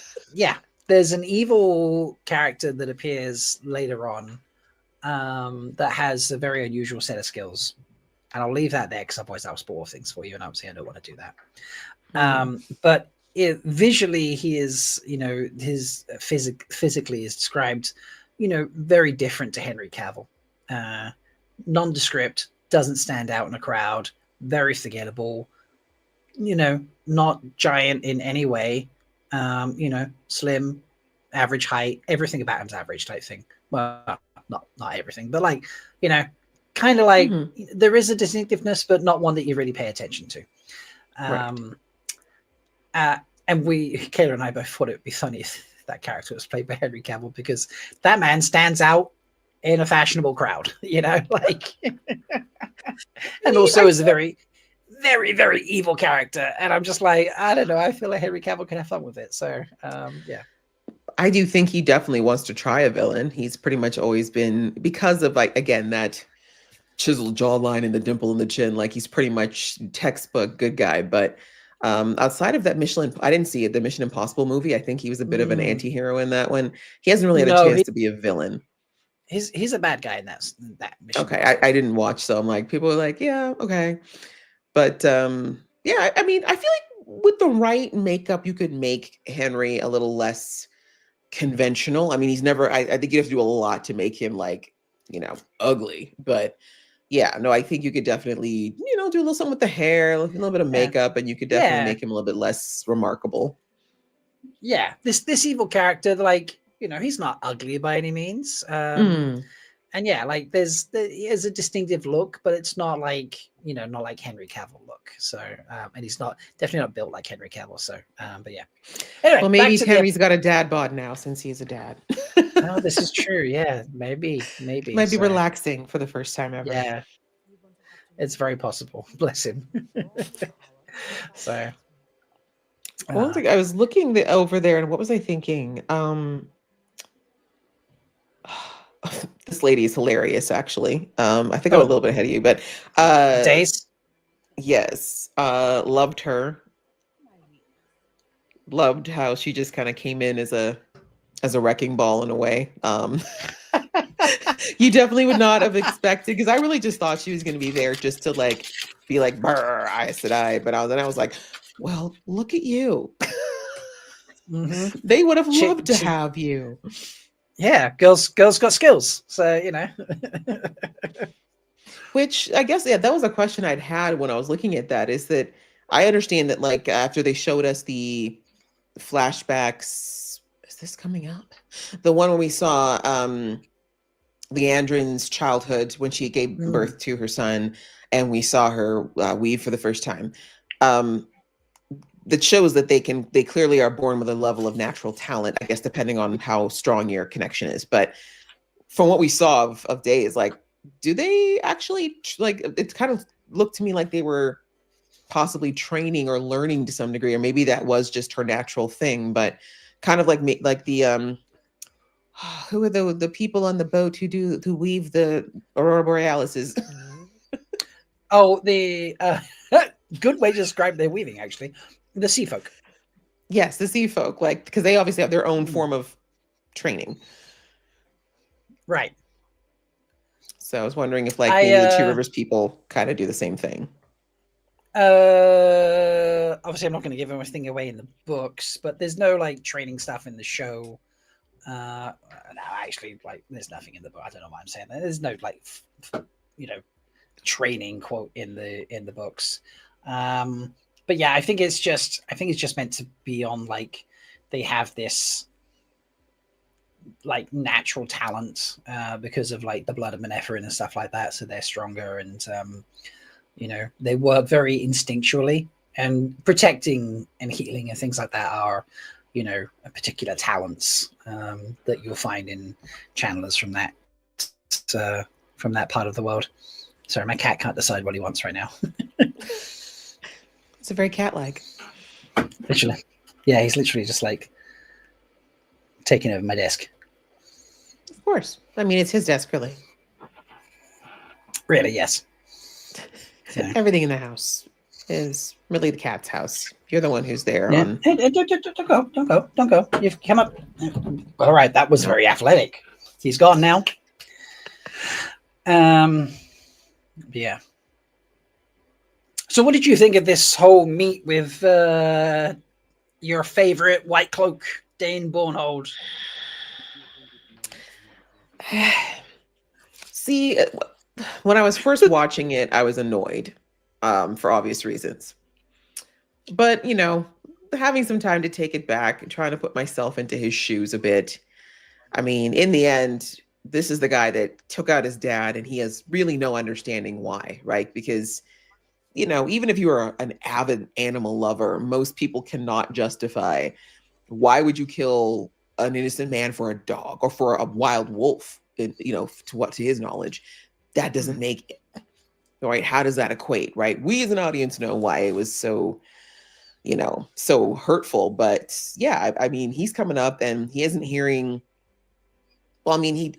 A: There's an evil character that appears later on that has a very unusual set of skills, and I'll leave that there because otherwise I'll spoil things for you, and obviously I don't want to do that. But visually, he is, his physically is described, very different to Henry Cavill. Nondescript, doesn't stand out in a crowd, very forgettable, not giant in any way, slim, average height, everything about him's average type thing. Well, not everything, but like, kind of like there is a distinctiveness, but not one that you really pay attention to. And Kayla and I both thought it would be funny if that character was played by Henry Cavill, because that man stands out in a fashionable crowd, like, and also is a very, very, very evil character. And I'm just like, I don't know. I feel like Henry Cavill can have fun with it. So, yeah.
L: I do think he definitely wants to try a villain. He's pretty much always been, because of like, again, that chiseled jawline and the dimple in the chin, like he's pretty much textbook good guy. But outside of that I didn't see it, the Mission Impossible movie, I think he was a bit of an anti-hero in that one. He hasn't really had a chance to be a villain.
A: He's a bad guy in that Mission.
L: Okay, I didn't watch, so I'm like, people are like, yeah, okay. But yeah, I mean, I feel like with the right makeup, you could make Henry a little less conventional. I mean, he's never, I think you have to do a lot to make him like, ugly. But yeah, no, I think you could definitely, do a little something with the hair, a little bit of makeup, and you could definitely make him a little bit less remarkable.
A: Yeah, this evil character, like, he's not ugly by any means. And yeah, like he has a distinctive look, but it's not like, not like Henry Cavill look. So, and he's definitely not built like Henry Cavill. So, but yeah. Anyway,
L: well, maybe Henry's got a dad bod now since he's a dad.
A: Oh, this is true. Yeah, maybe.
L: Might be relaxing for the first time ever.
A: Yeah, it's very possible. Bless him. So,
L: one thing I was looking over there, and what was I thinking? This lady is hilarious, actually. I think I'm a little bit ahead of you, but
A: Days.
L: Yes, loved her. Loved how she just kind of came in as a wrecking ball in a way. You definitely would not have expected, because I really just thought she was going to be there just to like be like brr, I said I, but I was like, well, look at you. They would have loved to have you.
A: Yeah, girls got skills, so
L: Which I guess, that was a question I'd had when I was looking at that, is that I understand that like after they showed us the flashbacks, is this coming up? The one when we saw Leandrin's childhood when she gave birth to her son, and we saw her weave for the first time. That shows that they clearly are born with a level of natural talent, I guess, depending on how strong your connection is. But from what we saw of Days, like, do they actually, like, it kind of looked to me like they were possibly training or learning to some degree, or maybe that was just her natural thing, but kind of like the, who are the people on the boat who weave the Aurora Borealis?
A: Oh, the good way to describe their weaving, actually. The sea folk.
L: Yes, the sea folk, like, because they obviously have their own form of training.
A: Right.
L: So I was wondering if, like, maybe the Two Rivers people kind of do the same thing.
A: Obviously, I'm not going to give anything away in the books, but there's no, like, training stuff in the show. No, actually, like, there's nothing in the book. I don't know why I'm saying that. There's no, like, training quote in the books. But yeah, I think it's just meant to be on, like, they have this like natural talent because of like the blood of Manetheren and stuff like that, so they're stronger, and they work very instinctually, and protecting and healing and things like that are particular talents that you'll find in channelers from that part of the world. Sorry, my cat can't decide what he wants right now.
L: It's a very cat-like.
A: Literally. Yeah, he's literally just like taking over my desk.
L: Of course. I mean, it's his desk, really.
A: Really, yes.
L: Everything in the house is really the cat's house. You're the one who's there.
A: Yeah. Hey, don't go. You've come up. All right, that was very athletic. He's gone now. Yeah. So what did you think of this whole meet with your favorite White Cloak, Dane Bornhold?
L: See, when I was first watching it, I was annoyed for obvious reasons. But, you know, having some time to take it back and trying to put myself into his shoes a bit. I mean, in the end, this is the guy that took out his dad, and he has really no understanding why, right? Because, you know, even if you are an avid animal lover, most people cannot justify why would you kill an innocent man for a dog or for a wild wolf, you know, to his knowledge. That doesn't make it, right? How does that equate, right? We as an audience know why it was so, you know, so hurtful. But yeah, I mean, he's coming up and he isn't hearing. Well, I mean, he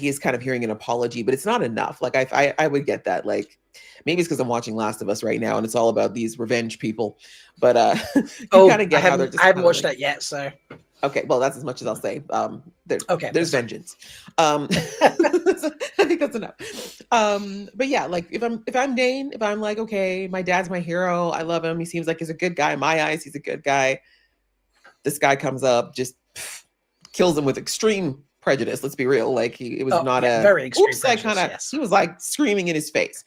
L: is kind of hearing an apology, but it's not enough. Like I would get that. Like maybe it's because I'm watching Last of Us right now, and it's all about these revenge people. But you kind of get how they're just.
A: I haven't watched that yet, so.
L: Okay, well, that's as much as I'll say. There's vengeance. I think that's enough. But yeah, like if I'm Dane, if I'm like, okay, my dad's my hero, I love him, he seems like he's a good guy. In my eyes, he's a good guy. This guy comes up, just kills him with extreme prejudice. Let's be real. Like it was not a
A: very extreme
L: prejudice. Yes. He was like screaming in his face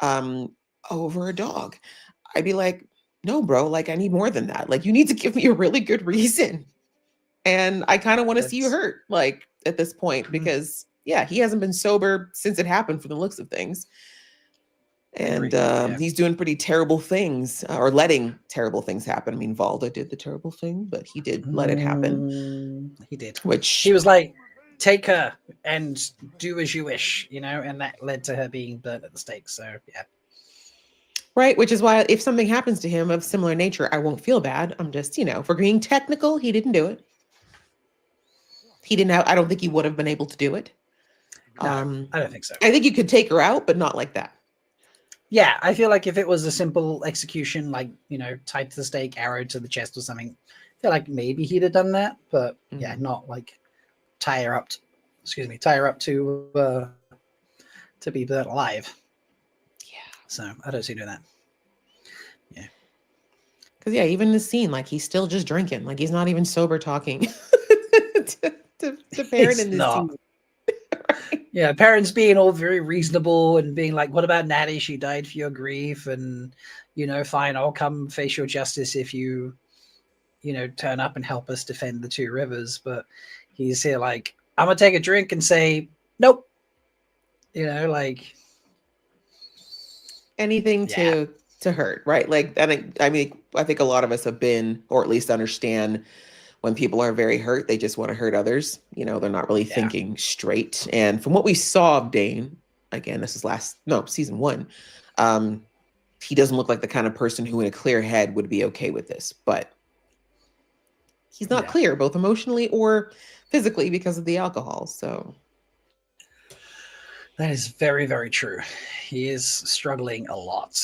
L: over a dog. I'd be like, no, bro, like I need more than that. Like you need to give me a really good reason. And I kind of want to see you hurt, like at this point, because yeah, he hasn't been sober since it happened from the looks of things. And he's doing pretty terrible things or letting terrible things happen. I mean, Valda did the terrible thing, but he did let it happen.
A: He did.
L: Which
A: he was like, take her and do as you wish, you know, and that led to her being burnt at the stake. So yeah.
L: Right, which is why if something happens to him of similar nature, I won't feel bad. I'm just, you know, for being technical, he didn't do it. He didn't have, I don't think he would have been able to do it.
A: No, I don't think so.
L: I think you could take her out, but not like that.
A: Yeah, I feel like if it was a simple execution, like, you know, tied to the stake, arrow to the chest or something, I feel like maybe he'd have done that. But yeah, not like tie her up to be burnt alive. Yeah. So I don't see doing that. Yeah.
L: Because yeah, even the scene, like he's still just drinking. Like he's not even sober talking. to Perrin in this scene.
A: Yeah, Perrin's being all very reasonable and being like, what about Natty? She died for your grief, and you know, fine, I'll come face your justice if you know, turn up and help us defend the two rivers. But he's here like, I'm gonna take a drink and say nope. You know, like
L: anything to hurt, right? Like, and I mean, I think a lot of us have been, or at least understand, when people are very hurt, they just want to hurt others. You know, they're not really thinking straight. And from what we saw of Dane, again, this is season 1, he doesn't look like the kind of person who in a clear head would be okay with this. But he's not clear, both emotionally or physically, because of the alcohol. So
A: that is very, very true. He is struggling a lot.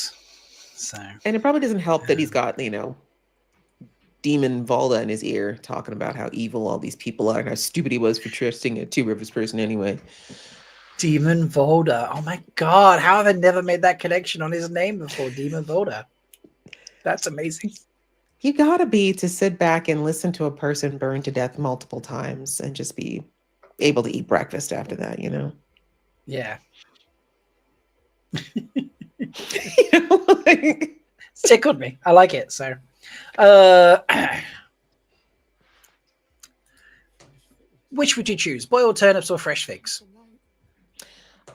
A: So,
L: and it probably doesn't help that he's got, you know, Demon Valda in his ear talking about how evil all these people are and how stupid he was for trusting a Two Rivers person anyway.
A: Demon Valda. Oh my God. How have I never made that connection on his name before? Demon Valda. That's amazing.
L: You gotta be to sit back and listen to a person burned to death multiple times and just be able to eat breakfast after that, you know?
A: Yeah.
L: You know, like...
A: It's tickled me. I like it. So which would you choose, boiled turnips or fresh figs?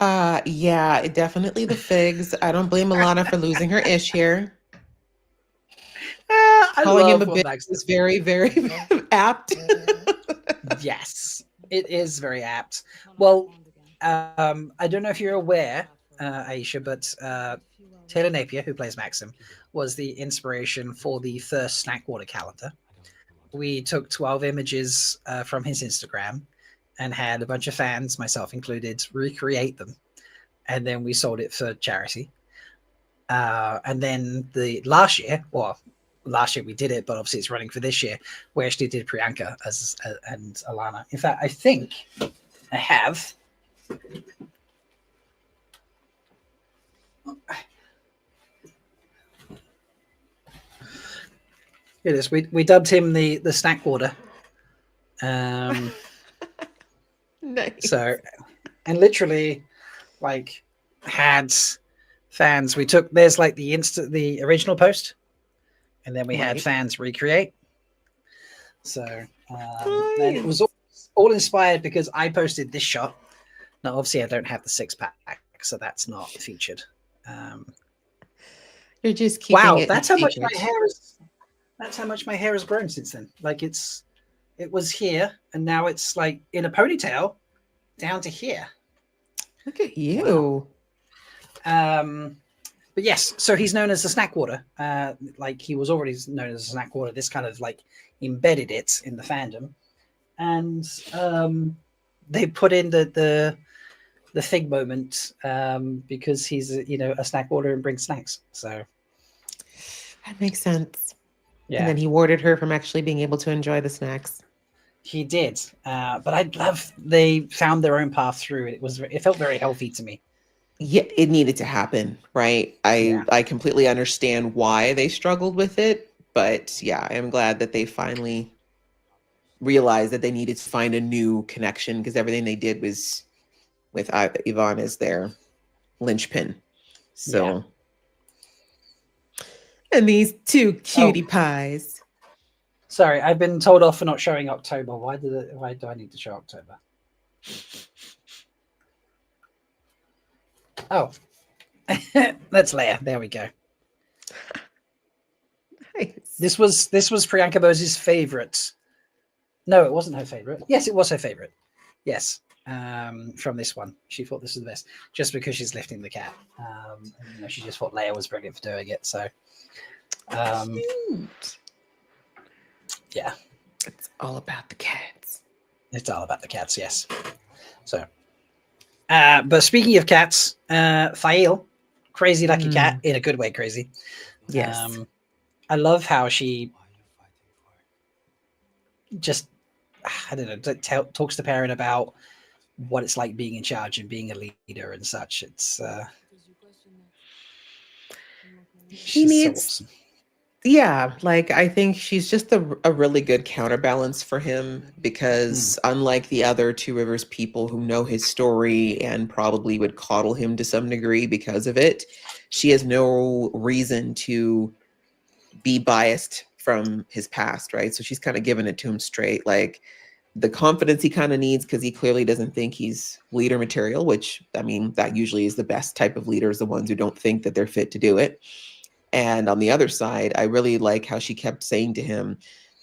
L: Yeah, definitely the figs. I don't blame Alana for losing her ish here. Calling him a bitch is very, very apt.
A: Yes, it is very apt. Well, I don't know if you're aware, Aisha, but Taylor Napier, who plays Maxim, was the inspiration for the first Snack Water calendar. We took 12 images from his Instagram and had a bunch of fans, myself included, recreate them. And then we sold it for charity. And then last year we did it, but obviously it's running for this year. We actually did Priyanka and Alana. In fact, I think I have. It is. We dubbed him the Snack Water.
L: Nice.
A: So, and literally, like, had fans. We took there's like the original post, and then we had fans recreate. So, and it was all inspired because I posted this shot. Now, obviously, I don't have the 6-pack, so that's not featured.
L: You're just keeping it.
A: That's how much my hair is. That's how much my hair has grown since then. Like it was here, and now it's like in a ponytail down to here.
L: Look at you.
A: Wow. But yes, so he's known as the Snack Water. Like he was already known as the Snack Water. This kind of like embedded it in the fandom, and they put in the Fig moment because he's a snack water and brings snacks. So
L: that makes sense.
A: Yeah.
L: And then he warded her from actually being able to enjoy the snacks.
A: He did, but I love they found their own path through it. It felt very healthy to me.
L: Yeah, it needed to happen, right? I completely understand why they struggled with it, but yeah, I'm glad that they finally realized that they needed to find a new connection because everything they did was with Yvonne as their linchpin. So, and these two cutie pies.
A: Sorry, I've been told off for not showing October. Why do I need to show October? Oh, that's Leia. There we go.
L: Nice.
A: This was Priyanka Bose's favorite. No, it wasn't her favorite. Yes, it was her favorite. Yes, from this one, she thought this was the best, just because she's lifting the cat. And, she just thought Leia was brilliant for doing it. So, yeah,
L: it's all about the cats.
A: It's all about the cats. Yes. So. But speaking of cats, Fail, crazy lucky cat in a good way, crazy.
L: Yes.
A: I love how she just, I don't know, talks to Perrin about what it's like being in charge and being a leader and such. It's
L: he needs, so awesome. Yeah, like I think she's just a really good counterbalance for him because unlike the other Two Rivers people who know his story and probably would coddle him to some degree because of it, she has no reason to be biased from his past, right? So she's kind of giving it to him straight, like the confidence he kind of needs because he clearly doesn't think he's leader material, which I mean, that usually is the best type of leaders, the ones who don't think that they're fit to do it. And on the other side, I really like how she kept saying to him,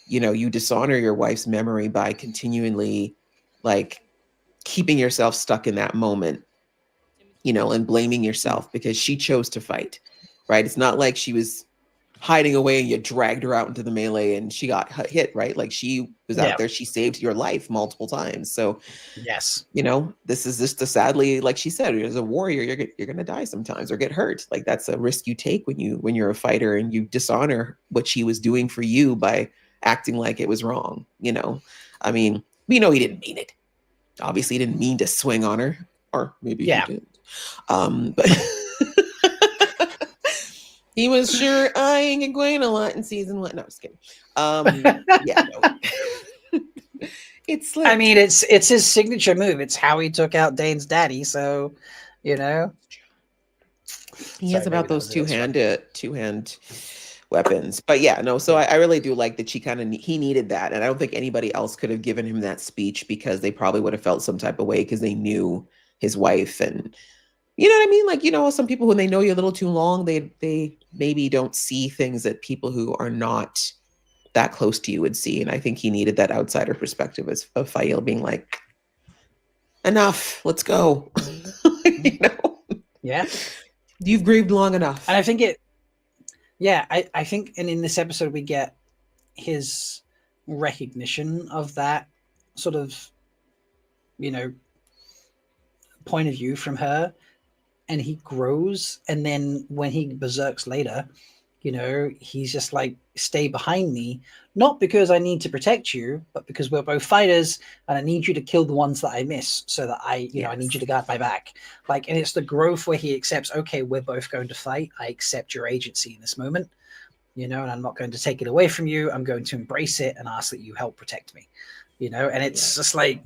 L: you dishonor your wife's memory by continually like keeping yourself stuck in that moment, and blaming yourself because she chose to fight, right? It's not like she was hiding away and you dragged her out into the melee and she got hit, right? Like she was out there, she saved your life multiple times. So
A: yes,
L: this is just sadly, like she said, as a warrior, you're going to die sometimes or get hurt. Like that's a risk you take when you're a fighter and you dishonor what she was doing for you by acting like it was wrong. I mean, we know he didn't mean it. Obviously he didn't mean to swing on her, or maybe he did. But he was sure eyeing Egwene a lot in season 1. No, just kidding. It's like,
A: I mean, it's his signature move. It's how he took out Dane's daddy. So,
L: he has about those two-hand weapons. But yeah, no. So I really do like that he needed that, and I don't think anybody else could have given him that speech because they probably would have felt some type of way because they knew his wife and. You know what I mean? Like, some people when they know you a little too long, they maybe don't see things that people who are not that close to you would see. And I think he needed that outsider perspective of Fael being like, enough, let's go.
A: Yeah.
L: You've grieved long enough.
A: And I think I think, and in this episode, we get his recognition of that sort of, point of view from her, and he grows. And then when he berserks later, he's just like, stay behind me, not because I need to protect you, but because we're both fighters and I need you to kill the ones that I miss so that I need you to guard my back. Like, and it's the growth where he accepts, okay, we're both going to fight. I accept your agency in this moment, and I'm not going to take it away from you. I'm going to embrace it and ask that you help protect me, and it's just like,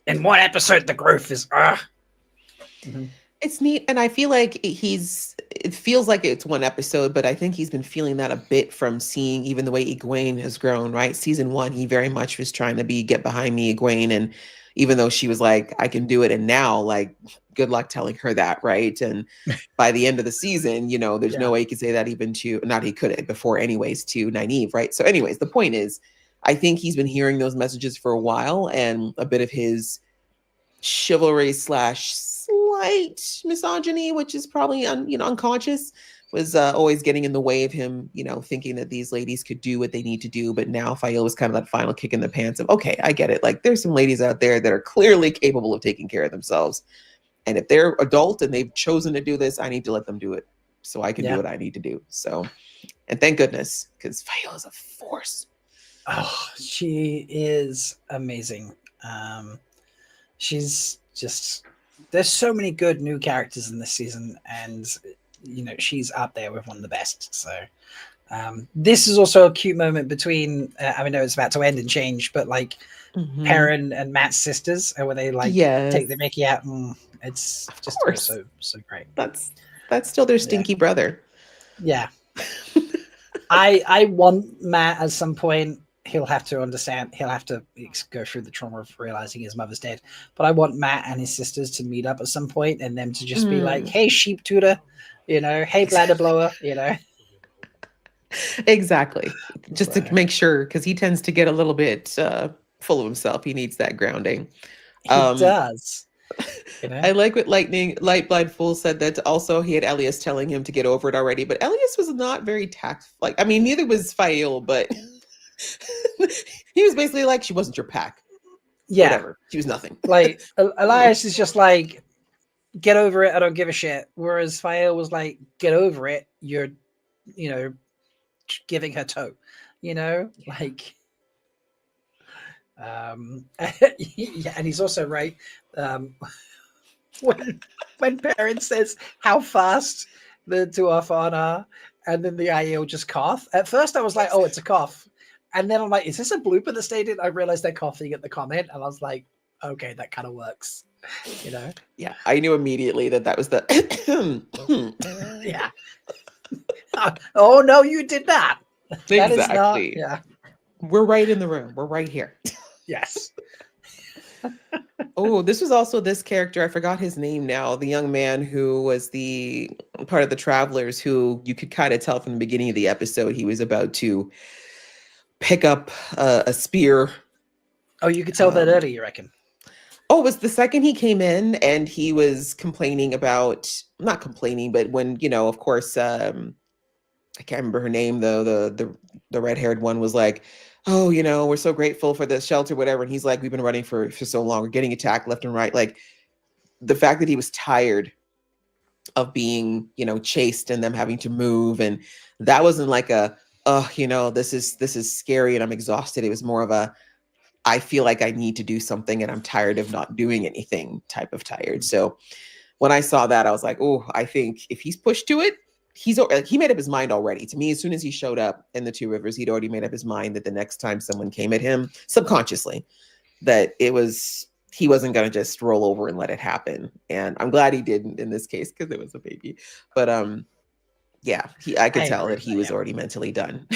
A: in one episode, the growth is,
L: It's neat, and I feel like it feels like it's one episode, but I think he's been feeling that a bit from seeing even the way Egwene has grown, right? Season 1, he very much was trying to get behind me, Egwene, and even though she was like, I can do it, and now, like, good luck telling her that, right? And by the end of the season, there's no way he could say that even to, not he could have before anyways, to Nynaeve, right? So anyways, the point is, I think he's been hearing those messages for a while, and a bit of his chivalry / slight misogyny, which is probably unconscious, was always getting in the way of him, thinking that these ladies could do what they need to do. But now Fael was kind of that final kick in the pants of, okay, I get it. Like, there's some ladies out there that are clearly capable of taking care of themselves. And if they're adult and they've chosen to do this, I need to let them do it so I can do what I need to do. So, and thank goodness, because Fael is a force.
A: Oh, she is amazing. She's just, there's so many good new characters in this season, and she's up there with one of the best. So this is also a cute moment between I know it's about to end and change, but like Perrin and Matt's sisters, where they like take the Mickey out, and it's just so great.
L: That's still their stinky brother.
A: Yeah. I want Matt at some point. He'll have to understand. He'll have to go through the trauma of realizing his mother's dead. But I want Matt and his sisters to meet up at some point, and them to just be like, "Hey, sheep tutor," "Hey, bladder blower,"
L: Exactly. Just to make sure, because he tends to get a little bit full of himself. He needs that grounding.
A: He does.
L: I like what Lightblind Fool said, that also he had Elias telling him to get over it already, but Elias was not very tactful. Neither was Fael, but he was basically like, she wasn't your pack.
A: Yeah.
L: Whatever. She was nothing.
A: Like, Elias is just like, get over it, I don't give a shit. Whereas Fael was like, get over it, you're, giving her toe. Like, yeah, and he's also right. When Perrin says how fast the Tuatha are, and then the Aiel just cough. At first I was like, oh, it's a cough. And then I'm like, is this a blooper that stayed in? I realized they're coughing at the comment, and I was like, okay, that kind of works.
L: Yeah, I knew immediately that was the
A: yeah. Oh no, you did not.
L: Exactly.
A: That is not, yeah.
L: We're right in the room. We're right here.
A: Yes.
L: Oh, this was also this character. I forgot his name now. The young man who was the part of the Travelers, who you could kind of tell from the beginning of the episode he was about to pick up a spear.
A: Oh, you could tell that early, you reckon?
L: Oh, it was the second he came in, and he was complaining about, not complaining, but when, of course, I can't remember her name, though, the red-haired one was like, oh, we're so grateful for the shelter, whatever. And he's like, we've been running for so long. We're getting attacked left and right. Like, the fact that he was tired of being, chased and them having to move. And that wasn't like this is scary and I'm exhausted. It was more of a, I feel like I need to do something and I'm tired of not doing anything type of tired. So when I saw that, I was like, oh, I think if he's pushed to it, he made up his mind already. To me, as soon as he showed up in the Two Rivers, he'd already made up his mind that the next time someone came at him subconsciously, that he wasn't going to just roll over and let it happen. And I'm glad he didn't in this case, because it was a baby. But I could tell that he was already mentally done.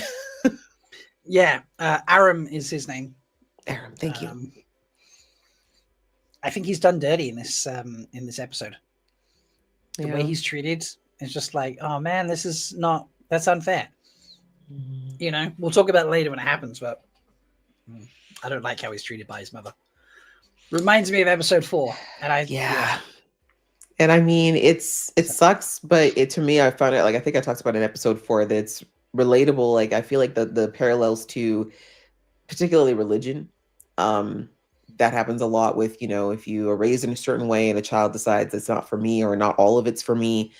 A: Yeah, Aram is his name.
L: Aram, thank you.
A: I think he's done dirty in this episode. The way he's treated is just like, oh man, that's unfair. We'll talk about it later when it happens, but I don't like how he's treated by his mother. Reminds me of episode 4, and
L: And I mean, it sucks, but to me, I found it, like, I think I talked about in episode 4 that it's relatable. Like, I feel like the parallels to particularly religion, that happens a lot with, if you are raised in a certain way and a child decides it's not for me, or not all of it's for me.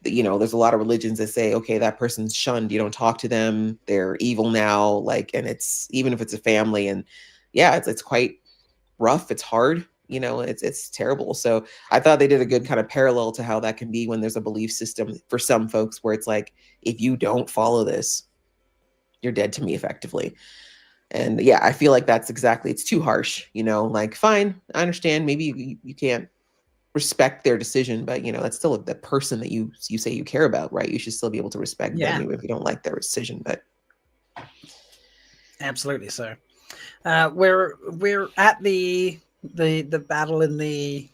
L: There's a lot of religions that say, okay, that person's shunned, you don't talk to them, they're evil now, like, and it's, even if it's a family, and yeah, it's quite rough, it's hard, it's terrible. So I thought they did a good kind of parallel to how that can be when there's a belief system for some folks where it's like, if you don't follow this, you're dead to me, effectively. And yeah, I feel like that's exactly, it's too harsh, like, fine, I understand, maybe you can't respect their decision, but that's still the person that you say you care about, right? You should still be able to respect them even if you don't like their decision. But
A: absolutely. So we're at the battle in the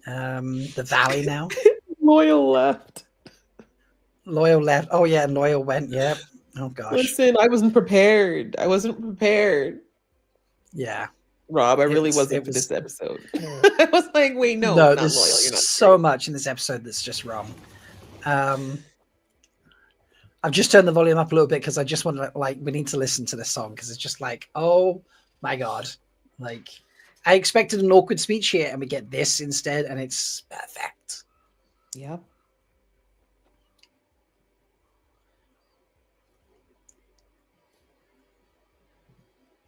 A: valley now.
L: Loyal left.
A: Oh yeah, Loyal went. Yep. Oh gosh.
L: Listen, I wasn't prepared.
A: Yeah.
L: Rob, I really wasn't for this episode. I was like, wait, no, not
A: there's
L: Loyal. You're not
A: so much in this episode that's just wrong. I've just turned the volume up a little bit because I just want to, like, we need to listen to this song because it's just like, oh my God. Like, I expected an awkward speech here and we get this instead, and it's perfect.
L: Yep.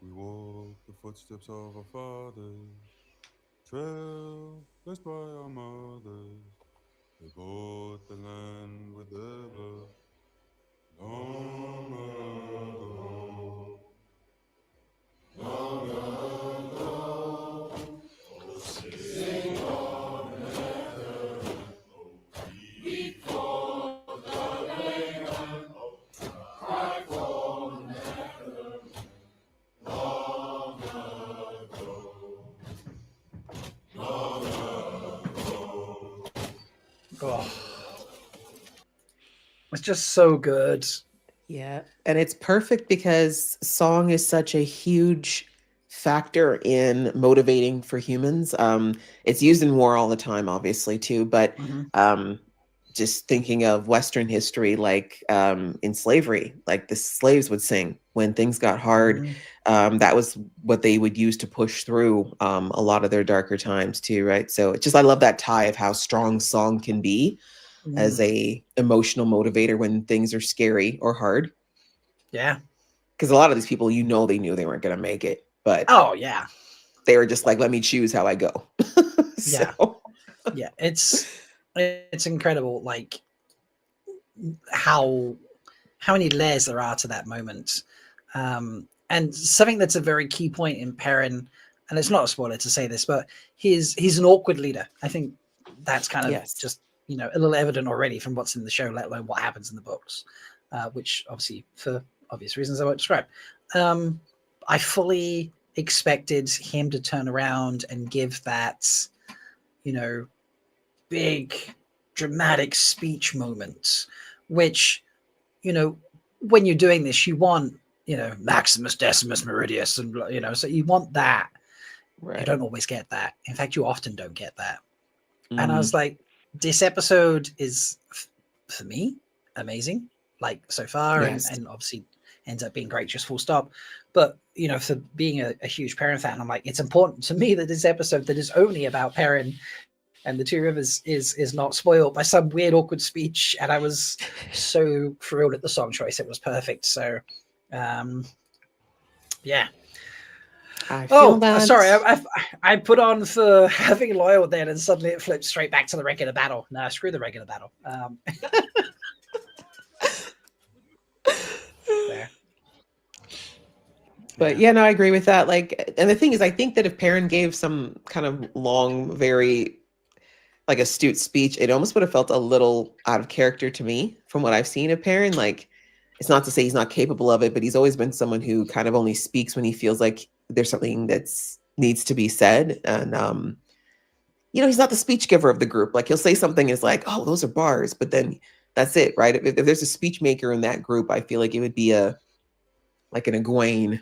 O: We walk the footsteps of our fathers, trail blessed by our mothers. They bought the land with their blood long ago. Long ago. Oh, sing on heaven. Oh, weep for the Reagan. Oh, cry for heaven. Long ago. Long ago.
A: Oh. It's just so good.
L: Yeah. And it's perfect because song is such a huge factor in motivating for humans. It's used in war all the time, obviously, too. But just thinking of Western history, like in slavery, like the slaves would sing when things got hard. That was what they would use to push through a lot of their darker times too, right? So it's just, I love that tie of how strong song can be as a emotional motivator when things are scary or hard.
A: Yeah.
L: Because a lot of these people, they knew they weren't going to make it, but
A: oh yeah,
L: they were just like, let me choose how I go.
A: Yeah. Yeah. It's incredible. Like how many layers there are to that moment. And something that's a very key point in Perrin, and it's not a spoiler to say this, but he's an awkward leader. I think that's kind of just, a little evident already from what's in the show, let alone what happens in the books, which obviously for obvious reasons I won't describe. I fully expected him to turn around and give that, big dramatic speech moment, which, when you're doing this, you want, Maximus Decimus Meridius, and, so you want that. Right. You don't always get that. In fact, you often don't get that. And I was like, this episode is, for me, amazing, like so far, and obviously ends up being great, just full stop. But, for being a huge Perrin fan, I'm like, it's important to me that this episode that is only about Perrin and the Two Rivers is not spoiled by some weird, awkward speech. And I was so thrilled at the song choice. It was perfect. So, yeah. Sorry. I put on for having Loyal then, and suddenly it flipped straight back to the regular battle. No, screw the regular battle. There.
L: But yeah, no, I agree with that. Like, and the thing is, I think that if Perrin gave some kind of long, very like astute speech, it almost would have felt a little out of character to me from what I've seen of Perrin. Like, it's not to say he's not capable of it, but he's always been someone who kind of only speaks when he feels like there's something that's needs to be said. And, he's not the speech giver of the group. Like, he'll say something, it's like, oh, those are bars, but then that's it, right? If there's a speech maker in that group, I feel like it would be like an Egwene,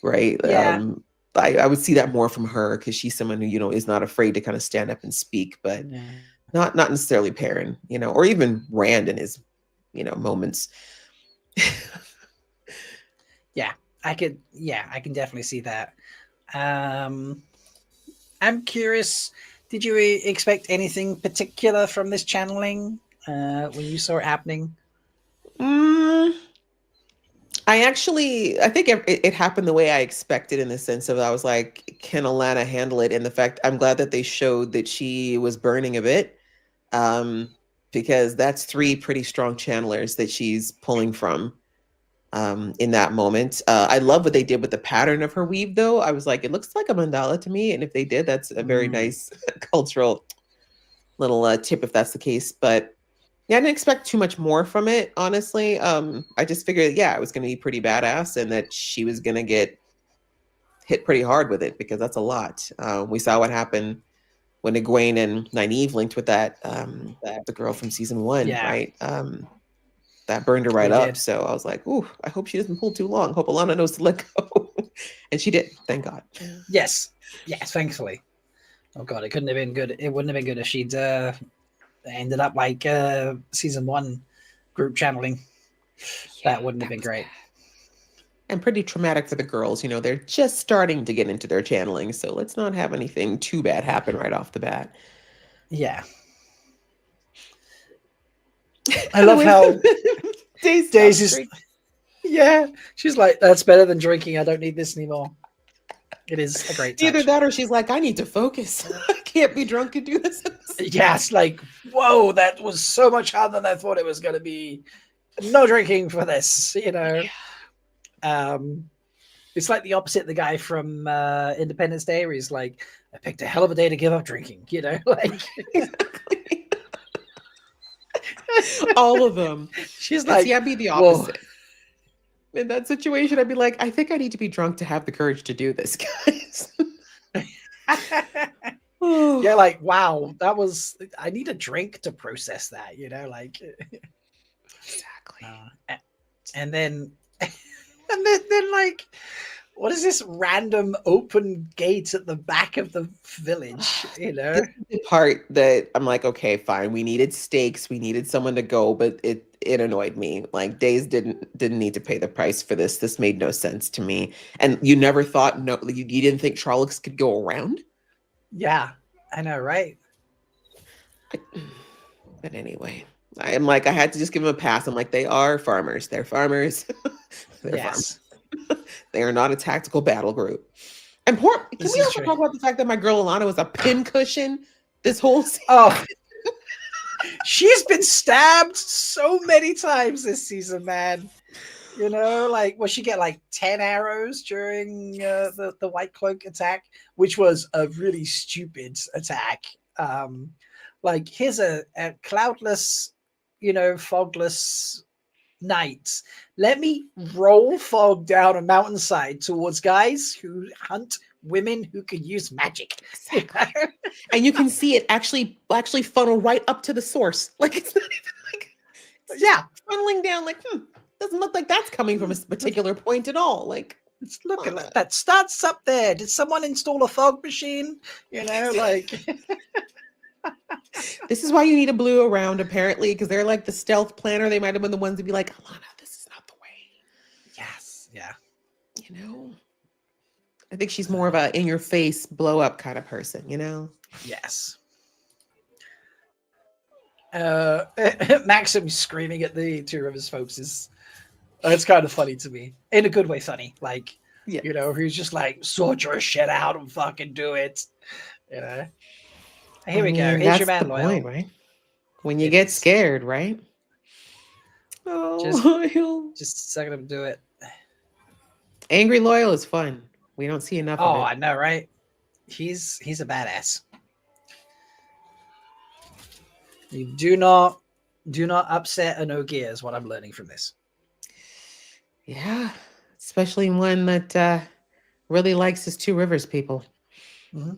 L: right?
A: Yeah.
L: I would see that more from her because she's someone who, you know, is not afraid to kind of stand up and speak, but not necessarily Perrin, you know, or even Rand in his, you know, moments.
A: Yeah, I can definitely see that. I'm curious, did you expect anything particular from this channeling when you saw it happening?
L: I think it happened the way I expected, in the sense of I was like, can Alana handle it? And the fact, I'm glad that they showed that she was burning a bit, because that's 3 pretty strong channelers that she's pulling from in that moment. I love what they did with the pattern of her weave, though. I was like, it looks like a mandala to me. And if they did, that's a very nice cultural little tip if that's the case. But yeah, I didn't expect too much more from it, honestly. I just figured, it was going to be pretty badass and that she was going to get hit pretty hard with it, because that's a lot. We saw what happened when Egwene and Nynaeve linked with that the girl from season 1, right? That burned her right up. So I was like, ooh, I hope she doesn't pull too long. Hope Alana knows to let go. And she did, thank God.
A: Yes, thankfully. Oh God, it couldn't have been good. It wouldn't have been good if she'd ended up like season 1 group channeling. That wouldn't have been great.
L: And pretty traumatic for the girls. You know, they're just starting to get into their channeling, so let's not have anything too bad happen right off the bat.
A: Yeah. I love how Daisy's she's like, that's better than drinking. I don't need this anymore. It is a great touch.
L: Either that or she's like, I need to focus. I can't be drunk and do this.
A: Yes, like, whoa, that was so much harder than I thought it was going to be. No drinking for this, you know. It's like the opposite, the guy from Independence Day, where he's like, I picked a hell of a day to give up drinking, you know, like
L: all of them.
A: She's like,
L: I'd be the opposite. Whoa. In that situation, I'd be like, I think I need to be drunk to have the courage to do this, guys.
A: Yeah, like, wow, that was, I need a drink to process that, you know, like
L: exactly.
A: And then like, what is this random open gate at the back of the village, you know?
L: This is the part that I'm like, okay, fine. We needed stakes. We needed someone to go, but it annoyed me. Like, Days didn't need to pay the price for this. This made no sense to me. And you never thought, you didn't think Trollocs could go around?
A: Yeah, I know, right?
L: But anyway, I'm like, I had to just give them a pass. I'm like, they are farmers. They're farmers. They're farmers. They are not a tactical battle group. And can we also talk about the fact that my girl Alana was a pincushion this whole season?
A: Oh, she's been stabbed so many times this season, man. You know, like, she get like 10 arrows during the White Cloak attack, which was a really stupid attack. Like, here's a cloudless, you know, fogless night. Let me roll fog down a mountainside towards guys who hunt women who can use magic.
L: Exactly. And you can see it actually funnel right up to the source. Like, it's not even like, funneling down. Like, doesn't look like that's coming from a particular point at all. Like,
A: it's looking like that starts up there. Did someone install a fog machine? You know, like.
L: This is why you need a blue around, apparently, because they're like the stealth planner. They might have been the ones to be like, Alana, this is not the way.
A: Yes, yeah.
L: You know, I think she's more of a in-your-face, blow-up kind of person. You know.
A: Yes. Maxim screaming at the Two Rivers folks is it's kind of funny to me, in a good way. Funny, like, you know, he's just like, sort your shit out and fucking do it. You know. Here we go. Here's your man, Loyal.
L: Point, right? When you get scared, right?
A: Oh, just suck it up and do it.
L: Angry Loyal is fun. We don't see enough of it.
A: Oh, I know, right? He's a badass. You do not upset an Ogier is what I'm learning from this.
L: Yeah, especially one that really likes his Two Rivers people.
A: Mm-hmm.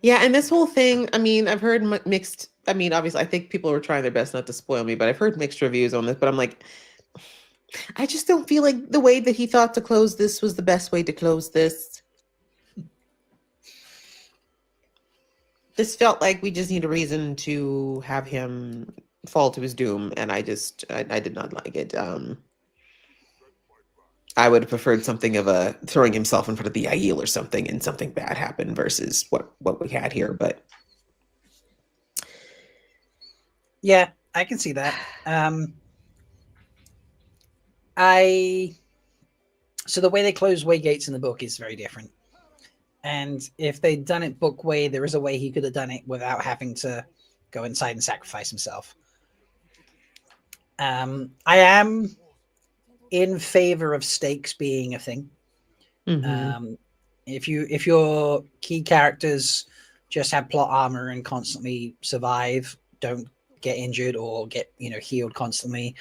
L: Yeah, and this whole thing, I mean, I've heard mixed, I mean, obviously, I think people were trying their best not to spoil me, but I've heard mixed reviews on this, but I'm like, I just don't feel like the way that he thought to close this was the best way to close this. This felt like we just need a reason to have him fall to his doom, and I did not like it. I would have preferred something of a throwing himself in front of the Aiel or something, and something bad happened versus what we had here. But
A: yeah, I can see that. So the way they close way gates in the book is very different. And if they'd done it book way, there is a way he could have done it without having to go inside and sacrifice himself. I am in favor of stakes being a thing.
L: Mm-hmm.
A: If your key characters just have plot armor and constantly survive, don't get injured or get healed constantly,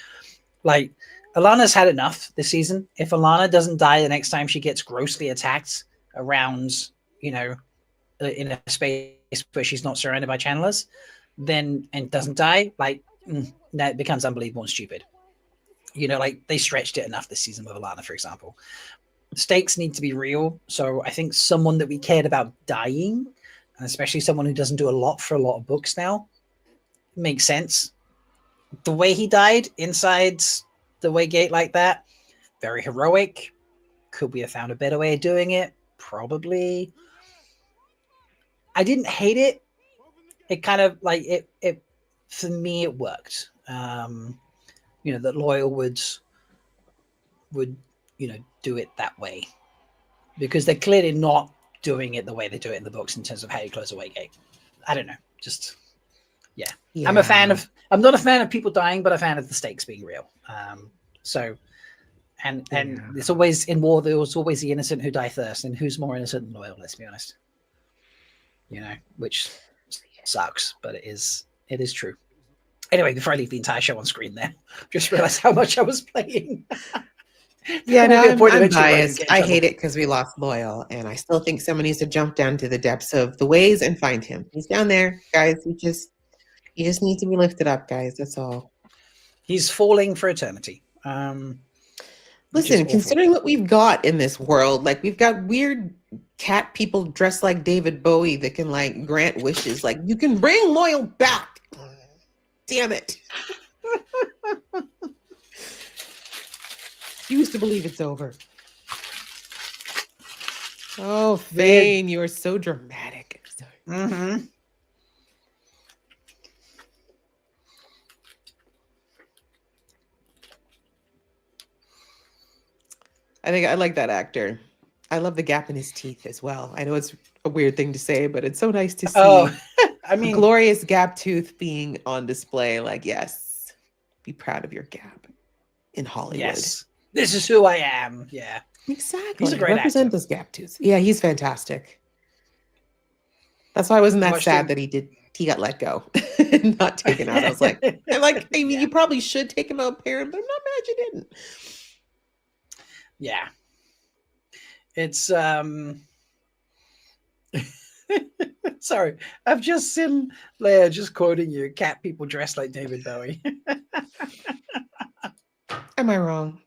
A: like Alana's had enough this season. If Alana doesn't die the next time she gets grossly attacked around, in a space where she's not surrounded by channelers, then and doesn't die, that becomes unbelievable and stupid. Like they stretched it enough this season with Alana, for example. Stakes need to be real. So I think someone that we cared about dying, and especially someone who doesn't do a lot for a lot of books now, makes sense. The way he died inside the way gate like that, very heroic. Could we have found a better way of doing it? Probably. I didn't hate it. It kind of it for me it worked. That Loyal would do it that way, because they're clearly not doing it the way they do it in the books in terms of how you close a way gate. I don't know. Just yeah. I'm not a fan of people dying, but a fan of the stakes being real. And it's always in war, there was always the innocent who die first, and who's more innocent than Loyal, let's be honest. Which sucks, but it is true. Anyway, before I leave the entire show on screen there, just realized how much I was playing.
L: Yeah, no, I'm biased. I hate it because we lost Loyal, and I still think someone needs to jump down to the depths of the ways and find him. He's down there, guys. He just needs to be lifted up, guys. That's all.
A: He's falling for eternity.
L: Listen, considering what we've got in this world, like we've got weird cat people dressed like David Bowie that can grant wishes. Like you can bring Loyal back. Damn it. Used to believe it's over. Oh, Fane, you are so dramatic.
A: Mm-hmm.
L: I think I like that actor. I love the gap in his teeth as well. I know it's a weird thing to say, but it's so nice to see.
A: I mean,
L: glorious gap tooth being on display. Yes, be proud of your gap in Hollywood.
A: Yes, this is who I am. Yeah,
L: exactly.
A: He's a great
L: Represent
A: actor.
L: those gap tooths. Yeah, he's fantastic. That's why I wasn't that sad that he got let go, not taken out. I was like, you probably should take him out, parent, but I'm not mad you didn't.
A: Yeah, it's sorry, I've just seen Leia just quoting you, cat people dressed like David Bowie.
L: Am I wrong?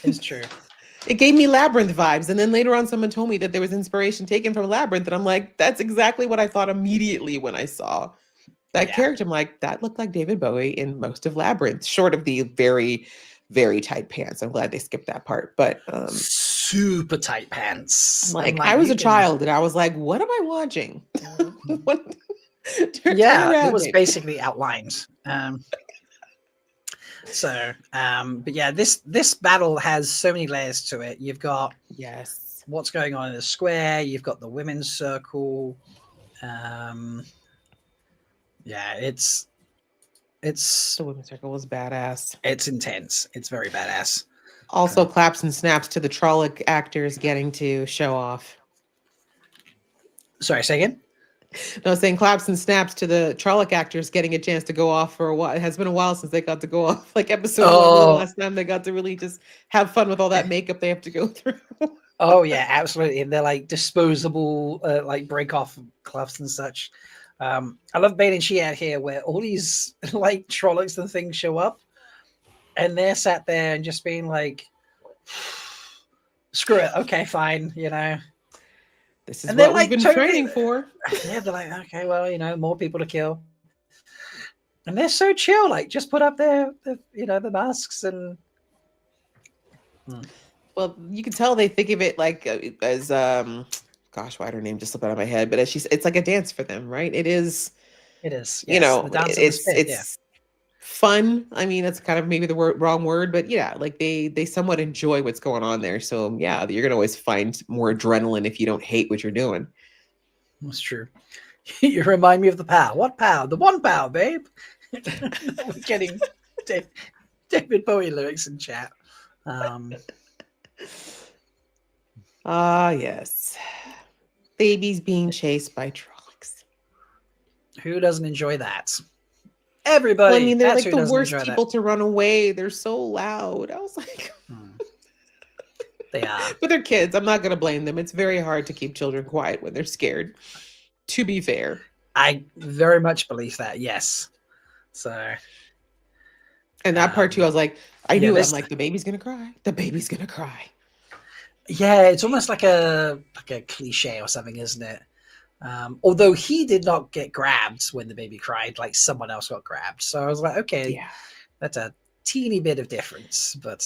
A: It's true.
L: It gave me Labyrinth vibes, and then later on someone told me that there was inspiration taken from Labyrinth, and I'm like, that's exactly what I thought immediately when I saw that character. I'm like, that looked like David Bowie in most of Labyrinth, short of the very, very tight pants. I'm glad they skipped that part, but
A: super tight pants.
L: I was a child, and I was like, what am I watching?
A: It was basically outlined. But yeah, this battle has so many layers to it. You've got what's going on in the square. You've got the women's circle. It's
L: the women's circle was badass.
A: It's intense. It's very badass.
L: Also, claps and snaps to the Trolloc actors getting to show off.
A: Sorry, say again?
L: No, I was saying claps and snaps to the Trolloc actors getting a chance to go off for a while. It has been a while since they got to go off. Like episode 1 was the last time they got to really just have fun with all that makeup they have to go through.
A: Oh yeah, absolutely. And they're like disposable, break off cloths and such. I love Bane and Shead here, where all these like Trollocs and things show up. and they're sat there and just being like, screw it, okay, fine, you know.
L: This is
A: and
L: what we've been training for.
A: Yeah, they're like, okay, well, you know, more people to kill. And they're so chill, like just put up their you know, the masks and.
L: Well, you can tell they think of it like as gosh, why her name just slipped out of my head? But as it's like a dance for them, right? It is.
A: It is.
L: You
A: Yes,
L: know,
A: the dance of the
L: it's
A: spit, yeah.
L: fun. I mean, that's kind of maybe the wrong word, but yeah, like they somewhat enjoy what's going on there. So yeah, you're gonna always find more adrenaline if you don't hate what you're doing.
A: That's true. You remind me of the pow. What pow? The one pow, babe. We're getting David Bowie lyrics in chat.
L: Yes. Babies being chased by trolls.
A: Who doesn't enjoy that? Everybody.
L: Well, I mean, they're
A: That's
L: like
A: who
L: the
A: doesn't
L: worst
A: enjoy
L: people
A: that.
L: to run away. They're so loud. I was like,
A: They are.
L: but they're kids. I'm not going to blame them. It's very hard to keep children quiet when they're scared. To be fair,
A: I very much believe that. Yes. So.
L: And that part too, I was like, I knew it.
A: this-
L: I'm like, the baby's gonna cry. The baby's gonna cry.
A: Yeah, it's almost like a cliche or something, isn't it? Although he did not get grabbed when the baby cried, like someone else got grabbed. So I was like, okay,
L: Yeah.
A: that's a teeny bit of difference. But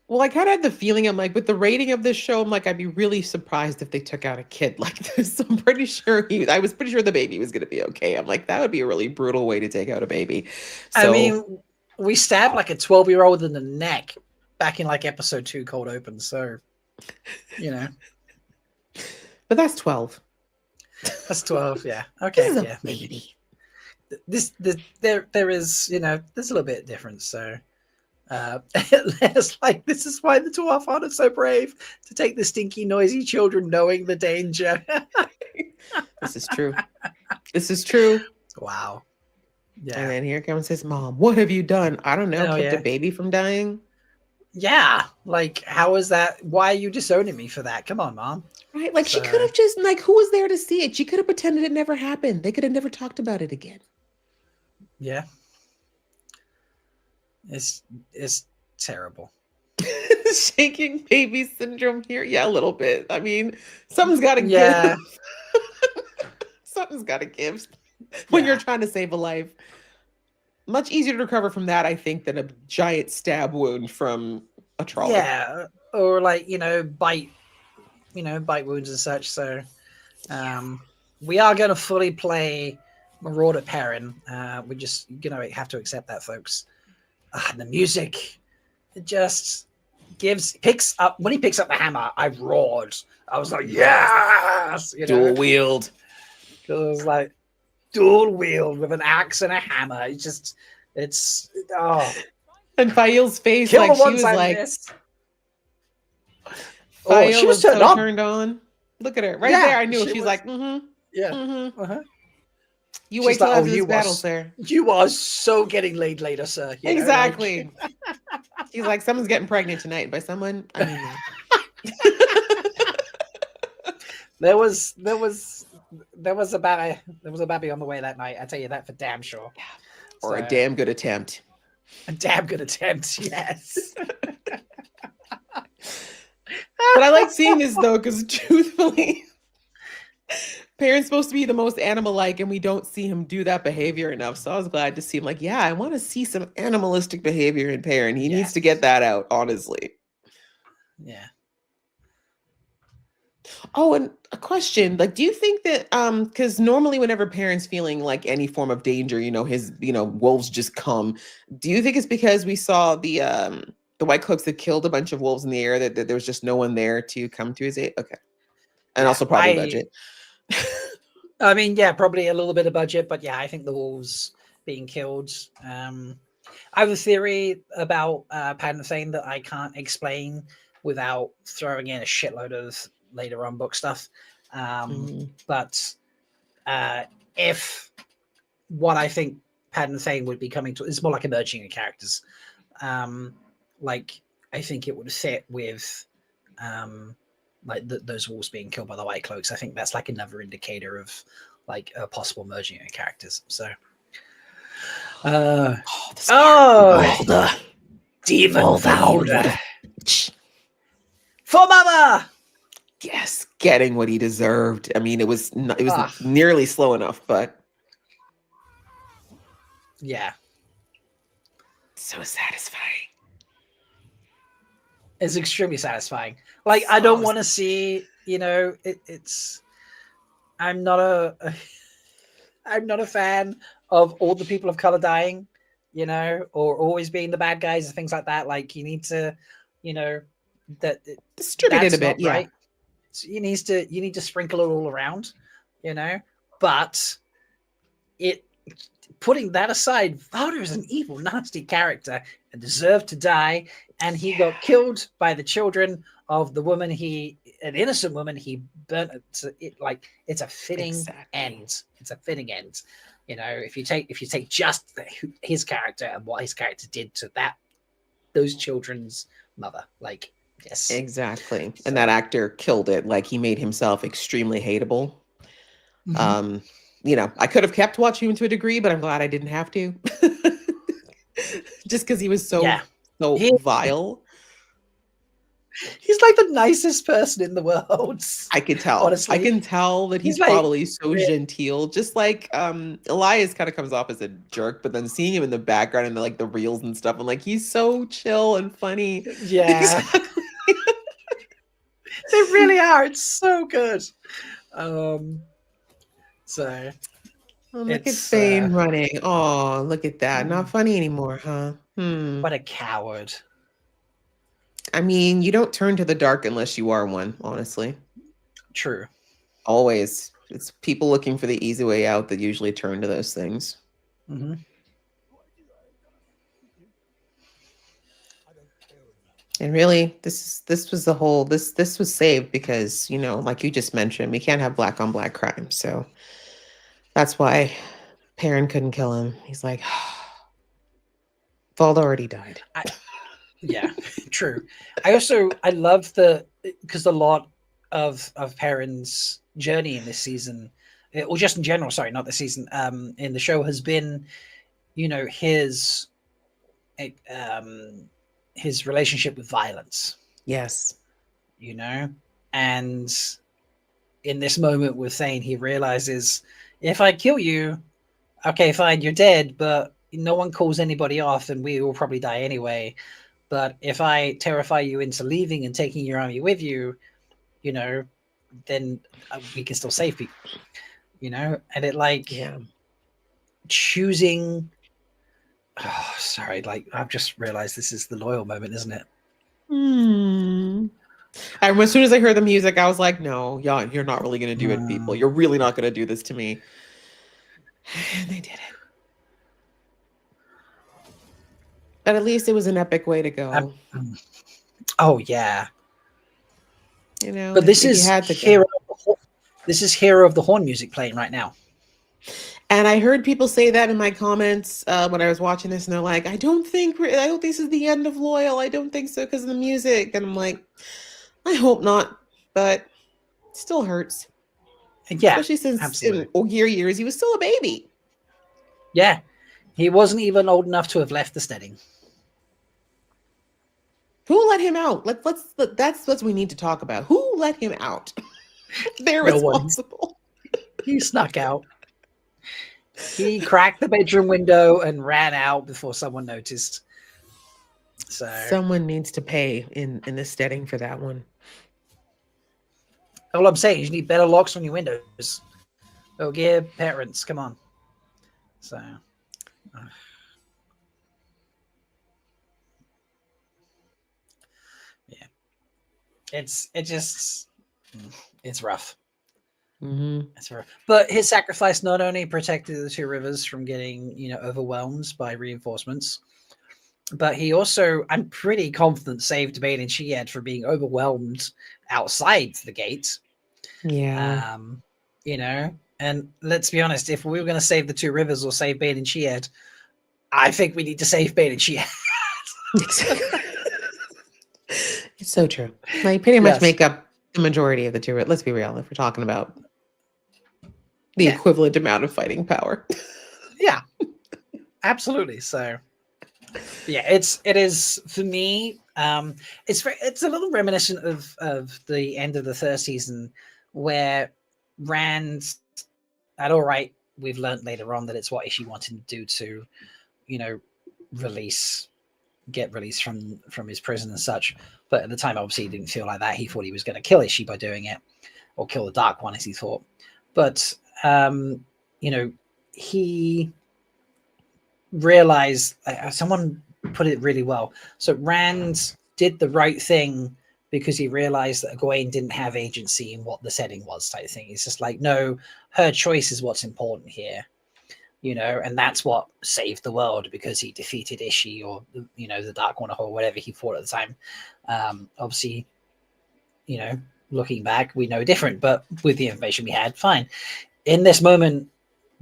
L: Well, I kind of had the feeling, I'm like, with the rating of this show, I'm like, I'd be really surprised if they took out a kid like this. I'm pretty sure I was pretty sure the baby was gonna be okay. I'm like, that would be a really brutal way to take out a baby. So,
A: I mean, we stabbed like a 12-year-old in the neck back in like episode 2 cold open. So, you know.
L: But that's 12.
A: That's 12, yeah. Okay, yeah, maybe. There is, you know, there's a little bit of difference. So, it's like, this is why the Dwarf are so brave to take the stinky, noisy children, knowing the danger.
L: This is true. This is true.
A: Wow. Yeah.
L: And then here comes his mom. What have you done? I don't know.
A: Oh,
L: Kept
A: yeah.
L: a baby from dying.
A: Yeah. Like, how is that? Why are you disowning me for that? Come on, Mom.
L: Right? Like, she could have just, like, who was there to see it? She could have pretended it never happened. They could have never talked about it again.
A: Yeah. It's terrible.
L: Shaking baby syndrome here. Yeah, a little bit. I mean, something's got to
A: Yeah.
L: give. Something's got to give when you're trying to save a life. Much easier to recover from that, I think, than a giant stab wound from a trolley.
A: Yeah. Or like, bite wounds and such. So we are going to fully play Marauder Perrin. We just, have to accept that, folks. The music, it just picks up. When he picks up the hammer, I roared. I was like, yes!
L: Dual wield.
A: It was like dual wield with an axe and a hammer. It's
L: And Fail's face,
A: Kill
L: like,
A: the
L: she
A: ones
L: was
A: I
L: like,
A: missed.
L: Fail
A: she was turned
L: so
A: on.
L: turned on. Look at her. Right
A: Yeah,
L: there, I knew.
A: she
L: She's
A: was-
L: like, mm-hmm.
A: Yeah.
L: Mm-hmm.
A: Uh-huh.
L: You
A: She's
L: wait till
A: like,
L: after
A: you
L: this battle,
A: was-
L: sir.
A: You are so getting laid later, sir. You know, like-
L: Exactly. She's like, someone's getting pregnant tonight. By someone, I mean
A: There was a baby on the way that night. I tell you that for damn sure.
L: or a damn good attempt.
A: A damn good attempt. Yes.
L: But I like seeing this though, because truthfully, Perrin's supposed to be the most animal-like, and we don't see him do that behavior enough. So I was glad to see him. Like, yeah, I want to see some animalistic behavior in Perrin. He needs to get that out, honestly.
A: Yeah.
L: Oh, and a question, like, do you think that because normally whenever Perrin's feeling like any form of danger, his wolves just come. Do you think it's because we saw the White Cloaks that killed a bunch of wolves in the air, that there was just no one there to come to his aid? Okay. And also probably budget.
A: I mean, yeah, probably a little bit of budget, but yeah, I think the wolves being killed. I have a theory about Padden Thane that I can't explain without throwing in a shitload of later on book stuff. But if what I think Padden Thane would be coming to is more like emerging in characters. Like, I think it would fit with those wolves being killed by the White Cloaks. I think that's like another indicator of like a possible merging of characters. So Demon Founder. For mama.
L: Yes, getting what he deserved. I mean, it was
A: Ah.
L: nearly slow enough, but
A: Yeah.
L: so satisfying.
A: It's extremely satisfying. Like, I don't want to see, it's I'm not a I'm not a fan of all the people of color dying, or always being the bad guys and things like that. Like, you need to, that
L: Distribute it
A: that's
L: a bit,
A: not
L: yeah.
A: right. So you need to sprinkle it all around, but putting that aside, Valder is an evil, nasty character and deserved to die. And he got killed by the children of the woman an innocent woman he burnt. It's a fitting end. It's a fitting end. If you take just his character and what his character did to those children's mother, like, yes,
L: exactly. And that actor killed it. Like, he made himself extremely hateable.
A: Mhm.
L: I could have kept watching him to a degree, but I'm glad I didn't have to. Just because he was so vile.
A: He's like the nicest person in the world.
L: I could tell.
A: Honestly.
L: I can tell that he's
A: like,
L: probably so genteel. Just like Elias kind of comes off as a jerk, but then seeing him in the background and the reels and stuff, I'm like, he's so chill and funny.
A: Yeah. They really are. It's so good. So
L: look at Fane running. Oh, look at that. Not funny anymore, huh?
A: What a coward.
L: I mean, you don't turn to the dark unless you are one, honestly.
A: True.
L: Always. It's people looking for the easy way out that usually turn to those things.
A: Mm-hmm.
L: And really, this was saved because, like you just mentioned, we can't have black on black crime. So that's why Perrin couldn't kill him. He's like, Valda already died.
A: Yeah, true. I love because a lot of Perrin's journey in this season, or just in general, sorry, not this season, in the show has been, his relationship with violence.
L: Yes.
A: And in this moment with Thane, he realizes, if I kill you, okay, fine, you're dead, but no one calls anybody off and we will probably die anyway. But if I terrify you into leaving and taking your army with you, then we can still save people, and it choosing. Oh, sorry. I've just realized this is the loyal moment, isn't it?
L: And as soon as I heard the music, I was like, no, you're not really going to do it, people. You're really not going to do this to me. And they did it. But at least it was an epic way to go.
A: Oh yeah. But
L: this
A: is Hero. This is Hero of the Horn music playing right now.
L: And I heard people say that in my comments when I was watching this, and they're like, I don't think this is the end of Loyal. I don't think so because of the music. And I'm like, I hope not, but it still hurts.
A: Yeah,
L: especially since in Ogier years he was still a baby.
A: Yeah, he wasn't even old enough to have left the steading.
L: Who let him out? That's what we need to talk about. Who let him out? They're responsible.
A: He snuck out. He cracked the bedroom window and ran out before someone noticed. So
L: someone needs to pay in the steading for that one.
A: All I'm saying is you need better locks on your windows. Oh yeah, parents, come on. So yeah, it's rough. It's rough. But his sacrifice not only protected the two rivers from getting overwhelmed by reinforcements, but he also, I'm pretty confident, saved Bane and Shead from being overwhelmed outside the gate.
L: Yeah.
A: And let's be honest, if we were going to save the two rivers or save Bane and Shead, I think we need to save Bane and Shead.
L: It's so true. They pretty much make up the majority of the two. Let's be real. If we're talking about the equivalent amount of fighting power.
A: Yeah, absolutely. So Yeah, it is for me. It's a little reminiscent of the end of the third season, where Rand, at all right, we've learned later on that it's what Ishii wanted to do to, you know, get released from his prison and such. But at the time, obviously, he didn't feel like that. He thought he was going to kill Ishii by doing it, or kill the Dark One, as he thought. But you know, he realized someone put it really well. So Rand did the right thing because he realized that Egwene didn't have agency in what the setting was, type thing. It's just like, no, her choice is what's important here, you know, and that's what saved the world, because he defeated Ishii, or, you know, the Dark One, or whatever he fought at the time. Obviously, you know, looking back, we know different, but with the information we had, fine. In this moment,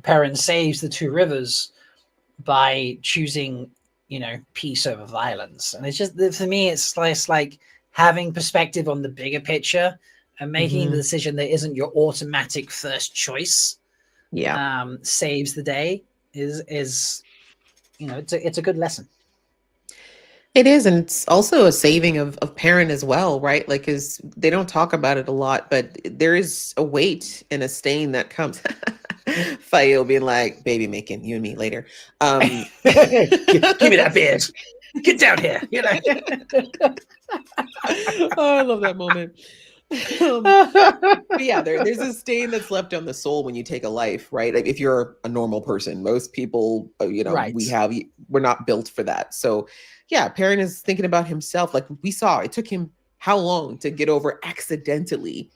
A: Perrin saves the two rivers by choosing, you know, peace over violence. And it's just, for me, it's like having perspective on the bigger picture and making the decision that isn't your automatic first choice.
L: Yeah.
A: Saves the day is, you know, it's a good lesson.
L: It is, and it's also a saving of Perrin as well, right? Like, because they don't talk about it a lot, but there is a weight and a stain that comes. Fael being like, baby making, you and me later.
A: Give me that beard. Get down here. You know.
L: Oh, I love that moment. But yeah, there's a stain that's left on the soul when you take a life, right? Like, if you're a normal person, most people, you know,
A: right.
L: we're not built for that. So yeah, Perrin is thinking about himself. Like we saw, it took him how long to get over accidentally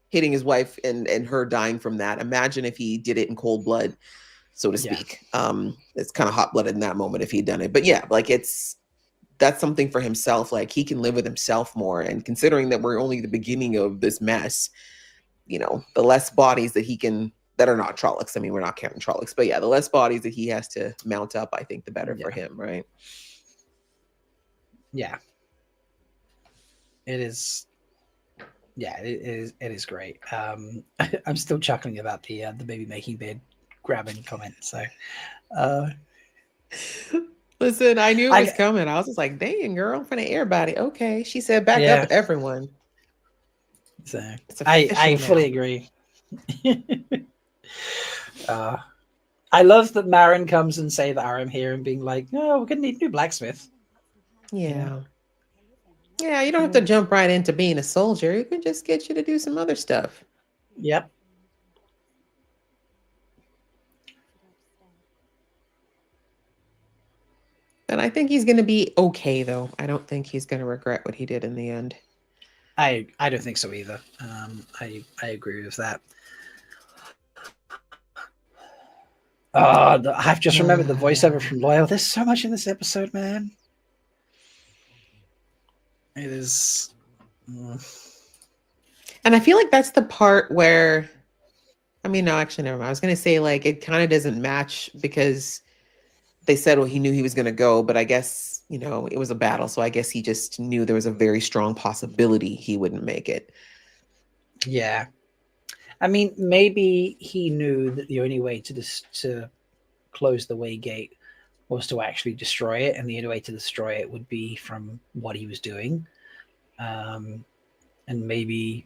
L: hitting his wife and her dying from that. Imagine if he did it in cold blood, so to speak. It's kind of hot-blooded in that moment if he'd done it. But yeah, like that's something for himself. Like, he can live with himself more. And considering that we're only the beginning of this mess, you know, the less bodies that he can, that are not Trollocs. I mean, we're not counting Trollocs, but yeah, the less bodies that he has to mount up, I think the better for him, right?
A: Yeah. It is. Yeah, it is great. I'm still chuckling about the baby making bed grabbing comment. So,
L: listen, I knew it was coming. I was just like, "Dang, girl, for the air body." Okay, she said, "Back up, everyone."
A: So I fully agree. I love that Marin comes and say that I'm here and being like, "No, we're gonna need a new blacksmith."
L: Yeah. Yeah, you don't have to jump right into being a soldier. You can just get you to do some other stuff.
A: Yep.
L: And I think he's going to be okay, though. I don't think he's going to regret what he did in the end.
A: I don't think so either. I agree with that. I've just remembered the voiceover from Loyal. There's so much in this episode, man. It is.
L: And I feel like that's the part where, I mean, no, actually, never mind. I was going to say, like, it kind of doesn't match because they said, well, he knew he was going to go, but I guess, you know, it was a battle. So I guess he just knew there was a very strong possibility he wouldn't make it.
A: Yeah. I mean, maybe he knew that the only way to close the way gate was to actually destroy it, and the only way to destroy it would be from what he was doing. And maybe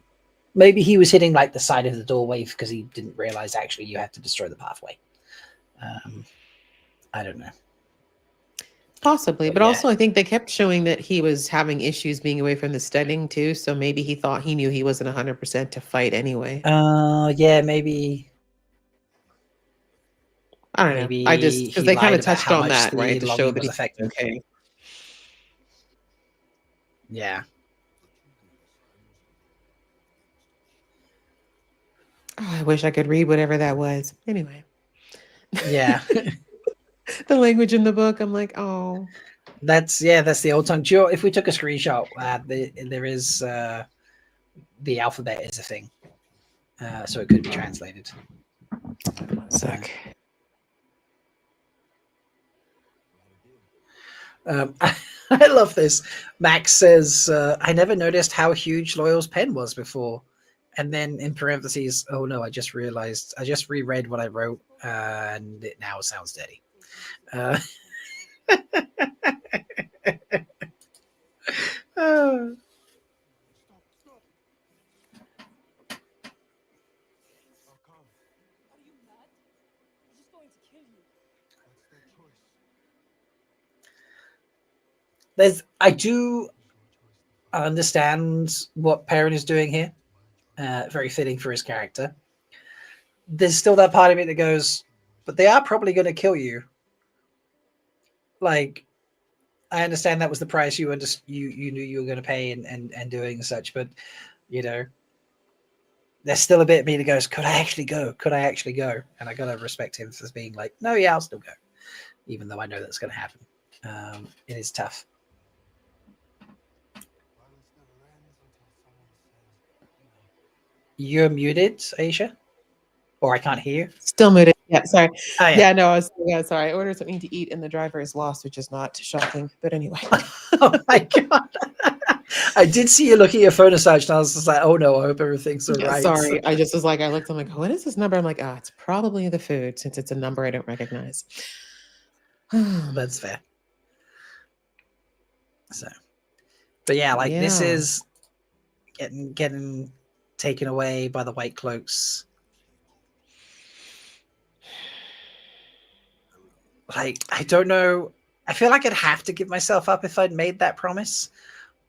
A: he was hitting like the side of the doorway because he didn't realize actually you have to destroy the pathway. I don't know.
L: Possibly, but also I think they kept showing that he was having issues being away from the studying too. So maybe he thought he knew he wasn't 100% to fight anyway.
A: Yeah, maybe.
L: I don't know. I just, because they kind of touched on that, right? To show that he's
A: effective.
L: Okay.
A: Yeah.
L: Oh, I wish I could read whatever that was. Anyway.
A: Yeah.
L: The language in the book, I'm like, oh.
A: That's the old tongue. Joe, if we took a screenshot, there is the alphabet is a thing. So it could be translated.
L: 1 sec.
A: I love this. Max says, I never noticed how huge Loyal's pen was before. And then in parentheses, oh no, I just realized, I just reread what I wrote and it now sounds dirty. Oh. I do understand what Perrin is doing here. Very fitting for his character. There's still that part of it that goes, but they are probably going to kill you. Like, I understand that was the price you knew you were going to pay and doing such, but you know, there's still a bit of me that goes, could I actually go? Could I actually go? And I gotta respect him for being like, no, yeah, I'll still go, even though I know that's going to happen. It is tough. You're muted, Aisha, or I can't hear you.
L: Still muted. Yeah, sorry.
A: Oh, yeah.
L: Yeah, no, sorry. I ordered something to eat and the driver is lost, which is not shocking. But anyway.
A: Oh my god. I did see you looking at your phone a search, and I was just like, oh no, I hope everything's all right.
L: Sorry. I just was like, I looked, I'm like, what is this number? I'm like, it's probably the food since it's a number I don't recognize.
A: That's fair. So, but yeah, like this is getting taken away by the White Cloaks. Like, I don't know. I feel like I'd have to give myself up if I'd made that promise,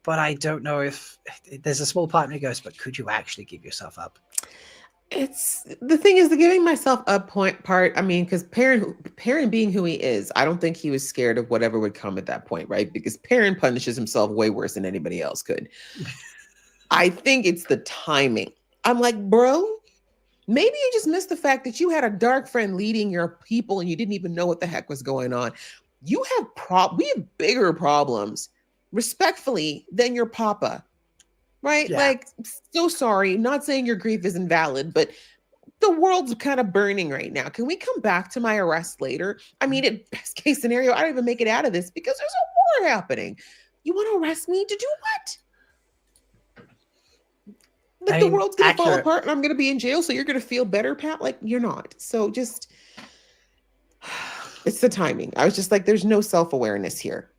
A: but I don't know if there's a small part of me that goes, but could you actually give yourself up?
L: It's the thing is the giving myself up part. I mean, because Perrin being who he is, I don't think he was scared of whatever would come at that point, right? Because Perrin punishes himself way worse than anybody else could. I think it's the timing. I'm like, bro, maybe you just missed the fact that you had a dark friend leading your people and you didn't even know what the heck was going on. You have we have bigger problems, respectfully, than your papa. Right?
A: Yeah.
L: Like, so sorry. Not saying your grief isn't valid, but the world's kind of burning right now. Can we come back to my arrest later? I mean, at best case scenario, I don't even make it out of this because there's a war happening. You want to arrest me to do what? Like, the world's going to fall apart and I'm going to be in jail, so you're going to feel better, Pat? Like, you're not. So just, it's the timing. I was just like, there's no self-awareness here.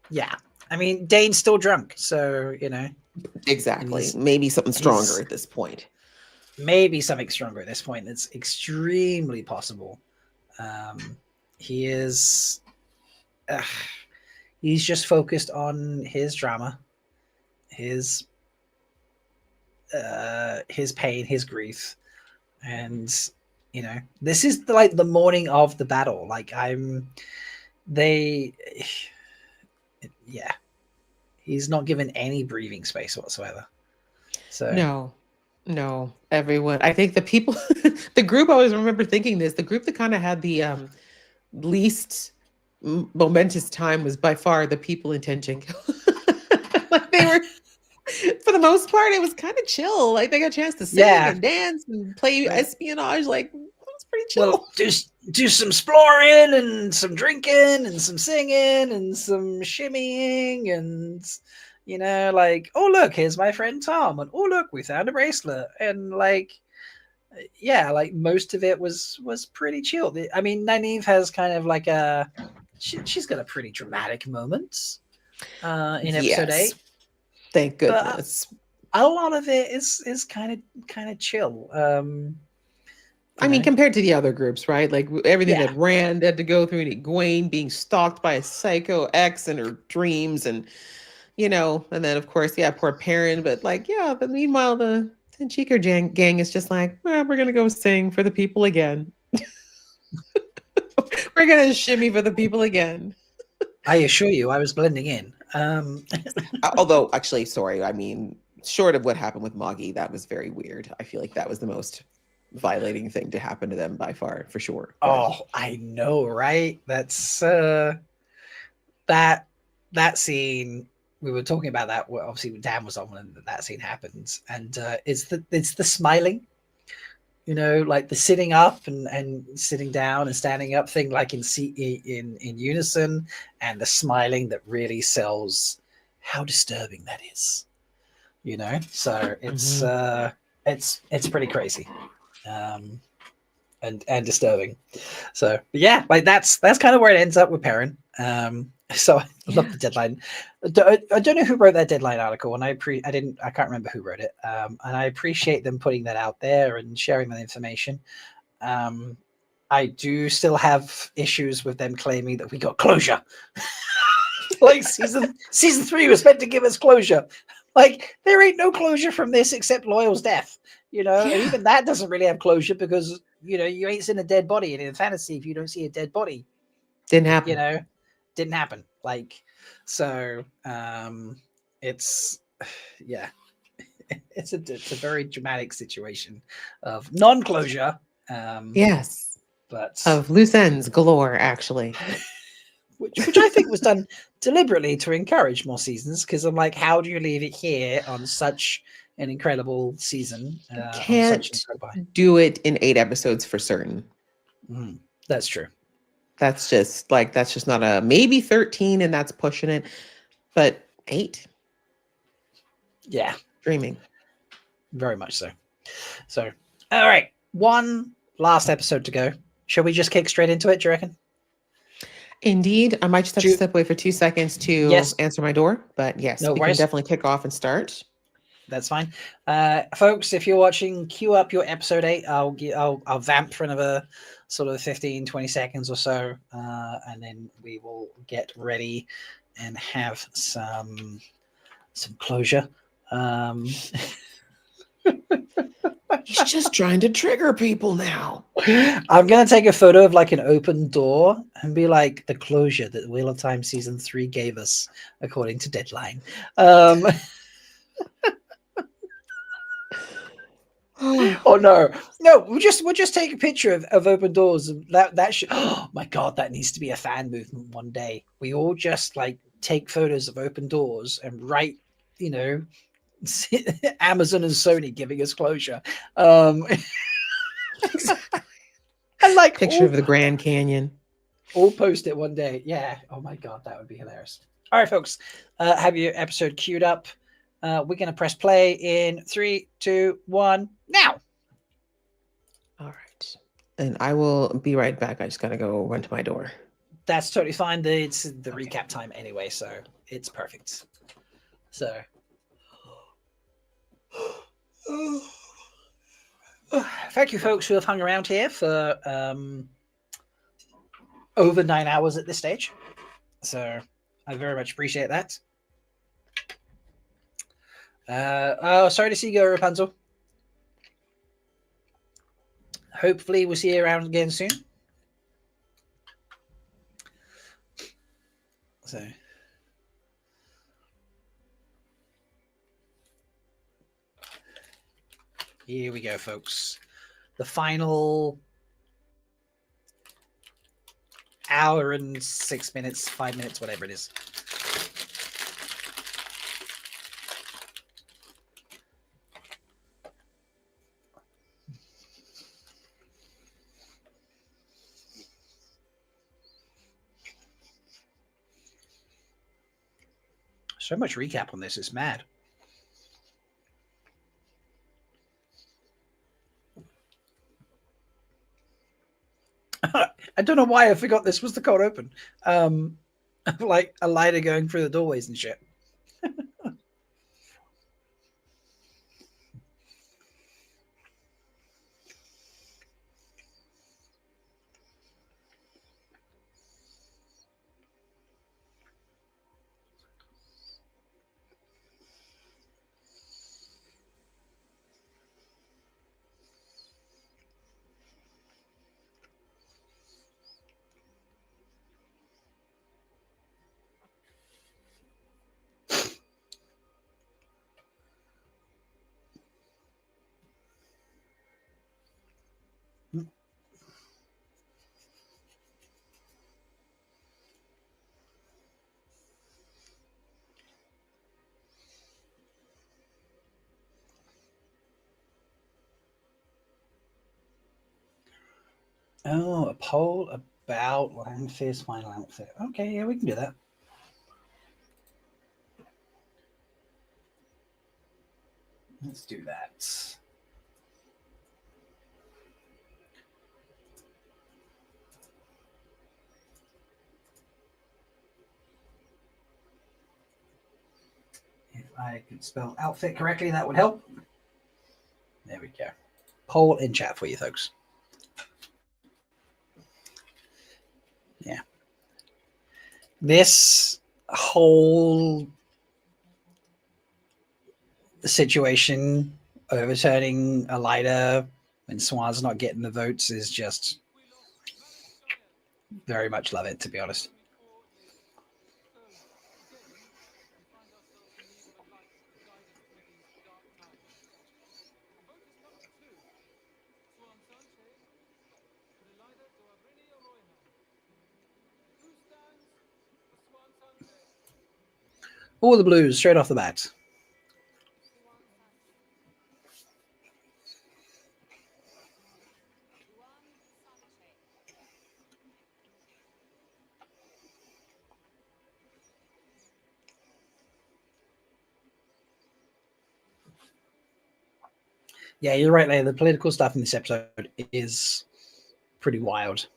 A: Yeah. I mean, Dane's still drunk, so, you know.
L: Exactly. Maybe something stronger at this point.
A: Maybe something stronger at this point. That's extremely possible. He is... he's just focused on his drama, his pain, his grief. And, you know, this is the morning of the battle. Like, yeah, he's not given any breathing space whatsoever. So
L: no, everyone. I think the people, the group, I always remember thinking this, the group that kind of had the least momentous time was by far the people in Tenjin. Like, they were, for the most part, it was kind of chill. Like, they got a chance to sing and dance and play espionage. Like, it was pretty chill.
A: Well, do some exploring and some drinking and some singing and some shimmying and, you know, like, oh look, here's my friend Tom, and oh look, we found a bracelet, and like, yeah, like most of it was pretty chill. I mean, Nynaeve has kind of like she's got a pretty dramatic moment in episode 8.
L: Thank goodness.
A: But a lot of it is kind of chill.
L: I mean, compared to the other groups, right? Like everything that Rand had to go through, and Egwene being stalked by a psycho ex in her dreams, and you know, and then of course, poor Perrin. But like, but meanwhile, the Tenchika gang is just like, well, we're gonna go sing for the people again. We're gonna shimmy for the people again.
A: I assure you, I was blending in.
L: Although, actually, sorry, I mean, short of what happened with Moggy, that was very weird. I feel like that was the most violating thing to happen to them by far, for sure.
A: Oh, I know, right? That's that scene. We were talking about that. Well, obviously, Dan was on when that scene happens, and it's the smiling, you know, like the sitting up and sitting down and standing up thing, like in unison, and the smiling that really sells how disturbing that is, you know. So it's pretty crazy. and disturbing. So yeah, like that's kind of where it ends up with Perrin. So I love the deadline. I don't know who wrote that deadline article, and I can't remember who wrote it. And I appreciate them putting that out there and sharing that information. I do still have issues with them claiming that we got closure. Like season 3 was meant to give us closure. Like there ain't no closure from this except Loyal's death. And even that doesn't really have closure because you ain't seen a dead body, and in fantasy, if you don't see a dead body,
L: didn't happen.
A: Didn't happen. Like so, it's it's a very dramatic situation of non-closure.
L: Yes,
A: but
L: of loose ends galore, actually.
A: Which I think was done deliberately to encourage more seasons, because I'm like, how do you leave it here on such an incredible season?
L: Can't do it in 8 episodes for certain.
A: That's true.
L: That's just not maybe 13, and that's pushing it, but 8.
A: Yeah,
L: dreaming.
A: Very much so. So, all right, one last episode to go. Shall we just kick straight into it? Do you reckon?
L: Indeed. I might just have to step away for 2 seconds to answer my door, but yes,
A: No
L: we
A: worries.
L: can definitely kick off and start.
A: That's fine. Folks, if you're watching, queue up your episode 8. I'll vamp for another sort of 15, 20 seconds or so, and then we will get ready and have some closure.
L: He's just trying to trigger people now.
A: I'm going to take a photo of like an open door and be like, the closure that Wheel of Time season 3 gave us according to Deadline. Oh no, we'll just take a picture of open doors, and that should, oh my god, that needs to be a fan movement one day. We all just like take photos of open doors and write, Amazon and Sony giving us closure. And like
L: picture of the Grand Canyon.
A: All post it one day. Yeah. Oh my god, that would be hilarious. All right, folks, have your episode queued up. We're gonna press play in 3, 2, 1, now.
L: All right, and I will be right back. I just gotta go run to my door.
A: That's totally fine. It's the recap time anyway, so it's perfect. So, thank you, folks, who have hung around here for over 9 hours at this stage. So, I very much appreciate that. Sorry to see you go, Rapunzel. Hopefully, we'll see you around again soon. So, here we go, folks. The final hour and 6 minutes, 5 minutes, whatever it is. So much recap on this, it's mad. I don't know why I forgot this was the cold open. Like a lighter going through the doorways and shit. Oh, a poll about Langfear's final outfit. Okay, yeah, we can do that. Let's do that. I could spell outfit correctly, that would help. There we go. Poll in chat for you folks. Yeah. This whole situation, overturning Elida when Swan's not getting the votes, is just very much love it, to be honest. All the blues straight off the bat. Yeah, you're right there. The political stuff in this episode is pretty wild.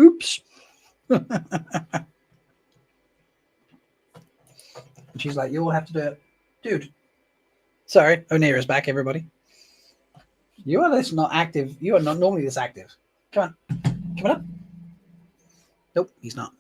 A: Oops. She's like, you all have to do it. Dude. Sorry, Onira's back, everybody. You are this not active. You are not normally this active. Come on. Come on up. Nope, he's not.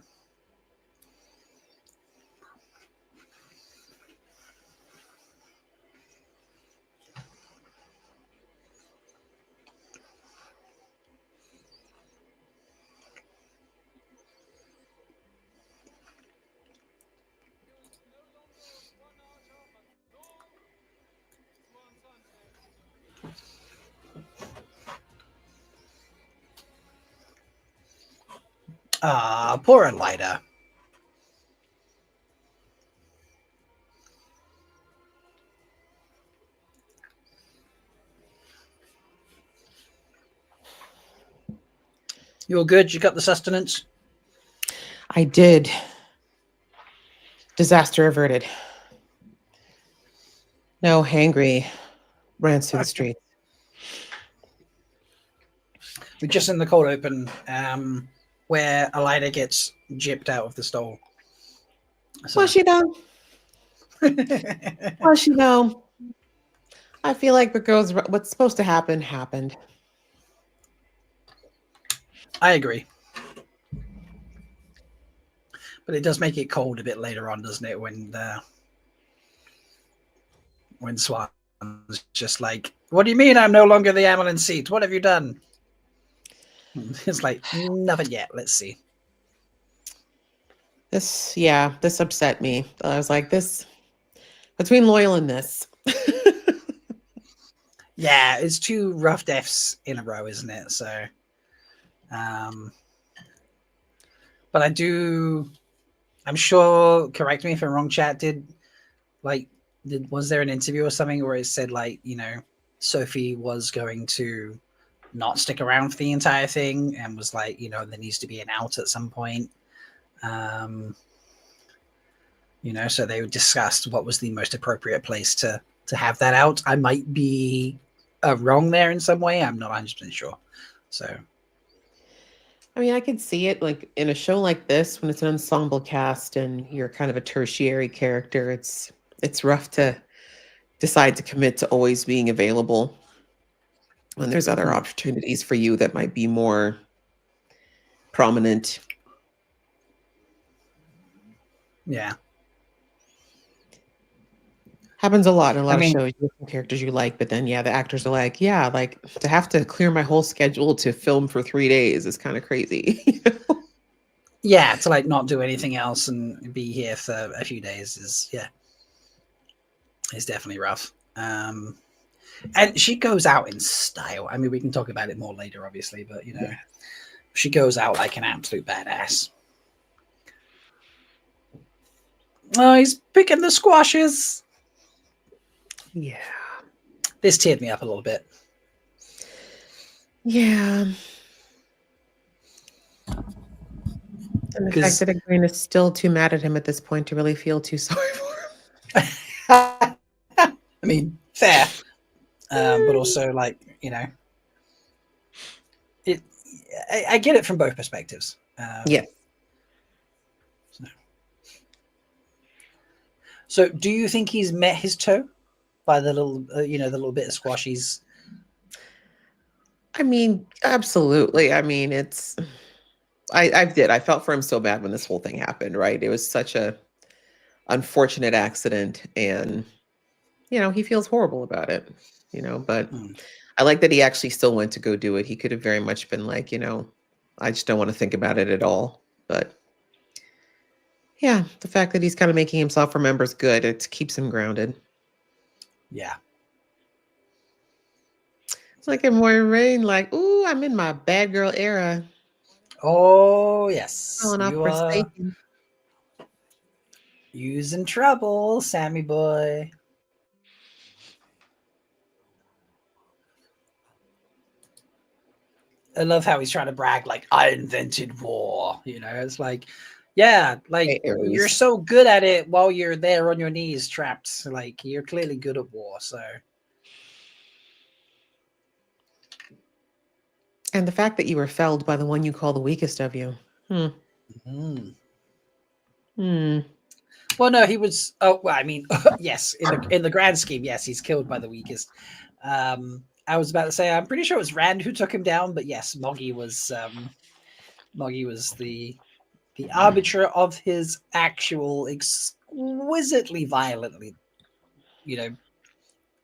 A: Ah, poor Elida. You all good? You got the sustenance?
L: I did. Disaster averted. No hangry ran through the streets.
A: We're just in the cold open, where Elida gets gypped out of the stall. So.
L: Well, she know. Well, she know. I feel like what's supposed to happen happened.
A: I agree. But it does make it cold a bit later on, doesn't it? When Swan's just like, what do you mean I'm no longer the Amelin seat? What have you done? It's like, nothing yet. Let's see.
L: This upset me. I was like, between Loyal and this.
A: Yeah, it's two rough deaths in a row, isn't it? So, but I'm sure, correct me if I'm wrong, chat, was there an interview or something where it said, like, Sophie was going to not stick around for the entire thing and was like, there needs to be an out at some point. So they discussed what was the most appropriate place to have that out. I might be wrong there in some way. I'm not 100% sure. So,
L: I mean, I could see it like in a show like this when it's an ensemble cast and you're kind of a tertiary character. It's rough to decide to commit to always being available when there's other opportunities for you that might be more prominent.
A: Yeah.
L: Happens a lot in a lot of shows. You have some characters you like, but then the actors are like, to have to clear my whole schedule to film for 3 days is kind of crazy.
A: Yeah, to like not do anything else and be here for a few days is definitely rough. And she goes out in style. I mean, we can talk about it more later, obviously, but she goes out like an absolute badass. Oh, he's picking the squashes.
L: Yeah.
A: This teared me up a little bit.
L: Yeah. And the fact that Igraine is still too mad at him at this point to really feel too sorry for him.
A: I mean, fair. But also, like, you know, I get it from both perspectives.
L: Yeah.
A: So, do you think he's met his toe by the little, the little bit of squash he's?
L: I mean, absolutely. I mean, I felt for him so bad when this whole thing happened, right? It was such a unfortunate accident, and he feels horrible about it, but I like that he actually still went to go do it. He could have very much been like, I just don't want to think about it at all. But yeah, the fact that he's kind of making himself remember is good. It keeps him grounded.
A: Yeah.
L: It's like in Moiraine, like, ooh, I'm in my bad girl era.
A: Oh, yes.
L: Calling off Forsaken.
A: You's in trouble, Sammy boy. I love how he's trying to brag, like, I invented war. It's like, yeah, like, you're so good at it while you're there on your knees trapped. Like, you're clearly good at war, so.
L: And the fact that you were felled by the one you call the weakest of you.
A: Well, no, he was. Oh, well, I mean, yes, in the grand scheme, yes, he's killed by the weakest. I was about to say, I'm pretty sure it was Rand who took him down, but yes, Moggy was the arbiter of his actual exquisitely violently,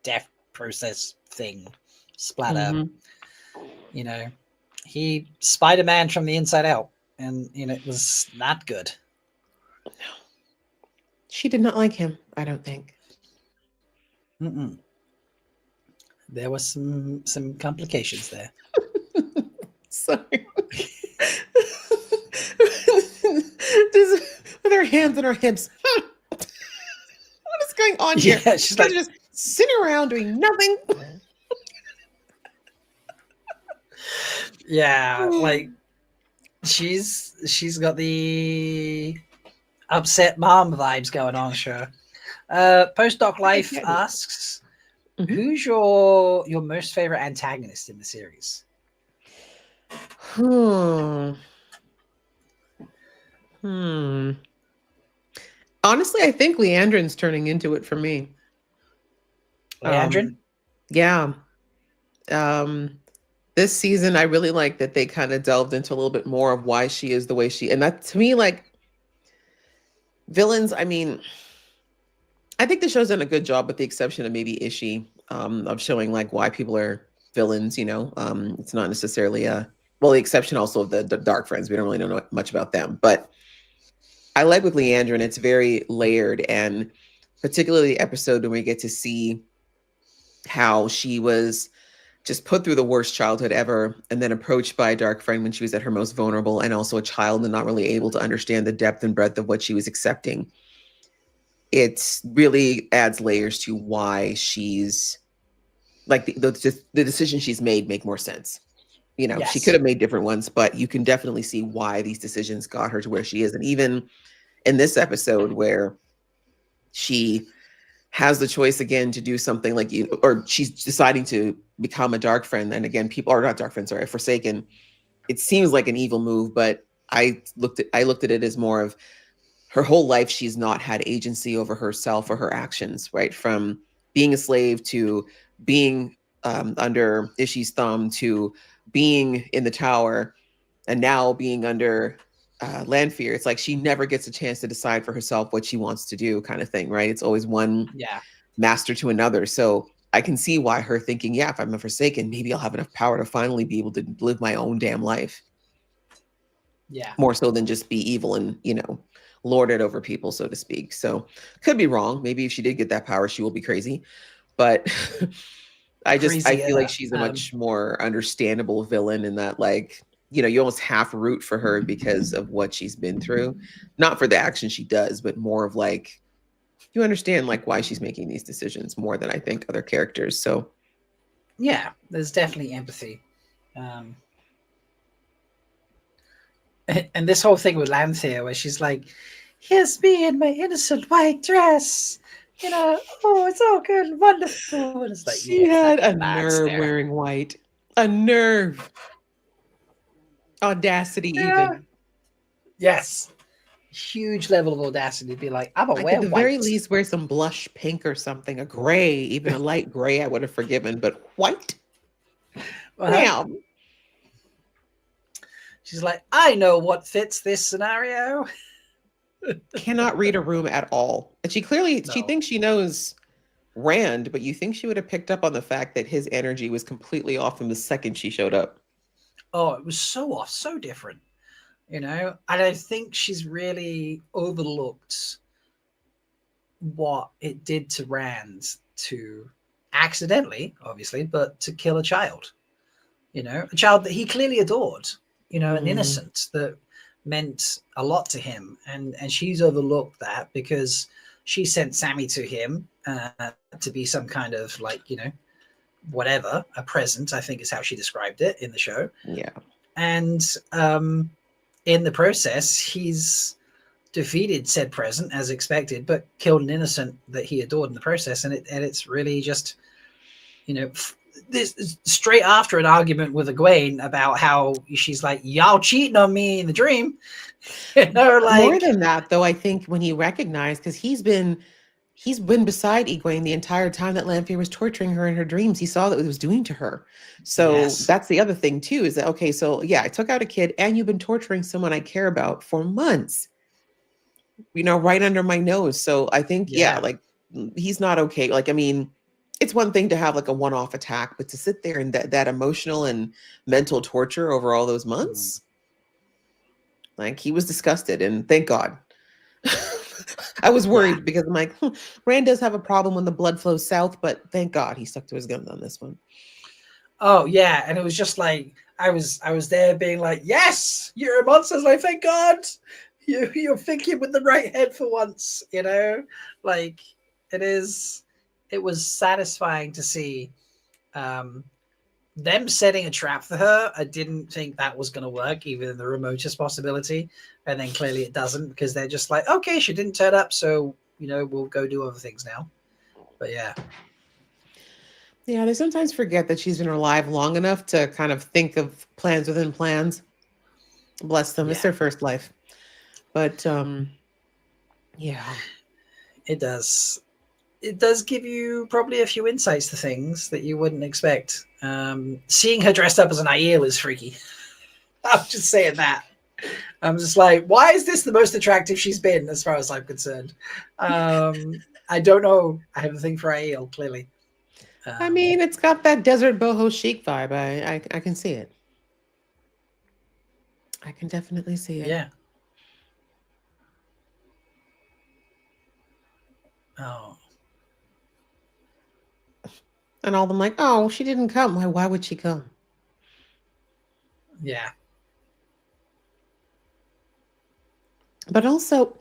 A: death process thing, splatter. He Spider-Man from the inside out, and it was not good.
L: No, she did not like him, I don't think.
A: There was some complications there.
L: Sorry. Just with her hands on her hips. What is going on here?
A: Yeah, she's like,
L: just sitting around doing nothing.
A: Yeah, like she's got the upset mom vibes going on, sure. Postdoc Life asks, who's your most favorite antagonist in the series?
L: Honestly, I think Leandrin's turning into it for me.
A: Leandrin?
L: Yeah. This season, I really like that they kind of delved into a little bit more of why she is the way she, and that to me, like, villains, I mean, I think the show's done a good job with the exception of maybe Ishii, of showing like why people are villains, it's not necessarily the exception also of the Dark Friends. We don't really know much about them, but I like with Leandrin, it's very layered, and particularly the episode when we get to see how she was just put through the worst childhood ever and then approached by a dark friend when she was at her most vulnerable and also a child and not really able to understand the depth and breadth of what she was accepting. It really adds layers to why she's like the decision she's made make more sense.
A: Yes.
L: She could have made different ones, but you can definitely see why these decisions got her to where she is. And even in this episode where she has the choice again to do something like or she's deciding to become a dark friend. And again, people are not dark friends, sorry, Forsaken. It seems like an evil move, but I looked at it as more of her whole life. She's not had agency over herself or her actions, right? From being a slave to being under Ishii's thumb to being in the tower and now being under Lanfear. It's like she never gets a chance to decide for herself what she wants to do, kind of thing, right? It's always one master to another. So I can see why her thinking, yeah, if I'm a Forsaken, maybe I'll have enough power to finally be able to live my own damn life.
A: Yeah.
L: More so than just be evil and, lord it over people, so to speak. So could be wrong. Maybe if she did get that power, she will be crazy. But I feel like she's a much more understandable villain in that, like, you almost half root for her because of what she's been through, not for the action she does, but more of like, you understand like why she's making these decisions more than I think other characters. So
A: yeah, there's definitely empathy. And this whole thing with Lanthea, where she's like, "Here's me in my innocent white dress, you know. Oh, it's all good and wonderful." And it's like,
L: She
A: yeah,
L: had a
A: that's
L: nerve
A: there.
L: wearing white. A nerve. Audacity,
A: Yeah.
L: even.
A: Yes. Huge level of audacity to be like, I'm
L: Like
A: aware
L: at the
A: white.
L: very least, wear some blush pink or something, a gray, even a light gray, I would have forgiven, but white? Damn.
A: She's like, I know what fits this scenario.
L: Cannot read a room at all. And she clearly, she thinks she knows Rand, but you think she would have picked up on the fact that his energy was completely off from the second she showed up.
A: Oh, it was so off, so different, you know? And I think she's really overlooked what it did to Rand to accidentally, obviously, but to kill a child, you know, a child that he clearly adored, you know, an innocent that meant a lot to him. And she's overlooked that because she sent Sammy to him to be some kind of like, you know, whatever, a present, I think is how she described it in the show.
L: Yeah.
A: And in the process, he's defeated said present as expected, but killed an innocent that he adored in the process. And it's really just, you know, this is straight after an argument with Egwene about how she's like, y'all cheating on me in the dream. You know, like,
L: more than that, though, I think when he recognized, because he's been beside Egwene the entire time that Lanfear was torturing her in her dreams. He saw what it was doing to her. So that's the other thing too, is that, okay, so yeah, I took out a kid and you've been torturing someone I care about for months, you know, right under my nose. So I think, yeah, like he's not okay. Like, I mean, it's one thing to have like a one-off attack, but to sit there and that emotional and mental torture over all those months, like he was disgusted, and thank God. I was worried because I'm like, Rand does have a problem when the blood flows south, but thank God he stuck to his guns on this one.
A: Oh yeah, and it was just like I was there being like, yes, you're a monster. Like, thank God, you're thinking with the right head for once. You know, like it was satisfying to see them setting a trap for her. I didn't think that was going to work, even in the remotest possibility. And then clearly it doesn't, because they're just like, okay, she didn't turn up, so, you know, we'll go do other things now. But yeah.
L: Yeah, they sometimes forget that she's been alive long enough to kind of think of plans within plans. Bless them. It's their first life. But yeah.
A: It does. It does give you probably a few insights to things that you wouldn't expect. Seeing her dressed up as an Aiel is freaky. I'm just saying that. I'm just like, why is this the most attractive she's been, as far as I'm concerned? I don't know. I have a thing for Aiel, clearly.
L: I mean, it's got that desert boho chic vibe. I can see it. I can definitely see it.
A: Yeah. Oh.
L: And all them like, oh, she didn't come. Why would she come?
A: Yeah.
L: But also,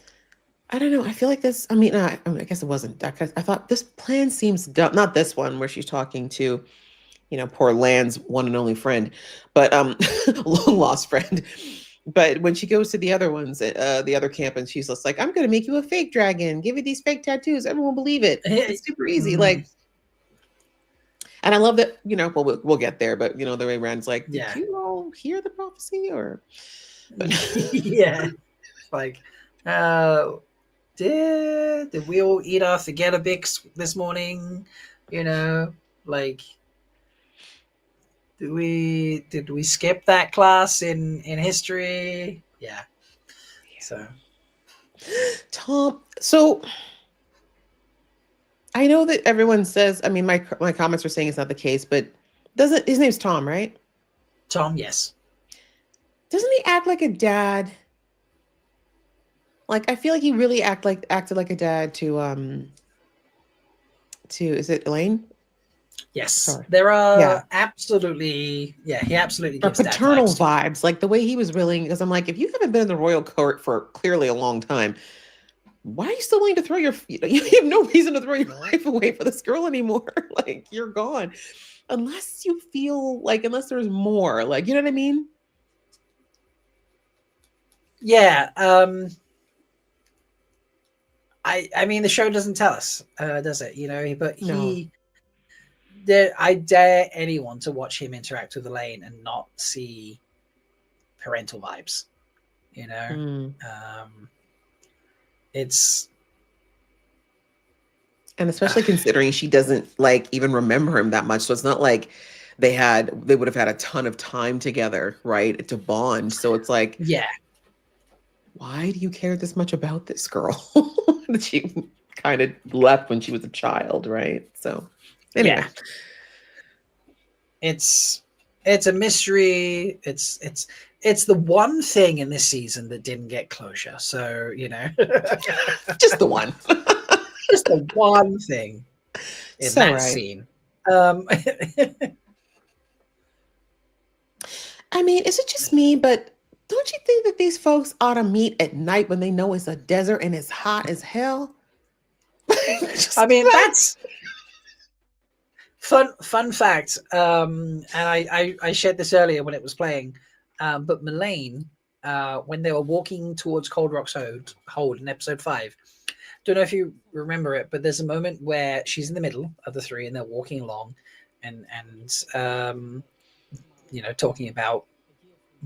L: I don't know. I feel like this, I mean, I guess it wasn't. I thought this plan seems dumb. Not this one where she's talking to, you know, poor Land's one and only friend, but long lost friend. But when she goes to the other ones, the other camp, and she's just like, I'm going to make you a fake dragon. Give you these fake tattoos. Everyone will believe it. It's super easy. Like, and I love that, you know, well, we'll get there, but, you know, the way Rand's like, did you all hear the prophecy? Or, but
A: yeah. Like, did we all eat our Forget-A-Bix this morning? You know, like, did we skip that class in history? Yeah. So,
L: Tom, so I know that everyone says, I mean, my comments are saying it's not the case, but his name's Tom, right?
A: Tom, yes.
L: Doesn't he act like a dad? Like, I feel like he really acted like a dad to is it Elaine?
A: Yes.
L: Sorry.
A: There are absolutely, he absolutely gives dad
L: paternal
A: vibes.
L: vibes, like the way he was willing, because I'm like, if you haven't been in the royal court for clearly a long time, why are you still willing to throw you have no reason to throw your life away for this girl anymore. Like, you're gone. Unless you feel like, unless there's more, like, you know what I mean?
A: Yeah. I mean, the show doesn't tell us, does it? You know, but he. I dare anyone to watch him interact with Elaine and not see parental vibes. You know, it's.
L: And especially considering she doesn't like even remember him that much. So it's not like they would have had a ton of time together, right? To bond. So it's like,
A: yeah.
L: Why do you care this much about this girl that she kind of left when she was a child, right? So anyway.
A: Yeah. It's a mystery. It's the one thing in this season that didn't get closure. So, you know,
L: just the one.
A: Just the one thing in that scene.
L: I mean, is it just me, but don't you think that these folks ought to meet at night when they know it's a desert and it's hot as hell?
A: I mean, that's fun fact. And I shared this earlier when it was playing. But Melaine, when they were walking towards Cold Rock's Hold in episode 5, don't know if you remember it, but there's a moment where she's in the middle of the three and they're walking along and you know, talking about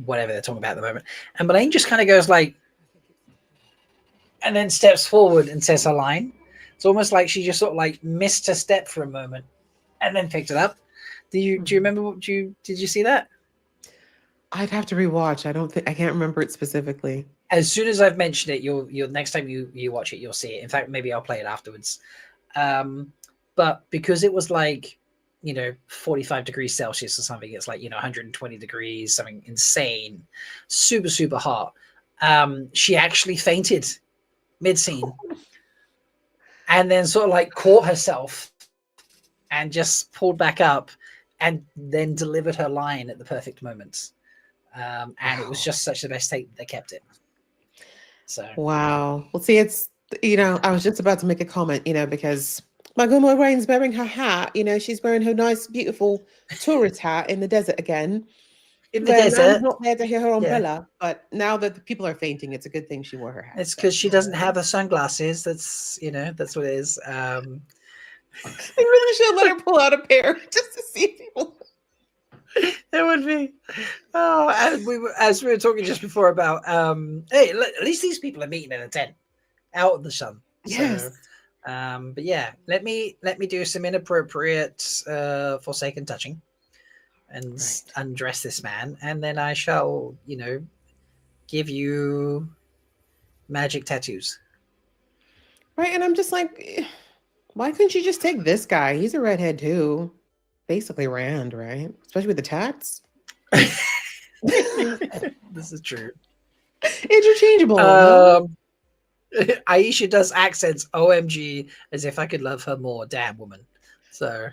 A: whatever they're talking about at the moment. And Melaine just kind of goes like, and then steps forward and says a line. It's almost like she just sort of like missed her step for a moment and then picked it up. Do you remember did you see that?
L: I'd have to rewatch. I can't remember it specifically.
A: As soon as I've mentioned it, you'll next time you watch it, you'll see it. In fact, maybe I'll play it afterwards. But because it was like, you know, 45 degrees Celsius or something, it's like, you know, 120 degrees, something insane, super, super hot. She actually fainted mid-scene and then sort of like caught herself and just pulled back up and then delivered her line at the perfect moment. And it was just such the best take that they kept it. So
L: wow. Well, see, it's, you know, I was just about to make a comment, you know, because my grandma Rain's wearing her hat, you know, she's wearing her nice, beautiful tourist hat in the desert again.
A: In the desert.
L: I'm not there to hear her umbrella, but now that the people are fainting, it's a good thing she wore her hat.
A: It's because she doesn't have her sunglasses. That's, you know, that's what it is.
L: I really should let her pull out a pair just to see people.
A: It would be. Oh, and as we were talking just before about, hey, at least these people are meeting in a tent out in the sun.
L: Yes.
A: So, but yeah, let me do some inappropriate, forsaken touching, and undress this man, and then I shall, you know, give you magic tattoos.
L: Right, and I'm just like, why couldn't you just take this guy? He's a redhead too. Basically Rand, right? Especially with the tats.
A: This is true.
L: Interchangeable.
A: Aisha does accents OMG as if I could love her more. Damn woman. So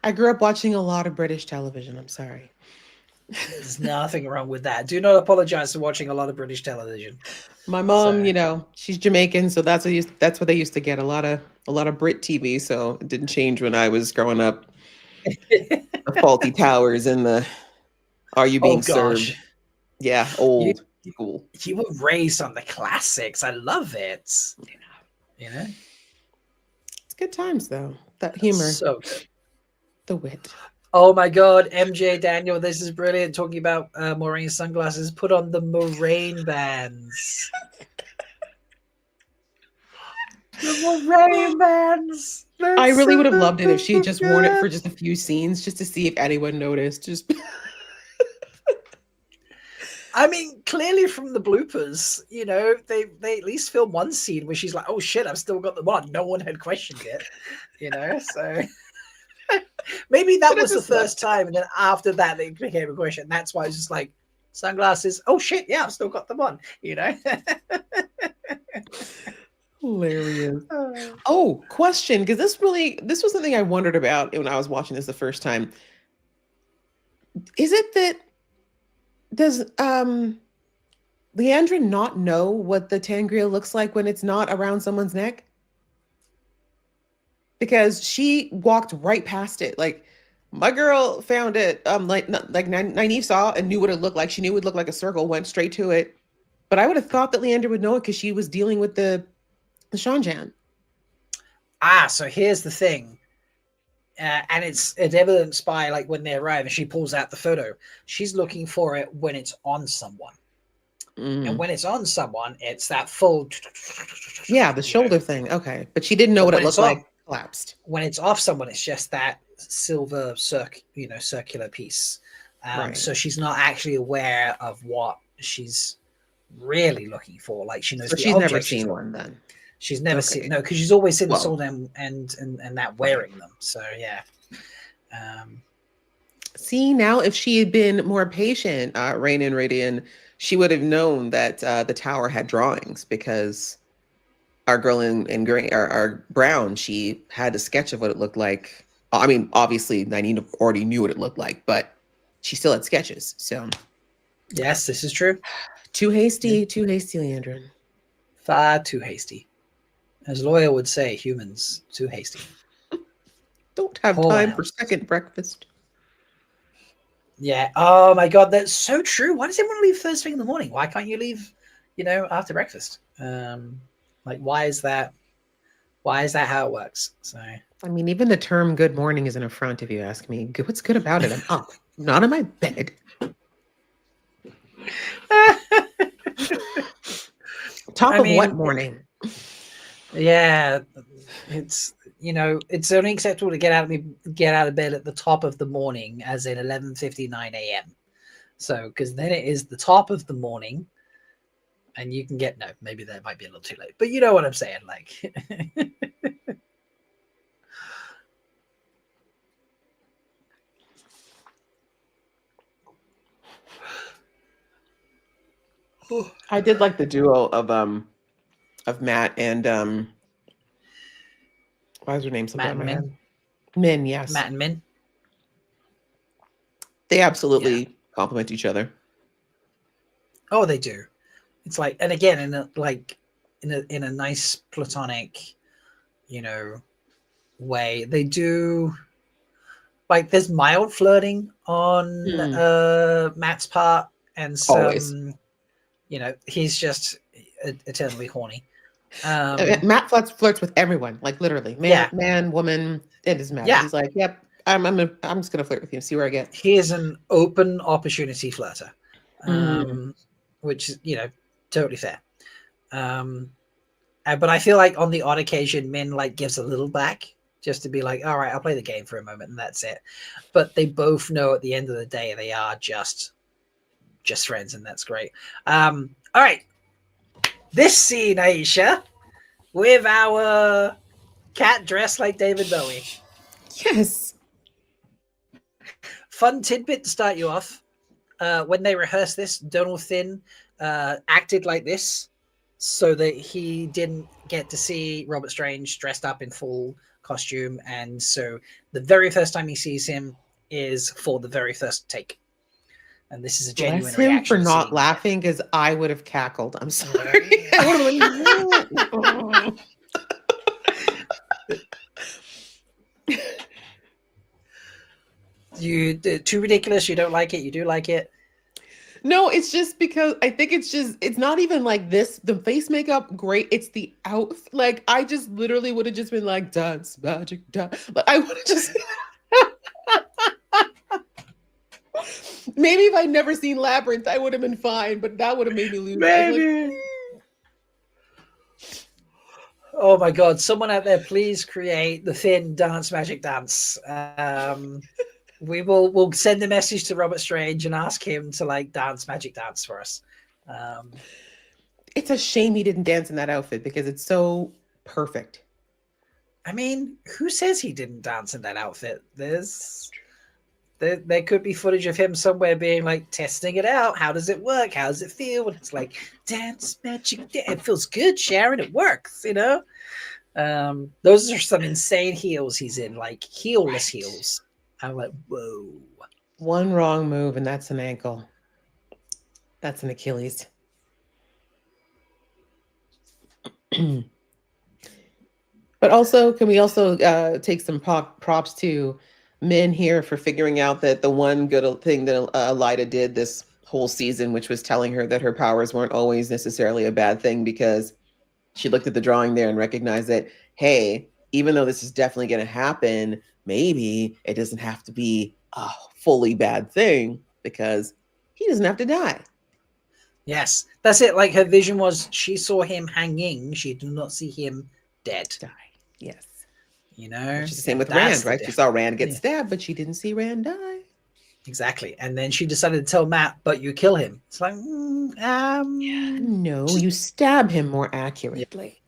L: I grew up watching a lot of British television. I'm sorry.
A: There's nothing wrong with that. Do not apologize for watching a lot of British television.
L: My mom, you know, she's Jamaican, so that's what they used to get, a lot of Brit TV. So it didn't change when I was growing up. The Faulty Towers and the Are You Being Served? Yeah, old school.
A: You were raised on the classics. I love it. You know,
L: it's good times though. That humor,
A: so good.
L: The wit.
A: Oh my God, MJ Daniel, this is brilliant. Talking about Maureen's sunglasses. Put on the Moraine bands. The Moraine bands.
L: I really would have loved it if she had just worn it for just a few scenes, just to see if anyone noticed. Just,
A: I mean, clearly from the bloopers, you know, they at least filmed one scene where she's like, "Oh shit, I've still got the one." No one had questioned it, you know. So maybe that was the first time, and then after that, it became a question. That's why it's just like sunglasses. Oh shit, yeah, I've still got them on, you know.
L: Hilarious. Oh, question, because this was something I wondered about when I was watching this the first time. Is it that does Leandra not know what the Tangria looks like when it's not around someone's neck? Because she walked right past it. Like my girl found it, like Nynaeve saw and knew what it looked like. She knew it would look like a circle, went straight to it. But I would have thought that Leandra would know it because she was dealing with the Shanjan.
A: So here's the thing. And it's evidenced by like when they arrive and she pulls out the photo. She's looking for it when it's on someone. And when it's on someone, it's that full...
L: Yeah, the shoulder thing. Okay. But she didn't know what it looked like collapsed.
A: When it's off someone, it's just that silver circular piece.
L: Right.
A: So she's not actually aware of what she's really looking for. Like she knows
L: So
A: the
L: she's
A: object
L: never seen one then.
A: She's never seen because she's always seen the
L: Well.
A: sword and that wearing them. So yeah.
L: See, now if she had been more patient, Rain and Radian, she would have known that the tower had drawings because our girl in gray, our brown, she had a sketch of what it looked like. I mean, obviously, Nynaeve already knew what it looked like, but she still had sketches. So,
A: yes, this is true.
L: Too hasty, Leandrin.
A: Far too hasty. As Lawyer would say, humans too hasty.
L: Don't have time for second breakfast.
A: Yeah. Oh my God, that's so true. Why does everyone leave first thing in the morning? Why can't you leave, after breakfast? Why is that? Why is that how it works? So
L: I mean, even the term "good morning" is an affront if you ask me. What's good about it? I'm up, not in my bed. Top of what morning?
A: Yeah, it's it's only acceptable to get out of bed at the top of the morning, as in 11:59 a.m. So because then it is the top of the morning, and you can maybe that might be a little too late, but you know what I'm saying, like.
L: I did like the duo of Matt and why is her name
A: Matt and Min?
L: Min, yes.
A: Matt and Min.
L: They absolutely complement each other.
A: Oh, they do. It's like, and again, in a nice platonic, way. They do. Like, there's mild flirting on Matt's part, and some,
L: Always.
A: he's just eternally horny.
L: Matt flirts with everyone, like literally, man, woman. It doesn't matter.
A: Yeah.
L: He's like, "Yep, I'm just gonna flirt with you, see where I get."
A: He is an open opportunity flirter, which is totally fair. But I feel like on the odd occasion, Min gives a little back just to be like, "All right, I'll play the game for a moment," and that's it. But they both know at the end of the day they are just friends, and that's great. All right. This scene, Aisha, with our cat dressed like David Bowie.
L: Yes.
A: Fun tidbit to start you off. When they rehearsed this, Donald Thin acted like this so that he didn't get to see Robert Strange dressed up in full costume. And so the very first time he sees him is for the very first take. And this is a genuine
L: Bless him
A: reaction
L: for not
A: scene.
L: laughing because I would have cackled. I'm sorry. I would have
A: You too ridiculous. You don't like it. You do like it.
L: No, it's just because I think it's not even like this. The face makeup, great. It's the out. Like, I just literally would have just been like, dance, magic, dance. Like, I would have just. Maybe if I'd never seen Labyrinth, I would have been fine, but that would have made me lose.
A: Maybe. Oh my God! Someone out there, please create the Thin dance magic dance. We'll send a message to Robert Strange and ask him to dance magic dance for us.
L: It's a shame he didn't dance in that outfit because it's so perfect.
A: I mean, who says he didn't dance in that outfit? There could be footage of him somewhere being testing it out. How does it work? How does it feel? And it's like, dance magic. It feels good, Sharon. It works, Those are some insane heels he's in, heelless heels. I'm like, whoa.
L: One wrong move and that's an ankle. That's an Achilles. But also, can we also take some props to Min here for figuring out that the one good thing that Elida did this whole season, which was telling her that her powers weren't always necessarily a bad thing, because she looked at the drawing there and recognized that, hey, even though this is definitely going to happen, maybe it doesn't have to be a fully bad thing, because he doesn't have to die.
A: Yes, that's it. Like, her vision was she saw him hanging. She did not see him dead.
L: Die. Yes.
A: You know?
L: Which is the same with Rand, right? She saw Rand get stabbed, but she didn't see Rand die.
A: Exactly. And then she decided to tell Matt, but you kill him. It's like,
L: no, you stab him more accurately.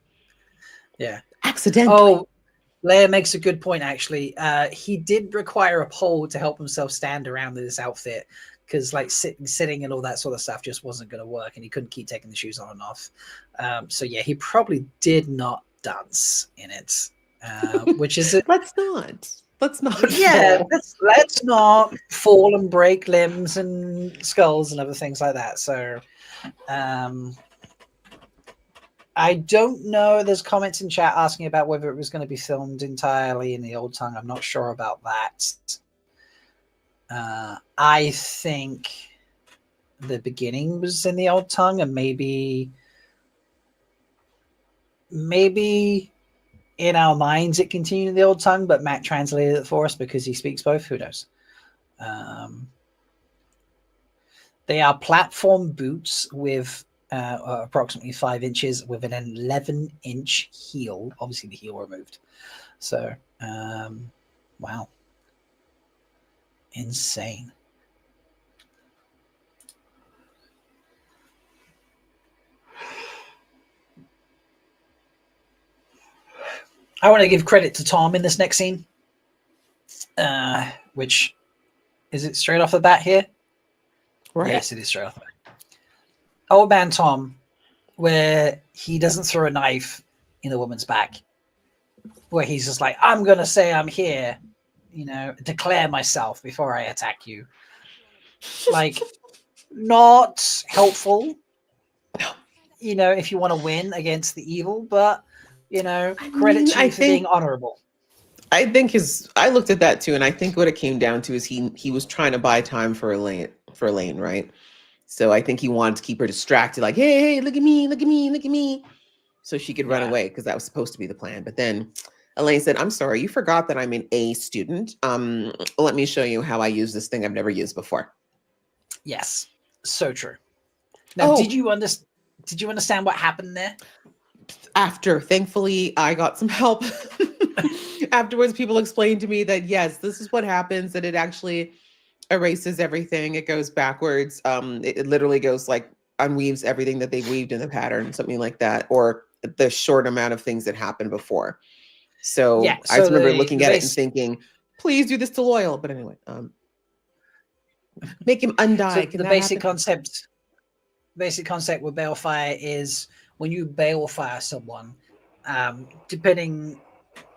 A: Yeah.
L: Accidentally.
A: Oh, Leia makes a good point, actually. He did require a pole to help himself stand around in this outfit, because like sitting and all that sort of stuff just wasn't going to work, and he couldn't keep taking the shoes on and off. So yeah, he probably did not dance in it, which is
L: let's not
A: yeah, let's not fall and break limbs and skulls and other things like that. So I don't know. There's comments in chat asking about whether it was going to be filmed entirely in the old tongue. I'm not sure about that. I think the beginning was in the old tongue, and maybe in our minds it continued in the old tongue, but Matt translated it for us because he speaks both. Who knows? They are platform boots with approximately 5 inches with an 11-inch heel. Obviously, the heel removed. So, wow. Insane. I want to give credit to Tom in this next scene, which is it straight off the bat here?
L: Right.
A: Yes, it is straight off the bat. Old man Tom, where he doesn't throw a knife in a woman's back, where he's just like, I'm going to say I'm here, you know, declare myself before I attack you. Like, not helpful, you know, if you want to win against the evil, but, you know, credit to you for being honorable.
L: I think I looked at that too, and I think what it came down to is he was trying to buy time for Elaine, right? So I think he wanted to keep her distracted, like, hey, look at me, look at me, look at me, so she could run away, because that was supposed to be the plan. But then Elaine said, I'm sorry, you forgot that I'm an A student. Let me show you how I use this thing I've never used before.
A: Yes, so true. Now, did you understand what happened there?
L: After, thankfully, I got some help. Afterwards, people explained to me that, yes, this is what happens, that it actually erases everything. It goes backwards. It literally goes like unweaves everything that they weaved in the pattern, something like that, or the short amount of things that happened before. So,
A: yeah,
L: I just remember looking at it and thinking, please do this to Loyal. But anyway, make him undie.
A: So the basic concept with balefire is when you balefire someone, depending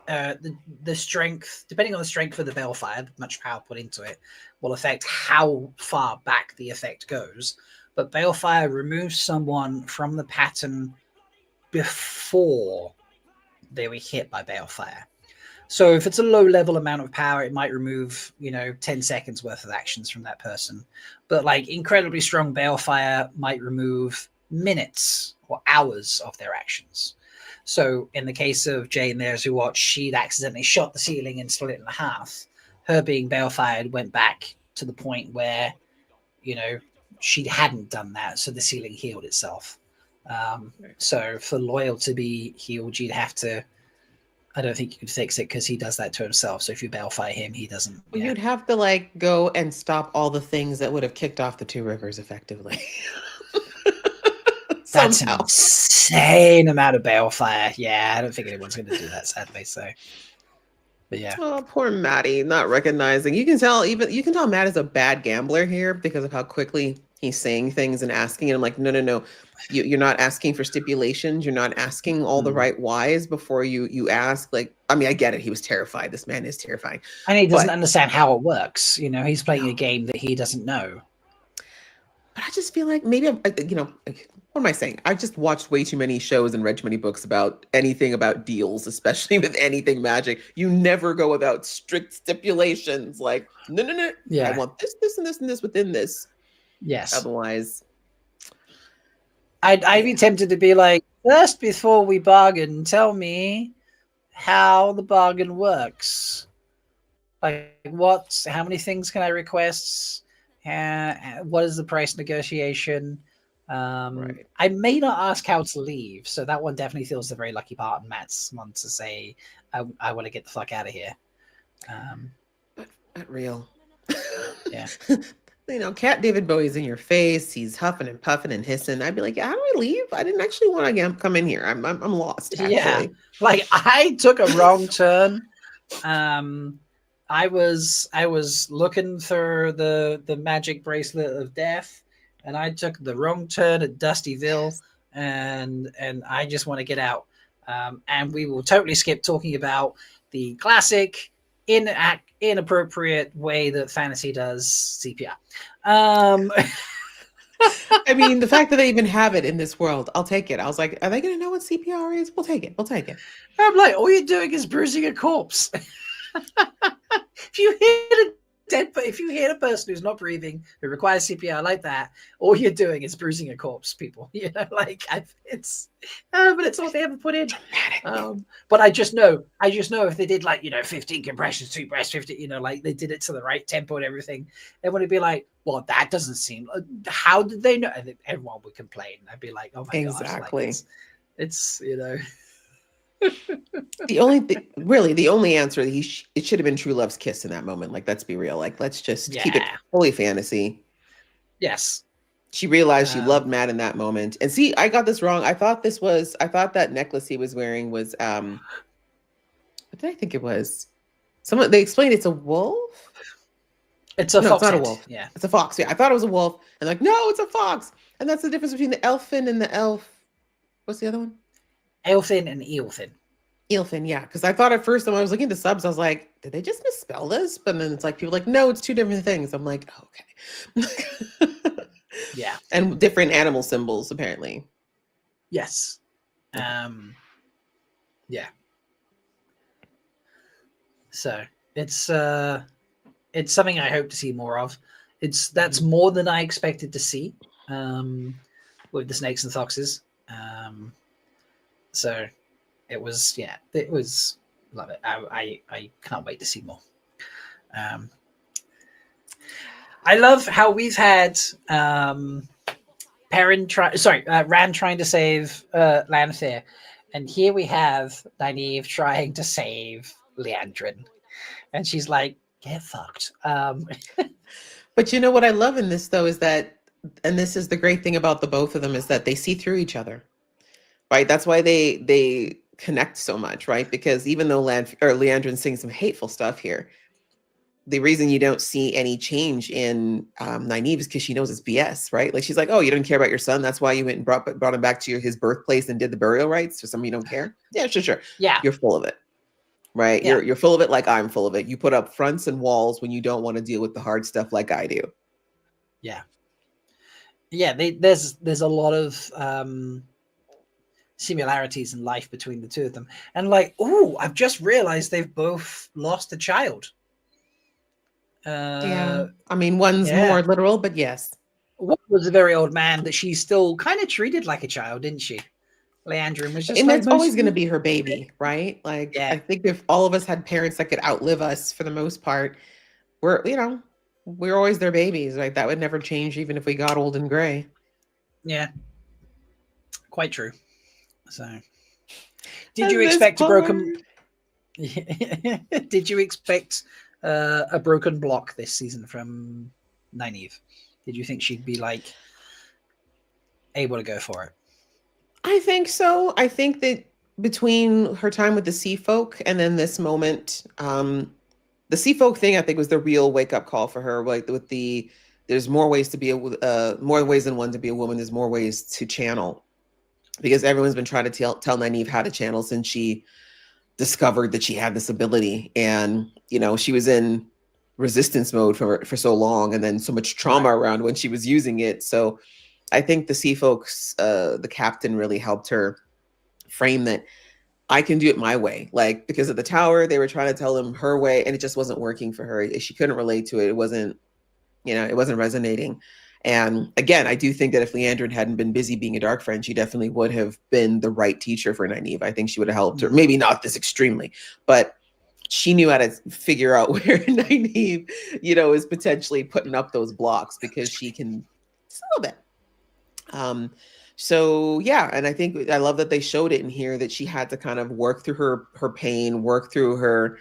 A: the strength, depending on the strength of the balefire, much power put into it, will affect how far back the effect goes. But balefire removes someone from the pattern before they were hit by balefire. So if it's a low level amount of power, it might remove, 10 seconds worth of actions from that person. But like incredibly strong balefire might remove minutes or hours of their actions. So in the case of Jane There's Who Watched, she'd accidentally shot the ceiling and split it in half. Her being balefired went back to the point where, she hadn't done that. So the ceiling healed itself. So for Loyal to be healed, you'd have to, I don't think you could fix it because he does that to himself. So if you balefire him, he doesn't.
L: Well, you'd have to go and stop all the things that would have kicked off the two rivers effectively.
A: That's an insane amount of balefire. Yeah, I don't think anyone's going to do that, sadly. So, but yeah.
L: Oh, poor Maddie, not recognizing. You can tell Matt is a bad gambler here because of how quickly he's saying things and asking. And I'm like, no. You're not asking for stipulations. You're not asking all the right whys before you ask. I get it. He was terrified. This man is terrifying.
A: And he doesn't understand how it works. He's playing a game that he doesn't know.
L: But I just feel like maybe what am I saying? I just watched way too many shows and read too many books about anything about deals, especially with anything magic. You never go without strict stipulations. No.
A: Yeah.
L: I want this, and this, and this within this.
A: Yes.
L: Otherwise,
A: I'd be tempted to be like, first, before we bargain, tell me how the bargain works. Like, how many things can I request? What is the price negotiation?
L: Right.
A: I may not ask how to leave, so that one definitely feels the very lucky part in Matt's one to say, I want to get the fuck out of here.
L: Not real.
A: Yeah.
L: You know, Cat David Bowie's in your face. He's huffing and puffing and hissing. I'd be like, how do I leave? I didn't actually want to come in here. I'm lost, actually.
A: Yeah. Like, I took a wrong turn. I was looking for the magic bracelet of death, and I took the wrong turn at Dustyville, and I just want to get out. And we will totally skip talking about the classic inappropriate way that fantasy does CPR.
L: I mean, the fact that they even have it in this world, I'll take it. I was like, are they going to know what CPR is? We'll take it. We'll take it.
A: I'm like, all you're doing is bruising a corpse. If you hit a person who's not breathing, who requires CPR like that, all you're doing is bruising a corpse, people. You know, like but it's all they ever put in. But I just know if they did 15 compressions, 2 breaths, 50, like they did it to the right tempo and everything, everyone would be like, well, that doesn't seem. How did they know? And everyone would complain. I'd be like, oh my gosh,
L: exactly.
A: It's
L: the only answer, it should have been true love's kiss in that moment. Like, let's be real. Like, let's just keep it fully fantasy.
A: Yes.
L: She realized she loved Matt in that moment. And see, I got this wrong. I thought that necklace he was wearing was what did I think it was? They explained it's a wolf.
A: It's a fox.
L: It's not a wolf.
A: Yeah.
L: It's a fox. Yeah. I thought it was a wolf. And like, no, it's a fox. And that's the difference between the elfin and the elf. What's the other one?
A: Elfin and eelfin.
L: Eelfin, yeah. Because I thought at first when I was looking at the subs, I was like, did they just misspell this? But then it's like, people are like, no, it's 2 different things. I'm like, oh, okay.
A: Yeah.
L: And different animal symbols, apparently.
A: Yes. Yeah. So it's something I hope to see more of. That's more than I expected to see with the snakes and foxes. So it was love it. I can't wait to see more. I love how we've had Rand trying to save Lanfear, and here we have Nynaeve trying to save Leandrin, and she's like, get fucked.
L: But you know what I love in this though is that, and this is the great thing about the both of them, is that they see through each other, right? That's why they connect so much, right? Because even though Leandrin's saying some hateful stuff here, the reason you don't see any change in Nynaeve is because she knows it's BS, right? Like, she's like, oh, you don't care about your son. That's why you went and brought him back to his birthplace and did the burial rites for something you don't care. Yeah, sure.
A: Yeah.
L: You're full of it, right? Yeah. You're full of it like I'm full of it. You put up fronts and walls when you don't want to deal with the hard stuff like I do.
A: Yeah. Yeah, there's a lot of similarities in life between the two of them. And like, I've just realized they've both lost a child.
L: Yeah, I mean, one's more literal, but yes.
A: One was a very old man that she still kind of treated like a child, didn't she? Leandrin was just,
L: and that's always going to be her baby, right? Like,
A: yeah.
L: I think if all of us had parents that could outlive us, for the most part, we're always their babies, right? That would never change, even if we got old and gray.
A: Yeah, quite true. So, did you expect a broken? Did you expect a broken block this season from Nynaeve? Did you think she'd be like able to go for it?
L: I think so. I think that between her time with the Sea Folk and then this moment, the Sea Folk thing, I think, was the real wake up call for her. Like, with there's more ways to be more ways than one to be a woman. There's more ways to channel, because everyone's been trying to tell Nynaeve how to channel since she discovered that she had this ability. And she was in resistance mode for so long, and then so much trauma around when she was using it. So I think the Sea Folks, the captain, really helped her frame that I can do it my way. Like, because at the tower, they were trying to tell them her way, and it just wasn't working for her. She couldn't relate to it. It wasn't resonating. And again, I do think that if Leandrin hadn't been busy being a dark friend, she definitely would have been the right teacher for Nynaeve. I think she would have helped her. Maybe not this extremely, but she knew how to figure out where Nynaeve, is potentially putting up those blocks because she can just a little bit. So yeah, and I love that they showed it in here that she had to kind of work through her pain, work through her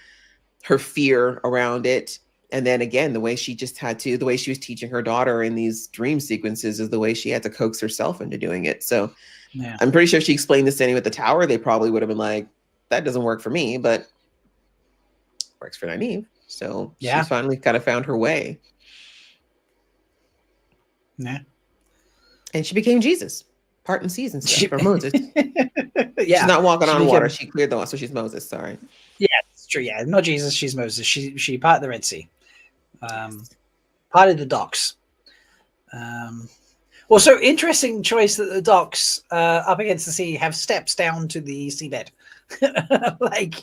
L: fear around it. And then again, the way she was teaching her daughter in these dream sequences is the way she had to coax herself into doing it. So
A: yeah.
L: I'm pretty sure she explained this to anyone at the tower. They probably would have been like, that doesn't work for me, but works for Nynaeve. So
A: yeah.
L: She finally kind of found her way.
A: Yeah.
L: And she became Jesus. Part and season stuff for Moses.
A: Yeah.
L: She's not walking on water. She cleared the water, so she's Moses. Sorry.
A: Yeah, it's true. Yeah, not Jesus. She's Moses. She parted the Red Sea. Parted the docks. Also, interesting choice that the docks up against the sea have steps down to the seabed. Like,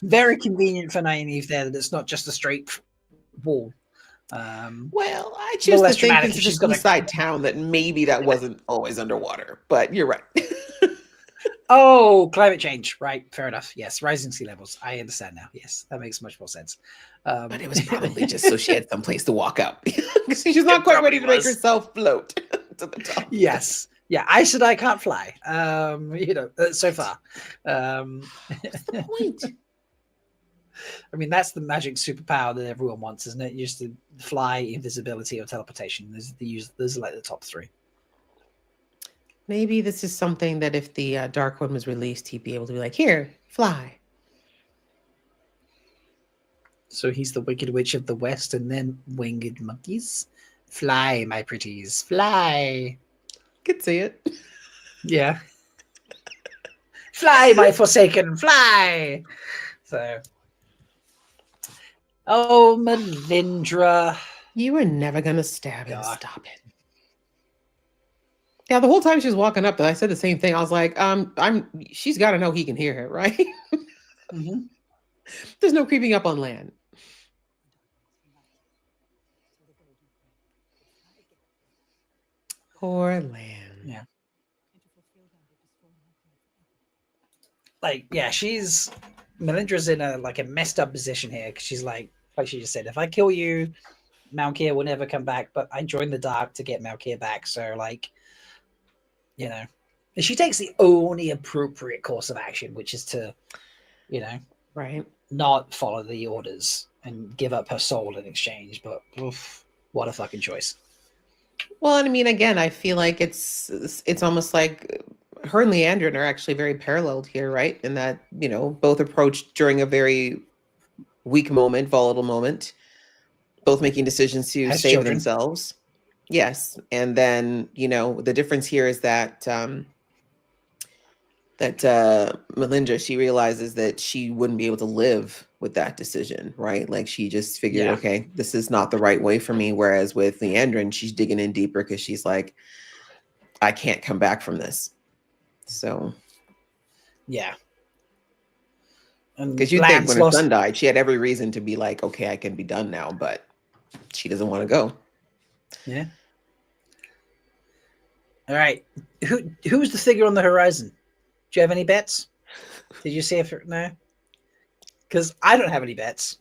A: very convenient for Nynaeve there that it's not just a straight wall.
L: Well, I choose to think this is a seaside town that maybe that wasn't always underwater, but you're right.
A: Oh, climate change. Right. Fair enough. Yes. Rising sea levels. I understand now. Yes. That makes much more sense.
L: But it was probably just so she had some place to walk up. She's not quite ready to make herself float to the top.
A: Yes. Yeah. I said I can't fly. So far.
L: What's the point?
A: I mean, that's the magic superpower that everyone wants, isn't it? Just to fly, invisibility, or teleportation. Those are like the top three.
L: Maybe this is something that if the Dark One was released, he'd be able to be like, here, fly.
A: So he's the Wicked Witch of the West and then winged monkeys. Fly, my pretties, fly.
L: Could see it.
A: Yeah. Fly, my forsaken, fly. So... Oh, Melindra.
L: You were never going to stab him. Stop it. Yeah, the whole time she was walking up, I said the same thing. I was like, she's got to know he can hear her, right?
A: Mm-hmm.
L: There's no creeping up on land. Poor land.
A: Yeah. Like, yeah, Melindra's in a messed up position here because she's like she just said, if I kill you, Malkia will never come back, but I joined the dark to get Malkia back. So she takes the only appropriate course of action, which is to,
L: right,
A: not follow the orders and give up her soul in exchange. But oof, what a fucking choice.
L: Well, and I mean, again, I feel like it's almost like her and Leandrin are actually very paralleled here, right? In that, both approached during a very weak moment, volatile moment, both making decisions to save themselves. Yes. And then, the difference here is that Melindra, she realizes that she wouldn't be able to live with that decision, right? Like she just figured, okay, this is not the right way for me. Whereas with Leandrin, she's digging in deeper because she's like, I can't come back from this. So,
A: yeah.
L: Because you think when her son died, she had every reason to be like, okay, I can be done now, but she doesn't want to go.
A: Yeah. All right. Who's the figure on the horizon? Do you have any bets? Did you see if no? Because I don't have any bets,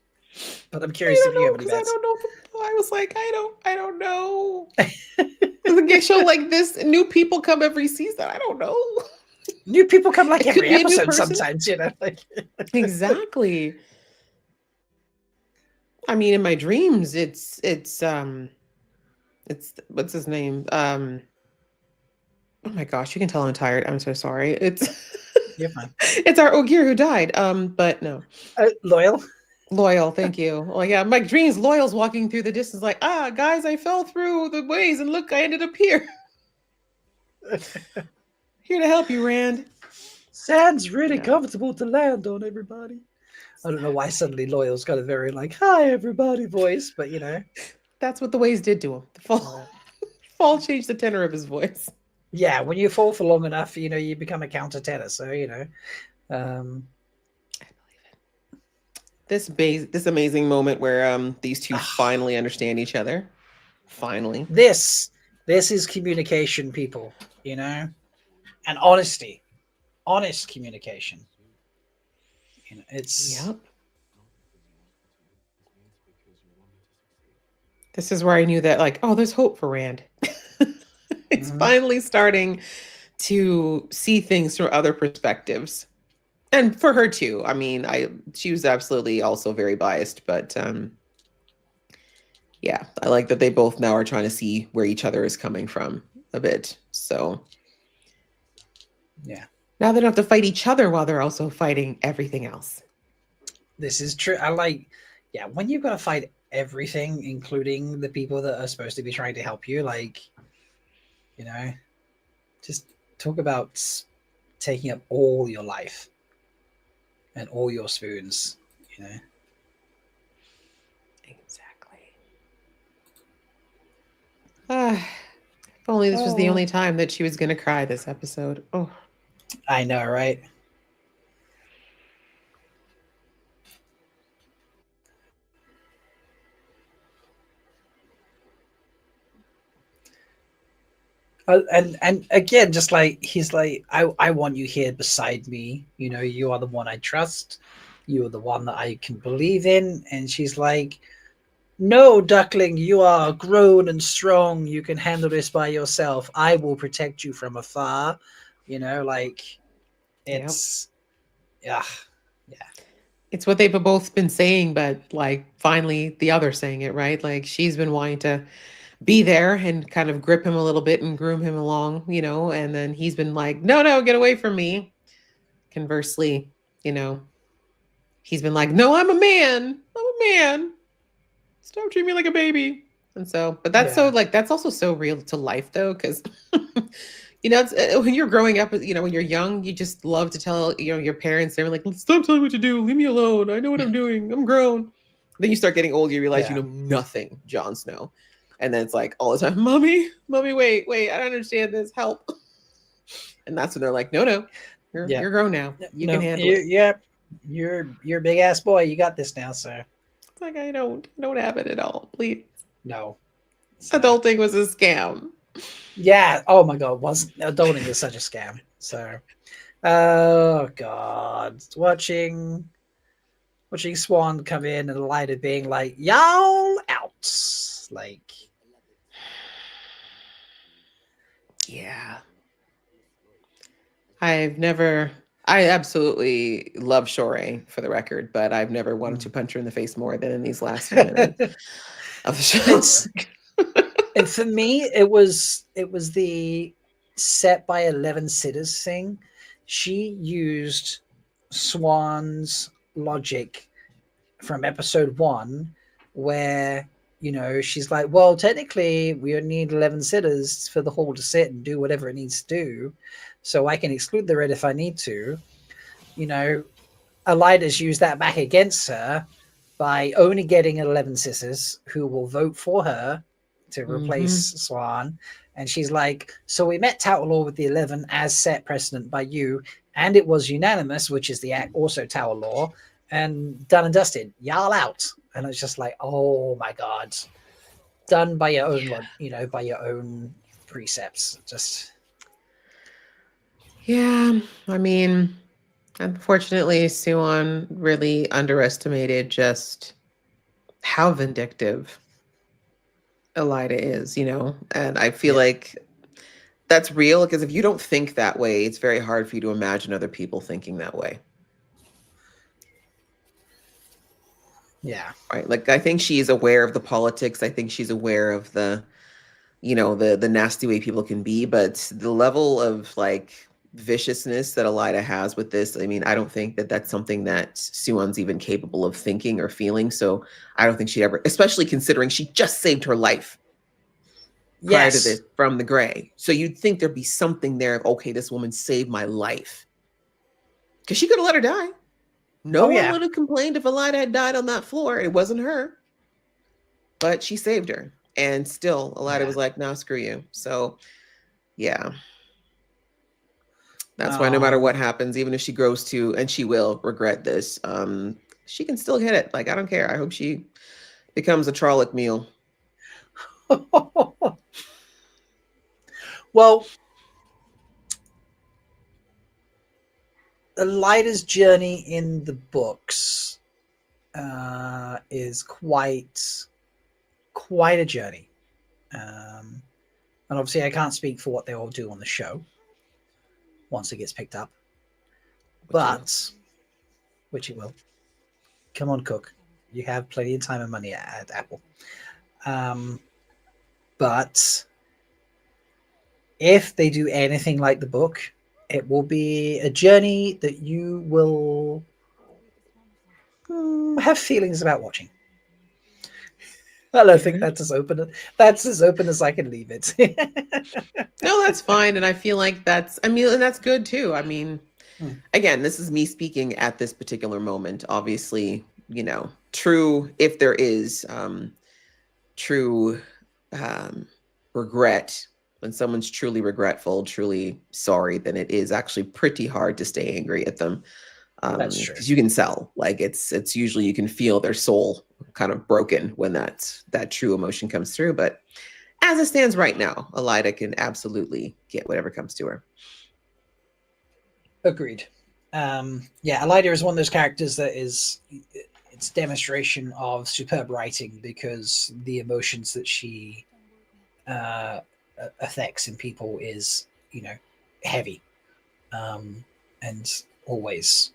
A: but I'm curious if you have any bets.
L: I don't know. I was like, I don't know. Does a game show like this, new people come every season? I don't know.
A: New people come like every episode sometimes,
L: Exactly. I mean, in my dreams, it's what's his name? Oh my gosh, you can tell I'm tired. I'm so sorry.
A: You're fine.
L: It's our Ogier who died. But no.
A: Loyal,
L: thank you. Well, yeah, my dreams, Loyal's walking through the distance like, guys, I fell through the ways and look, I ended up here. Here to help you, Rand.
A: Sounds really comfortable to land on, everybody. I don't know why suddenly Loyal's got a very hi, everybody voice, but
L: That's what the ways did to him. The fall changed the tenor of his voice.
A: Yeah, when you fall for long enough, you become a counter tenor. So, I believe
L: it. This amazing moment where these two finally understand each other. Finally.
A: This is communication, people, you know, and honesty, honest communication. You know, it's
L: Yep. This is where I knew that, like, oh, there's hope for Rand. It's finally starting to see things from other perspectives. And for her too. I mean, she was absolutely also very biased, but yeah, I like that they both now are trying to see where each other is coming from a bit. So
A: yeah.
L: Now they don't have to fight each other while they're also fighting everything else.
A: This is true. I like, yeah, when you've got to fight everything, including the people that are supposed to be trying to help you, like, you know, just talk about taking up all your life and all your spoons, you know.
L: Exactly. If only this was the only time that she was going to cry this episode. Oh,
A: I know, right? And again, just like he's like, I want you here beside me. You know, you are the one I trust. You are the one that I can believe in. And she's like, no, duckling, you are grown and strong. You can handle this by yourself. I will protect you from afar. You know, like it's yeah.
L: it's what they've both been saying, but like finally the other saying it, right? Like she's been wanting to be there and kind of grip him a little bit and groom him along, you know, and then he's been like, no, get away from me. Conversely, you know, he's been like, no, I'm a man. Stop treating me like a baby. And so, but that's so like, that's also so real to life though, because you know, it's, when you're growing up, you know, when you're young, you just love to tell, you know, your parents, they're like, stop telling me what to do. Leave me alone. I know what I'm doing. I'm grown. Then you start getting old, you realize you know nothing, Jon Snow. And then it's like all the time, mommy, wait, I don't understand this. Help. And that's when they're like, no, you're grown now. You can handle it.
A: Yep. You're a big ass boy. You got this now, sir.
L: It's like, I don't have it at all. Please.
A: No.
L: Adulting was a scam.
A: Yeah. Oh my God. Adulting is such a scam. So, oh God. Watching Swan come in and Elida being like, y'all out. Like,
L: yeah. I absolutely love Shorey for the record, but I've never wanted to punch her in the face more than in these last few minutes of the show.
A: And for me, it was the set by 11 sitters thing. She used Swan's logic from episode 1, where, you know, she's like, well, technically we only need 11 sitters for the hall to sit and do whatever it needs to do. So I can exclude the red if I need to. You know, Elida's used that back against her by only getting 11 sisters who will vote for her to replace Swan. And she's like, so we met Tower Law with the 11 as set precedent by you, and it was unanimous, which is the act also Tower Law, and done and dusted. Y'all out. And it's just like, oh my God. Done by your own, you know, by your own precepts. Just...
L: Yeah, I mean, unfortunately, Suwon really underestimated just how vindictive Elida is, you know? And I feel like that's real, because if you don't think that way, it's very hard for you to imagine other people thinking that way.
A: Yeah.
L: Right. Like, I think she's aware of the politics. I think she's aware of the, you know, the nasty way people can be, but the level of like viciousness that Elida has with this, I mean, I don't think that that's something that Suwon's even capable of thinking or feeling. So I don't think she'd ever, especially considering she just saved her life prior to this from the Gray. So you'd think there'd be something there of, okay, this woman saved my life. Because she could have let her die. No one would have complained if Elida had died on that floor. It wasn't her. But she saved her. And still, Elida was like, no, screw you. So, yeah. That's why no matter what happens, even if she grows to, and she will regret this, she can still hit it. Like, I don't care. I hope she becomes a Trolloc meal.
A: Well, Elida's journey in the books is quite a journey. And obviously I can't speak for what they all do on the show once it gets picked up. Which it will. Come on, Cook. You have plenty of time and money at Apple. But if they do anything like the book, it will be a journey that you will have feelings about watching. I think that's as open as I can leave it.
L: No, that's fine. And I feel like and that's good too. I mean, again, this is me speaking at this particular moment. Obviously, true, if there is true regret, when someone's truly regretful, truly sorry, then it is actually pretty hard to stay angry at them.
A: That's true.
L: Because you can tell, like it's usually you can feel their soul kind of broken when that true emotion comes through. But as it stands right now, Elida can absolutely get whatever comes to her.
A: Agreed. Yeah, Elida is one of those characters that it's demonstration of superb writing, because the emotions that she affects in people is, heavy. And always,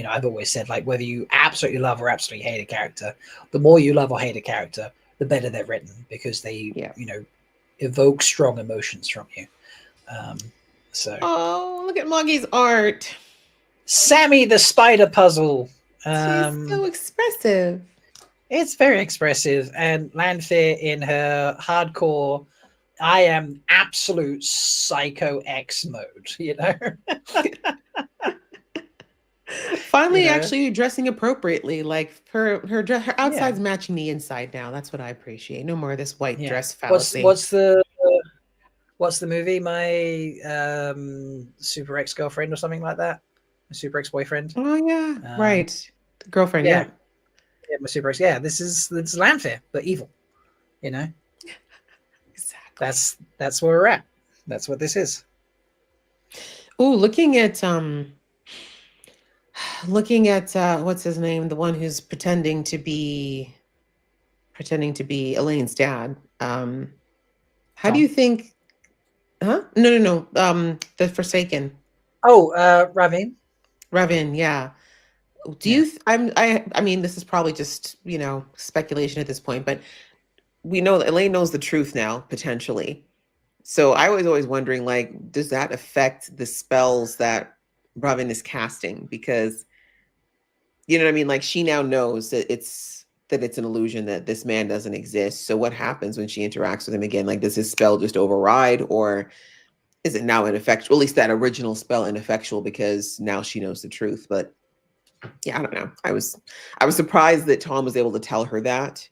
A: I've always said, like, whether you absolutely love or absolutely hate a character, the more you love or hate a character, the better they're written, because they, evoke strong emotions from you.
L: Oh, look at Moggy's art.
A: Sammy the spider puzzle.
L: She's so expressive.
A: It's very expressive, and Lanfear in her hardcore, I am absolute psycho X mode,
L: Finally, actually dressing appropriately. Like her outside's matching the inside now. That's what I appreciate. No more of this white dress fallacy.
A: What's the movie? My super ex girlfriend or something like that. My super ex boyfriend.
L: Oh yeah, right. Girlfriend. Yeah.
A: Yeah, my super ex. Yeah, this is Lanfear, but evil. Exactly. That's where we're at. That's what this is.
L: Oh, looking at what's his name, the one who's pretending to be Elaine's dad. How do you think? Huh? No. The Forsaken.
A: Oh, Ravin.
L: Ravin, yeah. Do you? I mean, this is probably just speculation at this point, but we know that Elaine knows the truth now, potentially. So I was always wondering, like, does that affect the spells that Ravin is casting? Because you know what I mean? Like, she now knows that it's an illusion, that this man doesn't exist. So what happens when she interacts with him again? Like, does his spell just override, or is it now ineffectual? At least that original spell ineffectual because now she knows the truth. But yeah, I don't know. I was surprised that Tom was able to tell her that.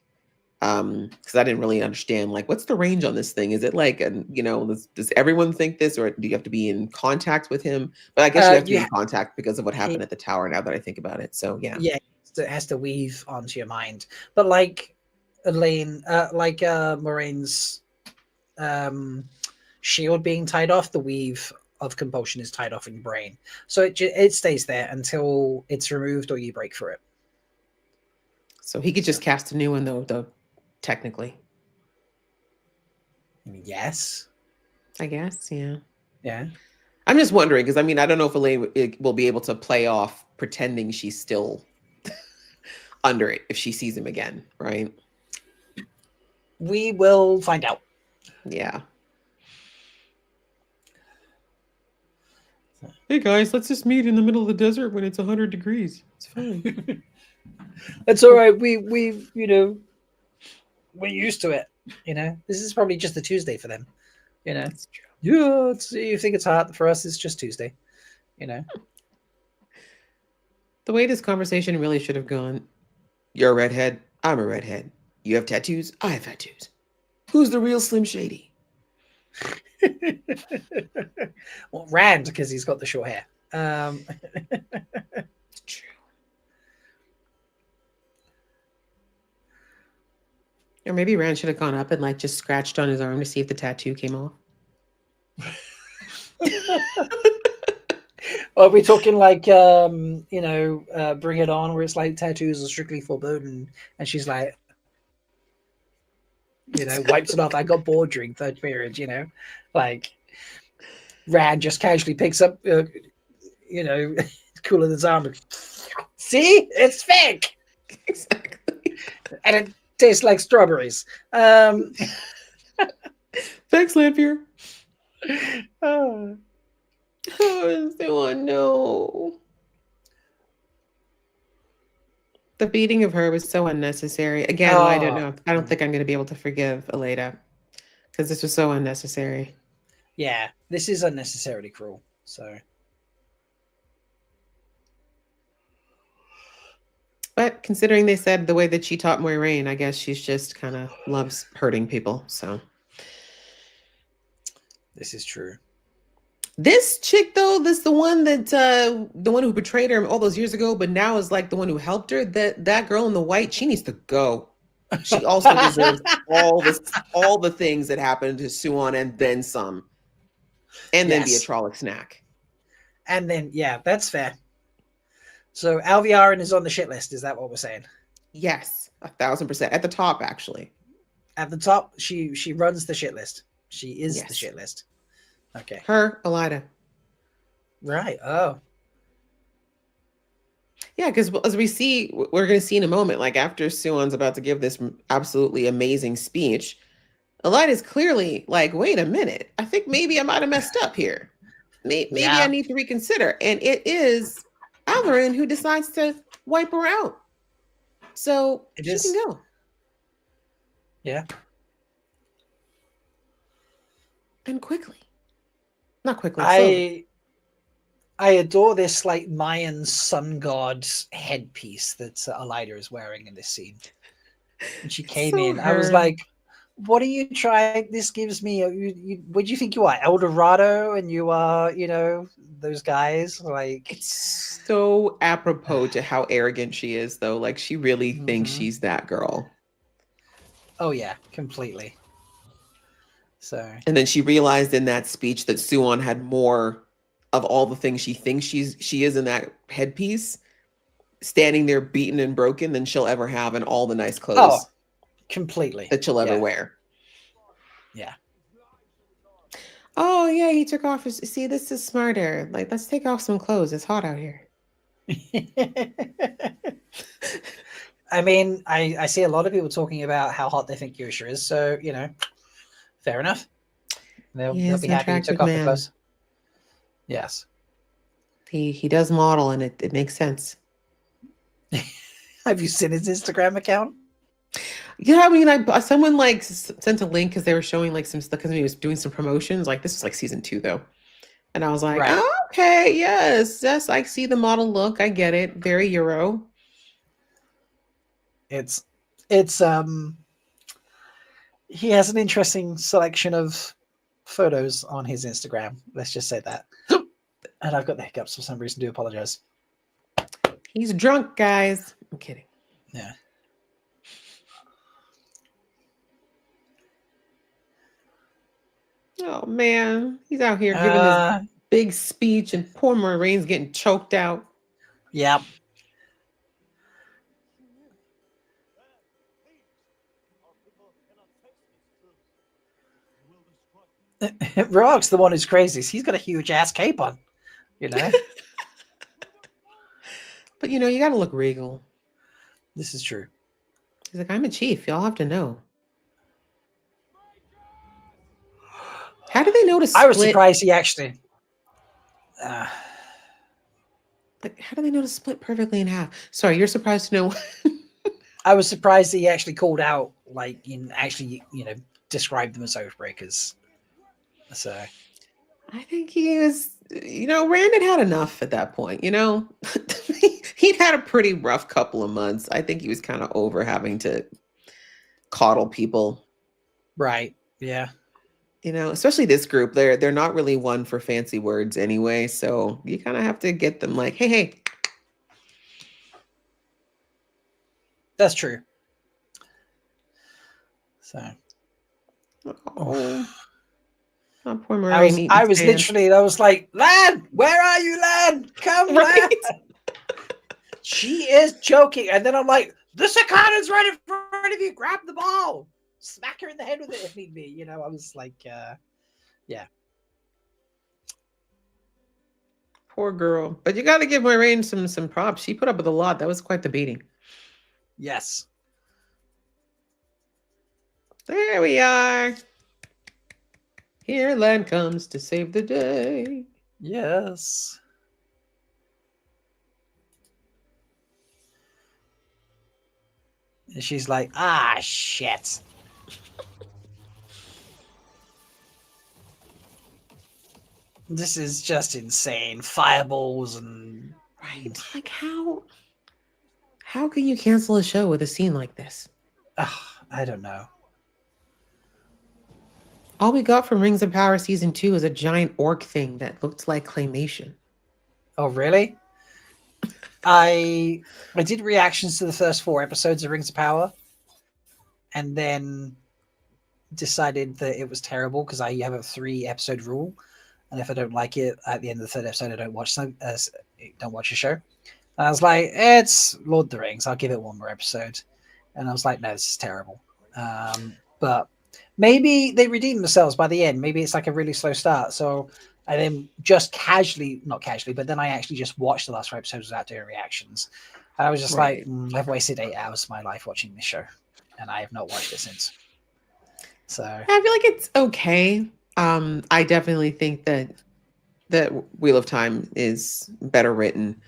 L: Because I didn't really understand, like, what's the range on this thing? Is it like, does everyone think this, or do you have to be in contact with him? But I guess you have to be in contact because of what happened at the tower, now that I think about it. So yeah.
A: Yeah, it has to weave onto your mind. But like Elaine, Moraine's shield being tied off, the weave of compulsion is tied off in your brain. So it stays there until it's removed or you break through it.
L: So he could just cast a new one, though, technically.
A: Yes.
L: I guess, yeah.
A: Yeah.
L: I'm just wondering, because, I mean, I don't know if Elaine will be able to play off pretending she's still under it if she sees him again, right?
A: We will find out.
L: Yeah. Hey, guys, let's just meet in the middle of the desert when it's 100 degrees. It's fine.
A: It's all right. We're used to it. This is probably just a Tuesday for them.
L: That's true.
A: Yeah, you think it's hot. For us, it's just Tuesday.
L: The way this conversation really should have gone: you're a redhead, I'm a redhead. You have tattoos, I have tattoos. Who's the real Slim Shady?
A: Well, Rand, because he's got the short hair.
L: It's true. Or maybe Rand should have gone up and like just scratched on his arm to see if the tattoo came off.
A: Are we talking like Bring It On, where it's like tattoos are strictly forbidden, and she's like, wipes it off. I got bored during third period, like Rand just casually picks up, Coolin's arm. And, see, it's fake.
L: Exactly.
A: And it tastes like strawberries.
L: Thanks, Lampier.
A: Oh,
L: no. The beating of her was so unnecessary. Again, I don't know. I don't think I'm going to be able to forgive Aleda because this was so unnecessary.
A: Yeah, this is unnecessarily cruel. So,
L: but considering they said the way that she taught Moiraine, I guess she's just kind of loves hurting people. So,
A: this is true.
L: This chick, though, the one who betrayed her all those years ago, but now is like the one who helped her. That girl in the white, she needs to go. She also deserves all the things that happened to Suon and then some, and then be a Trolloc snack.
A: And then, yeah, that's fair. So Alviarin is on the shit list. Is that what we're saying?
L: Yes, 1,000%. At the top, actually.
A: At the top, she runs the shit list. She is the shit list. Okay.
L: Her, Alida.
A: Right. Oh.
L: Yeah, because as we're going to see in a moment, like after Suon's about to give this absolutely amazing speech, Alida's clearly like, wait a minute, I think maybe I might have messed up here. Maybe I need to reconsider. And it is Alvarin who decides to wipe her out. So she can go.
A: Yeah.
L: And quickly. Not quickly.
A: I adore this like Mayan sun god headpiece that Alida is wearing in this scene. When she came in, I was like, "What are you trying? This gives me. What do you think you are, El Dorado? And you are, those guys? Like,
L: it's so apropos to how arrogant she is, though. Like she really thinks she's that girl.
A: Oh yeah, completely. So,
L: and then she realized in that speech that Suon had more of all the things she thinks she is in that headpiece, standing there beaten and broken, than she'll ever have in all the nice clothes.
A: Oh, completely.
L: That she'll ever wear.
A: Yeah.
L: Oh yeah, he took off his. See, this is smarter. Like, let's take off some clothes. It's hot out here.
A: I mean, I see a lot of people talking about how hot they think Yusha is. So fair enough. They'll be happy he took off the clothes. Yes.
L: He does model, and it makes sense.
A: Have you seen his Instagram account?
L: Yeah, I mean, someone like sent a link because they were showing like some stuff because he was doing some promotions. Like this was like season 2 though, and I was like, oh, okay, yes, I see the model look. I get it. Very Euro.
A: It's he has an interesting selection of photos on his Instagram. Let's just say that. And I've got the hiccups for some reason. Do apologize.
L: He's drunk, guys. I'm kidding.
A: Yeah.
L: Oh man, he's out here giving this big speech, and poor Moiraine's getting choked out.
A: Yep. Rock's the one who's crazy. He's got a huge ass cape on,
L: But you got to look regal.
A: This is true.
L: He's like, I'm a chief. Y'all have to know. How did they know to split?
A: I was surprised he actually.
L: Like, how do they know to split perfectly in half? Sorry, you're surprised to know.
A: I was surprised that he actually called out, described them as oathbreakers. So,
L: I think he was, Rand had enough at that point. He'd had a pretty rough couple of months. I think he was kind of over having to coddle people.
A: Right. Yeah.
L: Especially this group, they're not really one for fancy words anyway. So you kind of have to get them like, hey.
A: That's true. So.
L: Oh. Oh, poor Moiraine.
A: I was literally, I was like, Lan, where are you, Lan? Come,
L: right?
A: Lan. She is joking. And then I'm like, the Cicaда's right in front of you. Grab the ball. Smack her in the head with it if need be. You know, I was like, yeah.
L: Poor girl. But you got to give Moiraine some props. She put up with a lot. That was quite the beating.
A: Yes.
L: There we are. Here Lan comes to save the day.
A: Yes. And she's like, ah, shit. This is just insane. Fireballs and...
L: Right. Like, how can you cancel a show with a scene like this?
A: I don't know.
L: All we got from Rings of Power Season 2 is a giant orc thing that looked like claymation.
A: Oh, really? I did reactions to the first 4 episodes of Rings of Power, and then decided that it was terrible because I have a 3-episode rule, and if I don't like it at the end of the 3rd episode, I don't watch a show. And I was like, it's Lord of the Rings. I'll give it 1 more episode, and I was like, no, this is terrible. But maybe they redeem themselves by the end. Maybe it's like a really slow start. So I then just not casually, but then I actually just watched the last 4 episodes without doing reactions. And I was just like, I've wasted 8 hours of my life watching this show, and I have not watched it since. So
L: I feel like it's okay. I definitely think that Wheel of Time is better written.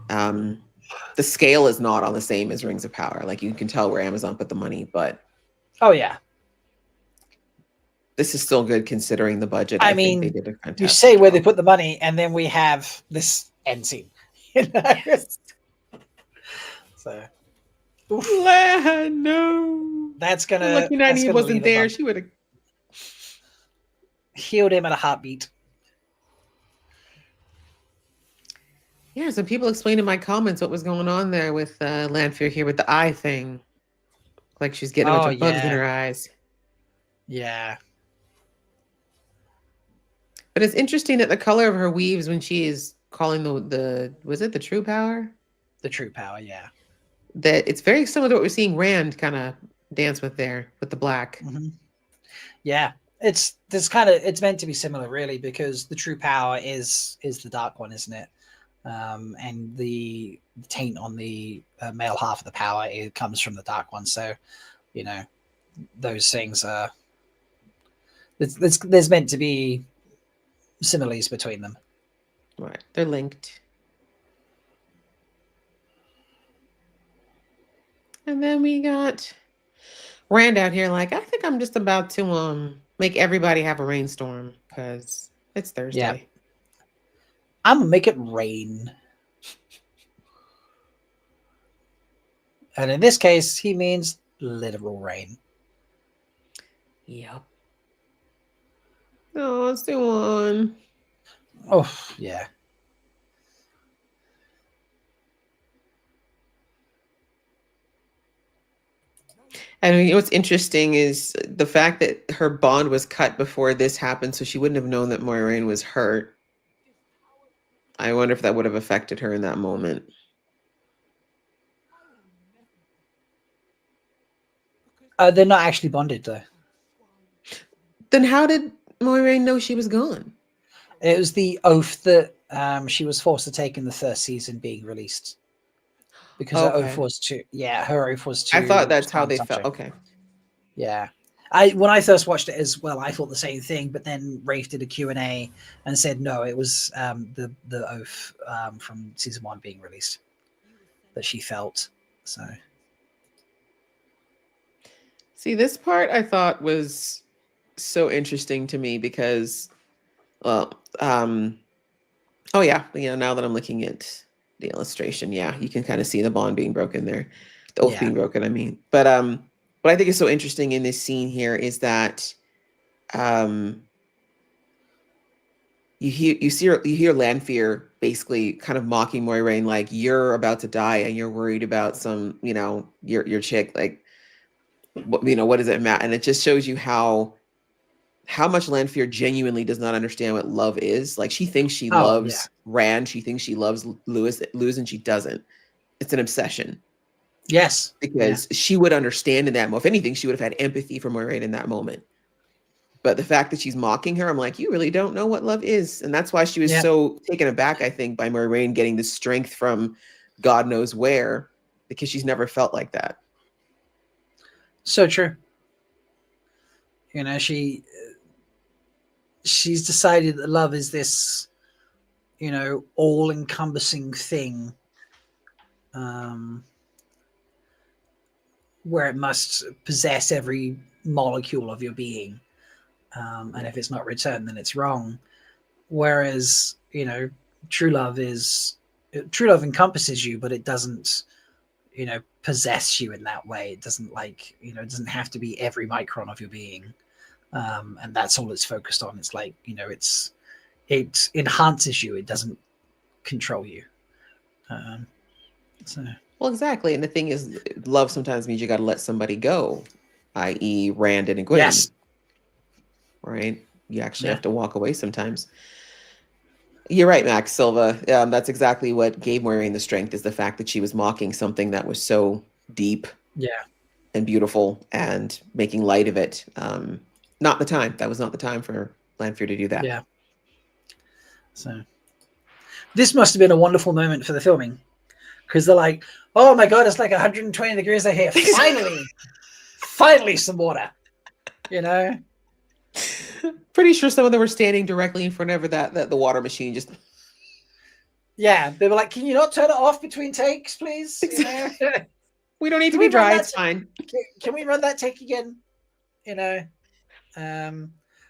L: The scale is not on the same as Rings of Power. Like, you can tell where Amazon put the money, but
A: oh yeah,
L: this is still good considering the budget.
A: I
L: think
A: mean,
L: they did a fantastic
A: you say
L: job.
A: where they put the money, and then we have this end scene. You know?
L: Yes.
A: So,
L: no,
A: that's gonna.
L: Lucky Nynaeve wasn't there. She would have
A: healed him at a heartbeat.
L: Yeah, so people explained in my comments what was going on there with Lanfear here with the eye thing. Like she's getting a bunch of bugs in her eyes.
A: Yeah.
L: But it's interesting that the color of her weaves when she is calling the was it the true power?
A: The true power, yeah.
L: That it's very similar to what we're seeing Rand kind of dance with there with the black.
A: Mm-hmm. Yeah. It's meant to be similar really, because the true power is the dark one, isn't it? And the taint on the male half of the power, it comes from the dark one. So, you know, those things are there's meant to be similes between them.
L: Right, they're linked. And then we got Rand out here like, I think I'm just about to make everybody have a rainstorm because it's Thursday.
A: Yeah. I'm gonna make it rain. And in this case, he means literal rain.
L: Yep. Oh, it's the one.
A: Oh, yeah.
L: And what's interesting is the fact that her bond was cut before this happened, so she wouldn't have known that Moiraine was hurt. I wonder if that would have affected her in that moment.
A: They're not actually bonded, though.
L: Then how did Moiraine know she was gone?
A: It was the oath that she was forced to take in the first season being released. Because her oath was to... Yeah, her oath was to...
L: I thought that's how they felt. Okay.
A: Yeah. When I first watched it as well, I thought the same thing, but then Rafe did a Q&A and said, no, it was the oath from season 1 being released that she felt. So...
L: See, this part I thought was so interesting to me because, well, oh yeah, now that I'm looking at the illustration, yeah, you can kind of see the bond being broken there, the oath being broken, I mean. But what I think is so interesting in this scene here is that you hear Lanfear basically kind of mocking Moiraine, like, you're about to die and you're worried about some, your chick, like, what does it matter? And it just shows you how much Lanfear genuinely does not understand what love is. Like, she thinks she loves Rand, she thinks she loves Luz, and she doesn't. It's an obsession.
A: Yes.
L: Because she would understand in that moment. If anything, she would have had empathy for Moiraine in that moment. But the fact that she's mocking her, I'm like, you really don't know what love is. And that's why she was so taken aback, I think, by Moiraine getting the strength from God knows where, because she's never felt like that.
A: So true. You know, she's decided that love is this, you know, all-encompassing thing, where it must possess every molecule of your being. And if it's not returned, then it's wrong. Whereas, you know, true love encompasses you, but it doesn't, you know, possess you in that way. It doesn't, like, you know, it doesn't have to be every micron of your being. And that's all it's focused on. It's like, you know, it enhances you. It doesn't control you.
L: Well, exactly. And the thing is, love sometimes means you got to let somebody go, i.e. Rand and Egwene.
A: Yes.
L: Right? You actually have to walk away sometimes. You're right, Max Silva. That's exactly what gave Moiraine the strength, is the fact that she was mocking something that was so deep and beautiful and making light of it. Not the time. That was not the time for Lanfear to do that.
A: Yeah. So this must have been a wonderful moment for the filming, because they're like, oh my God, it's like 120 degrees out here. Finally some water, you know?
L: Pretty sure some of them were standing directly in front of the water machine. Just
A: they were like, "Can you not turn it off between takes, please? You know?
L: We don't need to be dry. It's fine.
A: Can we run that take again? You know?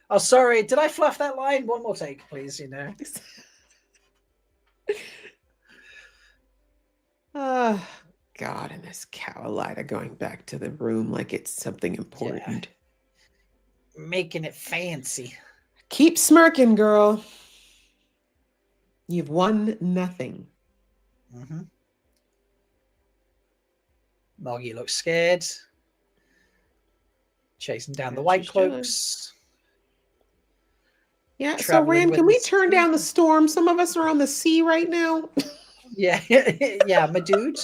A: Oh, sorry. Did I fluff that line? One more take, please. You know."
L: God, and this Carolina going back to the room like it's something important.
A: Making it fancy.
L: Keep smirking, girl. You've won nothing.
A: Moggy looks scared. Chasing down the White Cloaks.
L: Yeah, so Rand, can we turn down the storm? Some of us are on the sea right now.
A: Yeah, my dude.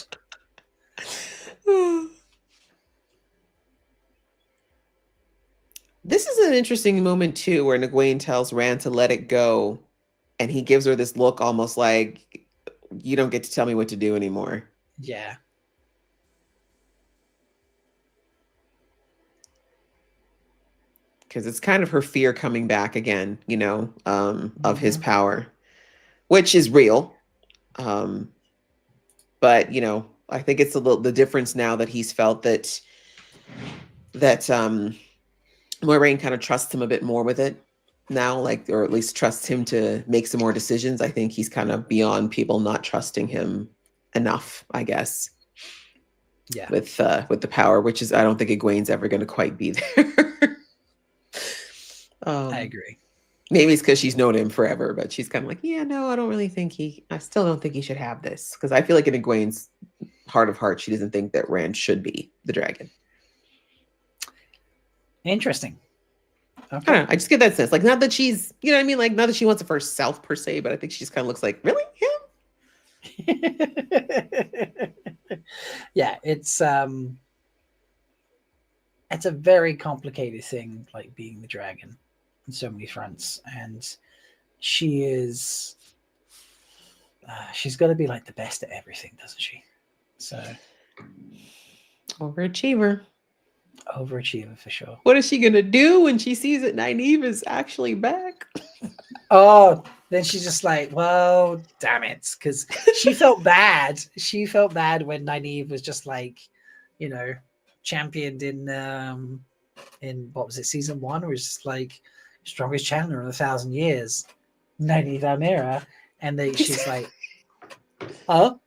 L: This is an interesting moment too, where Egwene tells Rand to let it go, and he gives her this look almost like, you don't get to tell me what to do anymore.
A: Yeah.
L: Because it's kind of her fear coming back again, you know, of his power, which is real. But, you know, I think it's the difference now that he's felt that Moiraine kind of trusts him a bit more with it now, like, or at least trusts him to make some more decisions. I think he's kind of beyond people not trusting him enough, I guess.
A: Yeah.
L: With the power, which is, I don't think Egwene's ever going to quite be there.
A: I agree.
L: Maybe it's because she's known him forever, but she's kind of like, yeah, no, I still don't think he should have this. Because I feel like in Egwene's heart of hearts, she doesn't think that Rand should be the dragon.
A: Interesting. Okay.
L: I don't know. I just get that sense. Like, not that she's, you know what I mean? Like, not that she wants it for herself per se, but I think she just kind of looks like, really? Him?
A: Yeah, it's a very complicated thing, like being the dragon on so many fronts. And she is, she's got to be like the best at everything, doesn't she? So.
L: Overachiever
A: for sure.
L: What is she gonna do when she sees that Nynaeve is actually back?
A: Oh, then she's just like, well, damn it, because she felt bad. She felt bad when Nynaeve was just like, you know, championed in what was it, season 1, where it's just like strongest challenger in 1,000 years, Nynaeve Almira, and then she's like, oh,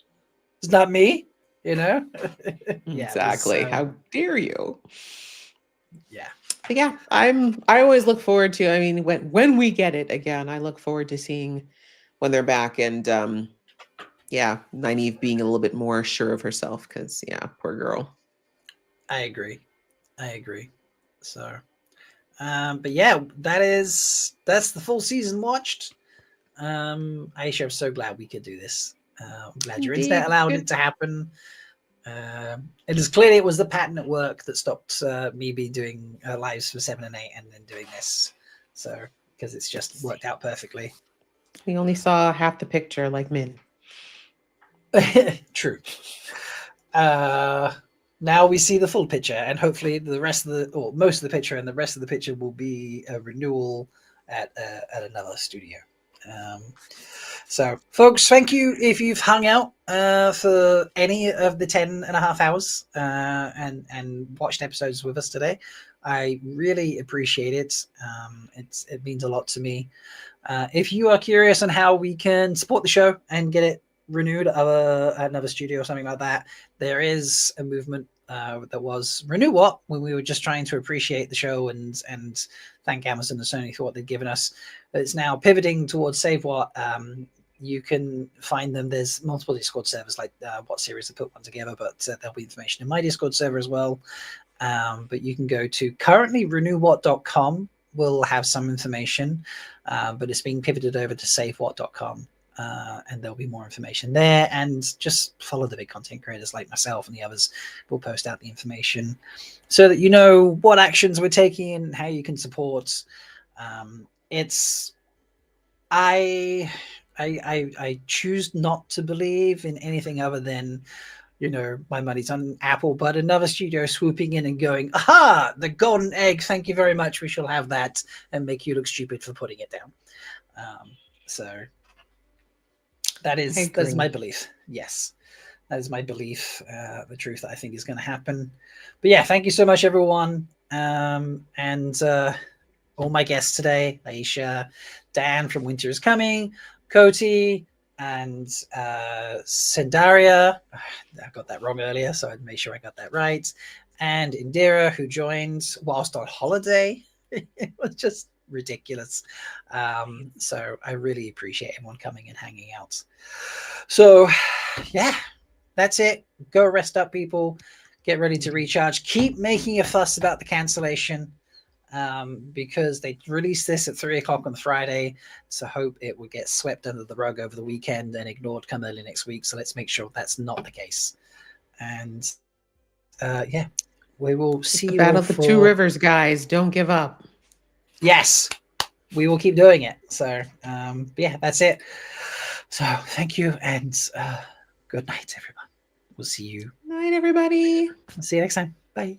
A: it's not me. You know?
L: Yeah, exactly. How dare you?
A: Yeah.
L: But yeah, I always look forward to, I mean, when we get it again, I look forward to seeing when they're back, and yeah, Nynaeve being a little bit more sure of herself, because yeah, poor girl.
A: I agree. I agree. So, but yeah, that's the full season watched. Aisha, I'm so glad we could do this. I'm glad your internet allowed it to happen. It is clearly it was the pattern at work that stopped me be doing lives for 7 and 8 and then doing this. So because it's just worked out perfectly.
L: We only saw half the picture, like Min.
A: True. Now we see the full picture, and hopefully the rest of the, or most of the picture, and the rest of the picture will be a renewal at another studio. So, folks, thank you if you've hung out for any of the 10.5 hours and watched episodes with us today. I really appreciate it. It means a lot to me. If you are curious on how we can support the show and get it renewed at another studio or something like that, there is a movement that was RenewWoT when we were just trying to appreciate the show and thank Amazon and Sony for what they've given us. It's now pivoting towards SaveWoT. You can find them. There's multiple Discord servers like What Series to put one together, but there'll be information in my Discord server as well. But you can go to currently RenewWoT.com. Will have some information, but it's being pivoted over to SaveWoT.com. And there'll be more information there, and just follow the big content creators like myself and the others. We'll post out the information so that you know what actions we're taking and how you can support. I choose not to believe in anything other than, you know, my money's on Apple, but another studio swooping in and going, aha, the golden egg, thank you very much, we shall have that, and make you look stupid for putting it down. So that's my belief. Yes, that is my belief. The truth that I think is going to happen. But yeah, thank you so much, everyone. And all my guests today, Aisha, Dan from Winter is Coming, Koti, and Sendaria. I got that wrong earlier, so I made sure I got that right. And Indira, who joined whilst on holiday. It was just ridiculous. So I really appreciate everyone coming and hanging out. So yeah, that's it. Go rest up, people. Get ready to recharge. Keep making a fuss about the cancellation, because they released this at 3 o'clock on Friday. So hope it will get swept under the rug over the weekend and ignored come early next week. So let's make sure that's not the case. And yeah, we will see you.
L: Battle of the Two Rivers, guys. Don't give up.
A: Yes, we will keep doing it. So yeah, that's it. So thank you, and good night, everyone. We'll see you.
L: Night, everybody.
A: See you next time. Bye.